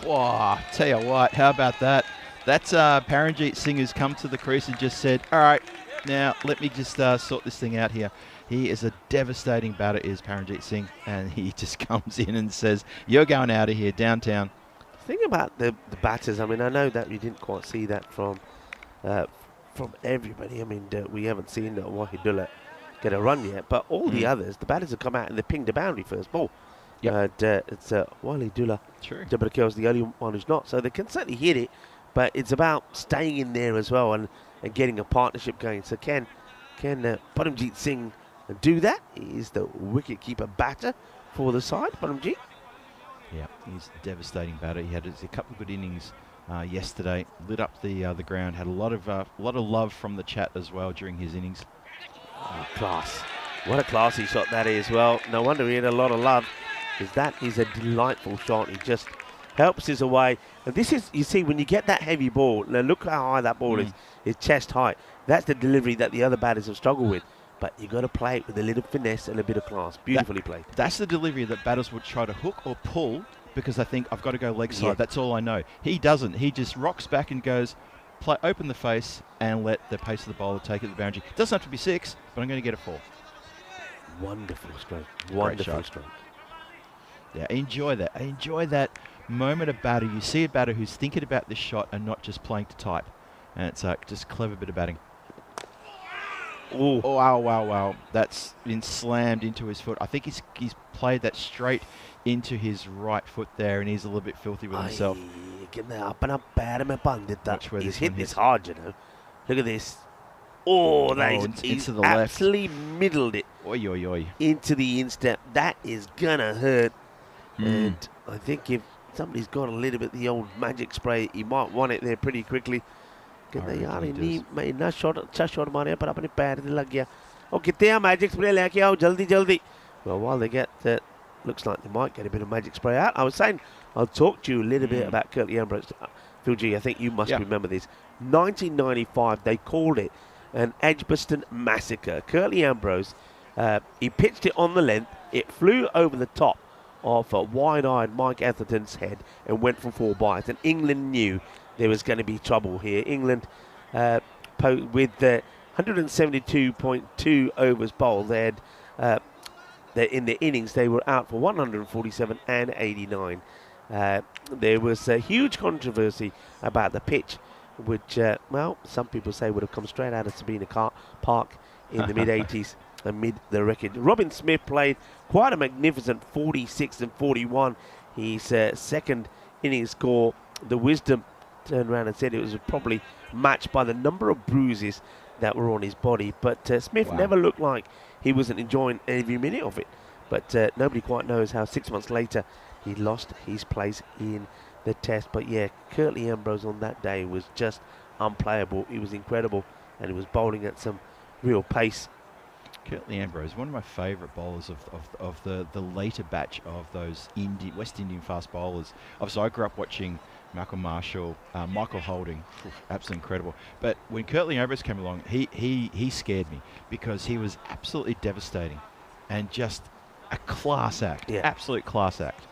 Speaker 6: Wow, tell you what, how about that? That's Paranjeet Singh who's come to the crease and just said, all right, now let me just sort this thing out here. He is a devastating batter, is Paranjeet Singh, and he just comes in and says, you're going out of here, downtown.
Speaker 5: Thing about the batters, I mean, I know that we didn't quite see that from everybody. I mean, we haven't seen Wahidullah get a run yet, but all the others, the batters have come out and they pinged the boundary first ball. Yep. It's Wahidullah.
Speaker 6: True.
Speaker 5: Jabrakel's the only one who's not, so they can certainly hit it, but it's about staying in there as well and getting a partnership going. So can Paramjeet Singh do that? He's the wicket-keeper batter for the side, Paramjeet.
Speaker 6: Yeah, he's a devastating batter. He had a couple of good innings yesterday, lit up the ground, had a lot of love from the chat as well during his innings.
Speaker 5: Oh, class. What a classy shot that is. Well, no wonder he had a lot of love, because that is a delightful shot. He just helps his away. And this is, you see, when you get that heavy ball, now look how high that ball is. It's chest height. That's the delivery that the other batters have struggled with. But you've got to play it with a little finesse and a bit of class. Beautifully played.
Speaker 6: That's the delivery that batters would try to hook or pull, because I think I've got to go leg side. That's all I know. He doesn't. He just rocks back and goes, open the face and let the pace of the bowler take it to the boundary. It doesn't have to be 6, but I'm going to get a 4.
Speaker 5: Wonderful stroke. Wonderful stroke.
Speaker 6: Yeah, enjoy that. Enjoy that moment of batter. You see a batter who's thinking about this shot and not just playing to type. And it's just a clever bit of batting.
Speaker 5: Ooh.
Speaker 6: Oh, wow. That's been slammed into his foot. I think he's played that straight into his right foot there, and he's a little bit filthy with himself.
Speaker 5: He's hit this hard, you know. Look at this. Oh, he's
Speaker 6: into the left.
Speaker 5: Absolutely middled it.
Speaker 6: Oi.
Speaker 5: Into the instep. That is going to hurt. And I think if somebody's got a little bit of the old magic spray, he might want it there pretty quickly. मैं shot मारे पर अपने पैर से लग गया और कितने magic spray लेके आओ जल्दी. Well, while they get that, looks like they might get a bit of magic spray out. I was saying I'll talk to you a little bit about Curtly Ambrose. Phil G, I think you must remember this. 1995, they called it an Edgbaston massacre. Curtly Ambrose, he pitched it on the length. It flew over the top of wide-eyed Mike Atherton's head and went for 4 bites. And England knew there was going to be trouble here. England, with 172.2 overs bowled, they had in the innings they were out for 147 and 89. There was a huge controversy about the pitch, which, well, some people say would have come straight out of Sabina Park in the mid-80s amid the wreckage. Robin Smith played quite a magnificent 46 and 41. His second innings score, the Wisdom turned around and said it was probably matched by the number of bruises that were on his body. But Smith never looked like he wasn't enjoying every minute of it. But nobody quite knows how 6 months later he lost his place in the Test. But yeah, Curtly Ambrose on that day was just unplayable. He was incredible, and he was bowling at some real pace.
Speaker 6: Curtly Ambrose, one of my favourite bowlers of the later batch of those West Indian fast bowlers. Obviously, I grew up watching Malcolm Marshall, Michael Holding, absolutely incredible. But when Curtly Ambrose came along, he scared me because he was absolutely devastating and just a class act, absolute class act.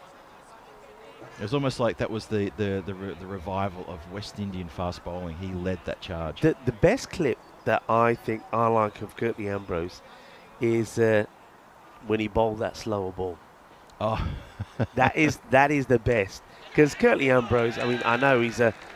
Speaker 6: It was almost like that was the revival of West Indian fast bowling. He led that charge.
Speaker 5: The best clip that I think I like of Curtly Ambrose is when he bowled that slower ball.
Speaker 6: Oh,
Speaker 5: that is the best. Because Curtly Ambrose, I mean, I know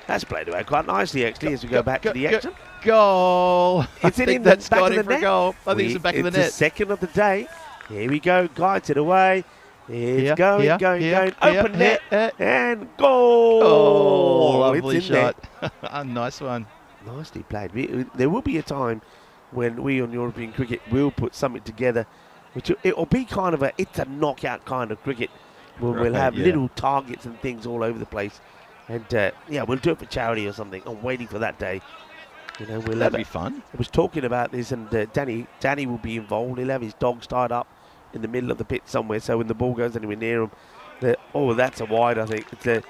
Speaker 5: that's played away quite nicely actually as we go back to the action.
Speaker 6: Goal!
Speaker 5: It's
Speaker 6: in that's gone in for a goal. I think it's the back of the net.
Speaker 5: It's the second of the day. Here we go, guides it away. It's going. Open net and goal!
Speaker 6: Oh, lovely
Speaker 5: it's in
Speaker 6: shot. A nice one.
Speaker 5: Nicely played. There will be a time when we on European cricket will put something together, which it'll be kind of it's a knockout kind of cricket. We'll have little targets and things all over the place, and we'll do it for charity or something. I'm waiting for that day. You know,
Speaker 6: that'd be fun.
Speaker 5: I was talking about this, and Danny will be involved. He'll have his dogs tied up in the middle of the pitch somewhere, so when the ball goes anywhere near him, that's a wide. I think it's a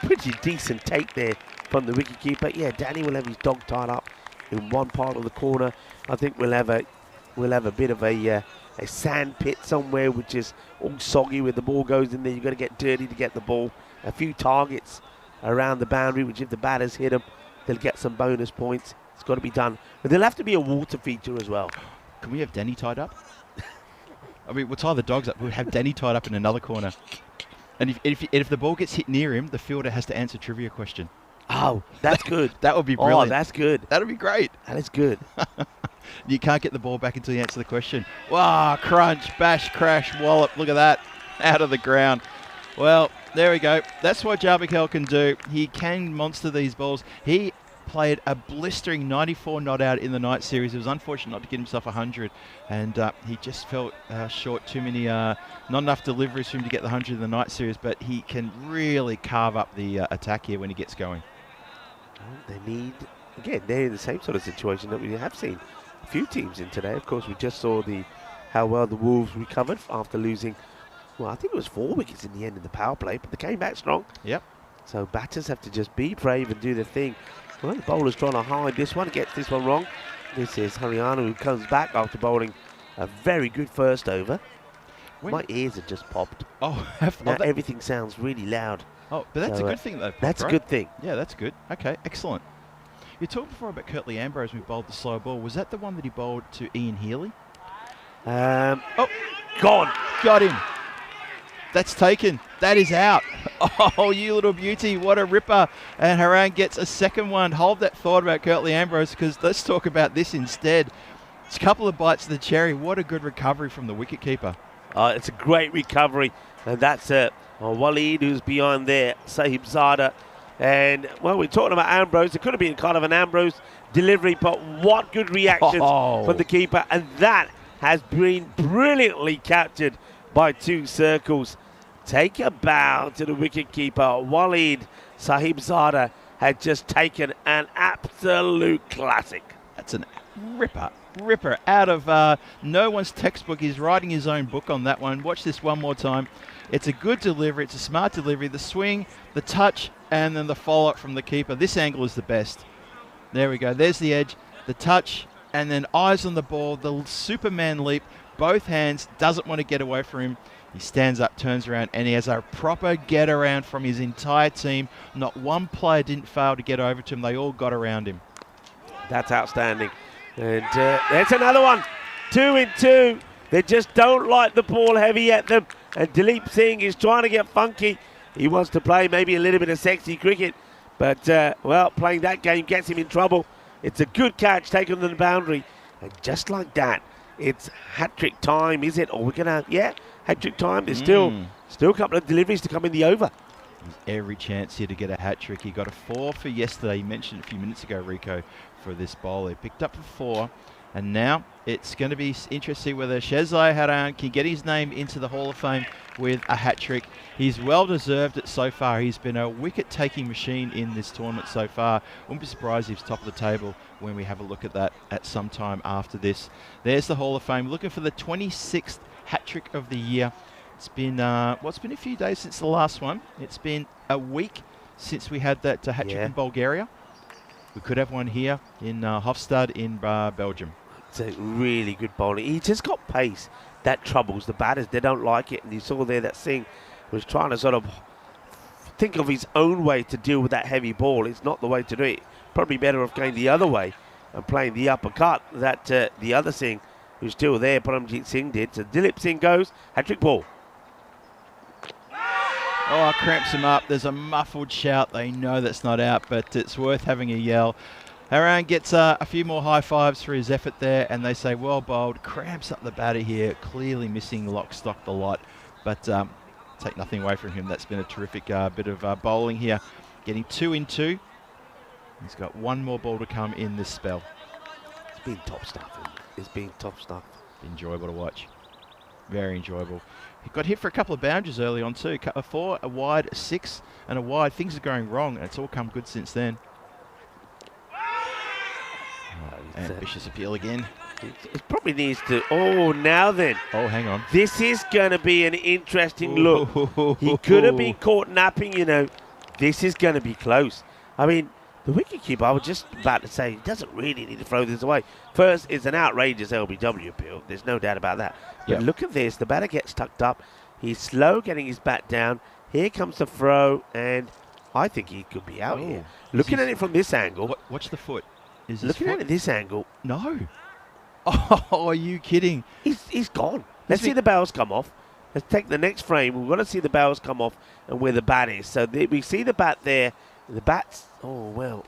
Speaker 5: pretty decent take there from the wicketkeeper. Yeah, Danny will have his dog tied up in one part of the corner. I think we'll have a bit of a sand pit somewhere, which is all soggy where the ball goes in there. You've got to get dirty to get the ball. A few targets around the boundary, which if the batters hit them, they'll get some bonus points. It's got to be done. But there'll have to be a water feature as well.
Speaker 6: Can we have Danny tied up? I mean, we'll tie the dogs up. We'll have Danny tied up in another corner. And if the ball gets hit near him, the fielder has to answer a trivia question.
Speaker 5: Oh, that's good.
Speaker 6: That would be brilliant.
Speaker 5: Oh, that's good.
Speaker 6: That would be great.
Speaker 5: That is good.
Speaker 6: You can't get the ball back until you answer the question. Wow, crunch, bash, crash, wallop. Look at that. Out of the ground. Well, there we go. That's what Jarbikel can do. He can monster these balls. He played a blistering 94 not out in the night series. It was unfortunate not to get himself 100, and he just felt short. Too many, not enough deliveries for him to get the 100 in the night series, but he can really carve up the attack here when he gets going.
Speaker 5: They're in the same sort of situation that we have seen a few teams in today. Of course, we just saw how well the Wolves recovered after losing, well, I think it was 4 wickets in the end in the power play, but they came back strong.
Speaker 6: Yep.
Speaker 5: So batters have to just be brave and do their thing. Well, the bowler's trying to hide this one, gets this one wrong. This is Haryana, who comes back after bowling a very good first over. My ears have just popped. Now everything sounds really loud.
Speaker 6: Oh, but that's a good thing, though.
Speaker 5: That's a good thing.
Speaker 6: Yeah, that's good. Okay, excellent. You talked before about Curtly Ambrose when he bowled the slow ball. Was that the one that he bowled to Ian Healy?
Speaker 5: Gone.
Speaker 6: Got him. That's taken. That is out. Oh, you little beauty. What a ripper. And Haran gets a second one. Hold that thought about Curtly Ambrose, because let's talk about this instead. It's a couple of bites of the cherry. What a good recovery from the wicketkeeper.
Speaker 5: It's a great recovery. And that's Waleed, who's behind there, Sahibzada. And, well, we're talking about Ambrose. It could have been kind of an Ambrose delivery, but what good reactions from the keeper. And that has been brilliantly captured by 2 circles. Take a bow to the wicketkeeper. Waleed Sahibzada had just taken an absolute classic.
Speaker 6: That's a ripper out of no one's textbook. He's writing his own book on that one. Watch this one more time. It's a good delivery. It's a smart delivery. The swing, the touch, and then the follow-up from the keeper. This angle is the best. There we go. There's the edge, the touch, and then eyes on the ball. The Superman leap, both hands, doesn't want to get away from him. He stands up, turns around, and he has a proper get-around from his entire team. Not one player didn't fail to get over to him. They all got around him.
Speaker 5: That's outstanding. And there's another one. 2 in 2. They just don't like the ball heavy at them. And Dilip Singh is trying to get funky. He wants to play maybe a little bit of sexy cricket. But, well, playing that game gets him in trouble. It's a good catch taken on the boundary. And just like that, it's hat-trick time, is it? Or we're going to, hat-trick time. There's still a couple of deliveries to come in the over.
Speaker 6: There's every chance here to get a hat-trick. He got a 4 for yesterday. You mentioned it a few minutes ago, Rico, for this bowler. He picked up a 4. And now it's going to be interesting whether Shezai Haran can get his name into the Hall of Fame with a hat-trick. He's well deserved it so far. He's been a wicket-taking machine in this tournament so far. Wouldn't be surprised if he's top of the table when we have a look at that at some time after this. There's the Hall of Fame, looking for the 26th hat-trick of the year. It's been, it's been a few days since the last one. It's been a week since we had that hat-trick in Bulgaria. We could have one here in Hofstad in Belgium.
Speaker 5: It's a really good bowling. He just got pace that troubles the batters. They don't like it. And you saw there that Singh was trying to sort of think of his own way to deal with that heavy ball. It's not the way to do it. Probably better off going the other way and playing the uppercut that the other Singh, who's still there, Paramjit Singh did. So Dilip Singh goes, hat-trick ball.
Speaker 6: Oh, cramps him up. There's a muffled shout. They know that's not out, but it's worth having a yell. Haran gets a few more high fives for his effort there, and they say, well bowled. Cramps up the batter here. Clearly missing lock, stock, the lot. But take nothing away from him. That's been a terrific bit of bowling here. Getting 2 in 2. He's got one more ball to come in this spell.
Speaker 5: It's been top stuff. It's been top stuff.
Speaker 6: Enjoyable to watch. Very enjoyable. He got hit for a couple of boundaries early on too. A 4, a wide, a 6, and a wide. Things are going wrong, and it's all come good since then. Ambitious appeal again.
Speaker 5: It probably needs to... Oh, now then.
Speaker 6: Oh, hang on.
Speaker 5: This is going to be an interesting look. He could have been caught napping, you know. This is going to be close. I mean, the wicketkeeper, I was just about to say, he doesn't really need to throw this away. First, it's an outrageous LBW appeal. There's no doubt about that. But look at this. The batter gets tucked up. He's slow getting his bat down. Here comes the throw, and I think he could be out here. Looking at it from this angle.
Speaker 6: Watch the foot. Is this
Speaker 5: looking at it this angle.
Speaker 6: No. Oh, are you kidding?
Speaker 5: He's gone. Let's see the barrels come off. Let's take the next frame. We've got to see the barrels come off and where the bat is. So we see the bat there. The bat's... Oh, well.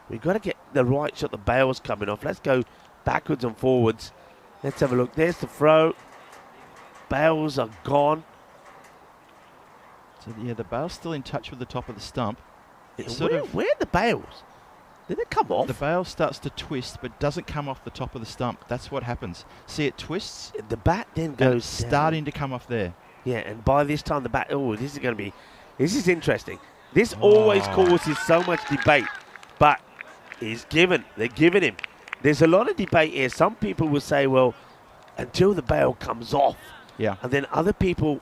Speaker 5: We've got to get the right shot. The barrels coming off. Let's go backwards and forwards. Let's have a look. There's the throw. Barrels are gone.
Speaker 6: So, yeah, the bail's still in touch with the top of the stump. It's
Speaker 5: where are the bails? Did it come off?
Speaker 6: The bail starts to twist, but doesn't come off the top of the stump. That's what happens. See, it twists.
Speaker 5: The bat then goes
Speaker 6: starting to come off there.
Speaker 5: Yeah, and by this time the bat... Oh, this is going to be... This is interesting. This always causes so much debate, but he's given. They're giving him. There's a lot of debate here. Some people will say, well, until the bail comes off.
Speaker 6: Yeah.
Speaker 5: And then other people...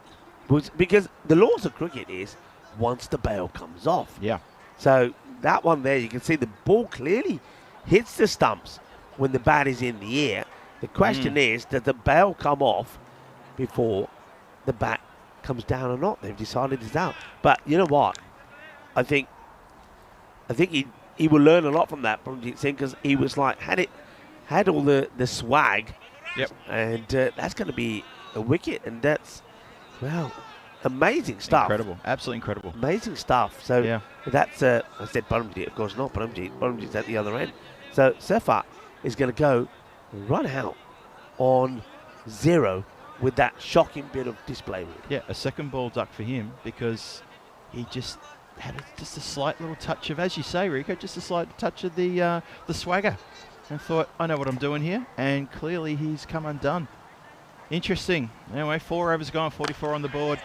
Speaker 5: Because the laws of cricket is once the bail comes off.
Speaker 6: Yeah.
Speaker 5: So that one there, you can see the ball clearly hits the stumps when the bat is in the air. The question is, does the bail come off before the bat comes down or not? They've decided it's out. But you know what? I think he will learn a lot from that, from Jit Singh, because he was like, had all the swag.
Speaker 6: Yep.
Speaker 5: And that's going to be a wicket, and that's, well, amazing stuff.
Speaker 6: Incredible. Absolutely incredible.
Speaker 5: Amazing stuff. So that's, I said Paramjit, of course not Paramjit. Paramjit's at the other end. So Sefat is going to go run out on 0 with that shocking bit of display.
Speaker 6: Yeah, a second ball duck for him because he just had just a slight little touch of, as you say, Rico, just a slight touch of the swagger. And thought, I know what I'm doing here. And clearly he's come undone. Interesting. Anyway, 4 overs gone, 44 on the board.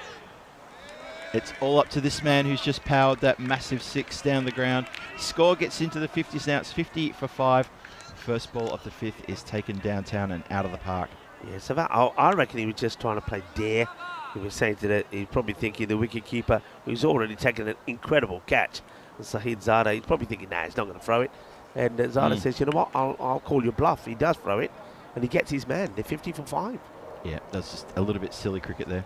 Speaker 6: It's all up to this man who's just powered that massive 6 down the ground. Score gets into the 50s now. It's 50 for 5. First ball of the 5th is taken downtown and out of the park.
Speaker 5: Yeah, so that, I reckon he was just trying to play dare. He was saying to that, he's probably thinking the wicketkeeper, who's already taken an incredible catch, Sahid Zada, he's probably thinking, nah, he's not going to throw it. And Zada says, you know what, I'll call your bluff. He does throw it, and he gets his man. They're 50 for 5.
Speaker 6: Yeah, that's just a little bit silly cricket there.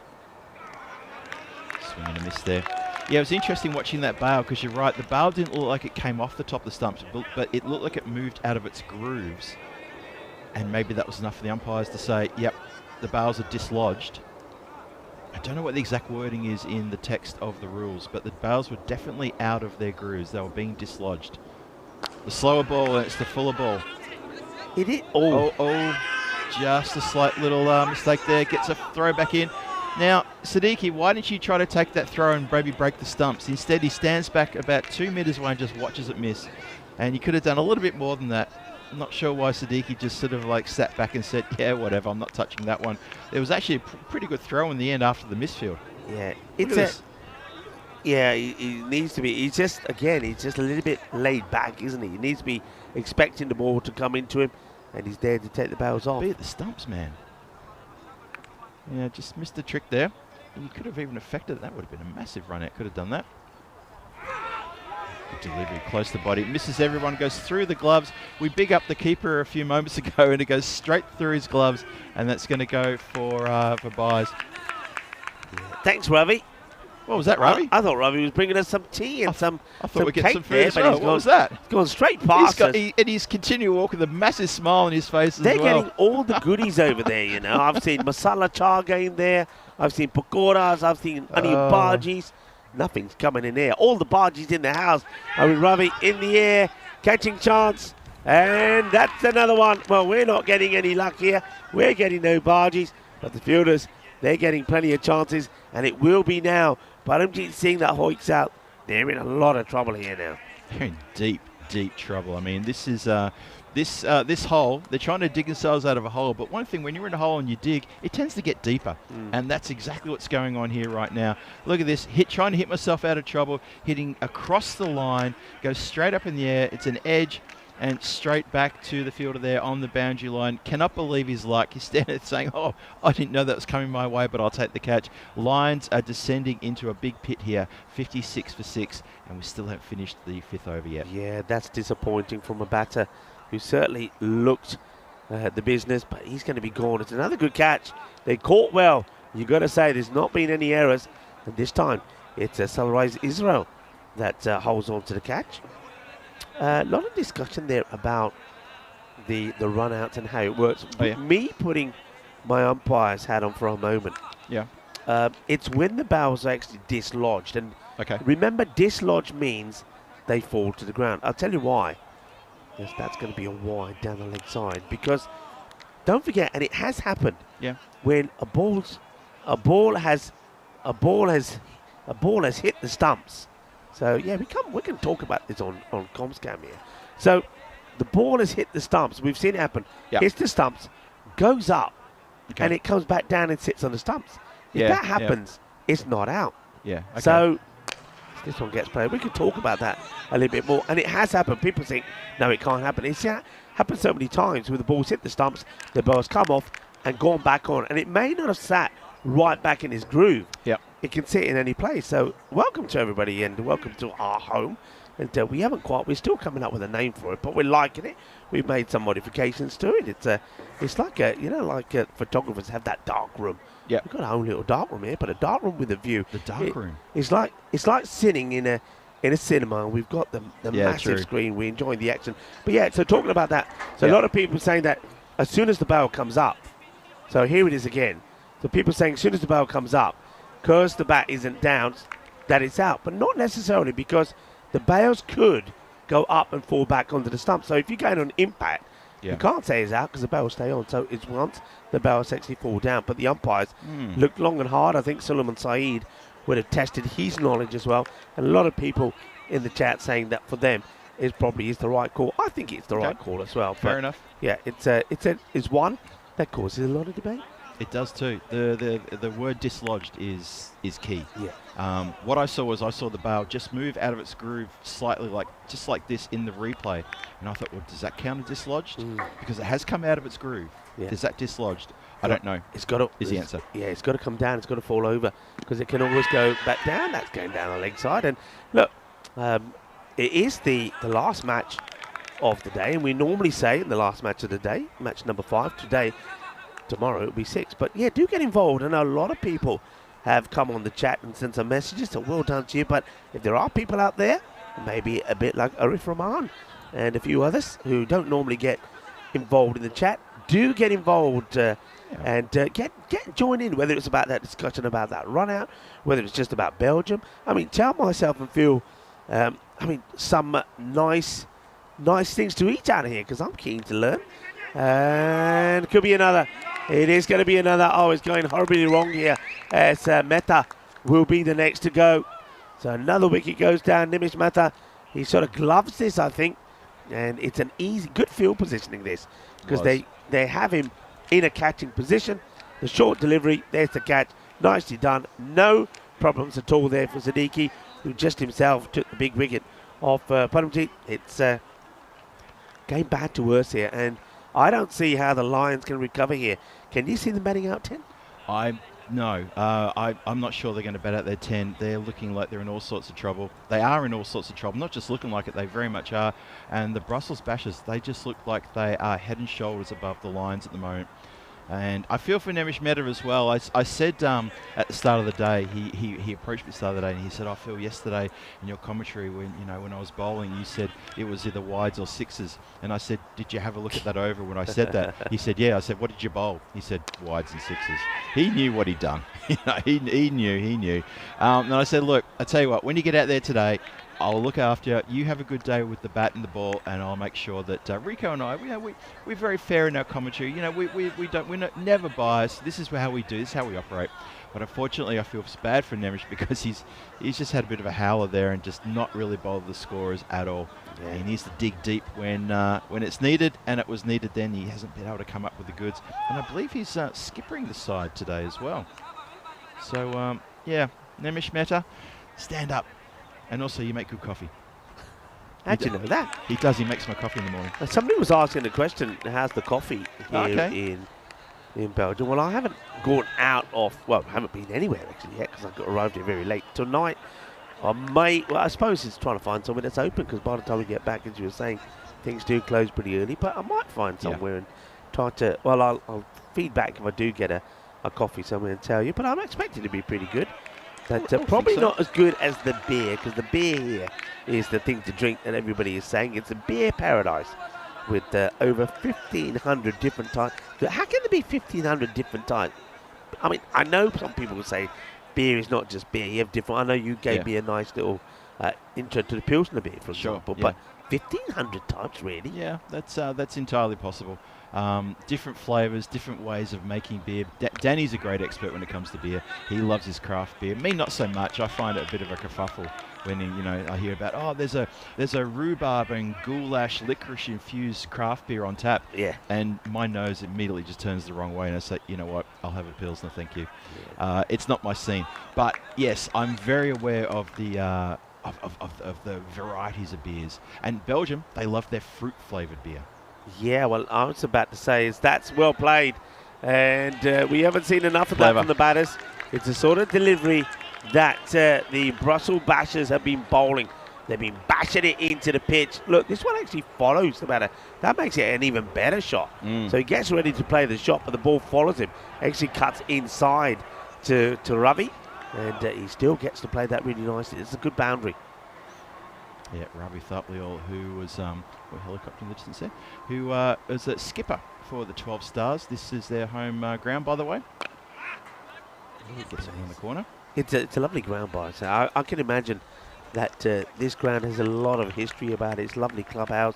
Speaker 6: Swing and a miss there. Yeah, it was interesting watching that bail, because you're right, the bail didn't look like it came off the top of the stumps, but it looked like it moved out of its grooves. And maybe that was enough for the umpires to say, yep, the bails are dislodged. I don't know what the exact wording is in the text of the rules, but the bails were definitely out of their grooves. They were being dislodged. The slower ball, and it's the fuller ball.
Speaker 5: It is.
Speaker 6: Just a slight little mistake there. Gets a throw back in. Now, Siddiqui, why didn't you try to take that throw and maybe break the stumps? Instead, he stands back about 2 meters away and just watches it miss. And you could have done a little bit more than that. I'm not sure why Siddiqui just sort of like sat back and said, yeah, whatever, I'm not touching that one. It was actually a pretty good throw in the end after the misfield.
Speaker 5: Yeah, he needs to be. He's just a little bit laid back, isn't he? He needs to be expecting the ball to come into him, and he's there to take the bails off.
Speaker 6: Be at the stumps, man. Yeah, just missed the trick there. And you could have even affected it. That would have been a massive run out. Could have done that. Good delivery, close to body. Misses everyone, goes through the gloves. We big up the keeper a few moments ago, and it goes straight through his gloves, and that's going to go for buys.
Speaker 5: Thanks, Ravi.
Speaker 6: What was that, Ravi?
Speaker 5: I thought Ravi was bringing us some tea and some
Speaker 6: we'd get
Speaker 5: cake
Speaker 6: some food
Speaker 5: there,
Speaker 6: as
Speaker 5: but
Speaker 6: well.
Speaker 5: he's
Speaker 6: What was that?
Speaker 5: He's gone straight past us.
Speaker 6: And he's continuing to walk with a massive smile on his face
Speaker 5: They're
Speaker 6: as well.
Speaker 5: getting all the goodies over there, you know. I've seen masala char game there. I've seen pakoras. I've seen onion bhajis. Nothing's coming in there. All the bhajis in the house. I mean, Ravi in the air, catching chance. And that's another one. Well, we're not getting any luck here. We're getting no bhajis. But the fielders, they're getting plenty of chances. And it will be now. Paramjit Singh that hoiks out. They're in a lot of trouble here now.
Speaker 6: They're in deep, deep trouble. I mean, this is this hole. They're trying to dig themselves out of a hole. But one thing, when you're in a hole and you dig, it tends to get deeper. And that's exactly what's going on here right now. Look at this. Trying to hit myself out of trouble. Hitting across the line. Goes straight up in the air. It's an edge. And straight back to the fielder there on the boundary line. Cannot believe his luck. He's standing there saying, oh, I didn't know that was coming my way, but I'll take the catch. Lions are descending into a big pit here. 56 for 6, and we still haven't finished the 5th over yet.
Speaker 5: Yeah, that's disappointing from a batter who certainly looked at the business, but he's going to be gone. It's another good catch. They caught well. You've got to say there's not been any errors. And this time, it's Sunrise Israel that holds on to the catch. A lot of discussion there about the run outs and how it works.
Speaker 6: Oh, yeah.
Speaker 5: Me putting my umpire's hat on for a moment.
Speaker 6: Yeah.
Speaker 5: It's when the barrels are actually dislodged. And
Speaker 6: Okay.
Speaker 5: remember, dislodge means they fall to the ground. I'll tell you why. Yes, that's going to be a wide down the leg side. Because don't forget, and it has happened.
Speaker 6: Yeah.
Speaker 5: When a ball has hit the stumps. So yeah, we can talk about this on Comscam here. So the ball has hit the stumps. We've seen it happen.
Speaker 6: Yeah.
Speaker 5: Hits the stumps, goes up,
Speaker 6: Okay.
Speaker 5: and it comes back down and sits on the stumps. If
Speaker 6: Yeah,
Speaker 5: that happens, it's not out.
Speaker 6: Yeah. Okay.
Speaker 5: So this one gets played. We could talk about that a little bit more. And it has happened. People think, no, it can't happen. It's happened so many times where the ball's hit the stumps, the ball's come off and gone back on. And it may not have sat right back in his groove.
Speaker 6: Yeah.
Speaker 5: It can sit in any place. So welcome to everybody and welcome to our home. And we're still coming up with a name for it, but we're liking it. We've made some modifications to it. It's like photographers have that dark room.
Speaker 6: Yeah.
Speaker 5: We've got our own little dark room here, but a dark room with a view.
Speaker 6: The dark room.
Speaker 5: It's like sitting in a cinema. And we've got the
Speaker 6: Yeah,
Speaker 5: massive
Speaker 6: true.
Speaker 5: screen. We're enjoying the action. But yeah, so talking about that, so a
Speaker 6: Yeah.
Speaker 5: lot of people saying that as soon as the bell comes up. So here it is again. So people saying as soon as the bell comes up, because the bat isn't down, that it's out. But not necessarily, because the bails could go up and fall back onto the stump. So if you're going on impact,
Speaker 6: Yeah.
Speaker 5: you can't say it's out because the bails stay on. So it's once the bails actually fall down. But the umpires looked long and hard. I think Suleiman Saeed would have tested his knowledge as well. And a lot of people in the chat saying that for them it probably is the right call. I think it's the right call as well.
Speaker 6: Fair
Speaker 5: But
Speaker 6: enough.
Speaker 5: yeah, it's one that causes a lot of debate.
Speaker 6: It does too. The word dislodged is key.
Speaker 5: Yeah.
Speaker 6: What I saw was the bail just move out of its groove slightly, just like this in the replay, and I thought, well, does that count as dislodged? Because it has come out of its groove.
Speaker 5: Yeah.
Speaker 6: Is that dislodged? I don't know.
Speaker 5: It's got to.
Speaker 6: Is the answer?
Speaker 5: Yeah, it's got to come down. It's got to fall over because it can always go back down. That's going down the leg side. And look, it is the last match of the day, and we normally say in the last match of the day, match number 5 today. Tomorrow it'll be 6. But yeah, do get involved. I know a lot of people have come on the chat and sent some messages, so well done to you. But if there are people out there, maybe a bit like Arif Rahman and a few others who don't normally get involved in the chat, do get involved and join in, whether it's about that discussion about that run out, whether it's just about Belgium. I mean, tell myself and feel, some nice things to eat out of here, because I'm keen to learn. And could be another. It is going to be another. Oh, it's going horribly wrong here. As Mehta will be the next to go. So another wicket goes down. Nimish Mehta, he sort of gloves this, I think. And it's an easy, good field positioning this, because
Speaker 6: Was.
Speaker 5: they have him in a catching position. The short delivery, there's the catch, nicely done. No problems at all there for Siddiqui, who just himself took the big wicket off Padamjeet. It's game bad to worse here, and I don't see how the Lions can recover here. Can you see them batting out 10?
Speaker 6: No, I'm not sure they're going to bat out their 10. They're looking like they're in all sorts of trouble. They are in all sorts of trouble, not just looking like it, they very much are. And the Brussels Bashers, they just look like they are head and shoulders above the Lions at the moment. And I feel for Nemish Mehta as well. I said at the start of the day, he approached me at the start of the day and he said, I feel yesterday in your commentary when I was bowling, you said it was either wides or sixes. And I said, did you have a look at that over when I said that? He said, yeah. I said, what did you bowl? He said, wides and sixes. He knew what he'd done. He knew. And I said, look, I tell you what, when you get out there today, I'll look after you. You have a good day with the bat and the ball, and I'll make sure that Rico and I, we're very fair in our commentary. We're never biased. This is how we do. This is how we operate. But unfortunately, I feel bad for Nemish because he's just had a bit of a howler there and just not really bothered the scorers at all. Yeah. He needs to dig deep when it's needed, and it was needed then. He hasn't been able to come up with the goods, and I believe he's skippering the side today as well. So Nemish Mehta, stand up. And also, you make good coffee.
Speaker 5: How'd you know that?
Speaker 6: He does. He makes my coffee in the morning.
Speaker 5: Somebody was asking the question, how's the coffee here in Belgium? Well, I haven't gone out of, haven't been anywhere actually yet because I arrived here very late. Tonight, I suppose it's trying to find somewhere that's open because by the time we get back, as you were saying, things do close pretty early. But I might find somewhere and try to, I'll feed back if I do get a coffee somewhere and tell you. But I'm expecting to be pretty good. That's probably not as good as the beer, because the beer here is the thing to drink that everybody is saying. It's a beer paradise with over 1,500 different types. How can there be 1,500 different types? I mean, I know some people will say beer is not just beer. You have different. I know you gave me a nice little intro to the Pilsner beer, for example, but 1,500 types, really?
Speaker 6: Yeah, that's entirely possible. Different flavours, different ways of making beer. Danny's a great expert when it comes to beer. He loves his craft beer. Me, not so much. I find it a bit of a kerfuffle when I hear about there's a rhubarb and goulash licorice infused craft beer on tap.
Speaker 5: Yeah.
Speaker 6: And my nose immediately just turns the wrong way, and I say, you know what? I'll have a Pilsner, thank you. Yeah. It's not my scene, but yes, I'm very aware of the of the varieties of beers. And Belgium, they love their fruit flavoured beer.
Speaker 5: Yeah, well, I was about to say that's well played, and we haven't seen enough of that from the batters. It's a sort of delivery that the Brussels Bashers have been bowling. They've been bashing it into the pitch. Look, this one actually follows the batter. That makes it an even better shot. So he gets ready to play the shot, but the ball follows him. Actually cuts inside to Ravi, and he still gets to play that really nicely. It's a good boundary.
Speaker 6: Yeah, Ravi Thapliol, who was helicopter in the distance there, who was a skipper for the 12 Stars. This is their home ground, by the way. Gets it around the corner.
Speaker 5: It's a lovely ground, by so I can imagine that this ground has a lot of history about it. It's a lovely clubhouse.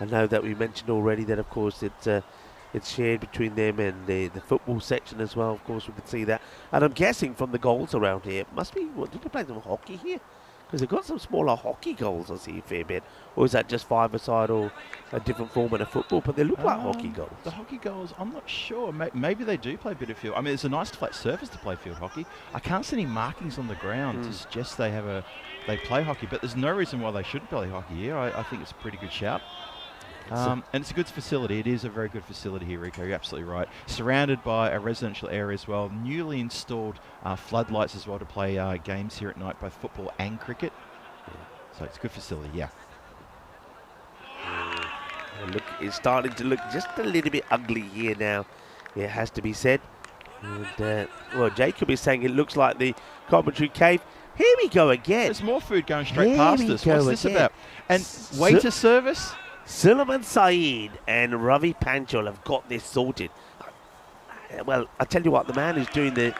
Speaker 5: I know that we mentioned already that, of course, it's shared between them and the football section as well. Of course, we can see that. And I'm guessing from the goals around here, it must be, did they play some hockey here? Because they've got some smaller hockey goals, I see a fair bit. Or is that just five-a-side or a different format of football? But they look like hockey goals.
Speaker 6: The hockey goals, I'm not sure. Maybe they do play a bit of field. I mean, it's a nice flat surface to play field hockey. I can't see any markings on the ground to suggest they play hockey. But there's no reason why they shouldn't play hockey here. I think it's a pretty good shout. And it's a good facility. It is a very good facility here, Rico. You're absolutely right. Surrounded by a residential area as well. Newly installed floodlights as well to play games here at night, both football and cricket. So it's a good facility, yeah.
Speaker 5: Look, it's starting to look just a little bit ugly here now. It has to be said. And, Jacob is saying it looks like the commentary cave. Here we go again.
Speaker 6: There's more food going straight past us. What's this about? And waiter service?
Speaker 5: Sulaiman Saeed and Ravi Panchal have got this sorted. Well, I tell you what, the man who's doing the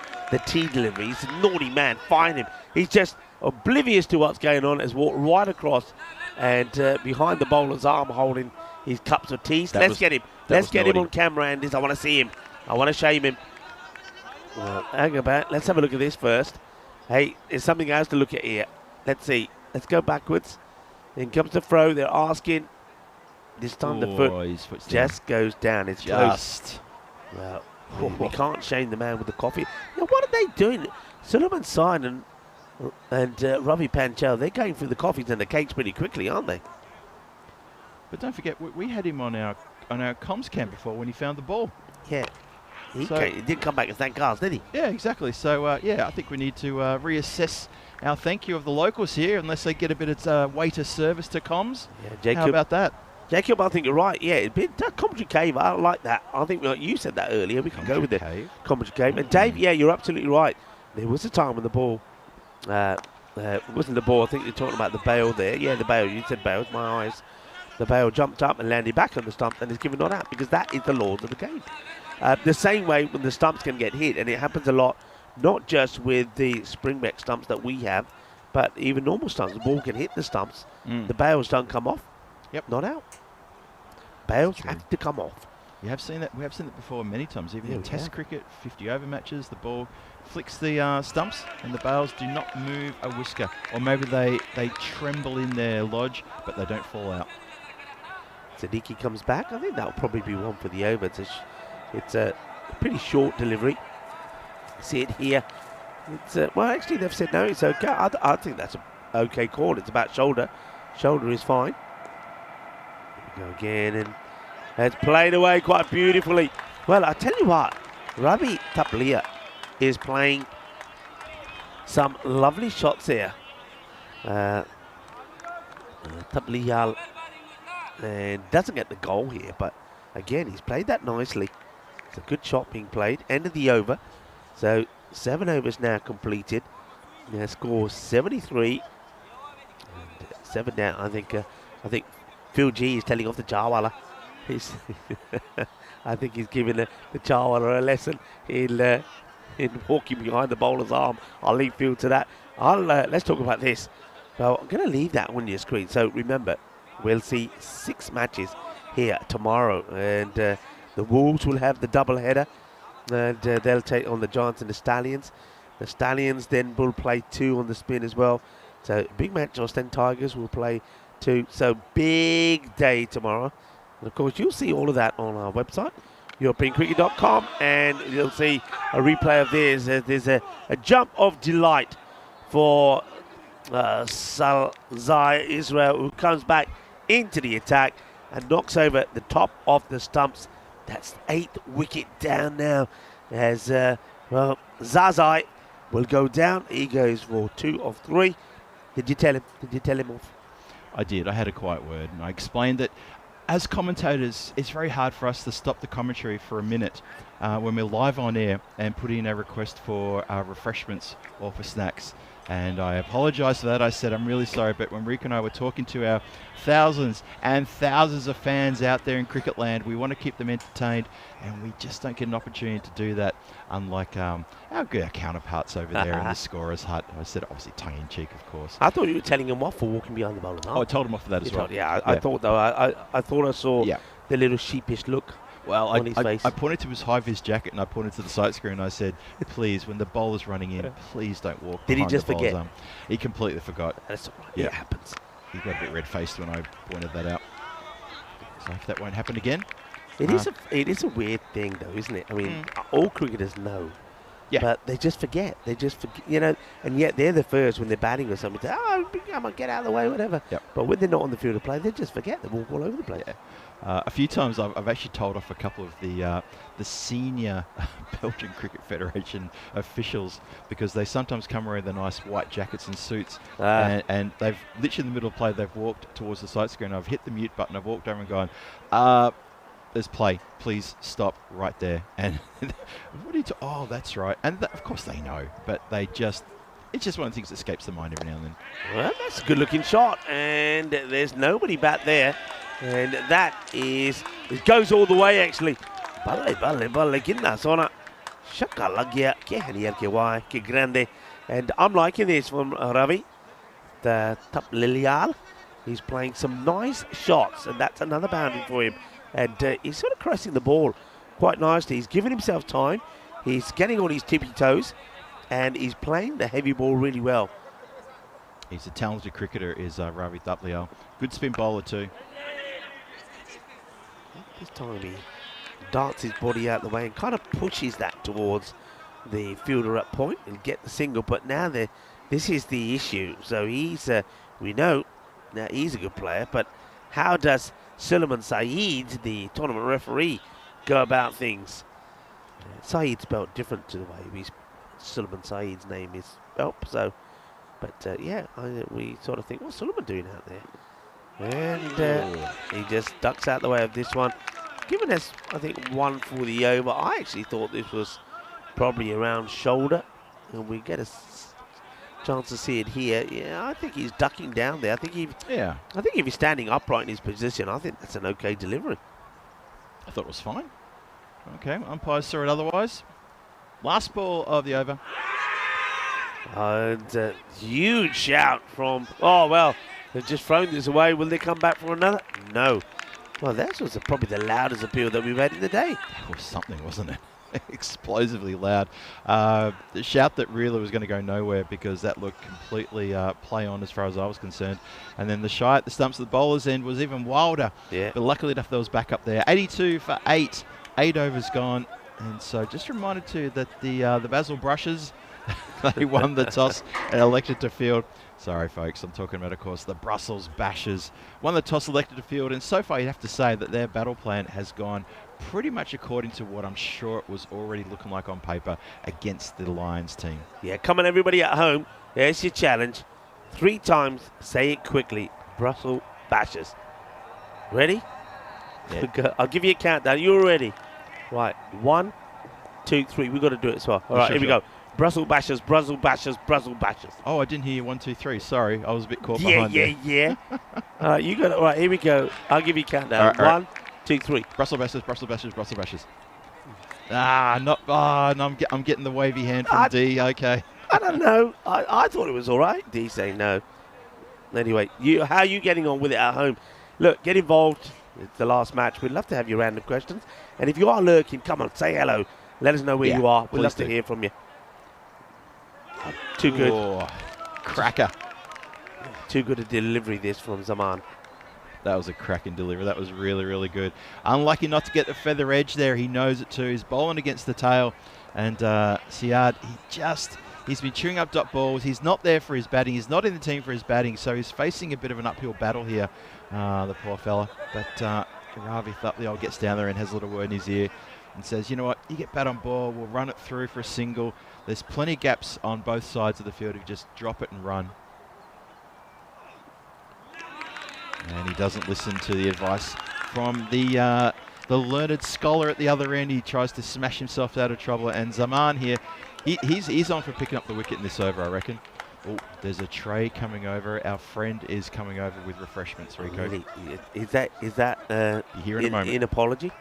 Speaker 5: tea delivery, he's a naughty man. Find him. He's just oblivious to what's going on. Has walked right across and behind the bowler's arm holding his cups of tea. Let's get him. Let's get him on camera, Andys. I want to see him. I want to shame him. Well, hang about. Let's have a look at this first. Hey, there's something else to look at here. Let's see. Let's go backwards. In comes the throw. They're asking. this time the
Speaker 6: his
Speaker 5: foot
Speaker 6: foot's down.
Speaker 5: just goes down. It's close.
Speaker 6: Just.
Speaker 5: Well, we can't shame the man with the coffee. Yeah, what are they doing? Suleiman Sain and Ravi Panchal, they're going through the coffees and the cakes pretty quickly, aren't they?
Speaker 6: But don't forget, we had him on our comms cam before when he found the ball.
Speaker 5: Yeah. He
Speaker 6: So-
Speaker 5: didn't come back and thank cars, did he?
Speaker 6: Yeah, exactly. So, yeah, I think we need to reassess our thank you of the locals here, unless they get a bit of waiter service to comms.
Speaker 5: Yeah,
Speaker 6: How
Speaker 5: Jacob.
Speaker 6: about that?
Speaker 5: Jacob, I think you're right. Yeah, that commentary cave, I like that. I think you said that earlier. We can go with it.
Speaker 6: Cave.
Speaker 5: Commentary cave. And Dave, yeah, you're absolutely right. There was a time when the ball, it wasn't the ball. I think you're talking about the bail there. Yeah, the bail. You said bail. It's my eyes. The bail jumped up and landed back on the stump and is given not out because that is the laws of the game. The same way when the stumps can get hit, and it happens a lot, not just with the springback stumps that we have, but even normal stumps. The ball can hit the stumps. The bails don't come off.
Speaker 6: Yep.
Speaker 5: Not out. Bails
Speaker 6: True.
Speaker 5: have to come off.
Speaker 6: We have seen that before many times. Even
Speaker 5: Yeah,
Speaker 6: in
Speaker 5: we
Speaker 6: Test
Speaker 5: have.
Speaker 6: cricket, 50 over matches, the ball flicks the stumps and the bails do not move a whisker. Or maybe they tremble in their lodge, but they don't fall out.
Speaker 5: Siddiqui comes back. I think that'll probably be one for the over. It's a pretty short delivery. See it here. It's well, actually they've said no. It's okay. I think that's an okay call. It's about shoulder. Shoulder is fine. Here we go again, and it's played away quite beautifully. Well, I tell you what, Ravi Taplia is playing some lovely shots here. Taplia and doesn't get the goal here, but again, he's played that nicely. It's a good shot being played. End of the over. So 7 overs now completed. Now score 73. And 7 down. I think Phil G is telling off the Charwala. I think he's giving the Charwala a lesson in walking behind the bowler's arm. I'll leave Phil to that. Let's talk about this. So I'm going to leave that on your screen. So remember, we'll see 6 matches here tomorrow, and the Wolves will have the double header, and they'll take on the Giants and the Stallions. The Stallions then will play 2 on the spin as well. So big match. Austin Tigers will play 2. So big day tomorrow. And of course, you'll see all of that on our website, EuropeanCricket.com, and you'll see a replay of this. There's a jump of delight for Salzai Israel, who comes back into the attack and knocks over the top of the stumps. That's 8th wicket down now, as Zazai will go down. He goes for 2 of 3. Did you tell him off?
Speaker 6: I did. I had a quiet word, and I explained that as commentators, it's very hard for us to stop the commentary for a minute when we're live on air and put in a request for refreshments or for snacks. And I apologise for that. I said, I'm really sorry, but when Rick and I were talking to our thousands and thousands of fans out there in cricket land, we want to keep them entertained, and we just don't get an opportunity to do that, unlike our counterparts over there in the scorer's hut. I said, obviously tongue-in-cheek, of course.
Speaker 5: I thought you were telling him off for walking behind the bowler's arm.
Speaker 6: Oh, I told him off for that as well.
Speaker 5: I thought, though, I thought I saw the little sheepish look.
Speaker 6: Well,
Speaker 5: on his face.
Speaker 6: I pointed to his high-vis jacket and I pointed to the sight screen and I said, please, when the bowler's running in, please don't walk
Speaker 5: Did he
Speaker 6: behind
Speaker 5: just
Speaker 6: the bowler's
Speaker 5: forget?
Speaker 6: arm. He completely forgot.
Speaker 5: That's all right.
Speaker 6: Yeah.
Speaker 5: It happens.
Speaker 6: He got a bit red-faced when I pointed that out. So if that won't happen again.
Speaker 5: It is a weird thing, though, isn't it? I mean, all cricketers know.
Speaker 6: Yeah.
Speaker 5: But they just forget. And yet they're the first when they're batting or something. Say, oh, come on, get out of the way, whatever.
Speaker 6: Yep.
Speaker 5: But when they're not on the field of play, they just forget. They walk all over the place.
Speaker 6: Yeah. A few times I've actually told off a couple of the senior Belgian Cricket Federation officials because they sometimes come wearing the nice white jackets and suits, and they've literally in the middle of play they've walked towards the sight screen. I've hit the mute button. I've walked over and gone, there's play. Please stop right there. And what do you? Oh, that's right. And of course they know, but it's just one of the things that escapes the mind every now and then.
Speaker 5: Well, that's a good-looking shot, and there's nobody back there. And it goes all the way, actually. Balle, ginna sona. Shaka lagya, ke hanier ke wai, ke grande. And I'm liking this from Ravi. The top Lilial. He's playing some nice shots, and that's another boundary for him. And he's sort of crossing the ball quite nicely. He's giving himself time. He's getting on his tippy toes, and he's playing the heavy ball really well.
Speaker 6: He's a talented cricketer, is Ravi Thaplia. Good spin bowler too.
Speaker 5: This time he darts his body out the way and kind of pushes that towards the fielder at point and get the single. But now this is the issue. So he's, we know that he's a good player, but how does Suleiman Saeed, the tournament referee, go about things? Saeed spelled different to the way Suleiman Saeed's name is spelled. So, but yeah, we sort of think, what's Suleiman doing out there? And he just ducks out the way of this one. Given us, I think, 1 for the over, I actually thought this was probably around shoulder, and we get a chance to see it here. Yeah, I think he's ducking down there. I think if he's standing upright in his position, I think that's an okay delivery.
Speaker 6: I thought it was fine. Okay, umpires saw it otherwise. Last ball of the over.
Speaker 5: And huge shout from, oh, well, they've just thrown this away. Will they come back for another? No. Well, that was probably the loudest appeal that we've had in the day.
Speaker 6: That was something, wasn't it? Explosively loud. The shout that really was going to go nowhere because that looked completely play on as far as I was concerned. And then the shy at the stumps of the bowler's end was even wilder. Yeah. But luckily enough, there was back up there. 82 for 8. 8 overs gone. And so just reminded too that the Basil Brushes, they won the toss and elected to field. Sorry, folks, I'm talking about, of course, the Brussels Bashers. Won the toss, elected to field, and so far you'd have to say that their battle plan has gone pretty much according to what I'm sure it was already looking like on paper against the Lions team.
Speaker 5: Yeah, come on, everybody at home. There's your challenge. 3 times, say it quickly. Brussels Bashers. Ready? Yeah. I'll give you a countdown. You're ready. Right, 1, 2, 3. We've got to do it as well. All right, here we go. Brussels Bashers, Brussels Bashers, Brussels Bashers.
Speaker 6: Oh, I didn't hear you. 1, 2, 3. Sorry, I was a bit caught behind there.
Speaker 5: Yeah. All right, you got it. All right, here we go. I'll give you a countdown.
Speaker 6: All right.
Speaker 5: 1, 2, 3.
Speaker 6: Brussels Bashers, Brussels Bashers, Brussels Bashers. No, I'm getting the wavy hand from D. Okay.
Speaker 5: I don't know. I thought it was all right. D saying no. Anyway, how are you getting on with it at home? Look, get involved. It's the last match. We'd love to have your random questions. And if you are lurking, come on, say hello. Let us know where you are. We'd love to hear from you. Too good.
Speaker 6: Oh, cracker.
Speaker 5: Too good a delivery this from Zaman.
Speaker 6: That was a cracking delivery. That was really, really good. Unlucky not to get the feather edge there. He knows it too. He's bowling against the tail. And Siad, he's been chewing up dot balls. He's not there for his batting. He's not in the team for his batting. So he's facing a bit of an uphill battle here, the poor fella. But Ravi Thapliol gets down there and has a little word in his ear and says, you know what, you get bat on ball, we'll run it through for a single. There's plenty of gaps on both sides of the field if you just drop it and run. And he doesn't listen to the advice from the learned scholar at the other end. He tries to smash himself out of trouble. And Zaman here, he's on for picking up the wicket in this over, I reckon. Oh, there's a tray coming over. Our friend is coming over with refreshments, Rico.
Speaker 5: Really? Is that
Speaker 6: here in a moment.
Speaker 5: An apology?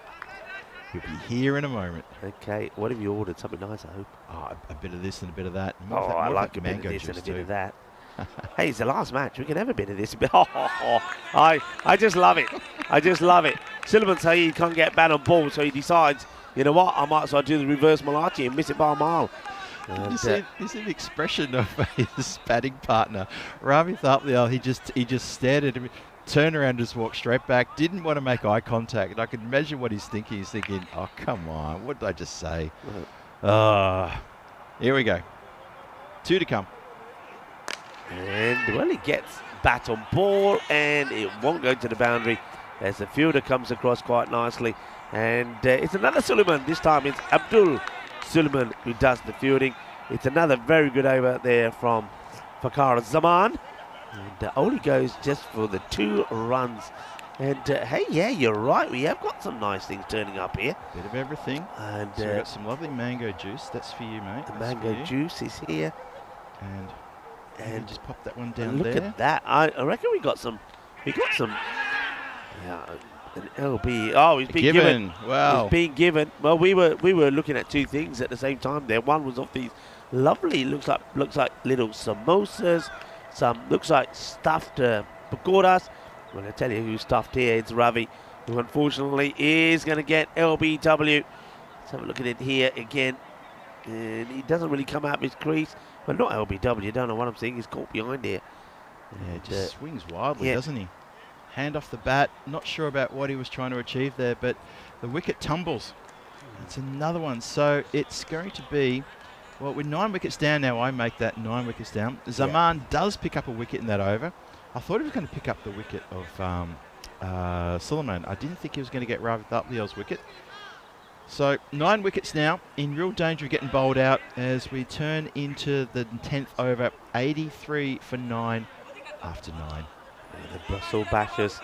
Speaker 6: He'll be here in a moment.
Speaker 5: Okay. What have you ordered? Something nice, I hope.
Speaker 6: Oh, a bit of this and a bit of that.
Speaker 5: I like a bit of this and a bit of that. Hey, it's the last match. We can have a bit of this. I just love it. I just love it. Suleiman Saeed can't get bat on ball, so he decides, you know what, I might as well do the reverse Malachi and miss it by a mile.
Speaker 6: And, you see the expression of his batting partner, Ravi Thapliol. He just stared at him, turned around, just walked straight back. Didn't want to make eye contact. And I can imagine what he's thinking. He's thinking, "Oh, come on, what did I just say?" Here we go. 2 to come.
Speaker 5: And well, he gets bat on ball, and it won't go to the boundary as the fielder comes across quite nicely. And it's another Suleiman. This time it's Abdul Suleiman who does the fielding. It's another very good over there from Fakhar Zaman. And only goes just for the 2 runs. And hey, yeah, you're right. We have got some nice things turning up here.
Speaker 6: Bit of everything.
Speaker 5: And
Speaker 6: so we've got some lovely mango juice. That's for you, mate.
Speaker 5: The mango juice is here.
Speaker 6: And just pop that one down
Speaker 5: there. Look at that. I reckon we got some. Yeah, an LB. Oh, he's been given.
Speaker 6: Wow.
Speaker 5: He's been given. Well, we were looking at 2 things at the same time there. One was off these lovely, looks like little samosas. Some looks like stuffed pakoras. Well, I tell you who's stuffed here. It's Ravi, who unfortunately is going to get LBW. Let's have a look at it here again. And he doesn't really come out of his crease. Well, not LBW. I don't know what I'm saying. He's caught behind here.
Speaker 6: Yeah, just swings wildly, doesn't he? Hand off the bat. Not sure about what he was trying to achieve there, but the wicket tumbles. It's another one. So it's going to be, well, with 9 wickets down now, I make that 9 wickets down. Zaman does pick up a wicket in that over. I thought he was going to pick up the wicket of Suleiman. I didn't think he was going to get Ravi Thapliyal's wicket. So 9 wickets now, in real danger of getting bowled out as we turn into the 10th over, 83 for 9 after 9.
Speaker 5: The Brussels Bashers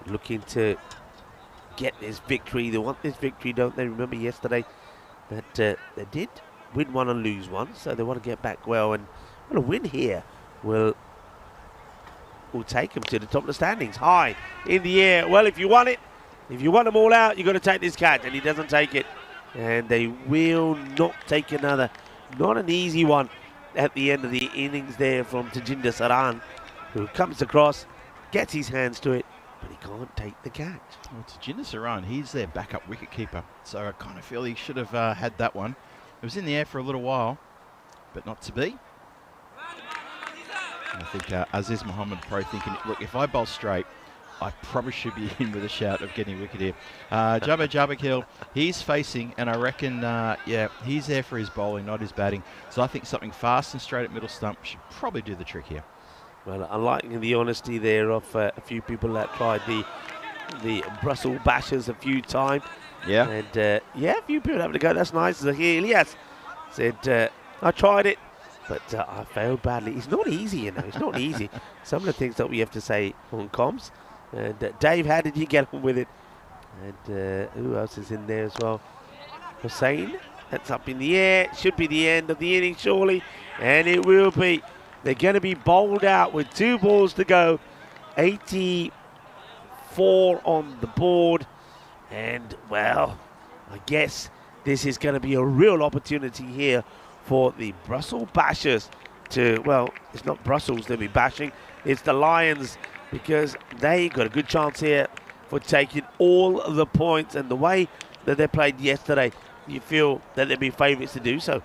Speaker 5: looking to get this victory. They want this victory, don't they? Remember yesterday that they did win one and lose one, so they want to get back well. And a win here will take them to the top of the standings, high in the air. Well, if you want it, if you want them all out, you've got to take this catch, and he doesn't take it. And they will not take another. Not an easy one at the end of the innings there from Tajinder Saran, who comes across, gets his hands to it, but he can't take the catch.
Speaker 6: Well, Tajinder Saran, he's their backup wicketkeeper, so I kind of feel he should have had that one. It was in the air for a little while, but not to be. And I think Aziz Muhammad probably thinking, look, if I bowl straight, I probably should be in with a shout of getting a wicket here. Jabbar Gill, he's facing, and I reckon, he's there for his bowling, not his batting. So I think something fast and straight at middle stump should probably do the trick here. Well,
Speaker 5: I like the honesty there of a few people that tried the Brussels Bashers a few times.
Speaker 6: Yeah.
Speaker 5: And, a few people having to go. That's nice. Here, Elias said, I tried it, but I failed badly. It's not easy, you know. It's not easy. Some of the things that we have to say on comms. And Dave, how did you get on with it? And who else is in there as well? Hussein, that's up in the air. Should be the end of the inning, surely. And it will be. They're going to be bowled out with 2 balls to go. 84 on the board. And, well, I guess this is going to be a real opportunity here for the Brussels Bashers to, well, it's not Brussels they'll be bashing. It's the Lions, because they got a good chance here for taking all of the points. And the way that they played yesterday, you feel that they'd be favourites to do so.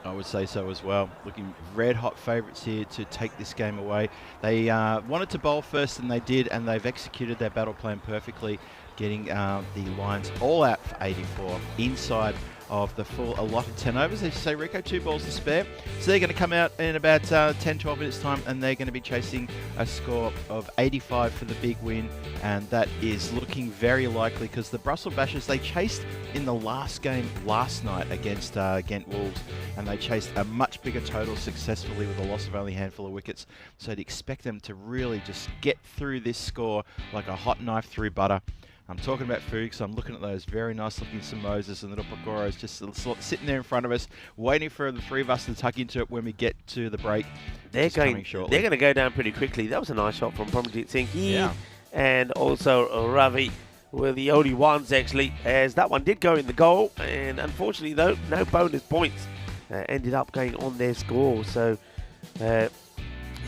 Speaker 6: I would say so as well. Looking red hot favourites here to take this game away. They wanted to bowl first, and they did, and they've executed their battle plan perfectly, getting the Lions all out for 84 inside of the full allotted 10 overs. As you say, Rico, 2 balls to spare. So they're going to come out in about 10-12 minutes time, and they're going to be chasing a score of 85 for the big win, and that is looking very likely because the Brussels Bashers, they chased in the last game last night against Ghent Wolves, and they chased a much bigger total successfully with a loss of only a handful of wickets. So I'd expect them to really just get through this score like a hot knife through butter. I'm talking about food because I'm looking at those very nice looking samosas and little pakoras just sitting there in front of us, waiting for the 3 of us to tuck into it when we get to the break.
Speaker 5: They're going to go down pretty quickly. That was a nice shot from Pramjit Singh. And also Ravi were the only ones actually, as that one did go in the goal, and unfortunately though, no bonus points ended up going on their score. So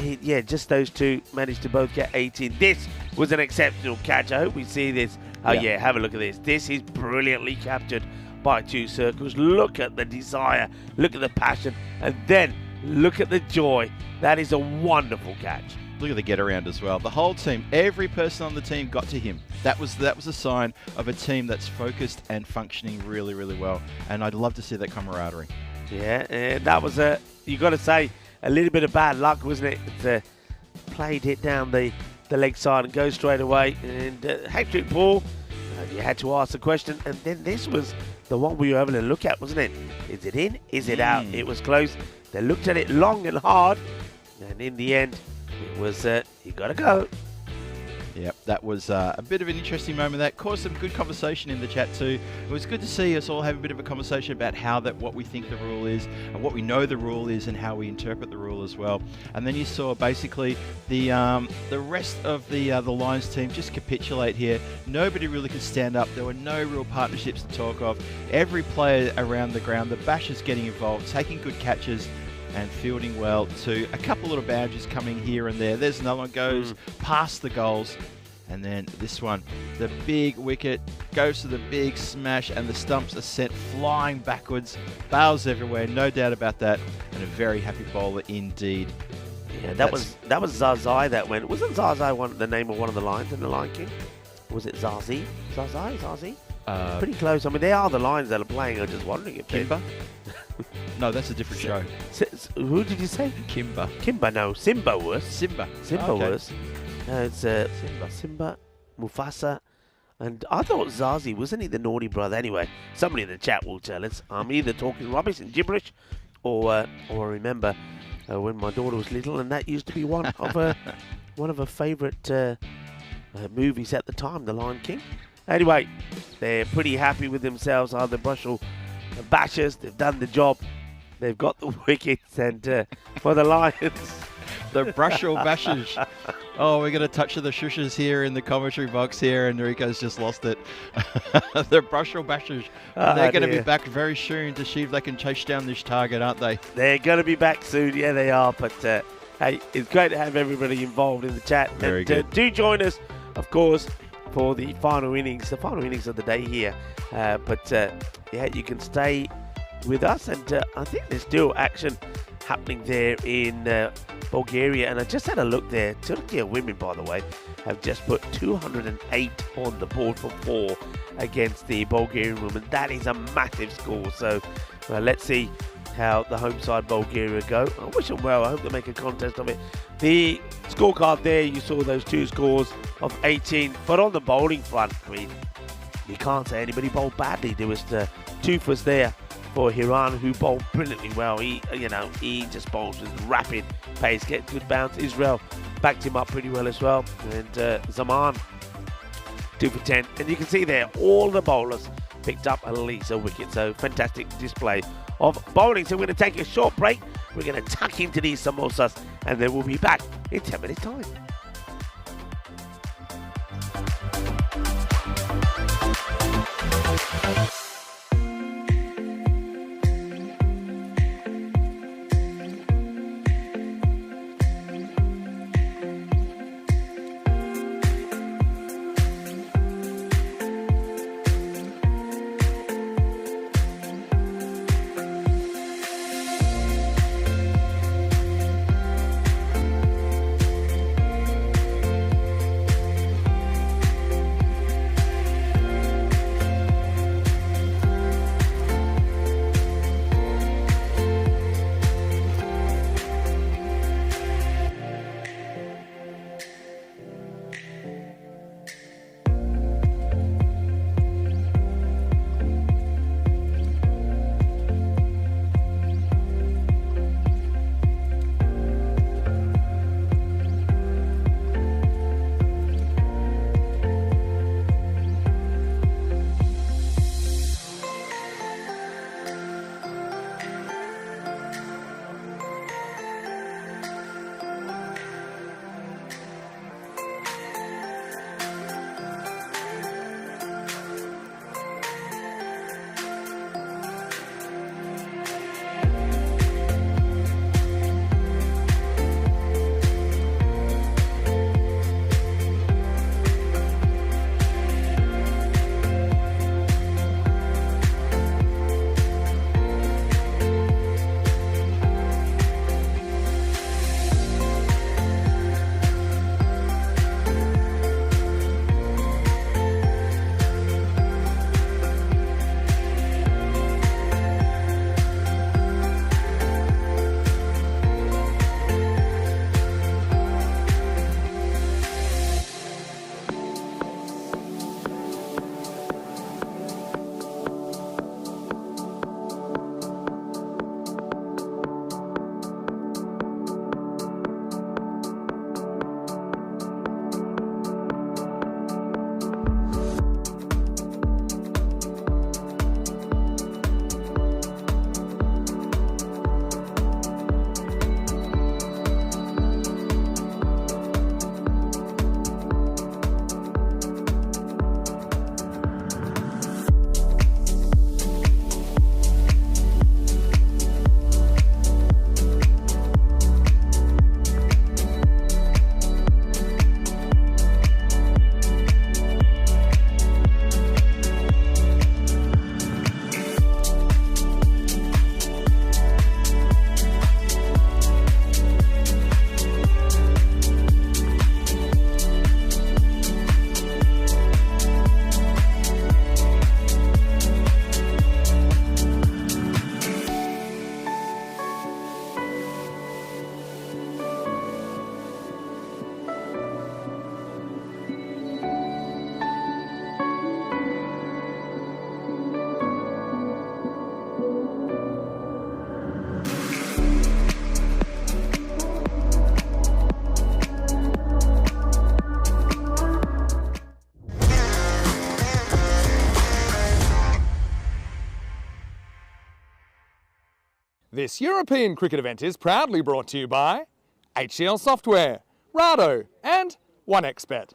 Speaker 5: just those 2 managed to both get 18. This was an exceptional catch. I hope we see this. Have a look at this. This is brilliantly captured by 2 circles. Look at the desire, look at the passion, and then look at the joy. That is a wonderful catch.
Speaker 6: Look at the get around as well. The whole team, every person on the team got to him. That was a sign of a team that's focused and functioning really, really well. And I'd love to see that camaraderie.
Speaker 5: Yeah, and that was you got to say, a little bit of bad luck, wasn't it? It played it down the leg side and goes straight away. And hat-trick ball, you had to ask the question. And then this was the one we were having a look at, wasn't it? Is it in? Is it out? It was close. They looked at it long and hard. And in the end, it was, you got to go.
Speaker 6: Yep, that was a bit of an interesting moment. That caused some good conversation in the chat too. It was good to see us all have a bit of a conversation about what we think the rule is, and what we know the rule is, and how we interpret the rule as well. And then you saw basically the rest of the Lions team just capitulate here. Nobody really could stand up. There were no real partnerships to talk of. Every player around the ground, the Bashers getting involved, taking good catches, and fielding well to a couple little boundaries coming here and there. There's another one goes past the goals. And then this one, the big wicket goes to the big smash, and the stumps are sent flying backwards. Bails everywhere, no doubt about that. And a very happy bowler indeed.
Speaker 5: Yeah, that was Zazai that went. Wasn't Zazai the name of one of the lions in The Lion King? Was it Zazie? Zazie? Pretty close. I mean, they are the lions that are playing. I'm just wondering if
Speaker 6: Kimba? No, that's a different show.
Speaker 5: Who did you say?
Speaker 6: Kimba.
Speaker 5: Kimba, no. Simba was.
Speaker 6: Simba.
Speaker 5: Simba
Speaker 6: Okay.
Speaker 5: was. No, it's Simba, Mufasa, and I thought Zazie, wasn't he the naughty brother? Anyway, somebody in the chat will tell us. I'm either talking rubbish and gibberish, or I remember when my daughter was little, and that used to be one of her favourite movies at the time, The Lion King. Anyway, they're pretty happy with themselves, are the Brussels Bashers. They've done the job. They've got the wickets, and for the Lions.
Speaker 6: The Brussels Bashers. Oh, we're going to touch of the shushes here in the commentary box here, and Rico's just lost it. The Brussels Bashers. They're going to be back very soon to see if they can chase down this target, aren't they?
Speaker 5: They're going to be back soon. Yeah, they are. But, hey, it's great to have everybody involved in the chat.
Speaker 6: Very good.
Speaker 5: Do join us, of course, for the final innings of the day here. Yeah, you can stay with us, and I think there's still action happening there in Bulgaria, and I just had a look there. Turkey women, by the way, have just put 208 on the board for 4 against the Bulgarian women. That is a massive score. So let's see how the home side Bulgaria go. I wish them well. I hope they make a contest of it. The scorecard there, you saw those 2 scores of 18, but on the bowling front, I mean, you can't say anybody bowled badly. There was the Tufas there for Hiran, who bowled brilliantly well. He just bowls with rapid pace, gets good bounce. Israel backed him up pretty well as well. And Zaman, 2 for 10. And you can see there, all the bowlers picked up at least a wicket. So fantastic display of bowling. So we're going to take a short break. We're going to tuck into these samosas, and then we'll be back in 10 minutes time.
Speaker 2: This European cricket event is proudly brought to you by HCL Software, Rado and 1xBet.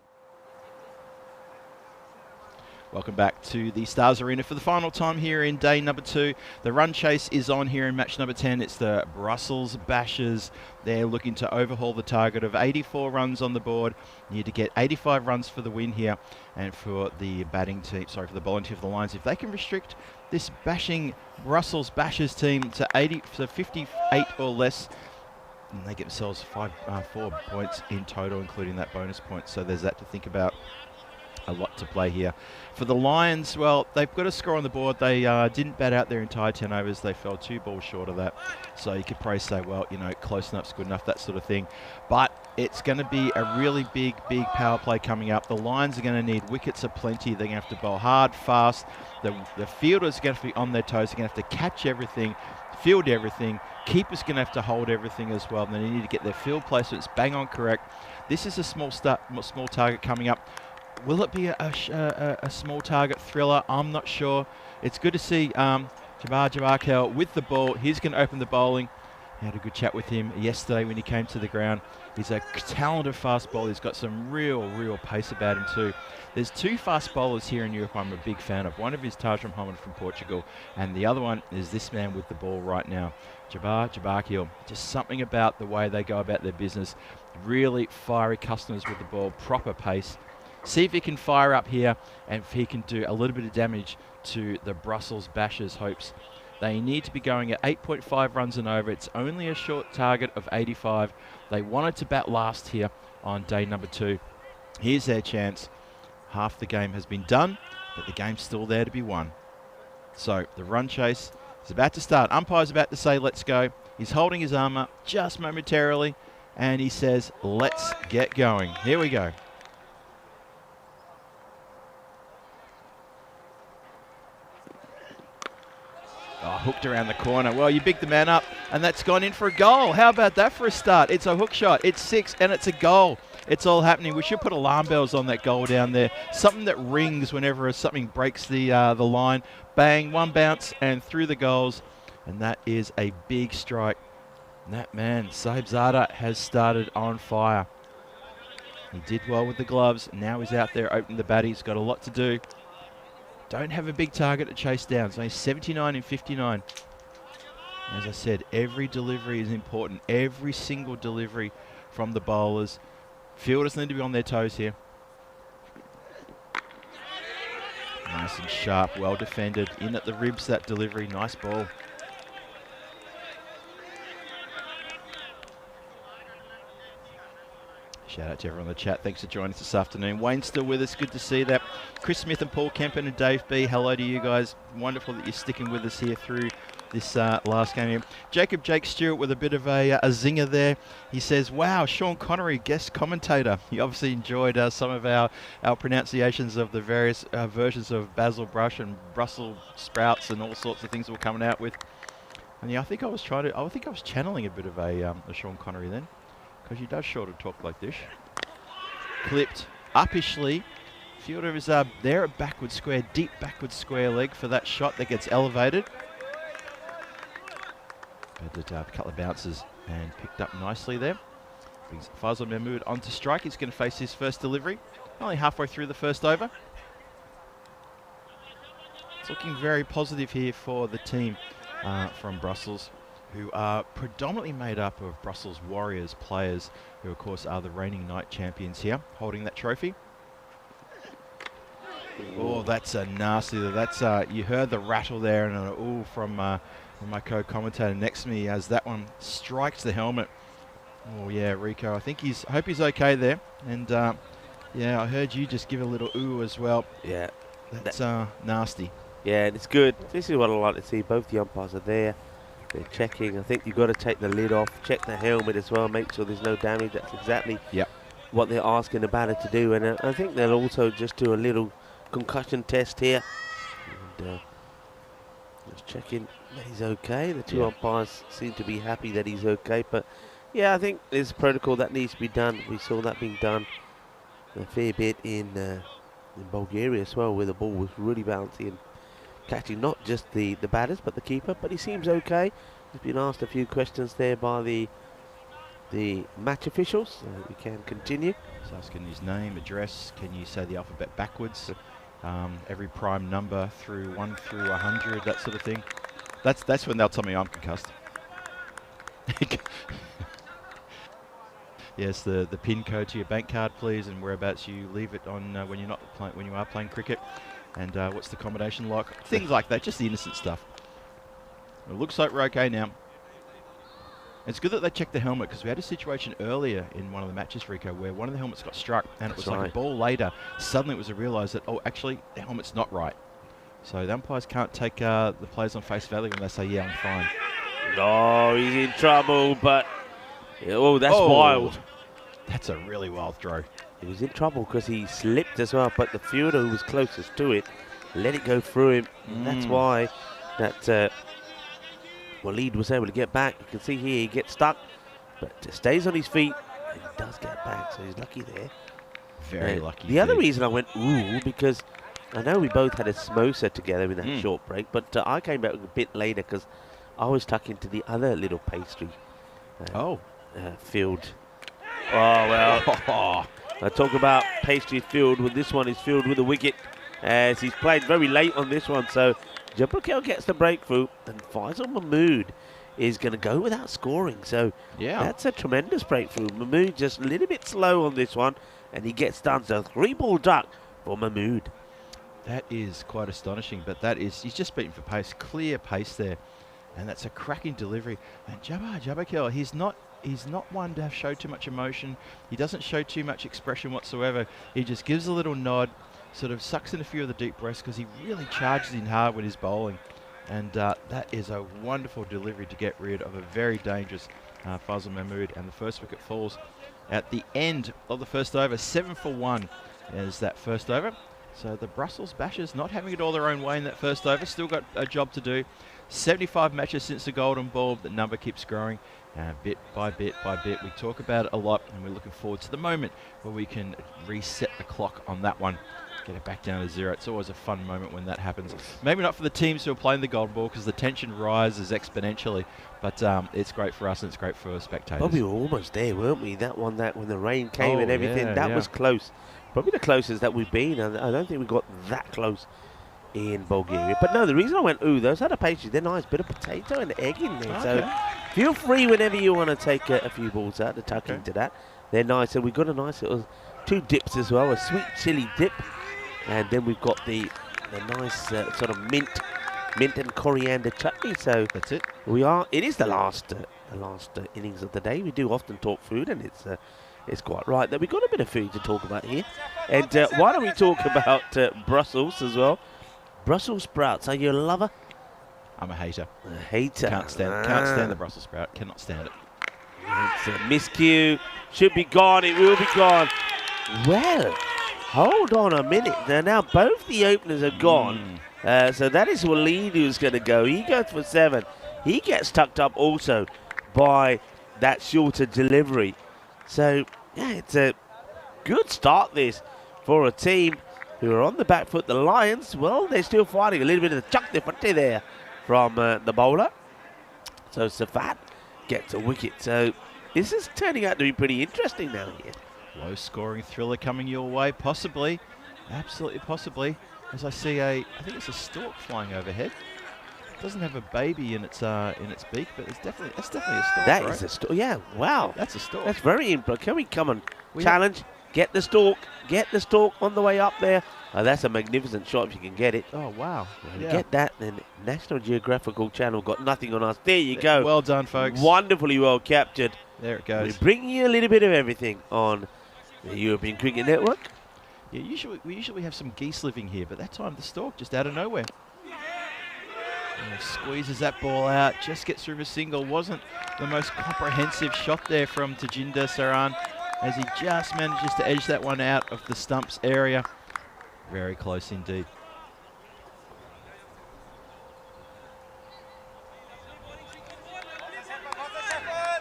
Speaker 6: Welcome back to the Stars Arena for the final time here in day number 2. The run chase is on here in match number 10. It's the Brussels Bashers. They're looking to overhaul the target of 84 runs on the board. You need to get 85 runs for the win here. And for the batting team, for the bowling team of the Lions, if they can restrict this bashing Brussels Bashers team to 58 or less, and they get themselves 4 points in total, including that bonus point. So there's that to think about. A lot to play here. For the Lions, well, they've got a score on the board. They didn't bat out their entire 10 overs. They fell 2 balls short of that. So you could probably say, well, you know, close enough's good enough, that sort of thing. But it's going to be a really big power play coming up. The Lions are going to need wickets aplenty. They're going to have to bowl hard, fast. The fielders are going to have to be on their toes. They're going to have to catch everything, field everything. Keepers going to have to hold everything as well. And they need to get their field placements bang on correct. This is a small target coming up. Will it be a small target thriller? I'm not sure. It's good to see Jabarkel with the ball. He's going to open the bowling. I had a good chat with him yesterday when he came to the ground. He's a talented fast bowler. He's got some real pace about him too. There's 2 fast bowlers here in Europe I'm a big fan of. One of is Taj Muhammad from Portugal, and the other one is this man with the ball right now, Jabarkel. Just something about the way they go about their business. Really fiery customers with the ball, proper pace. See if he can fire up here and if he can do a little bit of damage to the Brussels Bashers' hopes. They need to be going at 8.5 runs and over. It's only a short target of 85. They wanted to bat last here on day number 2. Here's their chance. Half the game has been done, but the game's still there to be won. So the run chase is about to start. Umpire's about to say, let's go. He's holding his arm up just momentarily, and he says, let's get going. Here we go. Oh, hooked around the corner. Well, you bigged the man up, and that's gone in for a goal. How about that for a start? It's a hook shot. It's 6, and it's a goal. It's all happening. We should put alarm bells on that goal down there. Something that rings whenever something breaks the line. Bang, 1 bounce, and through the goals. And that is a big strike. And that man, Saib Zada, has started on fire. He did well with the gloves. Now he's out there opening the bat. He's got a lot to do. Don't have a big target to chase down. It's only 79 in 59. As I said, every delivery is important. Every single delivery from the bowlers. Fielders need to be on their toes here. Nice and sharp, well defended. In at the ribs, that delivery. Nice ball. Shout out to everyone in the chat. Thanks for joining us this afternoon. Wayne's still with us. Good to see that. Chris Smith and Paul Kempen and Dave B. Hello to you guys. Wonderful that you're sticking with us here through this last game here. Jake Stewart with a bit of a zinger there. He says, wow, Sean Connery, guest commentator. He obviously enjoyed some of our pronunciations of the various versions of Basil Brush and Brussels sprouts and all sorts of things that we're coming out with. And yeah, I think I was channeling a bit of a Sean Connery then, because he does sort of talk like this. Clipped uppishly. Fielder is there at backward square, deep backward square leg for that shot that gets elevated. But a couple of bounces and picked up nicely there. Brings Faisal Mahmood onto strike. He's going to face his first delivery. Only halfway through the first over. It's looking very positive here for the team from Brussels, who are predominantly made up of Brussels Warriors players, who of course are the reigning night champions here, holding that trophy. Oh, that's a nasty. That's you heard the rattle there, and an ooh from my co-commentator next to me as that one strikes the helmet. Oh yeah, Rico. I hope he's okay there. And yeah, I heard you just give a little ooh as well.
Speaker 5: Yeah,
Speaker 6: that's nasty.
Speaker 5: Yeah, and it's good. This is what I like to see. Both the umpires are there. They're checking. I think you've got to take the lid off, check the helmet as well, make sure there's no damage. That's exactly what they're asking the batter to do. And I think they'll also just do a little concussion test here. And, just checking that he's okay. The two umpires seem to be happy that he's okay. But yeah, I think there's a protocol that needs to be done. We saw that being done a fair bit in Bulgaria as well, where the ball was really bouncy and catching not just the batters but the keeper. But he seems okay. He's been asked a few questions there by the match officials, so we can continue.
Speaker 6: He's asking his name, address. Can you say the alphabet backwards? Every prime number through 1 through 100, that sort of thing. That's when they'll tell me I'm concussed. Yes, the PIN code to your bank card, please, and whereabouts you leave it on when you are playing cricket, and what's the accommodation like? Things like that, just the innocent stuff. It looks like we're okay now. It's good that they checked the helmet, because we had a situation earlier in one of the matches, Rico, where one of the helmets got struck, and it was like a ball later. Suddenly it was realised that, oh, actually, the helmet's not right. So the umpires can't take the players on face value when they say, yeah, I'm fine.
Speaker 5: Oh, he's in trouble, but... Oh, that's wild.
Speaker 6: That's a really wild throw.
Speaker 5: He was in trouble because he slipped as well, but the fielder who was closest to it let it go through him. That's why that Waleed was able to get back. You can see here he gets stuck, but stays on his feet and he does get back, so he's lucky there.
Speaker 6: Very lucky.
Speaker 5: The other reason I went ooh, because I know we both had a samosa together in that short break, but I came back a bit later because I was tucked into the other little pastry field. Oh, well. I talk about pastry field when this one is filled with a wicket, as he's played very late on this one. So Jabukel gets the breakthrough, and Faisal Mahmood is going to go without scoring. So that's a tremendous breakthrough. Mahmood just a little bit slow on this one, and he gets done. So 3-ball duck for Mahmood.
Speaker 6: That is quite astonishing, but he's just beaten for pace. Clear pace there, and that's a cracking delivery. And Jabukel, he's not one to show too much emotion. He doesn't show too much expression whatsoever. He just gives a little nod, sort of sucks in a few of the deep breaths, because he really charges in hard with his bowling. And that is a wonderful delivery to get rid of a very dangerous Faisal Mahmood. And the first wicket falls at the end of the first over. 7 for 1 is that first over. So the Brussels Bashers not having it all their own way in that first over. Still got a job to do. 75 matches since the golden ball. The number keeps growing. Bit by bit by bit. We talk about it a lot, and we're looking forward to the moment where we can reset the clock on that one, get it back down to 0. It's always a fun moment when that happens. Maybe not for the teams who are playing the golden ball, because the tension rises exponentially, but it's great for us and it's great for spectators.
Speaker 5: But we were almost there, weren't we? That one, when the rain came and everything, that was close. Probably the closest that we've been. I don't think we got that close in Bulgaria. But no, the reason I went, ooh, those other pastries, they're nice. Bit of potato and egg in there. So feel free whenever you want to take a few balls out to tuck into that. They're nice. And we've got a nice little 2 dips as well, a sweet chili dip. And then we've got the nice sort of mint and coriander chutney. So
Speaker 6: that's it.
Speaker 5: It is the last innings of the day. We do often talk food, and it's quite right that we've got a bit of food to talk about here. And why don't we talk about Brussels as well? Brussels sprouts, are you a lover?
Speaker 6: I'm a hater.
Speaker 5: A hater.
Speaker 6: Can't stand the Brussels sprout. Cannot stand it.
Speaker 5: It's a miscue. Should be gone. It will be gone. Well, hold on a minute. Now both the openers are gone. So that is Waleed who's going to go. He goes for 7. He gets tucked up also by that shorter delivery. So, yeah, it's a good start this for a team who are on the back foot. The Lions, well, they're still fighting. A little bit of the chuck differently there from the bowler. So Safat gets a wicket. So this is turning out to be pretty interesting now here.
Speaker 6: Low scoring thriller coming your way, possibly. Absolutely possibly. As I see I think it's a stork flying overhead. It doesn't have a baby in its beak, but that's definitely a stork.
Speaker 5: That
Speaker 6: right?
Speaker 5: is a stork. Yeah, wow.
Speaker 6: That's a stork.
Speaker 5: That's very impressive. Can we come on? Challenge. Get the stork. Get the stork on the way up there. Oh, that's a magnificent shot if you can get it.
Speaker 6: Oh, wow.
Speaker 5: Get that, then National Geographical Channel got nothing on us. There you go.
Speaker 6: Well done, folks.
Speaker 5: Wonderfully well captured.
Speaker 6: There it goes.
Speaker 5: We're bringing you a little bit of everything on the European Cricket Network.
Speaker 6: Yeah, we usually have some geese living here, but that time the stork just out of nowhere. Squeezes that ball out, just gets through a single. Wasn't the most comprehensive shot there from Tajinder Saran, as he just manages to edge that one out of the stumps area. Very close indeed.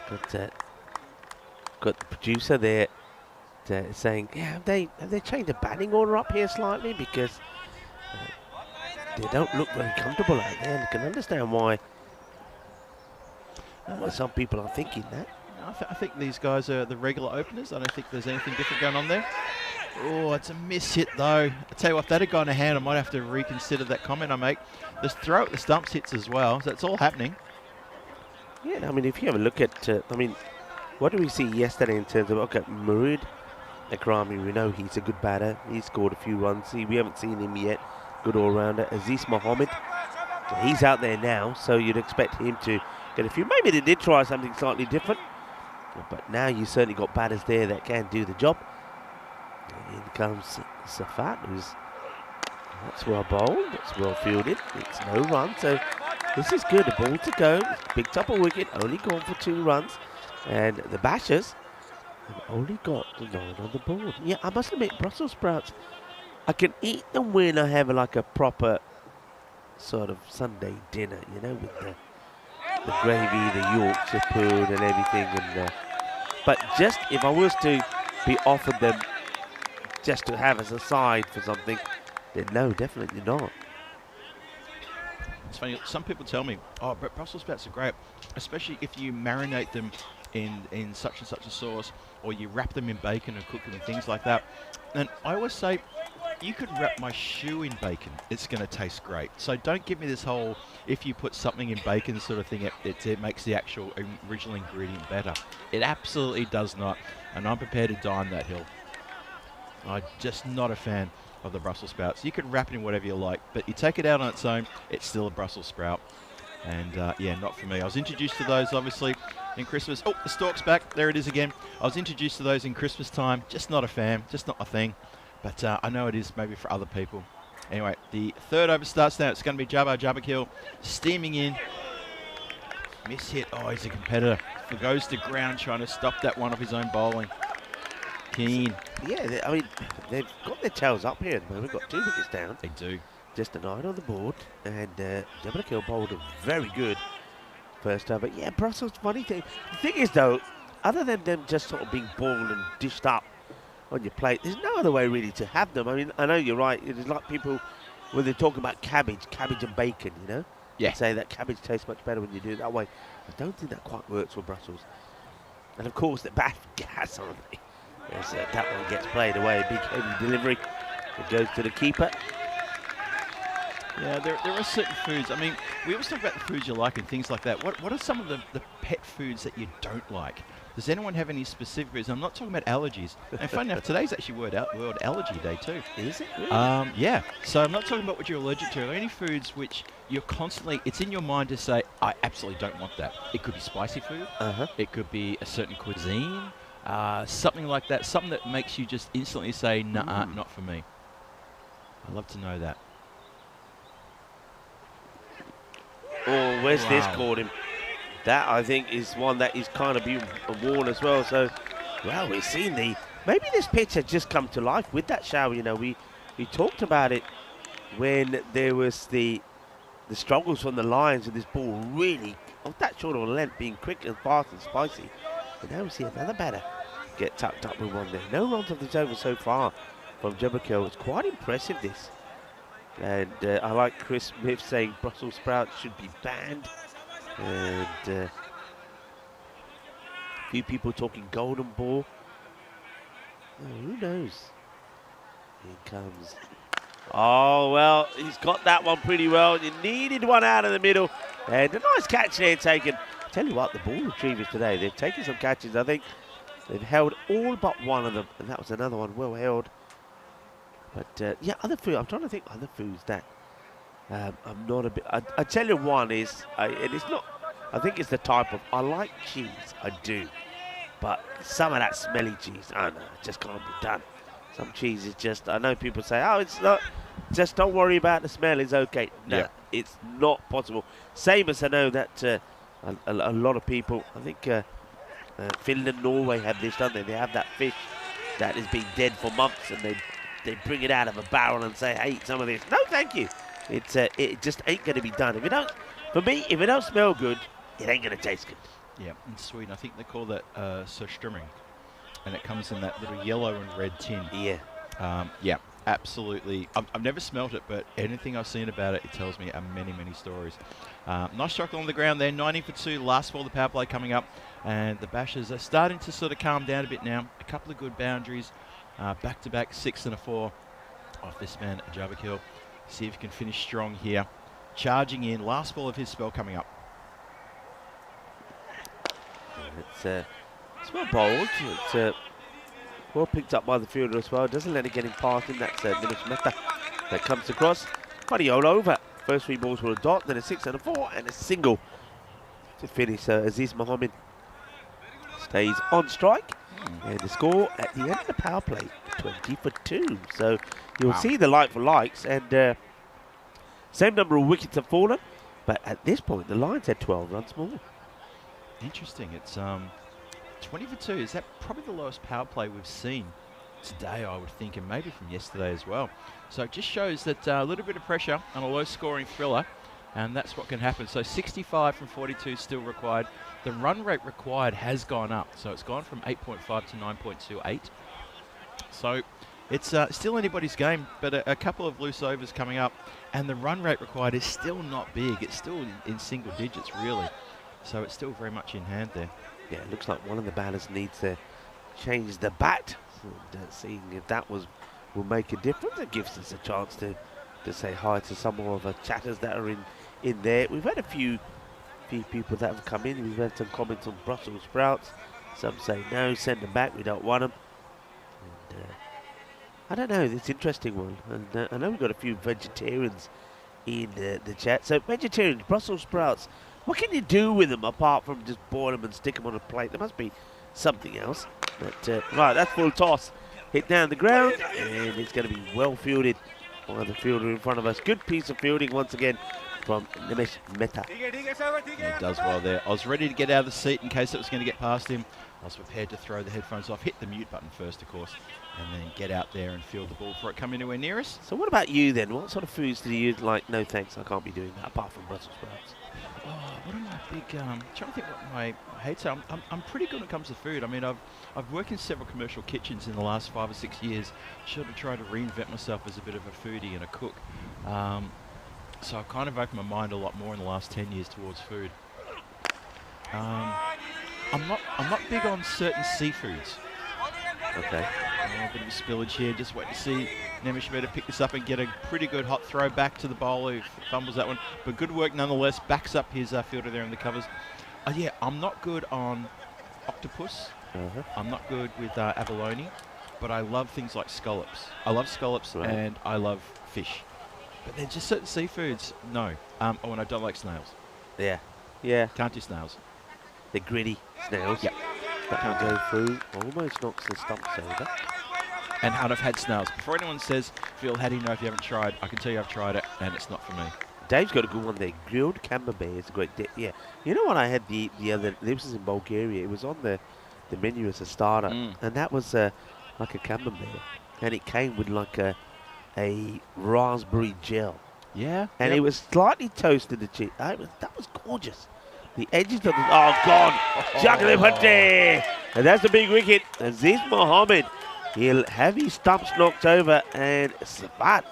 Speaker 5: Got the producer there saying, yeah, have they changed the batting order up here slightly, because they don't look very comfortable out there, and you can understand why. Well, some people are thinking that.
Speaker 6: I think these guys are the regular openers. I don't think there's anything different going on there. Oh, it's a miss hit though. I tell you what, if that had gone ahead, I might have to reconsider that comment I make. The throw at the stumps hits as well, so it's all happening.
Speaker 5: Yeah, I mean, if you have a look at, what did we see yesterday in terms of, okay, Marid Akrami, we know he's a good batter. He scored a few runs. We haven't seen him yet. Good all-rounder. Aziz Mohammed, he's out there now, so you'd expect him to get a few. Maybe they did try something slightly different, but now you certainly got batters there that can do the job. And in comes Safat, that's well bowled, that's well fielded. It's no run, so this is good. A ball to go. Picked up a wicket, only gone for 2 runs, and the Bashers have only got the 9 on the board. Yeah, I must admit, Brussels sprouts, I can eat them when I have like a proper sort of Sunday dinner, you know, with the gravy, the Yorkshire pudding and everything. And but just if I was to be offered them just to have as a side for something, then no, definitely not.
Speaker 6: It's funny, some people tell me, oh, but Brussels sprouts are great, especially if you marinate them in such and such a sauce, or you wrap them in bacon and cook them and things like that. And I always say, you could wrap my shoe in bacon, it's going to taste great. So don't give me this whole, if you put something in bacon sort of thing, it makes the actual original ingredient better. It absolutely does not, and I'm prepared to die on that hill. I'm just not a fan of the Brussels sprouts. You can wrap it in whatever you like, but you take it out on its own, it's still a Brussels sprout. And yeah, not for me. I was introduced to those obviously in Christmas. Oh, the stalk's back. There it is again. I was introduced to those in Christmas time. Just not a fan. Just not my thing. But I know it is maybe for other people. Anyway, the 3rd over starts now. It's going to be Jabbarkill steaming in. Miss hit. Oh, he's a competitor. He goes to ground trying to stop that one off his own bowling. Keen.
Speaker 5: Yeah, I mean, they've got their tails up here at the moment. We've got 2 wickets down.
Speaker 6: They do.
Speaker 5: Just a 9 on the board, and Jabbarkill bowled a very good first over. Yeah, Brussels, funny thing. The thing is, though, other than them just sort of being balled and dished up on your plate, there's no other way really to have them. I mean, I know you're right. It is like people, when they talk about cabbage and bacon, you know?
Speaker 6: Yeah.
Speaker 5: They say that cabbage tastes much better when you do it that way. I don't think that quite works for Brussels. And, of course, the bat gas on it. Yes, that one gets played away. A big heavy delivery. It goes to the keeper.
Speaker 6: Yeah, there are certain foods. I mean, we always talk about the foods you like and things like that. What are some of the pet foods that you don't like? Does anyone have any specific foods? I'm not talking about allergies. And funny enough, today's actually World Allergy Day too.
Speaker 5: Is it really?
Speaker 6: Yeah. So I'm not talking about what you're allergic to. Are there any foods which you're constantly, it's in your mind to say, I absolutely don't want that. It could be spicy food. It could be a certain cuisine. Something like that. Something that makes you just instantly say, nah, not for me. I'd love to know that.
Speaker 5: Oh, where's this caught him? That, I think, is one that is kind of being worn as well. So, well, we've seen maybe this pitch had just come to life with that shower. You know, we talked about it when there was the struggles from the Lions with this ball really of that short of a length being quick and fast and spicy. But now we see another batter get tucked up with one there. No runs off this over so far from Jabbarkill. It's quite impressive, this. And I like Chris Smith saying Brussels sprouts should be banned. And a few people talking golden ball. Oh, who knows? Here comes. Oh, well, he's got that one pretty well. You needed one out of the middle. And a nice catch there taken. Tell you what, the ball retrievers today, they've taken some catches. I think they've held all but one of them. And that was another one well held. But, yeah, other food. I'm trying to think other foods that I'm not a bit. I tell you one is, and it's not, I think it's the type of, I like cheese, I do. But some of that smelly cheese, oh no, it just can't be done. Some cheese is just, I know people say, oh, it's not, just don't worry about the smell, it's okay. No, yeah. It's not possible. Same as I know that a lot of people, I think Finland, Norway have this, don't they? They have that fish that has been dead for months and they bring it out of a barrel and say, hey, eat some of this. No, thank you. It's it just ain't going to be done. If it don't, for me, if it don't smell good, it ain't going to taste good.
Speaker 6: Yeah, in Sweden, I think they call that surströmming, and it comes in that little yellow and red tin.
Speaker 5: Yeah.
Speaker 6: Yeah, absolutely. I've never smelt it, but anything I've seen about it, it tells me many, many stories. Nice strike on the ground there, 90 for 2. Last ball, the power play coming up, and the Bashers are starting to sort of calm down a bit now. A couple of good boundaries, back-to-back 6 and a 4 off this man, Jabakil. See if he can finish strong here. Charging in, last ball of his spell coming up.
Speaker 5: It's well bowled. It's well picked up by the fielder as well. Doesn't let it get him past him. That's Nimish Mehta that comes across. Funny all over. First 3 balls were a dot, then a 6 and a 4, and a single to finish. Aziz Mohammed stays on strike. And the score at the end of the power play, 20 for 2. So you'll see the like for likes, and same number of wickets have fallen, but at this point the Lions had 12 runs more.
Speaker 6: Interesting. It's 20 for 2. Is that probably the lowest power play we've seen today, I would think, and maybe from yesterday as well. So it just shows that a little bit of pressure on a low-scoring thriller, and that's what can happen. So 65 from 42 still required. The run rate required has gone up, so it's gone from 8.5 to 9.28. So it's still anybody's game, but a couple of loose overs coming up, and the run rate required is still not big. It's still in single digits, really. So it's still very much in hand there.
Speaker 5: Yeah, it looks like one of the batters needs to change the bat. And, seeing if that will make a difference, it gives us a chance to say hi to some more of the chatters that are in there. We've had a few people that have come in. We've had some comments on Brussels sprouts. Some say no, send them back, we don't want them. And, I don't know, it's an interesting one. And I know we've got a few vegetarians in the chat. So vegetarians, Brussels sprouts, what can you do with them apart from just boil them and stick them on a plate? There must be something else. But right, that's full toss. Hit down the ground, and it's going to be well fielded by the fielder in front of us. Good piece of fielding once again from Nimish Mehta.
Speaker 6: He does well there. I was ready to get out of the seat in case it was going to get past him. I was prepared to throw the headphones off, hit the mute button first, of course, and then get out there and field the ball before it come anywhere near us.
Speaker 5: So what about you then? What sort of foods do you like? No thanks, I can't be doing that apart from Brussels sprouts.
Speaker 6: Oh, what are my big? Trying to think what my hates are. I'm pretty good when it comes to food. I mean, I've worked in several commercial kitchens in the last 5 or 6 years. Sort of tried to reinvent myself as a bit of a foodie and a cook. So I've kind of opened my mind a lot more in the last 10 years towards food. I'm not big on certain seafoods.
Speaker 5: Okay.
Speaker 6: A bit of a spillage here. Just wait to see Nimish Mehta pick this up and get a pretty good hot throw back to the bowler who fumbles that one. But good work nonetheless. Backs up his fielder there in the covers. Yeah, I'm not good on octopus. I'm not good with abalone. But I love things like scallops. I love scallops and I love fish. But then just certain seafoods, no. Oh, and I don't like snails.
Speaker 5: Yeah. Yeah.
Speaker 6: Can't do snails.
Speaker 5: The gritty snails.
Speaker 6: Yeah.
Speaker 5: That can go through. Almost knocks the stumps over.
Speaker 6: And I've had snails. Before anyone says, Phil, how do you know if you haven't tried? I can tell you I've tried it, and it's not for me.
Speaker 5: Dave's got a good one there. Grilled camembert is a great dish. Yeah. You know what I had the other... This was in Bulgaria. It was on the menu as a starter. And that was like a camembert. And it came with like a raspberry gel.
Speaker 6: Yeah.
Speaker 5: And it was slightly toasted, the cheese. That was gorgeous. The edges of the... Oh, God. Jagale Pate. And that's the big wicket. Aziz Mohammed. He'll have his stumps knocked over. And Sabat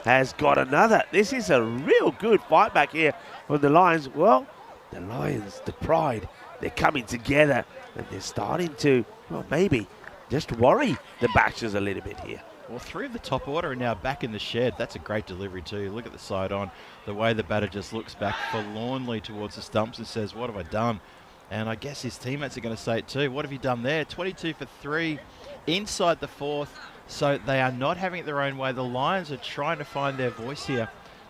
Speaker 5: has got another. This is a real good fight back here from the Lions. Well, the Lions, the pride, they're coming together. And they're starting to, well, maybe just worry the Bashers a little bit here.
Speaker 6: Well, 3 of the top order are now back in the shed. That's a great delivery too. Look at the side on. The way the batter just looks back forlornly towards the stumps and says, what have I done? And I guess his teammates are going to say it too. What have you done there? 22 for 3 inside the 4th. So they are not having it their own way. The Lions are trying to find their voice here.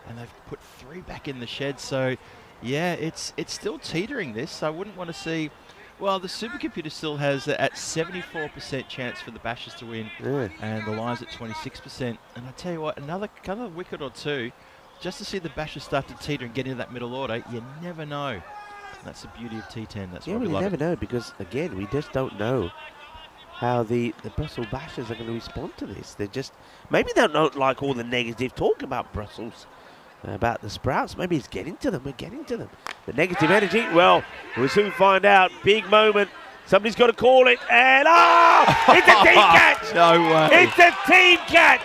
Speaker 6: And they've put 3 back in the shed. So, yeah, it's still teetering this. I wouldn't want to see... Well, the supercomputer still has at 74% chance for the Bashers to win, and the Lions at 26%. And I tell you what, another wicket or two, just to see the Bashers start to teeter and get into that middle order, you never know. And that's the beauty of T10. That's why we love it.
Speaker 5: You never know, because again, we just don't know how the Brussels Bashers are going to respond to this. They're just maybe they don't like all the negative talk about Brussels. About the Sprouts, maybe it's getting to them. We're getting to them. The negative energy, well, we'll soon find out. Big moment. Somebody's got to call it. And, it's a team catch.
Speaker 6: No way.
Speaker 5: It's a team catch.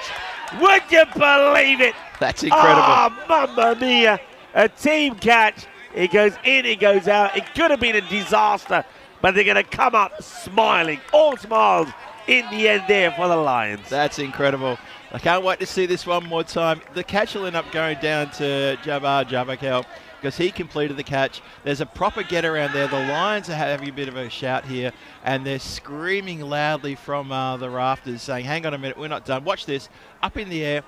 Speaker 5: Would you believe it?
Speaker 6: That's incredible.
Speaker 5: Oh, mamma mia. A team catch. It goes in, it goes out. It could have been a disaster, but they're going to come up smiling, all smiles in the end there for the Lions.
Speaker 6: That's incredible. I can't wait to see this one more time. The catch will end up going down to Jabakel because he completed the catch. There's a proper get around there. The Lions are having a bit of a shout here, and they're screaming loudly from the rafters saying, hang on a minute, we're not done. Watch this. Up in the air.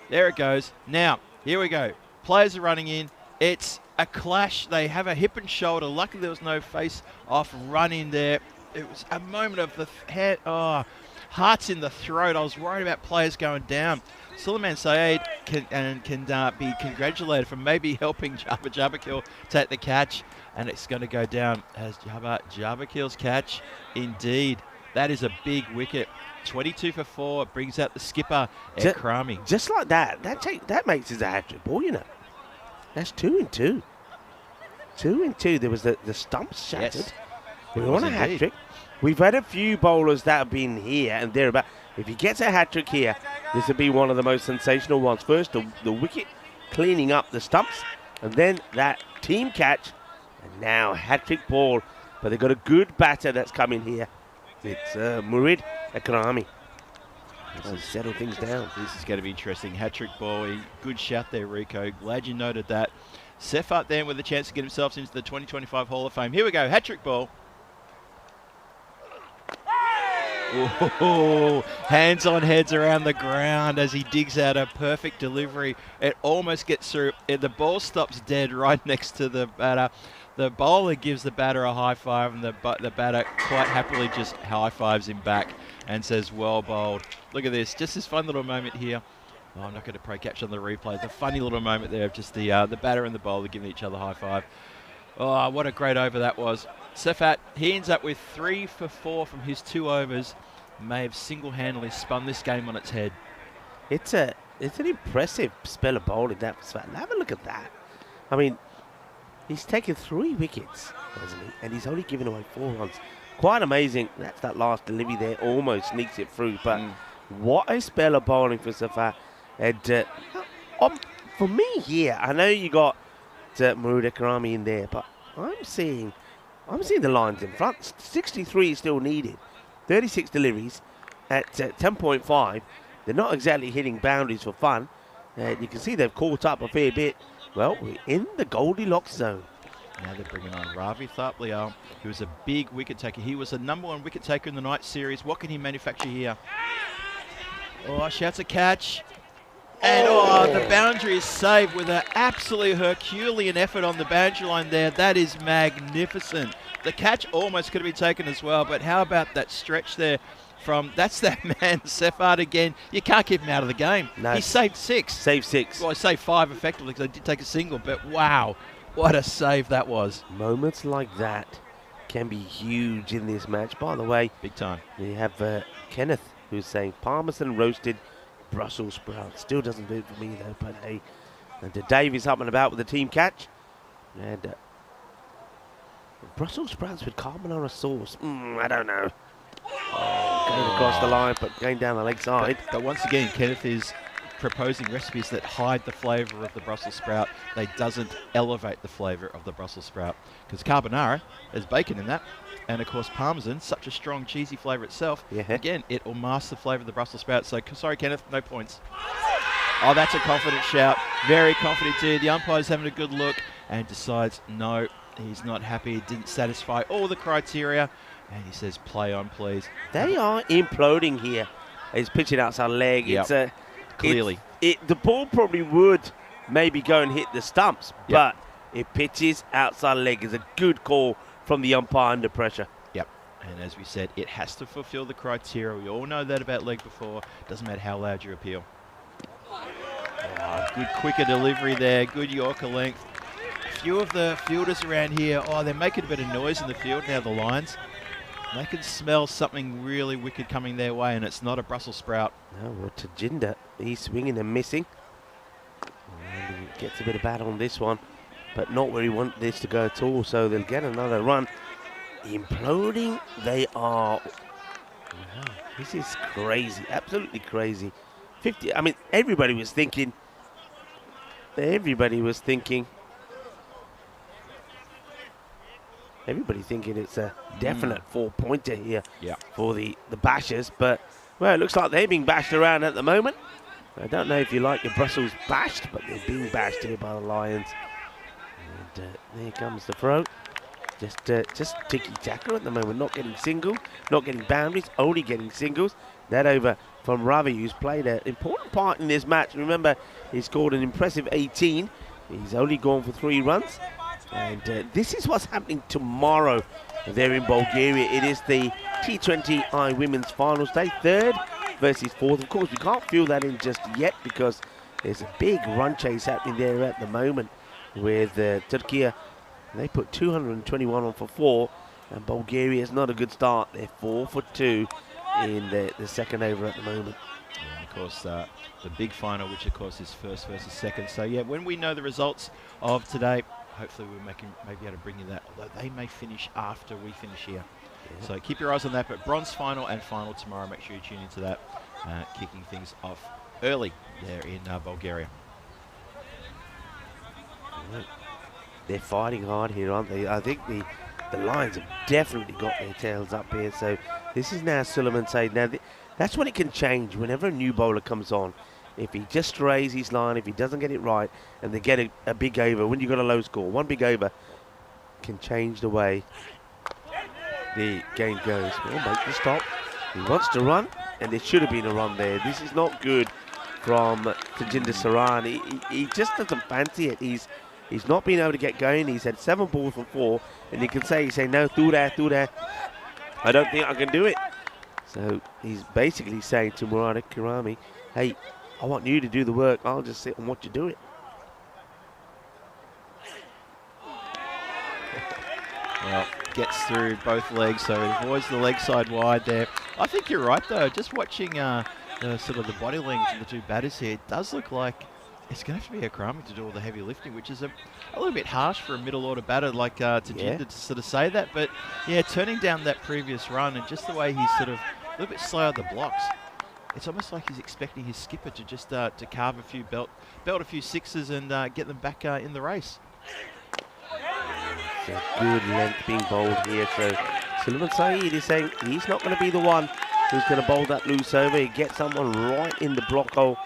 Speaker 6: There it goes. Now, here we go. Players are running in. It's a clash. They have a hip and shoulder. Luckily, there was no face-off run in there. It was a moment of the head. Oh, hearts in the throat. I was worried about players going down. Suleiman Saeed can be congratulated for maybe helping Jabakil take the catch, and it's going to go down as Jabakil's catch. Indeed, that is a big wicket. 22 for 4 brings out the skipper, Ekrami.
Speaker 5: Just like that. That makes it a hat-trick ball, you know. That's 2 and 2. 2 and 2. There was the stumps shattered.
Speaker 6: Yes.
Speaker 5: We want a hat-trick. We've had a few bowlers that have been here and thereabout. If he gets a hat-trick here, this would be one of the most sensational ones. First, the wicket cleaning up the stumps, and then that team catch, and now hat-trick ball. But they've got a good batter that's coming here. It's Murid Akrami. Settle things down.
Speaker 6: This is going to be interesting. Hat-trick ball. Good shout there, Rico. Glad you noted that. Sefat then with a chance to get himself into the 2025 Hall of Fame. Here we go. Hat-trick ball. Ooh, hands on heads around the ground as he digs out a perfect delivery. It almost gets through. The ball stops dead right next to the batter. The bowler gives the batter a high five, and the batter quite happily just high fives him back and says, well bowled. Look at this. Just this fun little moment here. Oh, I'm not going to play catch on the replay. The funny little moment there of just the batter and the bowler giving each other a high five. Oh, what a great over that was. Sefat, he ends up with 3 for 4 from his 2 overs. May have single-handedly spun this game on its head.
Speaker 5: It's an impressive spell of bowling, that Sefat. Have a look at that. I mean, he's taken 3 wickets, hasn't he? And he's only given away 4 runs. Quite amazing. That's that last delivery there. Almost sneaks it through. But what a spell of bowling for Sefat. And for me here, I know you got Murid Akrami in there, but I'm seeing the Lions in front. 63 is still needed. 36 deliveries at 10.5. They're not exactly hitting boundaries for fun. You can see they've caught up a fair bit. Well, we're in the Goldilocks zone.
Speaker 6: Now they're bringing on Ravi Thapliyal, who was a big wicket taker. He was the #1 wicket taker in the night series. What can he manufacture here? Oh, shouts a catch. And the boundary is saved with an absolutely Herculean effort on the boundary line there. That is magnificent. The catch almost could have been taken as well, but how about that stretch there that's that man, Sefat again. You can't keep him out of the game.
Speaker 5: No.
Speaker 6: He saved 6.
Speaker 5: Saved 6.
Speaker 6: Well, I say 5 effectively because I did take a single, but wow, what a save that was.
Speaker 5: Moments like that can be huge in this match. By the way,
Speaker 6: big time.
Speaker 5: We have Kenneth who's saying Parmesan roasted Brussels sprouts. Still doesn't do it for me though, but hey. And Dave is up and about with the team catch. And Brussels sprouts with carbonara sauce. I don't know. Going across the line, but going down the leg side.
Speaker 6: But once again, Kenneth is proposing recipes that hide the flavour of the Brussels sprout. They doesn't elevate the flavour of the Brussels sprout. Because carbonara, there's bacon in that. And of course, Parmesan, such a strong cheesy flavour itself.
Speaker 5: Yeah.
Speaker 6: Again, it will mask the flavour of the Brussels sprout. So, sorry, Kenneth, no points. Oh, that's a confident shout. Very confident indeed. The umpire's having a good look and decides, no, he's not happy. It didn't satisfy all the criteria. And he says, play on, please.
Speaker 5: They are imploding here. He's pitching outside leg.
Speaker 6: Yep.
Speaker 5: It's
Speaker 6: clearly.
Speaker 5: The ball probably would maybe go and hit the stumps, but it pitches outside leg is a good call from the umpire under pressure.
Speaker 6: Yep. And as we said, it has to fulfill the criteria. We all know that about leg before. Doesn't matter how loud you appeal. Oh, good quicker delivery there. Good Yorker length. A few of the fielders around here, they're making a bit of noise in the field now, the Lions. They can smell something really wicked coming their way, and it's not a Brussels sprout.
Speaker 5: No, well, Tajinder, he's swinging and missing. And he gets a bit of bat on this one, but not where he wants this to go at all, so they'll get another run. Imploding, they are. Wow, this is crazy, absolutely crazy. 50. I mean, everybody was thinking. Everybody thinking it's a definite 4-pointer here for the Bashers. But, well, it looks like they're being bashed around at the moment. I don't know if you like your Brussels bashed, but they're being bashed here by the Lions. And there comes the throw. Just ticky-tacker at the moment, not getting single, not getting boundaries, only getting singles. That over from Ravi, who's played an important part in this match. Remember, he scored an impressive 18. He's only gone for 3 runs. And this is what's happening tomorrow there in Bulgaria. It is the T20I Women's Finals Day, 3rd versus 4th. Of course, we can't fill that in just yet because there's a big run chase happening there at the moment with Turkey. They put 221 on for 4, and Bulgaria is not a good start. They're 4 for 2 in the second over at the moment.
Speaker 6: And of course, the big final, which of course is first versus second. So yeah, when we know the results of today, hopefully we're maybe able to bring you that. Although they may finish after we finish here. Yeah. So keep your eyes on that. But bronze final and final tomorrow. Make sure you tune into that. Kicking things off early there in Bulgaria.
Speaker 5: Right. They're fighting hard here, aren't they? I think the Lions have definitely got their tails up here. So this is now Suleiman Said. Now that's when it can change. Whenever a new bowler comes on, if he just strays his line, if he doesn't get it right, and they get a big over, when you've got a low score, one big over can change the way the game goes. Well, make the stop. He wants to run, and there should have been a run there. This is not good from Tajinder Saran. He just doesn't fancy it. He's not been able to get going. He's had 7 balls from 4, and you can say, no, do that. I don't think I can do it. So he's basically saying to Murad Kirami, hey, I want you to do the work. I'll just sit and watch you do it.
Speaker 6: Well, gets through both legs, so avoids the leg side wide there. I think you're right, though. Just watching the sort of the body language of the two batters here, it does look like it's going to have to be Akrami to do all the heavy lifting, which is a little bit harsh for a middle order batter like Tajinder to sort of say that. But yeah, turning down that previous run and just the way he's sort of a little bit slow at the blocks, it's almost like he's expecting his skipper to just to carve a few belt a few sixes and get them back in the race.
Speaker 5: It's a good length being bowled here. So Suleiman Saeed is saying he's not going to be the one who's going to bowl that loose over. He gets someone right in the block hole.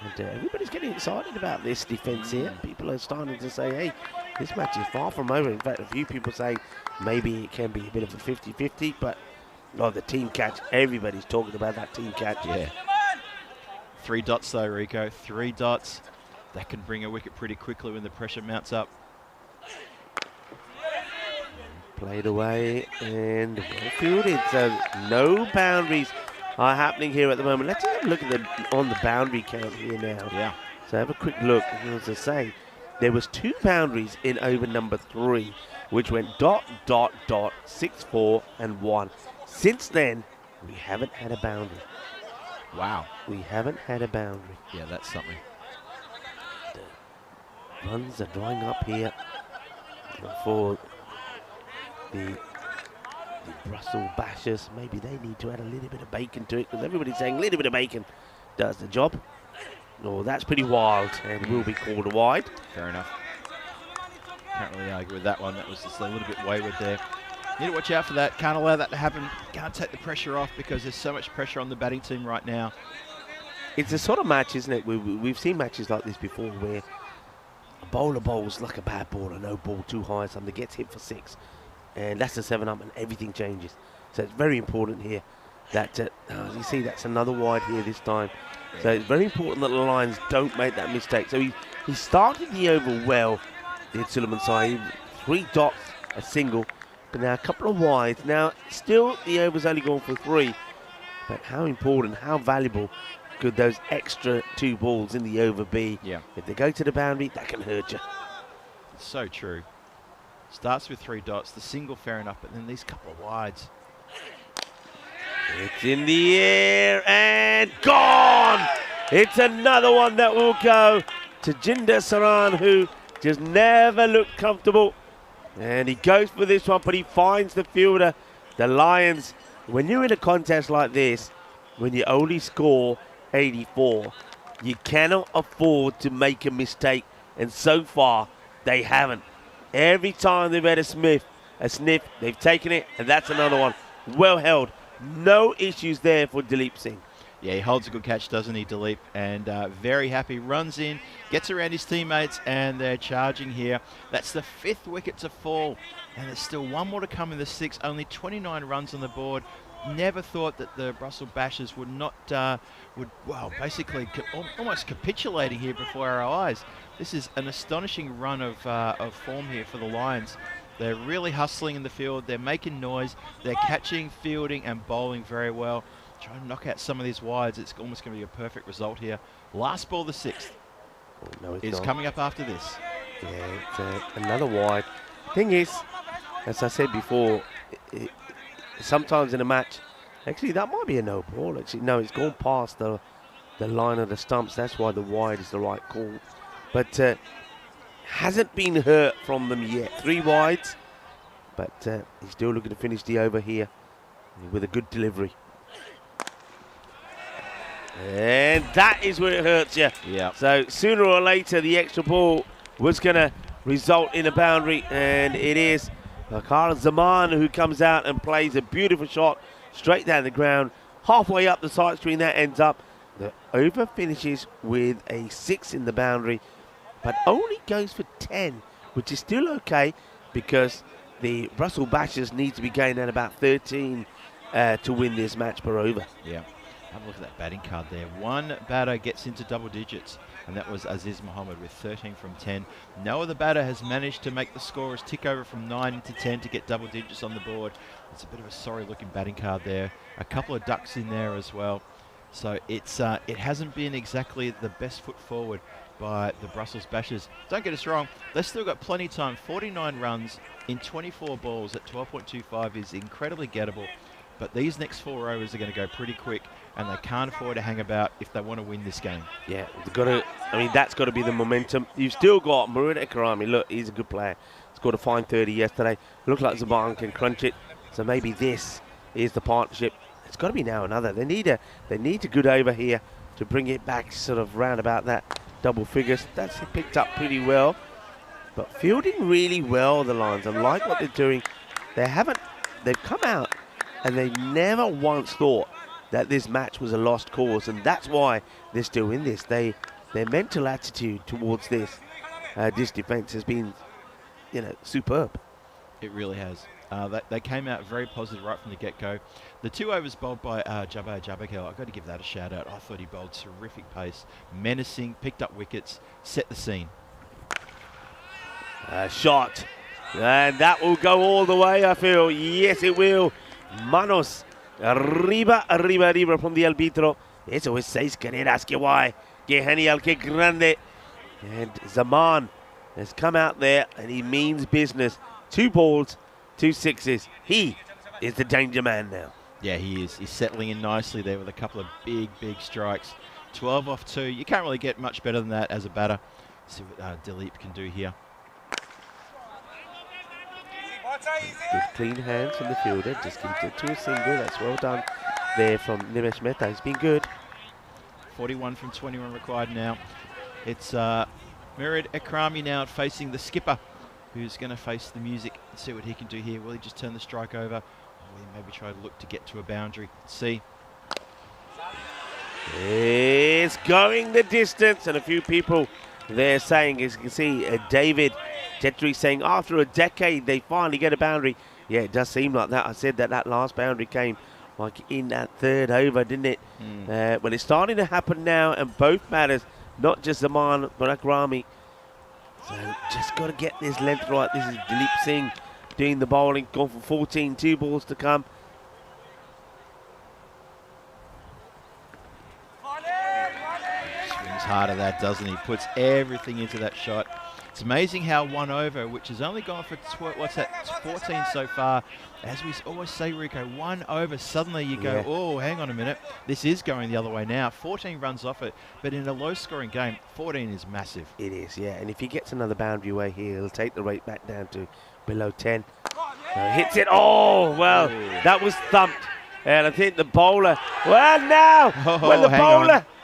Speaker 5: And everybody's getting excited about this defence here. People are starting to say, hey, this match is far from over. In fact, a few people saying maybe it can be a bit of a 50-50, but the team catch. Everybody's talking about that team catch.
Speaker 6: Yeah. 3 dots though, Rico. 3 dots. That can bring a wicket pretty quickly when the pressure mounts up.
Speaker 5: Played away and well fielded. So no boundaries are happening here at the moment. Let's have a look at on the boundary count here now.
Speaker 6: Yeah.
Speaker 5: So have a quick look. As I say, there was 2 boundaries in over number 3, which went ... 6, 4 and 1. Since then, we haven't had a boundary.
Speaker 6: Wow.
Speaker 5: We haven't had a boundary.
Speaker 6: Yeah, that's something.
Speaker 5: The runs are drying up here for the Brussels Bashers. Maybe they need to add a little bit of bacon to it, because everybody's saying a little bit of bacon does the job. Oh, that's pretty wild and will be called wide.
Speaker 6: Fair enough. Can't really argue with that one. That was just a little bit wayward there. Need to watch out for that. Can't allow that to happen. Can't take the pressure off because there's so much pressure on the batting team right now.
Speaker 5: It's a sort of match, isn't it? We've seen matches like this before where a bowler bowls like a bad ball, no ball too high, something gets hit for 6. And that's the 7-up and everything changes. So it's very important here that, you see, that's another wide here this time. So it's very important that the Lions don't make that mistake. So he started the over well, did Suleiman Saeed. 3 dots, a single, but now a couple of wides. Now, still the over's only gone for 3. But how important, how valuable could those extra 2 balls in the over be?
Speaker 6: Yeah.
Speaker 5: If they go to the boundary, that can hurt you.
Speaker 6: It's so true. Starts with 3 dots, the single fair enough, but then these couple of wides.
Speaker 5: It's in the air and gone! It's another one that will go to Jinder Saran, who just never looked comfortable. And he goes for this one, but he finds the fielder. The Lions, when you're in a contest like this, when you only score 84. You cannot afford to make a mistake, and so far they haven't. Every time they've had a sniff, they've taken it, and that's another one. Well held. No issues there for Dilip Singh.
Speaker 6: Yeah, he holds a good catch, doesn't he, Dilip? And very happy. Runs in, gets around his teammates, and they're charging here. That's the 5th wicket to fall, and there's still one more to come in the 6th. Only 29 runs on the board. Never thought that the Brussels Bashers would not, basically almost capitulating here before our eyes. This is an astonishing run of form here for the Lions. They're really hustling in the field. They're making noise. They're catching, fielding, and bowling very well. Try to knock out some of these wides. It's almost going to be a perfect result here. Last ball, the 6th, is coming up after this.
Speaker 5: Yeah, it's another wide. Thing is, as I said before, sometimes in a match, actually that might be a no ball. Actually, no, it's gone past the line of the stumps. That's why the wide is the right call. But hasn't been hurt from them yet. 3 wides, but he's still looking to finish the over here with a good delivery. And that is where it hurts you.
Speaker 6: Yeah.
Speaker 5: So sooner or later, the extra ball was going to result in a boundary, and it is Karl Zaman who comes out and plays a beautiful shot straight down the ground, halfway up the side screen. That ends up. The over finishes with a 6 in the boundary, but only goes for 10, which is still okay because the Brussels Bashers need to be going at about 13 to win this match per over.
Speaker 6: Yeah. Have a look at that batting card there. One batter gets into double digits, and that was Aziz Mohammed with 13 from 10. No other batter has managed to make the scorers tick over from 9 into 10 to get double digits on the board. It's a bit of a sorry-looking batting card there. A couple of ducks in there as well. So it hasn't been exactly the best foot forward by the Brussels Bashers. Don't get us wrong, they've still got plenty of time. 49 runs in 24 balls at 12.25 is incredibly gettable. But these next 4 overs are going to go pretty quick, and they can't afford to hang about if they want to win this game.
Speaker 5: Yeah, they've got to. I mean, that's got to be the momentum. You've still got Murad Ekrami. Look, he's a good player. Scored a fine 30 yesterday. Looked like Zaban can crunch it. So maybe this is the partnership. It's got to be now another. They need a good over here to bring it back sort of round about that double figures. That's picked up pretty well. But fielding really well, the Lions. I like what they're doing. They've come out and they never once thought that this match was a lost cause, and that's why they're still in this. Their mental attitude towards this defense has been, superb.
Speaker 6: It really has. They came out very positive right from the get-go. The 2 overs bowled by Jabbar Jabbarkhel, I've got to give that a shout-out. I thought he bowled terrific pace, menacing, picked up wickets, set the scene.
Speaker 5: Shot, and that will go all the way, I feel. Yes, it will. Manos, arriba from the arbitro. Eso es 6 carreras, que guay, que genial, que grande. And Zaman has come out there and he means business. 2 balls, 2 sixes. He is the danger man now.
Speaker 6: Yeah, he is. He's settling in nicely there with a couple of big strikes. 12 off 2. You can't really get much better than that as a batter. See what Dilip can do here.
Speaker 5: Good clean hands from the fielder. Just keeps it to a single. That's well done there from Nimesh Mehta. He's been good.
Speaker 6: 41 from 21 required now. It's Murad Ekrami now facing the skipper, who's going to face the music and see what he can do here. Will he just turn the strike over? Or will he maybe try to look to get to a boundary? Let's see.
Speaker 5: It's going the distance, and a few people there saying, as you can see, David Chetri saying after a decade they finally get a boundary. Yeah, it does seem like that. I said that last boundary came like in that 3rd over, didn't it? Well, it's starting to happen now, and both batters, not just Zaman but Akrami. So just got to get this length right. This is Dilip Singh doing the bowling, gone for 14, 2 balls to come.
Speaker 6: Swings hard at that, doesn't he? Puts everything into that shot. It's amazing how 1 over, which has only gone for 14 so far. As we always say, Rico, 1 over, suddenly you go, oh, hang on a minute. This is going the other way now. 14 runs off it, but in a low-scoring game, 14 is massive.
Speaker 5: It is, yeah. And if he gets another boundary away here, he'll take the rate back down to below 10. Hits it. Oh, well, that was thumped. And I think the bowler, well, now,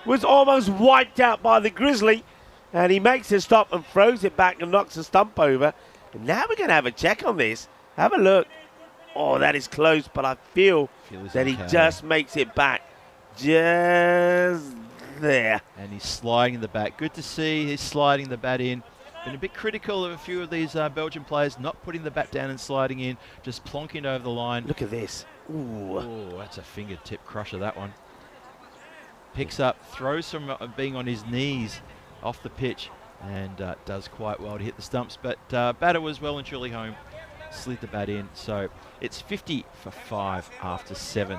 Speaker 5: was almost wiped out by the Grizzly. And he makes a stop and throws it back and knocks the stump over. And now we're going to have a check on this. Have a look. Oh, that is close, but I feel that he just makes it back. Just there.
Speaker 6: And he's sliding the bat. Good to see he's sliding the bat in. Been a bit critical of a few of these Belgian players not putting the bat down and sliding in, just plonking over the line.
Speaker 5: Look at this. Ooh.
Speaker 6: Oh, that's a fingertip crusher, that one. Picks up, throws from being on his knees off the pitch, and does quite well to hit the stumps. But batter was well and truly home. Slid the bat in. So it's 50 for 5 after 7.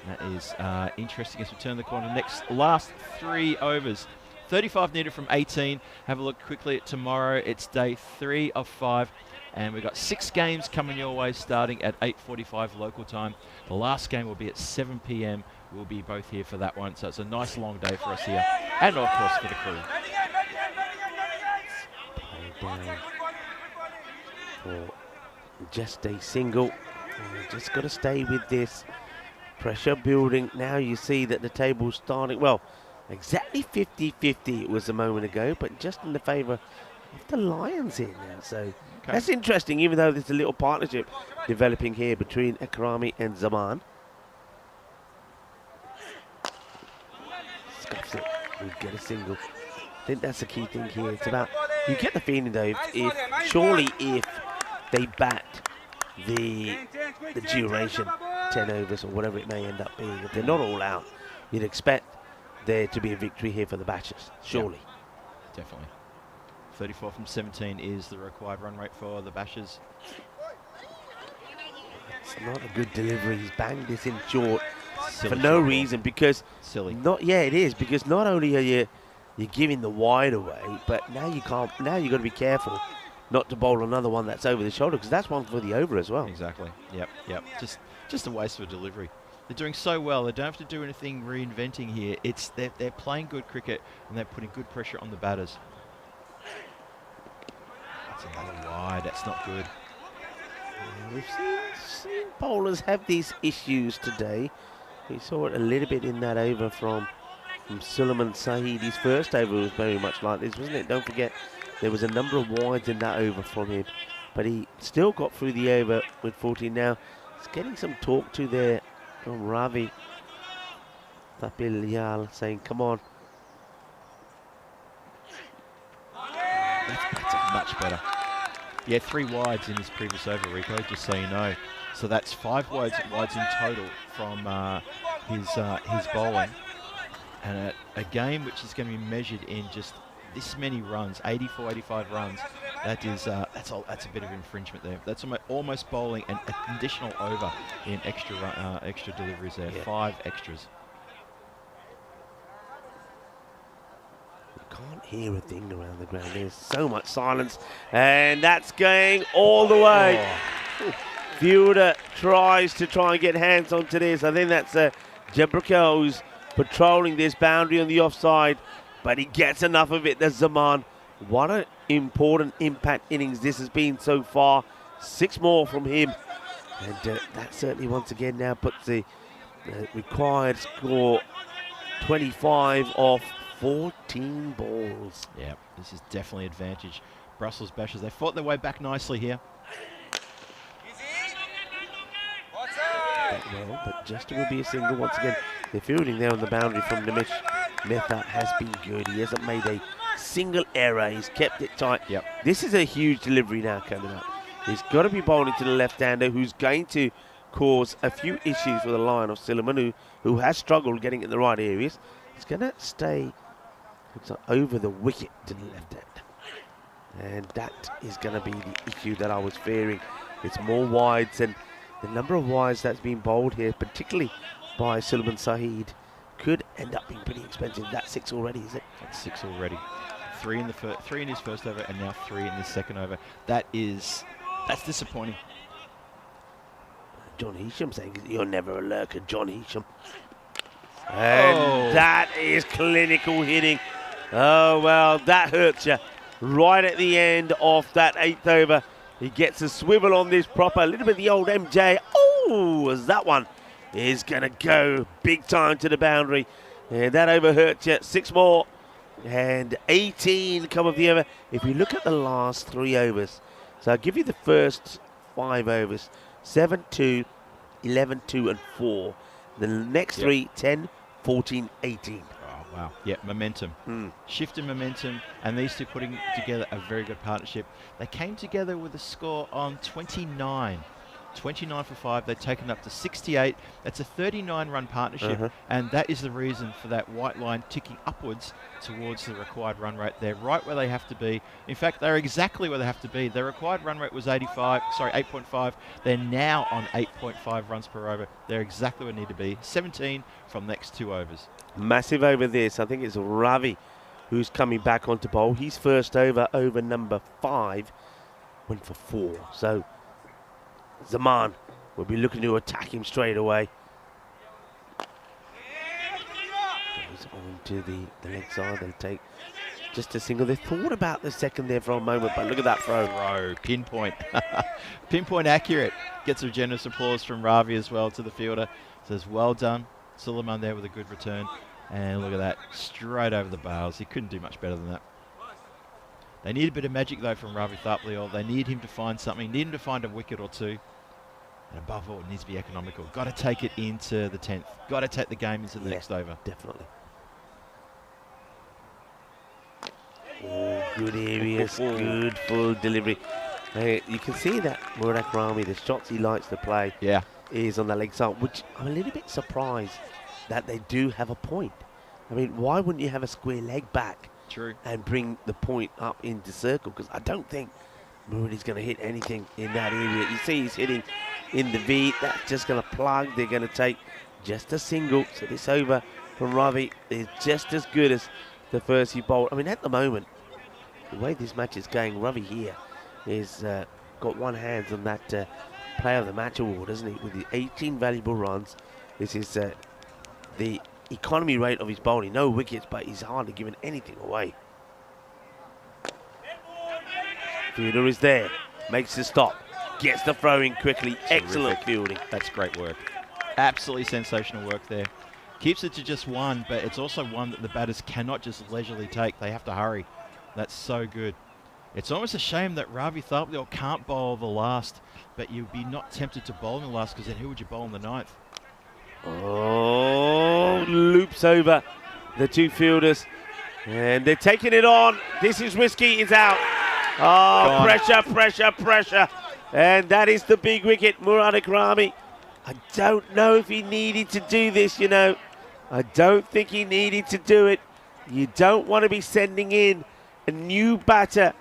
Speaker 6: That is interesting as we turn the corner. Last 3 overs. 35 needed from 18. Have a look quickly at tomorrow. It's day 3 of 5. And we've got 6 games coming your way starting at 8:45 local time. The last game will be at 7 p.m. We'll be both here for that one. So it's a nice long day for us here. And of course for the crew.
Speaker 5: Play down for just a single. Just got to stay with this. Pressure building. Now you see that the table's starting. Well, exactly 50-50 it was a moment ago, but just in the favour of the Lions here now. So that's interesting, even though there's a little partnership developing here between Akrami and Zaman. Scuffs it. We get a single. I think that's the key thing here. It's about, you get the feeling though, if they bat the duration, 10 overs or whatever it may end up being, if they're not all out, you'd expect there to be a victory here for the Bashers, surely.
Speaker 6: Yeah, definitely. 34 from 17 is the required run rate for the Bashers.
Speaker 5: It's not a good delivery. He's banged this in short
Speaker 6: Silly
Speaker 5: for no
Speaker 6: short
Speaker 5: reason, because it is, because not only are you're giving the wide away, but now you can't. Now you've got to be careful not to bowl another one that's over the shoulder, because that's one for the over as well.
Speaker 6: Exactly. Yep. Just a waste of a delivery. They're doing so well. They don't have to do anything reinventing here. They're playing good cricket and they're putting good pressure on the batters. That's another wide. That's not good.
Speaker 5: We've seen bowlers have these issues today. We saw it a little bit in that over from Suleiman Saeed. His first over was very much like this, wasn't it? Don't forget, there was a number of wides in that over from him, but he still got through the over with 14 now. He's getting some talk to there from Ravi Tapilyal, saying, come on.
Speaker 6: That's much better. Yeah, 3 wides in his previous over, Rico, just so you know. So that's 5 wides in total from his bowling. And a game which is going to be measured in just this many runs, 84, 85 runs, that's a bit of infringement there. That's almost bowling an additional over in extra deliveries there, yeah. 5 extras.
Speaker 5: You can't hear a thing around the ground. There's so much silence, and that's going all the way. Oh. Fielder tries to try and get hands onto this. I think that's Jabrika who's patrolling this boundary on the offside, but he gets enough of it. There's Zaman. What an important impact innings this has been so far. 6 more from him, and that certainly once again now puts the required score 25 off 14 balls.
Speaker 6: Yeah, this is definitely advantage. Brussels Bashers, they fought their way back nicely here.
Speaker 5: Well, but just will be a single once again. The fielding there on the boundary from Nimish Mehta has been good. He hasn't made a single error. He's kept it tight.
Speaker 6: Yep.
Speaker 5: This is a huge delivery now coming up. He's got to be bowling to the left-hander, who's going to cause a few issues for the line of Silliman, who has struggled getting in the right areas. He's going to stay over the wicket to the left-hander. And that is going to be the issue that I was fearing. It's more wides, and the number of wides that's been bowled here, particularly by Suleiman Saeed, could end up being pretty expensive. That's 6 already, is it?
Speaker 6: That's 6 already. 3 in his first over, and now 3 in his second over. That's disappointing.
Speaker 5: John Hisham saying, you're never a lurker, John Hisham. And that is clinical hitting. Oh, well, that hurts you. Right at the end of that 8th over. He gets a swivel on this proper, a little bit of the old MJ. Oh, as that one is going to go big time to the boundary. And that over hurt you. 6 more. And 18 come of the over. If you look at the last 3 overs, so I'll give you the first 5 overs. 7-2, 11-2 and 4. The next 3, 10, 14, 18.
Speaker 6: Oh, wow. Yeah, momentum. Shift in momentum, and these two putting together a very good partnership. They came together with a score on 29. 29 for 5. They've taken up to 68. That's a 39-run partnership, and that is the reason for that white line ticking upwards towards the required run rate. They're right where they have to be. In fact, they're exactly where they have to be. Their required run rate was 8.5. They're now on 8.5 runs per over. They're exactly where they need to be. 17 from next 2 overs. Massive
Speaker 5: over this. I think it's Ravi who's coming back onto bowl. His first over number 5, went for 4. So Zaman will be looking to attack him straight away. Goes on to the leg side. They'll take just a single. They thought about the second there for a moment, but look at that throw. Pinpoint.
Speaker 6: Pinpoint accurate. Gets a generous applause from Ravi as well to the fielder. Says, well done. Suleiman there with a good return. And look at that. Straight over the bales. He couldn't do much better than that. They need a bit of magic, though, from Ravi Tharpley. They need him to find something. Need him to find a wicket or 2. And above all, it needs to be economical. Got to take it into the 10th. Got to take the game into the next over.
Speaker 5: Definitely. Oh, good areas. Good full delivery. You can see that Murad Akrami, the shots he likes to play, is on the leg side, which I'm a little bit surprised that they do have a point. I mean, why wouldn't you have a square leg back?
Speaker 6: True.
Speaker 5: And bring the point up into circle? Because I don't think Murad is going to hit anything in that area. You see he's hitting in the V. That's just going to plug. They're going to take just a single. So this over from Ravi is just as good as the first he bowled. I mean, at the moment, the way this match is going, Ravi here is got one hand on that Player of the Match award, isn't he? With the 18 valuable runs. This is the economy rate of his bowling. No wickets, but he's hardly given anything away. Fielder is there, makes the stop, gets the throw in quickly. Excellent fielding.
Speaker 6: That's great work. Absolutely sensational work there. Keeps it to just 1, but it's also one that the batters cannot just leisurely take. They have to hurry. That's so good. It's almost a shame that Ravi Tharpley can't bowl the last, but you'd be not tempted to bowl in the last, because then who would you bowl in the 9th?
Speaker 5: Oh, loops over the 2 fielders, and they're taking it on. This is risky. It's out. Oh, pressure. And that is the big wicket, Murad Akrami. I don't know if he needed to do this, you know. I don't think he needed to do it. You don't want to be sending in a new batter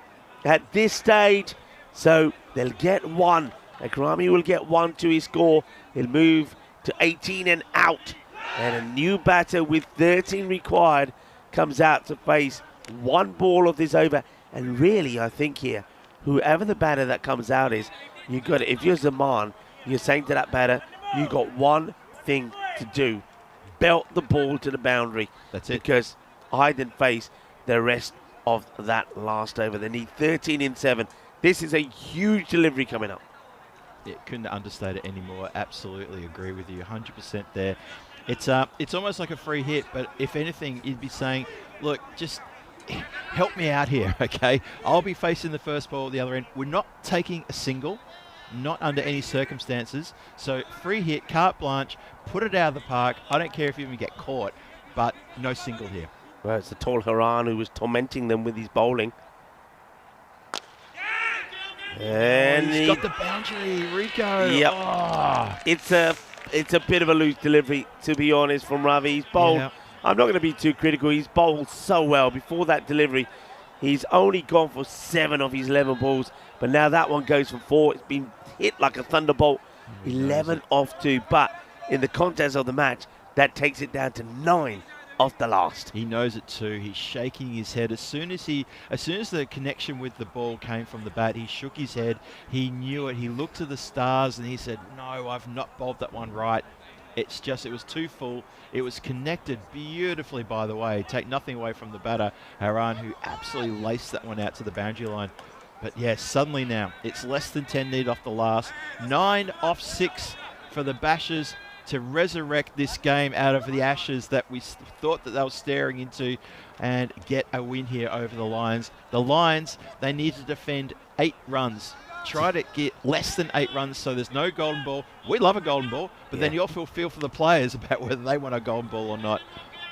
Speaker 5: at this stage. So they'll get 1. Akrami will get 1 to his score. He'll move to 18 and out. And a new batter with 13 required comes out to face 1 ball of this over. And really, I think here, whoever the batter that comes out is, you got it. If you're Zaman, you're saying to that batter, you got one thing to do: belt the ball to the boundary.
Speaker 6: That's it.
Speaker 5: Because I then face the rest of that last over. They need 13 in 7. This is a huge delivery coming up.
Speaker 6: Yeah, couldn't understate it anymore. Absolutely agree with you, 100% there. It's almost like a free hit, but if anything, you'd be saying, look, just help me out here, okay? I'll be facing the first ball at the other end. We're not taking a single, not under any circumstances. So free hit, carte blanche, put it out of the park. I don't care if you even get caught, but no single here.
Speaker 5: Well, it's the tall Haran who was tormenting them with his bowling. And
Speaker 6: he's got the boundary, Rico.
Speaker 5: Yep.
Speaker 6: Oh.
Speaker 5: It's a bit of a loose delivery, to be honest, from Ravi. He's bowled.
Speaker 6: Yeah.
Speaker 5: I'm not going to be too critical. He's bowled so well. Before that delivery, he's only gone for 7 of his 11 balls, but now that one goes for 4. It's been hit like a thunderbolt. 11 off 2, but in the context of the match, that takes it down to 9 off the last.
Speaker 6: He knows it too. He's shaking his head. As soon as the connection with the ball came from the bat, he shook his head. He knew it. He looked to the stars and he said, no, I've not bowled that one right. It was too full. It was connected beautifully, by the way. Take nothing away from the batter, Haran, who absolutely laced that one out to the boundary line. But yeah, suddenly now, it's less than 10 needed off the last. 9 off 6 for the Bashers to resurrect this game out of the ashes that we thought that they were staring into and get a win here over the Lions. The Lions, they need to defend 8 runs. Try to get less than 8 runs so there's no golden ball. We love a golden ball, but then you also feel for the players about whether they want a golden ball or not.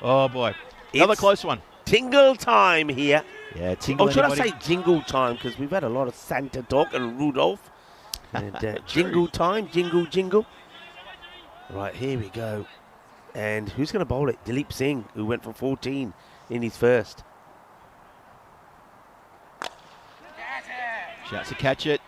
Speaker 6: Oh, boy. Another close one.
Speaker 5: Tingle time here.
Speaker 6: Yeah, tingle.
Speaker 5: Oh, should I say jingle time? Because we've had a lot of Santa talk and Rudolph. And jingle time, jingle, jingle. Right, here we go. And who's going to bowl it? Dilip Singh, who went for 14 in his first.
Speaker 6: Shouts to catch it.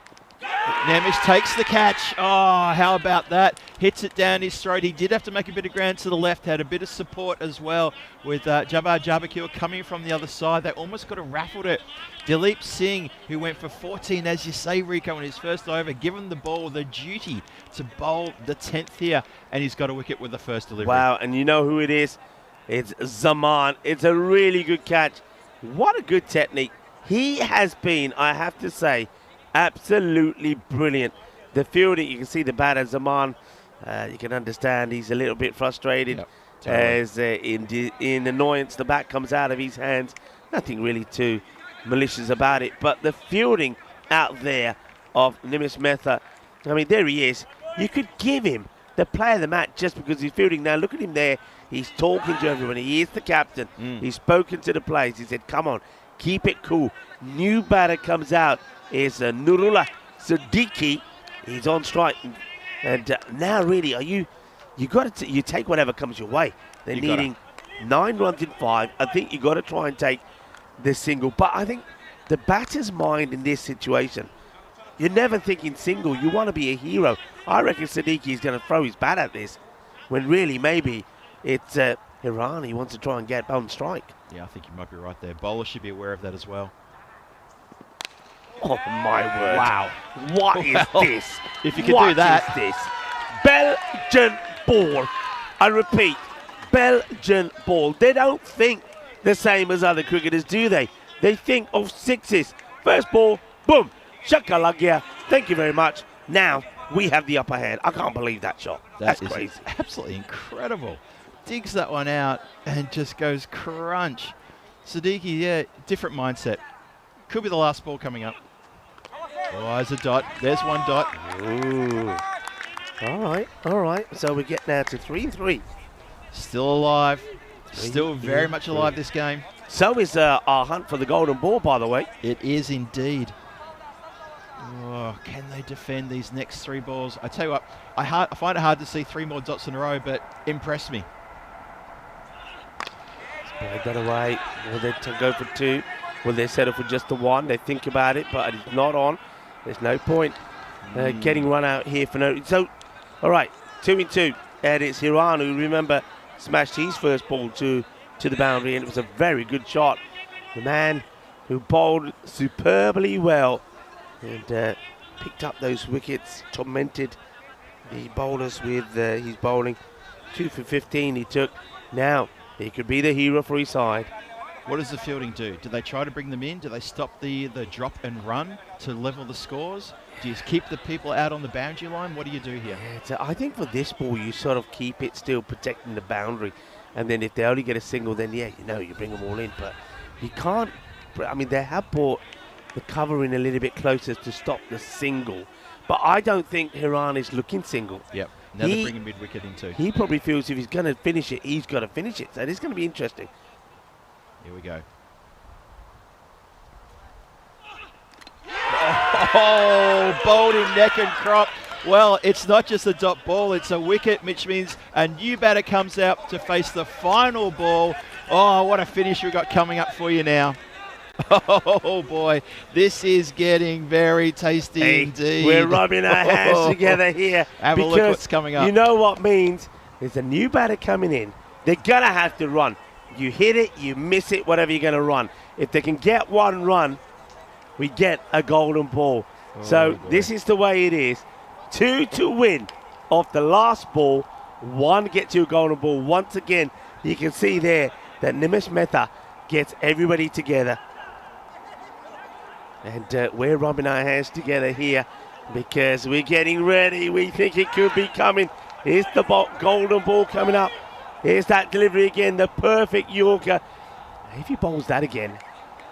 Speaker 6: Nemish takes the catch. Oh, how about that? Hits it down his throat. He did have to make a bit of ground to the left, had a bit of support as well with Jabbar Jabakil coming from the other side. They almost could have raffled it. Dilip Singh, who went for 14, as you say, Rico, in his first over, given the ball the duty to bowl the 10th here, and he's got a wicket with the first delivery.
Speaker 5: Wow, and you know who it is? It's Zaman. It's a really good catch. What a good technique. He has been, I have to say, absolutely brilliant. The fielding, you can see the batter, Zaman, you can understand he's a little bit frustrated as in annoyance the bat comes out of his hands. Nothing really too malicious about it, but the fielding out there of Nimish Mehta, I mean, there he is. You could give him the player of the match just because he's fielding. Now look at him there. He's talking to everyone. He is the captain. He's spoken to the players. He said, come on, keep it cool. New batter comes out is Nurullah Siddiqui. He's on strike, and now really, you take whatever comes your way. They're needing 9 runs in 5. I think you got to try and take this single. But I think the batter's mind in this situation, you're never thinking single. You want to be a hero. I reckon Siddiqui is going to throw his bat at this, when really maybe it's Iran. He wants to try and get on strike.
Speaker 6: Yeah, I think you might be right there. Bowler should be aware of that as well.
Speaker 5: Oh, my word.
Speaker 6: Wow.
Speaker 5: What is this?
Speaker 6: If you could do that.
Speaker 5: What is this? Belgian ball. I repeat, Belgian ball. They don't think the same as other cricketers, do they? They think of 6s. First ball, boom, shakalagia. Thank you very much. Now we have the upper hand. I can't believe that shot. That's crazy.
Speaker 6: Absolutely incredible. Digs that one out and just goes crunch. Siddiqui, yeah, different mindset. Could be the last ball coming up. Oh, there's a dot. There's one dot.
Speaker 5: Ooh. All right. So we get now to 3-3.
Speaker 6: Still alive. Still very much alive, this game.
Speaker 5: So is our hunt for the golden ball, by the way.
Speaker 6: It is indeed. Oh, can they defend these next 3 balls? I tell you what, I find it hard to see 3 more dots in a row, but impress me.
Speaker 5: Played that away. Will they go for 2? Will they settle for just the 1? They think about it, but it's not on. There's no point getting run out here for no. So, all right, 2-2, and it's Hiran who, remember, smashed his first ball to the boundary, and it was a very good shot. The man who bowled superbly well and picked up those wickets, tormented the bowlers with his bowling. 2 for 15 he took. Now he could be the hero for his side.
Speaker 6: What does the fielding do? Do they try to bring them in? Do they stop the drop and run to level the scores? Do you keep the people out on the boundary line? What do you do here?
Speaker 5: Yeah, I think for this ball, you sort of keep it still protecting the boundary. And then if they only get a single, then yeah, you bring them all in. But you can't, I mean, they have brought the cover in a little bit closer to stop the single. But I don't think Hiran is looking single.
Speaker 6: Yep. Now they're bringing mid-wicket in too.
Speaker 5: He probably feels if he's going to finish it, he's got to finish it. So it's going to be interesting.
Speaker 6: Here we go. Oh, bowled him neck and crop. Well, it's not just a dot ball, it's a wicket, which means a new batter comes out to face the final ball. Oh, what a finish we got coming up for you now. Oh, boy. This is getting very tasty indeed.
Speaker 5: We're rubbing our hands together here.
Speaker 6: Have a look what's coming up.
Speaker 5: You know what means? There's a new batter coming in. They're going to have to run. You hit it, you miss it, whatever you're going to run. If they can get 1 run, we get a golden ball. So this is the way it is. 2 to win off the last ball. 1 get to a golden ball. Once again, you can see there that Nimish Mehta gets everybody together. And we're rubbing our hands together here because we're getting ready. We think it could be coming. Here's the golden ball coming up. Here's that delivery again, the perfect Yorker. If he bowls that again,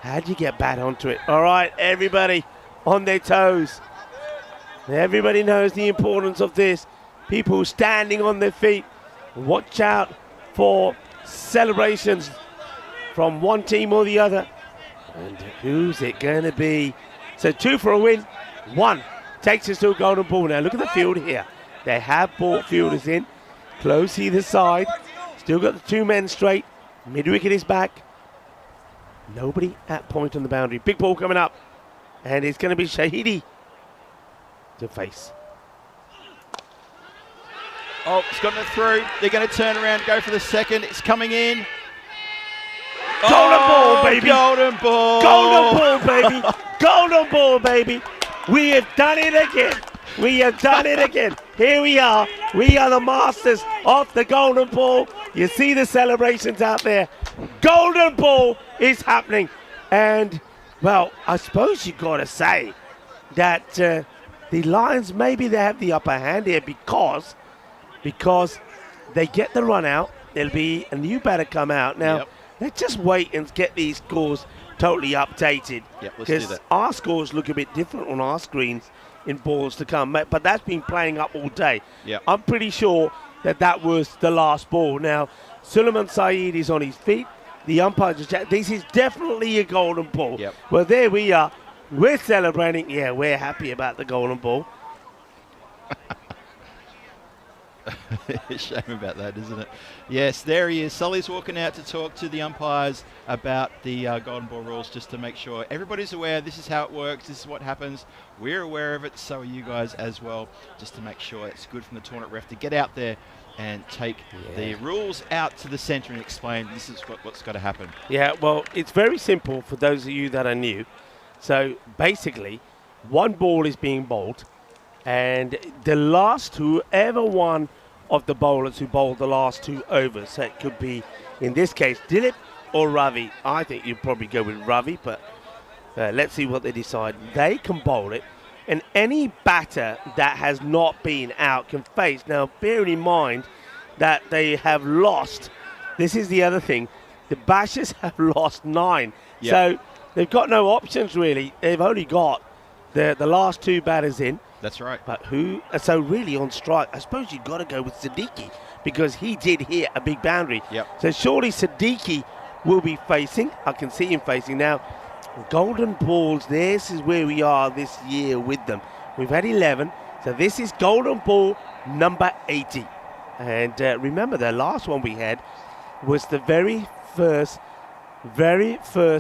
Speaker 5: how do you get back onto it? All right, everybody on their toes. Everybody knows the importance of this. People standing on their feet. Watch out for celebrations from one team or the other. And who's it going to be? So 2 for a win. 1 takes us to a golden ball. Now look at the field here. They have brought fielders in. Close either side. Still got the 2 men straight. Mid-wicket is back. Nobody at point on the boundary. Big ball coming up. And it's going to be Shahidi to face.
Speaker 6: Oh, it's gotten it through. They're going to turn around, go for the second. It's coming in.
Speaker 5: Golden ball, baby.
Speaker 6: Golden ball.
Speaker 5: Golden ball, baby. Golden ball, baby. We have done it again. We have done it again. Here we are. We are the masters of the golden ball. You see the celebrations out there. Golden ball is happening. And, well, I suppose you've got to say that the Lions, maybe they have the upper hand here because they get the run out. There'll be a new batter come out. Now, let's just wait and get these scores totally updated. Because our scores look a bit different on our screens in balls to come. But that's been playing up all day. I'm pretty sure that was the last ball. Now, Suleiman Saeed is on his feet. The umpire just checked. This is definitely a golden ball. Well, there we are. We're celebrating. Yeah, we're happy about the golden ball.
Speaker 6: Shame about that, isn't it? Yes, there he is. Sully's walking out to talk to the umpires about the golden ball rules, just to make sure everybody's aware. This is how it works. This is what happens. We're aware of it. So are you guys as well, just to make sure it's good from the tournament ref to get out there and take the rules out to the centre and explain this is what's got to happen. Yeah,
Speaker 5: well, it's very simple for those of you that are new. So basically, 1 ball is being bowled, and the last whoever one of the bowlers who bowled the last 2 overs, so it could be, in this case, Dilip or Ravi. I think you'd probably go with Ravi, but let's see what they decide. They can bowl it, and any batter that has not been out can face. Now, bearing in mind that they have lost, this is the other thing, the Bashers have lost 9. So they've got no options, really. They've only got the last 2 batters in.
Speaker 6: That's right.
Speaker 5: But who? So really on strike, I suppose you've got to go with Siddiqui because he did hit a big boundary. So surely Siddiqui will be facing. I can see him facing now. Golden balls, this is where we are this year with them. We've had 11, so this is golden ball number 80. And remember, the last one we had was the very first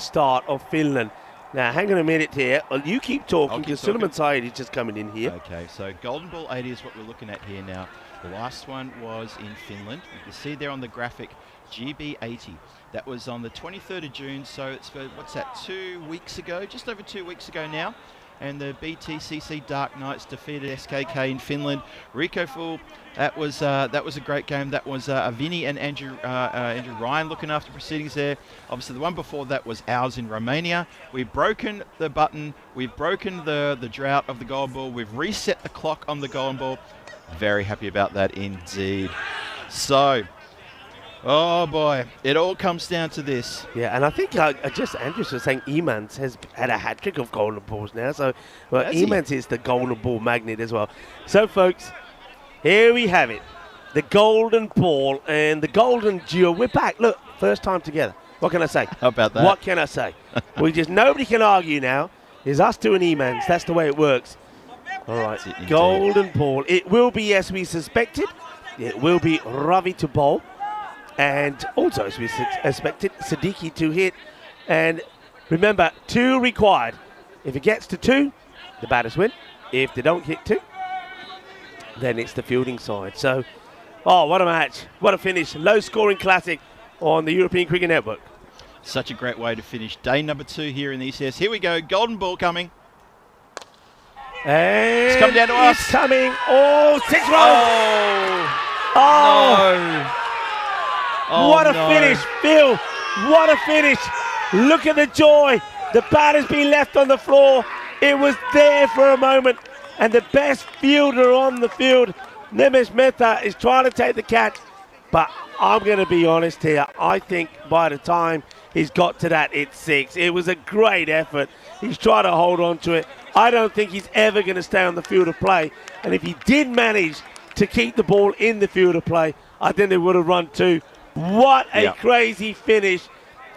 Speaker 5: start of Finland. Now, hang on a minute here. You keep talking because Suleiman Saeed is just coming in here.
Speaker 6: Okay, so golden ball 80 is what we're looking at here now. The last one was in Finland. You can see there on the graphic, GB80. That was on the 23rd of June, so it's for, what's that, 2 weeks ago? Just over 2 weeks ago now. And the BTCC Dark Knights defeated SKK in Finland. Rico Full, that was a great game. That was Vinny and Andrew Ryan looking after proceedings there. Obviously, the one before that was ours in Romania. We've broken the button. We've broken the drought of the golden ball. We've reset the clock on the golden ball. Very happy about that indeed. So, oh boy, it all comes down to this.
Speaker 5: Yeah, and I think Andrews was saying Emans has had a hat-trick of golden balls now. So, well, Emans is the golden ball magnet as well. So, folks, here we have it. The golden ball and the golden duo. We're back. Look, first time together. What can I say?
Speaker 6: How about that?
Speaker 5: What can I say? Nobody can argue now. It's us two and Emans. That's the way it works. All right, golden ball. It will be, as we suspected, it will be Ravi to bowl. And also, as we expected, Siddiqui to hit. And remember, 2 required. If it gets to 2, the batters win. If they don't hit 2, then it's the fielding side. So, oh, what a match. What a finish. Low-scoring classic on the European Cricket Network.
Speaker 6: Such a great way to finish day number 2 here in the ECS. Here we go. Golden ball coming.
Speaker 5: And
Speaker 6: it's coming down to us.
Speaker 5: It's coming. Oh, 6 runs.
Speaker 6: No. Oh,
Speaker 5: what a finish, Phil. What a finish. Look at the joy. The batter's been left on the floor. It was there for a moment. And the best fielder on the field Nemes Mehta is trying to take the catch, but I'm going to be honest here. I think by the time he's got to that, it's 6. It was a great effort. He's trying to hold on to it. I don't think he's ever going to stay on the field of play. And if he did manage to keep the ball in the field of play, I think they would have run 2. What a crazy finish.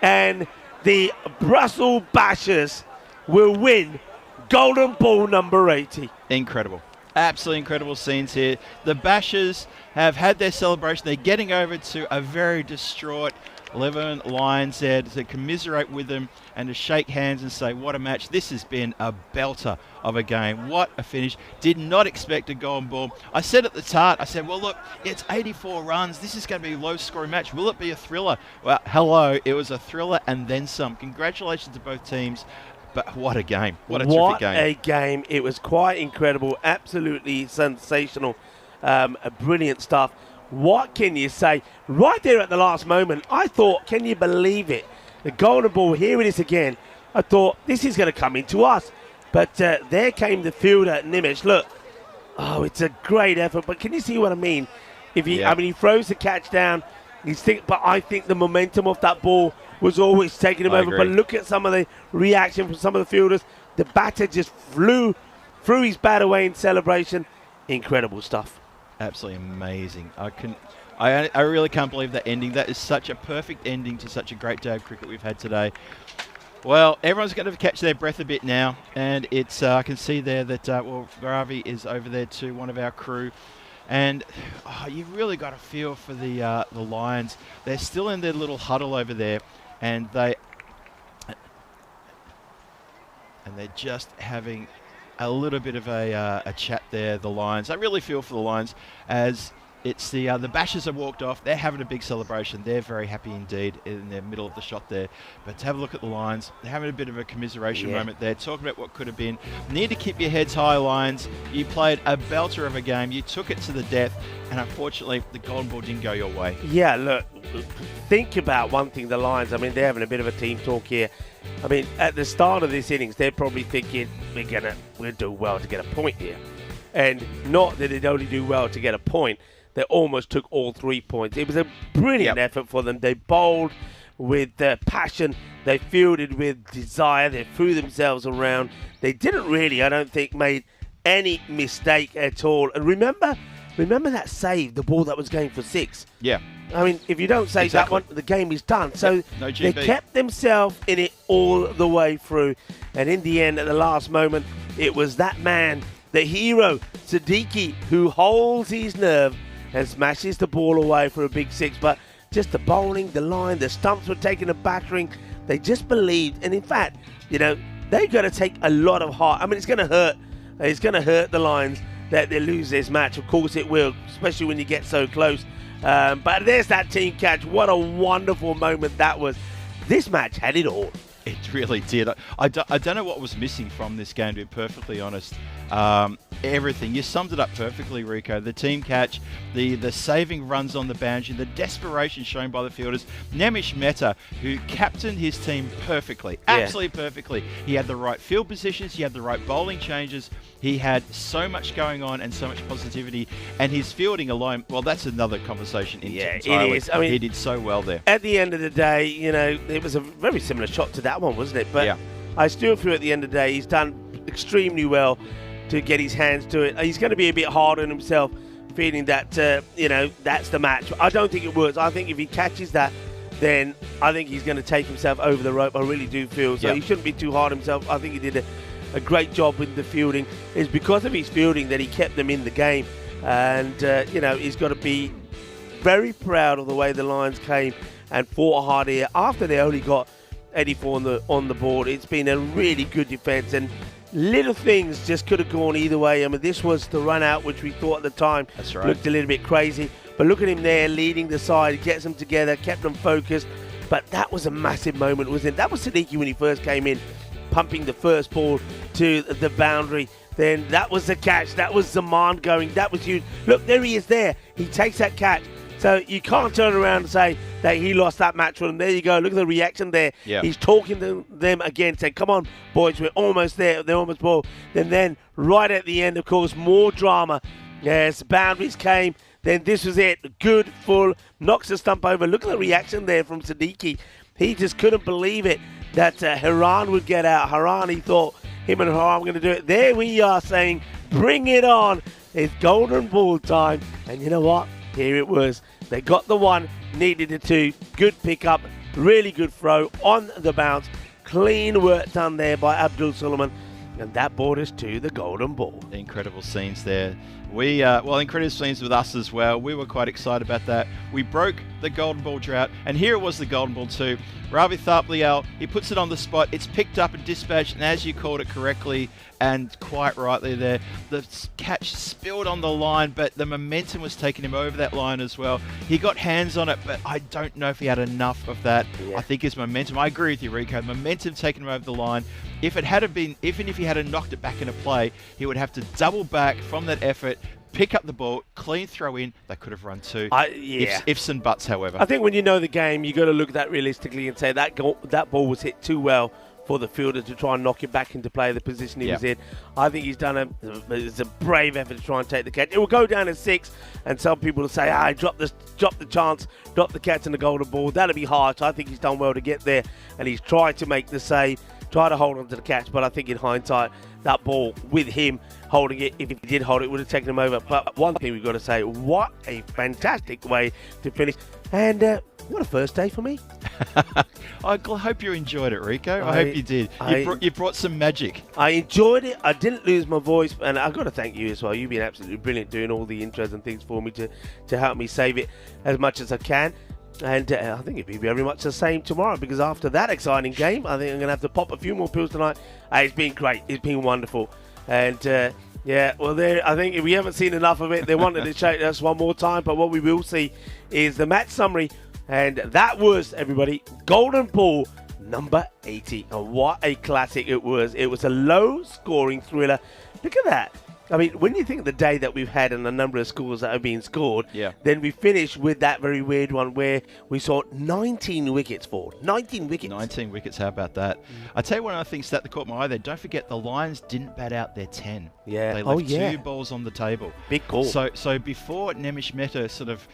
Speaker 5: And the Brussels Bashers will win Golden Ball number 80.
Speaker 6: Incredible. Absolutely incredible scenes here. The Bashers have had their celebration. They're getting over to a very distraught 11 Lions there to commiserate with them and to shake hands and say, what a match. This has been a belter of a game. What a finish. Did not expect a golden ball. I said at the start, I said, well, look, it's 84 runs. This is going to be a low-scoring match. Will it be a thriller? Well, hello. It was a thriller and then some. Congratulations to both teams. But what a game. What a terrific game.
Speaker 5: What a game. It was quite incredible. Absolutely sensational. Brilliant stuff. What can you say? Right there at the last moment, I thought, can you believe it? The golden ball, here it is again. I thought, this is going to come into us. But there came the fielder, Nimitz. Look, oh, it's a great effort. But can you see what I mean? I mean, he throws the catch down. But I think the momentum of that ball was always taking him over.
Speaker 6: Agree.
Speaker 5: But look at some of the reaction from some of the fielders. The batter just threw his bat away in celebration. Incredible stuff.
Speaker 6: Absolutely amazing. I really can't believe that ending. That is such a perfect ending to such a great day of cricket we've had today. Well, everyone's going to catch their breath a bit now, and it's I can see there that Ravi is over there too, one of our crew. And you've really got a feel for the Lions. They're still in their little huddle over there, and they're just having a little bit of a chat there, the Lions. I really feel for the Lions as it's the Bashers have walked off. They're having a big celebration. They're very happy indeed in the middle of the shot there. But to have a look at the Lions, they're having a bit of a commiseration moment there, talking about what could have been. Need to keep your heads high, Lions. You played a belter of a game. You took it to the death, and unfortunately, the golden ball didn't go your way.
Speaker 5: Yeah, look, think about one thing, the Lions. I mean, they're having a bit of a team talk here. I mean, at the start of this innings, they're probably thinking, we'll do well to get a point here. And not that they'd only do well to get a point, they almost took all 3 points. It was a brilliant effort for them. They bowled with passion. They fielded with desire. They threw themselves around. They didn't really, I don't think, made any mistake at all. And remember that save, the ball that was going for 6?
Speaker 6: Yeah.
Speaker 5: I mean, if you don't save that one, the game is done. So
Speaker 6: no
Speaker 5: they
Speaker 6: GB.
Speaker 5: kept themselves in it all the way through. And in the end, at the last moment, it was that man, the hero, Siddiqui, who holds his nerve and smashes the ball away for a big 6. But just the bowling, the line, the stumps were taking a battering. They just believed. And in fact, they've got to take a lot of heart. I mean, it's going to hurt. It's going to hurt the Lions that they lose this match. Of course it will, especially when you get so close. But there's that team catch. What a wonderful moment that was. This match had it all.
Speaker 6: It really did. I don't know what was missing from this game, to be perfectly honest. Everything. You summed it up perfectly, Rico. The team catch, the saving runs on the boundary, the desperation shown by the fielders. Nemish Mehta, who captained his team perfectly, absolutely perfectly. He had the right field positions, he had the right bowling changes, he had so much going on and so much positivity, and his fielding alone, well, that's another conversation entirely.
Speaker 5: It is. I mean,
Speaker 6: he did so well there.
Speaker 5: At the end of the day, it was a very similar shot to that one, wasn't it? But I still feel at the end of the day, he's done extremely well to get his hands to it. He's going to be a bit hard on himself, feeling that, that's the match. I don't think it works. I think if he catches that, then I think he's going to take himself over the rope. I really do feel. So he shouldn't be too hard on himself. I think he did a great job with the fielding. It's because of his fielding that he kept them in the game. And, he's got to be very proud of the way the Lions came and fought hard here. After they only got 84 on the board, it's been a really good defence. And little things just could have gone either way. I mean, this was the run out, which we thought at the time looked a little bit crazy. But look at him there leading the side, gets them together, kept them focused. But that was a massive moment, wasn't it? That was Siddiqui when he first came in, pumping the first ball to the boundary. Then that was the catch. That was Zaman going. That was huge. Look, there he is there. He takes that catch. So you can't turn around and say that he lost that match for them. There you go. Look at the reaction there.
Speaker 6: Yeah.
Speaker 5: He's talking to them again, saying, come on, boys, we're almost there. They're almost ball. Then right at the end, of course, more drama. Yes, boundaries came. Then this was it. Good, full, knocks the stump over. Look at the reaction there from Siddiqui. He just couldn't believe it that Haran would get out. Haran, he thought him and Haran were going to do it. There we are saying, bring it on. It's golden ball time. And you know what? Here it was. They got the one, needed the two. Good pickup, really good throw on the bounce. Clean work done there by Abdul Suleiman. And that brought us to the golden ball.
Speaker 6: Incredible scenes there. Incredible scenes with us as well. We were quite excited about that. We broke the golden ball drought, and here it was the golden ball too. Ravi Tharplial, he puts it on the spot. It's picked up and dispatched, and as you called it correctly and quite rightly there, the catch spilled on the line, but the momentum was taking him over that line as well. He got hands on it, but I don't know if he had enough of that. Yeah. I think his momentum, I agree with you, Rico, momentum taking him over the line. If it had been, even if he had knocked it back into play, he would have to double back from that effort, pick up the ball, clean throw in. They could have run two. Ifs and buts, however.
Speaker 5: I think when you know the game, you got to look at that realistically and say that ball was hit too well for the fielder to try and knock it back into play, the position he was in. I think he's done it's a brave effort to try and take the catch. It will go down to 6, and some people will say, drop the chance, drop the catch and the golden ball. That'll be hard. So I think he's done well to get there, and he's tried to make the save, try to hold on to the catch, but I think in hindsight, that ball with him holding it, if he did hold it, would have taken him over. But one thing we've got to say, what a fantastic way to finish. And what a first day for me.
Speaker 6: I hope you enjoyed it, Rico. I hope you did. You brought some magic.
Speaker 5: I enjoyed it. I didn't lose my voice. And I've got to thank you as well. You've been absolutely brilliant doing all the intros and things for me to help me save it as much as I can. And I think it'll be very much the same tomorrow, because after that exciting game, I think I'm going to have to pop a few more pills tonight. It's been great. It's been wonderful. And I think if we haven't seen enough of it, they wanted to show us one more time. But what we will see is the match summary. And that was, everybody, Golden Ball number 80. And what a classic it was. It was a low-scoring thriller. Look at that. I mean, when you think of the day that we've had and the number of scores that have been scored, then we finished with that very weird one where we saw 19 wickets fall. 19 wickets.
Speaker 6: 19 wickets, how about that? I tell you one other thing that caught my eye there. Don't forget, the Lions didn't bat out their 10.
Speaker 5: Yeah.
Speaker 6: They left 2 balls on the table.
Speaker 5: Big call.
Speaker 6: So before Nemish Mehta sort of,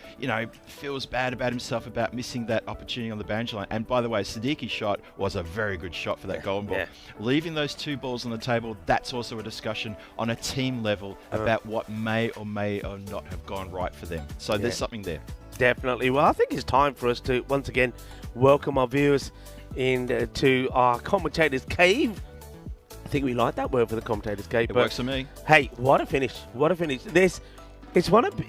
Speaker 6: feels bad about himself about missing that opportunity on the boundary line, and by the way, Siddiqui's shot was a very good shot for that golden ball. Leaving those 2 balls on the table, that's also a discussion on a team level about what may or not have gone right for them. So there's something there.
Speaker 5: Definitely. Well, I think it's time for us to once again welcome our viewers into our commentators' cave. I think we like that word for the commentators' cave.
Speaker 6: It works for me.
Speaker 5: Hey, what a finish! What a finish! It's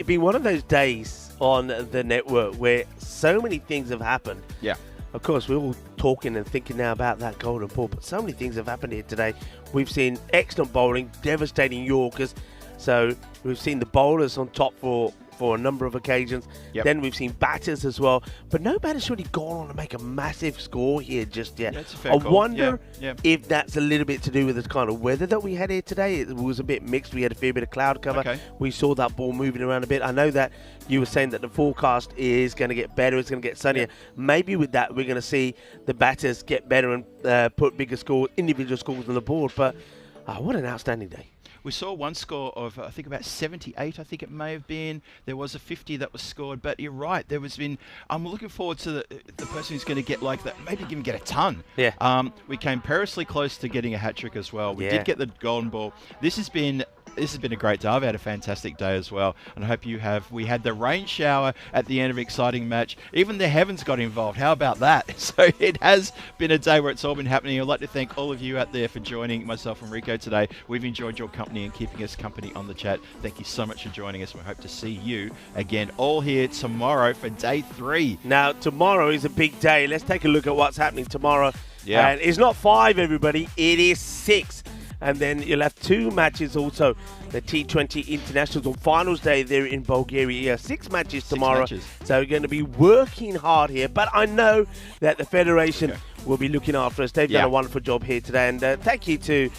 Speaker 5: been one of those days on the network where so many things have happened.
Speaker 6: Yeah.
Speaker 5: Of course, we're all talking and thinking now about that golden ball, but so many things have happened here today. We've seen excellent bowling, devastating Yorkers. So we've seen the bowlers on top for a number of occasions. Then we've seen batters as well. But no batter's really gone on to make a massive score here just yet.
Speaker 6: That's a fair
Speaker 5: I
Speaker 6: call.
Speaker 5: wonder if that's a little bit to do with the kind of weather that we had here today. It was a bit mixed. We had a fair bit of cloud cover.
Speaker 6: Okay.
Speaker 5: We saw that ball moving around a bit. I know that you were saying that the forecast is going to get better. It's going to get sunnier. Maybe with that, we're going to see the batters get better and put bigger scores, individual scores on the board. But what an outstanding day.
Speaker 6: We saw one score of, I think, about 78, I think it may have been. There was a 50 that was scored, but you're right. I'm looking forward to the person who's going to get like that, maybe even get a ton.
Speaker 5: Yeah.
Speaker 6: We came perilously close to getting a hat-trick as well. We did get the golden ball. This has been a great day. I've had a fantastic day as well, and I hope you have. We had the rain shower at the end of an exciting match. Even the heavens got involved. How about that? So it has been a day where it's all been happening. I'd like to thank all of you out there for joining myself and Rico today. We've enjoyed your company and keeping us company on the chat. Thank you so much for joining us. We hope to see you again all here tomorrow for day 3.
Speaker 5: Now, tomorrow is a big day. Let's take a look at what's happening tomorrow.
Speaker 6: Yeah.
Speaker 5: And it's not 5, everybody. It is 6. And then you'll have 2 matches also. The T20 Internationals on finals day there in Bulgaria. 6 matches tomorrow.
Speaker 6: 6 matches.
Speaker 5: So we're going to be working hard here. But I know that the Federation will be looking after us. They've done a wonderful job here today. And thank you to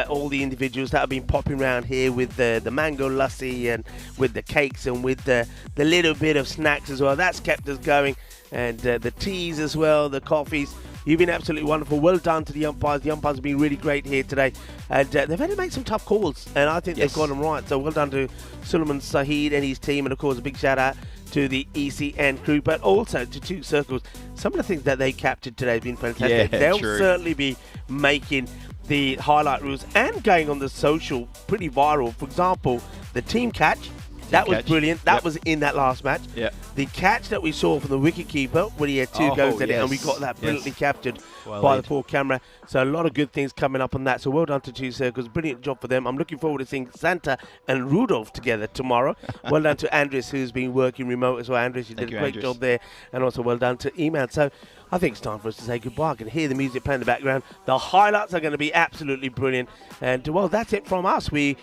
Speaker 5: all the individuals that have been popping around here with the mango lassi and with the cakes and with the little bit of snacks as well. That's kept us going. And the teas as well, the coffees. You've been absolutely wonderful. Well done to the umpires. The umpires have been really great here today. And they've had to make some tough calls, and I think they've got them right. So well done to Suleiman Saeed and his team, and of course a big shout out to the ECN crew, but also to Two Circles. Some of the things that they captured today have been fantastic.
Speaker 6: Yeah,
Speaker 5: They'll
Speaker 6: true.
Speaker 5: certainly be making the highlight reels and going on the social pretty viral. For example, the team catch. That was
Speaker 6: catch.
Speaker 5: brilliant. That
Speaker 6: Yep.
Speaker 5: was in that last match.
Speaker 6: Yep.
Speaker 5: The catch that we saw from the wicketkeeper when he had two goes at it, and we
Speaker 6: yes.
Speaker 5: got that brilliantly
Speaker 6: Yes.
Speaker 5: captured
Speaker 6: Well
Speaker 5: by
Speaker 6: laid.
Speaker 5: the full camera. So a lot of good things coming up on that. So well done to Two Circles. Brilliant job for them. I'm looking forward to seeing Santa and Rudolph together tomorrow. Well done to Andres, who's been working remote as well. Andres, you
Speaker 6: Thank
Speaker 5: did a
Speaker 6: you,
Speaker 5: great
Speaker 6: Andres.
Speaker 5: job there. And also well done to Eman. So I think it's time for us to say goodbye. I can hear the music playing in the background. The highlights are going to be absolutely brilliant. And well, that's it from us. We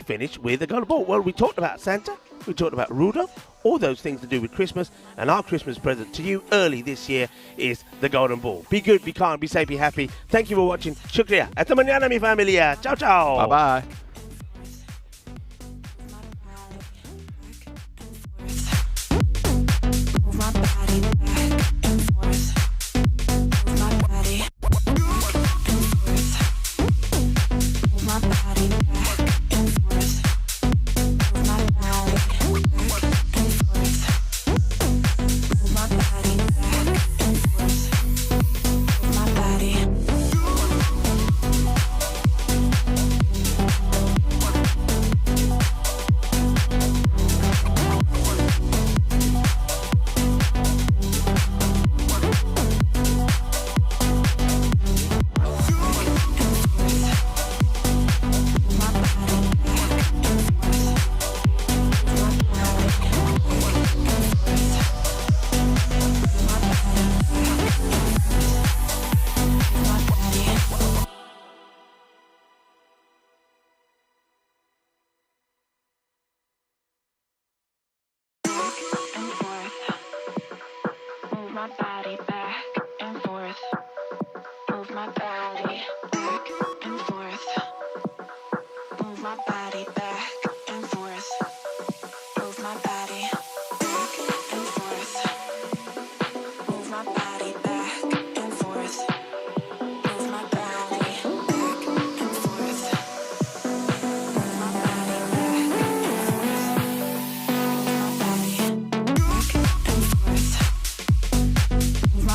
Speaker 5: finished with the golden ball. Well, we talked about Santa. We talked about Rudolph, all those things to do with Christmas, and our Christmas present to you early this year is the golden ball. Be good, be kind, be safe, be happy. Thank you for watching. Shukriya. Hasta mañana, mi familia. Ciao, ciao.
Speaker 6: Bye-bye.
Speaker 8: Move my body back and forth. Move my body back and forth. Move my body back and forth. Move my body back and forth. Move my body back and forth. Move my body. Move my body back and forth. Move my body back and forth. Move my body back and forth. Move my body back and forth. Move my body back and forth. Move my body back and forth. Move my body back and forth. Move my body back and forth. Move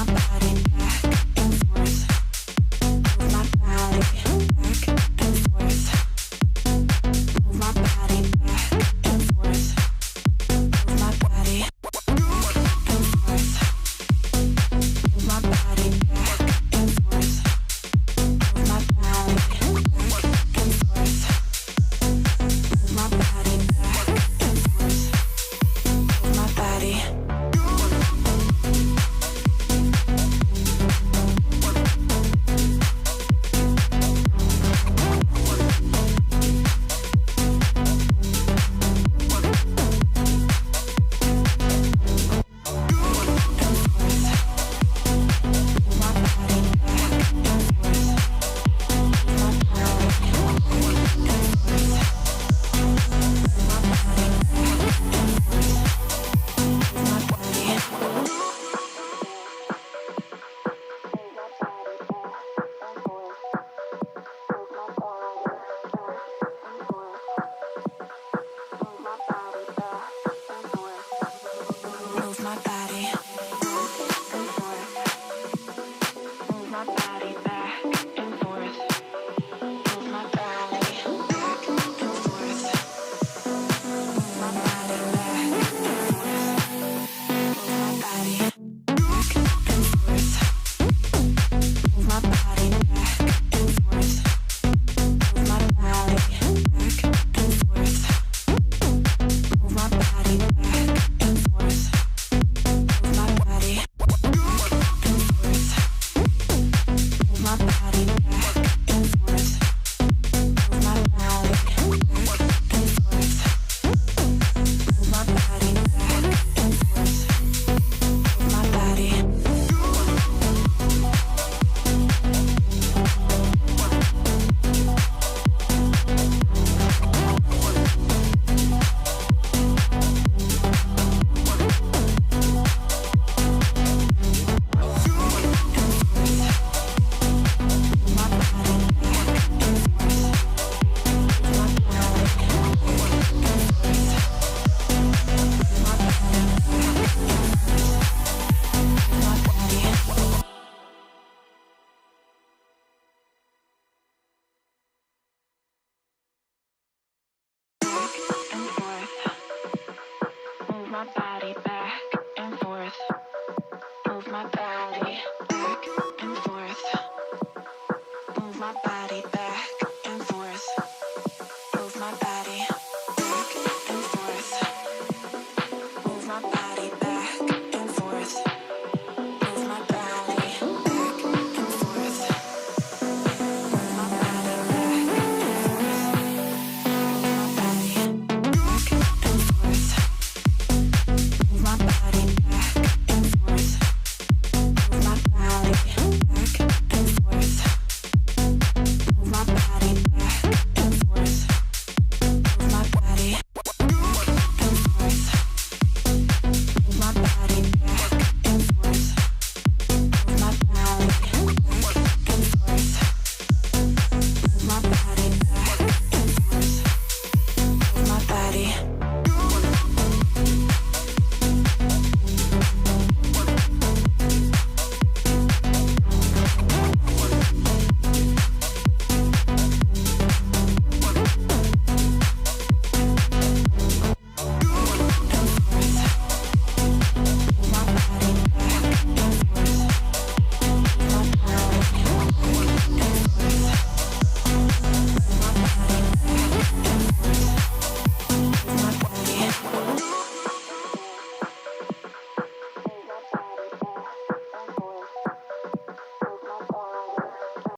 Speaker 8: Move my body back and forth. Move my body